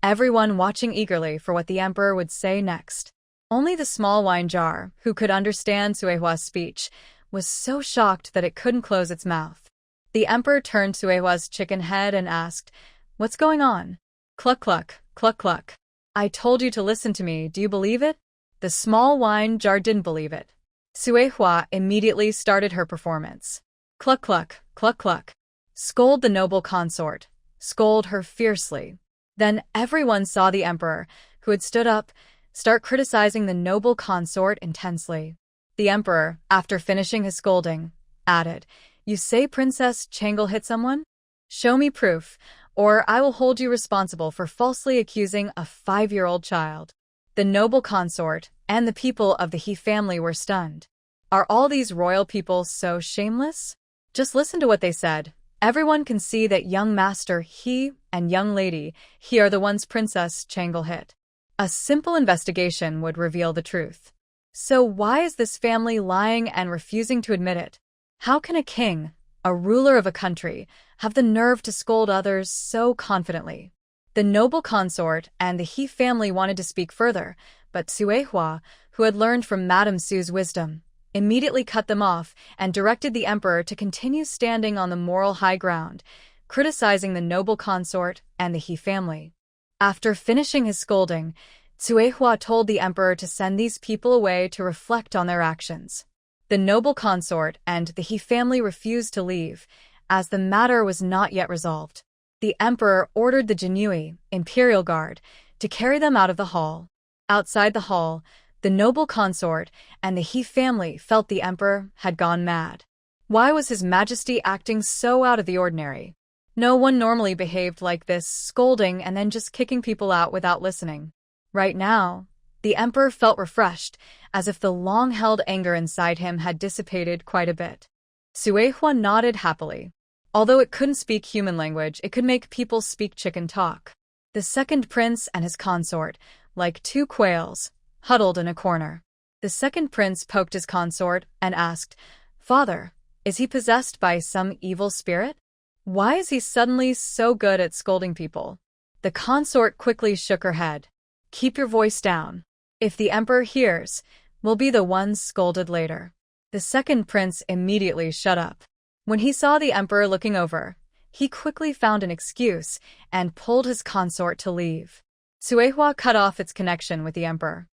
everyone watching eagerly for what the emperor would say next. Only the small wine jar, who could understand Suehua's speech, was so shocked that it couldn't close its mouth. The emperor turned Suehua's chicken head and asked, "What's going on?" "Cluck cluck, cluck cluck. I told you to listen to me, do you believe it?" The small wine jar didn't believe it. Suehua immediately started her performance. "Cluck cluck, cluck cluck. Scold the noble consort. Scold her fiercely." Then everyone saw the emperor, who had stood up, start criticizing the noble consort intensely. The emperor, after finishing his scolding, added, "You say Princess Changle hit someone? Show me proof, or I will hold you responsible for falsely accusing a 5-year-old child." The noble consort and the people of the He family were stunned. Are all these royal people so shameless? Just listen to what they said. Everyone can see that young Master He and young Lady He are the ones Princess Changle hit. A simple investigation would reveal the truth. So why is this family lying and refusing to admit it? How can a king, a ruler of a country, have the nerve to scold others so confidently? The noble consort and the He family wanted to speak further, but Suehua, who had learned from Madame Su's wisdom, immediately cut them off and directed the emperor to continue standing on the moral high ground, criticizing the noble consort and the He family. After finishing his scolding, Cuehua told the emperor to send these people away to reflect on their actions. The noble consort and the He family refused to leave, as the matter was not yet resolved. The emperor ordered the Jinui, imperial guard, to carry them out of the hall. Outside the hall, the noble consort and the He family felt the emperor had gone mad. Why was His Majesty acting so out of the ordinary? No one normally behaved like this, scolding and then just kicking people out without listening. Right now, the emperor felt refreshed, as if the long-held anger inside him had dissipated quite a bit. Cuehua nodded happily. Although it couldn't speak human language, it could make people speak chicken talk. The second prince and his consort, like two quails, huddled in a corner. The second prince poked his consort and asked, "Father, is he possessed by some evil spirit? Why is he suddenly so good at scolding people?" The consort quickly shook her head. "Keep your voice down. If the emperor hears, we'll be the ones scolded later." The second prince immediately shut up. When he saw the emperor looking over, he quickly found an excuse and pulled his consort to leave. Cuehua cut off its connection with the emperor.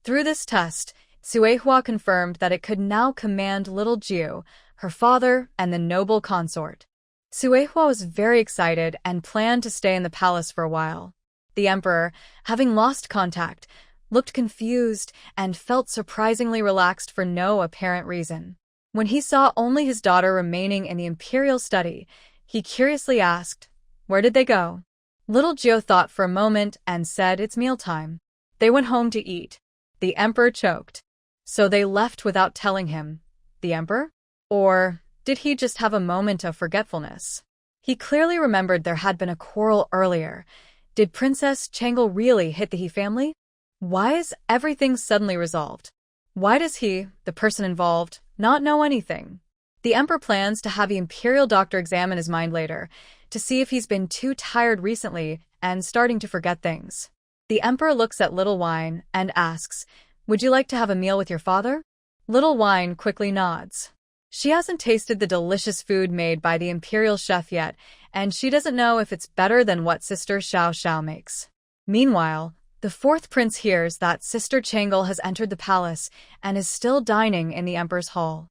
Through this test, Cuehua confirmed that it could now command little Jiu, her father, and the noble consort. Cuehua was very excited and planned to stay in the palace for a while. The emperor, having lost contact, looked confused and felt surprisingly relaxed for no apparent reason. When he saw only his daughter remaining in the imperial study, he curiously asked, "Where did they go?" Little Jiu thought for a moment and said, "It's mealtime." "They went home to eat." The emperor choked. "So they left without telling him, the emperor? Or did he just have a moment of forgetfulness?" He clearly remembered there had been a quarrel earlier. Did Princess Changle really hit the He family? Why is everything suddenly resolved? Why does he, the person involved, not know anything? The emperor plans to have the imperial doctor examine his mind later to see if he's been too tired recently and starting to forget things. The emperor looks at Little Wine and asks, "Would you like to have a meal with your father?" Little Wine quickly nods. She hasn't tasted the delicious food made by the imperial chef yet, and she doesn't know if it's better than what Sister Xiao Xiao makes. Meanwhile, the fourth prince hears that Sister Changle has entered the palace and is still dining in the emperor's hall.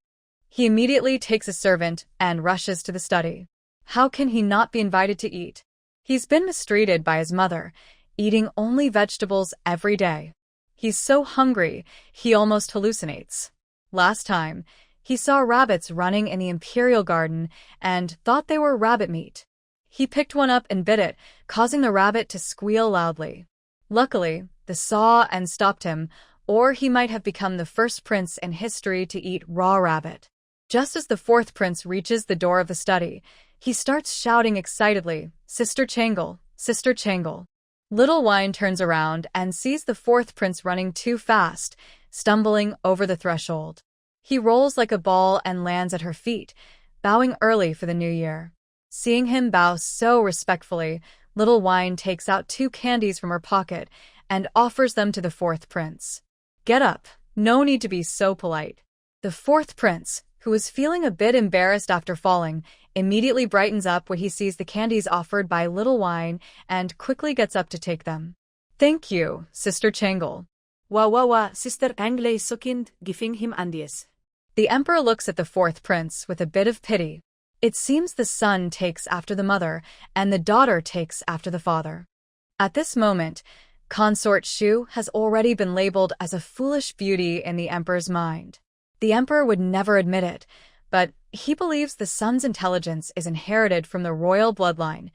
He immediately takes a servant and rushes to the study. How can he not be invited to eat? He's been mistreated by his mother, eating only vegetables every day. He's so hungry, he almost hallucinates. Last time, he saw rabbits running in the imperial garden and thought they were rabbit meat. He picked one up and bit it, causing the rabbit to squeal loudly. Luckily, the saw and stopped him, or he might have become the first prince in history to eat raw rabbit. Just as the fourth prince reaches the door of the study, he starts shouting excitedly, "Sister Changle, Sister Changle." Little Wine turns around and sees the fourth prince running too fast, stumbling over the threshold. He rolls like a ball and lands at her feet, bowing early for the new year. Seeing him bow so respectfully, Little Wine takes out 2 candies from her pocket and offers them to the fourth prince. "Get up, no need to be so polite." The fourth prince, who was feeling a bit embarrassed after falling, immediately brightens up when he sees the candies offered by Little Wine and quickly gets up to take them. "Thank you, Sister Changle." Wa, Sister Changle is so kind, giving him andies. The emperor looks at the fourth prince with a bit of pity. It seems the son takes after the mother, and the daughter takes after the father. At this moment, Consort Shu has already been labeled as a foolish beauty in the emperor's mind. The emperor would never admit it, but he believes the son's intelligence is inherited from the royal bloodline.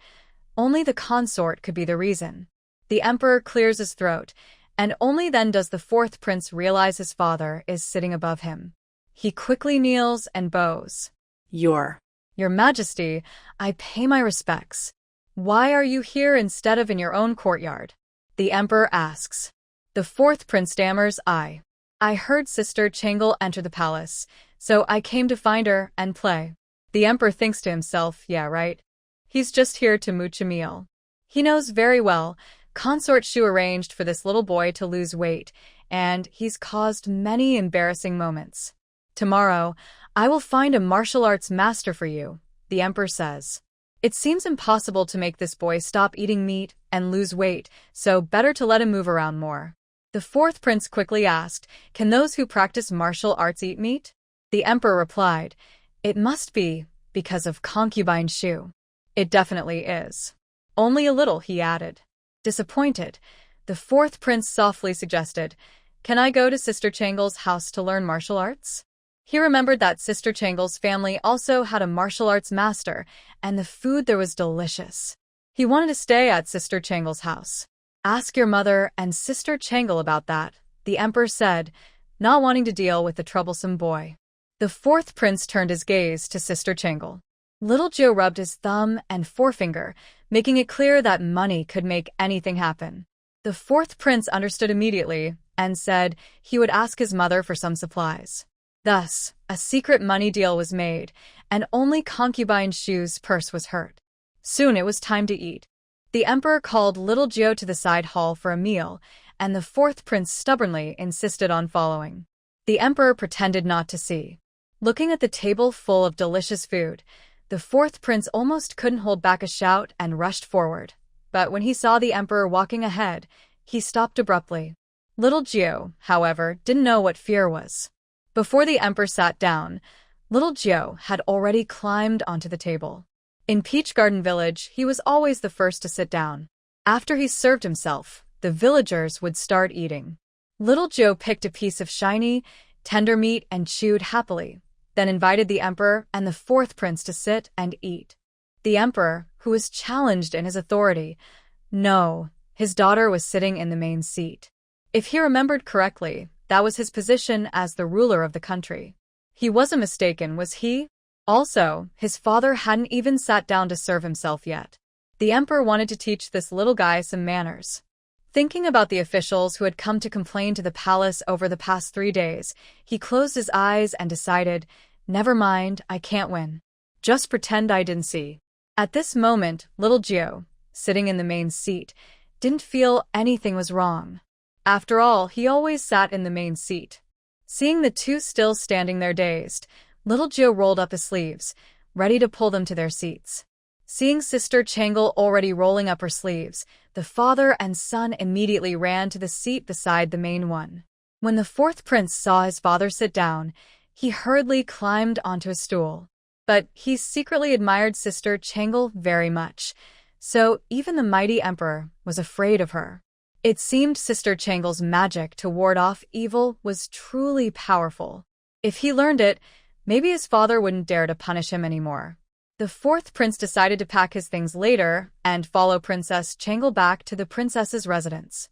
Only the consort could be the reason. The emperor clears his throat, and only then does the fourth prince realize his father is sitting above him. He quickly kneels and bows. Your Majesty, I pay my respects. Why are you here instead of in your own courtyard? The emperor asks. The fourth prince stammers, I heard Sister Changle enter the palace, so I came to find her and play. The emperor thinks to himself, yeah, right. He's just here to mooch a meal. He knows very well Consort Shu arranged for this little boy to lose weight, and he's caused many embarrassing moments. Tomorrow, I will find a martial arts master for you, the emperor says. It seems impossible to make this boy stop eating meat and lose weight, so better to let him move around more. The fourth prince quickly asked, "Can those who practice martial arts eat meat?" The emperor replied, "It must be, because of concubine Shu." "It definitely is." "Only a little," he added. Disappointed, the fourth prince softly suggested, "Can I go to Sister Changle's house to learn martial arts?" He remembered that Sister Changle's family also had a martial arts master, and the food there was delicious. He wanted to stay at Sister Changle's house. "Ask your mother and Sister Changle about that," the emperor said, not wanting to deal with the troublesome boy. The fourth prince turned his gaze to Sister Changle. Little Joe rubbed his thumb and forefinger, making it clear that money could make anything happen. The fourth prince understood immediately and said he would ask his mother for some supplies. Thus, a secret money deal was made, and only concubine Shu's purse was hurt. Soon it was time to eat. The emperor called Little Gio to the side hall for a meal, and the fourth prince stubbornly insisted on following. The emperor pretended not to see. Looking at the table full of delicious food, the fourth prince almost couldn't hold back a shout and rushed forward. But when he saw the emperor walking ahead, he stopped abruptly. Little Gio, however, didn't know what fear was. Before the emperor sat down, Little Gio had already climbed onto the table. In Peach Garden Village, he was always the first to sit down. After he served himself, the villagers would start eating. Little Gio picked a piece of shiny, tender meat and chewed happily, then invited the emperor and the fourth prince to sit and eat. The emperor, who was challenged in his authority, no, his daughter was sitting in the main seat. If he remembered correctly, that was his position as the ruler of the country. He wasn't mistaken, was he? Also, his father hadn't even sat down to serve himself yet. The emperor wanted to teach this little guy some manners. Thinking about the officials who had come to complain to the palace over the past 3 days, he closed his eyes and decided, "Never mind, I can't win. Just pretend I didn't see." At this moment, Little Gio, sitting in the main seat, didn't feel anything was wrong. After all, he always sat in the main seat. Seeing the two still standing there dazed, Little Gio rolled up his sleeves, ready to pull them to their seats. Seeing Sister Changle already rolling up her sleeves, the father and son immediately ran to the seat beside the main one. When the fourth prince saw his father sit down, he hurriedly climbed onto a stool. But he secretly admired Sister Changle very much, so even the mighty emperor was afraid of her. It seemed Sister Changle's magic to ward off evil was truly powerful. If he learned it, maybe his father wouldn't dare to punish him anymore. The fourth prince decided to pack his things later and follow Princess Changle back to the princess's residence.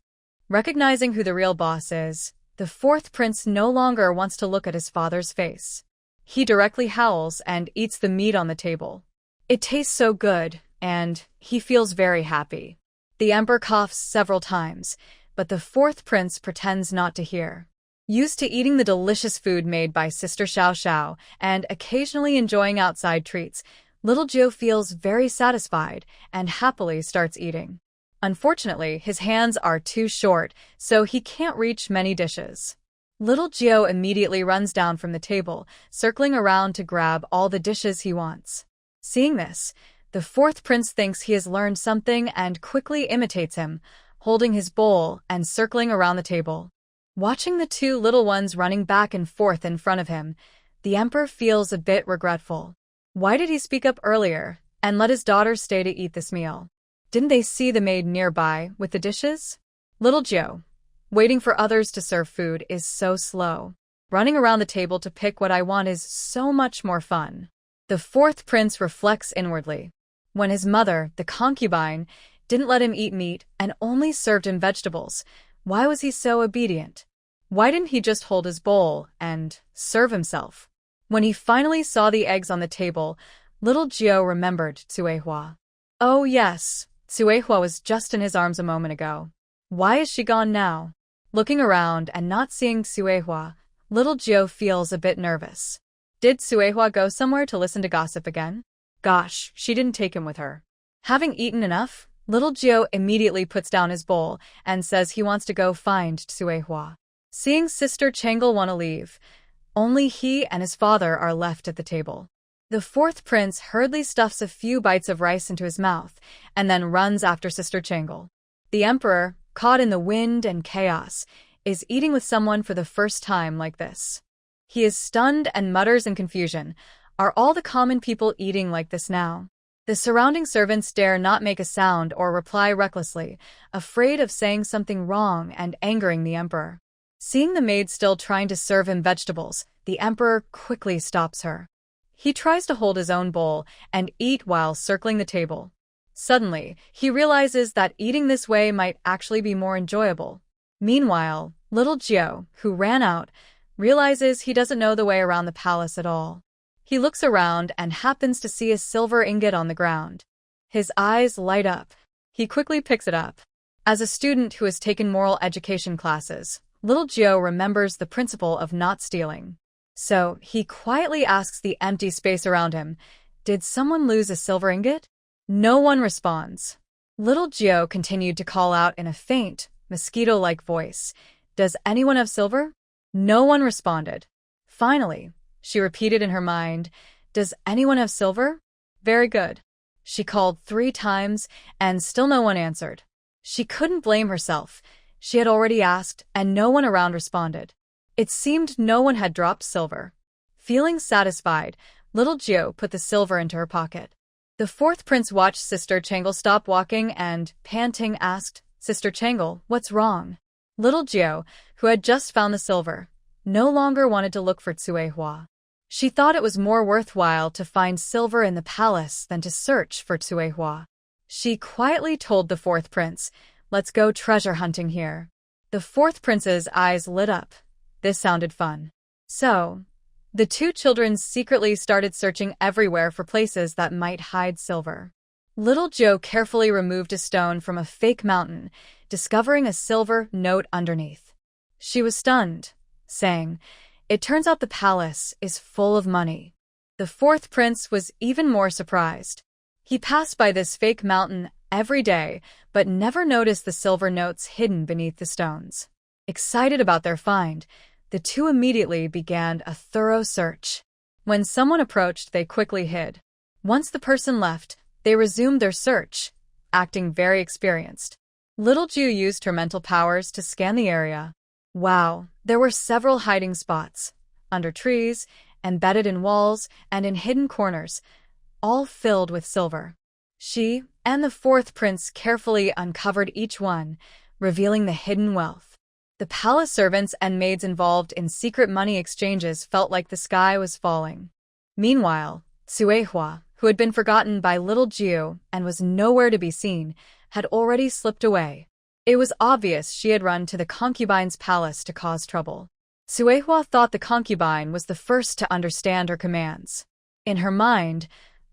Recognizing who the real boss is, the fourth prince no longer wants to look at his father's face. He directly howls and eats the meat on the table. It tastes so good, and he feels very happy. The emperor coughs several times, but the fourth prince pretends not to hear. Used to eating the delicious food made by Sister Xiao Xiao and occasionally enjoying outside treats, Little Gio feels very satisfied and happily starts eating. Unfortunately, his hands are too short, so he can't reach many dishes. Little Gio immediately runs down from the table, circling around to grab all the dishes he wants. Seeing this, the fourth prince thinks he has learned something and quickly imitates him, holding his bowl and circling around the table. Watching the two little ones running back and forth in front of him, the emperor feels a bit regretful. Why did he speak up earlier and let his daughters stay to eat this meal? Didn't they see the maid nearby with the dishes? Little Gio, waiting for others to serve food is so slow. Running around the table to pick what I want is so much more fun. The fourth prince reflects inwardly. When his mother, the concubine, didn't let him eat meat and only served him vegetables, why was he so obedient? Why didn't he just hold his bowl and serve himself? When he finally saw the eggs on the table, Little Gio remembered Tsuehua. Oh yes, Tsuehua was just in his arms a moment ago. Why is she gone now? Looking around and not seeing Tsuehua, Little Gio feels a bit nervous. Did Tsuehua go somewhere to listen to gossip again? Gosh, she didn't take him with her. Having eaten enough, Little Gio immediately puts down his bowl and says he wants to go find Tsuehua. Seeing Sister Changle want to leave, Only he and his father are left at the table. The fourth prince hurriedly stuffs a few bites of rice into his mouth and then runs after Sister Changle. The emperor, caught in the wind and chaos, is eating with someone for the first time like this. He is stunned and mutters in confusion, "Are all the common people eating like this now?" The surrounding servants dare not make a sound or reply recklessly, afraid of saying something wrong and angering the emperor. Seeing the maid still trying to serve him vegetables, the emperor quickly stops her. He tries to hold his own bowl and eat while circling the table. Suddenly, he realizes that eating this way might actually be more enjoyable. Meanwhile, little Gio, who ran out, realizes he doesn't know the way around the palace at all. He looks around and happens to see a silver ingot on the ground. His eyes light up. He quickly picks it up. As a student who has taken moral education classes, little Gio remembers the principle of not stealing. So, he quietly asks the empty space around him, "Did someone lose a silver ingot?" No one responds. Little Gio continued to call out in a faint, mosquito-like voice, "Does anyone have silver?" No one responded. Finally, she repeated in her mind, "Does anyone have silver?" "Very good." She called 3 times, and still no one answered. She couldn't blame herself. She had already asked, and no one around responded. It seemed no one had dropped silver. Feeling satisfied, little Gio put the silver into her pocket. The fourth prince watched Sister Changle stop walking and, panting, asked, "Sister Changle, what's wrong?" Little Gio, who had just found the silver, no longer wanted to look for Tsuehua. She thought it was more worthwhile to find silver in the palace than to search for Tsuehua. She quietly told the fourth prince, "Let's go treasure hunting here." The fourth prince's eyes lit up. This sounded fun. So, the 2 children secretly started searching everywhere for places that might hide silver. Little Joe carefully removed a stone from a fake mountain, discovering a silver note underneath. She was stunned, saying, "It turns out the palace is full of money." The fourth prince was even more surprised. He passed by this fake mountain every day, but never noticed the silver notes hidden beneath the stones. Excited about their find, the 2 immediately began a thorough search. When someone approached, they quickly hid. Once the person left, they resumed their search, acting very experienced. Little Ju used her mental powers to scan the area. Wow, there were several hiding spots, under trees, embedded in walls, and in hidden corners, all filled with silver. She and the fourth prince carefully uncovered each one, revealing the hidden wealth. The palace servants and maids involved in secret money exchanges felt like the sky was falling. Meanwhile, Tsuehua, who had been forgotten by little Jiu and was nowhere to be seen, had already slipped away. It was obvious she had run to the concubine's palace to cause trouble. Tsuehua thought the concubine was the first to understand her commands. In her mind,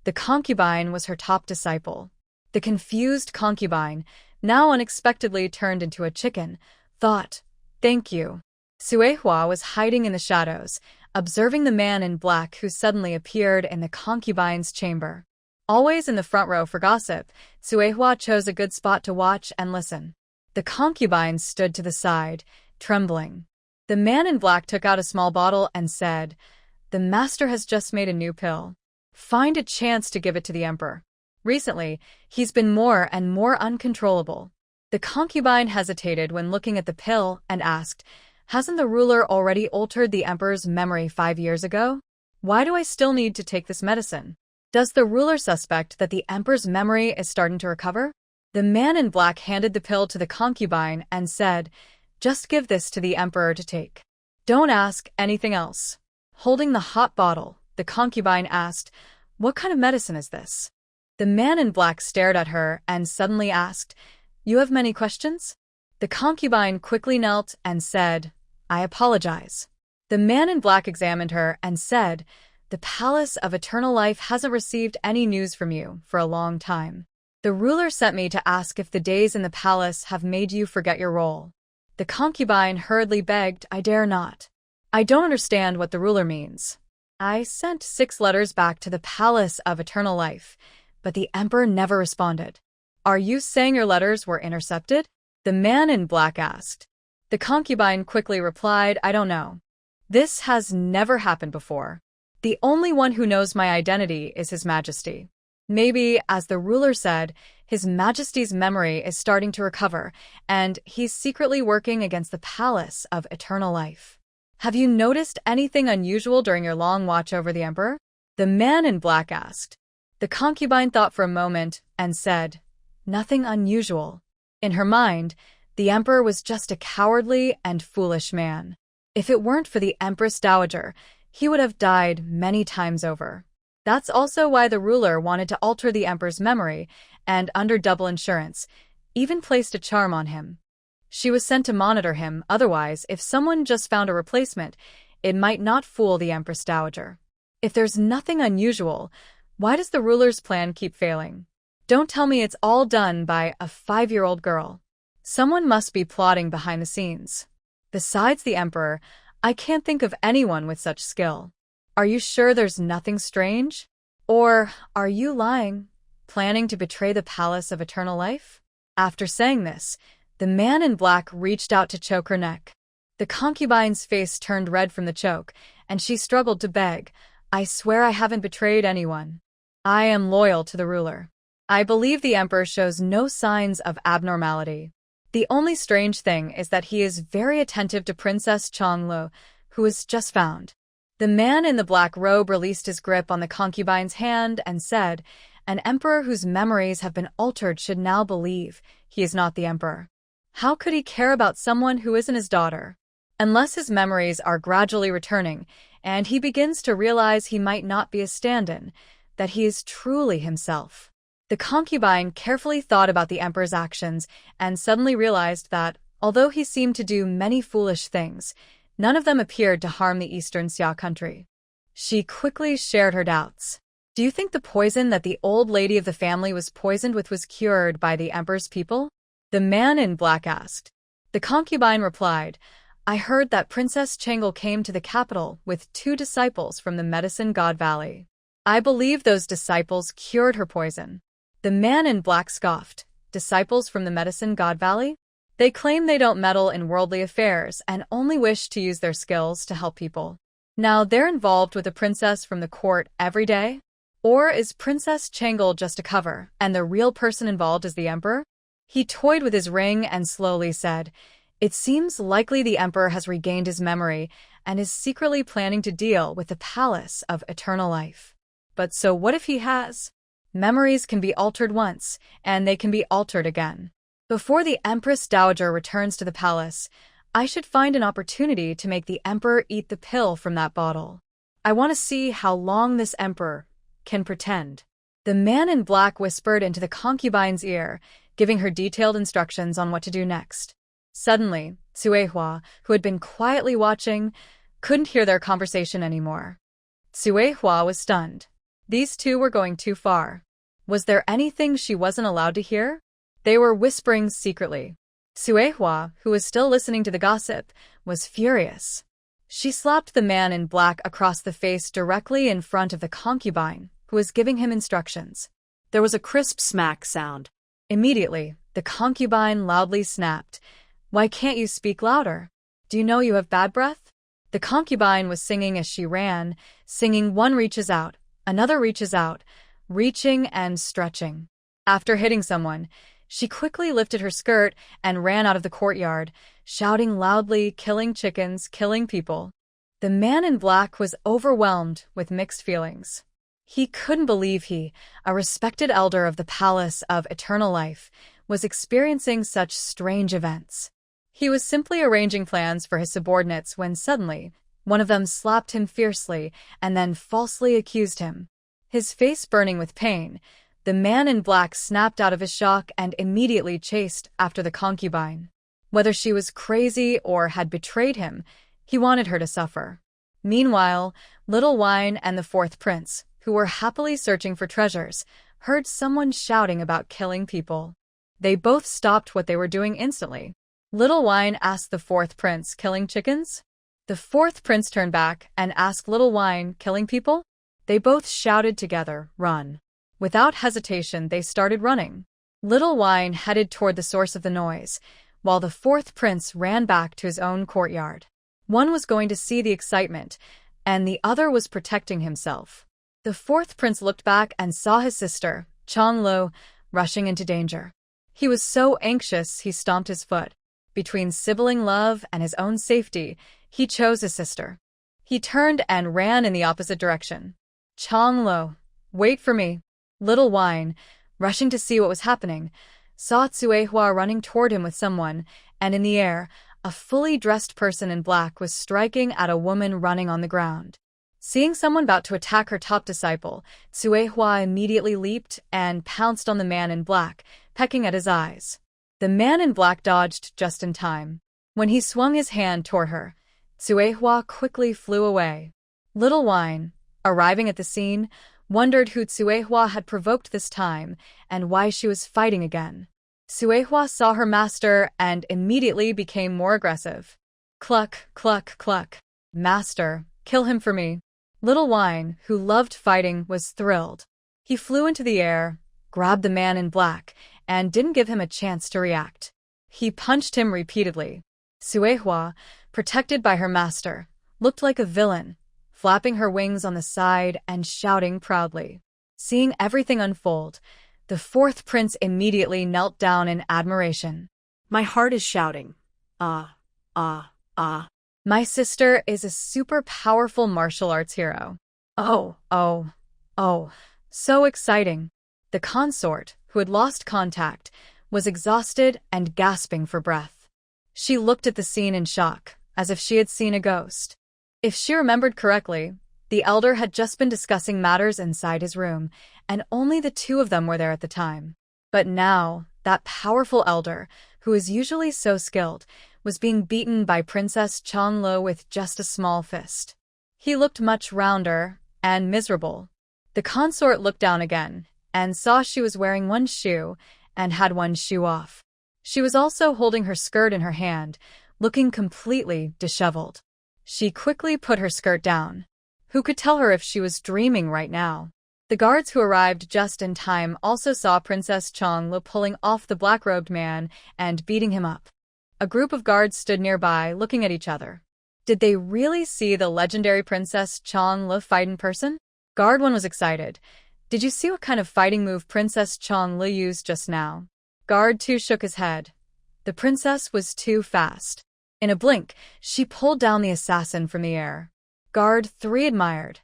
the concubine was her top disciple. The confused concubine, now unexpectedly turned into a chicken, thought, "Thank you." Tsuehua was hiding in the shadows, observing the man in black who suddenly appeared in the concubine's chamber. Always in the front row for gossip, Tsuehua chose a good spot to watch and listen. The concubine stood to the side, trembling. The man in black took out a small bottle and said, "The master has just made a new pill. Find a chance to give it to the emperor. Recently, he's been more and more uncontrollable." The concubine hesitated when looking at the pill and asked, "Hasn't the ruler already altered the emperor's memory 5 years ago? Why do I still need to take this medicine? Does the ruler suspect that the emperor's memory is starting to recover?" The man in black handed the pill to the concubine and said, "Just give this to the emperor to take. Don't ask anything else." Holding the hot bottle, the concubine asked, "What kind of medicine is this?" The man in black stared at her and suddenly asked, "You have many questions?" The concubine quickly knelt and said, "I apologize." The man in black examined her and said, "The Palace of Eternal Life hasn't received any news from you for a long time. The ruler sent me to ask if the days in the palace have made you forget your role." The concubine hurriedly begged, "I dare not. I don't understand what the ruler means. I sent 6 letters back to the Palace of Eternal Life, but the emperor never responded." "Are you saying your letters were intercepted?" the man in black asked. The concubine quickly replied, "I don't know. This has never happened before. The only one who knows my identity is His Majesty. Maybe, as the ruler said, His Majesty's memory is starting to recover, and he's secretly working against the palace of eternal life. Have you noticed anything unusual during your long watch over the emperor? The man in black asked. The concubine thought for a moment and said, nothing unusual. In her mind, the emperor was just a cowardly and foolish man. If it weren't for the Empress Dowager, he would have died many times over. That's also why the ruler wanted to alter the emperor's memory and, under double insurance, even placed a charm on him. She was sent to monitor him, otherwise, if someone just found a replacement, it might not fool the Empress Dowager. If there's nothing unusual, why does the ruler's plan keep failing? Don't tell me it's all done by a 5-year-old girl. Someone must be plotting behind the scenes. Besides the emperor, I can't think of anyone with such skill. Are you sure there's nothing strange? Or are you lying, planning to betray the palace of eternal life? After saying this, the man in black reached out to choke her neck. The concubine's face turned red from the choke, and she struggled to beg, I swear I haven't betrayed anyone. I am loyal to the ruler. I believe the emperor shows no signs of abnormality. The only strange thing is that he is very attentive to Princess Chonglo, who was just found. The man in the black robe released his grip on the concubine's hand and said, an emperor whose memories have been altered should now believe he is not the emperor. How could he care about someone who isn't his daughter? Unless his memories are gradually returning, and he begins to realize he might not be a stand-in, that he is truly himself. The concubine carefully thought about the emperor's actions and suddenly realized that, although he seemed to do many foolish things, none of them appeared to harm the Eastern Xia country. She quickly shared her doubts. Do you think the poison that the old lady of the family was poisoned with was cured by the emperor's people? The man in black asked. The concubine replied, I heard that Princess Changle came to the capital with 2 disciples from the Medicine God Valley. I believe those disciples cured her poison. The man in black scoffed. Disciples from the Medicine God Valley? They claim they don't meddle in worldly affairs and only wish to use their skills to help people. Now they're involved with a princess from the court every day? Or is Princess Changle just a cover, and the real person involved is the emperor? He toyed with his ring and slowly said, it seems likely the emperor has regained his memory and is secretly planning to deal with the palace of eternal life. But so what if he has? Memories can be altered once, and they can be altered again. Before the Empress Dowager returns to the palace, I should find an opportunity to make the emperor eat the pill from that bottle. I want to see how long this emperor can pretend. The man in black whispered into the concubine's ear, giving her detailed instructions on what to do next. Suddenly, Cuehua, who had been quietly watching, couldn't hear their conversation anymore. Cuehua was stunned. These two were going too far. Was there anything she wasn't allowed to hear? They were whispering secretly. Cuehua, who was still listening to the gossip, was furious. She slapped the man in black across the face directly in front of the concubine, who was giving him instructions. There was a crisp smack sound. Immediately, the concubine loudly snapped, Why can't you speak louder? Do you know you have bad breath? The concubine was singing as she ran, singing one reaches out, another reaches out, reaching and stretching. After hitting someone, she quickly lifted her skirt and ran out of the courtyard, shouting loudly, killing chickens, killing people. The man in black was overwhelmed with mixed feelings. He couldn't believe he, a respected elder of the Palace of Eternal Life, was experiencing such strange events. He was simply arranging plans for his subordinates when suddenly, one of them slapped him fiercely and then falsely accused him. His face burning with pain, the man in black snapped out of his shock and immediately chased after the concubine. Whether she was crazy or had betrayed him, he wanted her to suffer. Meanwhile, Little Wine and the fourth prince, who were happily searching for treasures, heard someone shouting about killing people. They both stopped what they were doing instantly. Little Wine asked the fourth prince, killing chickens? The fourth prince turned back and asked Little Wine, killing people? They both shouted together, run. Without hesitation, they started running. Little Wine headed toward the source of the noise, while the fourth prince ran back to his own courtyard. One was going to see the excitement, and the other was protecting himself. The fourth prince looked back and saw his sister, Changlo, rushing into danger. He was so anxious he stomped his foot. Between sibling love and his own safety, he chose his sister. He turned and ran in the opposite direction. Changlo, wait for me. Little Wine, rushing to see what was happening, saw Tsuehua running toward him with someone, and in the air, a fully dressed person in black was striking at a woman running on the ground. Seeing someone about to attack her top disciple, Tsuehua immediately leaped and pounced on the man in black, pecking at his eyes. The man in black dodged just in time. When he swung his hand toward her, Tsuehua quickly flew away. Little Wine, arriving at the scene, wondered who Tsuehua had provoked this time and why she was fighting again. Tsuehua saw her master and immediately became more aggressive. Cluck, cluck, cluck. Master, kill him for me. Little Wine, who loved fighting, was thrilled. He flew into the air, grabbed the man in black, and didn't give him a chance to react. He punched him repeatedly. Tsuehua, protected by her master, looked like a villain, flapping her wings on the side and shouting proudly. Seeing everything unfold, the fourth prince immediately knelt down in admiration. My heart is shouting. Ah, ah, ah. My sister is a super powerful martial arts hero. Oh, so exciting. The consort, who had lost contact, was exhausted and gasping for breath. She looked at the scene in shock, as if she had seen a ghost. If she remembered correctly, the elder had just been discussing matters inside his room, and only the two of them were there at the time. But now, that powerful elder, who is usually so skilled, was being beaten by Princess Changlo with just a small fist. He looked much rounder and miserable. The consort looked down again and saw she was wearing one shoe and had one shoe off. She was also holding her skirt in her hand, looking completely disheveled. She quickly put her skirt down. Who could tell her if she was dreaming right now? The guards who arrived just in time also saw Princess Changlo pulling off the black-robed man and beating him up. A group of guards stood nearby, looking at each other. Did they really see the legendary Princess Changlo fight in person? Guard 1 was excited. Did you see what kind of fighting move Princess Changlo used just now? Guard 2 shook his head. The princess was too fast. In a blink, she pulled down the assassin from the air. Guard 3 admired.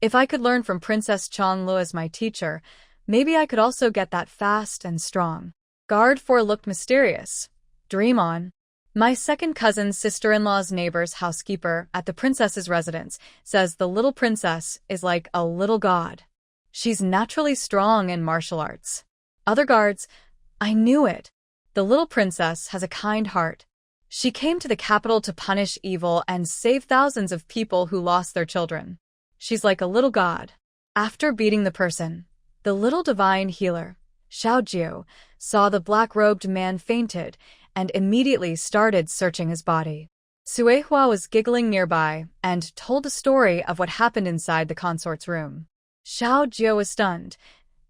If I could learn from Princess Changlo as my teacher, maybe I could also get that fast and strong. Guard 4 looked mysterious. Dream on. My second cousin's sister-in-law's neighbor's housekeeper at the princess's residence says the little princess is like a little god. She's naturally strong in martial arts. Other guards, I knew it. The little princess has a kind heart. She came to the capital to punish evil and save thousands of people who lost their children. She's like a little god. After beating the person, the little divine healer, Xiaojiu, saw the black-robed man fainted and immediately started searching his body. Tsuehua was giggling nearby and told a story of what happened inside the consort's room. Xiaojiu was stunned.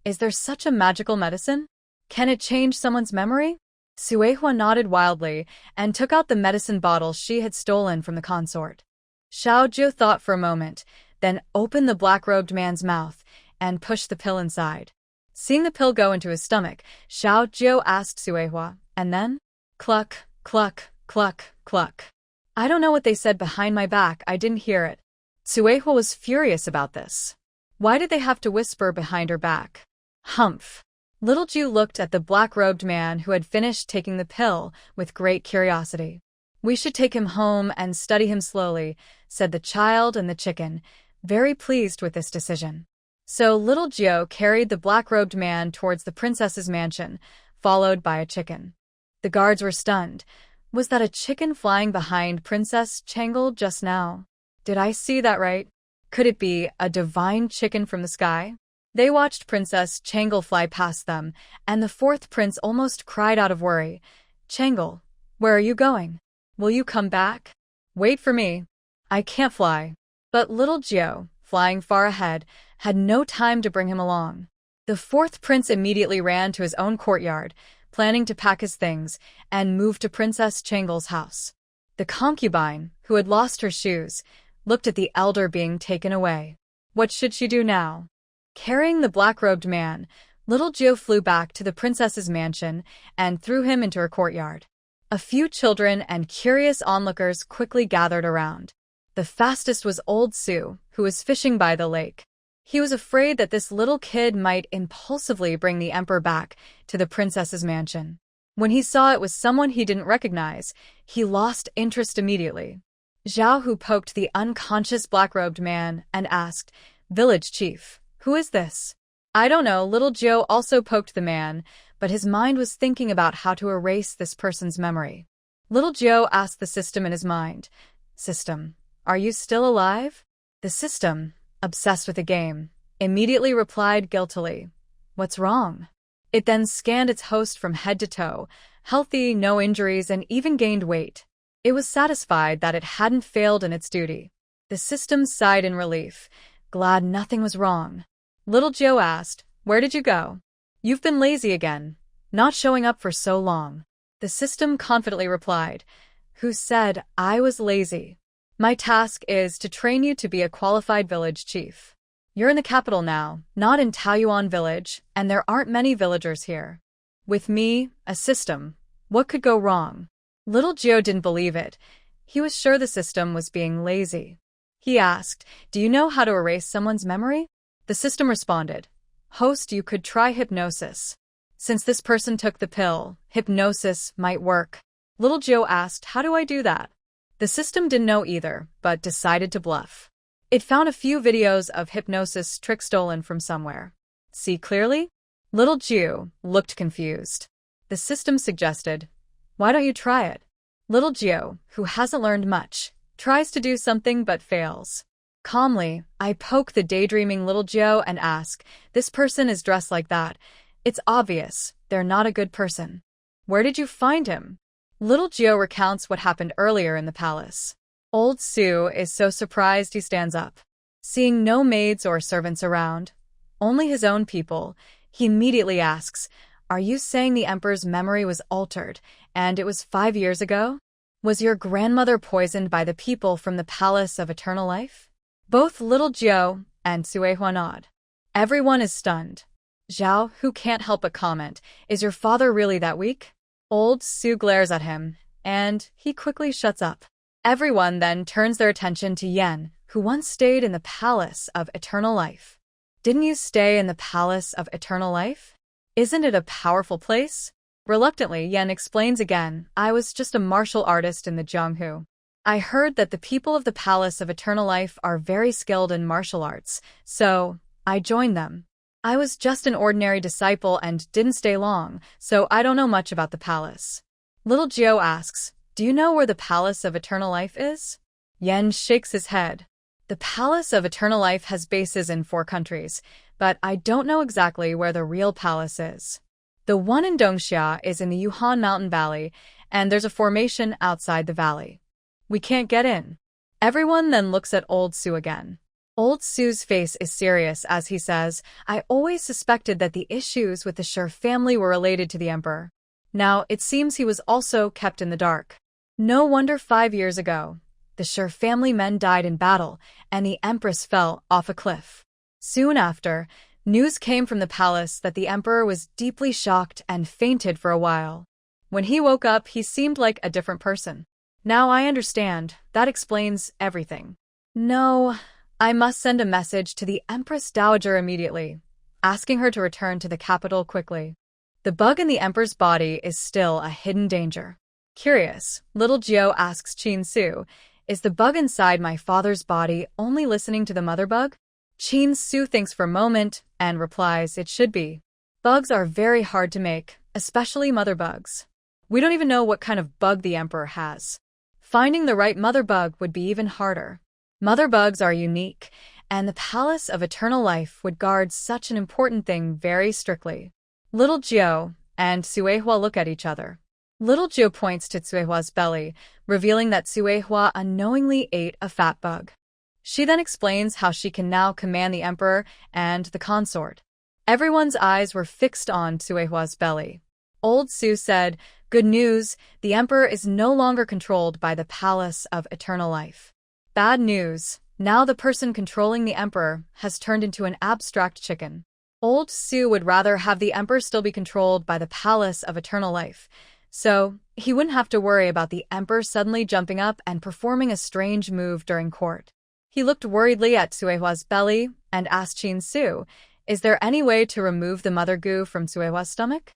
Is there such a magical medicine? Can it change someone's memory? Tsuehua nodded wildly and took out the medicine bottle she had stolen from the consort. Xiaojiu thought for a moment, then opened the black-robed man's mouth and pushed the pill inside. Seeing the pill go into his stomach, Xiaojiu asked Tsuehua, and then? Cluck, cluck, cluck, cluck. I don't know what they said behind my back, I didn't hear it. Tsuehua was furious about this. Why did they have to whisper behind her back? Humph. Little Ju looked at the black-robed man who had finished taking the pill with great curiosity. We should take him home and study him slowly, said the child and the chicken, very pleased with this decision. So Little Gio carried the black-robed man towards the princess's mansion, followed by a chicken. The guards were stunned. Was that a chicken flying behind Princess Changlo just now? Did I see that right? Could it be a divine chicken from the sky? They watched Princess Changlo fly past them, and the fourth prince almost cried out of worry. Changlo, where are you going? Will you come back? Wait for me. I can't fly. But little Gio, flying far ahead, had no time to bring him along. The fourth prince immediately ran to his own courtyard, planning to pack his things and move to Princess Changlo's house. The concubine, who had lost her shoes, looked at the elder being taken away. What should she do now? Carrying the black-robed man, little Jiu flew back to the princess's mansion and threw him into her courtyard. A few children and curious onlookers quickly gathered around. The fastest was old Su, who was fishing by the lake. He was afraid that this little kid might impulsively bring the emperor back to the princess's mansion. When he saw it was someone he didn't recognize, he lost interest immediately. Zhao Hu poked the unconscious black-robed man and asked, "Village chief, who is this?" "I don't know." Little Jiu also poked the man, but his mind was thinking about how to erase this person's memory. Little Jiu asked the system in his mind, "System, are you still alive?" The system, obsessed with the game, immediately replied guiltily, "What's wrong?" It then scanned its host from head to toe, healthy, no injuries, and even gained weight. It was satisfied that it hadn't failed in its duty. The system sighed in relief, glad nothing was wrong. Little Jiu asked, "Where did you go? You've been lazy again, not showing up for so long." The system confidently replied, "Who said I was lazy? My task is to train you to be a qualified village chief. You're in the capital now, not in Taoyuan village, and there aren't many villagers here. With me, a system, what could go wrong?" Little Jiu didn't believe it. He was sure the system was being lazy. He asked, "Do you know how to erase someone's memory?" The system responded, "Host, you could try hypnosis. Since this person took the pill, hypnosis might work." Little Jiu asked, "How do I do that?" The system didn't know either, but decided to bluff. It found a few videos of hypnosis trick stolen from somewhere. "See clearly?" Little Jiu looked confused. The system suggested, "Why don't you try it?" Little Jiu, who hasn't learned much, tries to do something but fails. Calmly, I poke the daydreaming little Jiu and ask, "This person is dressed like that. It's obvious, they're not a good person. Where did you find him?" Little Jiu recounts what happened earlier in the palace. Old Su is so surprised he stands up. Seeing no maids or servants around, only his own people, he immediately asks, "Are you saying the emperor's memory was altered, and it was 5 years ago? Was your grandmother poisoned by the people from the Palace of Eternal Life?" Both Little Jiu and Suehua nod. Everyone is stunned. Zhao, who can't help but comment, "Is your father really that weak?" Old Su glares at him, and he quickly shuts up. Everyone then turns their attention to Yen, who once stayed in the Palace of Eternal Life. "Didn't you stay in the Palace of Eternal Life? Isn't it a powerful place?" Reluctantly, Yen explains again, "I was just a martial artist in the Jianghu. I heard that the people of the Palace of Eternal Life are very skilled in martial arts, so I joined them. I was just an ordinary disciple and didn't stay long, so I don't know much about the palace." Little Jiu asks, "Do you know where the Palace of Eternal Life is?" Yen shakes his head. "The Palace of Eternal Life has bases in 4 countries, but I don't know exactly where the real palace is. The one in Dongxia is in the Yuhan Mountain Valley, and there's a formation outside the valley. We can't get in." Everyone then looks at Old Su again. Old Su's face is serious as he says, "I always suspected that the issues with the Shi family were related to the emperor. Now it seems he was also kept in the dark. No wonder 5 years ago, the Shi family men died in battle, and the empress fell off a cliff. Soon after, news came from the palace that the emperor was deeply shocked and fainted for a while. When he woke up, he seemed like a different person. Now I understand. That explains everything. No, I must send a message to the Empress Dowager immediately, asking her to return to the capital quickly. The bug in the emperor's body is still a hidden danger." Curious, Little Jiu asks Qin Su, "Is the bug inside my father's body only listening to the mother bug?" Qin Su thinks for a moment and replies, "It should be. Bugs are very hard to make, especially mother bugs. We don't even know what kind of bug the emperor has. Finding the right mother bug would be even harder. Mother bugs are unique, and the Palace of Eternal Life would guard such an important thing very strictly." Little Jiu and Suehua look at each other. Little Jiu points to Suehua's belly, revealing that Suehua unknowingly ate a fat bug. She then explains how she can now command the emperor and the consort. Everyone's eyes were fixed on Suehua's belly. Old Su said, Good news, the emperor is no longer controlled by the Palace of Eternal Life. Bad news, now the person controlling the emperor has turned into an abstract chicken. Old Su would rather have the emperor still be controlled by the Palace of Eternal Life, so he wouldn't have to worry about the emperor suddenly jumping up and performing a strange move during court. He looked worriedly at Suehua's belly and asked Qin Su, "Is there any way to remove the mother goo from Suehua's stomach?"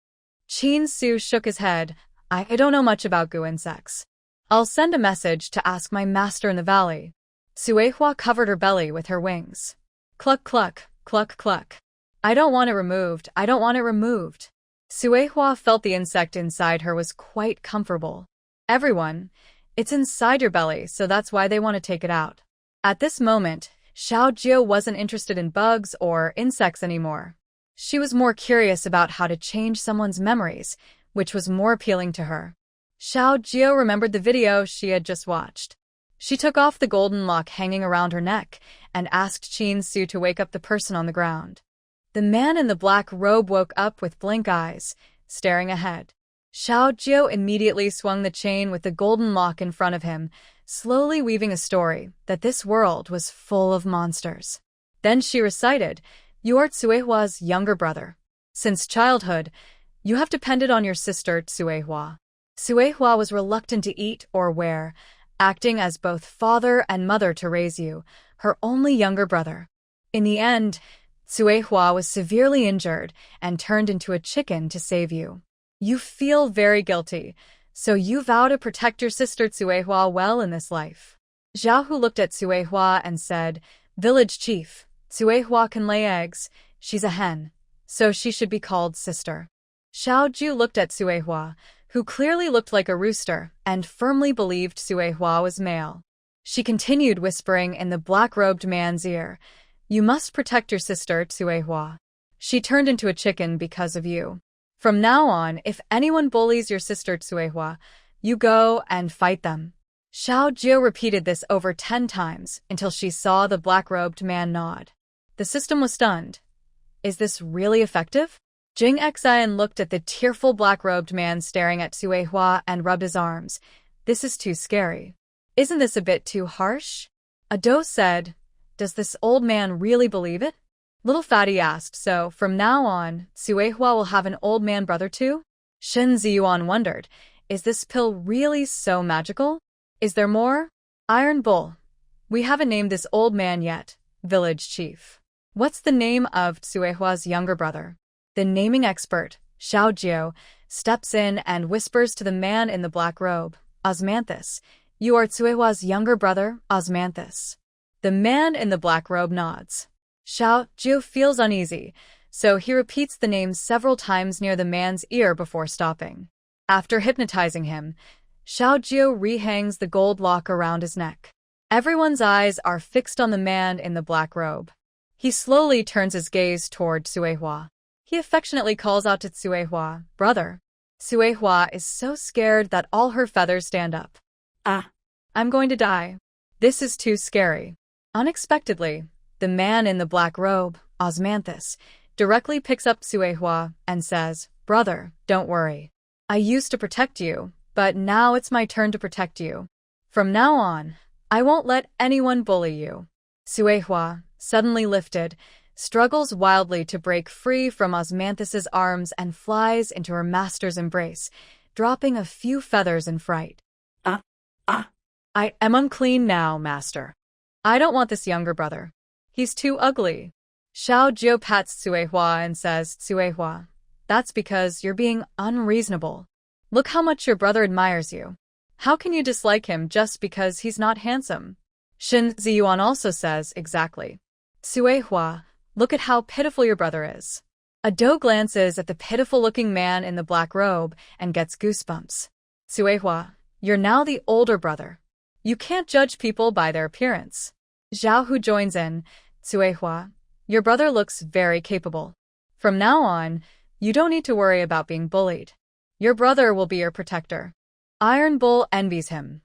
Qin Su shook his head. I don't know much about goo insects. I'll send a message to ask my master in the valley." Suehua covered her belly with her wings. Cluck cluck, cluck cluck. I don't want it removed, I don't want it removed. Suehua felt the insect inside her was quite comfortable. Everyone, it's inside your belly, so that's why they want to take it out. At this moment, Xiao Jiu wasn't interested in bugs or insects anymore. She was more curious about how to change someone's memories, which was more appealing to her. Xiao Jiu remembered the video she had just watched. She took off the golden lock hanging around her neck and asked Qin Su to wake up the person on the ground. The man in the black robe woke up with blank eyes, staring ahead. Xiao Jiu immediately swung the chain with the golden lock in front of him, slowly weaving a story that this world was full of monsters. Then she recited, "You are Tsuehua's younger brother. Since childhood, you have depended on your sister Tsuehua." Tsuehua was reluctant to eat or wear, acting as both father and mother to raise you, her only younger brother. In the end, Tsuehua was severely injured and turned into a chicken to save you. You feel very guilty, so you vow to protect your sister Tsuehua well in this life. Zhao Hu looked at Tsuehua and said, "Village chief, Tsuehua can lay eggs, she's a hen, so she should be called sister." Xiao Ju looked at Tsuehua, who clearly looked like a rooster and firmly believed Tsuehua was male. She continued whispering in the black-robed man's ear, "You must protect your sister, Tsuehua. She turned into a chicken because of you. From now on, if anyone bullies your sister Tsuehua, you go and fight them." Xiao Jiu repeated this over 10 times until she saw the black-robed man nod. The system was stunned. Is this really effective? Jing Xian looked at the tearful black-robed man staring at Tsuehua and rubbed his arms. "This is too scary. Isn't this a bit too harsh?" Ado said, "Does this old man really believe it?" Little Fatty asked, "So, from now on, Tsuehua will have an old man brother too?" Shen Ziyuan wondered, "Is this pill really so magical? Is there more?" Iron Bull. "We haven't named this old man yet, village chief. What's the name of Tsuehua's younger brother?" The naming expert, Xiao Jiu, steps in and whispers to the man in the black robe, "Osmanthus, you are Tsuehua's younger brother, Osmanthus." The man in the black robe nods. Xiao Jiu feels uneasy, so he repeats the name several times near the man's ear before stopping. After hypnotizing him, Xiao Jiu rehangs the gold lock around his neck. Everyone's eyes are fixed on the man in the black robe. He slowly turns his gaze toward Tsuehua. He affectionately calls out to Tsuehua, "Brother." Tsuehua is so scared that all her feathers stand up. I'm going to die. This is too scary." Unexpectedly, the man in the black robe, Osmanthus, directly picks up Tsuehua and says, "Brother, don't worry. I used to protect you, but now it's my turn to protect you. From now on, I won't let anyone bully you." Tsuehua, suddenly lifted, struggles wildly to break free from Osmanthus's arms and flies into her master's embrace, dropping a few feathers in fright. I am unclean now, master. I don't want this younger brother. He's too ugly." Xiao Jiu pats Tsuehua and says, "Tsuehua, that's because you're being unreasonable. Look how much your brother admires you. How can you dislike him just because he's not handsome?" Shen Ziyuan also says, "Exactly. Tsuehua, look at how pitiful your brother is." Ado glances at the pitiful-looking man in the black robe and gets goosebumps. "Tsuehua, you're now the older brother. You can't judge people by their appearance." Zhao Hu joins in, "Tsuehua, your brother looks very capable. From now on, you don't need to worry about being bullied. Your brother will be your protector." Iron Bull envies him.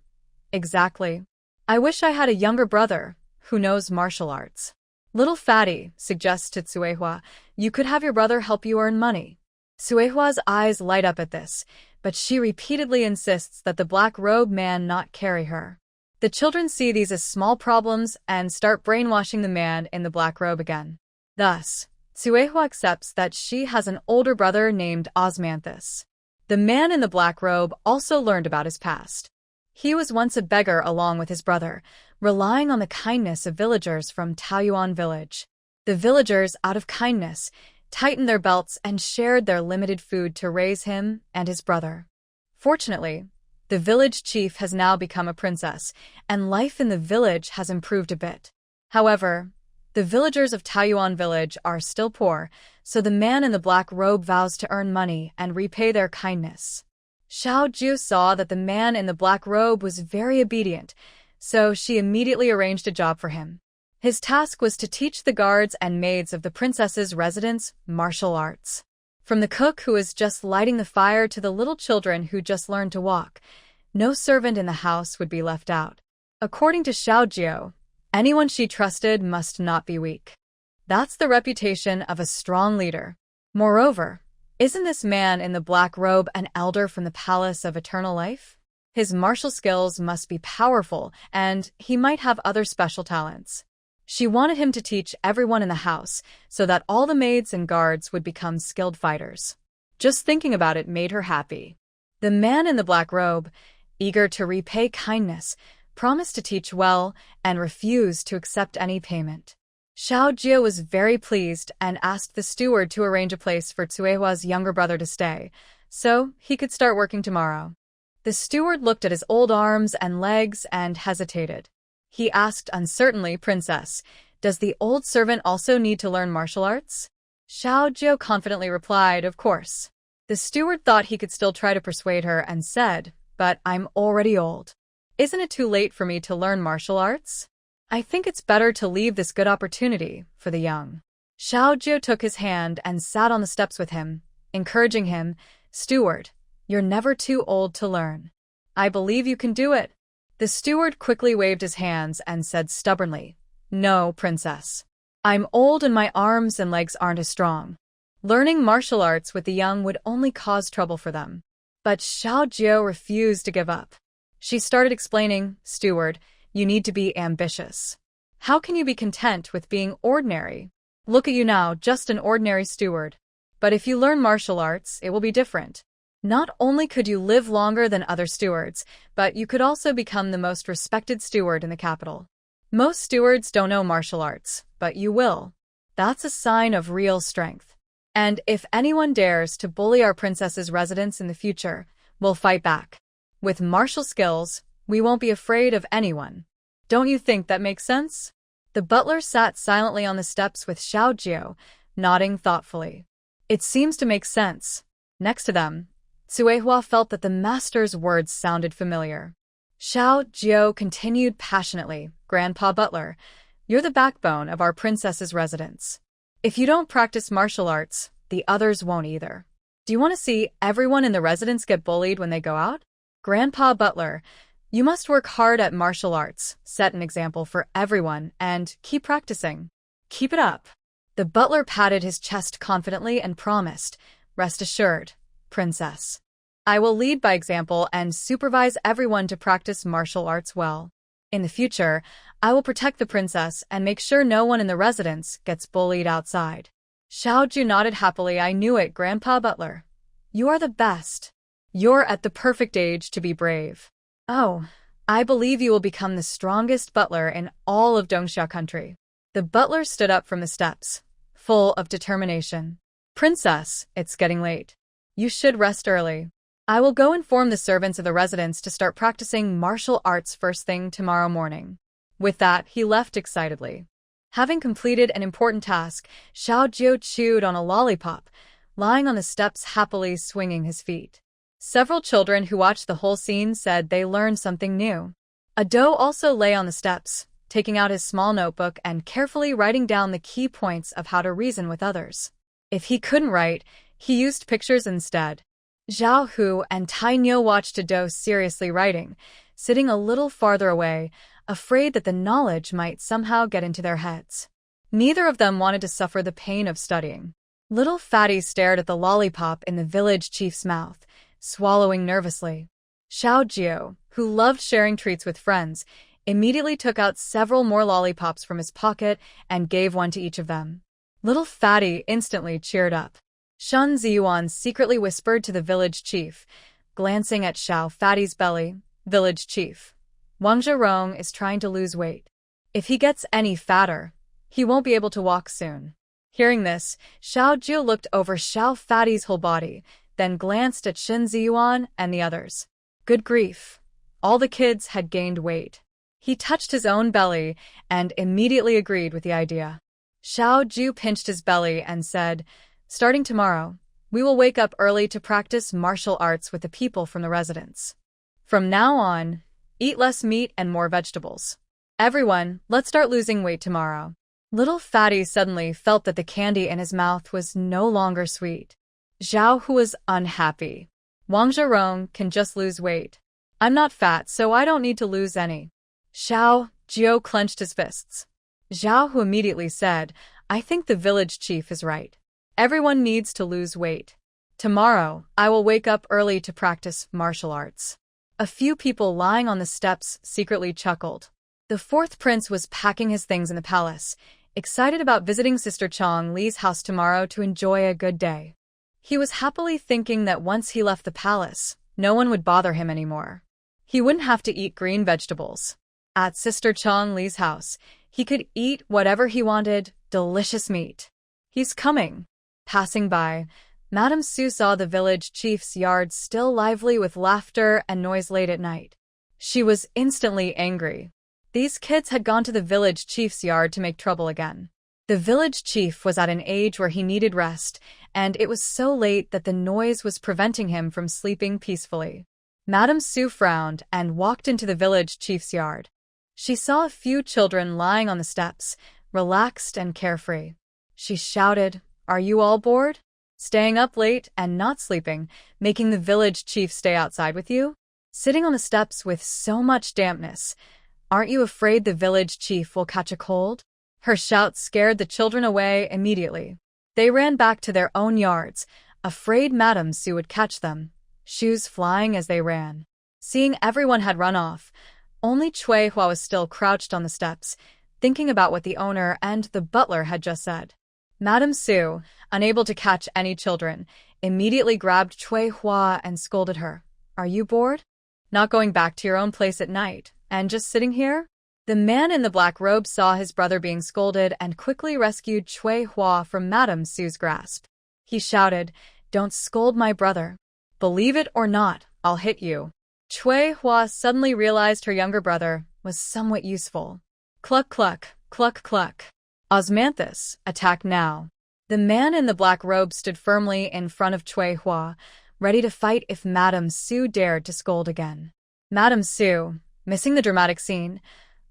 "Exactly. I wish I had a younger brother who knows martial arts." Little Fatty suggests to Tsuehua, "You could have your brother help you earn money." Tsuehua's eyes light up at this, but she repeatedly insists that the black-robe man not carry her. The children see these as small problems and start brainwashing the man in the black robe again. Thus, Tsuehua accepts that she has an older brother named Osmanthus. The man in the black robe also learned about his past. He was once a beggar along with his brother, relying on the kindness of villagers from Taoyuan village. The villagers, out of kindness, tightened their belts and shared their limited food to raise him and his brother. Fortunately, the village chief has now become a princess, and life in the village has improved a bit. However, the villagers of Taoyuan village are still poor, so the man in the black robe vows to earn money and repay their kindness. Xiao Ju saw that the man in the black robe was very obedient, so she immediately arranged a job for him. His task was to teach the guards and maids of the princess's residence martial arts. From the cook who was just lighting the fire to the little children who just learned to walk, no servant in the house would be left out. According to Xiao Jiu, anyone she trusted must not be weak. That's the reputation of a strong leader. Moreover, isn't this man in the black robe an elder from the Palace of Eternal Life? His martial skills must be powerful, and he might have other special talents. She wanted him to teach everyone in the house so that all the maids and guards would become skilled fighters. Just thinking about it made her happy. The man in the black robe, eager to repay kindness, promised to teach well and refused to accept any payment. Xiao Jia was very pleased and asked the steward to arrange a place for Tsuehua's younger brother to stay, so he could start working tomorrow. The steward looked at his old arms and legs and hesitated. He asked uncertainly, "Princess, does the old servant also need to learn martial arts?" Xiao Jiu confidently replied, "Of course." The steward thought he could still try to persuade her and said, "But I'm already old. Isn't it too late for me to learn martial arts? I think it's better to leave this good opportunity for the young." Xiao Jiu took his hand and sat on the steps with him, encouraging him, "Steward, you're never too old to learn. I believe you can do it." The steward quickly waved his hands and said stubbornly, "No, princess. I'm old and my arms and legs aren't as strong. Learning martial arts with the young would only cause trouble for them." But Xiao Jiu refused to give up. She started explaining, "Steward, you need to be ambitious. How can you be content with being ordinary? Look at you now, just an ordinary steward. But if you learn martial arts, it will be different. Not only could you live longer than other stewards, but you could also become the most respected steward in the capital. Most stewards don't know martial arts, but you will. That's a sign of real strength. And if anyone dares to bully our princess's residence in the future, we'll fight back. With martial skills, we won't be afraid of anyone. Don't you think that makes sense?" The butler sat silently on the steps with Xiao Jiu, nodding thoughtfully. "It seems to make sense." Next to them, Tsuehua felt that the master's words sounded familiar. Xiao Jiu continued passionately, "Grandpa Butler, you're the backbone of our princess's residence. If you don't practice martial arts, the others won't either. Do you want to see everyone in the residence get bullied when they go out? Grandpa Butler, you must work hard at martial arts, set an example for everyone, and keep practicing. Keep it up." The butler patted his chest confidently and promised, "Rest assured, Princess. I will lead by example and supervise everyone to practice martial arts well. In the future, I will protect the princess and make sure no one in the residence gets bullied outside." Xiao Ju nodded happily. "I knew it, Grandpa Butler. You are the best. You're at the perfect age to be brave. Oh, I believe you will become the strongest butler in all of Dongxia country." The butler stood up from the steps, full of determination. "Princess, it's getting late. You should rest early. I will go inform the servants of the residence to start practicing martial arts first thing tomorrow morning." With that, he left excitedly. Having completed an important task, Xiao Jiu chewed on a lollipop, lying on the steps happily swinging his feet. Several children who watched the whole scene said they learned something new. Ado also lay on the steps, taking out his small notebook and carefully writing down the key points of how to reason with others. If he couldn't write, he used pictures instead. Zhao Hu and Tai Niu watched Ado seriously writing, sitting a little farther away, afraid that the knowledge might somehow get into their heads. Neither of them wanted to suffer the pain of studying. Little Fatty stared at the lollipop in the village chief's mouth, swallowing nervously. Xiao Jiu, who loved sharing treats with friends, immediately took out several more lollipops from his pocket and gave one to each of them. Little Fatty instantly cheered up. Shen Ziyuan secretly whispered to the village chief, glancing at Xiao Fatty's belly, "Village chief, Wang Zhirong is trying to lose weight. If he gets any fatter, he won't be able to walk soon." Hearing this, Xiao Jiu looked over Xiao Fatty's whole body, then glanced at Shen Ziyuan and the others. Good grief. All the kids had gained weight. He touched his own belly and immediately agreed with the idea. Xiao Jiu pinched his belly and said, "Starting tomorrow, we will wake up early to practice martial arts with the people from the residence. From now on, eat less meat and more vegetables. Everyone, let's start losing weight tomorrow." Little Fatty suddenly felt that the candy in his mouth was no longer sweet. Zhao Hu was unhappy. Wang Zhirong can just lose weight. I'm not fat, so I don't need to lose any. Xiao Jiu clenched his fists. Zhao Hu immediately said, "I think the village chief is right. Everyone needs to lose weight. Tomorrow, I will wake up early to practice martial arts." A few people lying on the steps secretly chuckled. The fourth prince was packing his things in the palace, excited about visiting Sister Chong Li's house tomorrow to enjoy a good day. He was happily thinking that once he left the palace, no one would bother him anymore. He wouldn't have to eat green vegetables. At Sister Chong Li's house, he could eat whatever he wanted, delicious meat. He's coming. Passing by, Madame Su saw the village chief's yard still lively with laughter and noise late at night. She was instantly angry. These kids had gone to the village chief's yard to make trouble again. The village chief was at an age where he needed rest, and it was so late that the noise was preventing him from sleeping peacefully. Madame Su frowned and walked into the village chief's yard. She saw a few children lying on the steps, relaxed and carefree. She shouted, "Are you all bored? Staying up late and not sleeping, making the village chief stay outside with you? Sitting on the steps with so much dampness. Aren't you afraid the village chief will catch a cold?" Her shout scared the children away immediately. They ran back to their own yards, afraid Madame Su would catch them, shoes flying as they ran. Seeing everyone had run off, only Cui Hua was still crouched on the steps, thinking about what the owner and the butler had just said. Madame Su, unable to catch any children, immediately grabbed Cui Hua and scolded her. "Are you bored? Not going back to your own place at night, and just sitting here?" The man in the black robe saw his brother being scolded and quickly rescued Cui Hua from Madame Su's grasp. He shouted, "Don't scold my brother. Believe it or not, I'll hit you." Cui Hua suddenly realized her younger brother was somewhat useful. Cluck cluck, cluck cluck. Osmanthus, attack now. The man in the black robe stood firmly in front of Cui Hua, ready to fight if Madame Su dared to scold again. Madame Su, missing the dramatic scene,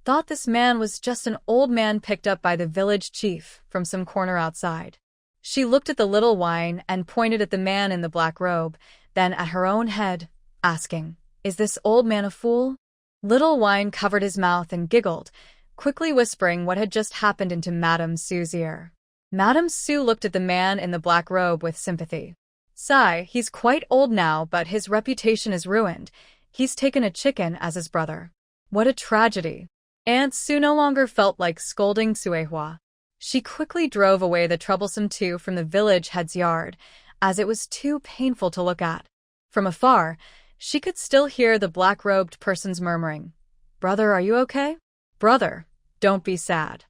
thought this man was just an old man picked up by the village chief from some corner outside. She looked at the little wine and pointed at the man in the black robe, then at her own head, asking, "Is this old man a fool?" Little wine covered his mouth and giggled, quickly whispering what had just happened into Madame Su's ear. Madame Su looked at the man in the black robe with sympathy. "Sigh, he's quite old now, but his reputation is ruined. He's taken a chicken as his brother. What a tragedy." Aunt Su no longer felt like scolding Cui Hua. She quickly drove away the troublesome two from the village head's yard, as it was too painful to look at. From afar, she could still hear the black-robed person's murmuring, "Brother, are you okay? Brother, don't be sad.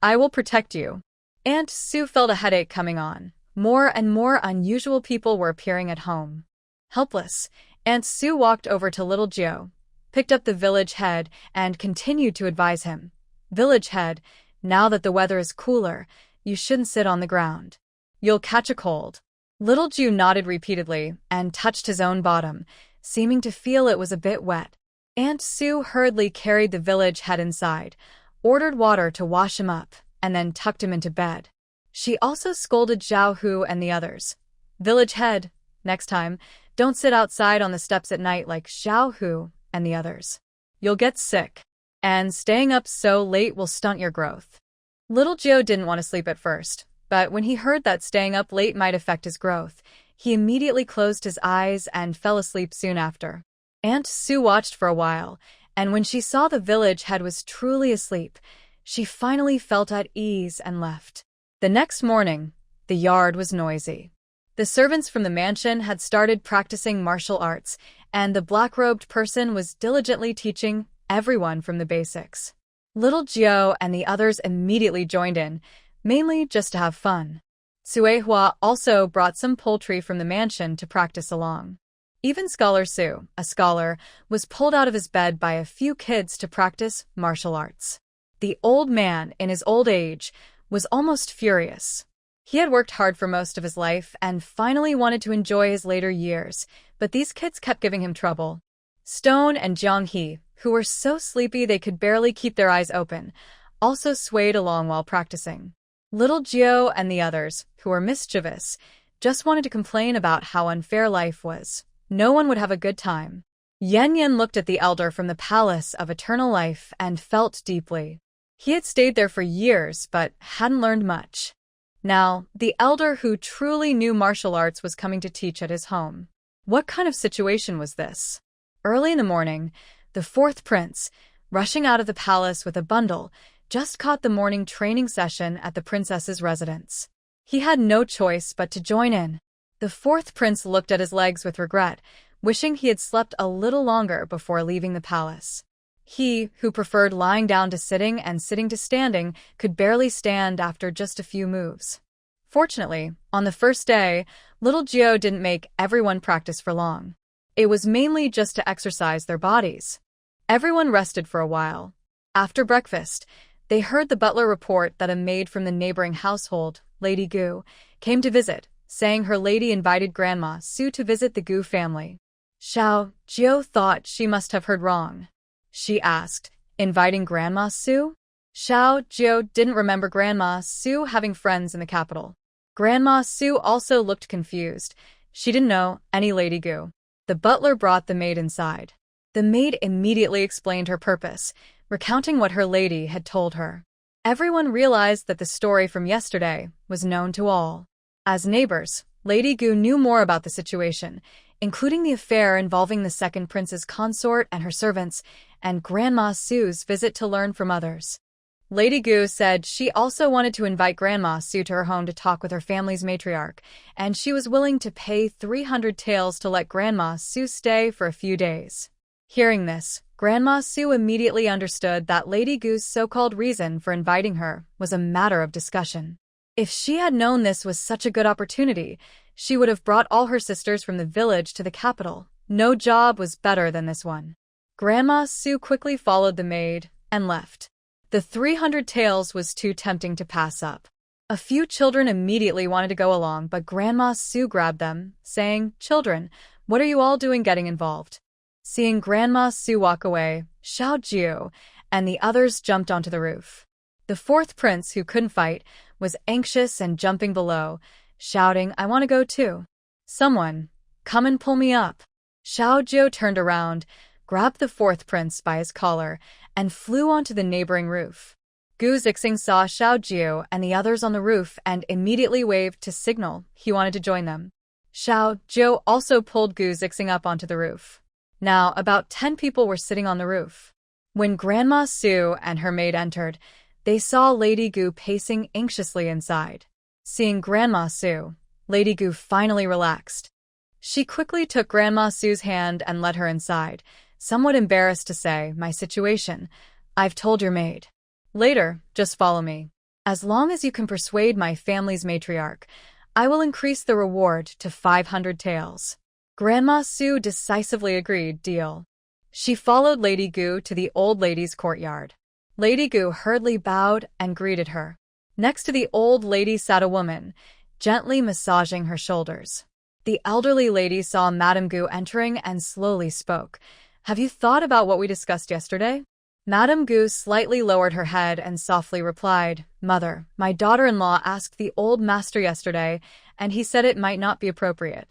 I will protect you." Aunt Su felt a headache coming on. More and more unusual people were appearing at home. Helpless, Aunt Su walked over to little Jiu, picked up the village head, and continued to advise him. "Village head, now that the weather is cooler, you shouldn't sit on the ground. You'll catch a cold." Little Jiu nodded repeatedly and touched his own bottom, seeming to feel it was a bit wet. Aunt Su hurriedly carried the village head inside, ordered water to wash him up, and then tucked him into bed. She also scolded Zhao Hu and the others. "Village head, next time, don't sit outside on the steps at night like Zhao Hu and the others. You'll get sick, and staying up so late will stunt your growth." Little Jiu didn't want to sleep at first, but when he heard that staying up late might affect his growth, he immediately closed his eyes and fell asleep soon after. Aunt Sue watched for a while, and when she saw the village head was truly asleep, she finally felt at ease and left. The next morning, the yard was noisy. The servants from the mansion had started practicing martial arts, and the black-robed person was diligently teaching everyone from the basics. Little Gio and the others immediately joined in, mainly just to have fun. Suehua also brought some poultry from the mansion to practice along. Even Scholar Su, a scholar, was pulled out of his bed by a few kids to practice martial arts. The old man, in his old age, was almost furious. He had worked hard for most of his life and finally wanted to enjoy his later years, but these kids kept giving him trouble. Stone and Jianghe, who were so sleepy they could barely keep their eyes open, also swayed along while practicing. Little Gio and the others, who were mischievous, just wanted to complain about how unfair life was. No one would have a good time. Yen Yen looked at the elder from the Palace of Eternal Life and felt deeply. He had stayed there for years but hadn't learned much. Now, the elder who truly knew martial arts was coming to teach at his home. What kind of situation was this? Early in the morning, the fourth prince, rushing out of the palace with a bundle, just caught the morning training session at the princess's residence. He had no choice but to join in. The fourth prince looked at his legs with regret, wishing he had slept a little longer before leaving the palace. He, who preferred lying down to sitting and sitting to standing, could barely stand after just a few moves. Fortunately, on the first day, little Gio didn't make everyone practice for long. It was mainly just to exercise their bodies. Everyone rested for a while. After breakfast, they heard the butler report that a maid from the neighboring household, Lady Gu, came to visit, saying her lady invited Grandma Su to visit the Gu family. Xiao Jiao thought she must have heard wrong. She asked, inviting Grandma Su? Xiao Jiao didn't remember Grandma Su having friends in the capital. Grandma Su also looked confused. She didn't know any Lady Gu. The butler brought the maid inside. The maid immediately explained her purpose, recounting what her lady had told her. Everyone realized that the story from yesterday was known to all. As neighbors, Lady Gu knew more about the situation, including the affair involving the second prince's consort and her servants, and Grandma Su's visit to learn from others. Lady Gu said she also wanted to invite Grandma Su to her home to talk with her family's matriarch, and she was willing to pay 300 taels to let Grandma Su stay for a few days. Hearing this, Grandma Su immediately understood that Lady Gu's so-called reason for inviting her was a matter of discussion. If she had known this was such a good opportunity, she would have brought all her sisters from the village to the capital. No job was better than this one. Grandma Su quickly followed the maid and left. The 300 taels was too tempting to pass up. A few children immediately wanted to go along, but Grandma Su grabbed them, saying, "Children, what are you all doing getting involved?" Seeing Grandma Su walk away, Xiao Jiu and the others jumped onto the roof. The fourth prince, who couldn't fight, was anxious and jumping below, shouting, "I want to go too. Someone, come and pull me up." Xiao Jiu turned around, grabbed the fourth prince by his collar, and flew onto the neighboring roof. Gu Zixing saw Xiao Jiu and the others on the roof and immediately waved to signal he wanted to join them. Xiao Jiu also pulled Gu Zixing up onto the roof. Now, about 10 people were sitting on the roof. When Grandma Su and her maid entered, they saw Lady Gu pacing anxiously inside. Seeing Grandma Su, Lady Gu finally relaxed. She quickly took Grandma Su's hand and led her inside, somewhat embarrassed to say, "My situation. I've told your maid. Later, just follow me. As long as you can persuade my family's matriarch, I will increase the reward to 500 taels." Grandma Su decisively agreed, deal. She followed Lady Gu to the old lady's courtyard. Lady Gu hurriedly bowed and greeted her. Next to the old lady sat a woman, gently massaging her shoulders. The elderly lady saw Madame Gu entering and slowly spoke. "Have you thought about what we discussed yesterday?" Madame Gu slightly lowered her head and softly replied, "Mother, my daughter-in-law asked the old master yesterday, and he said it might not be appropriate.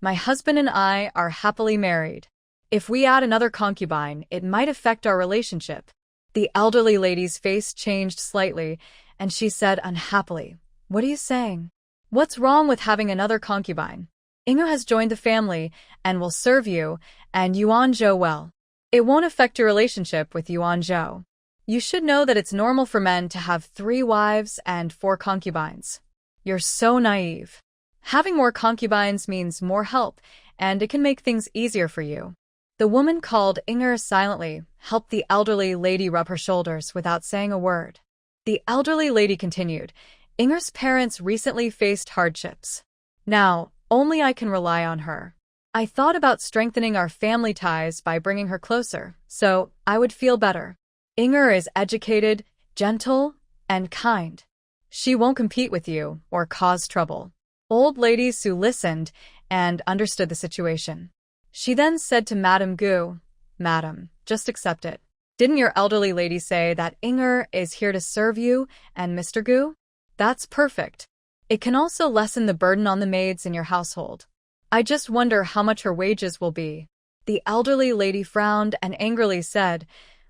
My husband and I are happily married. If we add another concubine, it might affect our relationship." The elderly lady's face changed slightly, and she said unhappily, "What are you saying? What's wrong with having another concubine? Inge has joined the family and will serve you and Yuan Zhou well. It won't affect your relationship with Yuan Zhou. You should know that it's normal for men to have 3 wives and 4 concubines. You're so naive. Having more concubines means more help, and it can make things easier for you. The woman called Inger silently helped the elderly lady rub her shoulders without saying a word. The elderly lady continued, Inger's parents recently faced hardships. Now, only I can rely on her. I thought about strengthening our family ties by bringing her closer, so I would feel better. Inger is educated, gentle, and kind. She won't compete with you or cause trouble. Old Lady Su listened and understood the situation. She then said to Madame Gu, Madam, just accept it. Didn't your elderly lady say that Inger is here to serve you and Mr. Gu? That's perfect. It can also lessen the burden on the maids in your household. I just wonder how much her wages will be. The elderly lady frowned and angrily said,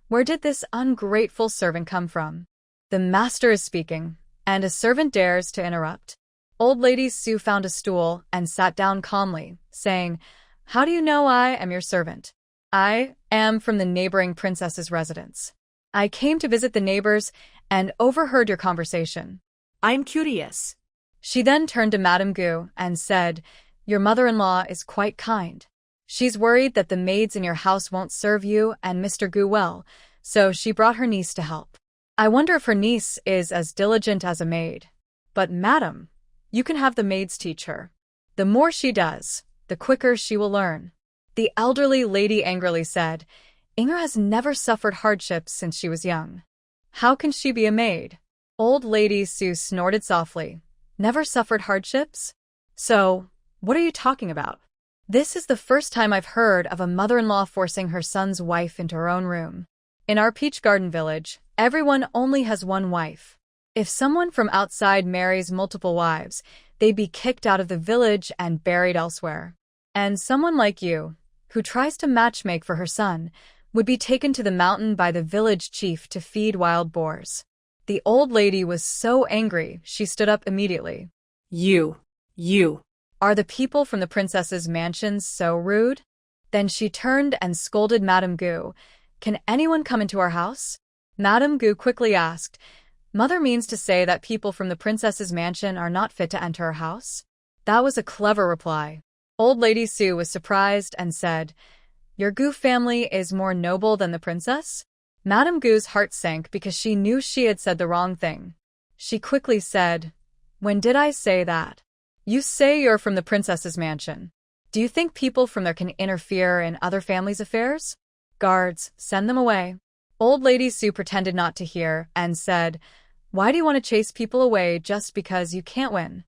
Where did this ungrateful servant come from? The master is speaking, and a servant dares to interrupt. Old Lady Su found a stool and sat down calmly, saying, How do you know I am your servant? I am from the neighboring princess's residence. I came to visit the neighbors and overheard your conversation. I'm curious. She then turned to Madame Gu and said, Your mother-in-law is quite kind. She's worried that the maids in your house won't serve you and Mr. Gu well, so she brought her niece to help. I wonder if her niece is as diligent as a maid. But madam, you can have the maids teach her. The more she does, the quicker she will learn. The elderly lady angrily said, Inger has never suffered hardships since she was young. How can she be a maid? Old Lady Su snorted softly. Never suffered hardships? So, what are you talking about? This is the first time I've heard of a mother-in-law forcing her son's wife into her own room. In our Peach Garden village, everyone only has one wife. If someone from outside marries multiple wives, they'd be kicked out of the village and buried elsewhere. And someone like you, who tries to matchmake for her son, would be taken to the mountain by the village chief to feed wild boars. The old lady was so angry, she stood up immediately. You. Are the people from the princess's mansion so rude? Then she turned and scolded Madame Gu. Can anyone come into our house? Madame Gu quickly asked, Mother means to say that people from the princess's mansion are not fit to enter our house? That was a clever reply. Old Lady Su was surprised and said, Your Gu family is more noble than the princess? Madame Gu's heart sank because she knew she had said the wrong thing. She quickly said, When did I say that? You say you're from the princess's mansion. Do you think people from there can interfere in other families' affairs? Guards, send them away. Old Lady Su pretended not to hear and said, Why do you want to chase people away just because you can't win?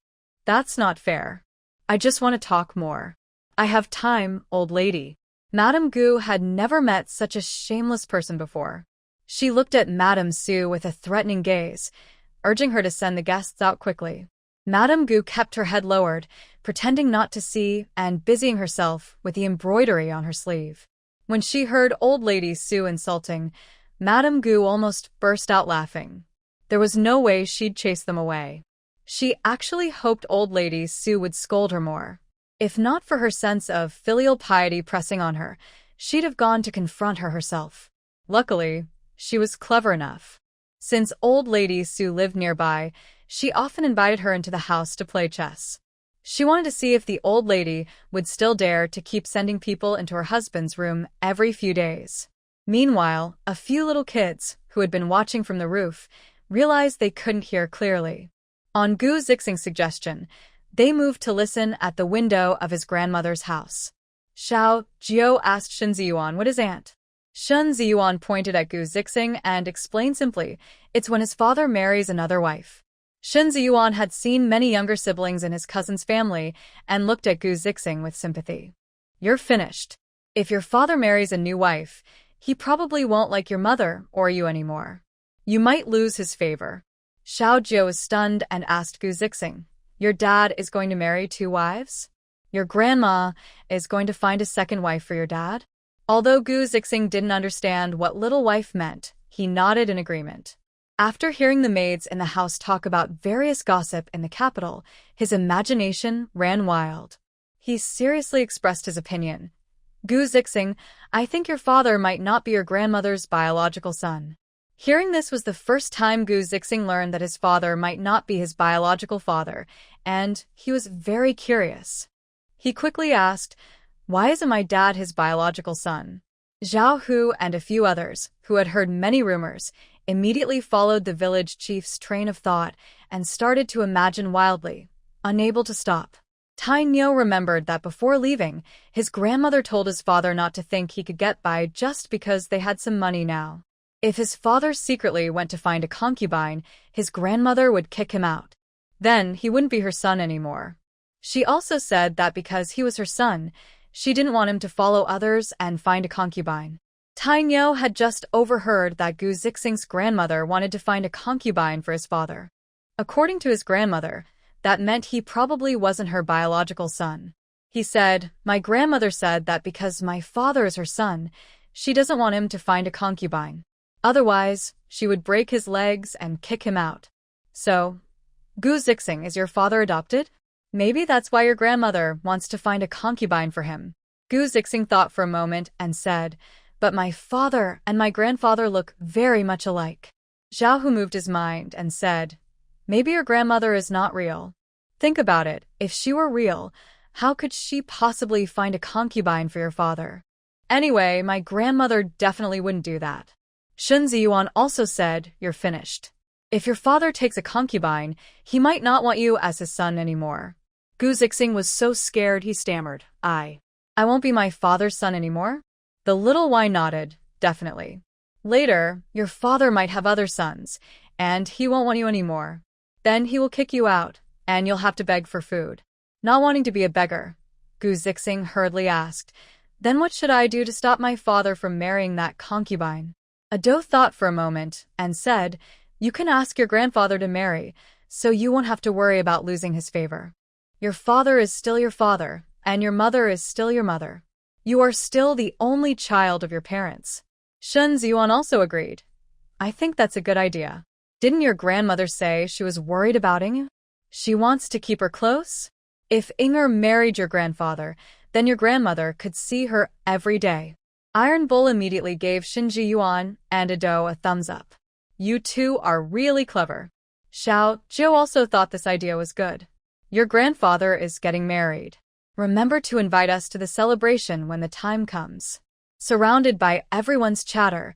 That's not fair. I just want to talk more. I have time, old lady. Madame Gu had never met such a shameless person before. She looked at Madame Su with a threatening gaze, urging her to send the guests out quickly. Madame Gu kept her head lowered, pretending not to see and busying herself with the embroidery on her sleeve. When she heard Old Lady Su insulting, Madame Gu almost burst out laughing. There was no way she'd chase them away. She actually hoped Old Lady Su would scold her more. If not for her sense of filial piety pressing on her, she'd have gone to confront her herself. Luckily, she was clever enough. Since Old Lady Su lived nearby, she often invited her into the house to play chess. She wanted to see if the old lady would still dare to keep sending people into her husband's room every few days. Meanwhile, a few little kids, who had been watching from the roof, realized they couldn't hear clearly. On Gu Zixing's suggestion, they moved to listen at the window of his grandmother's house. Xiao Jiao asked Shen Ziyuan what his aunt. Shen Ziyuan pointed at Gu Zixing and explained simply, it's when his father marries another wife. Shen Ziyuan had seen many younger siblings in his cousin's family and looked at Gu Zixing with sympathy. You're finished. If your father marries a new wife, he probably won't like your mother or you anymore. You might lose his favor. Xiao Jiao was stunned and asked Gu Zixing, Your dad is going to marry 2 wives? Your grandma is going to find a second wife for your dad? Although Gu Zixing didn't understand what little wife meant, he nodded in agreement. After hearing the maids in the house talk about various gossip in the capital, his imagination ran wild. He seriously expressed his opinion. Gu Zixing, I think your father might not be your grandmother's biological son. Hearing this was the first time Gu Zixing learned that his father might not be his biological father, and he was very curious. He quickly asked, why isn't my dad his biological son? Zhao Hu and a few others, who had heard many rumors, immediately followed the village chief's train of thought and started to imagine wildly, unable to stop. Tai Nyo remembered that before leaving, his grandmother told his father not to think he could get by just because they had some money now. If his father secretly went to find a concubine, his grandmother would kick him out. Then he wouldn't be her son anymore. She also said that because he was her son, she didn't want him to follow others and find a concubine. Tai Nyo had just overheard that Gu Zixing's grandmother wanted to find a concubine for his father. According to his grandmother, that meant he probably wasn't her biological son. He said, my grandmother said that because my father is her son, she doesn't want him to find a concubine. Otherwise, she would break his legs and kick him out. So, Gu Zixing, is your father adopted? Maybe that's why your grandmother wants to find a concubine for him. Gu Zixing thought for a moment and said, but my father and my grandfather look very much alike. Zhao Hu moved his mind and said, maybe your grandmother is not real. Think about it, if she were real, how could she possibly find a concubine for your father? Anyway, my grandmother definitely wouldn't do that. Shun Ziyuan also said, you're finished. If your father takes a concubine, he might not want you as his son anymore. Gu Zixing was so scared he stammered, I won't be my father's son anymore? The little Y nodded, definitely. Later, your father might have other sons, and he won't want you anymore. Then he will kick you out, and you'll have to beg for food. Not wanting to be a beggar, Gu Zixing hurriedly asked, then what should I do to stop my father from marrying that concubine? Ado thought for a moment and said, you can ask your grandfather to marry, so you won't have to worry about losing his favor. Your father is still your father, and your mother is still your mother. You are still the only child of your parents. Shun Ziyuan also agreed. I think that's a good idea. Didn't your grandmother say she was worried about Inge? She wants to keep her close? If Inger married your grandfather, then your grandmother could see her every day. Iron Bull immediately gave Shin Ji-yuan and Ado a thumbs up. You two are really clever. Xiao Zhou also thought this idea was good. Your grandfather is getting married. Remember to invite us to the celebration when the time comes. Surrounded by everyone's chatter,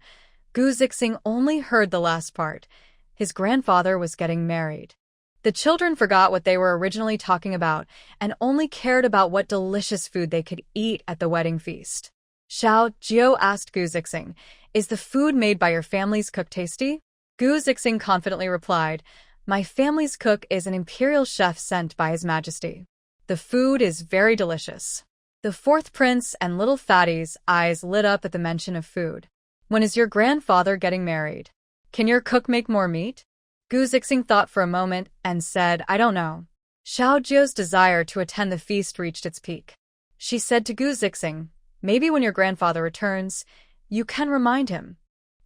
Gu Zixing only heard the last part. His grandfather was getting married. The children forgot what they were originally talking about and only cared about what delicious food they could eat at the wedding feast. Xiao Jiu asked Gu Zixing, is the food made by your family's cook tasty? Gu Zixing confidently replied, my family's cook is an imperial chef sent by His Majesty. The food is very delicious. The fourth prince and little Fatty's eyes lit up at the mention of food. When is your grandfather getting married? Can your cook make more meat? Gu Zixing thought for a moment and said, I don't know. Xiao Jiu's desire to attend the feast reached its peak. She said to Gu Zixing, maybe when your grandfather returns, you can remind him.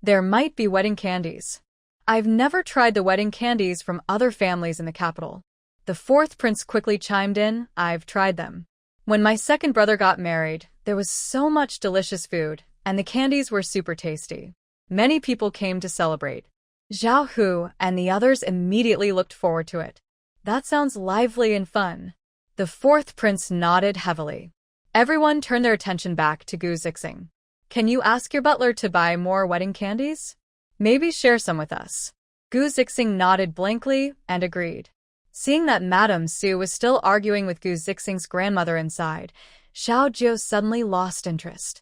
There might be wedding candies. I've never tried the wedding candies from other families in the capital. The fourth prince quickly chimed in, I've tried them. When my second brother got married, there was so much delicious food, and the candies were super tasty. Many people came to celebrate. Zhao Hu and the others immediately looked forward to it. That sounds lively and fun. The fourth prince nodded heavily. Everyone turned their attention back to Gu Zixing. Can you ask your butler to buy more wedding candies? Maybe share some with us. Gu Zixing nodded blankly and agreed. Seeing that Madame Su was still arguing with Gu Zixing's grandmother inside, Xiao Jiu suddenly lost interest.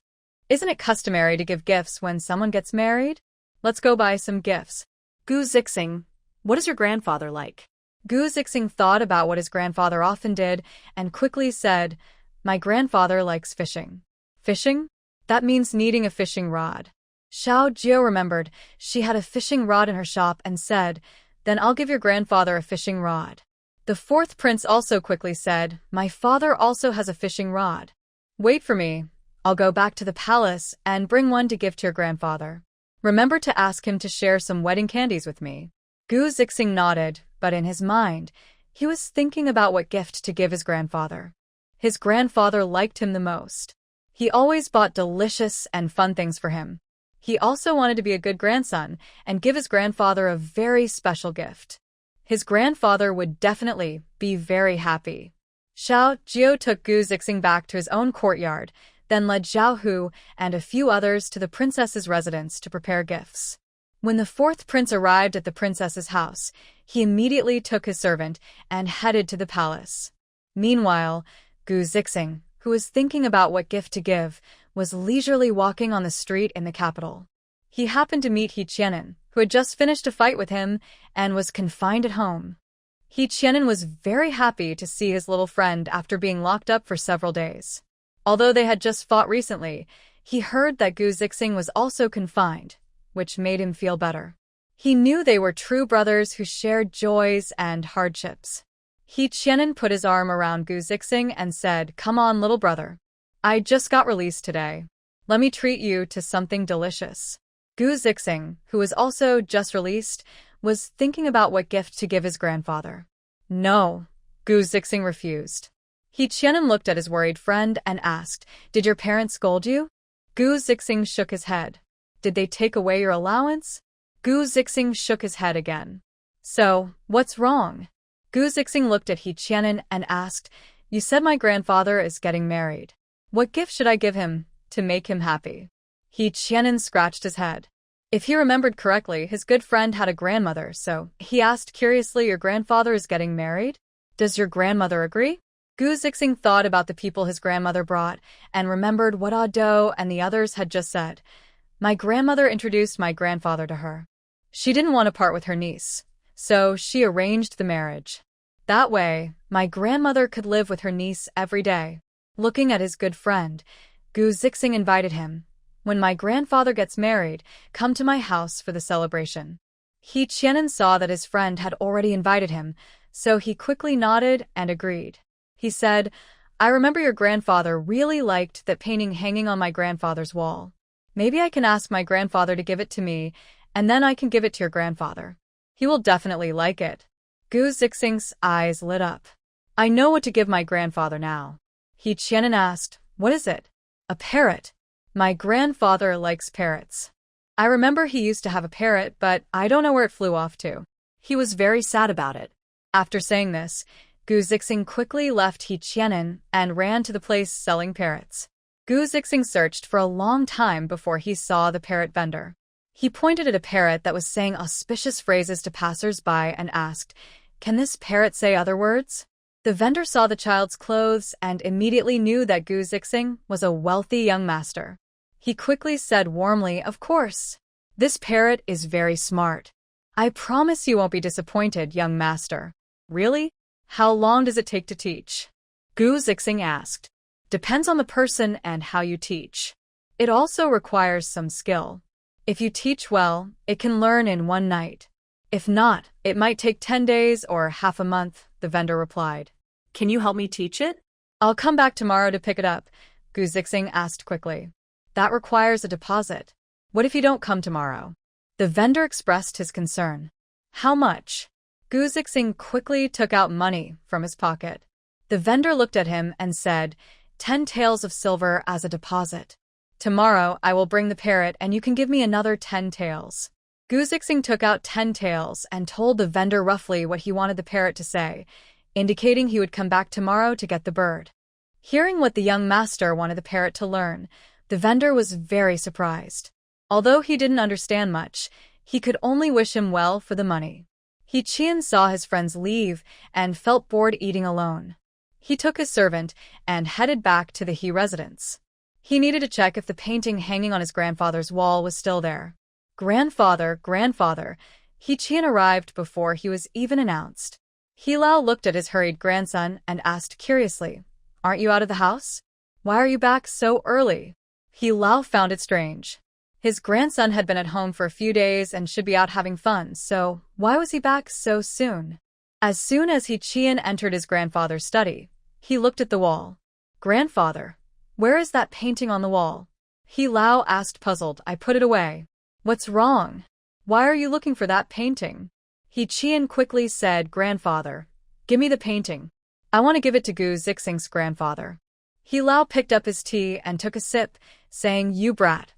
Isn't it customary to give gifts when someone gets married? Let's go buy some gifts. Gu Zixing, what is your grandfather like? Gu Zixing thought about what his grandfather often did and quickly said, my grandfather likes fishing. Fishing? That means needing a fishing rod. Xiao Jiu remembered she had a fishing rod in her shop and said, then I'll give your grandfather a fishing rod. The fourth prince also quickly said, my father also has a fishing rod. Wait for me. I'll go back to the palace and bring one to give to your grandfather. Remember to ask him to share some wedding candies with me. Gu Zixing nodded, but in his mind, he was thinking about what gift to give his grandfather. His grandfather liked him the most. He always bought delicious and fun things for him. He also wanted to be a good grandson and give his grandfather a very special gift. His grandfather would definitely be very happy. Xiao Jiao took Gu Zixing back to his own courtyard, then led Zhao Hu and a few others to the princess's residence to prepare gifts. When the fourth prince arrived at the princess's house, he immediately took his servant and headed to the palace. Meanwhile, Gu Zixing, who was thinking about what gift to give, was leisurely walking on the street in the capital. He happened to meet He Qianan, who had just finished a fight with him and was confined at home. He Qianan was very happy to see his little friend after being locked up for several days. Although they had just fought recently, he heard that Gu Zixing was also confined, which made him feel better. He knew they were true brothers who shared joys and hardships. He Qianan put his arm around Gu Zixing and said, "Come on, little brother. I just got released today. Let me treat you to something delicious." Gu Zixing, who was also just released, was thinking about what gift to give his grandfather. No, Gu Zixing refused. He Qianan looked at his worried friend and asked, "Did your parents scold you?" Gu Zixing shook his head. "Did they take away your allowance?" Gu Zixing shook his head again. "So, what's wrong?" Gu Zixing looked at He Qianan and asked, "You said my grandfather is getting married. What gift should I give him to make him happy?" He Qianan scratched his head. If he remembered correctly, his good friend had a grandmother, so he asked curiously, "Your grandfather is getting married? Does your grandmother agree?" Gu Zixing thought about the people his grandmother brought and remembered what Ah Do and the others had just said. My grandmother introduced my grandfather to her. She didn't want to part with her niece, so she arranged the marriage. That way, my grandmother could live with her niece every day. Looking at his good friend, Gu Zixing invited him. "When my grandfather gets married, come to my house for the celebration." He Qianan saw that his friend had already invited him, so he quickly nodded and agreed. He said, "I remember your grandfather really liked that painting hanging on my grandfather's wall. Maybe I can ask my grandfather to give it to me, and then I can give it to your grandfather. He will definitely like it." Gu Zixing's eyes lit up. "I know what to give my grandfather now." He Qianan asked, "What is it?" "A parrot. My grandfather likes parrots. I remember he used to have a parrot, but I don't know where it flew off to. He was very sad about it." After saying this, Gu Zixing quickly left He Qianan and ran to the place selling parrots. Gu Zixing searched for a long time before he saw the parrot vendor. He pointed at a parrot that was saying auspicious phrases to passers-by and asked, "Can this parrot say other words?" The vendor saw the child's clothes and immediately knew that Gu Zixing was a wealthy young master. He quickly said warmly, "Of course. This parrot is very smart. I promise you won't be disappointed, young master." "Really? How long does it take to teach?" Gu Zixing asked. "Depends on the person and how you teach. It also requires some skill. If you teach well, it can learn in one night. If not, it might take 10 days or half a month," the vendor replied. Can you help me teach it? "I'll come back tomorrow to pick it up," Gu Zixing asked quickly. "That requires a deposit. What if you don't come tomorrow?" The vendor expressed his concern. "How much?" Gu Zixing quickly took out money from his pocket. The vendor looked at him and said, 10 taels of silver as a deposit. Tomorrow I will bring the parrot and you can give me another 10 taels. Gu Zixing took out 10 taels and told the vendor roughly what he wanted the parrot to say, indicating he would come back tomorrow to get the bird. Hearing what the young master wanted the parrot to learn, the vendor was very surprised. Although he didn't understand much, he could only wish him well for the money. He Qian saw his friends leave and felt bored eating alone. He took his servant and headed back to the He residence. He needed to check if the painting hanging on his grandfather's wall was still there. Grandfather, He Qian arrived before he was even announced. He Lao looked at his hurried grandson and asked curiously, "Aren't you out of the house? Why are you back so early?" He Lao found it strange. His grandson had been at home for a few days and should be out having fun, so why was he back so soon? As soon as He Qian entered his grandfather's study, he looked at the wall. "Grandfather, where is that painting on the wall?" He Lao asked puzzled. "I put it away." "What's wrong? Why are you looking for that painting?" He Qian quickly said, "Grandfather, give me the painting." I want to give it to Gu Zixing's grandfather. He Lao picked up his tea and took a sip, saying, You brat.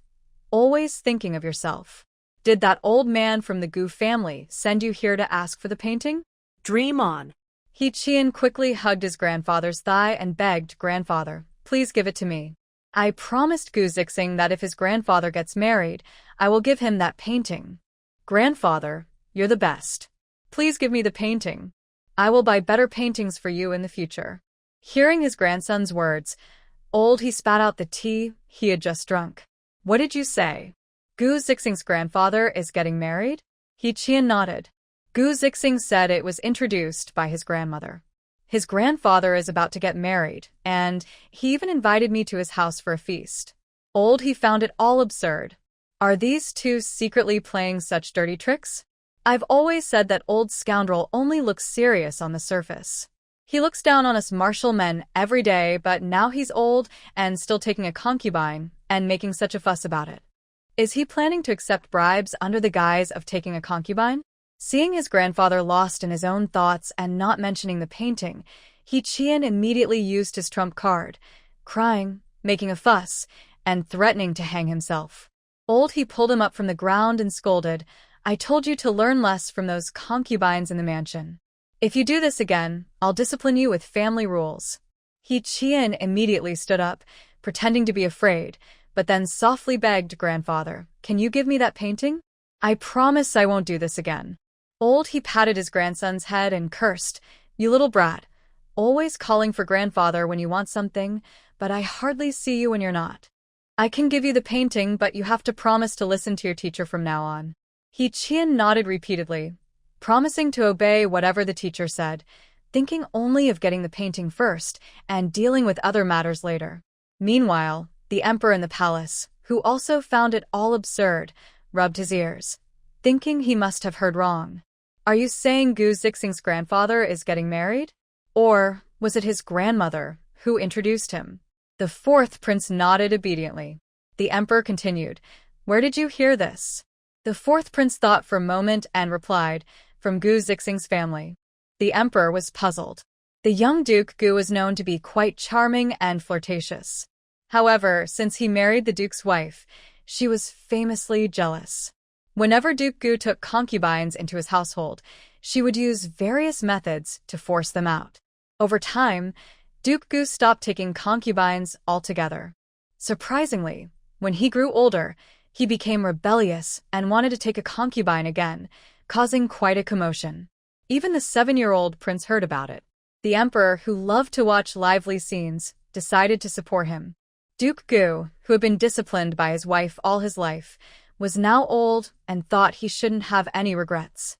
Always thinking of yourself. Did that old man from the Gu family send you here to ask for the painting? Dream on. He Qian quickly hugged his grandfather's thigh and begged, Grandfather, please give it to me. I promised Gu Zixing that if his grandfather gets married, I will give him that painting. Grandfather, you're the best. Please give me the painting. I will buy better paintings for you in the future. Hearing his grandson's words, he spat out the tea he had just drunk. What did you say? Gu Zixing's grandfather is getting married? He Qian nodded. Gu Zixing said it was introduced by his grandmother. His grandfather is about to get married, and he even invited me to his house for a feast. He found it all absurd. Are these two secretly playing such dirty tricks? I've always said that old scoundrel only looks serious on the surface. He looks down on us martial men every day, but now he's old and still taking a concubine and making such a fuss about it. Is he planning to accept bribes under the guise of taking a concubine? Seeing his grandfather lost in his own thoughts and not mentioning the painting, He Qian immediately used his trump card, crying, making a fuss, and threatening to hang himself. He pulled him up from the ground and scolded, I told you to learn less from those concubines in the mansion. If you do this again, I'll discipline you with family rules. He Qian immediately stood up, pretending to be afraid, but then softly begged, Grandfather, can you give me that painting? I promise I won't do this again. He patted his grandson's head and cursed, You little brat, always calling for grandfather when you want something, but I hardly see you when you're not. I can give you the painting, but you have to promise to listen to your teacher from now on. He Qian nodded repeatedly, promising to obey whatever the teacher said, thinking only of getting the painting first and dealing with other matters later. Meanwhile, the emperor in the palace, who also found it all absurd, rubbed his ears, thinking he must have heard wrong. Are you saying Gu Zixing's grandfather is getting married? Or was it his grandmother who introduced him? The fourth prince nodded obediently. The emperor continued, Where did you hear this? The fourth prince thought for a moment and replied, From Gu Zixing's family. The emperor was puzzled. The young Duke Gu was known to be quite charming and flirtatious. However, since he married the duke's wife, she was famously jealous. Whenever Duke Gu took concubines into his household, she would use various methods to force them out. Over time, Duke Gu stopped taking concubines altogether. Surprisingly, when he grew older, he became rebellious and wanted to take a concubine again, causing quite a commotion. Even the 7-year-old prince heard about it. The emperor, who loved to watch lively scenes, decided to support him. Duke Gu, who had been disciplined by his wife all his life, was now old and thought he shouldn't have any regrets.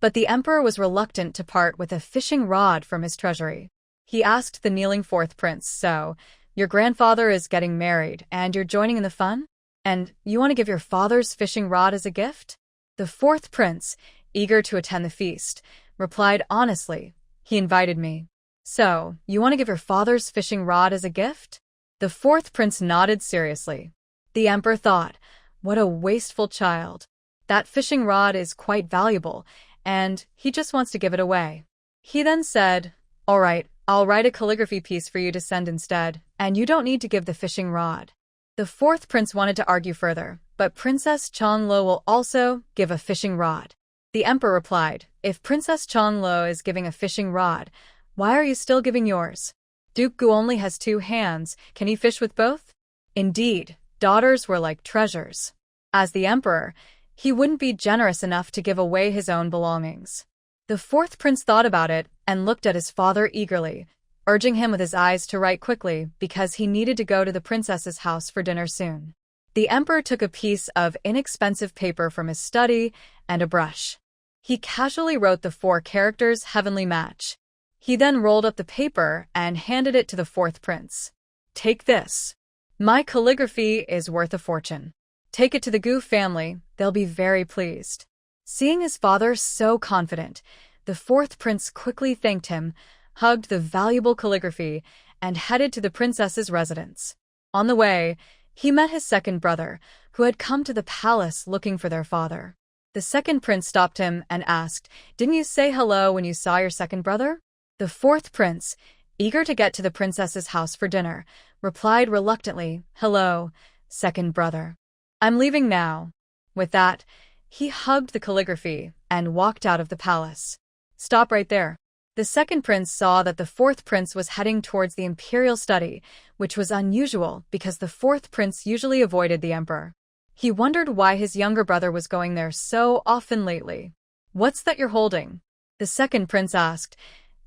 But the emperor was reluctant to part with a fishing rod from his treasury. He asked the kneeling fourth prince, So, your grandfather is getting married and you're joining in the fun? And you want to give your father's fishing rod as a gift? The fourth prince, eager to attend the feast, replied honestly, He invited me. So, you want to give your father's fishing rod as a gift? The fourth prince nodded seriously. The emperor thought, What a wasteful child. That fishing rod is quite valuable, and he just wants to give it away. He then said, All right, I'll write a calligraphy piece for you to send instead, and you don't need to give the fishing rod. The fourth prince wanted to argue further, but Princess Changlo will also give a fishing rod. The emperor replied, If Princess Changlo is giving a fishing rod, why are you still giving yours? Duke Gu only has 2 hands, can he fish with both? Indeed, daughters were like treasures. As the emperor, he wouldn't be generous enough to give away his own belongings. The fourth prince thought about it and looked at his father eagerly, urging him with his eyes to write quickly because he needed to go to the princess's house for dinner soon. The emperor took a piece of inexpensive paper from his study and a brush. He casually wrote the 4 characters heavenly match. He then rolled up the paper and handed it to the fourth prince. Take this. My calligraphy is worth a fortune. Take it to the Gu family, they'll be very pleased. Seeing his father so confident, the fourth prince quickly thanked him, hugged the valuable calligraphy, and headed to the princess's residence. On the way, he met his second brother, who had come to the palace looking for their father. The second prince stopped him and asked, Didn't you say hello when you saw your second brother? The fourth prince, eager to get to the princess's house for dinner, replied reluctantly, "Hello, second brother. I'm leaving now." With that, he hugged the calligraphy and walked out of the palace. "Stop right there." The second prince saw that the fourth prince was heading towards the imperial study, which was unusual because the fourth prince usually avoided the emperor. He wondered why his younger brother was going there so often lately. "What's that you're holding?" the second prince asked,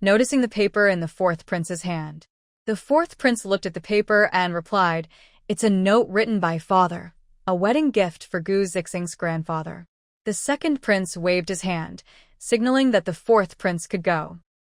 noticing the paper in the fourth prince's hand. The fourth prince looked at the paper and replied, "It's a note written by father, a wedding gift for Gu Zixing's grandfather." The second prince waved his hand, signaling that the fourth prince could go.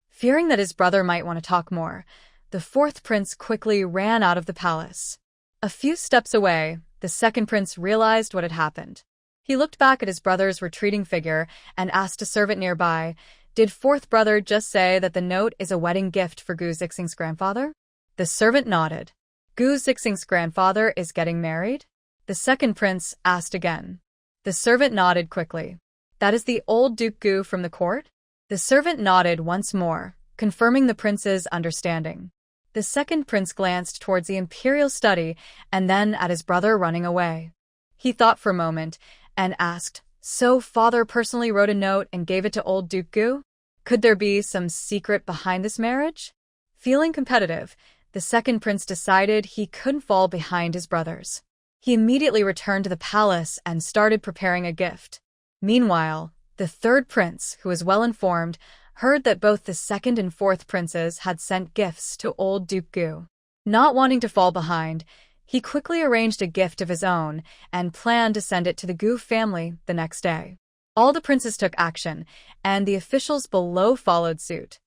Fearing that his brother might want to talk more, the fourth prince quickly ran out of the palace. A few steps away, the second prince realized what had happened. He looked back at his brother's retreating figure and asked a servant nearby, "Did fourth brother just say that the note is a wedding gift for Gu Zixing's grandfather?" The servant nodded. "Gu Zixing's grandfather is getting married?" the second prince asked again. The servant nodded quickly. "That is the old Duke Gu from the court?" The servant nodded once more, confirming the prince's understanding. The second prince glanced towards the imperial study and then at his brother running away. He thought for a moment and asked, "So father personally wrote a note and gave it to old Duke Gu? Could there be some secret behind this marriage?" Feeling competitive, the second prince decided he couldn't fall behind his brothers. He immediately returned to the palace and started preparing a gift. Meanwhile, the third prince, who was well informed, heard that both the second and fourth princes had sent gifts to old Duke Gu. Not wanting to fall behind, he quickly arranged a gift of his own and planned to send it to the Gu family the next day. All the princes took action, and the officials below followed suit.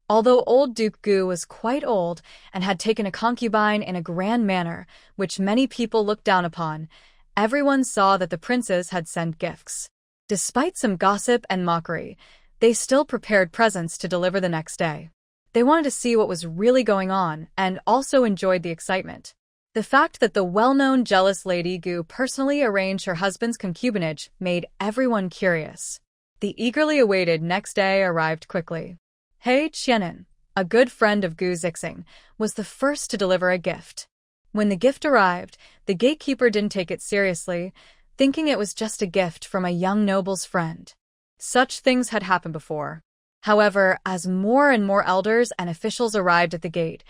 Although old Duke Gu was quite old and had taken a concubine in a grand manner, which many people looked down upon, everyone saw that the princes had sent gifts. Despite some gossip and mockery, they still prepared presents to deliver the next day. They wanted to see what was really going on and also enjoyed the excitement. The fact that the well-known jealous Lady Gu personally arranged her husband's concubinage made everyone curious. The eagerly awaited next day arrived quickly. He Qianan, a good friend of Gu Zixing, was the first to deliver a gift. When the gift arrived, the gatekeeper didn't take it seriously, thinking it was just a gift from a young noble's friend. Such things had happened before. However, as more and more elders and officials arrived at the gate,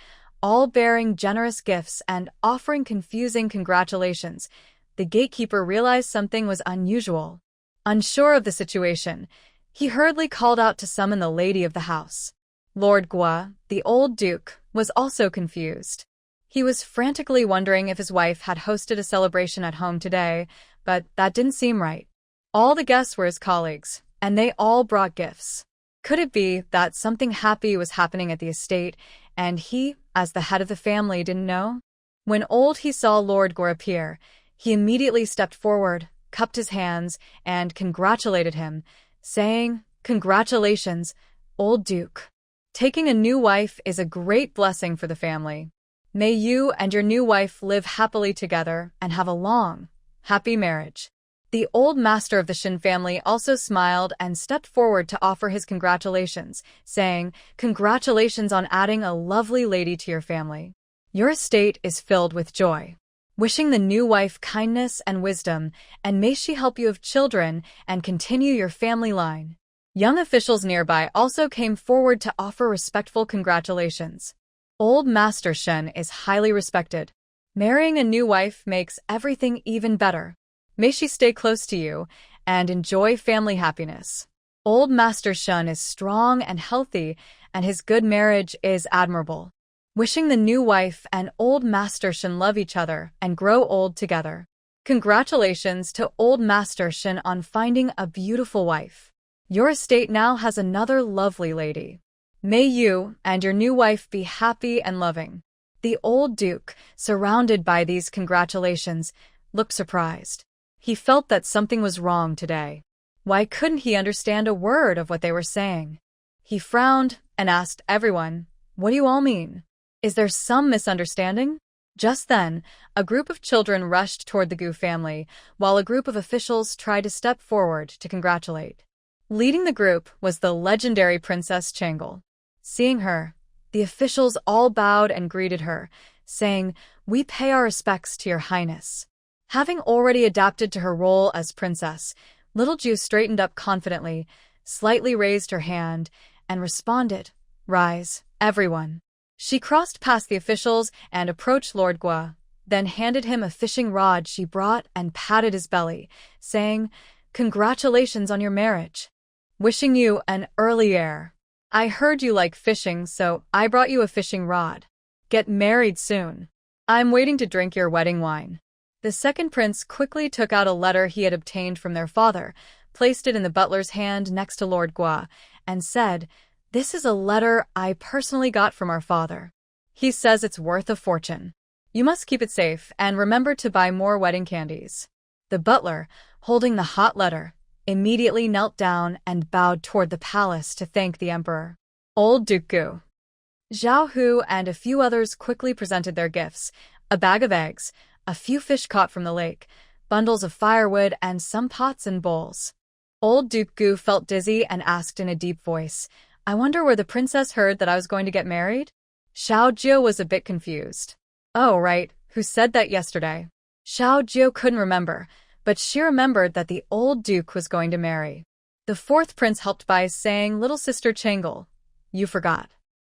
all bearing generous gifts and offering confusing congratulations, the gatekeeper realized something was unusual. Unsure of the situation, he hurriedly called out to summon the lady of the house. Lord Gua, the old duke, was also confused. He was frantically wondering if his wife had hosted a celebration at home today, but that didn't seem right. All the guests were his colleagues, and they all brought gifts. Could it be that something happy was happening at the estate, and he, as the head of the family, didn't know? When old he saw Lord Gua appear, he immediately stepped forward, cupped his hands, and congratulated him, saying, "Congratulations, old Duke. Taking a new wife is a great blessing for the family. May you and your new wife live happily together and have a long, happy marriage." The old master of the Shin family also smiled and stepped forward to offer his congratulations, saying, "Congratulations on adding a lovely lady to your family. Your estate is filled with joy. Wishing the new wife kindness and wisdom, and may she help you have children and continue your family line." Young officials nearby also came forward to offer respectful congratulations. Old Master Shen is highly respected. Marrying a new wife makes everything even better. May she stay close to you and enjoy family happiness. Old Master Shen is strong and healthy, and his good marriage is admirable. Wishing the new wife and old Master Shen love each other and grow old together. Congratulations to old Master Shen on finding a beautiful wife. Your estate now has another lovely lady. May you and your new wife be happy and loving. The old duke, surrounded by these congratulations, looked surprised. He felt that something was wrong today. Why couldn't he understand a word of what they were saying? He frowned and asked everyone, "What do you all mean? Is there some misunderstanding?" Just then, a group of children rushed toward the Gu family, while a group of officials tried to step forward to congratulate. Leading the group was the legendary Princess Changle. Seeing her, The officials all bowed and greeted her, saying, "We pay our respects to your highness." Having already adapted to her role as princess, little Ju straightened up confidently, slightly raised her hand, and responded, "Rise, everyone." She crossed past the officials and approached Lord Gua, then handed him a fishing rod she brought and patted his belly, saying, "Congratulations on your marriage. Wishing you an early heir. I heard you like fishing, so I brought you a fishing rod. Get married soon. I'm waiting to drink your wedding wine." The second prince quickly took out a letter he had obtained from their father, placed it in the butler's hand next to Lord Gua, and said, "This is a letter I personally got from our father. He says it's worth a fortune. You must keep it safe and remember to buy more wedding candies." The butler, holding the hot letter, immediately knelt down and bowed toward the palace to thank the emperor. Old Duke Gu, Zhao Hu, and a few others quickly presented their gifts: a bag of eggs, a few fish caught from the lake, bundles of firewood, and some pots and bowls. Old Duke Gu felt dizzy and asked in a deep voice, "I wonder where the princess heard that I was going to get married?" Xiao Jiu was a bit confused. "Oh, right, who said that yesterday?" Xiao Jiu couldn't remember, but she remembered that the old duke was going to marry. The fourth prince helped by saying, "Little sister Changle, you forgot.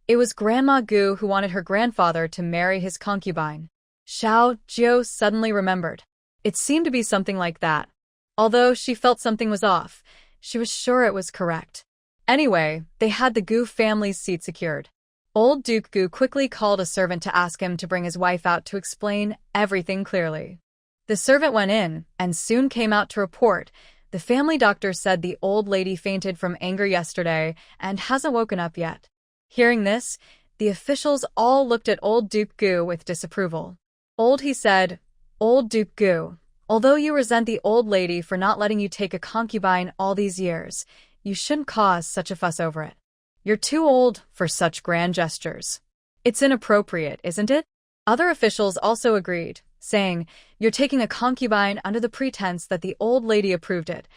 It was Grandma Gu who wanted her grandfather to marry his concubine." Xiao Jiu suddenly remembered. It seemed to be something like that. Although she felt something was off, she was sure it was correct. Anyway, they had the Gu family's seat secured. Old Duke Gu quickly called a servant to ask him to bring his wife out to explain everything clearly. The servant went in and soon came out to report. The family doctor said the old lady fainted from anger yesterday and hasn't woken up yet. Hearing this, the officials all looked at old Duke Gu with disapproval. He said, "Old Duke Gu, although you resent the old lady for not letting you take a concubine all these years, you shouldn't cause such a fuss over it. You're too old for such grand gestures. It's inappropriate, isn't it?" Other officials also agreed, saying, "You're taking a concubine under the pretense that the old lady approved it.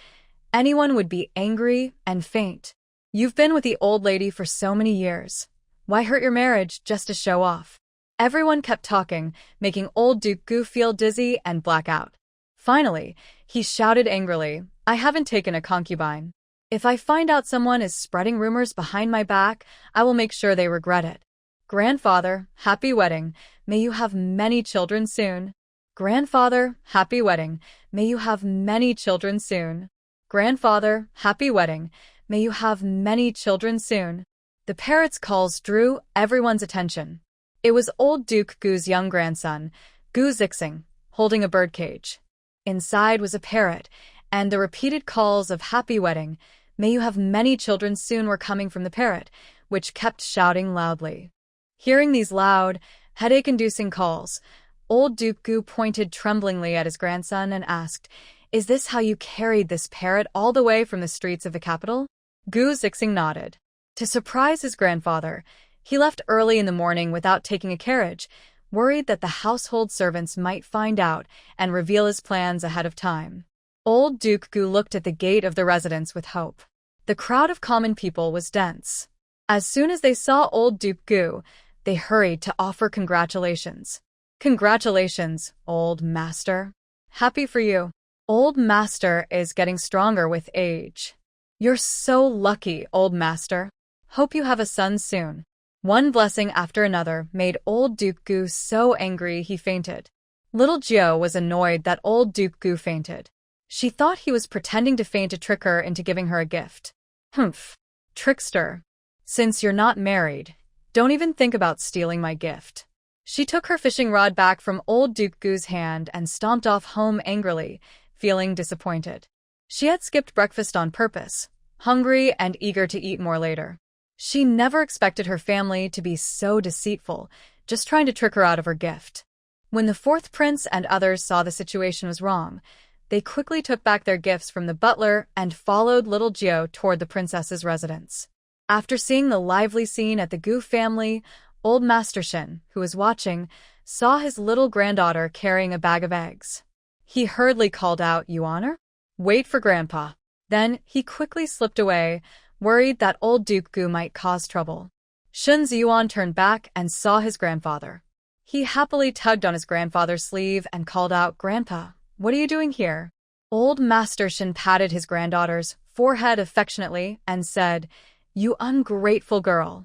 Anyone would be angry and faint. You've been with the old lady for so many years. Why hurt your marriage just to show off?" Everyone kept talking, making old Duke Gu feel dizzy and black out. Finally, he shouted angrily, "I haven't taken a concubine. If I find out someone is spreading rumors behind my back, I will make sure they regret it. Grandfather, happy wedding. May you have many children soon. Grandfather, happy wedding. May you have many children soon. Grandfather, happy wedding. May you have many children soon." The parrot's calls drew everyone's attention. It was old Duke Gu's young grandson, Gu Zixing, holding a birdcage. Inside was a parrot, and the repeated calls of "happy wedding, may you have many children soon" were coming from the parrot, which kept shouting loudly. Hearing these loud, headache-inducing calls, old Duke Gu pointed tremblingly at his grandson and asked, "Is this how you carried this parrot all the way from the streets of the capital?" Gu Zixing nodded. To surprise his grandfather, he left early in the morning without taking a carriage, worried that the household servants might find out and reveal his plans ahead of time. Old Duke Gu looked at the gate of the residence with hope. The crowd of common people was dense. As soon as they saw old Duke Gu, they hurried to offer congratulations. "Congratulations, old master. Happy for you. Old master is getting stronger with age. You're so lucky, old master. Hope you have a son soon." One blessing after another made old Duke Gu so angry he fainted. Little Jiu was annoyed that old Duke Gu fainted. She thought he was pretending to faint to trick her into giving her a gift. "Humph, trickster. Since you're not married, don't even think about stealing my gift." She took her fishing rod back from old Duke Gu's hand and stomped off home angrily, feeling disappointed. She had skipped breakfast on purpose, hungry and eager to eat more later. She never expected her family to be so deceitful, just trying to trick her out of her gift. When the fourth prince and others saw the situation was wrong, they quickly took back their gifts from the butler and followed little Jiu toward the princess's residence. After seeing the lively scene at the Gu family, old Master Shin, who was watching, saw his little granddaughter carrying a bag of eggs. He hurriedly called out, "You honor? Wait for Grandpa." Then he quickly slipped away, worried that old Duke Gu might cause trouble. Shun Ziyuan turned back and saw his grandfather. He happily tugged on his grandfather's sleeve and called out, "Grandpa, what are you doing here?" Old Master Shin patted his granddaughter's forehead affectionately and said, "You ungrateful girl.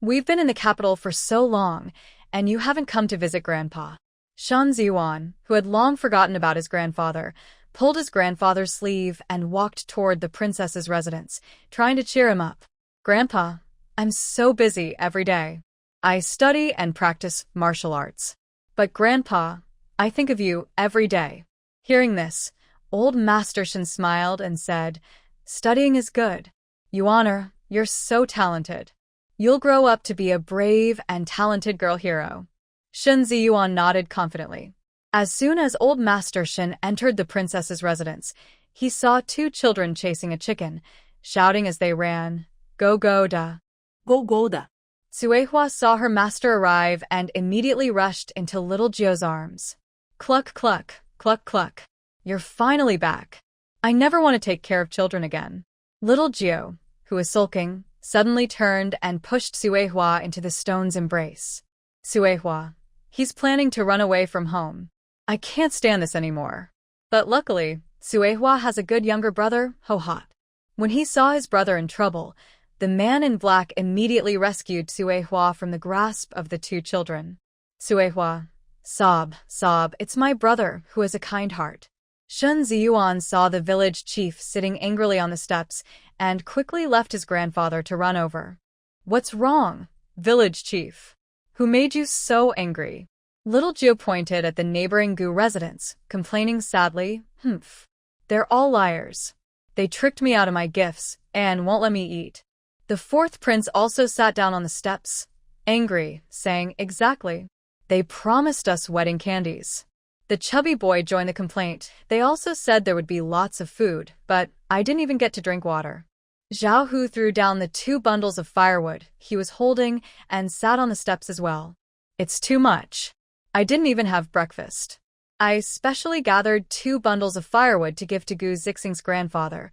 We've been in the capital for so long, and you haven't come to visit Grandpa." Shun Ziyuan, who had long forgotten about his grandfather, pulled his grandfather's sleeve and walked toward the princess's residence, trying to cheer him up. "Grandpa, I'm so busy every day. I study and practice martial arts. But Grandpa, I think of you every day." Hearing this, old Master Shin smiled and said, "Studying is good. Yuan'er, you're so talented. You'll grow up to be a brave and talented girl hero." Shun Ziyuan nodded confidently. As soon as old Master Shin entered the princess's residence, he saw two children chasing a chicken, shouting as they ran, "Go go da! Go go da!" Suehua saw her master arrive and immediately rushed into little Jio's arms. "Cluck cluck, cluck cluck. You're finally back. I never want to take care of children again." Little Jio, who was sulking, suddenly turned and pushed Suehua into the stone's embrace. "Suehua, he's planning to run away from home. I can't stand this anymore." But luckily, Suehua has a good younger brother, Ho-Hot. When he saw his brother in trouble, the man in black immediately rescued Suehua from the grasp of the two children. "Suehua, sob, sob, it's my brother who has a kind heart." Shun Ziyuan saw the village chief sitting angrily on the steps and quickly left his grandfather to run over. "What's wrong, village chief? Who made you so angry?" Little Jio pointed at the neighboring Gu residence, complaining sadly, "Humph. They're all liars. They tricked me out of my gifts and won't let me eat." The fourth prince also sat down on the steps, angry, saying, "Exactly. They promised us wedding candies." The chubby boy joined the complaint. "They also said there would be lots of food, but I didn't even get to drink water." Zhao Hu threw down the 2 bundles of firewood he was holding and sat on the steps as well. "It's too much. I didn't even have breakfast. I specially gathered 2 bundles of firewood to give to Gu Zixing's grandfather,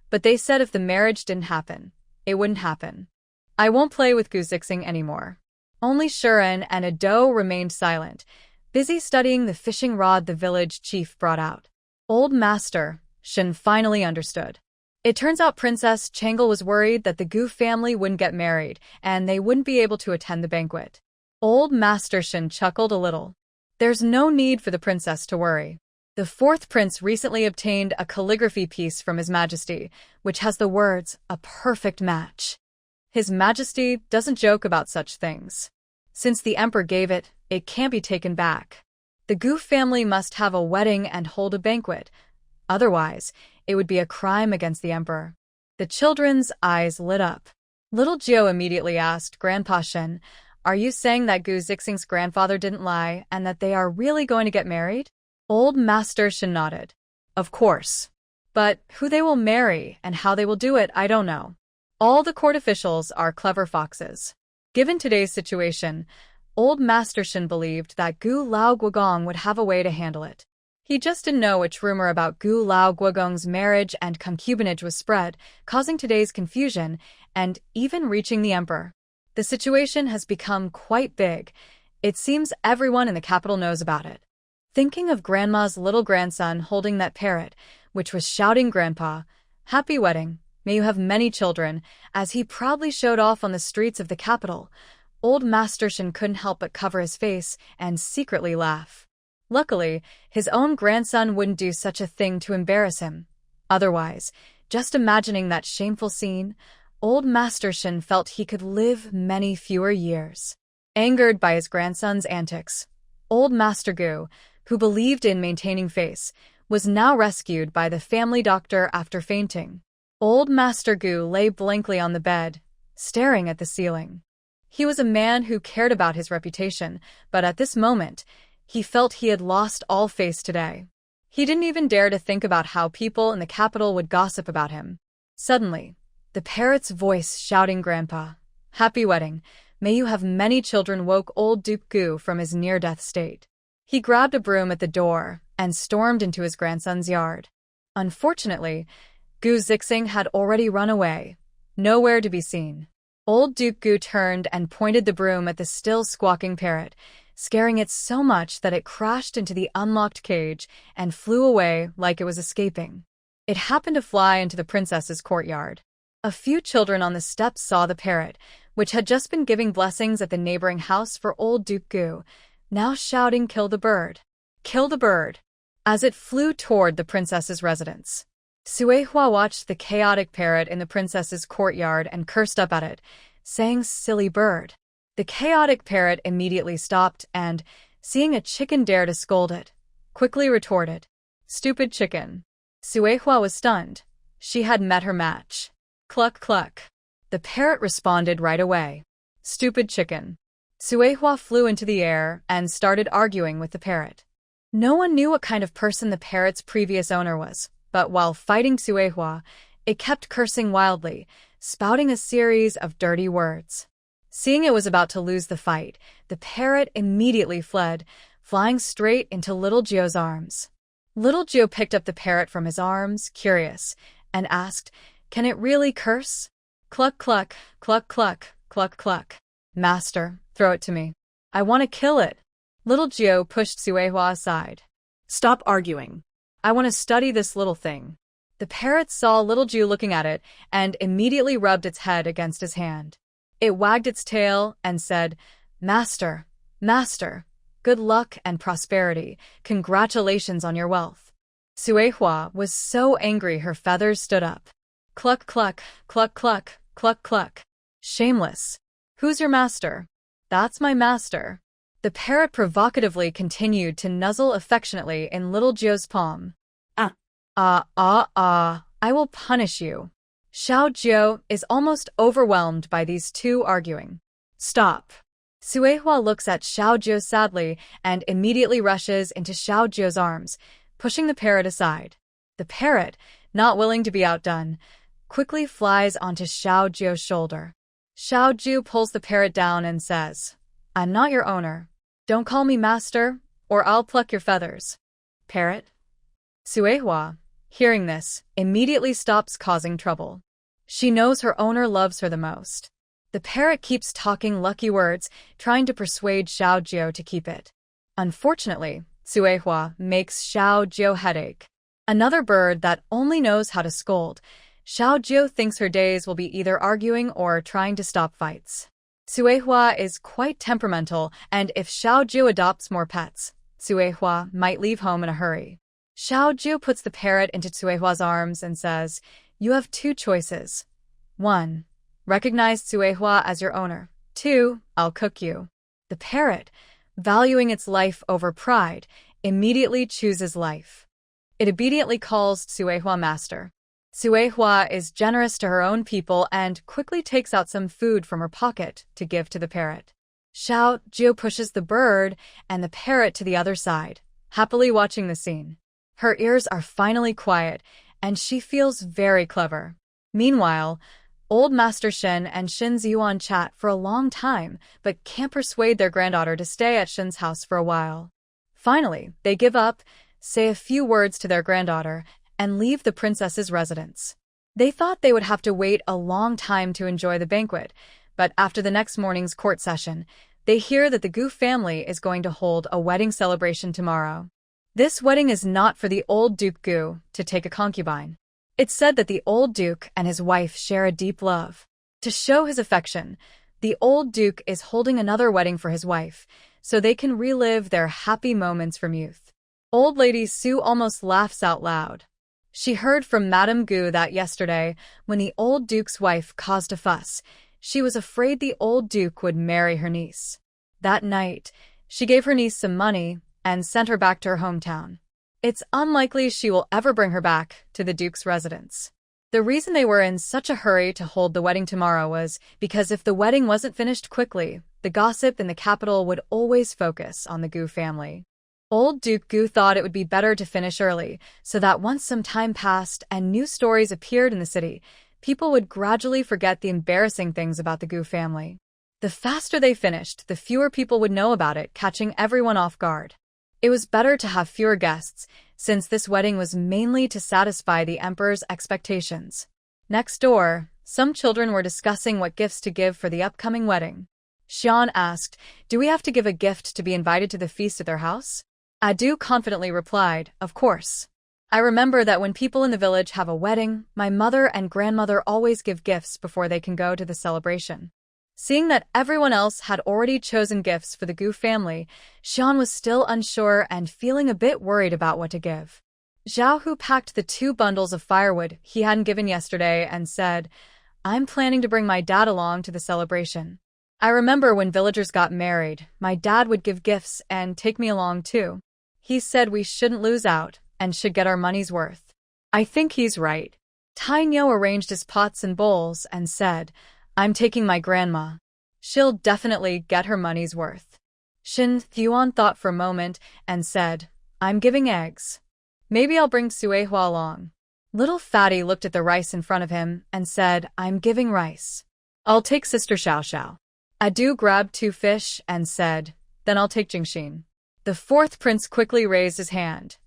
but they said if the marriage didn't happen, it wouldn't happen. I won't play with Gu Zixing anymore." Only Shuren and Ado remained silent, busy studying the fishing rod the village chief brought out. Old Master Shin finally understood. It turns out Princess Changle was worried that the Gu family wouldn't get married and they wouldn't be able to attend the banquet. Old Master Shin chuckled a little. There's no need for the princess to worry. The fourth prince recently obtained a calligraphy piece from His Majesty, which has the words, "A perfect match." His Majesty doesn't joke about such things. Since the emperor gave it, it can't be taken back. The Gu family must have a wedding and hold a banquet. Otherwise, it would be a crime against the emperor. The children's eyes lit up. Little Jio immediately asked, "Grandpa Shen, are you saying that Gu Zixing's grandfather didn't lie and that they are really going to get married?" Old Master Shen nodded. "Of course. But who they will marry and how they will do it, I don't know. All the court officials are clever foxes." Given today's situation, Old Master Shen believed that Gu Lao Guogong would have a way to handle it. He just didn't know which rumor about Gu Lao Guogong's marriage and concubinage was spread, causing today's confusion and even reaching the emperor. The situation has become quite big. It seems everyone in the capital knows about it. Thinking of Grandma's little grandson holding that parrot, which was shouting, "Grandpa, happy wedding. May you have many children," as he proudly showed off on the streets of the capital, Old Master Shin couldn't help but cover his face and secretly laugh. Luckily, his own grandson wouldn't do such a thing to embarrass him. Otherwise, just imagining that shameful scene, Old Master Shin felt he could live many fewer years. Angered by his grandson's antics, Old Master Gu, who believed in maintaining face, was now rescued by the family doctor after fainting. Old Master Gu lay blankly on the bed, staring at the ceiling. He was a man who cared about his reputation, but at this moment, he felt he had lost all face today. He didn't even dare to think about how people in the capital would gossip about him. Suddenly, the parrot's voice shouting, "Grandpa, happy wedding, may you have many children," woke old Duke Gu from his near-death state. He grabbed a broom at the door and stormed into his grandson's yard. Unfortunately, Gu Zixing had already run away, nowhere to be seen. Old Duke Gu turned and pointed the broom at the still squawking parrot, scaring it so much that it crashed into the unlocked cage and flew away like it was escaping. It happened to fly into the princess's courtyard. A few children on the steps saw the parrot, which had just been giving blessings at the neighboring house for old Duke Gu, now shouting, "Kill the bird! Kill the bird!" as it flew toward the princess's residence. Suehua watched the chaotic parrot in the princess's courtyard and cursed up at it, saying, "Silly bird." The chaotic parrot immediately stopped and, seeing a chicken dare to scold it, quickly retorted, "Stupid chicken." Suehua was stunned. She had met her match. Cluck cluck. The parrot responded right away. "Stupid chicken." Suehua flew into the air and started arguing with the parrot. No one knew what kind of person the parrot's previous owner was, but while fighting Suehua, it kept cursing wildly, spouting a series of dirty words. Seeing it was about to lose the fight, the parrot immediately fled, flying straight into Little Gio's arms. Little Gio picked up the parrot from his arms, curious, and asked, "Can it really curse?" "Cluck cluck, cluck cluck, cluck cluck." "Master, throw it to me. I want to kill it." Little Gio pushed Suehua aside. Stop arguing. "I want to study this little thing." The parrot saw Little Gio looking at it and immediately rubbed its head against his hand. It wagged its tail and said, "Master, master, good luck and prosperity. Congratulations on your wealth." Suehua was so angry her feathers stood up. "Cluck cluck, cluck cluck, cluck cluck." "Shameless. Who's your master?" "That's my master." The parrot provocatively continued to nuzzle affectionately in Little Gio's palm. I will punish you." Xiao Gio is almost overwhelmed by these two arguing. "Stop." Suehua looks at Xiao Gio sadly and immediately rushes into Xiao Gio's arms, pushing the parrot aside. The parrot, not willing to be outdone, quickly flies onto Xiao Gio's shoulder. Xiao Gio pulls the parrot down and says, "I'm not your owner. Don't call me master, or I'll pluck your feathers." "Parrot?" Suehua, hearing this, immediately stops causing trouble. She knows her owner loves her the most. The parrot keeps talking lucky words, trying to persuade Xiao Gio to keep it. Unfortunately, Suehua makes Xiao Gio headache. Another bird that only knows how to scold, Xiao Gio thinks her days will be either arguing or trying to stop fights. Suehua is quite temperamental, and if Xiao Gio adopts more pets, Suehua might leave home in a hurry. Xiao Gio puts the parrot into Suehua's arms and says, "You have two choices. 1. Recognize Suehua as your owner. 2. I'll cook you." The parrot, valuing its life over pride, immediately chooses life. It obediently calls Suehua master. Suehua is generous to her own people and quickly takes out some food from her pocket to give to the parrot. Xiao Gio pushes the bird and the parrot to the other side, happily watching the scene. Her ears are finally quiet, and she feels very clever. Meanwhile, old Master Shen and Shin Ziyuan chat for a long time, but can't persuade their granddaughter to stay at Shin's house for a while. Finally, they give up, say a few words to their granddaughter, and leave the princess's residence. They thought they would have to wait a long time to enjoy the banquet, but after the next morning's court session, they hear that the Gu family is going to hold a wedding celebration tomorrow. This wedding is not for the old Duke Gu to take a concubine. It's said that the old Duke and his wife share a deep love. To show his affection, the old Duke is holding another wedding for his wife, so they can relive their happy moments from youth. Old Lady Su almost laughs out loud. She heard from Madame Gu that yesterday, when the old Duke's wife caused a fuss, she was afraid the old Duke would marry her niece. That night, she gave her niece some money and sent her back to her hometown. It's unlikely she will ever bring her back to the Duke's residence. The reason they were in such a hurry to hold the wedding tomorrow was because if the wedding wasn't finished quickly, the gossip in the capital would always focus on the Gu family. Old Duke Gu thought it would be better to finish early, so that once some time passed and new stories appeared in the city, people would gradually forget the embarrassing things about the Gu family. The faster they finished, the fewer people would know about it, catching everyone off guard. It was better to have fewer guests, since this wedding was mainly to satisfy the emperor's expectations. Next door, Some children were discussing what gifts to give for the upcoming wedding. Xian asked, "Do we have to give a gift to be invited to the feast at their house?" Adu confidently replied, "Of course. I remember that when people in the village have a wedding, my mother and grandmother always give gifts before they can go to the celebration." Seeing that everyone else had already chosen gifts for the Gu family, Xian was still unsure and feeling a bit worried about what to give. Zhao Hu packed the 2 bundles of firewood he hadn't given yesterday and said, "I'm planning to bring my dad along to the celebration. I remember when villagers got married, my dad would give gifts and take me along too. He said we shouldn't lose out and should get our money's worth." I think he's right. Tainyo arranged his pots and bowls and said, "I'm taking my grandma. She'll definitely get her money's worth." Shin Thuan thought for a moment and said, "I'm giving eggs. Maybe I'll bring Suehua along." Little Fatty looked at the rice in front of him and said, "I'm giving rice." "I'll take Sister Xiao Xiao." Adu grabbed 2 fish and said, "Then I'll take Jingxin." The 4th prince quickly raised his hand.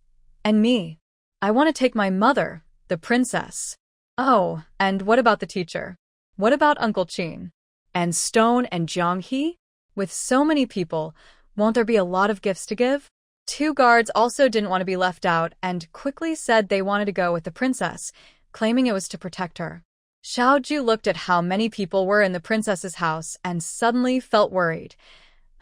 "And me. I want to take my mother, the princess." "Oh, and what about the teacher? What about Uncle Qin? And Stone and Jianghe?" With so many people, won't there be a lot of gifts to give? 2 guards also didn't want to be left out and quickly said they wanted to go with the princess, claiming it was to protect her. Xiaoju looked at how many people were in the princess's house and suddenly felt worried.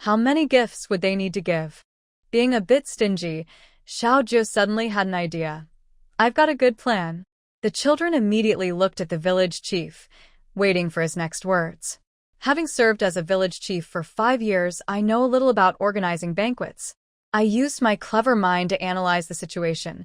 How many gifts would they need to give? Being a bit stingy, Xiaoju suddenly had an idea. "I've got a good plan." The children immediately looked at the village chief, waiting for his next words. "Having served as a village chief for 5 years, I know a little about organizing banquets. I used my clever mind to analyze the situation.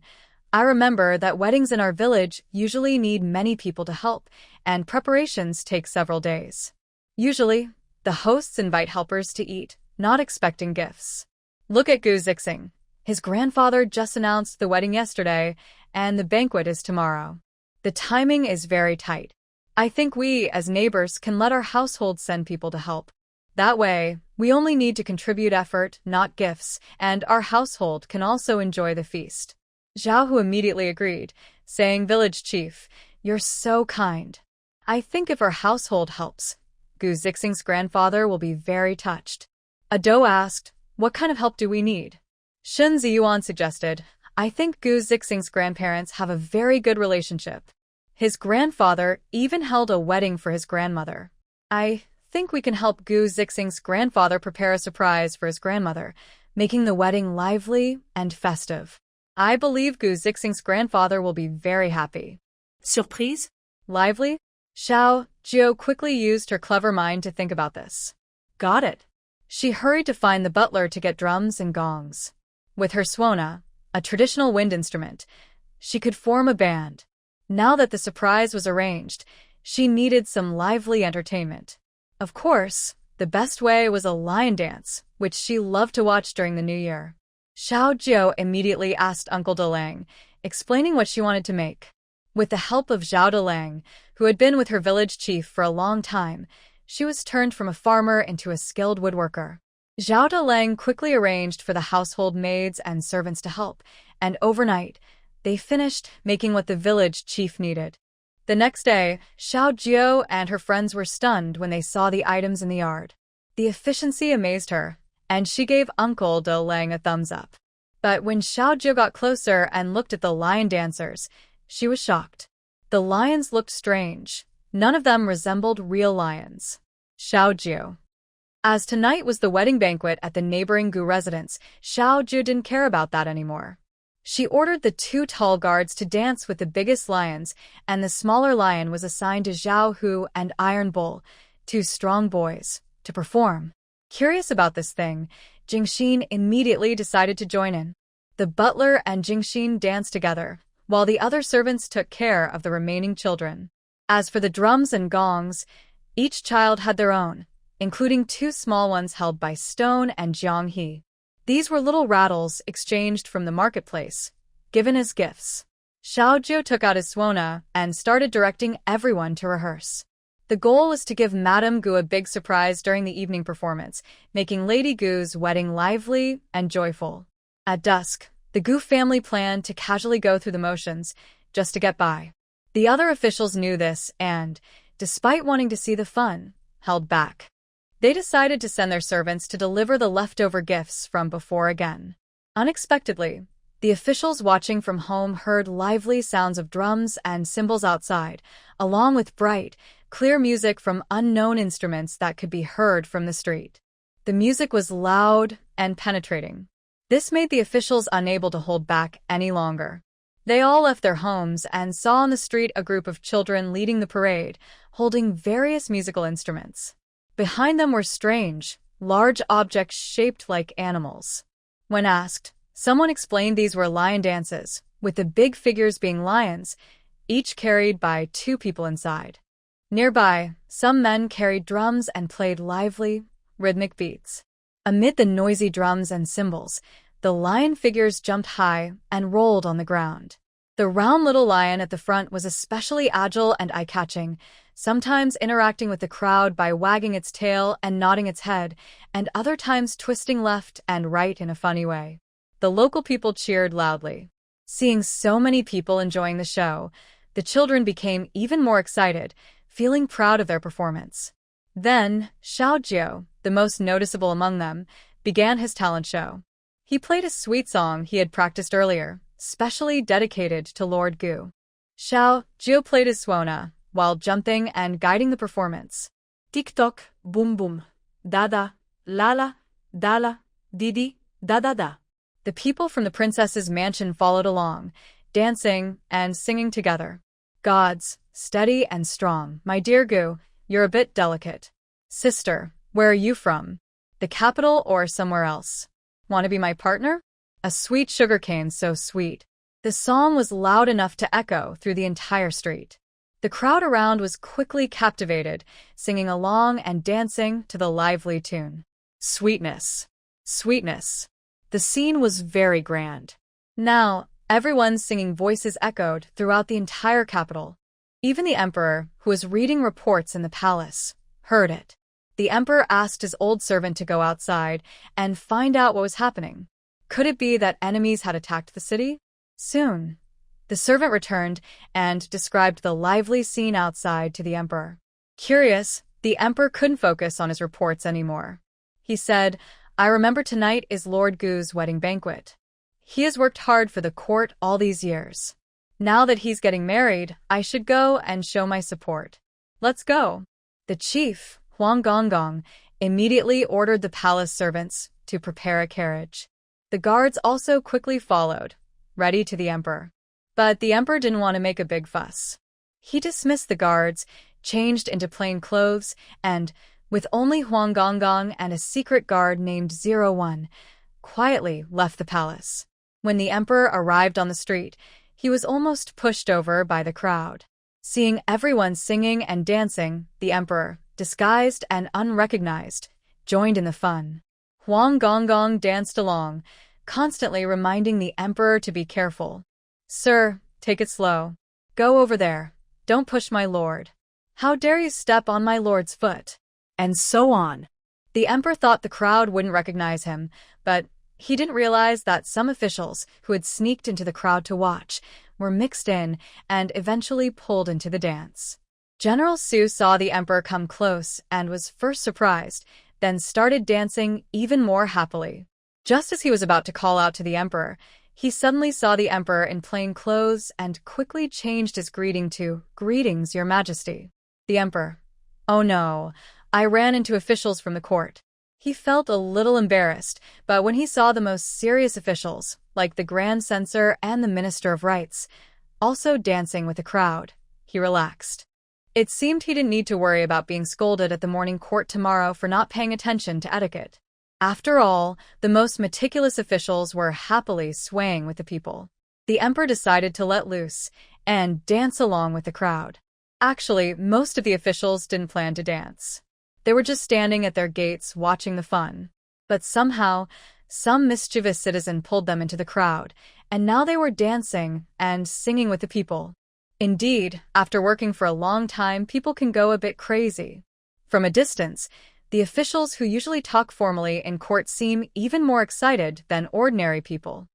I remember that weddings in our village usually need many people to help, and preparations take several days. Usually, the hosts invite helpers to eat, not expecting gifts. Look at Gu Zixing. His grandfather just announced the wedding yesterday, and the banquet is tomorrow. The timing is very tight. I think we, as neighbors, can let our household send people to help. That way, we only need to contribute effort, not gifts, and our household can also enjoy the feast." Zhao Hu immediately agreed, saying, "Village chief, you're so kind. I think if our household helps, Gu Zixing's grandfather will be very touched." Ado asked, "What kind of help do we need?" Shen Ziyuan suggested, "I think Gu Zixing's grandparents have a very good relationship. His grandfather even held a wedding for his grandmother. I think we can help Gu Zixing's grandfather prepare a surprise for his grandmother, making the wedding lively and festive. I believe Gu Zixing's grandfather will be very happy." Surprise? Lively? Xiao Jiu quickly used her clever mind to think about this. Got it. She hurried to find the butler to get drums and gongs. With her suona, a traditional wind instrument, she could form a band. Now that the surprise was arranged, she needed some lively entertainment. Of course, the best way was a lion dance, which she loved to watch during the New Year. Xiao Jiu immediately asked Uncle Delang, explaining what she wanted to make. With the help of Zhao Delang, who had been with her village chief for a long time, she was turned from a farmer into a skilled woodworker. Zhao Delang quickly arranged for the household maids and servants to help, and overnight, they finished making what the village chief needed. The next day, Xiao Jiu and her friends were stunned when they saw the items in the yard. The efficiency amazed her, and she gave Uncle Delang a thumbs up. But when Xiao Jiu got closer and looked at the lion dancers, she was shocked. The lions looked strange. None of them resembled real lions. Xiao Jiu. As tonight was the wedding banquet at the neighboring Gu residence, Xiao Jiu didn't care about that anymore. She ordered the 2 tall guards to dance with the biggest lions, and the smaller lion was assigned to Zhao Hu and Iron Bull, 2 strong boys, to perform. Curious about this thing, Jingxin immediately decided to join in. The butler and Jingxin danced together, while the other servants took care of the remaining children. As for the drums and gongs, each child had their own, including 2 small ones held by Stone and Jianghe. These were little rattles exchanged from the marketplace, given as gifts. Xiao Jiu took out his suona and started directing everyone to rehearse. The goal was to give Madame Gu a big surprise during the evening performance, making Lady Gu's wedding lively and joyful. At dusk, the Gu family planned to casually go through the motions, just to get by. The other officials knew this, and despite wanting to see the fun, held back. They decided to send their servants to deliver the leftover gifts from before again. Unexpectedly, the officials watching from home heard lively sounds of drums and cymbals outside, along with bright, clear music from unknown instruments that could be heard from the street. The music was loud and penetrating. This made the officials unable to hold back any longer. They all left their homes and saw on the street a group of children leading the parade, holding various musical instruments. Behind them were strange, large objects shaped like animals. When asked, someone explained these were lion dances, with the big figures being lions, each carried by 2 people inside. Nearby, some men carried drums and played lively, rhythmic beats. Amid the noisy drums and cymbals, the lion figures jumped high and rolled on the ground. The round little lion at the front was especially agile and eye-catching, sometimes interacting with the crowd by wagging its tail and nodding its head, and other times twisting left and right in a funny way. The local people cheered loudly. Seeing so many people enjoying the show, the children became even more excited, feeling proud of their performance. Then, Xiaojio, the most noticeable among them, began his talent show. He played a sweet song he had practiced earlier, specially dedicated to Lord Gu. Xiaojio played his suona, while jumping and guiding the performance. Tik-tok, boom-boom, da-da, la-la, da-la, di-di, da-da-da. The people from the princess's mansion followed along, dancing and singing together. Gods, steady and strong, my dear Gu, you're a bit delicate. Sister, where are you from? The capital or somewhere else? Want to be my partner? A sweet sugarcane so sweet. The song was loud enough to echo through the entire street. The crowd around was quickly captivated, singing along and dancing to the lively tune. Sweetness. Sweetness. The scene was very grand. Now, everyone's singing voices echoed throughout the entire capital. Even the emperor, who was reading reports in the palace, heard it. The emperor asked his old servant to go outside and find out what was happening. Could it be that enemies had attacked the city? Soon, the servant returned and described the lively scene outside to the emperor. Curious, the emperor couldn't focus on his reports anymore. He said, I remember tonight is Lord Gu's wedding banquet. He has worked hard for the court all these years. Now that he's getting married, I should go and show my support. Let's go. The chief, Huang Gonggong, immediately ordered the palace servants to prepare a carriage. The guards also quickly followed, ready to the emperor. But the emperor didn't want to make a big fuss. He dismissed the guards, changed into plain clothes, and, with only Huang Gonggong and a secret guard named 01, quietly left the palace. When the emperor arrived on the street, he was almost pushed over by the crowd. Seeing everyone singing and dancing, the emperor, disguised and unrecognized, joined in the fun. Huang Gonggong danced along, constantly reminding the emperor to be careful. Sir, take it slow. Go over there. Don't push my lord. How dare you step on my lord's foot? And so on. The emperor thought the crowd wouldn't recognize him, but he didn't realize that some officials who had sneaked into the crowd to watch were mixed in and eventually pulled into the dance. General Su saw the emperor come close and was first surprised, then started dancing even more happily. Just as he was about to call out to the emperor, he suddenly saw the emperor in plain clothes and quickly changed his greeting to, Greetings, Your Majesty. The emperor. Oh no, I ran into officials from the court. He felt a little embarrassed, but when he saw the most serious officials, like the Grand Censor and the Minister of Rights, also dancing with the crowd, he relaxed. It seemed he didn't need to worry about being scolded at the morning court tomorrow for not paying attention to etiquette. After all, the most meticulous officials were happily swaying with the people. The emperor decided to let loose and dance along with the crowd. Actually, most of the officials didn't plan to dance. They were just standing at their gates watching the fun. But somehow, some mischievous citizen pulled them into the crowd, and now they were dancing and singing with the people. Indeed, after working for a long time, people can go a bit crazy. From a distance, the officials who usually talk formally in court seem even more excited than ordinary people.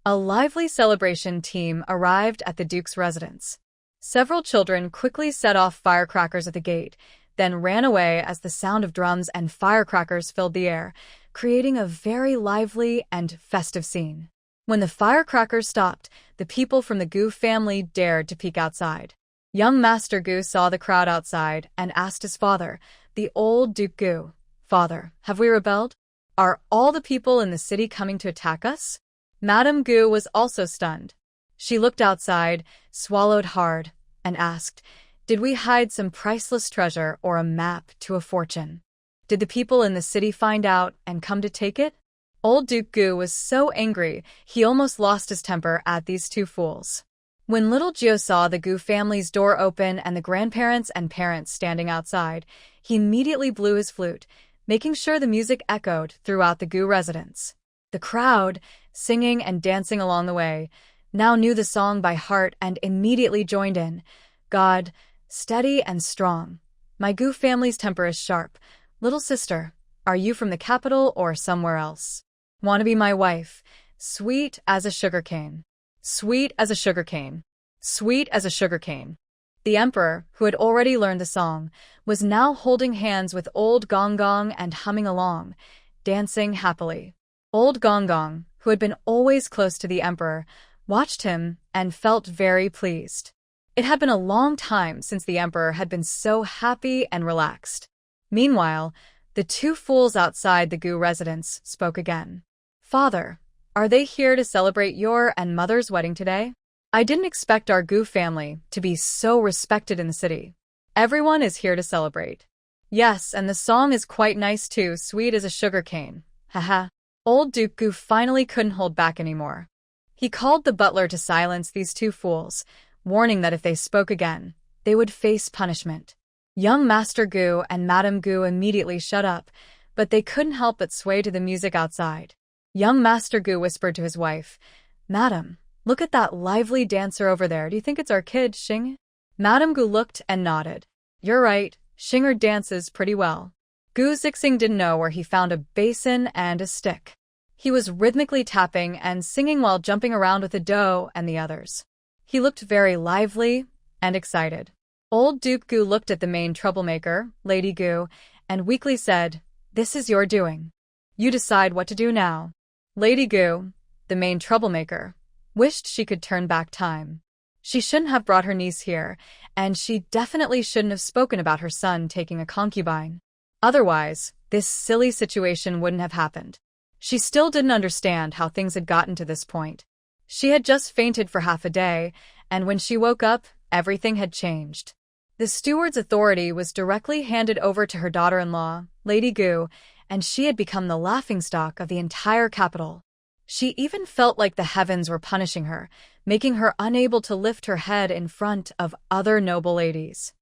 A lively celebration team arrived at the Duke's residence. Several children quickly set off firecrackers at the gate, then ran away as the sound of drums and firecrackers filled the air, creating a very lively and festive scene. When the firecrackers stopped, the people from the Gu family dared to peek outside. Young Master Gu saw the crowd outside and asked his father, the old Duke Gu, "Father, have we rebelled? Are all the people in the city coming to attack us?" Madame Gu was also stunned. She looked outside, swallowed hard, and asked, "Did we hide some priceless treasure or a map to a fortune? Did the people in the city find out and come to take it?" Old Duke Gu was so angry, he almost lost his temper at these two fools. When little Gio saw the Gu family's door open and the grandparents and parents standing outside, he immediately blew his flute, making sure the music echoed throughout the Gu residence. The crowd, singing and dancing along the way, now knew the song by heart and immediately joined in. "God, steady and strong. My Gu family's temper is sharp. Little sister, are you from the capital or somewhere else? Want to be my wife? Sweet as a sugarcane. Sweet as a sugarcane. Sweet as a sugarcane." The emperor, who had already learned the song, was now holding hands with old Gong Gong and humming along, dancing happily. Old Gong Gong, who had been always close to the emperor, watched him and felt very pleased. It had been a long time since the emperor had been so happy and relaxed. Meanwhile, the two fools outside the Gu residence spoke again. "Father, are they here to celebrate your and mother's wedding today? I didn't expect our Gu family to be so respected in the city. Everyone is here to celebrate." "Yes, and the song is quite nice too, sweet as a sugar cane. Haha." Old Duke Gu finally couldn't hold back anymore. He called the butler to silence these two fools, warning that if they spoke again, they would face punishment. Young Master Gu and Madame Gu immediately shut up, but they couldn't help but sway to the music outside. Young Master Gu whispered to his wife, "Madam, look at that lively dancer over there. Do you think it's our kid, Xing?" Madame Gu looked and nodded. "You're right, Xinger dances pretty well." Gu Zixing didn't know where he found a basin and a stick. He was rhythmically tapping and singing while jumping around with the doe and the others. He looked very lively and excited. Old Duke Gu looked at the main troublemaker, Lady Gu, and weakly said, "This is your doing. You decide what to do now." Lady Gu, the main troublemaker, wished she could turn back time. She shouldn't have brought her niece here, and she definitely shouldn't have spoken about her son taking a concubine. Otherwise, this silly situation wouldn't have happened. She still didn't understand how things had gotten to this point. She had just fainted for half a day, and when she woke up, everything had changed. The steward's authority was directly handed over to her daughter-in-law, Lady Gu, and she had become the laughingstock of the entire capital. She even felt like the heavens were punishing her, making her unable to lift her head in front of other noble ladies.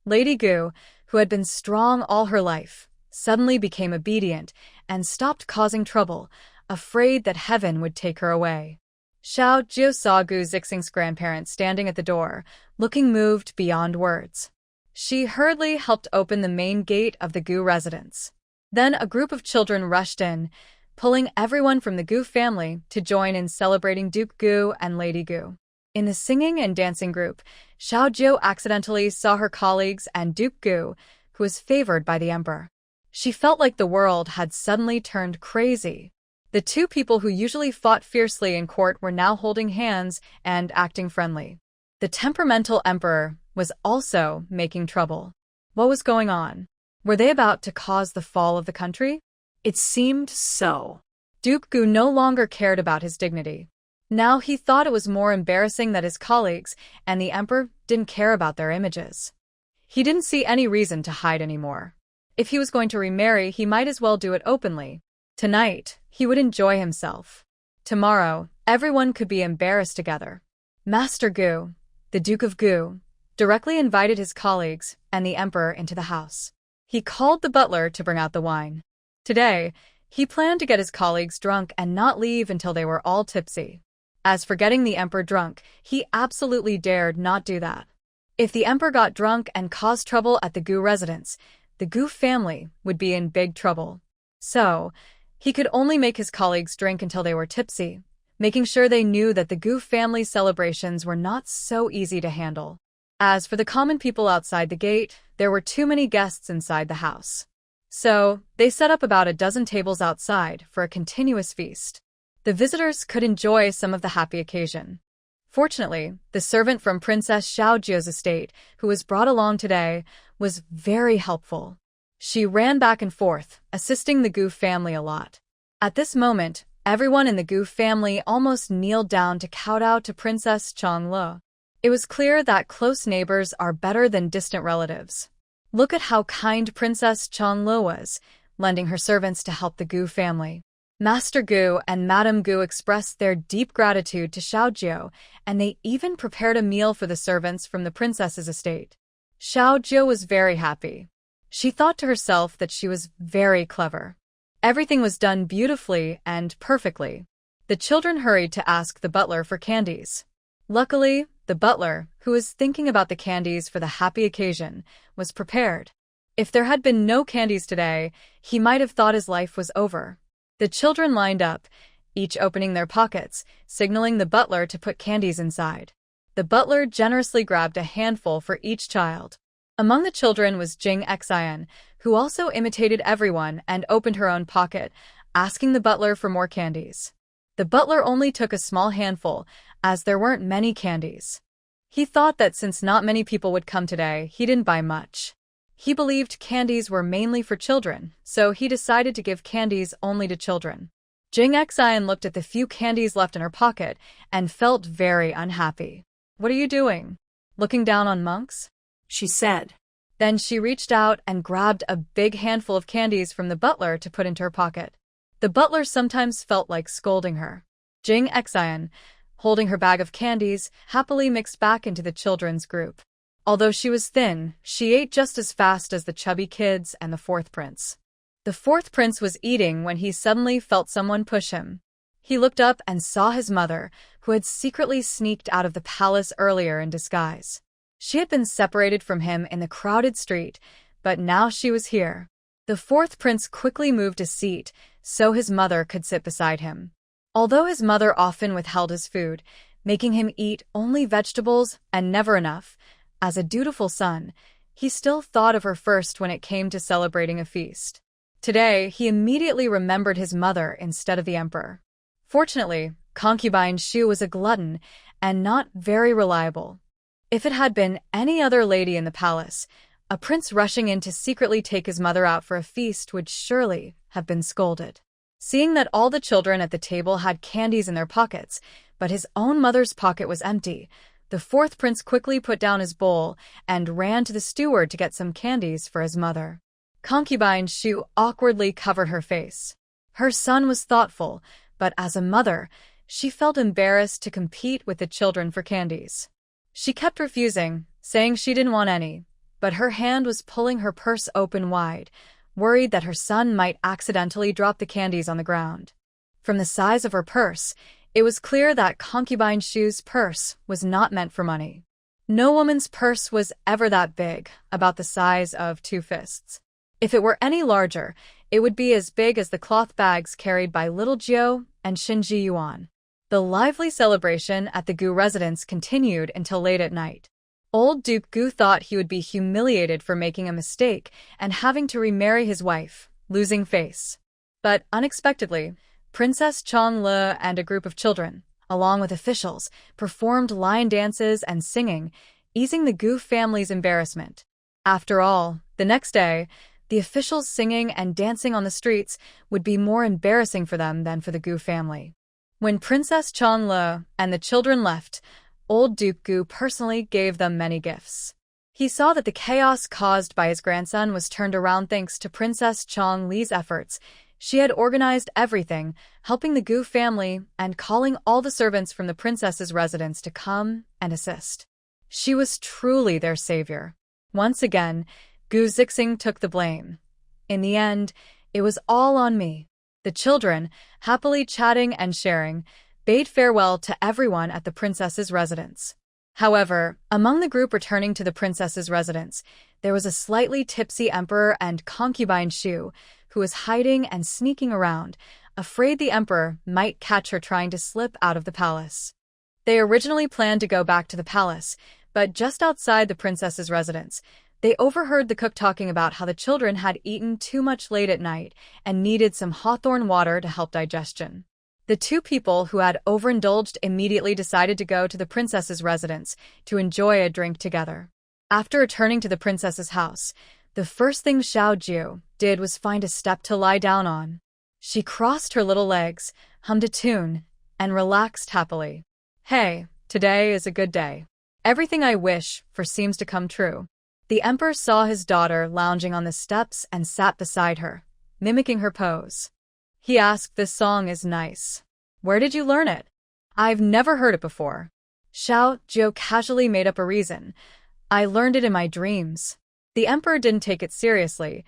Lady Gu, who had been strong all her life, suddenly became obedient and stopped causing trouble, afraid that heaven would take her away. Xiao Jiu saw Gu Zixing's grandparents standing at the door, looking moved beyond words. She hurriedly helped open the main gate of the Gu residence. Then a group of children rushed in, pulling everyone from the Gu family to join in celebrating Duke Gu and Lady Gu. In the singing and dancing group, Xiao Jiu accidentally saw her colleagues and Duke Gu, who was favored by the emperor. She felt like the world had suddenly turned crazy. The two people who usually fought fiercely in court were now holding hands and acting friendly. The temperamental emperor was also making trouble. What was going on? Were they about to cause the fall of the country? It seemed so. Duke Gu no longer cared about his dignity. Now he thought it was more embarrassing that his colleagues and the emperor didn't care about their images. He didn't see any reason to hide anymore. If he was going to remarry, he might as well do it openly. Tonight, he would enjoy himself. Tomorrow, everyone could be embarrassed together. Master Gu, the Duke of Gu, directly invited his colleagues and the emperor into the house. He called the butler to bring out the wine. Today, he planned to get his colleagues drunk and not leave until they were all tipsy. As for getting the emperor drunk, he absolutely dared not do that. If the emperor got drunk and caused trouble at the Gu residence, the Gu family would be in big trouble. So, he could only make his colleagues drink until they were tipsy, making sure they knew that the Gu family celebrations were not so easy to handle. As for the common people outside the gate, there were too many guests inside the house. So, they set up about a dozen tables outside for a continuous feast. The visitors could enjoy some of the happy occasion. Fortunately, the servant from Princess Xiaojio's estate, who was brought along today, was very helpful. She ran back and forth, assisting the Gu family a lot. At this moment, everyone in the Gu family almost kneeled down to kowtow to Princess Changlu. It was clear that close neighbors are better than distant relatives. Look at how kind Princess Changlu was, lending her servants to help the Gu family. Master Gu and Madame Gu expressed their deep gratitude to Xiaojio, and they even prepared a meal for the servants from the princess's estate. Xiaojio was very happy. She thought to herself that she was very clever. Everything was done beautifully and perfectly. The children hurried to ask the butler for candies. Luckily, the butler, who was thinking about the candies for the happy occasion, was prepared. If there had been no candies today, he might have thought his life was over. The children lined up, each opening their pockets, signaling the butler to put candies inside. The butler generously grabbed a handful for each child. Among the children was Jing Xian, who also imitated everyone and opened her own pocket, asking the butler for more candies. The butler only took a small handful, as there weren't many candies. He thought that since not many people would come today, he didn't buy much. He believed candies were mainly for children, so he decided to give candies only to children. Jing Xian looked at the few candies left in her pocket and felt very unhappy. "What are you doing? Looking down on monks?" she said. Then she reached out and grabbed a big handful of candies from the butler to put into her pocket. The butler sometimes felt like scolding her. Jing Xian, holding her bag of candies, happily mixed back into the children's group. Although she was thin, she ate just as fast as the chubby kids and the fourth prince. The fourth prince was eating when he suddenly felt someone push him. He looked up and saw his mother, who had secretly sneaked out of the palace earlier in disguise. She had been separated from him in the crowded street, but now she was here. The fourth prince quickly moved a seat so his mother could sit beside him. Although his mother often withheld his food, making him eat only vegetables and never enough, as a dutiful son, he still thought of her first when it came to celebrating a feast. Today, he immediately remembered his mother instead of the emperor. Fortunately, concubine Shu was a glutton and not very reliable. If it had been any other lady in the palace, a prince rushing in to secretly take his mother out for a feast would surely have been scolded. Seeing that all the children at the table had candies in their pockets, but his own mother's pocket was empty, the fourth prince quickly put down his bowl and ran to the steward to get some candies for his mother. Concubine Shu awkwardly covered her face. Her son was thoughtful, but as a mother, she felt embarrassed to compete with the children for candies. She kept refusing, saying she didn't want any, but her hand was pulling her purse open wide, worried that her son might accidentally drop the candies on the ground. From the size of her purse, it was clear that concubine Shu's purse was not meant for money. No woman's purse was ever that big, about the size of 2 fists. If it were any larger, it would be as big as the cloth bags carried by little Jiu and Shinji Yuan. The lively celebration at the Gu residence continued until late at night. Old Duke Gu thought he would be humiliated for making a mistake and having to remarry his wife, losing face. But unexpectedly, Princess Changlu and a group of children, along with officials, performed line dances and singing, easing the Gu family's embarrassment. After all, the next day, the officials singing and dancing on the streets would be more embarrassing for them than for the Gu family. When Princess Changlu and the children left, old Duke Gu personally gave them many gifts. He saw that the chaos caused by his grandson was turned around thanks to Princess Changlu's efforts. She had organized everything, helping the Gu family and calling all the servants from the princess's residence to come and assist. She was truly their savior. Once again, Gu Zixing took the blame. In the end, it was all on me. The children, happily chatting and sharing, bade farewell to everyone at the princess's residence. However, among the group returning to the princess's residence, there was a slightly tipsy emperor and concubine Shu, who was hiding and sneaking around, afraid the emperor might catch her trying to slip out of the palace. They originally planned to go back to the palace, But just outside the princess's residence, they overheard the cook talking about how the children had eaten too much late at night and needed some hawthorn water to help digestion. The two people who had overindulged immediately decided to go to the princess's residence to enjoy a drink together. After returning to the princess's house, the first thing Xiaoju did was find a step to lie down on. She crossed her little legs, hummed a tune, and relaxed happily. Hey, today is a good day. Everything I wish for seems to come true. The emperor saw his daughter lounging on the steps and sat beside her, mimicking her pose. He asked, "This song is nice. Where did you learn it?" "I've never heard it before." Xiaoju casually made up a reason. "I learned it in my dreams." The emperor didn't take it seriously,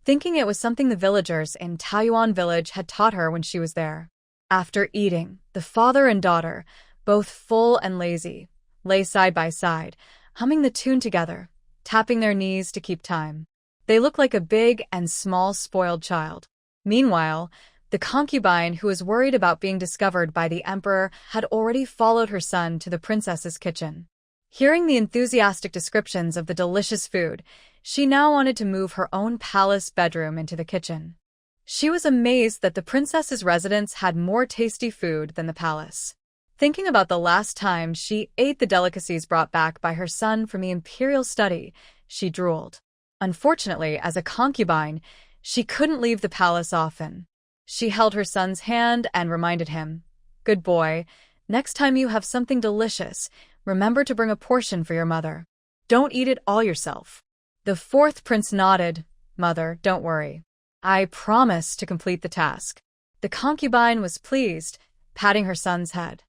thinking it was something the villagers in Taiyuan village had taught her when she was there. After eating, the father and daughter, both full and lazy, lay side by side, humming the tune together, tapping their knees to keep time. They looked like a big and small spoiled child. Meanwhile, the concubine who was worried about being discovered by the emperor had already followed her son to the princess's kitchen. Hearing the enthusiastic descriptions of the delicious food, she now wanted to move her own palace bedroom into the kitchen. She was amazed that the princess's residence had more tasty food than the palace. Thinking about the last time she ate the delicacies brought back by her son from the imperial study, she drooled. Unfortunately, as a concubine, she couldn't leave the palace often. She held her son's hand and reminded him, "Good boy, next time you have something delicious, remember to bring a portion for your mother. Don't eat it all yourself." The fourth prince nodded. "Mother, don't worry. I promise to complete the task." The concubine was pleased, patting her son's head.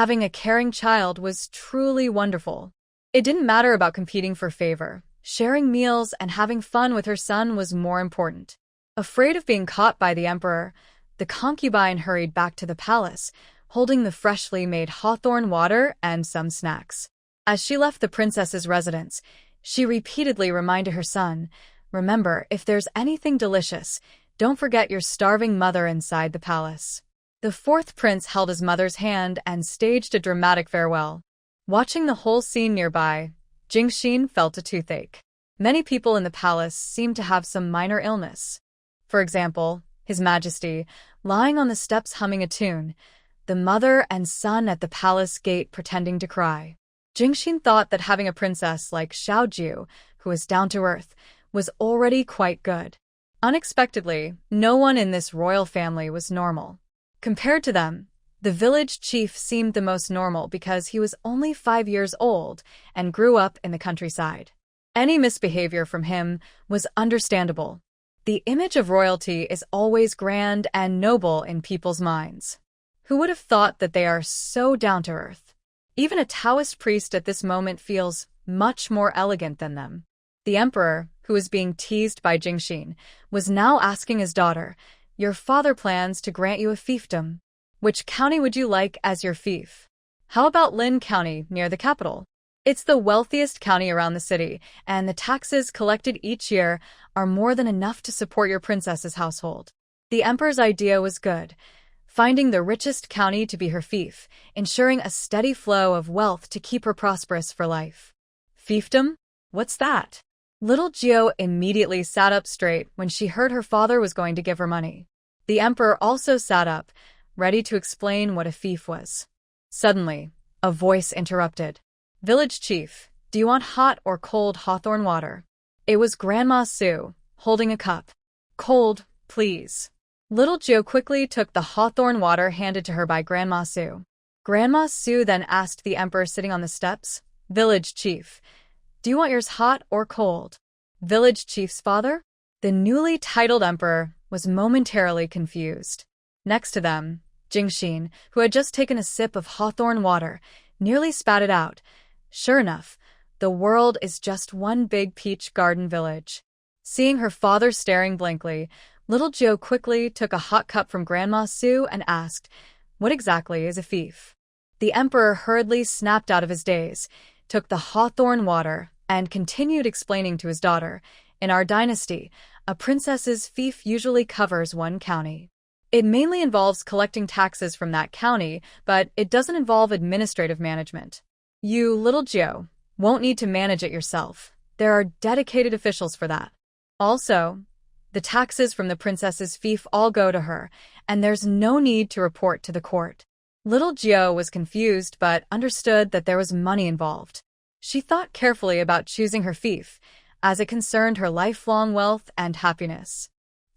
Having a caring child was truly wonderful. It didn't matter about competing for favor. Sharing meals and having fun with her son was more important. Afraid of being caught by the emperor, the concubine hurried back to the palace, holding the freshly made hawthorn water and some snacks. As she left the princess's residence, she repeatedly reminded her son, "Remember, if there's anything delicious, don't forget your starving mother inside the palace." The fourth prince held his mother's hand and staged a dramatic farewell. Watching the whole scene nearby, Jingxin felt a toothache. Many people in the palace seemed to have some minor illness. For example, His Majesty, lying on the steps humming a tune, the mother and son at the palace gate pretending to cry. Jingxin thought that having a princess like Xiaoju, who was down to earth, was already quite good. Unexpectedly, no one in this royal family was normal. Compared to them, the village chief seemed the most normal because he was only 5 years old and grew up in the countryside. Any misbehavior from him was understandable. The image of royalty is always grand and noble in people's minds. Who would have thought that they are so down to earth? Even a Taoist priest at this moment feels much more elegant than them. The emperor, who was being teased by Jingxin, was now asking his daughter, "Your father plans to grant you a fiefdom. Which county would you like as your fief?" "How about Lin County, near the capital? It's the wealthiest county around the city, and the taxes collected each year are more than enough to support your princess's household." The emperor's idea was good, finding the richest county to be her fief, ensuring a steady flow of wealth to keep her prosperous for life. Fiefdom? What's that? Little Gio immediately sat up straight when she heard her father was going to give her money. The emperor also sat up, ready to explain what a fief was. Suddenly, a voice interrupted. "Village chief, do you want hot or cold hawthorn water?" It was Grandma Sue, holding a cup. "Cold, please." Little Gio quickly took the hawthorn water handed to her by Grandma Sue. Grandma Sue then asked the emperor sitting on the steps, "Village chief, do you want yours hot or cold?" Village chief's father? The newly titled emperor was momentarily confused. Next to them, Jingxin, who had just taken a sip of hawthorn water, nearly spat it out. Sure enough, the world is just one big peach garden village. Seeing her father staring blankly, little Gio quickly took a hot cup from Grandma Sue and asked, "What exactly is a fief?" The emperor hurriedly snapped out of his daze, took the hawthorn water, and continued explaining to his daughter, "In our dynasty, a princess's fief usually covers one county. It mainly involves collecting taxes from that county, but it doesn't involve administrative management. You, little Gio, Won't need to manage it yourself. There are dedicated officials for that. Also, the taxes from the princess's fief all go to her, and there's no need to report to the court. Little Gio was confused but understood that there was money involved. She thought carefully about choosing her fief, as it concerned her lifelong wealth and happiness.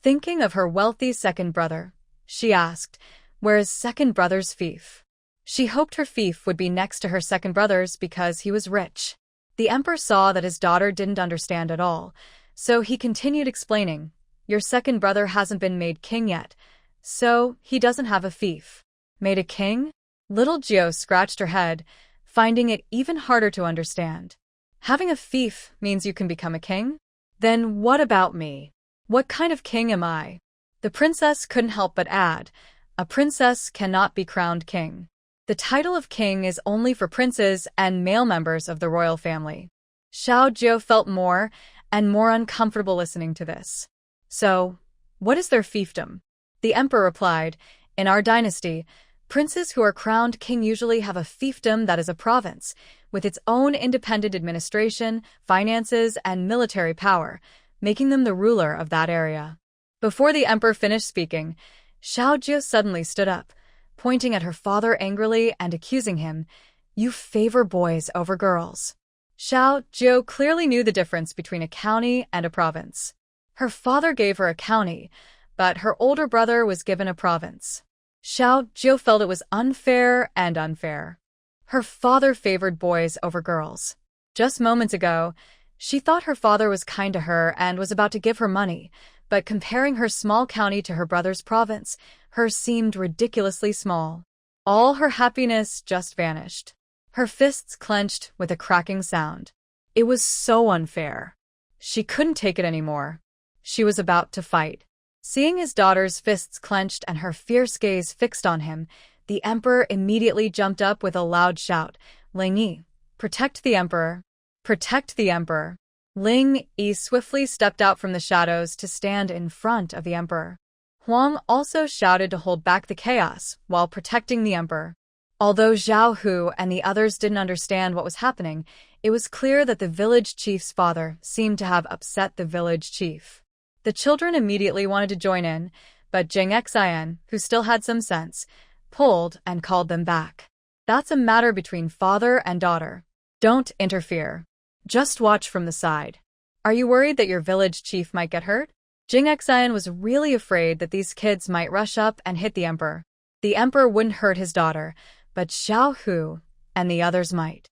Thinking of her wealthy second brother, she asked, "Where is second brother's fief?" She hoped her fief would be next to her second brother's because he was rich. The emperor saw that his daughter didn't understand at all, so he continued explaining, "Your second brother hasn't been made king yet, so he doesn't have a fief." Made a king? Little Gio scratched her head, finding it even harder to understand. Having a fief means you can become a king? Then what about me? What kind of king am I? The princess couldn't help but add, "A princess cannot be crowned king. The title of king is only for princes and male members of the royal family." Xiao Jiu felt more and more uncomfortable listening to this. "So, what is their fiefdom?" The emperor replied, "In our dynasty, princes who are crowned king usually have a fiefdom that is a province, with its own independent administration, finances, and military power, making them the ruler of that area." Before the emperor finished speaking, Xiao Jiu suddenly stood up, pointing at her father angrily and accusing him, "You favor boys over girls." Xiao Jiu clearly knew the difference between a county and a province. Her father gave her a county, but her older brother was given a province. Xiao Jiu felt it was unfair and unfair. Her father favored boys over girls. Just moments ago, she thought her father was kind to her and was about to give her money, but comparing her small county to her brother's province, hers seemed ridiculously small. All her happiness just vanished. Her fists clenched with a cracking sound. It was so unfair. She couldn't take it anymore. She was about to fight. Seeing his daughter's fists clenched and her fierce gaze fixed on him, the emperor immediately jumped up with a loud shout, "Ling Yi, protect the emperor! Protect the emperor!" Ling Yi swiftly stepped out from the shadows to stand in front of the emperor. Huang also shouted to hold back the chaos while protecting the emperor. Although Zhao Hu and the others didn't understand what was happening, it was clear that the village chief's father seemed to have upset the village chief. The children immediately wanted to join in, but Jing Xian, who still had some sense, pulled and called them back. "That's a matter between father and daughter. Don't interfere. Just watch from the side. Are you worried that your village chief might get hurt?" Jing Xian was really afraid that these kids might rush up and hit the emperor. The emperor wouldn't hurt his daughter, but Xiao Hu and the others might.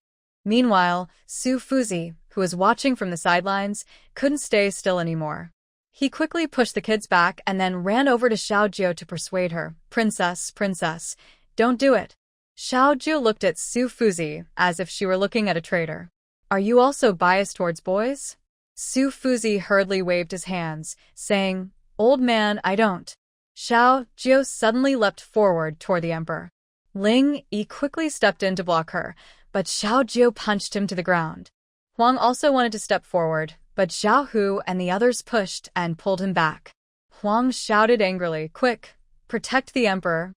Meanwhile, Su Fuzi, who was watching from the sidelines, couldn't stay still anymore. He quickly pushed the kids back and then ran over to Xiao Jiu to persuade her, "Princess, princess, don't do it." Xiao Jiu looked at Su Fuzi as if she were looking at a traitor. "Are you also biased towards boys?" Su Fuzi hurriedly waved his hands, saying, "Old man, I don't." Xiao Jiu suddenly leapt forward toward the emperor. Ling Yi quickly stepped in to block her, but Xiao Jiu punched him to the ground. Huang also wanted to step forward, but Zhao Hu and the others pushed and pulled him back. Huang shouted angrily, "Quick! Protect the emperor!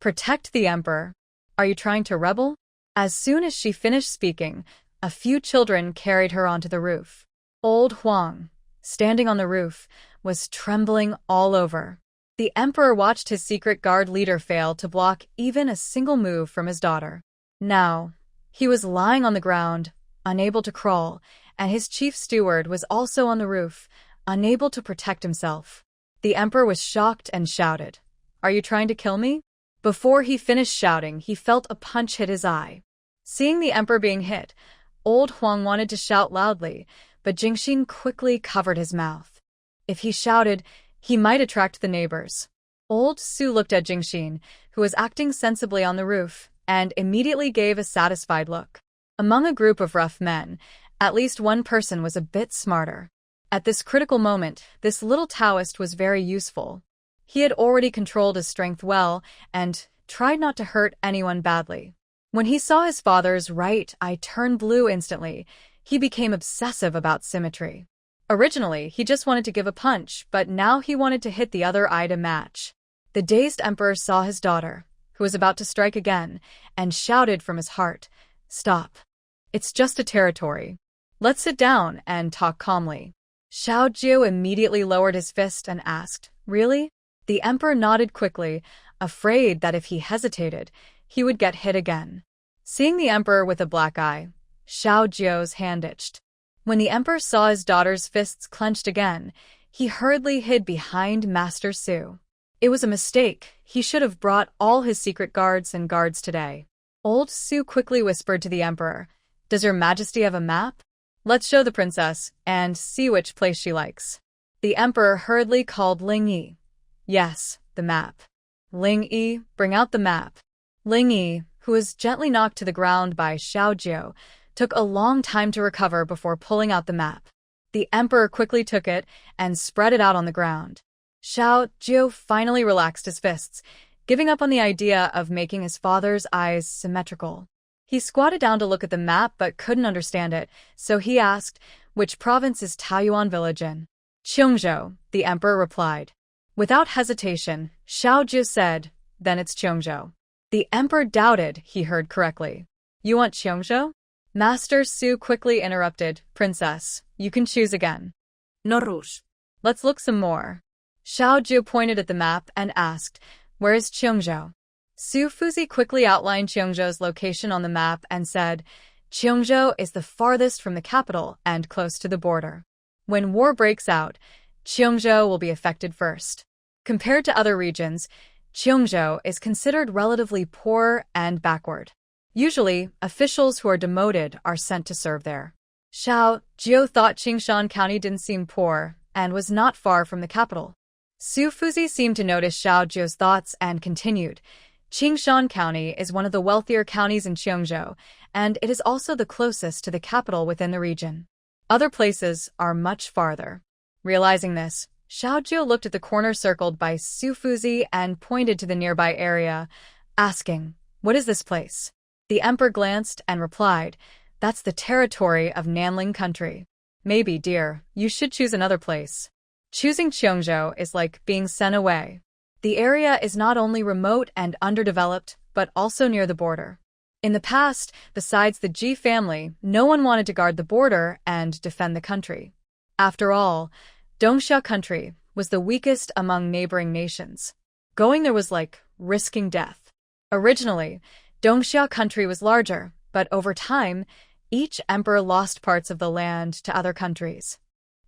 Protect the emperor! Are you trying to rebel?" As soon as she finished speaking, a few children carried her onto the roof. Old Huang, standing on the roof, was trembling all over. The emperor watched his secret guard leader fail to block even a single move from his daughter. Now, he was lying on the ground, unable to crawl, and his chief steward was also on the roof, unable to protect himself. The emperor was shocked and shouted, "Are you trying to kill me?" Before he finished shouting, he felt a punch hit his eye. Seeing the emperor being hit, old Huang wanted to shout loudly, but Jingxin quickly covered his mouth. If he shouted, he might attract the neighbors. Old Su looked at Jingxin, who was acting sensibly on the roof, and immediately gave a satisfied look. Among a group of rough men, at least one person was a bit smarter. At this critical moment, this little Taoist was very useful. He had already controlled his strength well and tried not to hurt anyone badly. When he saw his father's right eye turn blue instantly, he became obsessive about symmetry. Originally, he just wanted to give a punch, but now he wanted to hit the other eye to match. The dazed emperor saw his daughter, who was about to strike again, and shouted from his heart, "Stop! It's just a territory. Let's sit down and talk calmly. Xiao Jiu immediately lowered his fist and asked, Really? The emperor nodded quickly, afraid that if he hesitated, he would get hit again. Seeing the emperor with a black eye, Xiao Jiu's hand itched. When the emperor saw his daughter's fists clenched again, he hurriedly hid behind Master Su. It was a mistake. He should have brought all his secret guards and guards today. Old Su quickly whispered to the emperor, Does your majesty have a map? Let's show the princess and see which place she likes. The emperor hurriedly called Ling Yi. Yes, the map. Ling Yi, bring out the map. Ling Yi, who was gently knocked to the ground by Xiao Jiu, took a long time to recover before pulling out the map. The emperor quickly took it and spread it out on the ground. Xiao Jiu finally relaxed his fists, giving up on the idea of making his father's eyes symmetrical. He squatted down to look at the map but couldn't understand it, so he asked, Which province is Taoyuan village in? Cheongzhou, the emperor replied. Without hesitation, Xiao Jiu said, Then it's Cheongzhou. The emperor doubted he heard correctly. You want Cheongzhou? Master Su quickly interrupted, Princess, you can choose again. No rush. Let's look some more. Xiao Jiu pointed at the map and asked, Where is Cheongzhou? Su Fuzi quickly outlined Cheongzhou's location on the map and said, Cheongzhou is the farthest from the capital and close to the border. When war breaks out, Cheongzhou will be affected first. Compared to other regions, Cheongzhou is considered relatively poor and backward. Usually, officials who are demoted are sent to serve there. Xiao Jiu thought Qingshan County didn't seem poor and was not far from the capital. Su Fuzi seemed to notice Xiao Jiu's thoughts and continued, Qingshan County is one of the wealthier counties in Cheongzhou, and it is also the closest to the capital within the region. Other places are much farther. Realizing this, Xiao Jiu looked at the corner circled by Su Fuzi and pointed to the nearby area, asking, What is this place? The emperor glanced and replied, That's the territory of Nanling country. Maybe, dear, you should choose another place. Choosing Cheongzhou is like being sent away. The area is not only remote and underdeveloped, but also near the border. In the past, besides the Ji family, no one wanted to guard the border and defend the country. After all, Dongxia country was the weakest among neighboring nations. Going there was like risking death. Originally, Dongxia country was larger, but over time, each emperor lost parts of the land to other countries.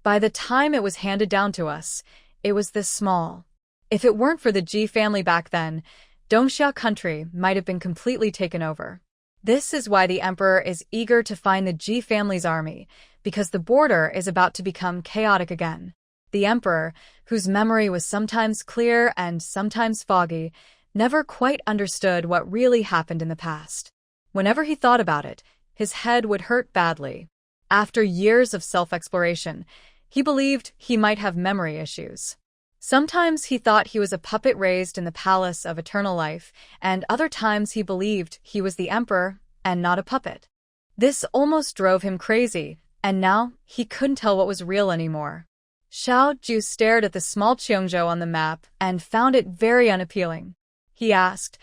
By the time it was handed down to us, it was this small. If it weren't for the Ji family back then, Dongxia country might have been completely taken over. This is why the emperor is eager to find the Ji family's army, because the border is about to become chaotic again. The emperor, whose memory was sometimes clear and sometimes foggy, never quite understood what really happened in the past. Whenever he thought about it, his head would hurt badly. After years of self-exploration, he believed he might have memory issues. Sometimes he thought he was a puppet raised in the palace of eternal life, and other times he believed he was the emperor and not a puppet. This almost drove him crazy, and now he couldn't tell what was real anymore. Xiao Jiu stared at the small Cheongzhou on the map and found it very unappealing. He asked,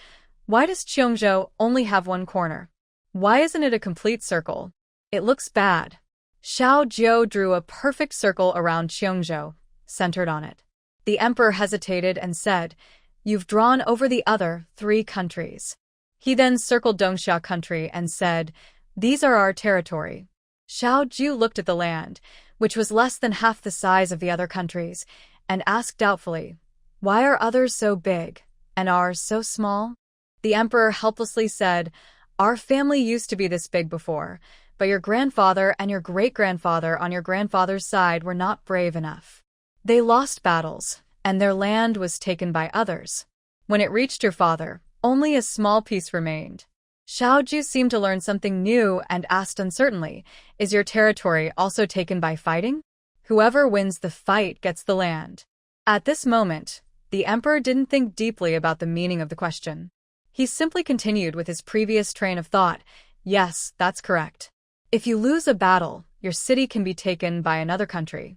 Why does Cheongzhou only have one corner? Why isn't it a complete circle? It looks bad. Xiao Jiu drew a perfect circle around Cheongzhou, centered on it. The emperor hesitated and said, You've drawn over the other 3 countries. He then circled Dongxia country and said, These are our territory. Xiao Jiu looked at the land, which was less than half the size of the other countries, and asked doubtfully, Why are others so big, and ours so small? The emperor helplessly said, Our family used to be this big before, but your grandfather and your great-grandfather on your grandfather's side were not brave enough. They lost battles, and their land was taken by others. When it reached your father, only a small piece remained. Xiao Jiu seemed to learn something new and asked uncertainly, Is your territory also taken by fighting? Whoever wins the fight gets the land. At this moment, the emperor didn't think deeply about the meaning of the question. He simply continued with his previous train of thought, Yes, that's correct. If you lose a battle, your city can be taken by another country.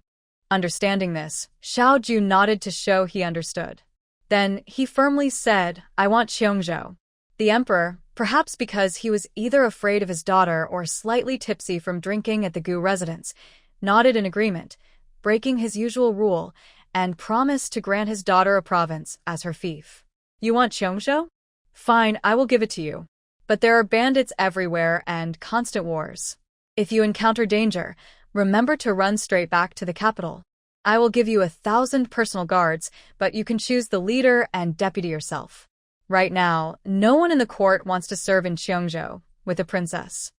Understanding this, Xiao Jiu nodded to show he understood. Then he firmly said, I want Cheongzhou. The emperor, Perhaps because he was either afraid of his daughter or slightly tipsy from drinking at the Gu residence, nodded in agreement, breaking his usual rule, and promised to grant his daughter a province as her fief. You want Cheongjo? Fine, I will give it to you. But there are bandits everywhere and constant wars. If you encounter danger, remember to run straight back to the capital. I will give you 1,000 personal guards, but you can choose the leader and deputy yourself. Right now, no one in the court wants to serve in Cheongjo with the princess.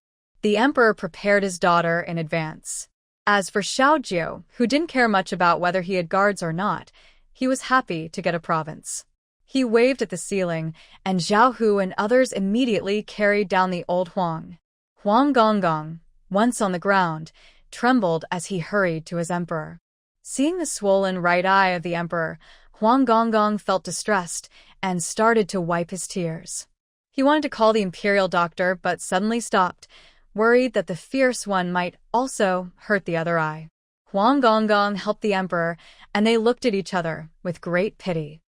The emperor prepared his daughter in advance. As for Xiaojio, who didn't care much about whether he had guards or not, he was happy to get a province. He waved at the ceiling, and Zhao Hu and others immediately carried down the old Huang. Huang Gonggong, once on the ground, trembled as he hurried to his emperor. Seeing the swollen right eye of the emperor, Huang Gonggong felt distressed and started to wipe his tears. He wanted to call the imperial doctor but suddenly stopped, worried that the fierce one might also hurt the other eye. Huang Gonggong helped the emperor, and they looked at each other with great pity.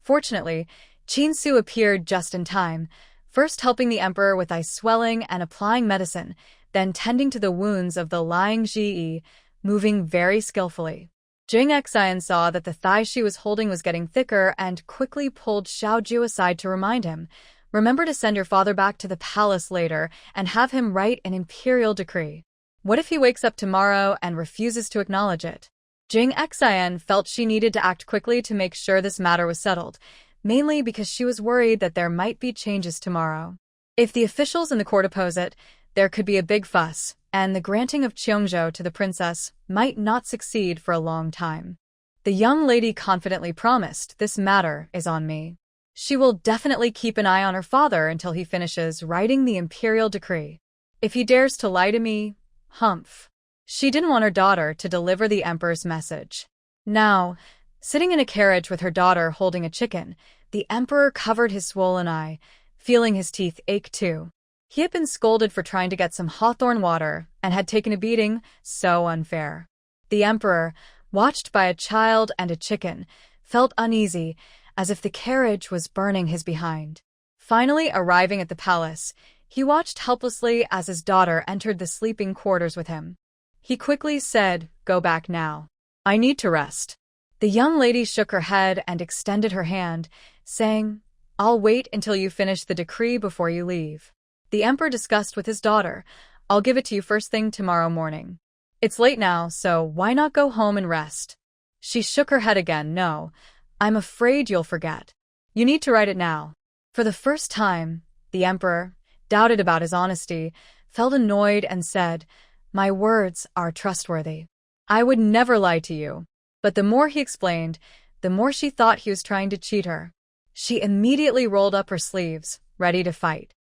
Fortunately, Qin Su appeared just in time, first helping the emperor with eye swelling and applying medicine, then tending to the wounds of the lying Ji, moving very skillfully. Jing Xian saw that the thigh she was holding was getting thicker and quickly pulled Xiaoju aside to remind him, "Remember to send your father back to the palace later and have him write an imperial decree. What if he wakes up tomorrow and refuses to acknowledge it?" Jing Xian felt she needed to act quickly to make sure this matter was settled, mainly because she was worried that there might be changes tomorrow. If the officials in the court oppose it, there could be a big fuss, and the granting of Cheongjo to the princess might not succeed for a long time. The young lady confidently promised, "This matter is on me. She will definitely keep an eye on her father until he finishes writing the imperial decree. If he dares to lie to me, humph." She didn't want her daughter to deliver the emperor's message. Now, sitting in a carriage with her daughter holding a chicken, the emperor covered his swollen eye, feeling his teeth ache too. He had been scolded for trying to get some hawthorn water and had taken a beating, so unfair. The emperor, watched by a child and a chicken, felt uneasy, as if the carriage was burning his behind. Finally arriving at the palace, he watched helplessly as his daughter entered the sleeping quarters with him. He quickly said, "Go back now. I need to rest." The young lady shook her head and extended her hand, saying, "I'll wait until you finish the decree before you leave." The emperor discussed with his daughter, "I'll give it to you first thing tomorrow morning. It's late now, so why not go home and rest?" She shook her head again. "No, I'm afraid you'll forget. You need to write it now." For the first time, the emperor, doubted about his honesty, felt annoyed and said, "My words are trustworthy. I would never lie to you." But the more he explained, the more she thought he was trying to cheat her. She immediately rolled up her sleeves, ready to fight.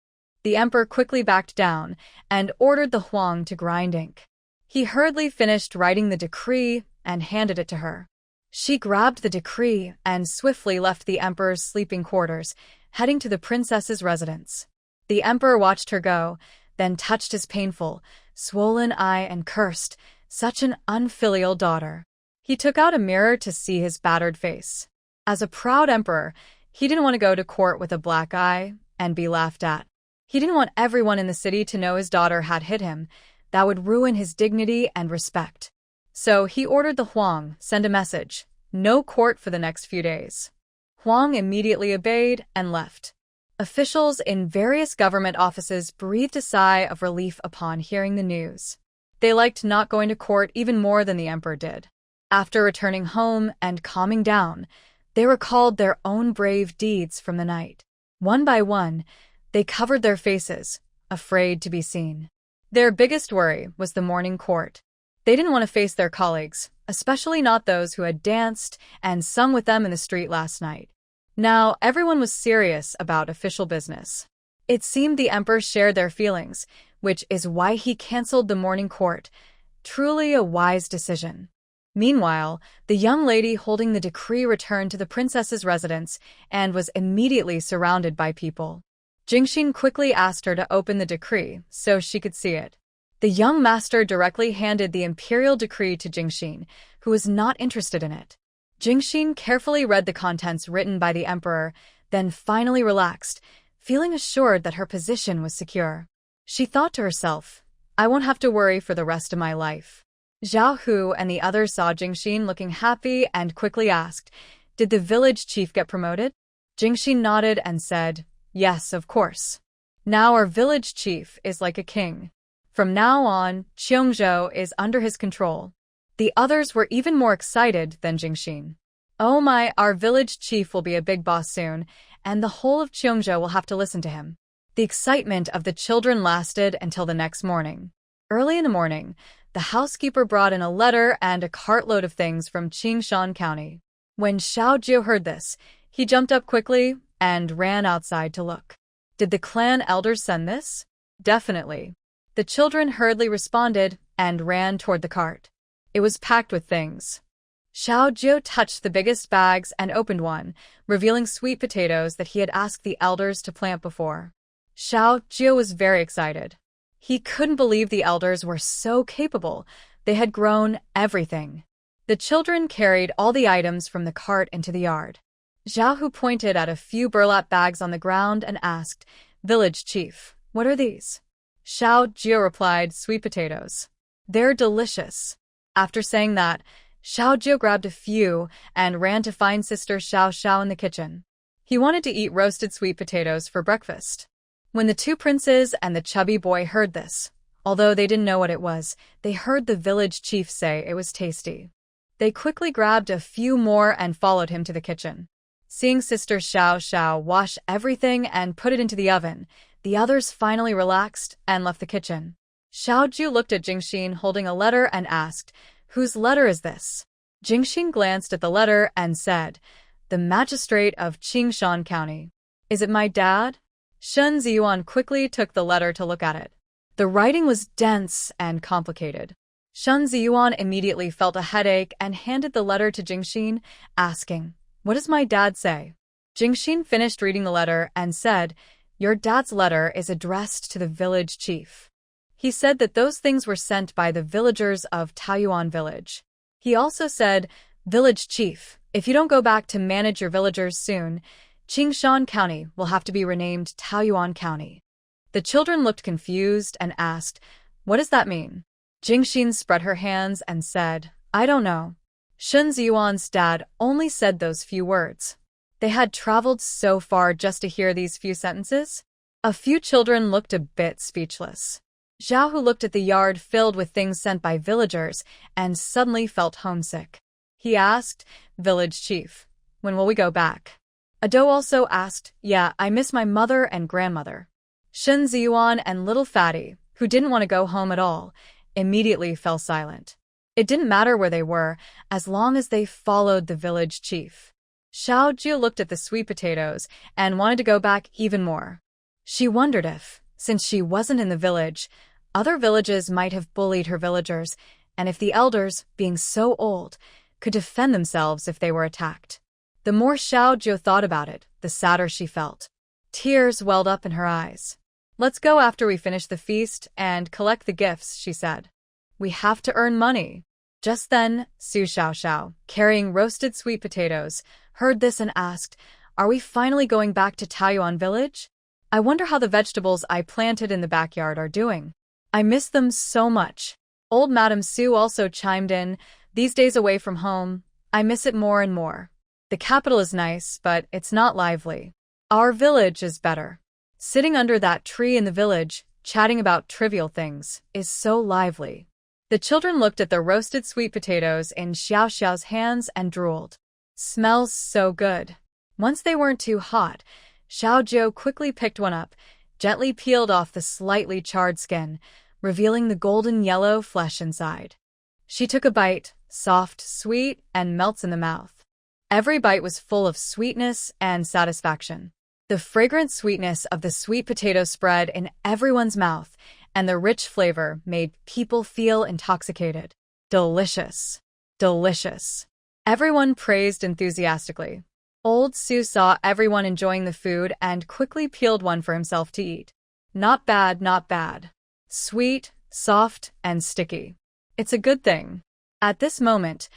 The emperor quickly backed down and ordered the Huang to grind ink. He hurriedly finished writing the decree and handed it to her. She grabbed the decree and swiftly left the emperor's sleeping quarters, heading to the princess's residence. The emperor watched her go, then touched his painful, swollen eye and cursed, "Such an unfilial daughter." He took out a mirror to see his battered face. As a proud emperor, he didn't want to go to court with a black eye and be laughed at. He didn't want everyone in the city to know his daughter had hit him. That would ruin his dignity and respect. So he ordered the Huang send a message, "No court for the next few days." Huang immediately obeyed and left. Officials in various government offices breathed a sigh of relief upon hearing the news. They liked not going to court even more than the emperor did. After returning home and calming down, they recalled their own brave deeds from the night. One by one, they covered their faces, afraid to be seen. Their biggest worry was the morning court. They didn't want to face their colleagues, especially not those who had danced and sung with them in the street last night. Now, everyone was serious about official business. It seemed the emperor shared their feelings, which is why he canceled the morning court. Truly a wise decision. Meanwhile, the young lady holding the decree returned to the princess's residence and was immediately surrounded by people. Jingxin quickly asked her to open the decree so she could see it. The young master directly handed the imperial decree to Jingxin, who was not interested in it. Jingxin carefully read the contents written by the emperor, then finally relaxed, feeling assured that her position was secure. She thought to herself, I won't have to worry for the rest of my life. Zhao Hu and the others saw Jingxin looking happy and quickly asked, did the village chief get promoted? Jingxin nodded and said, yes, of course. Now our village chief is like a king. From now on, Qiongzhou is under his control. The others were even more excited than Jingxin. Oh my, our village chief will be a big boss soon, and the whole of Qiongzhou will have to listen to him. The excitement of the children lasted until the next morning. Early in the morning, the housekeeper brought in a letter and a cartload of things from Qingshan County. When Xiao Jiu heard this, he jumped up quickly and ran outside to look. Did the clan elders send this? Definitely. The children hurriedly responded and ran toward the cart. It was packed with things. Xiao Jiu touched the biggest bags and opened one, revealing sweet potatoes that he had asked the elders to plant before. Xiao Jiu was very excited. He couldn't believe the elders were so capable. They had grown everything. The children carried all the items from the cart into the yard. Zhao Hu pointed at a few burlap bags on the ground and asked, Village chief, what are these? Xiao Jiu replied, sweet potatoes. They're delicious. After saying that, Xiao Jiu grabbed a few and ran to find Sister Xiao Xiao in the kitchen. He wanted to eat roasted sweet potatoes for breakfast. When the two princes and the chubby boy heard this, although they didn't know what it was, they heard the village chief say it was tasty. They quickly grabbed a few more and followed him to the kitchen. Seeing Sister Xiao Xiao wash everything and put it into the oven, the others finally relaxed and left the kitchen. Xiao Jiu looked at Jingxin holding a letter and asked, whose letter is this? Jingxin glanced at the letter and said, the magistrate of Qingshan County. Is it my dad? Shen Ziyuan quickly took the letter to look at it. The writing was dense and complicated. Shen Ziyuan immediately felt a headache and handed the letter to Jingxin, asking, what does my dad say? Jingxin finished reading the letter and said, your dad's letter is addressed to the village chief. He said that those things were sent by the villagers of Taoyuan village. He also said, village chief, if you don't go back to manage your villagers soon, Qingshan County will have to be renamed Taoyuan County. The children looked confused and asked, what does that mean? Jingxin spread her hands and said, I don't know. Shen Ziyuan's dad only said those few words. They had traveled so far just to hear these few sentences. A few children looked a bit speechless. Zhao Hu looked at the yard filled with things sent by villagers and suddenly felt homesick. He asked, village chief, when will we go back? Ado also asked, yeah, I miss my mother and grandmother. Shen Ziyuan and little Fatty, who didn't want to go home at all, immediately fell silent. It didn't matter where they were, as long as they followed the village chief. Xiao Jiu looked at the sweet potatoes and wanted to go back even more. She wondered if, since she wasn't in the village, other villages might have bullied her villagers, and if the elders, being so old, could defend themselves if they were attacked. The more Xiao Jiu thought about it, the sadder she felt. Tears welled up in her eyes. Let's go after we finish the feast and collect the gifts, she said. We have to earn money. Just then, Su Xiao Xiao, carrying roasted sweet potatoes, heard this and asked, are we finally going back to Taoyuan village? I wonder how the vegetables I planted in the backyard are doing. I miss them so much. Old Madame Su also chimed in, these days away from home, I miss it more and more. The capital is nice, but it's not lively. Our village is better. Sitting under that tree in the village, chatting about trivial things, is so lively. The children looked at the roasted sweet potatoes in Xiao Xiao's hands and drooled. Smells so good. Once they weren't too hot, Xiao Jiu quickly picked one up, gently peeled off the slightly charred skin, revealing the golden yellow flesh inside. She took a bite, soft, sweet, and melts in the mouth. Every bite was full of sweetness and satisfaction. The fragrant sweetness of the sweet potato spread in everyone's mouth, and the rich flavor made people feel intoxicated. Delicious. Delicious. Everyone praised enthusiastically. Old Su saw everyone enjoying the food and quickly peeled one for himself to eat. Not bad, not bad. Sweet, soft, and sticky. It's a good thing. At this moment,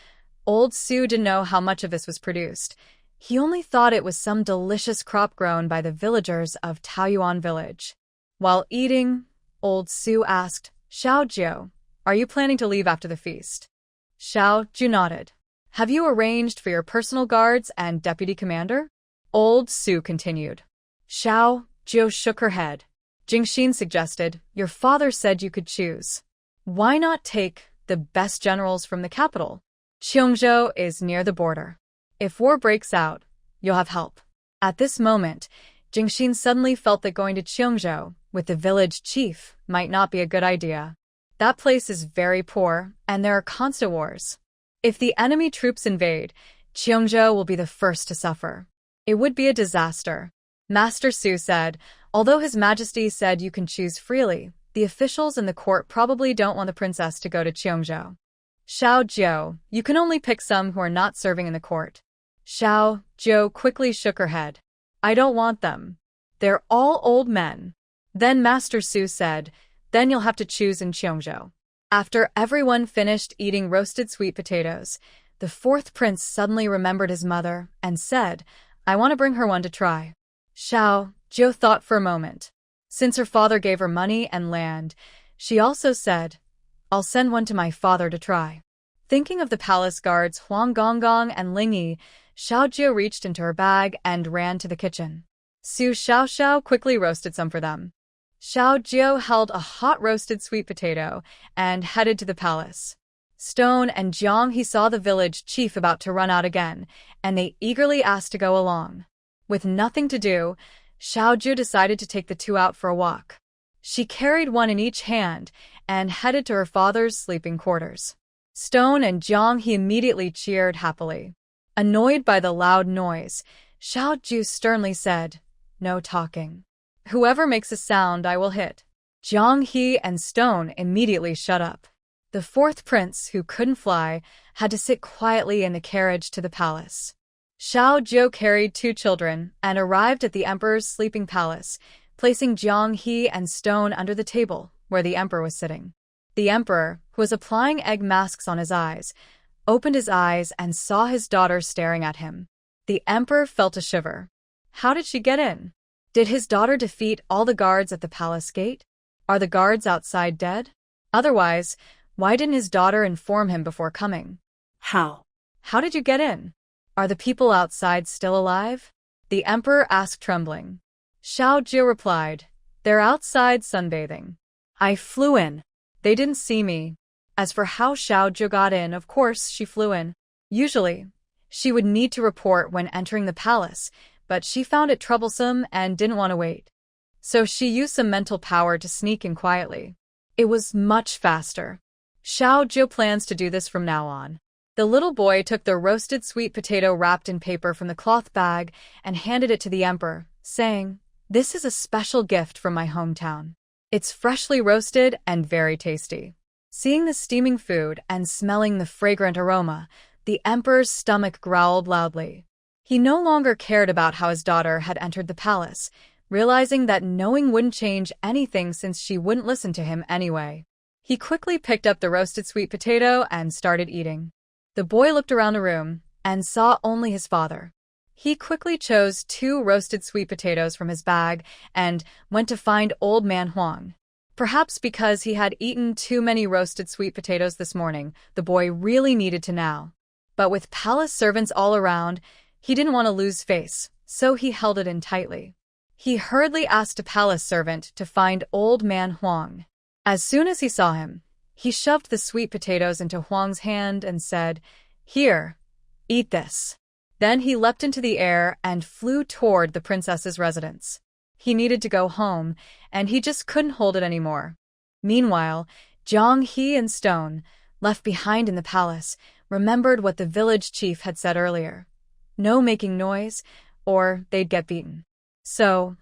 Old Su didn't know how much of this was produced. He only thought it was some delicious crop grown by the villagers of Taoyuan village. While eating, old Su asked, Xiao Jiu, are you planning to leave after the feast? Xiao Jiu nodded. Have you arranged for your personal guards and deputy commander? Old Su continued. Xiao Jiu shook her head. Jingxin suggested, your father said you could choose. Why not take the best generals from the capital? Cheongzhou is near the border. If war breaks out, you'll have help. At this moment, Jingxin suddenly felt that going to Cheongzhou with the village chief might not be a good idea. That place is very poor, and there are constant wars. If the enemy troops invade, Cheongzhou will be the first to suffer. It would be a disaster. Master Su said, although His Majesty said you can choose freely, the officials in the court probably don't want the princess to go to Cheongzhou. Xiao Jiu, you can only pick some who are not serving in the court. Xiao Jiu quickly shook her head. I don't want them. They're all old men. Then Master Su said, then you'll have to choose in Cheongzhou. After everyone finished eating roasted sweet potatoes, the fourth prince suddenly remembered his mother and said, I want to bring her one to try. Xiao Jiu thought for a moment. Since her father gave her money and land, she also said, I'll send one to my father to try. Thinking of the palace guards Huang Gonggong and Ling Yi, Xiao Jiu reached into her bag and ran to the kitchen. Su Xiaoxiao quickly roasted some for them. Xiao Jiu held a hot roasted sweet potato and headed to the palace. Stone and Jiang he saw the village chief about to run out again, and they eagerly asked to go along. With nothing to do, Xiao Jiu decided to take the two out for a walk. She carried one in each hand and headed to her father's sleeping quarters. Stone and Jiang he immediately cheered happily. Annoyed by the loud noise, Xiao Jiu sternly said, no talking. Whoever makes a sound I will hit. Jiang He and Stone immediately shut up. The fourth prince, who couldn't fly, had to sit quietly in the carriage to the palace. Xiao Jiu carried two children and arrived at the emperor's sleeping palace, placing Jiang He and Stone under the table where the emperor was sitting. The emperor, who was applying egg masks on his eyes, opened his eyes and saw his daughter staring at him. The emperor felt a shiver. How did she get in? Did his daughter defeat all the guards at the palace gate? Are the guards outside dead? Otherwise, why didn't his daughter inform him before coming? How? How did you get in? Are the people outside still alive? The emperor asked, trembling. Xiao Jiu replied, they're outside sunbathing. I flew in. They didn't see me. As for how Xiao Jiu got in, of course she flew in. Usually, she would need to report when entering the palace, but she found it troublesome and didn't want to wait. So she used some mental power to sneak in quietly. It was much faster. Xiao Jiu plans to do this from now on. The little boy took the roasted sweet potato wrapped in paper from the cloth bag and handed it to the emperor, saying, this is a special gift from my hometown. It's freshly roasted and very tasty. Seeing the steaming food and smelling the fragrant aroma, the emperor's stomach growled loudly. He no longer cared about how his daughter had entered the palace, realizing that knowing wouldn't change anything since she wouldn't listen to him anyway. He quickly picked up the roasted sweet potato and started eating. The boy looked around the room and saw only his father. He quickly chose two roasted sweet potatoes from his bag and went to find Old Man Huang. Perhaps because he had eaten too many roasted sweet potatoes this morning, the boy really needed to now. But with palace servants all around, he didn't want to lose face, so he held it in tightly. He hurriedly asked a palace servant to find Old Man Huang. As soon as he saw him, he shoved the sweet potatoes into Huang's hand and said, here, eat this. Then he leapt into the air and flew toward the princess's residence. He needed to go home, and he just couldn't hold it anymore. Meanwhile, Jiang He and Stone, left behind in the palace, remembered what the village chief had said earlier. No making noise, or they'd get beaten. So,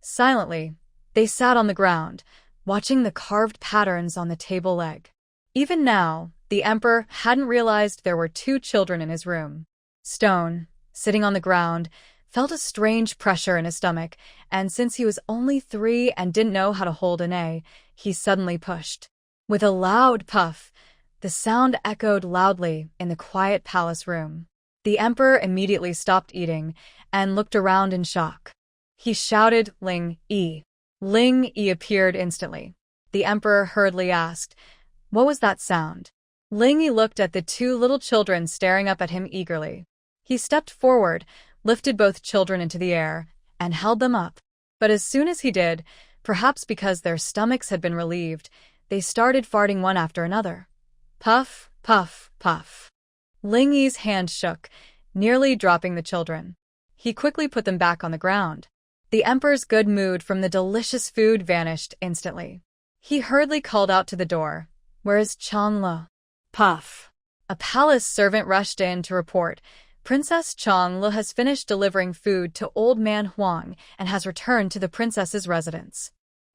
silently, they sat on the ground, watching the carved patterns on the table leg. Even now, the emperor hadn't realized there were two children in his room. Stone, sitting on the ground, felt a strange pressure in his stomach, and since he was only 3 and didn't know how to hold an A, he suddenly pushed. With a loud puff, the sound echoed loudly in the quiet palace room. The emperor immediately stopped eating and looked around in shock. He shouted, "Ling Yi." Ling Yi appeared instantly. The emperor hurriedly asked, "What was that sound?" Ling Yi looked at the two little children staring up at him eagerly. He stepped forward, lifted both children into the air, and held them up. But as soon as he did, perhaps because their stomachs had been relieved, they started farting one after another. Puff, puff, puff. Ling Yi's hand shook, nearly dropping the children. He quickly put them back on the ground. The emperor's good mood from the delicious food vanished instantly. He hurriedly called out to the door, "Where is Changla?" Puff. A palace servant rushed in to report, "Princess Changla has finished delivering food to old man Huang and has returned to the princess's residence."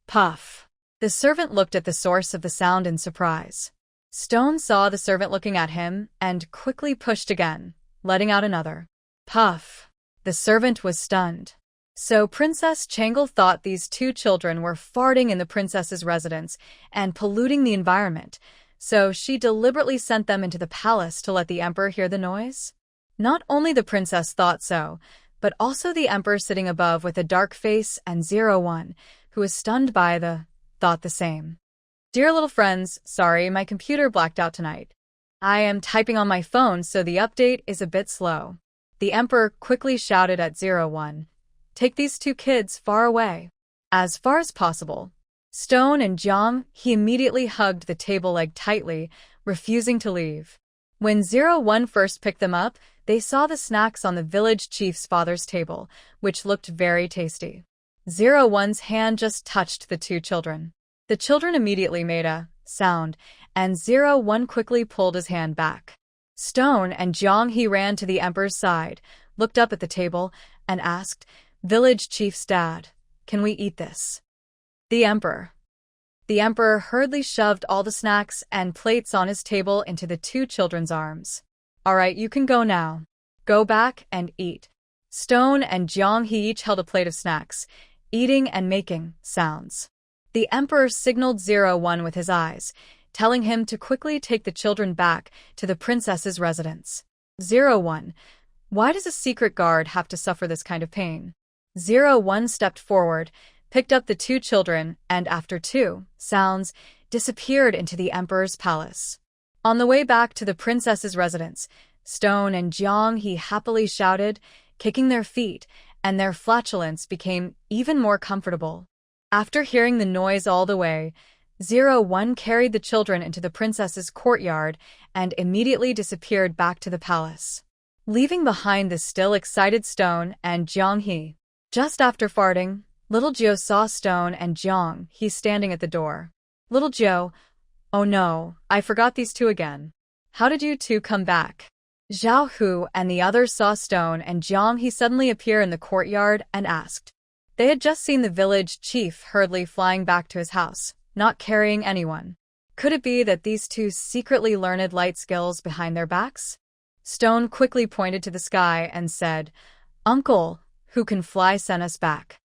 Puff. The servant looked at the source of the sound in surprise. Stone saw the servant looking at him and quickly pushed again, letting out another. Puff. The servant was stunned. So Princess Changle thought these two children were farting in the princess's residence and polluting the environment, so she deliberately sent them into the palace to let the emperor hear the noise? Not only the princess thought so, but also the emperor sitting above with a dark face and 01, who was stunned by thought the same. Dear little friends, sorry, my computer blacked out tonight. I am typing on my phone, so the update is a bit slow. The emperor quickly shouted at 01, "Take these two kids far away. As far as possible." Stone and Jiang, he immediately hugged the table leg tightly, refusing to leave. When 01 first picked them up, they saw the snacks on the village chief's father's table, which looked very tasty. 01's hand just touched the two children. The children immediately made a sound, and 01 quickly pulled his hand back. Stone and Jiang, he ran to the emperor's side, looked up at the table, and asked, "Village chief's dad, can we eat this?" The emperor hurriedly shoved all the snacks and plates on his table into the two children's arms. "All right, you can go now. Go back and eat." Stone and Jiang, he each held a plate of snacks, eating and making sounds. The emperor signaled 01 with his eyes, telling him to quickly take the children back to the princess's residence. 01. Why does a secret guard have to suffer this kind of pain? 01 stepped forward, picked up the two children, and after two sounds, disappeared into the emperor's palace. On the way back to the princess's residence, Stone and Jiang, he happily shouted, kicking their feet, and their flatulence became even more comfortable. After hearing the noise all the way, 01 carried the children into the princess's courtyard and immediately disappeared back to the palace, leaving behind the still excited Stone and Jiang He. Just after farting, little Joe saw Stone and Jiang He standing at the door. Little Joe, "Oh no, I forgot these two again. How did you two come back?" Zhao Hu and the others saw Stone and Jiang He suddenly appear in the courtyard and asked. They had just seen the village chief hurriedly flying back to his house, not carrying anyone. Could it be that these two secretly learned light skills behind their backs? Stone quickly pointed to the sky and said, "Uncle, who can fly, send us back."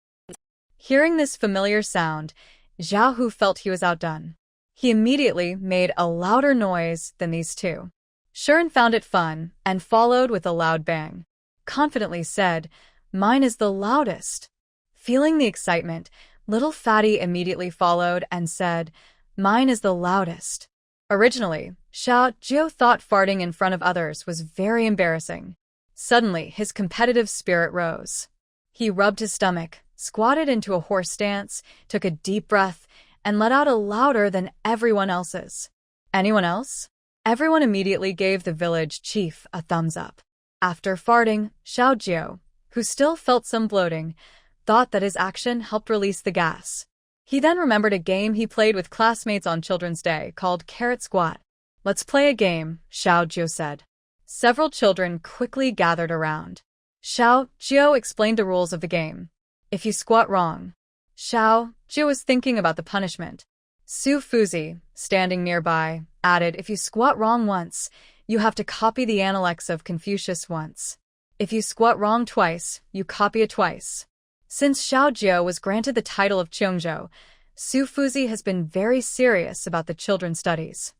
Hearing this familiar sound, Zhao Hu felt he was outdone. He immediately made a louder noise than these two. Shuren found it fun and followed with a loud bang. Confidently said, "Mine is the loudest." Feeling the excitement, little Fatty immediately followed and said, "Mine is the loudest." Originally, Xiao Jiu thought farting in front of others was very embarrassing. Suddenly, his competitive spirit rose. He rubbed his stomach, squatted into a horse stance, took a deep breath, and let out a louder than everyone else's. Anyone else? Everyone immediately gave the village chief a thumbs up. After farting, Xiao Jiu, who still felt some bloating, thought that his action helped release the gas. He then remembered a game he played with classmates on Children's Day called Carrot Squat. "Let's play a game," Xiao Jiu said. Several children quickly gathered around. Xiao Jiu explained the rules of the game. If you squat wrong, Xiao Jiu was thinking about the punishment. Su Fuzi, standing nearby, added, if you squat wrong once, you have to copy the Analects of Confucius once. If you squat wrong twice, you copy it twice. Since Xiao Jiu was granted the title of Cheongzhou, Su Fuzi has been very serious about the children's studies.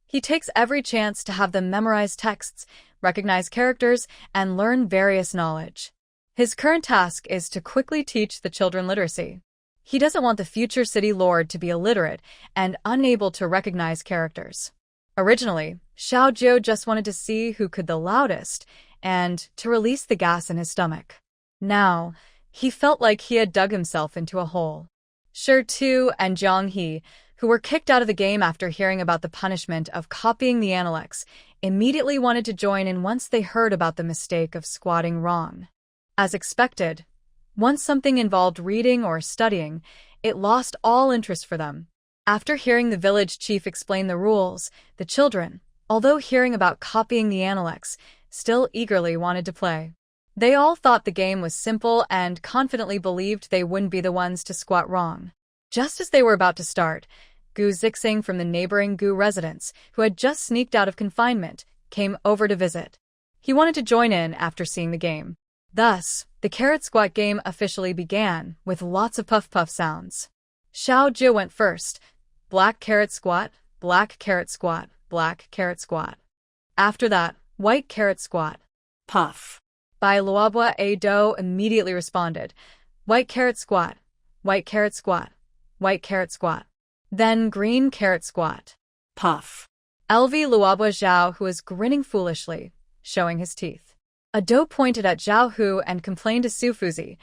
He takes every chance to have them memorize texts, recognize characters, and learn various knowledge. His current task is to quickly teach the children literacy. He doesn't want the future city lord to be illiterate and unable to recognize characters. Originally, Xiao Jiu just wanted to see who could the loudest and to release the gas in his stomach. Now, he felt like he had dug himself into a hole. Shi Tu and Jiang He, who were kicked out of the game after hearing about the punishment of copying the Analects, immediately wanted to join in once they heard about the mistake of squatting wrong. As expected, once something involved reading or studying, it lost all interest for them. After hearing the village chief explain the rules, the children, although hearing about copying the Analects, still eagerly wanted to play. They all thought the game was simple and confidently believed they wouldn't be the ones to squat wrong. Just as they were about to start, Gu Zixing from the neighboring Gu residence, who had just sneaked out of confinement, came over to visit. He wanted to join in after seeing the game. Thus, the carrot squat game officially began, with lots of puff-puff sounds. Xiao Jiu went first. Black carrot squat, black carrot squat, black carrot squat. After that, white carrot squat. Puff. Bai Luobua A Do immediately responded. White carrot squat, white carrot squat, white carrot squat. Then green carrot squat. Puff. LV Luobua Zhao, who was grinning foolishly, showing his teeth. Ado pointed at Zhao Hu and complained to Su Fuzi.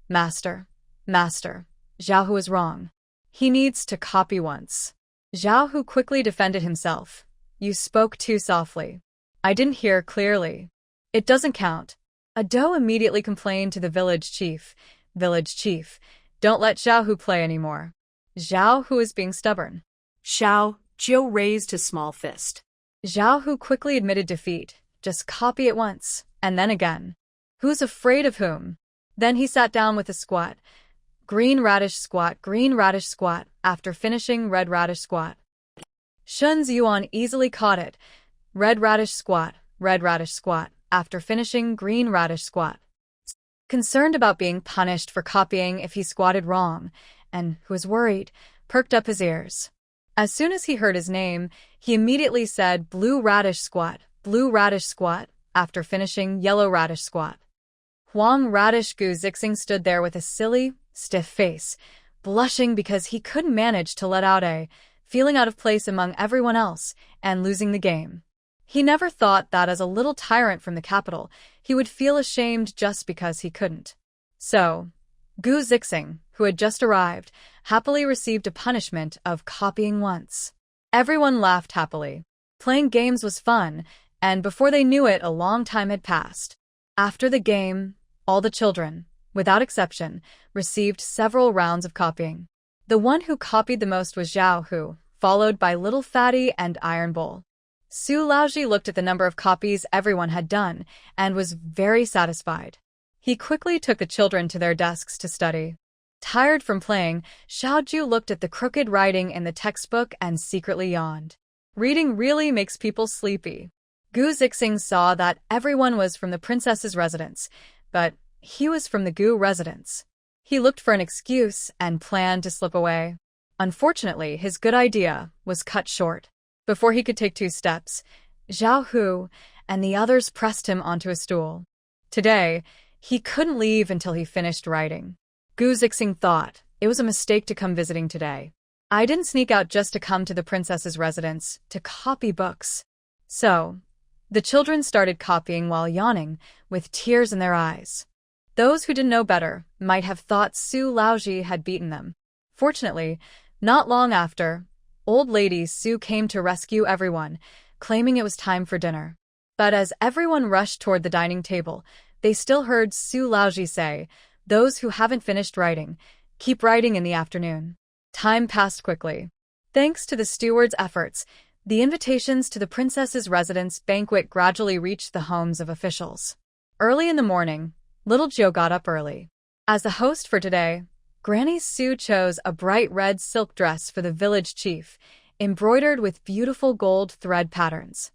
Master, Zhao Hu is wrong. He needs to copy once. Zhao Hu quickly defended himself. You spoke too softly. I didn't hear clearly. It doesn't count. Ado immediately complained to the village chief. Village chief, don't let Zhao Hu play anymore. Zhao Hu is being stubborn. Xiao Jiu raised his small fist. Zhao Hu quickly admitted defeat. Just copy it once, and then again. Who's afraid of whom? Then he sat down with a squat. Green radish squat, after finishing red radish squat. Shun Ziyuan easily caught it. Red radish squat, after finishing green radish squat. Concerned about being punished for copying if he squatted wrong, and who was worried, perked up his ears. As soon as he heard his name, he immediately said blue radish squat, after finishing yellow radish squat. Huang Radish Gu Zixing stood there with a silly, stiff face, blushing because he couldn't manage to let out a feeling out of place among everyone else and losing the game. He never thought that as a little tyrant from the capital, he would feel ashamed just because he couldn't. So, Gu Zixing, who had just arrived, happily received a punishment of copying once. Everyone laughed happily. Playing games was fun, and before they knew it, a long time had passed. After the game, all the children, without exception, received several rounds of copying. The one who copied the most was Zhao Hu, followed by Little Fatty and Iron Bowl. Su Laoji looked at the number of copies everyone had done and was very satisfied. He quickly took the children to their desks to study. Tired from playing, Xiao Jiu looked at the crooked writing in the textbook and secretly yawned. Reading really makes people sleepy. Gu Zixing saw that everyone was from the princess's residence, but he was from the Gu residence. He looked for an excuse and planned to slip away. Unfortunately, his good idea was cut short. Before he could take 2 steps, Zhao Hu and the others pressed him onto a stool. Today, he couldn't leave until he finished writing. Gu Zixing thought it was a mistake to come visiting today. I didn't sneak out just to come to the princess's residence to copy books. So, the children started copying while yawning, with tears in their eyes. Those who didn't know better might have thought Su Laoji had beaten them. Fortunately, not long after, old lady Su came to rescue everyone, claiming it was time for dinner. But as everyone rushed toward the dining table, they still heard Su Laoji say, "Those who haven't finished writing, keep writing in the afternoon." Time passed quickly. Thanks to the steward's efforts, the invitations to the princess's residence banquet gradually reached the homes of officials. Early in the morning, little Joe got up early. As the host for today, Granny Su chose a bright red silk dress for the village chief, embroidered with beautiful gold thread patterns.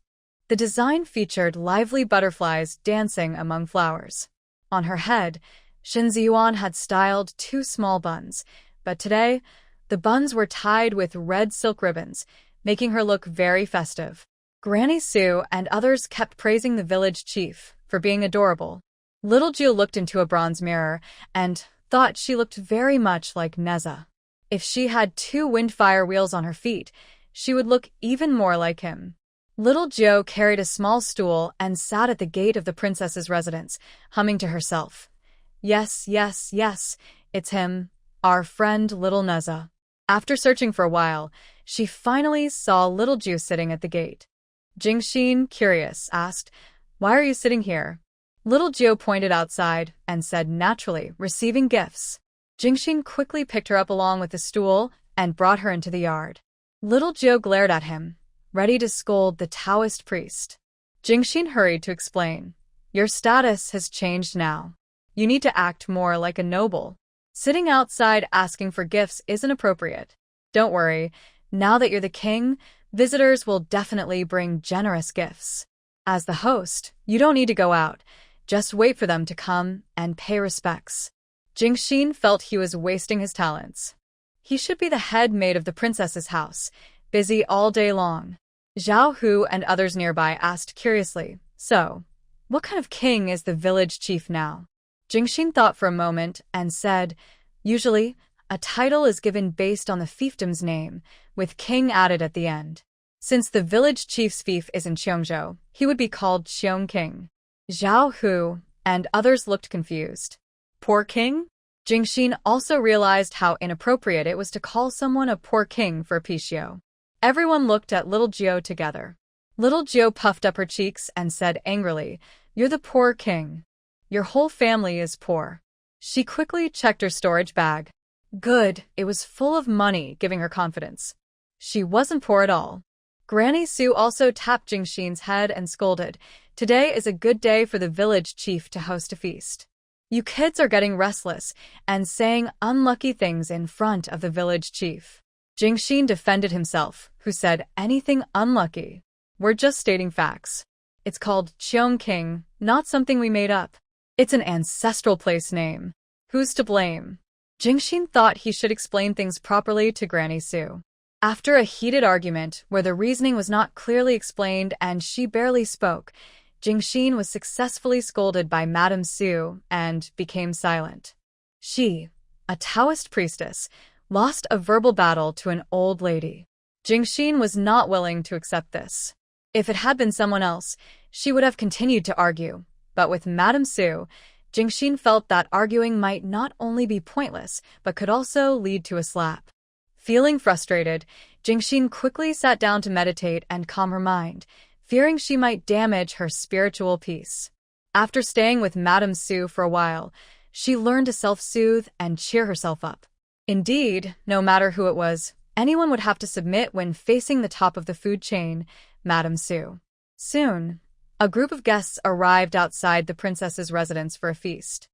The design featured lively butterflies dancing among flowers. On her head, Shin Ziyuan had styled 2 small buns, but today, the buns were tied with red silk ribbons, making her look very festive. Granny Sue and others kept praising the village chief for being adorable. Little Jill looked into a bronze mirror and thought she looked very much like Neza. If she had 2 windfire wheels on her feet, she would look even more like him. Little Jo carried a small stool and sat at the gate of the princess's residence, humming to herself. Yes, yes, yes, it's him, our friend Little Neza. After searching for a while, she finally saw Little Ju sitting at the gate. Jingxin, curious, asked, "Why are you sitting here?" Little Jo pointed outside and said, "Naturally, receiving gifts." Jingxin quickly picked her up along with the stool and brought her into the yard. Little Jo glared at him, ready to scold the Taoist priest. Jingxin hurried to explain, "Your status has changed now. You need to act more like a noble. Sitting outside asking for gifts isn't appropriate. Don't worry, now that you're the king, visitors will definitely bring generous gifts. As the host, you don't need to go out. Just wait for them to come and pay respects." Jingxin felt he was wasting his talents. He should be the head maid of the princess's house, busy all day long. Zhao Hu and others nearby asked curiously, "So, what kind of king is the village chief now?" Jingxin thought for a moment and said, "Usually, a title is given based on the fiefdom's name, with king added at the end. Since the village chief's fief is in Cheongzhou, he would be called Cheong King." Zhao Hu and others looked confused. Poor king? Jingxin also realized how inappropriate it was to call someone a poor king for Pichio. Everyone looked at Little Gio together. Little Gio puffed up her cheeks and said angrily, "You're the poor king. Your whole family is poor." She quickly checked her storage bag. Good, it was full of money, giving her confidence. She wasn't poor at all. Granny Sue also tapped Jingxin's head and scolded, "Today is a good day for the village chief to host a feast. You kids are getting restless and saying unlucky things in front of the village chief." Jingxin defended himself, who said, "Anything unlucky? We're just stating facts. It's called Cheong King, not something we made up. It's an ancestral place name. Who's to blame?" Jingxin thought he should explain things properly to Granny Sue. After a heated argument where the reasoning was not clearly explained and she barely spoke, Jingxin was successfully scolded by Madame Sue and became silent. She, a Taoist priestess, lost a verbal battle to an old lady. Jingxin was not willing to accept this. If it had been someone else, she would have continued to argue. But with Madame Sue, Jingxin felt that arguing might not only be pointless, but could also lead to a slap. Feeling frustrated, Jingxin quickly sat down to meditate and calm her mind, fearing she might damage her spiritual peace. After staying with Madame Sue for a while, she learned to self-soothe and cheer herself up. Indeed, no matter who it was, anyone would have to submit when facing the top of the food chain, Madame Sue. Soon, a group of guests arrived outside the princess's residence for a feast.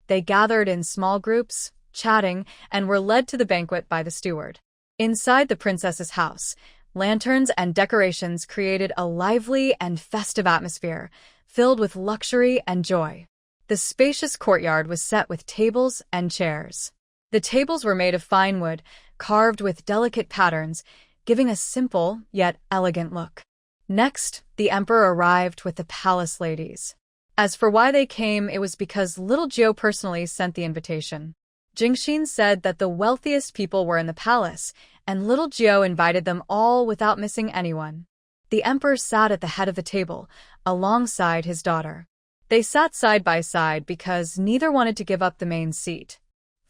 They gathered in small groups, chatting, and were led to the banquet by the steward. Inside the princess's house, lanterns and decorations created a lively and festive atmosphere, filled with luxury and joy. The spacious courtyard was set with tables and chairs. The tables were made of fine wood, carved with delicate patterns, giving a simple yet elegant look. Next, the emperor arrived with the palace ladies. As for why they came, it was because Little Gio personally sent the invitation. Jingxin said that the wealthiest people were in the palace, and Little Gio invited them all without missing anyone. The emperor sat at the head of the table, alongside his daughter. They sat side by side because neither wanted to give up the main seat.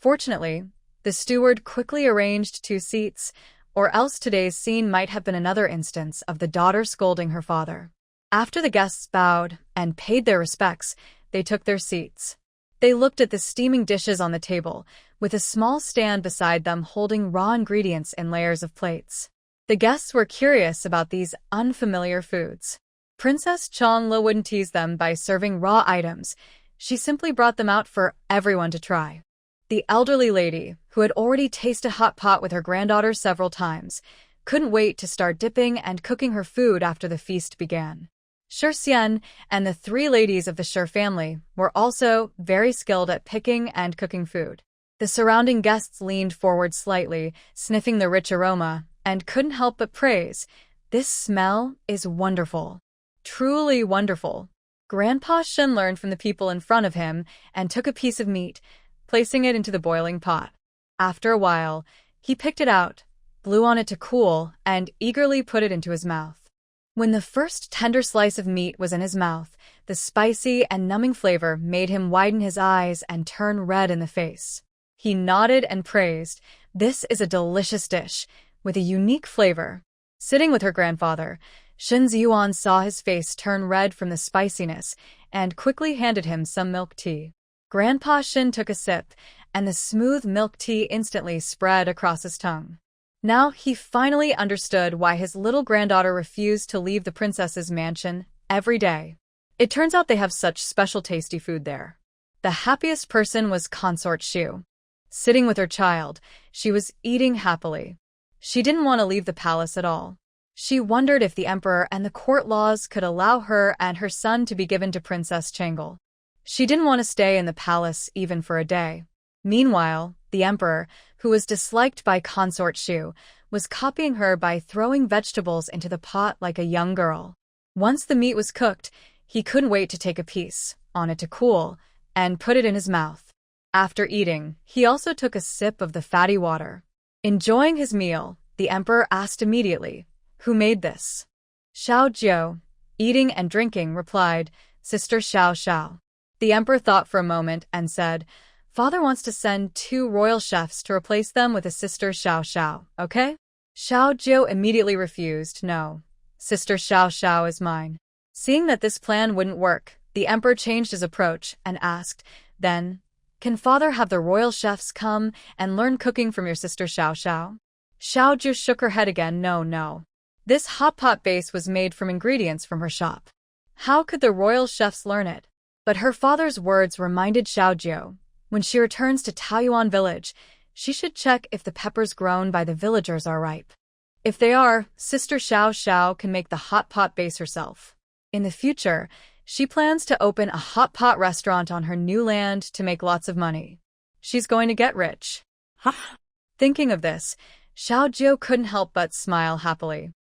Fortunately, the steward quickly arranged 2 seats, or else today's scene might have been another instance of the daughter scolding her father. After the guests bowed and paid their respects, they took their seats. They looked at the steaming dishes on the table, with a small stand beside them holding raw ingredients in layers of plates. The guests were curious about these unfamiliar foods. Princess Changla wouldn't tease them by serving raw items. She simply brought them out for everyone to try. The elderly lady, who had already tasted hot pot with her granddaughter several times, couldn't wait to start dipping and cooking her food after the feast began. Shi Xian and the 3 ladies of the Shi family were also very skilled at picking and cooking food. The surrounding guests leaned forward slightly, sniffing the rich aroma, and couldn't help but praise, This smell is wonderful. Truly wonderful. Grandpa Shen learned from the people in front of him and took a piece of meat, placing it into the boiling pot. After a while, he picked it out, blew on it to cool, and eagerly put it into his mouth. When the first tender slice of meat was in his mouth, the spicy and numbing flavor made him widen his eyes and turn red in the face. He nodded and praised, "This is a delicious dish, with a unique flavor." Sitting with her grandfather, Shen Ziyuan saw his face turn red from the spiciness and quickly handed him some milk tea. Grandpa Shen took a sip, and the smooth milk tea instantly spread across his tongue. Now he finally understood why his little granddaughter refused to leave the princess's mansion every day. It turns out they have such special tasty food there. The happiest person was Consort Shu. Sitting with her child, she was eating happily. She didn't want to leave the palace at all. She wondered if the emperor and the court laws could allow her and her son to be given to Princess Changle. She didn't want to stay in the palace even for a day. Meanwhile, the emperor, who was disliked by Consort Shu, was copying her by throwing vegetables into the pot like a young girl. Once the meat was cooked, he couldn't wait to take a piece, on it to cool, and put it in his mouth. After eating, he also took a sip of the fatty water. Enjoying his meal, the emperor asked immediately, "Who made this?" Xiao Jiu, eating and drinking, replied, "Sister Xiao Xiao." The emperor thought for a moment and said, "Father wants to send 2 royal chefs to replace them with a sister Xiao Xiao, okay?" Xiao Jiu immediately refused, "No, sister Xiao Xiao is mine." Seeing that this plan wouldn't work, the emperor changed his approach and asked, "Then, can father have the royal chefs come and learn cooking from your sister Xiao Xiao?" Xiao Jiu shook her head again, "No. This hot pot base was made from ingredients from her shop. How could the royal chefs learn it?" But her father's words reminded Xiao Jiu, when she returns to Taoyuan village, she should check if the peppers grown by the villagers are ripe. If they are, sister Xiao Xiao can make the hot pot base herself. In the future, she plans to open a hot pot restaurant on her new land to make lots of money. She's going to get rich. Thinking of this, Xiao Jiu couldn't help but smile happily.